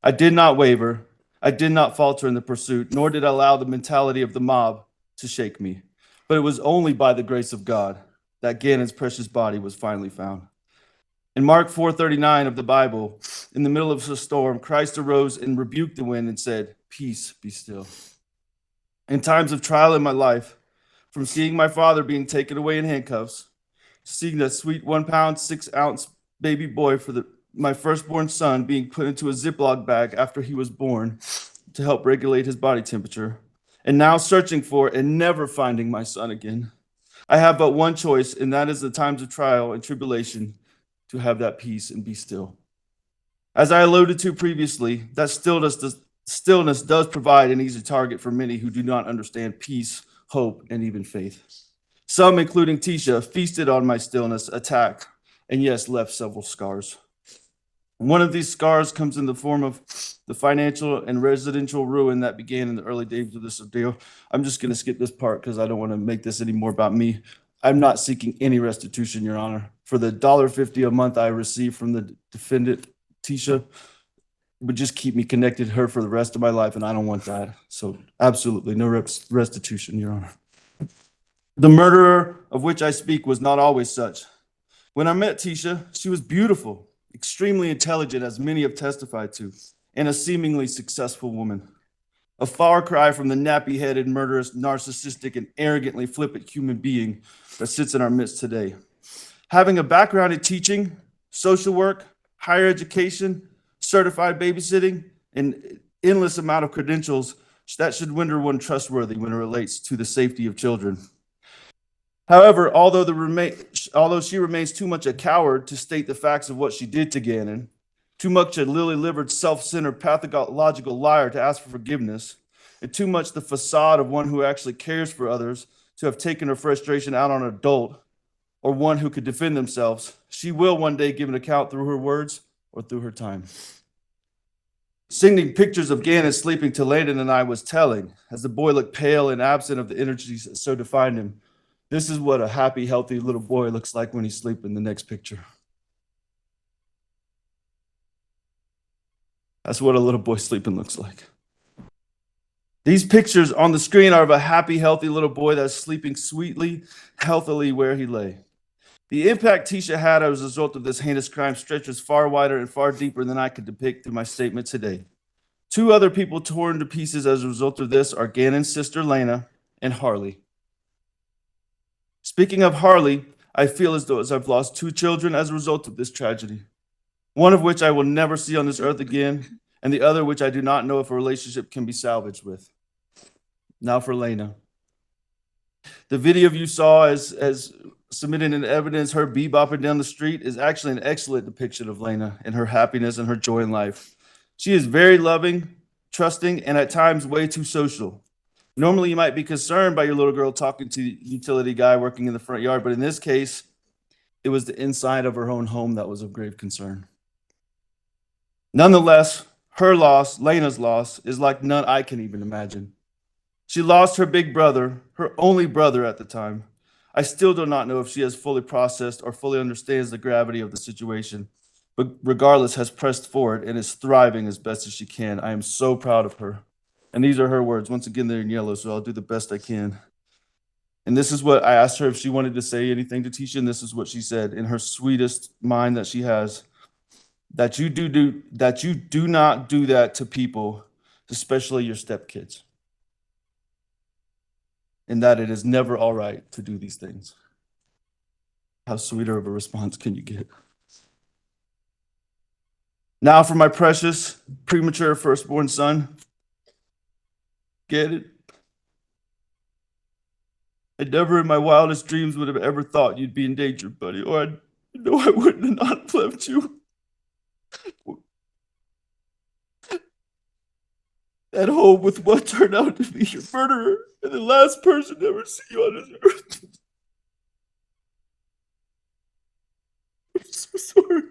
I did not waver. I did not falter in the pursuit, nor did I allow the mentality of the mob to shake me. But it was only by the grace of God that Gannon's precious body was finally found. In Mark 4:39 of the Bible, in the middle of a storm, Christ arose and rebuked the wind and said, "Peace, be still." In times of trial in my life, from seeing my father being taken away in handcuffs, to seeing that sweet 1 pound, 6 ounce baby boy for my firstborn son being put into a Ziploc bag after he was born to help regulate his body temperature, and now searching for and never finding my son again, I have but one choice, and that is the times of trial and tribulation to have that peace and be still. As I alluded to previously, that stillness does provide an easy target for many who do not understand peace, hope, and even faith. Some, including Tisha, feasted on my stillness, attacked, and yes, left several scars. One of these scars comes in the form of the financial and residential ruin that began in the early days of this ordeal. I'm just going to skip this part because I don't want to make this any more about me. I'm not seeking any restitution, Your Honor. For the $1.50 a month I receive from the defendant, Tisha, would just keep me connected to her for the rest of my life, and I don't want that. So absolutely no restitution, Your Honor. The murderer of which I speak was not always such. When I met Tisha, she was beautiful, extremely intelligent, as many have testified to, and a seemingly successful woman. A far cry from the nappy-headed, murderous, narcissistic, and arrogantly flippant human being that sits in our midst today. Having a background in teaching, social work, higher education, certified babysitting, and endless amount of credentials, that should render one trustworthy when it relates to the safety of children. However, although she remains too much a coward to state the facts of what she did to Gannon, too much a lily-livered, self-centered, pathological liar to ask for forgiveness, and too much the facade of one who actually cares for others to have taken her frustration out on an adult or one who could defend themselves, she will one day give an account through her words or through her time. Sending pictures of Gannon sleeping to Landon and I was telling, as the boy looked pale and absent of the energies that so defined him. This is what a happy, healthy little boy looks like when he's sleeping. The next picture. That's what a little boy sleeping looks like. These pictures on the screen are of a happy, healthy little boy that's sleeping sweetly, healthily where he lay. The impact Tisha had as a result of this heinous crime stretches far wider and far deeper than I could depict through my statement today. 2 other people torn to pieces as a result of this are Gannon's sister, Lena, and Harley. Speaking of Harley, I feel as though I've lost 2 children as a result of this tragedy, one of which I will never see on this earth again, and the other which I do not know if a relationship can be salvaged with. Now for Lena. The video you saw as submitted in evidence, her bebopping down the street, is actually an excellent depiction of Lena and her happiness and her joy in life. She is very loving, trusting, and at times way too social. Normally, you might be concerned by your little girl talking to the utility guy working in the front yard, but in this case, it was the inside of her own home that was of grave concern. Nonetheless, her loss, Lena's loss, is like none I can even imagine. She lost her big brother, her only brother at the time. I still do not know if she has fully processed or fully understands the gravity of the situation, but regardless has pressed forward and is thriving as best as she can. I am so proud of her. And these are her words. Once again, they're in yellow, so I'll do the best I can. And this is what I asked her if she wanted to say anything to Tisha, and this is what she said in her sweetest mind that she has. That you do not do that to people, especially your stepkids. And that it is never all right to do these things. How sweeter of a response can you get? Now for my precious, premature firstborn son. Get it? I never in my wildest dreams would have ever thought you'd be in danger, buddy, or I know I wouldn't have not left you. At home with what turned out to be your murderer and the last person to ever see you on this earth. I'm so sorry.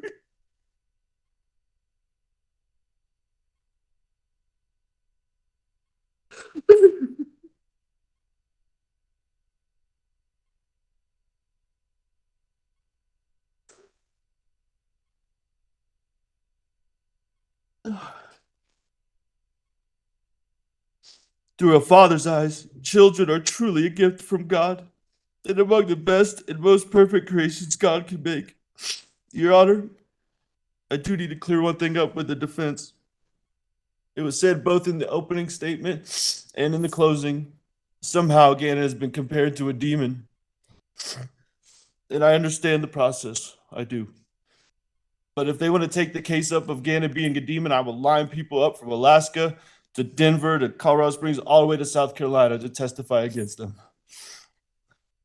Through a father's eyes, children are truly a gift from God and among the best and most perfect creations God can make. Your Honor, I do need to clear one thing up with the defense. It was said both in the opening statement and in the closing, somehow Gannon has been compared to a demon. And I understand the process, I do. But if they want to take the case up of Gannon being a demon, I will line people up from Alaska to Denver to Colorado Springs, all the way to South Carolina to testify against them.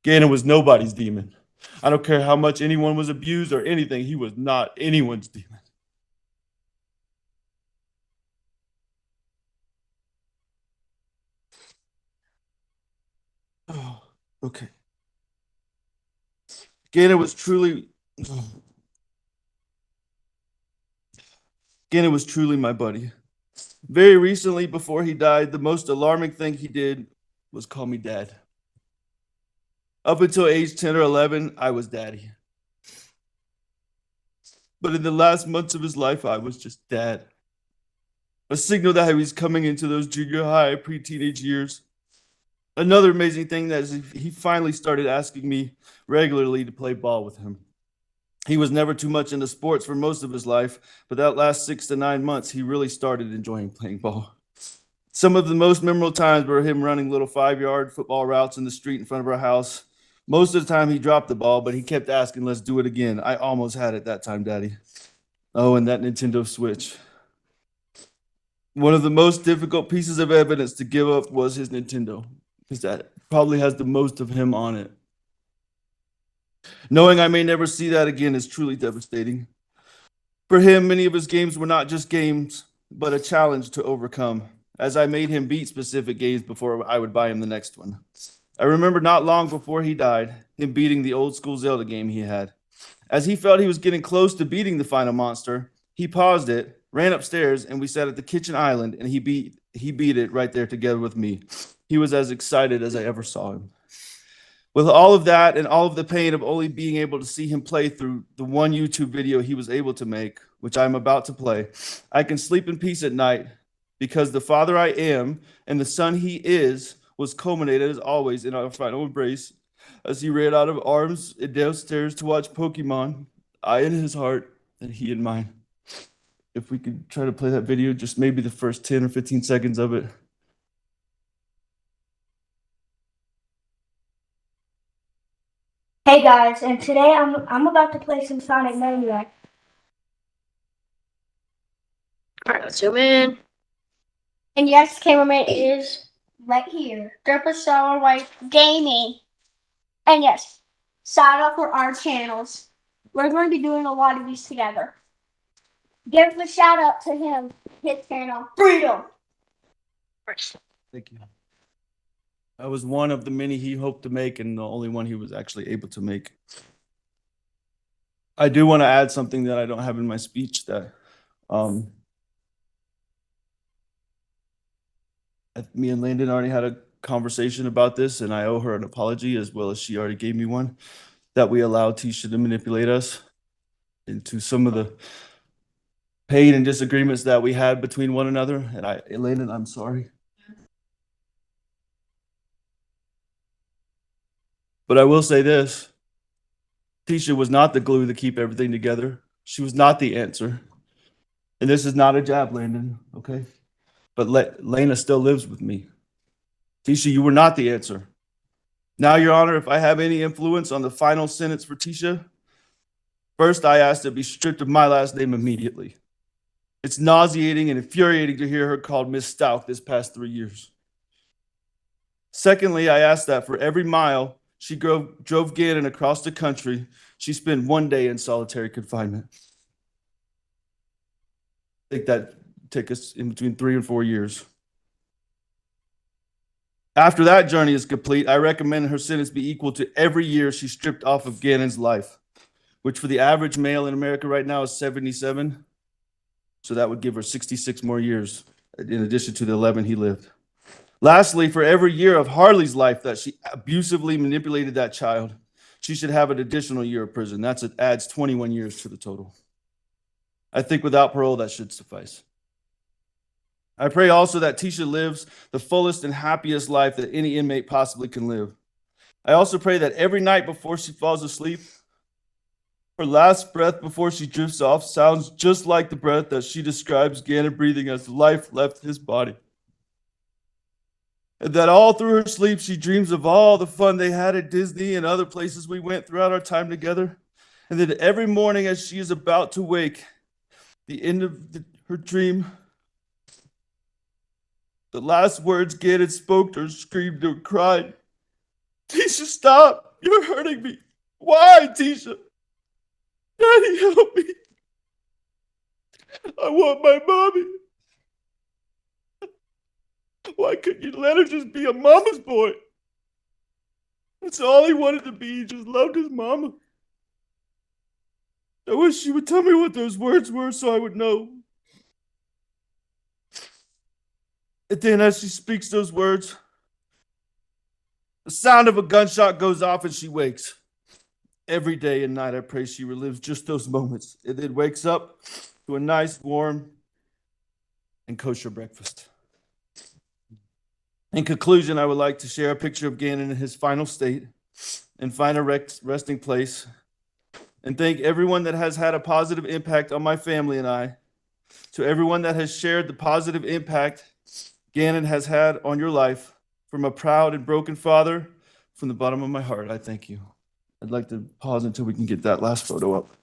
Gannon was nobody's demon. I don't care how much anyone was abused or anything, he was not anyone's demon. Oh, okay. Gannon was truly my buddy. Very recently, before he died, the most alarming thing he did was call me dad. Up until age 10 or 11, I was daddy. But in the last months of his life, I was just dad. A signal that he was coming into those junior high, pre-teenage years. Another amazing thing that is he finally started asking me regularly to play ball with him. He was never too much into sports for most of his life, but that last 6 to 9 months, he really started enjoying playing ball. Some of the most memorable times were him running little 5-yard football routes in the street in front of our house. Most of the time he dropped the ball, but he kept asking, let's do it again. I almost had it that time, Daddy. Oh, and that Nintendo Switch. One of the most difficult pieces of evidence to give up was his Nintendo, because that probably has the most of him on it. Knowing I may never see that again is truly devastating. For him, many of his games were not just games, but a challenge to overcome, as I made him beat specific games before I would buy him the next one. I remember not long before he died, him beating the old school Zelda game he had. As he felt he was getting close to beating the final monster, he paused it, ran upstairs, and we sat at the kitchen island, and he beat it right there together with me. He was as excited as I ever saw him. With all of that and all of the pain of only being able to see him play through the one YouTube video he was able to make, which I'm about to play, I can sleep in peace at night because the father I am and the son he is was culminated as always in our final embrace as he ran out of arms and downstairs to watch Pokemon, I in his heart and he in mine. If we could try to play that video, just maybe the first 10 or 15 seconds of it. Hey guys, and today I'm about to play some Sonic Mania. Alright, let's zoom in. And yes, cameraman is right here. Grandpa Sour White Gaming. And yes, sign up for our channels. We're going to be doing a lot of these together. Give a shout out to him, his channel, Freedom. Thank you. I was one of the many he hoped to make and the only one he was actually able to make. I do want to add something that I don't have in my speech that me and Landon already had a conversation about this, and I owe her an apology as well as she already gave me one, that we allowed Tisha to manipulate us into some of the pain and disagreements that we had between one another. And Landon, I'm sorry. But I will say this. Tisha was not the glue to keep everything together. She was not the answer. And this is not a jab, Landon, okay? But Lena still lives with me. Tisha, you were not the answer. Now, Your Honor, if I have any influence on the final sentence for Tisha, first I ask to be stripped of my last name immediately. It's nauseating and infuriating to hear her called Miss Stauch this past 3 years. Secondly, I ask that for every mile she drove Gannon across the country, she spent 1 day in solitary confinement. I think that took us in between 3 and 4 years. After that journey is complete, I recommend her sentence be equal to every year she stripped off of Gannon's life, which for the average male in America right now is 77. So that would give her 66 more years in addition to the 11 he lived. Lastly, for every year of Harley's life that she abusively manipulated that child, she should have an additional year of prison. That adds 21 years to the total. I think without parole, that should suffice. I pray also that Tisha lives the fullest and happiest life that any inmate possibly can live. I also pray that every night before she falls asleep, her last breath before she drifts off sounds just like the breath that she describes Gannon breathing as life left his body. And that all through her sleep, she dreams of all the fun they had at Disney and other places we went throughout our time together. And that every morning as she is about to wake, the end of her dream, the last words Gannon spoke to her, screamed or cried, "Tisha, stop! You're hurting me. Why, Tisha? Daddy, help me. I want my mommy. Why couldn't you let her just be a mama's boy? That's all he wanted to be. He just loved his mama. I wish she would tell me what those words were so I would know." And then as she speaks those words, the sound of a gunshot goes off and she wakes. Every day and night, I pray she relives just those moments and then wakes up to a nice, warm, and kosher breakfast. In conclusion, I would like to share a picture of Gannon in his final state and find a resting place, and thank everyone that has had a positive impact on my family and I. To everyone that has shared the positive impact Gannon has had on your life, from a proud and broken father, from the bottom of my heart, I thank you. I'd like to pause until we can get that last photo up.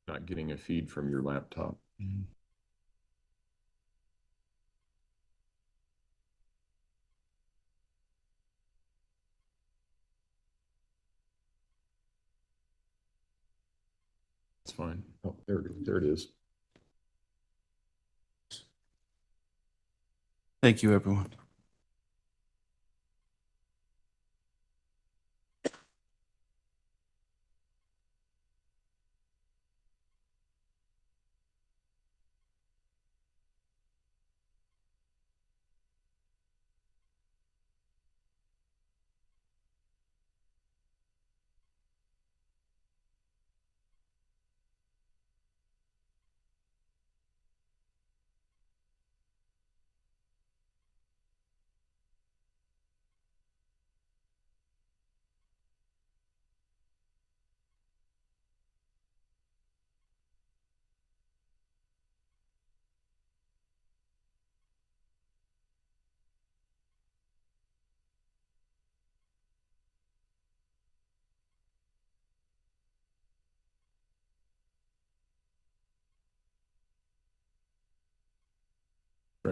Not getting a feed from your laptop. It's fine. Oh, there it is. Thank you, everyone.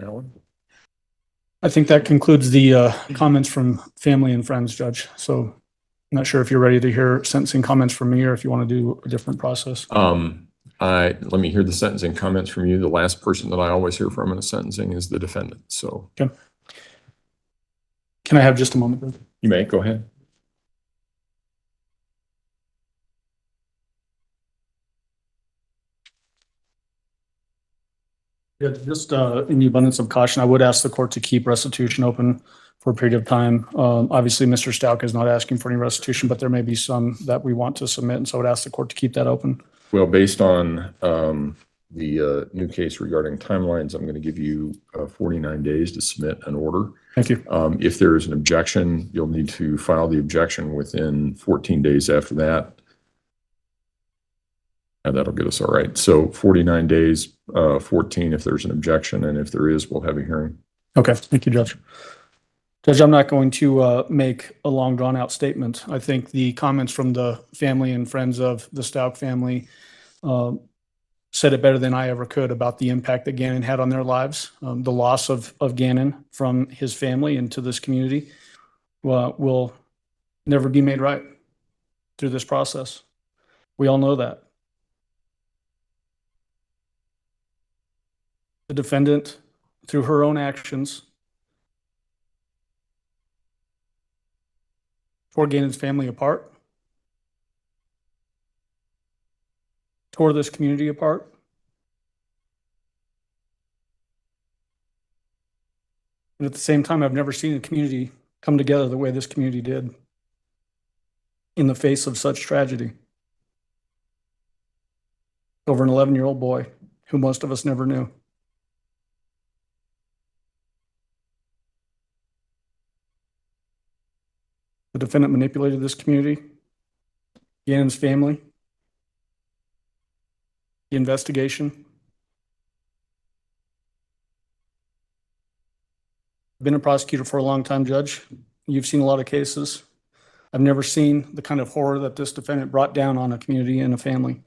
Alan? I think that concludes the comments from family and friends, Judge. So I'm not sure if you're ready to hear sentencing comments from me or if you want to do a different process. Let me hear the sentencing comments from you. The last person that I always hear from in a sentencing is the defendant. So okay. Can I have just a moment, please? You may, go ahead. Yeah, just in the abundance of caution, I would ask the court to keep restitution open for a period of time. Obviously, Mr. Stauch is not asking for any restitution, but there may be some that we want to submit, and so I would ask the court to keep that open. Well, based on the new case regarding timelines, I'm going to give you 49 days to submit an order. Thank you. If there is an objection, you'll need to file the objection within 14 days after that. And that'll get us all right. So 49 days, 14 if there's an objection, and if there is, we'll have a hearing. Okay, thank you, Judge. Judge, I'm not going to make a long drawn out statement. I think the comments from the family and friends of the Stauch family said it better than I ever could about the impact that Gannon had on their lives. The loss of Gannon from his family and to this community will never be made right through this process. We all know that. The defendant, through her own actions, tore Gannon's family apart, tore this community apart. And at the same time, I've never seen a community come together the way this community did in the face of such tragedy. Over an 11-year-old boy who most of us never knew. The defendant manipulated this community, Gannon's family, the investigation. I've been a prosecutor for a long time, Judge. You've seen a lot of cases. I've never seen the kind of horror that this defendant brought down on a community and a family.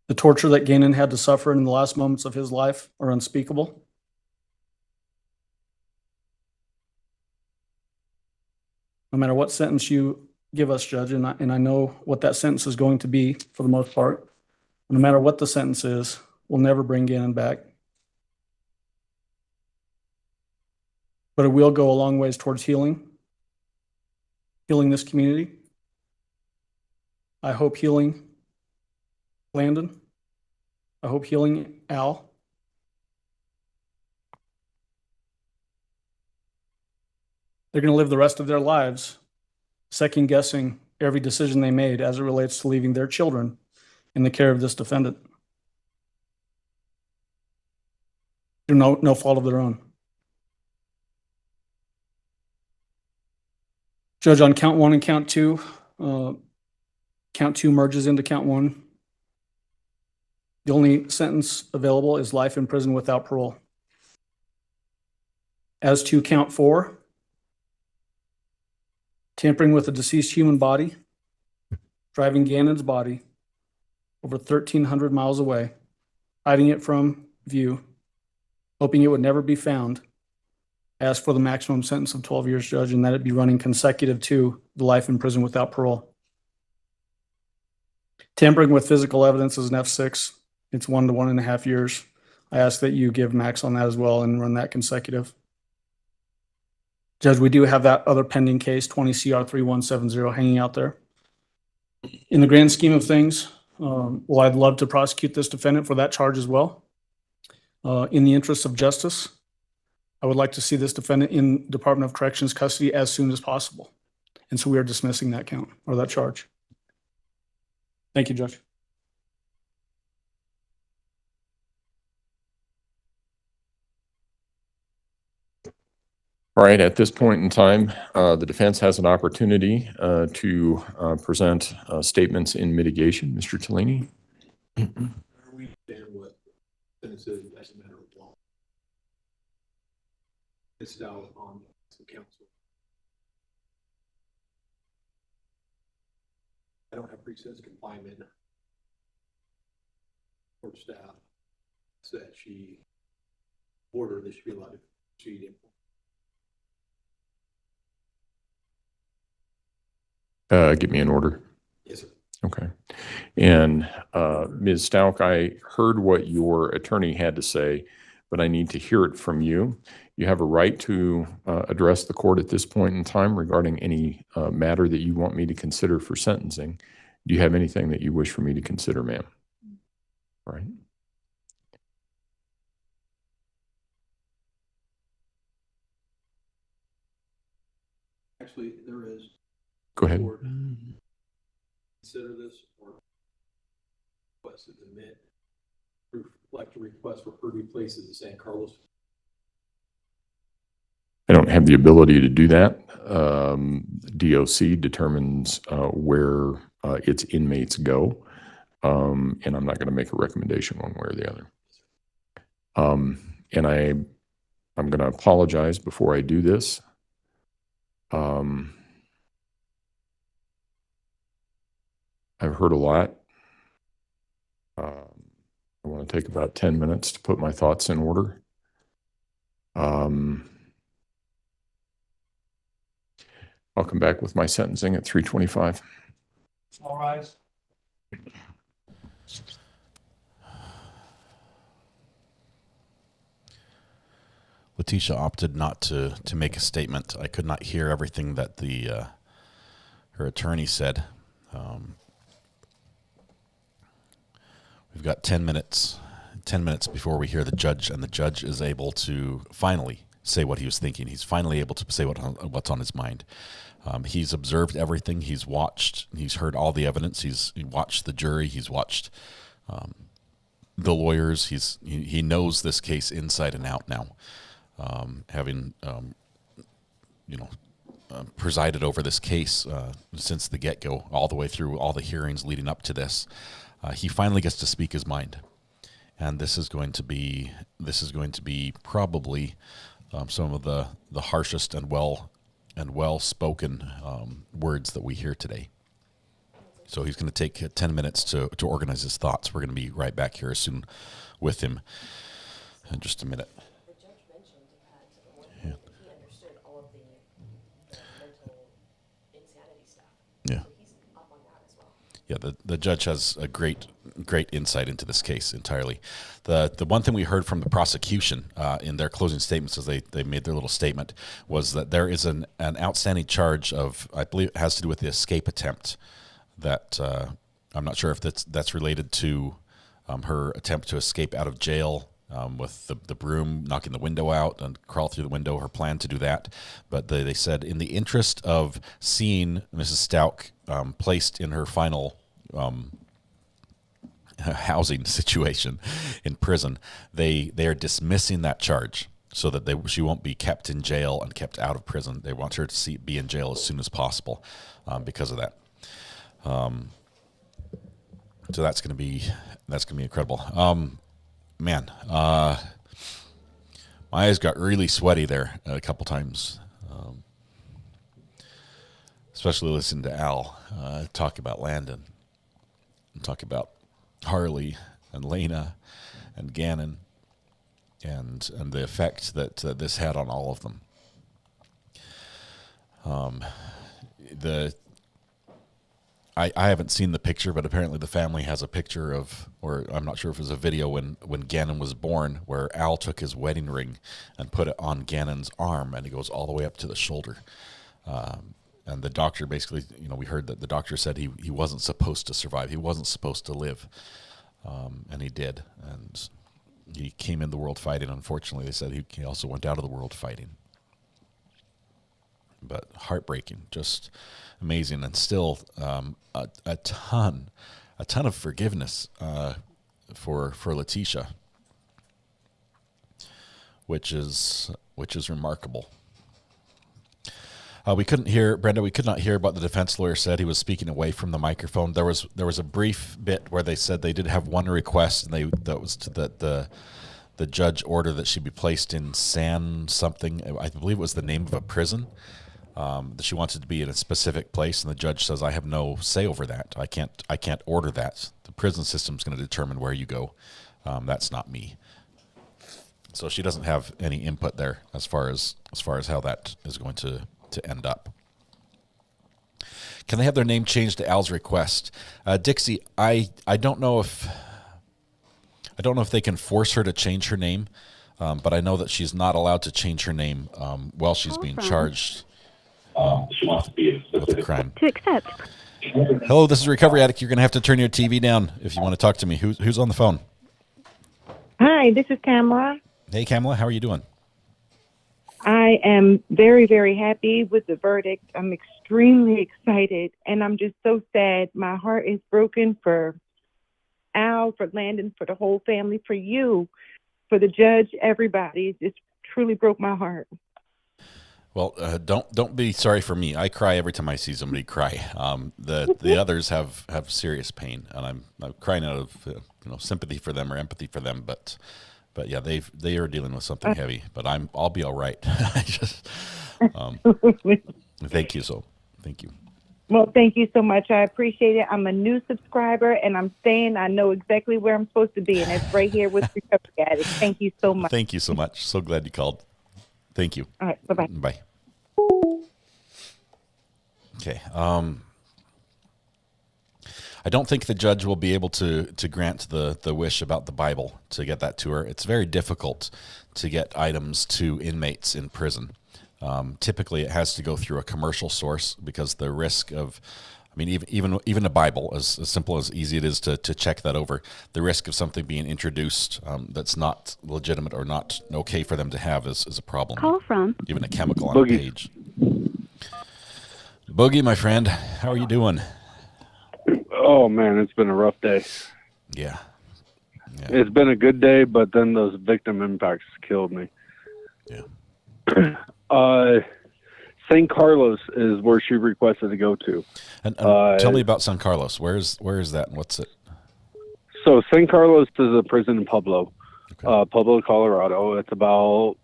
The torture that Gannon had to suffer in the last moments of his life are unspeakable. No matter what sentence you give us, Judge, and I know what that sentence is going to be for the most part, no matter what the sentence is, we'll never bring Gannon back. But it will go a long ways towards healing this community. I hope healing Landon. I hope healing Al. They're going to live the rest of their lives second guessing every decision they made as it relates to leaving their children in the care of this defendant. Through no fault of their own. Judge, on count one and count two merges into count one. The only sentence available is life in prison without parole. As to count four, tampering with a deceased human body, driving Gannon's body over 1,300 miles away, hiding it from view, hoping it would never be found. Asked for the maximum sentence of 12 years, Judge, and that it be running consecutive to the life in prison without parole. Tampering with physical evidence is an F6. It's 1 to 1.5 years. I ask that you give max on that as well and run that consecutive. Judge, we do have that other pending case, 20 CR 3170, hanging out there. In the grand scheme of things, well, I'd love to prosecute this defendant for that charge as well. In the interest of justice, I would like to see this defendant in Department of Corrections custody as soon as possible. And so we are dismissing that count or that charge. Thank you, Judge. All right, at this point in time, the defense has an opportunity to present statements in mitigation. Mr. Tellini? We understand what sentence is as a matter of law. It's now on the council. I don't have pre-sentence confinement or staff that she ordered that she be allowed to proceed in. Give me an order. Yes, sir. Okay. And Ms. Stauch, I heard what your attorney had to say, but I need to hear it from you. You have a right to address the court at this point in time regarding any matter that you want me to consider for sentencing. Do you have anything that you wish for me to consider, ma'am? All right. Actually, there is. Go ahead. Consider this or request to admit, like to request for her to be placed in San Carlos. I don't have the ability to do that. DOC determines where its inmates go, and I'm not going to make a recommendation one way or the other. And I'm going to apologize before I do this. I've heard a lot. I want to take about 10 minutes to put my thoughts in order. I'll come back with my sentencing at 3:25. All rise. Letecia opted not to make a statement. I could not hear everything that her attorney said. We've got 10 minutes before we hear the judge, and the judge is able to finally say what he was thinking. He's finally able to say what's on his mind. He's observed everything. He's watched. He's heard all the evidence. He's watched the jury. He's watched the lawyers. He knows this case inside and out now, having presided over this case since the get-go, all the way through all the hearings leading up to this. He finally gets to speak his mind, and this is going to be probably some of the harshest and well-spoken words that we hear today. So he's going to take 10 minutes to organize his thoughts. We're going to be right back here soon with him in just a minute. The judge mentioned that he understood all of the mental insanity stuff. Yeah. So he's up on that as well. Yeah, the judge has a great insight into this case entirely. The one thing we heard from the prosecution in their closing statements as they made their little statement was that there is an outstanding charge of, I believe it has to do with the escape attempt, that I'm not sure if that's related to her attempt to escape out of jail with the broom, knocking the window out and crawl through the window, her plan to do that. But they said in the interest of seeing Mrs. Stauch placed in her final housing situation in prison, they are dismissing that charge so that she won't be kept in jail and kept out of prison. They want her to be in jail as soon as possible because of that. So that's going to be incredible. Man, my eyes got really sweaty there a couple times, especially listening to Al talk about Landon and talk about Harley and Lena and Gannon, and the effect that this had on all of them. I haven't seen the picture, but apparently the family has a picture of, or I'm not sure if it was a video when Gannon was born, where Al took his wedding ring and put it on Gannon's arm, and it goes all the way up to the shoulder. And the doctor basically, we heard that the doctor said he wasn't supposed to survive. He wasn't supposed to live. And he did. And he came in the world fighting. Unfortunately, they said he also went out of the world fighting. But heartbreaking, just amazing, and still a ton of forgiveness for Letecia, which is remarkable. We couldn't hear, Brenda. We could not hear what the defense lawyer said. He was speaking away from the microphone. There was a brief bit where they said they did have one request, and that was that the judge ordered that she be placed in San something. I believe it was the name of a prison. That she wanted to be in a specific place, and the judge says, "I have no say over that. I can't order that. The prison system's going to determine where you go. That's not me." So she doesn't have any input there as far as how that is going to end up. Can they have their name changed to Al's request? Dixie, I don't know if they can force her to change her name, but I know that she's not allowed to change her name while she's being charged. She wants to be with a crime. To accept. Hello, this is Recovery Addict. You're going to have to turn your TV down if you want to talk to me. Who's on the phone? Hi, this is Tamara. Hey, Kamala, how are you doing? I am very, very happy with the verdict. I'm extremely excited, and I'm just so sad. My heart is broken for Al, for Landon, for the whole family, for you, for the judge, everybody. It just truly broke my heart. Well, don't be sorry for me. I cry every time I see somebody cry. The others have serious pain, and I'm crying out of sympathy for them or empathy for them. But yeah, they are dealing with something heavy. But I'll be all right. Thank you. Well, thank you so much. I appreciate it. I'm a new subscriber, and I'm staying. I know exactly where I'm supposed to be, and it's right here with Recovery Addict. Thank you so much. Thank you so much. So glad you called. Thank you. All right. Bye-bye. Bye. Okay. I don't think the judge will be able to grant the wish about the Bible, to get that to her. It's very difficult to get items to inmates in prison. Typically, it has to go through a commercial source because the risk of, even a Bible, as simple as easy it is to check that over, the risk of something being introduced that's not legitimate or not okay for them to have is a problem. Call from even a chemical on a page. Boogie, my friend, how are you doing? Oh man, it's been a rough day. Yeah. It's been a good day, but then those victim impacts killed me. Yeah. St. Carlos is where she requested to go to. And tell me about San Carlos. Where is that, and what's it? So St. Carlos is a prison in Pueblo, Pueblo, Colorado. It's about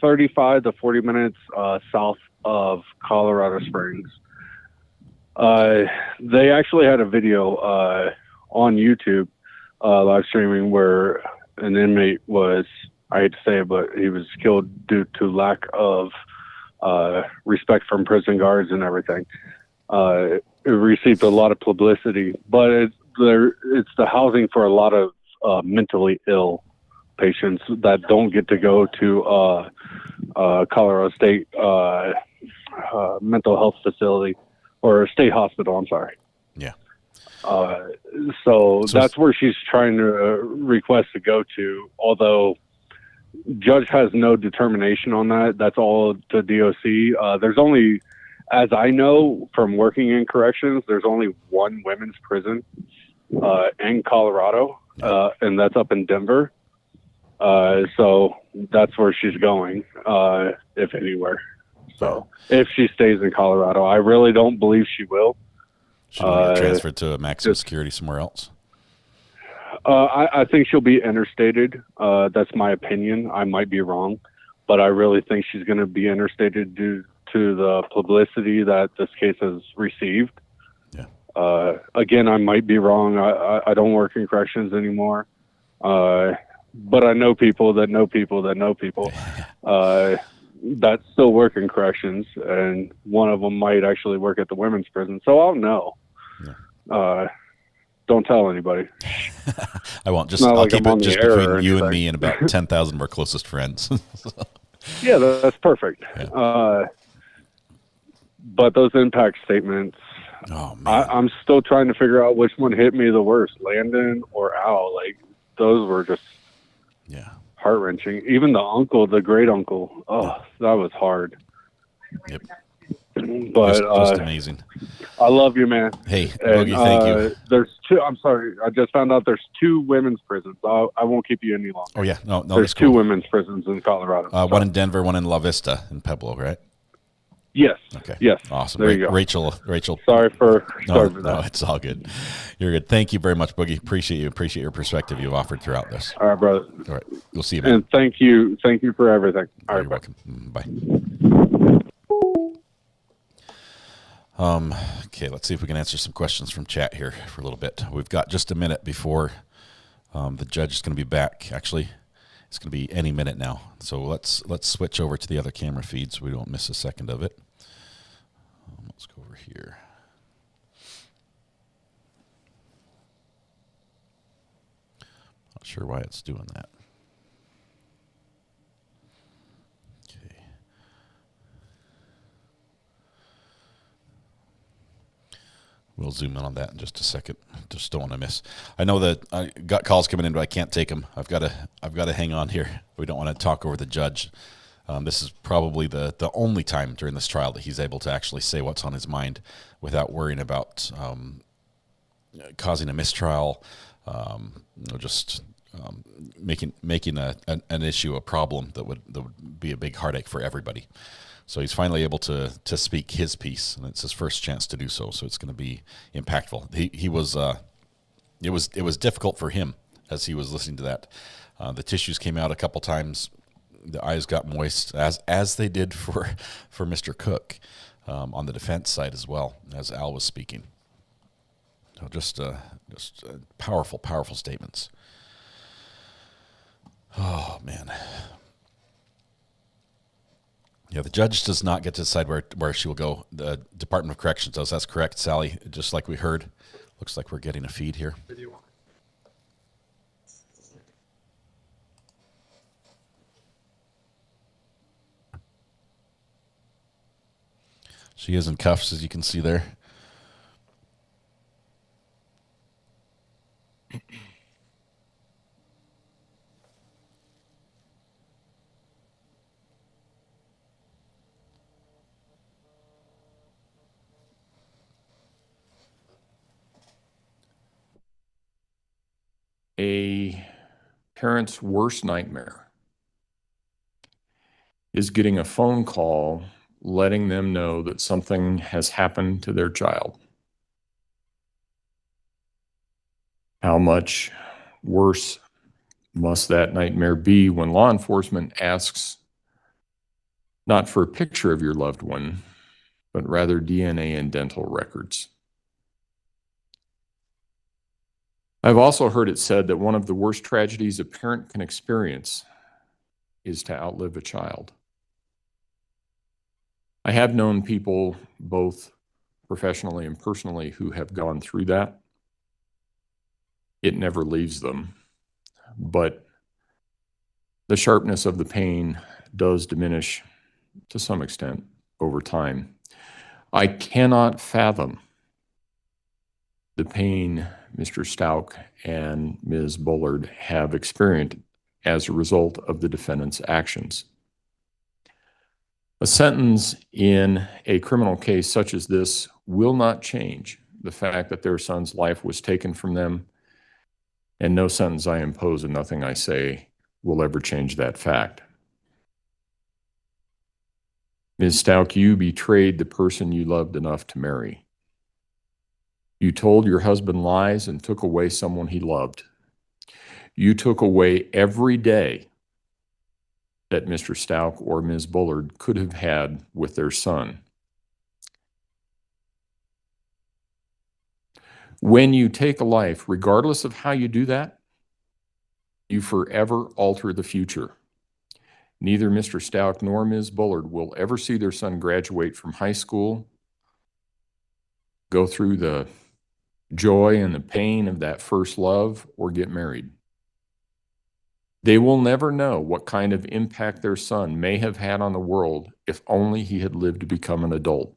35 to 40 minutes south of Colorado Springs. They actually had a video on YouTube live streaming where an inmate was, I hate to say it, but he was killed due to lack of respect from prison guards and everything. It received a lot of publicity, but it's the housing for a lot of mentally ill patients that don't get to go to Colorado State mental health facility or state hospital. I'm sorry. Yeah. So that's where she's trying to request to go to, although judge has no determination on that. That's all the DOC. There's only, as I know from working in corrections, there's only one women's prison in Colorado, and that's up in Denver. So that's where she's going, if anywhere. So if she stays in Colorado, I really don't believe she will. Should we get transferred to a maximum security somewhere else? I think she'll be interstated. That's my opinion. I might be wrong, but I really think she's going to be interstated due to the publicity that this case has received. Yeah. Again, I might be wrong. I don't work in corrections anymore. But I know people that know people that know people that still work in corrections, and one of them might actually work at the women's prison. So I'll know. Don't tell anybody. I won't. It's Just not I'll like keep I'm it on the just air or between you and anything. me and about 10,000 of our closest friends. Yeah, that's perfect. But those impact statements, I'm still trying to figure out which one hit me the worst, Landon or Al. Like, those were just heart-wrenching. Even the great uncle, that was hard. Yep. But just amazing. I love you, man. Hey, And, Boogie, thank you. There's two. I'm sorry, I just found out there's 2 women's prisons. I won't keep you any longer. Oh yeah, no, There's that's cool. 2 women's prisons in Colorado. One in Denver, one in La Vista in Pueblo, right? Yes. Okay. Yes. Awesome. There you go. Rachel. Sorry for No, that. it's all good. You're good. Thank you very much, Boogie. Appreciate you. Appreciate your perspective you've offered throughout this. All right, brother. All right. We'll see you, man. And thank you for everything. All right, you're welcome. Bye. Okay, let's see if we can answer some questions from chat here for a little bit. We've got just a minute before the judge is going to be back. Actually, it's going to be any minute now. So let's switch over to the other camera feed so we don't miss a second of it. Let's go over here. Not sure why it's doing that. Okay. We'll zoom in on that in just a second. Just don't want to miss. I know that I got calls coming in, but I can't take them. I've got to hang on here. We don't want to talk over the judge. This is probably the only time during this trial that he's able to actually say what's on his mind without worrying about causing a mistrial, just making an issue a problem that would be a big heartache for everybody. So he's finally able to speak his piece, and it's his first chance to do so. So it's going to be impactful. He was it was difficult for him as he was listening to that. The tissues came out a couple times. The eyes got moist, as they did for Mr. Cook on the defense side as well, as Al was speaking. So just powerful statements. Oh man. Yeah, the judge does not get to decide where she will go. The Department of Corrections does. That's correct, Sally. Just like we heard. Looks like we're getting a feed here. She is in cuffs, as you can see there. A parent's worst nightmare is getting a phone call letting them know that something has happened to their child. How much worse must that nightmare be when law enforcement asks not for a picture of your loved one, but rather DNA and dental records? I've also heard it said that one of the worst tragedies a parent can experience is to outlive a child. I have known people, both professionally and personally, who have gone through that. It never leaves them, but the sharpness of the pain does diminish to some extent over time. I cannot fathom the pain Mr. Stauch and Ms. Bullard have experienced as a result of the defendant's actions. A sentence in a criminal case such as this will not change the fact that their son's life was taken from them, and no sentence I impose and nothing I say will ever change that fact. Ms. Stauch, you betrayed the person you loved enough to marry. You told your husband lies and took away someone he loved. You took away every day that Mr. Stauch or Ms. Bullard could have had with their son. When you take a life, regardless of how you do that, you forever alter the future. Neither Mr. Stauch nor Ms. Bullard will ever see their son graduate from high school, go through the joy and the pain of that first love, or get married. They will never know what kind of impact their son may have had on the world if only he had lived to become an adult.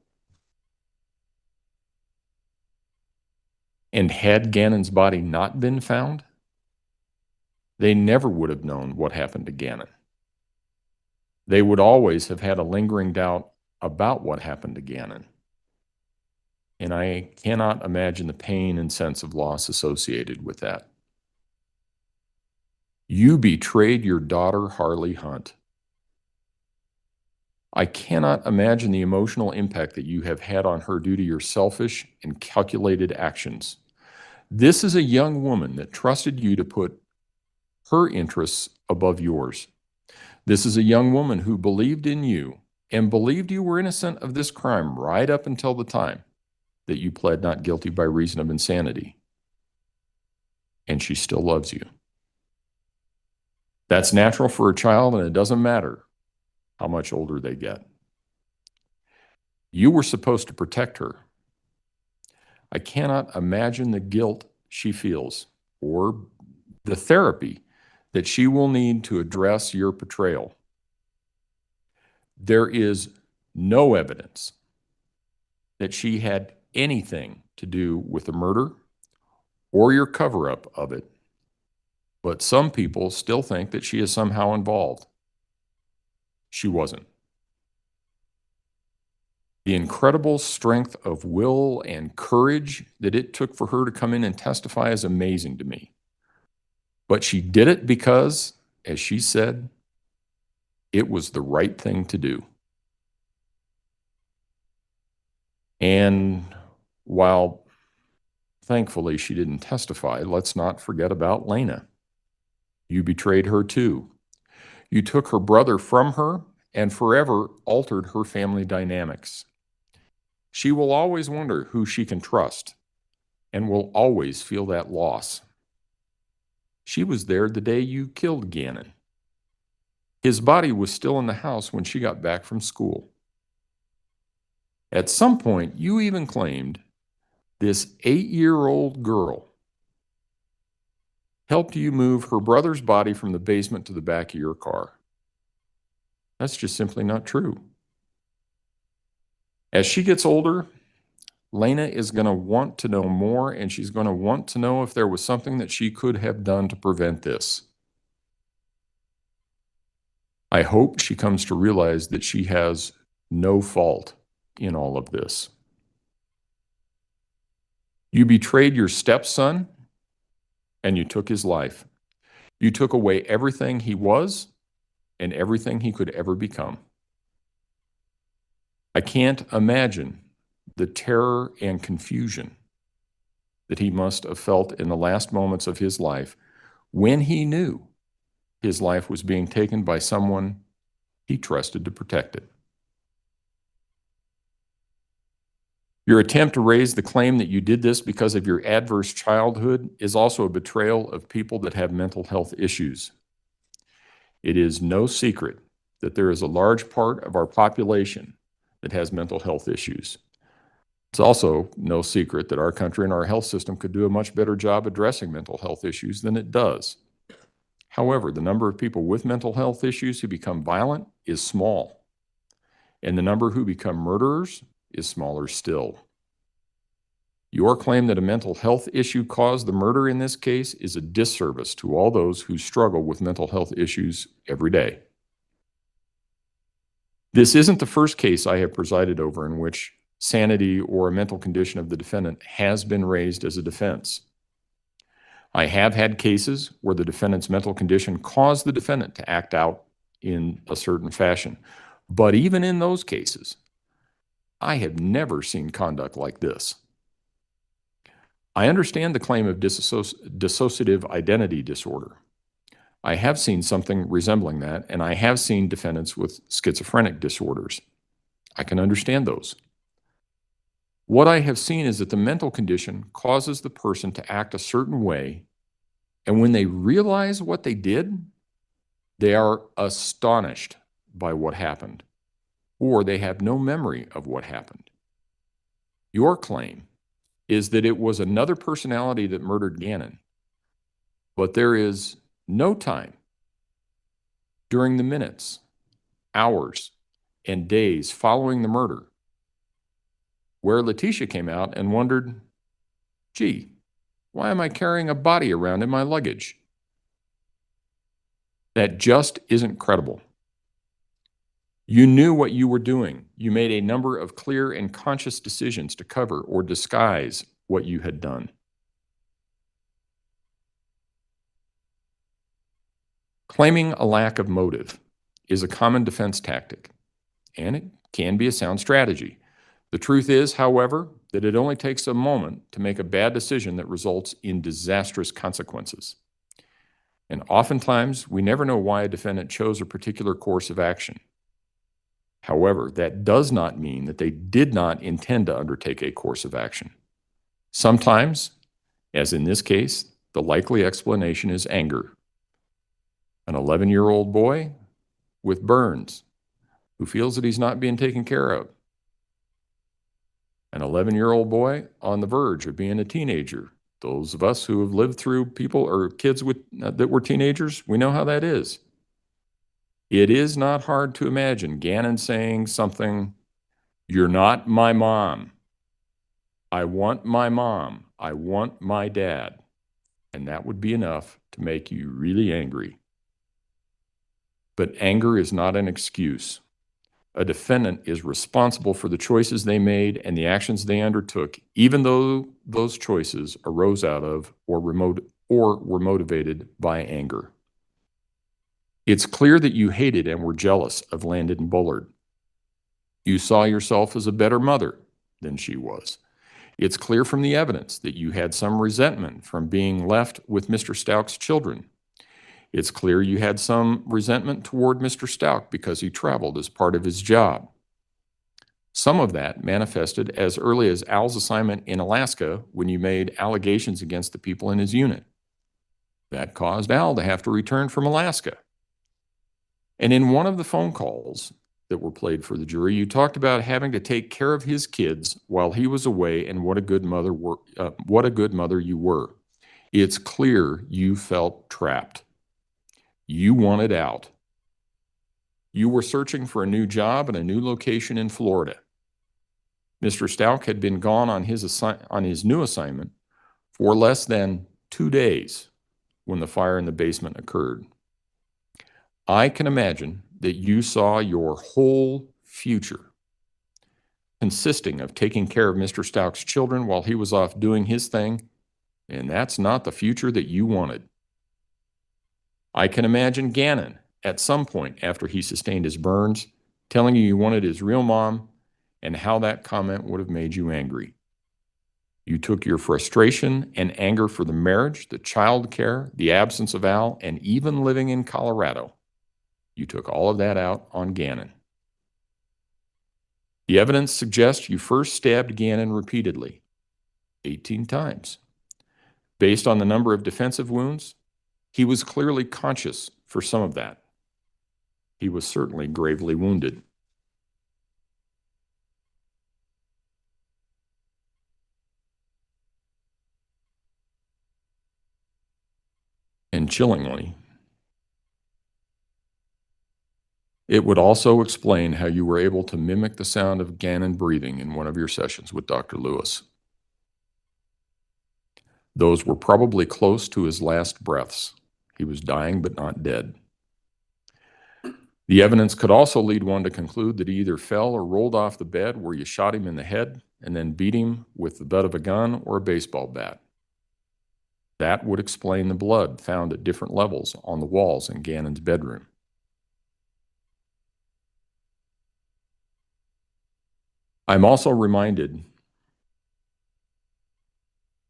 And had Gannon's body not been found, they never would have known what happened to Gannon. They would always have had a lingering doubt about what happened to Gannon. And I cannot imagine the pain and sense of loss associated with that. You betrayed your daughter, Harley Hunt. I cannot imagine the emotional impact that you have had on her due to your selfish and calculated actions. This is a young woman that trusted you to put her interests above yours. This is a young woman who believed in you and believed you were innocent of this crime right up until the time that you pled not guilty by reason of insanity. And she still loves you. That's natural for a child, and it doesn't matter how much older they get. You were supposed to protect her. I cannot imagine the guilt she feels or the therapy that she will need to address your betrayal. There is no evidence that she had anything to do with the murder or your cover-up of it, but some people still think that she is somehow involved. She wasn't. The incredible strength of will and courage that it took for her to come in and testify is amazing to me. But she did it because, as she said, it was the right thing to do. And while thankfully she didn't testify, let's not forget about Lena. You betrayed her too. You took her brother from her and forever altered her family dynamics. She will always wonder who she can trust and will always feel that loss. She was there the day you killed Gannon. His body was still in the house when she got back from school. At some point, you even claimed this 8-year-old girl helped you move her brother's body from the basement to the back of your car. That's just simply not true. As she gets older, Lena is going to want to know more, and she's going to want to know if there was something that she could have done to prevent this. I hope she comes to realize that she has no fault in all of this. You betrayed your stepson, and you took his life. You took away everything he was and everything he could ever become. I can't imagine the terror and confusion that he must have felt in the last moments of his life when he knew his life was being taken by someone he trusted to protect it. Your attempt to raise the claim that you did this because of your adverse childhood is also a betrayal of people that have mental health issues. It is no secret that there is a large part of our population that has mental health issues. It's also no secret that our country and our health system could do a much better job addressing mental health issues than it does. However, the number of people with mental health issues who become violent is small, and the number who become murderers is smaller still. Your claim that a mental health issue caused the murder in this case is a disservice to all those who struggle with mental health issues every day. This isn't the first case I have presided over in which sanity or a mental condition of the defendant has been raised as a defense. I have had cases where the defendant's mental condition caused the defendant to act out in a certain fashion. But even in those cases, I have never seen conduct like this. I understand the claim of dissociative identity disorder. I have seen something resembling that, and I have seen defendants with schizophrenic disorders. I can understand those. What I have seen is that the mental condition causes the person to act a certain way, and when they realize what they did, they are astonished by what happened, or they have no memory of what happened. Your claim is that it was another personality that murdered Gannon, but there is no time during the minutes, hours, and days following the murder where Letecia came out and wondered, gee, why am I carrying a body around in my luggage? That just isn't credible. You knew what you were doing. You made a number of clear and conscious decisions to cover or disguise what you had done. Claiming a lack of motive is a common defense tactic, and it can be a sound strategy. The truth is, however, that it only takes a moment to make a bad decision that results in disastrous consequences. And oftentimes, we never know why a defendant chose a particular course of action. However, that does not mean that they did not intend to undertake a course of action. Sometimes, as in this case, the likely explanation is anger. An 11-year-old boy with burns who feels that he's not being taken care of. An 11-year-old boy on the verge of being a teenager. Those of us who have lived through people or kids that were teenagers, we know how that is. It is not hard to imagine Gannon saying something, "You're not my mom. I want my mom. I want my dad." And that would be enough to make you really angry. But anger is not an excuse. A defendant is responsible for the choices they made and the actions they undertook, even though those choices arose out of or were motivated by anger. It's clear that you hated and were jealous of Landon Bullard. You saw yourself as a better mother than she was. It's clear from the evidence that you had some resentment from being left with Mr. Stauch's children. It's clear you had some resentment toward Mr. Stauch because he traveled as part of his job. Some of that manifested as early as Al's assignment in Alaska when you made allegations against the people in his unit. That caused Al to have to return from Alaska. And in one of the phone calls that were played for the jury, you talked about having to take care of his kids while he was away and what a good mother you were. It's clear you felt trapped. You wanted out. You were searching for a new job and a new location in Florida. Mr. Stauch had been gone on his new assignment for less than 2 days when the fire in the basement occurred. I can imagine that you saw your whole future consisting of taking care of Mr. Stauch's children while he was off doing his thing, and that's not the future that you wanted. I can imagine Gannon, at some point after he sustained his burns, telling you wanted his real mom and how that comment would have made you angry. You took your frustration and anger for the marriage, the child care, the absence of Al, and even living in Colorado. You took all of that out on Gannon. The evidence suggests you first stabbed Gannon repeatedly, 18 times. Based on the number of defensive wounds, he was clearly conscious for some of that. He was certainly gravely wounded. And chillingly, it would also explain how you were able to mimic the sound of Gannon breathing in one of your sessions with Dr. Lewis. Those were probably close to his last breaths. He was dying but not dead. The evidence could also lead one to conclude that he either fell or rolled off the bed where you shot him in the head and then beat him with the butt of a gun or a baseball bat. That would explain the blood found at different levels on the walls in Gannon's bedroom. I'm also reminded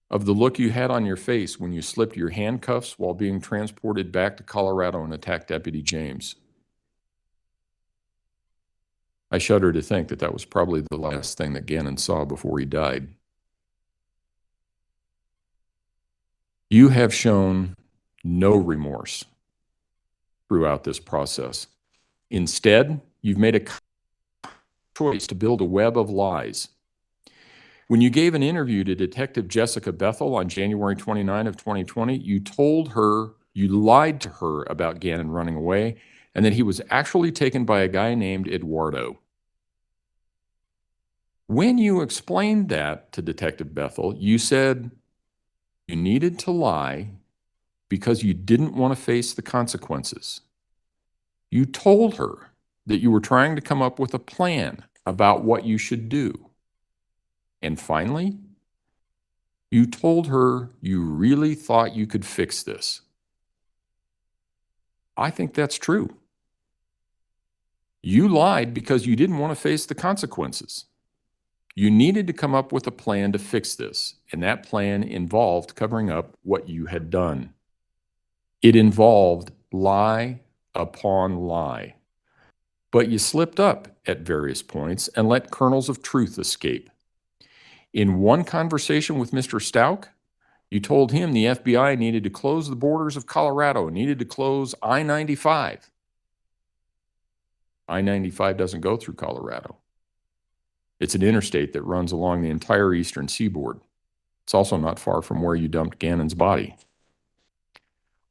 of the look you had on your face when you slipped your handcuffs while being transported back to Colorado and attacked Deputy James. I shudder to think that that was probably the last thing that Gannon saw before he died. You have shown no remorse throughout this process. Instead, you've made a choice to build a web of lies. When you gave an interview to Detective Jessica Bethel on January 29 of 2020, you told her, you lied to her about Gannon running away and that he was actually taken by a guy named Eduardo. When you explained that to Detective Bethel, you said you needed to lie because you didn't want to face the consequences. You told her that you were trying to come up with a plan about what you should do. And finally, you told her you really thought you could fix this. I think that's true. You lied because you didn't want to face the consequences. You needed to come up with a plan to fix this, and that plan involved covering up what you had done. It involved lie upon lie. But you slipped up at various points and let kernels of truth escape. In one conversation with Mr. Stauch, you told him the FBI needed to close the borders of Colorado, needed to close I-95. I-95 doesn't go through Colorado. It's an interstate that runs along the entire eastern seaboard. It's also not far from where you dumped Gannon's body.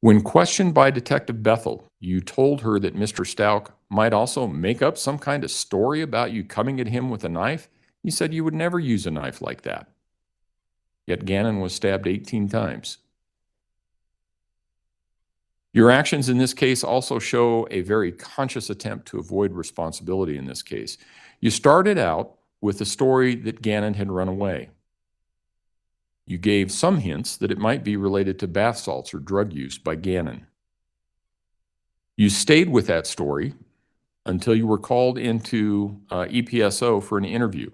When questioned by Detective Bethel, you told her that Mr. Stauch might also make up some kind of story about you coming at him with a knife. You said you would never use a knife like that. Yet Gannon was stabbed 18 times. Your actions in this case also show a very conscious attempt to avoid responsibility in this case. You started out with the story that Gannon had run away. You gave some hints that it might be related to bath salts or drug use by Gannon. You stayed with that story until you were called into EPSO for an interview.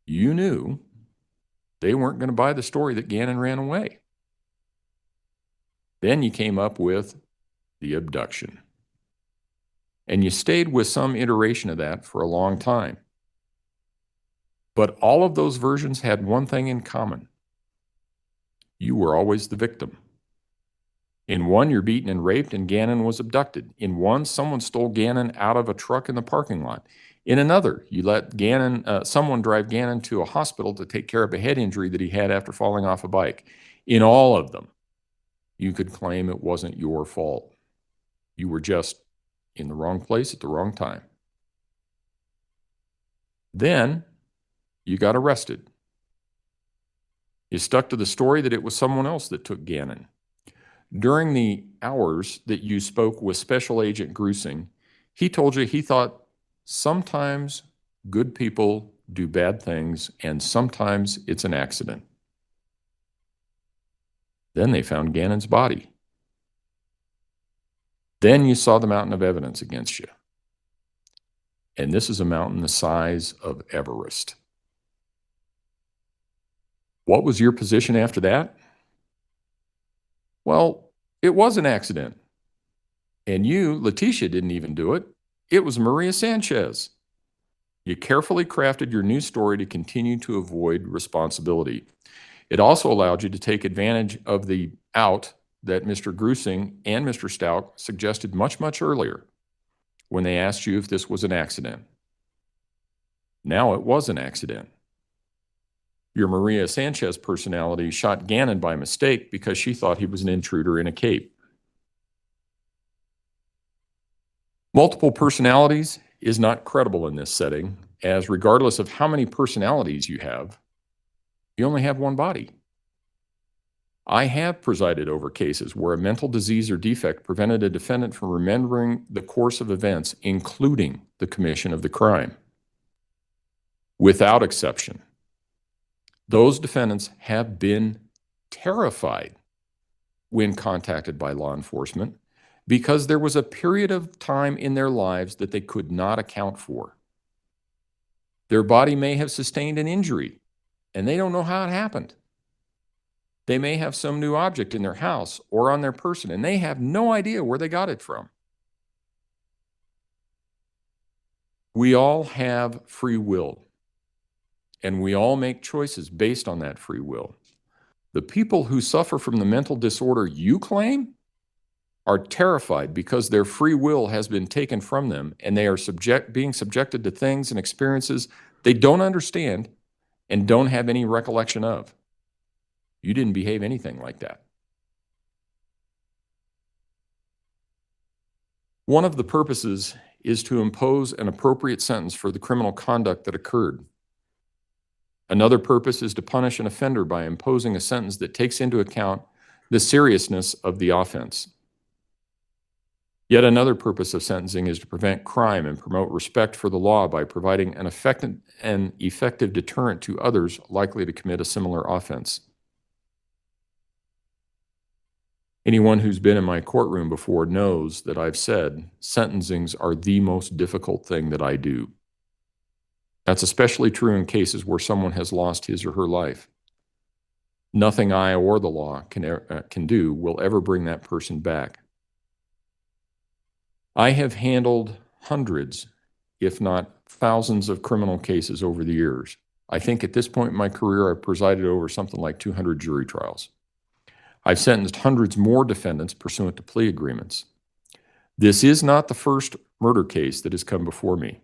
You knew they weren't going to buy the story that Gannon ran away. Then you came up with the abduction. And you stayed with some iteration of that for a long time. But all of those versions had one thing in common. You were always the victim. In one, you're beaten and raped and Gannon was abducted. In one, someone stole Gannon out of a truck in the parking lot. In another, you let someone drive Gannon to a hospital to take care of a head injury that he had after falling off a bike. In all of them, you could claim it wasn't your fault. You were just in the wrong place at the wrong time. Then you got arrested. You stuck to the story that it was someone else that took Gannon. During the hours that you spoke with Special Agent Grusing, he told you he thought sometimes good people do bad things and sometimes it's an accident. Then they found Gannon's body. Then you saw the mountain of evidence against you. And this is a mountain the size of Everest. What was your position after that? Well, it was an accident. And you, Letecia, didn't even do it. It was Maria Sanchez. You carefully crafted your new story to continue to avoid responsibility. It also allowed you to take advantage of the out that Mr. Grusing and Mr. Stauch suggested much, much earlier when they asked you if this was an accident. Now it was an accident. Your Maria Sanchez personality shot Gannon by mistake because she thought he was an intruder in a cape. Multiple personalities is not credible in this setting, as regardless of how many personalities you have, you only have one body. I have presided over cases where a mental disease or defect prevented a defendant from remembering the course of events, including the commission of the crime. Without exception, those defendants have been terrified when contacted by law enforcement because there was a period of time in their lives that they could not account for. Their body may have sustained an injury, and they don't know how it happened. They may have some new object in their house or on their person, and they have no idea where they got it from. We all have free will, and we all make choices based on that free will. The people who suffer from the mental disorder you claim are terrified because their free will has been taken from them, and they are being subjected to things and experiences they don't understand and don't have any recollection of. You didn't behave anything like that. One of the purposes is to impose an appropriate sentence for the criminal conduct that occurred. Another purpose is to punish an offender by imposing a sentence that takes into account the seriousness of the offense. Yet another purpose of sentencing is to prevent crime and promote respect for the law by providing an effective deterrent to others likely to commit a similar offense. Anyone who's been in my courtroom before knows that I've said sentencings are the most difficult thing that I do. That's especially true in cases where someone has lost his or her life. Nothing I or the law can do will ever bring that person back. I have handled hundreds, if not thousands, of criminal cases over the years. I think at this point in my career, I've presided over something like 200 jury trials. I've sentenced hundreds more defendants pursuant to plea agreements. This is not the first murder case that has come before me.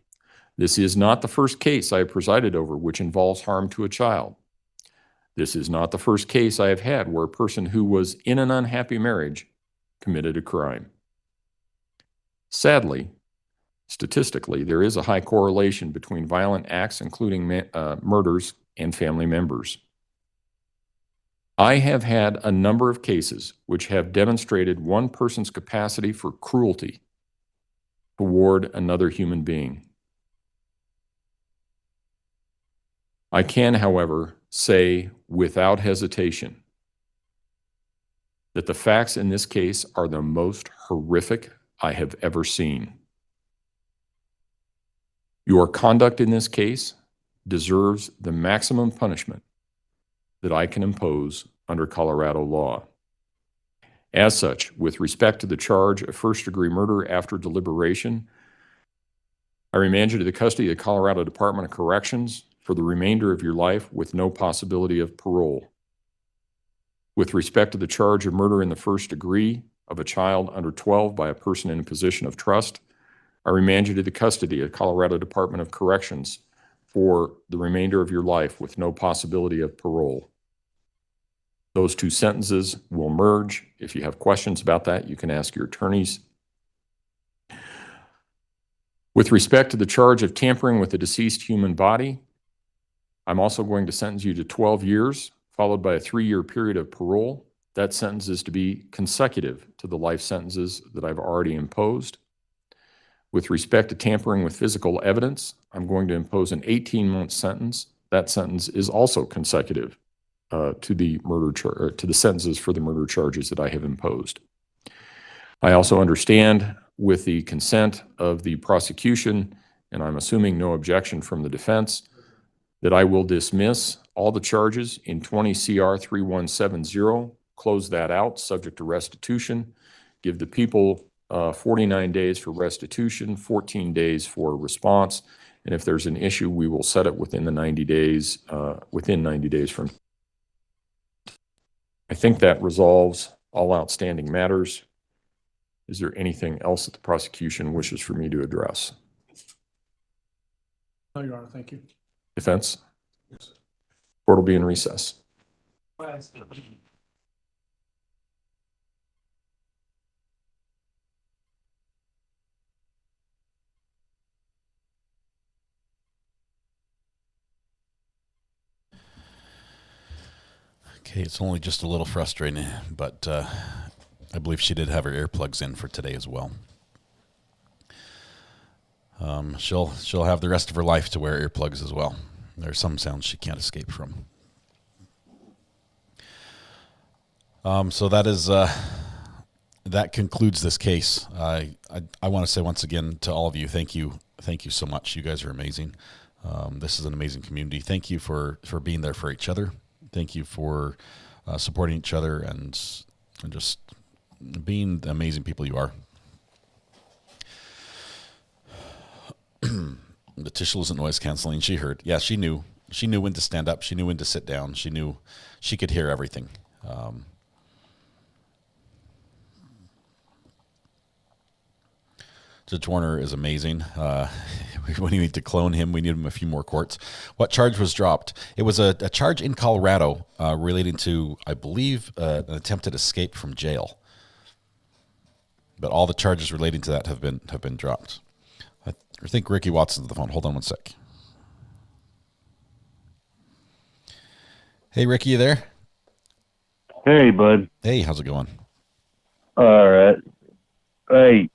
This is not the first case I have presided over which involves harm to a child. This is not the first case I have had where a person who was in an unhappy marriage committed a crime. Sadly, statistically, there is a high correlation between violent acts, including murders, and family members. I have had a number of cases which have demonstrated one person's capacity for cruelty toward another human being. I can, however, say without hesitation that the facts in this case are the most horrific I have ever seen. Your conduct in this case deserves the maximum punishment that I can impose under Colorado law. As such, with respect to the charge of first-degree murder after deliberation, I remand you to the custody of the Colorado Department of Corrections for the remainder of your life with no possibility of parole. With respect to the charge of murder in the first degree of a child under 12 by a person in a position of trust, I remand you to the custody of the Colorado Department of Corrections for the remainder of your life with no possibility of parole. Those two sentences will merge. If you have questions about that, you can ask your attorneys. With respect to the charge of tampering with a deceased human body, I'm also going to sentence you to 12 years, followed by a 3-year period of parole. That sentence is to be consecutive to the life sentences that I've already imposed. With respect to tampering with physical evidence, I'm going to impose an 18-month sentence. That sentence is also consecutive to the sentences for the murder charges that I have imposed. I also understand, with the consent of the prosecution, and I'm assuming no objection from the defense, that I will dismiss all the charges in 20 CR 3170, close that out subject to restitution, give the people 49 days for restitution, 14 days for response, and if there's an issue, we will set it within 90 days from. I think that resolves all outstanding matters. Is there anything else that the prosecution wishes for me to address? No, Your Honor, thank you. Defense? Court will be in recess. Okay, it's only just a little frustrating, but I believe she did have her earplugs in for today as well. She'll have the rest of her life to wear earplugs as well. There's some sounds she can't escape from. So that is that concludes this case. I want to say once again to all of you, thank you so much. You guys are amazing. This is an amazing community. Thank you for being there for each other. Thank you for supporting each other and just being the amazing people you are. Letecia wasn't noise canceling. She heard. Yeah, she knew. She knew when to stand up. She knew when to sit down. She knew she could hear everything. Judge Warner is amazing. We need to clone him. We need him a few more courts. What charge was dropped? It was a charge in Colorado relating to, I believe, an attempted escape from jail. But all the charges relating to that have been dropped. I think Ricky Watson's on the phone. Hold on one sec. Hey, Ricky, you there? Hey, bud. Hey, how's it going? All right. Hey,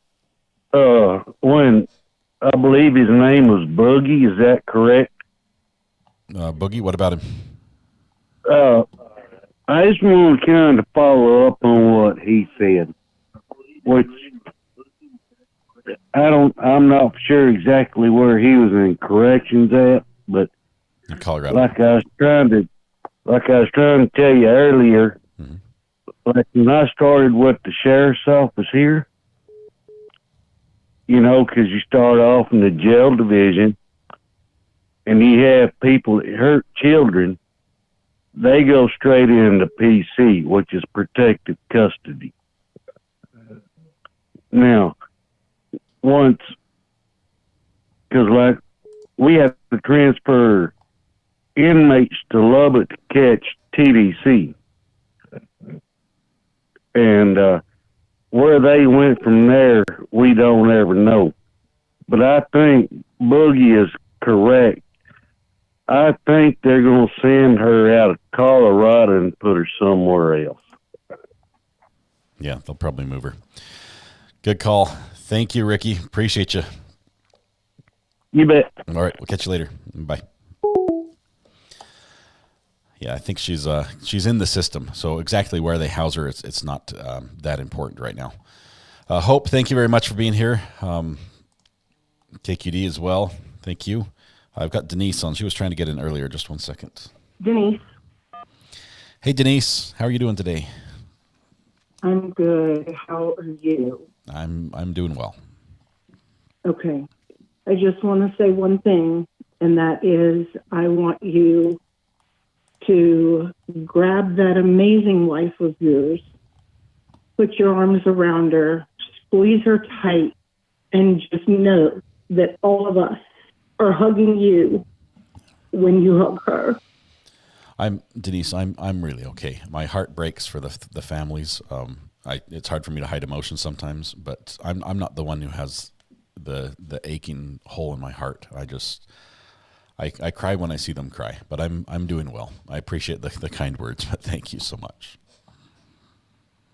when I believe his name was Boogie, is that correct? Boogie, what about him? I just want to kind of follow up on what he said, which I'm not sure exactly where he was in corrections at, but in Colorado. like I was trying to tell you earlier, like when I started with the sheriff's office here, you know, because you start off in the jail division and you have people that hurt children, they go straight into PC, which is protective custody. Now, once, because like we have to transfer inmates to Lubbock to catch TDC. And where they went from there, we don't ever know. But I think Boogie is correct. I think they're going to send her out of Colorado and put her somewhere else. Yeah, they'll probably move her. Good call. Thank you, Ricky. Appreciate you. You bet. All right, we'll catch you later. Bye. Yeah, I think she's in the system. So exactly where they house her, it's not that important right now. Hope, thank you very much for being here. KQD as well. Thank you. I've got Denise on. She was trying to get in earlier. Just one second. Denise. Hey, Denise. How are you doing today? I'm good. How are you? I'm doing well. Okay. I just want to say one thing, and that is I want you to grab that amazing wife of yours, put your arms around her, squeeze her tight, and just know that all of us are hugging you when you hug her. Denise, I'm really okay. My heart breaks for the families. It's hard for me to hide emotions sometimes, but I'm not the one who has the aching hole in my heart. I cry when I see them cry, but I'm doing well. I appreciate the kind words, but thank you so much.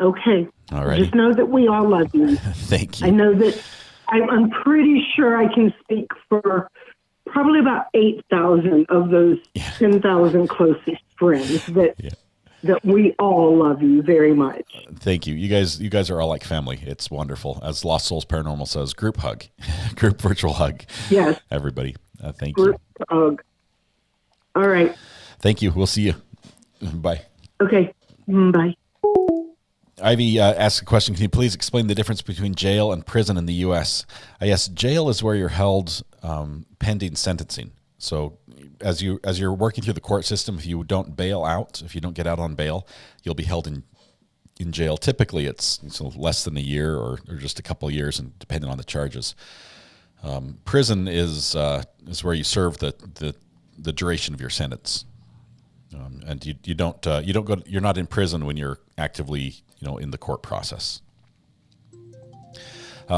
Okay. All right. Just know that we all love you. Thank you. I know that I'm pretty sure I can speak for probably about 8,000 of those 10,000 closest friends that we all love you very much. Thank you. You guys are all like family. It's wonderful. As Lost Souls Paranormal says, group hug, group virtual hug. Yes. Everybody. Thank Group you. hug. All right. Thank you. We'll see you. Bye. Okay. Bye. Ivy asked a question. Can you please explain the difference between jail and prison in the U.S.? Yes, jail is where you're held pending sentencing. So as you're working through the court system, if you don't bail out, if you don't get out on bail, you'll be held in jail. Typically, it's less than a year or just a couple of years, and depending on the charges. Prison is where you serve the duration of your sentence, and you don't go. You're not in prison when you're actively in the court process.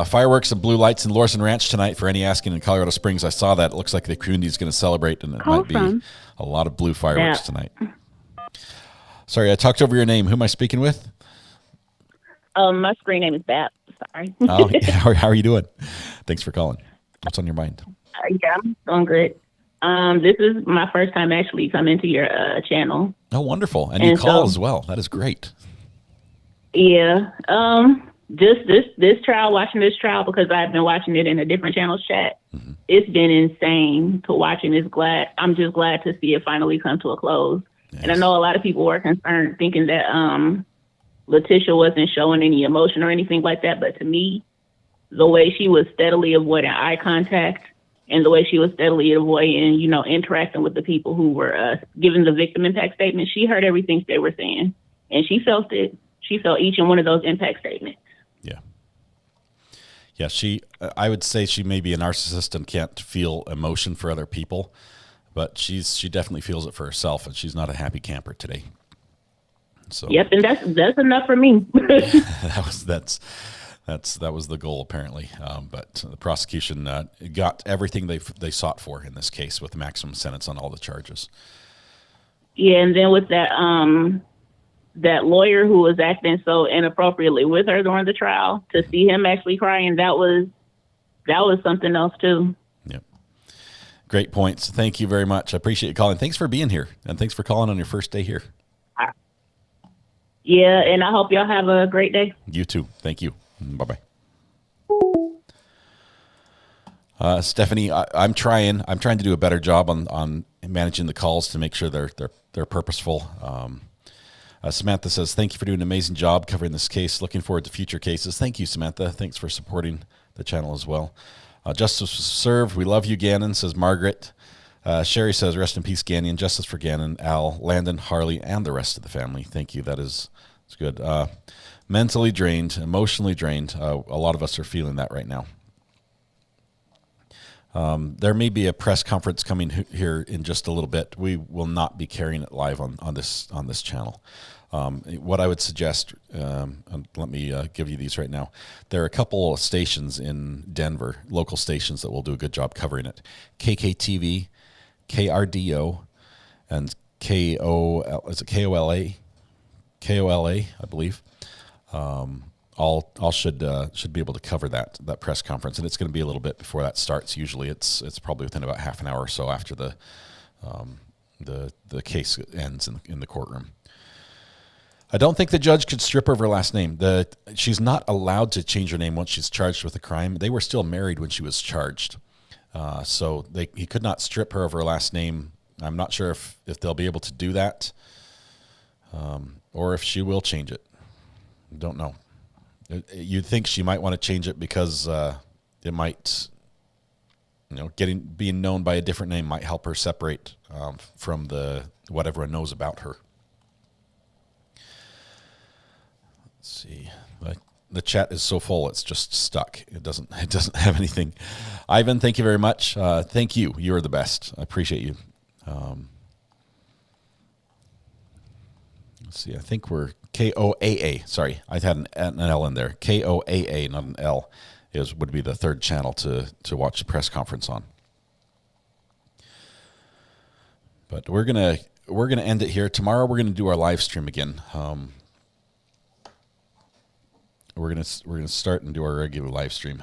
Fireworks and blue lights in Lorson Ranch tonight for any asking in Colorado Springs. I saw that. It looks like the community is going to celebrate, and it might be a lot of blue fireworks tonight. Sorry, I talked over your name. Who am I speaking with? My screen name is Bap. Sorry. Oh, yeah. How are you doing? Thanks for calling. What's on your mind? Yeah, I'm doing great. This is my first time actually coming to your channel. Oh, wonderful. And you call as well. That is great. Yeah. Just this trial, watching this trial, because I've been watching it in a different channel's chat. Mm-hmm. It's been insane to watching this. I'm just glad to see it finally come to a close. Yes. And I know a lot of people were concerned, thinking that Letecia wasn't showing any emotion or anything like that. But to me, the way she was steadily avoiding eye contact and the way she was steadily avoiding, you know, interacting with the people who were giving the victim impact statement. She heard everything they were saying, and she felt it. She felt each and one of those impact statements. Yeah, I would say she may be a narcissist and can't feel emotion for other people, but she definitely feels it for herself, and she's not a happy camper today. So yep, and that's enough for me. that was the goal apparently, but the prosecution got everything they sought for in this case with the maximum sentence on all the charges. Yeah, and then with that lawyer who was acting so inappropriately with her during the trial, to see him actually crying, that was something else too. Yep. Great points. Thank you very much. I appreciate you calling. Thanks for being here, and thanks for calling on your first day here. Yeah, and I hope y'all have a great day. You too. Thank you. Bye-bye. Stephanie, I'm trying to do a better job on managing the calls to make sure they're purposeful. Samantha says, thank you for doing an amazing job covering this case. Looking forward to future cases. Thank you, Samantha. Thanks for supporting the channel as well. Justice was served. We love you, Gannon, says Margaret. Sherry says, rest in peace, Gannon. Justice for Gannon, Al, Landon, Harley, and the rest of the family. Thank you. It's good. Mentally drained, emotionally drained. A lot of us are feeling that right now. There may be a press conference coming here in just a little bit. We will not be carrying it live on this channel. What I would suggest, and let me give you these right now. There are a couple of stations in Denver, local stations, that will do a good job covering it. KKTV, KRDO, and KOLA, I believe. All should be able to cover that press conference, and it's going to be a little bit before that starts. Usually, it's probably within about half an hour or so after the case ends in the courtroom. I don't think the judge could strip her of her last name. She's not allowed to change her name once she's charged with a crime. They were still married when she was charged, so he could not strip her of her last name. I'm not sure if they'll be able to do that, or if she will change it. Don't know. You'd think she might want to change it because it might, being known by a different name might help her separate from what everyone knows about her. Let's see. The chat is so full, it's just stuck. It doesn't have anything. Ivan, thank you very much. Thank you. You are the best. I appreciate you. Let's see. I think we're KOAA. Sorry, I had an L in there. KOAA, not an L, would be the third channel to watch the press conference on. But we're gonna end it here. Tomorrow we're gonna do our live stream again. We're gonna start and do our regular live stream.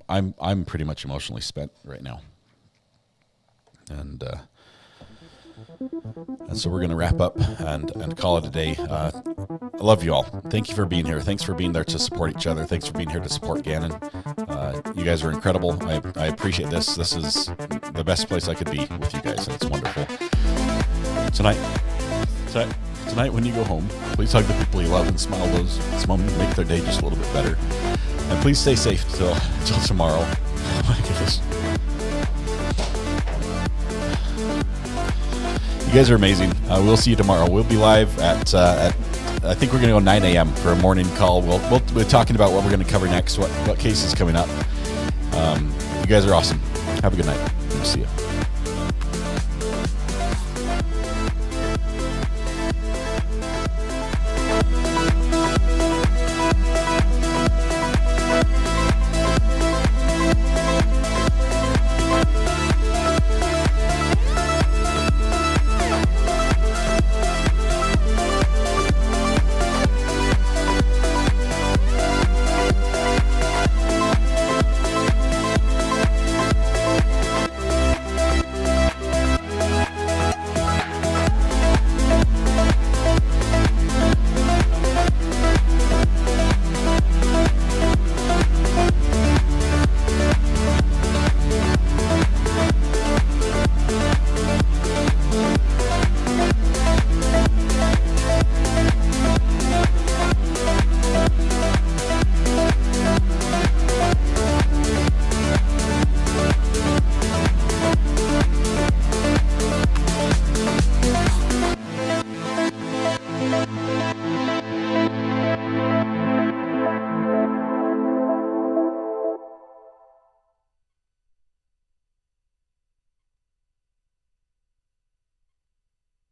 I'm pretty much emotionally spent right now, and so we're going to wrap up and call it a day. I love you all. Thank you for being here. Thanks for being there to support each other. Thanks for being here to support Gannon. You guys are incredible. I appreciate this. This is the best place I could be with you guys, and it's wonderful. Tonight when you go home, please hug the people you love and smile those moments, make their day just a little bit better. And please stay safe till tomorrow. Oh my goodness. You guys are amazing. We'll see you tomorrow. We'll be live at I think we're going to go 9 a.m. for a morning call. We're talking about what we're going to cover next, what case is coming up. You guys are awesome. Have a good night. We'll see you.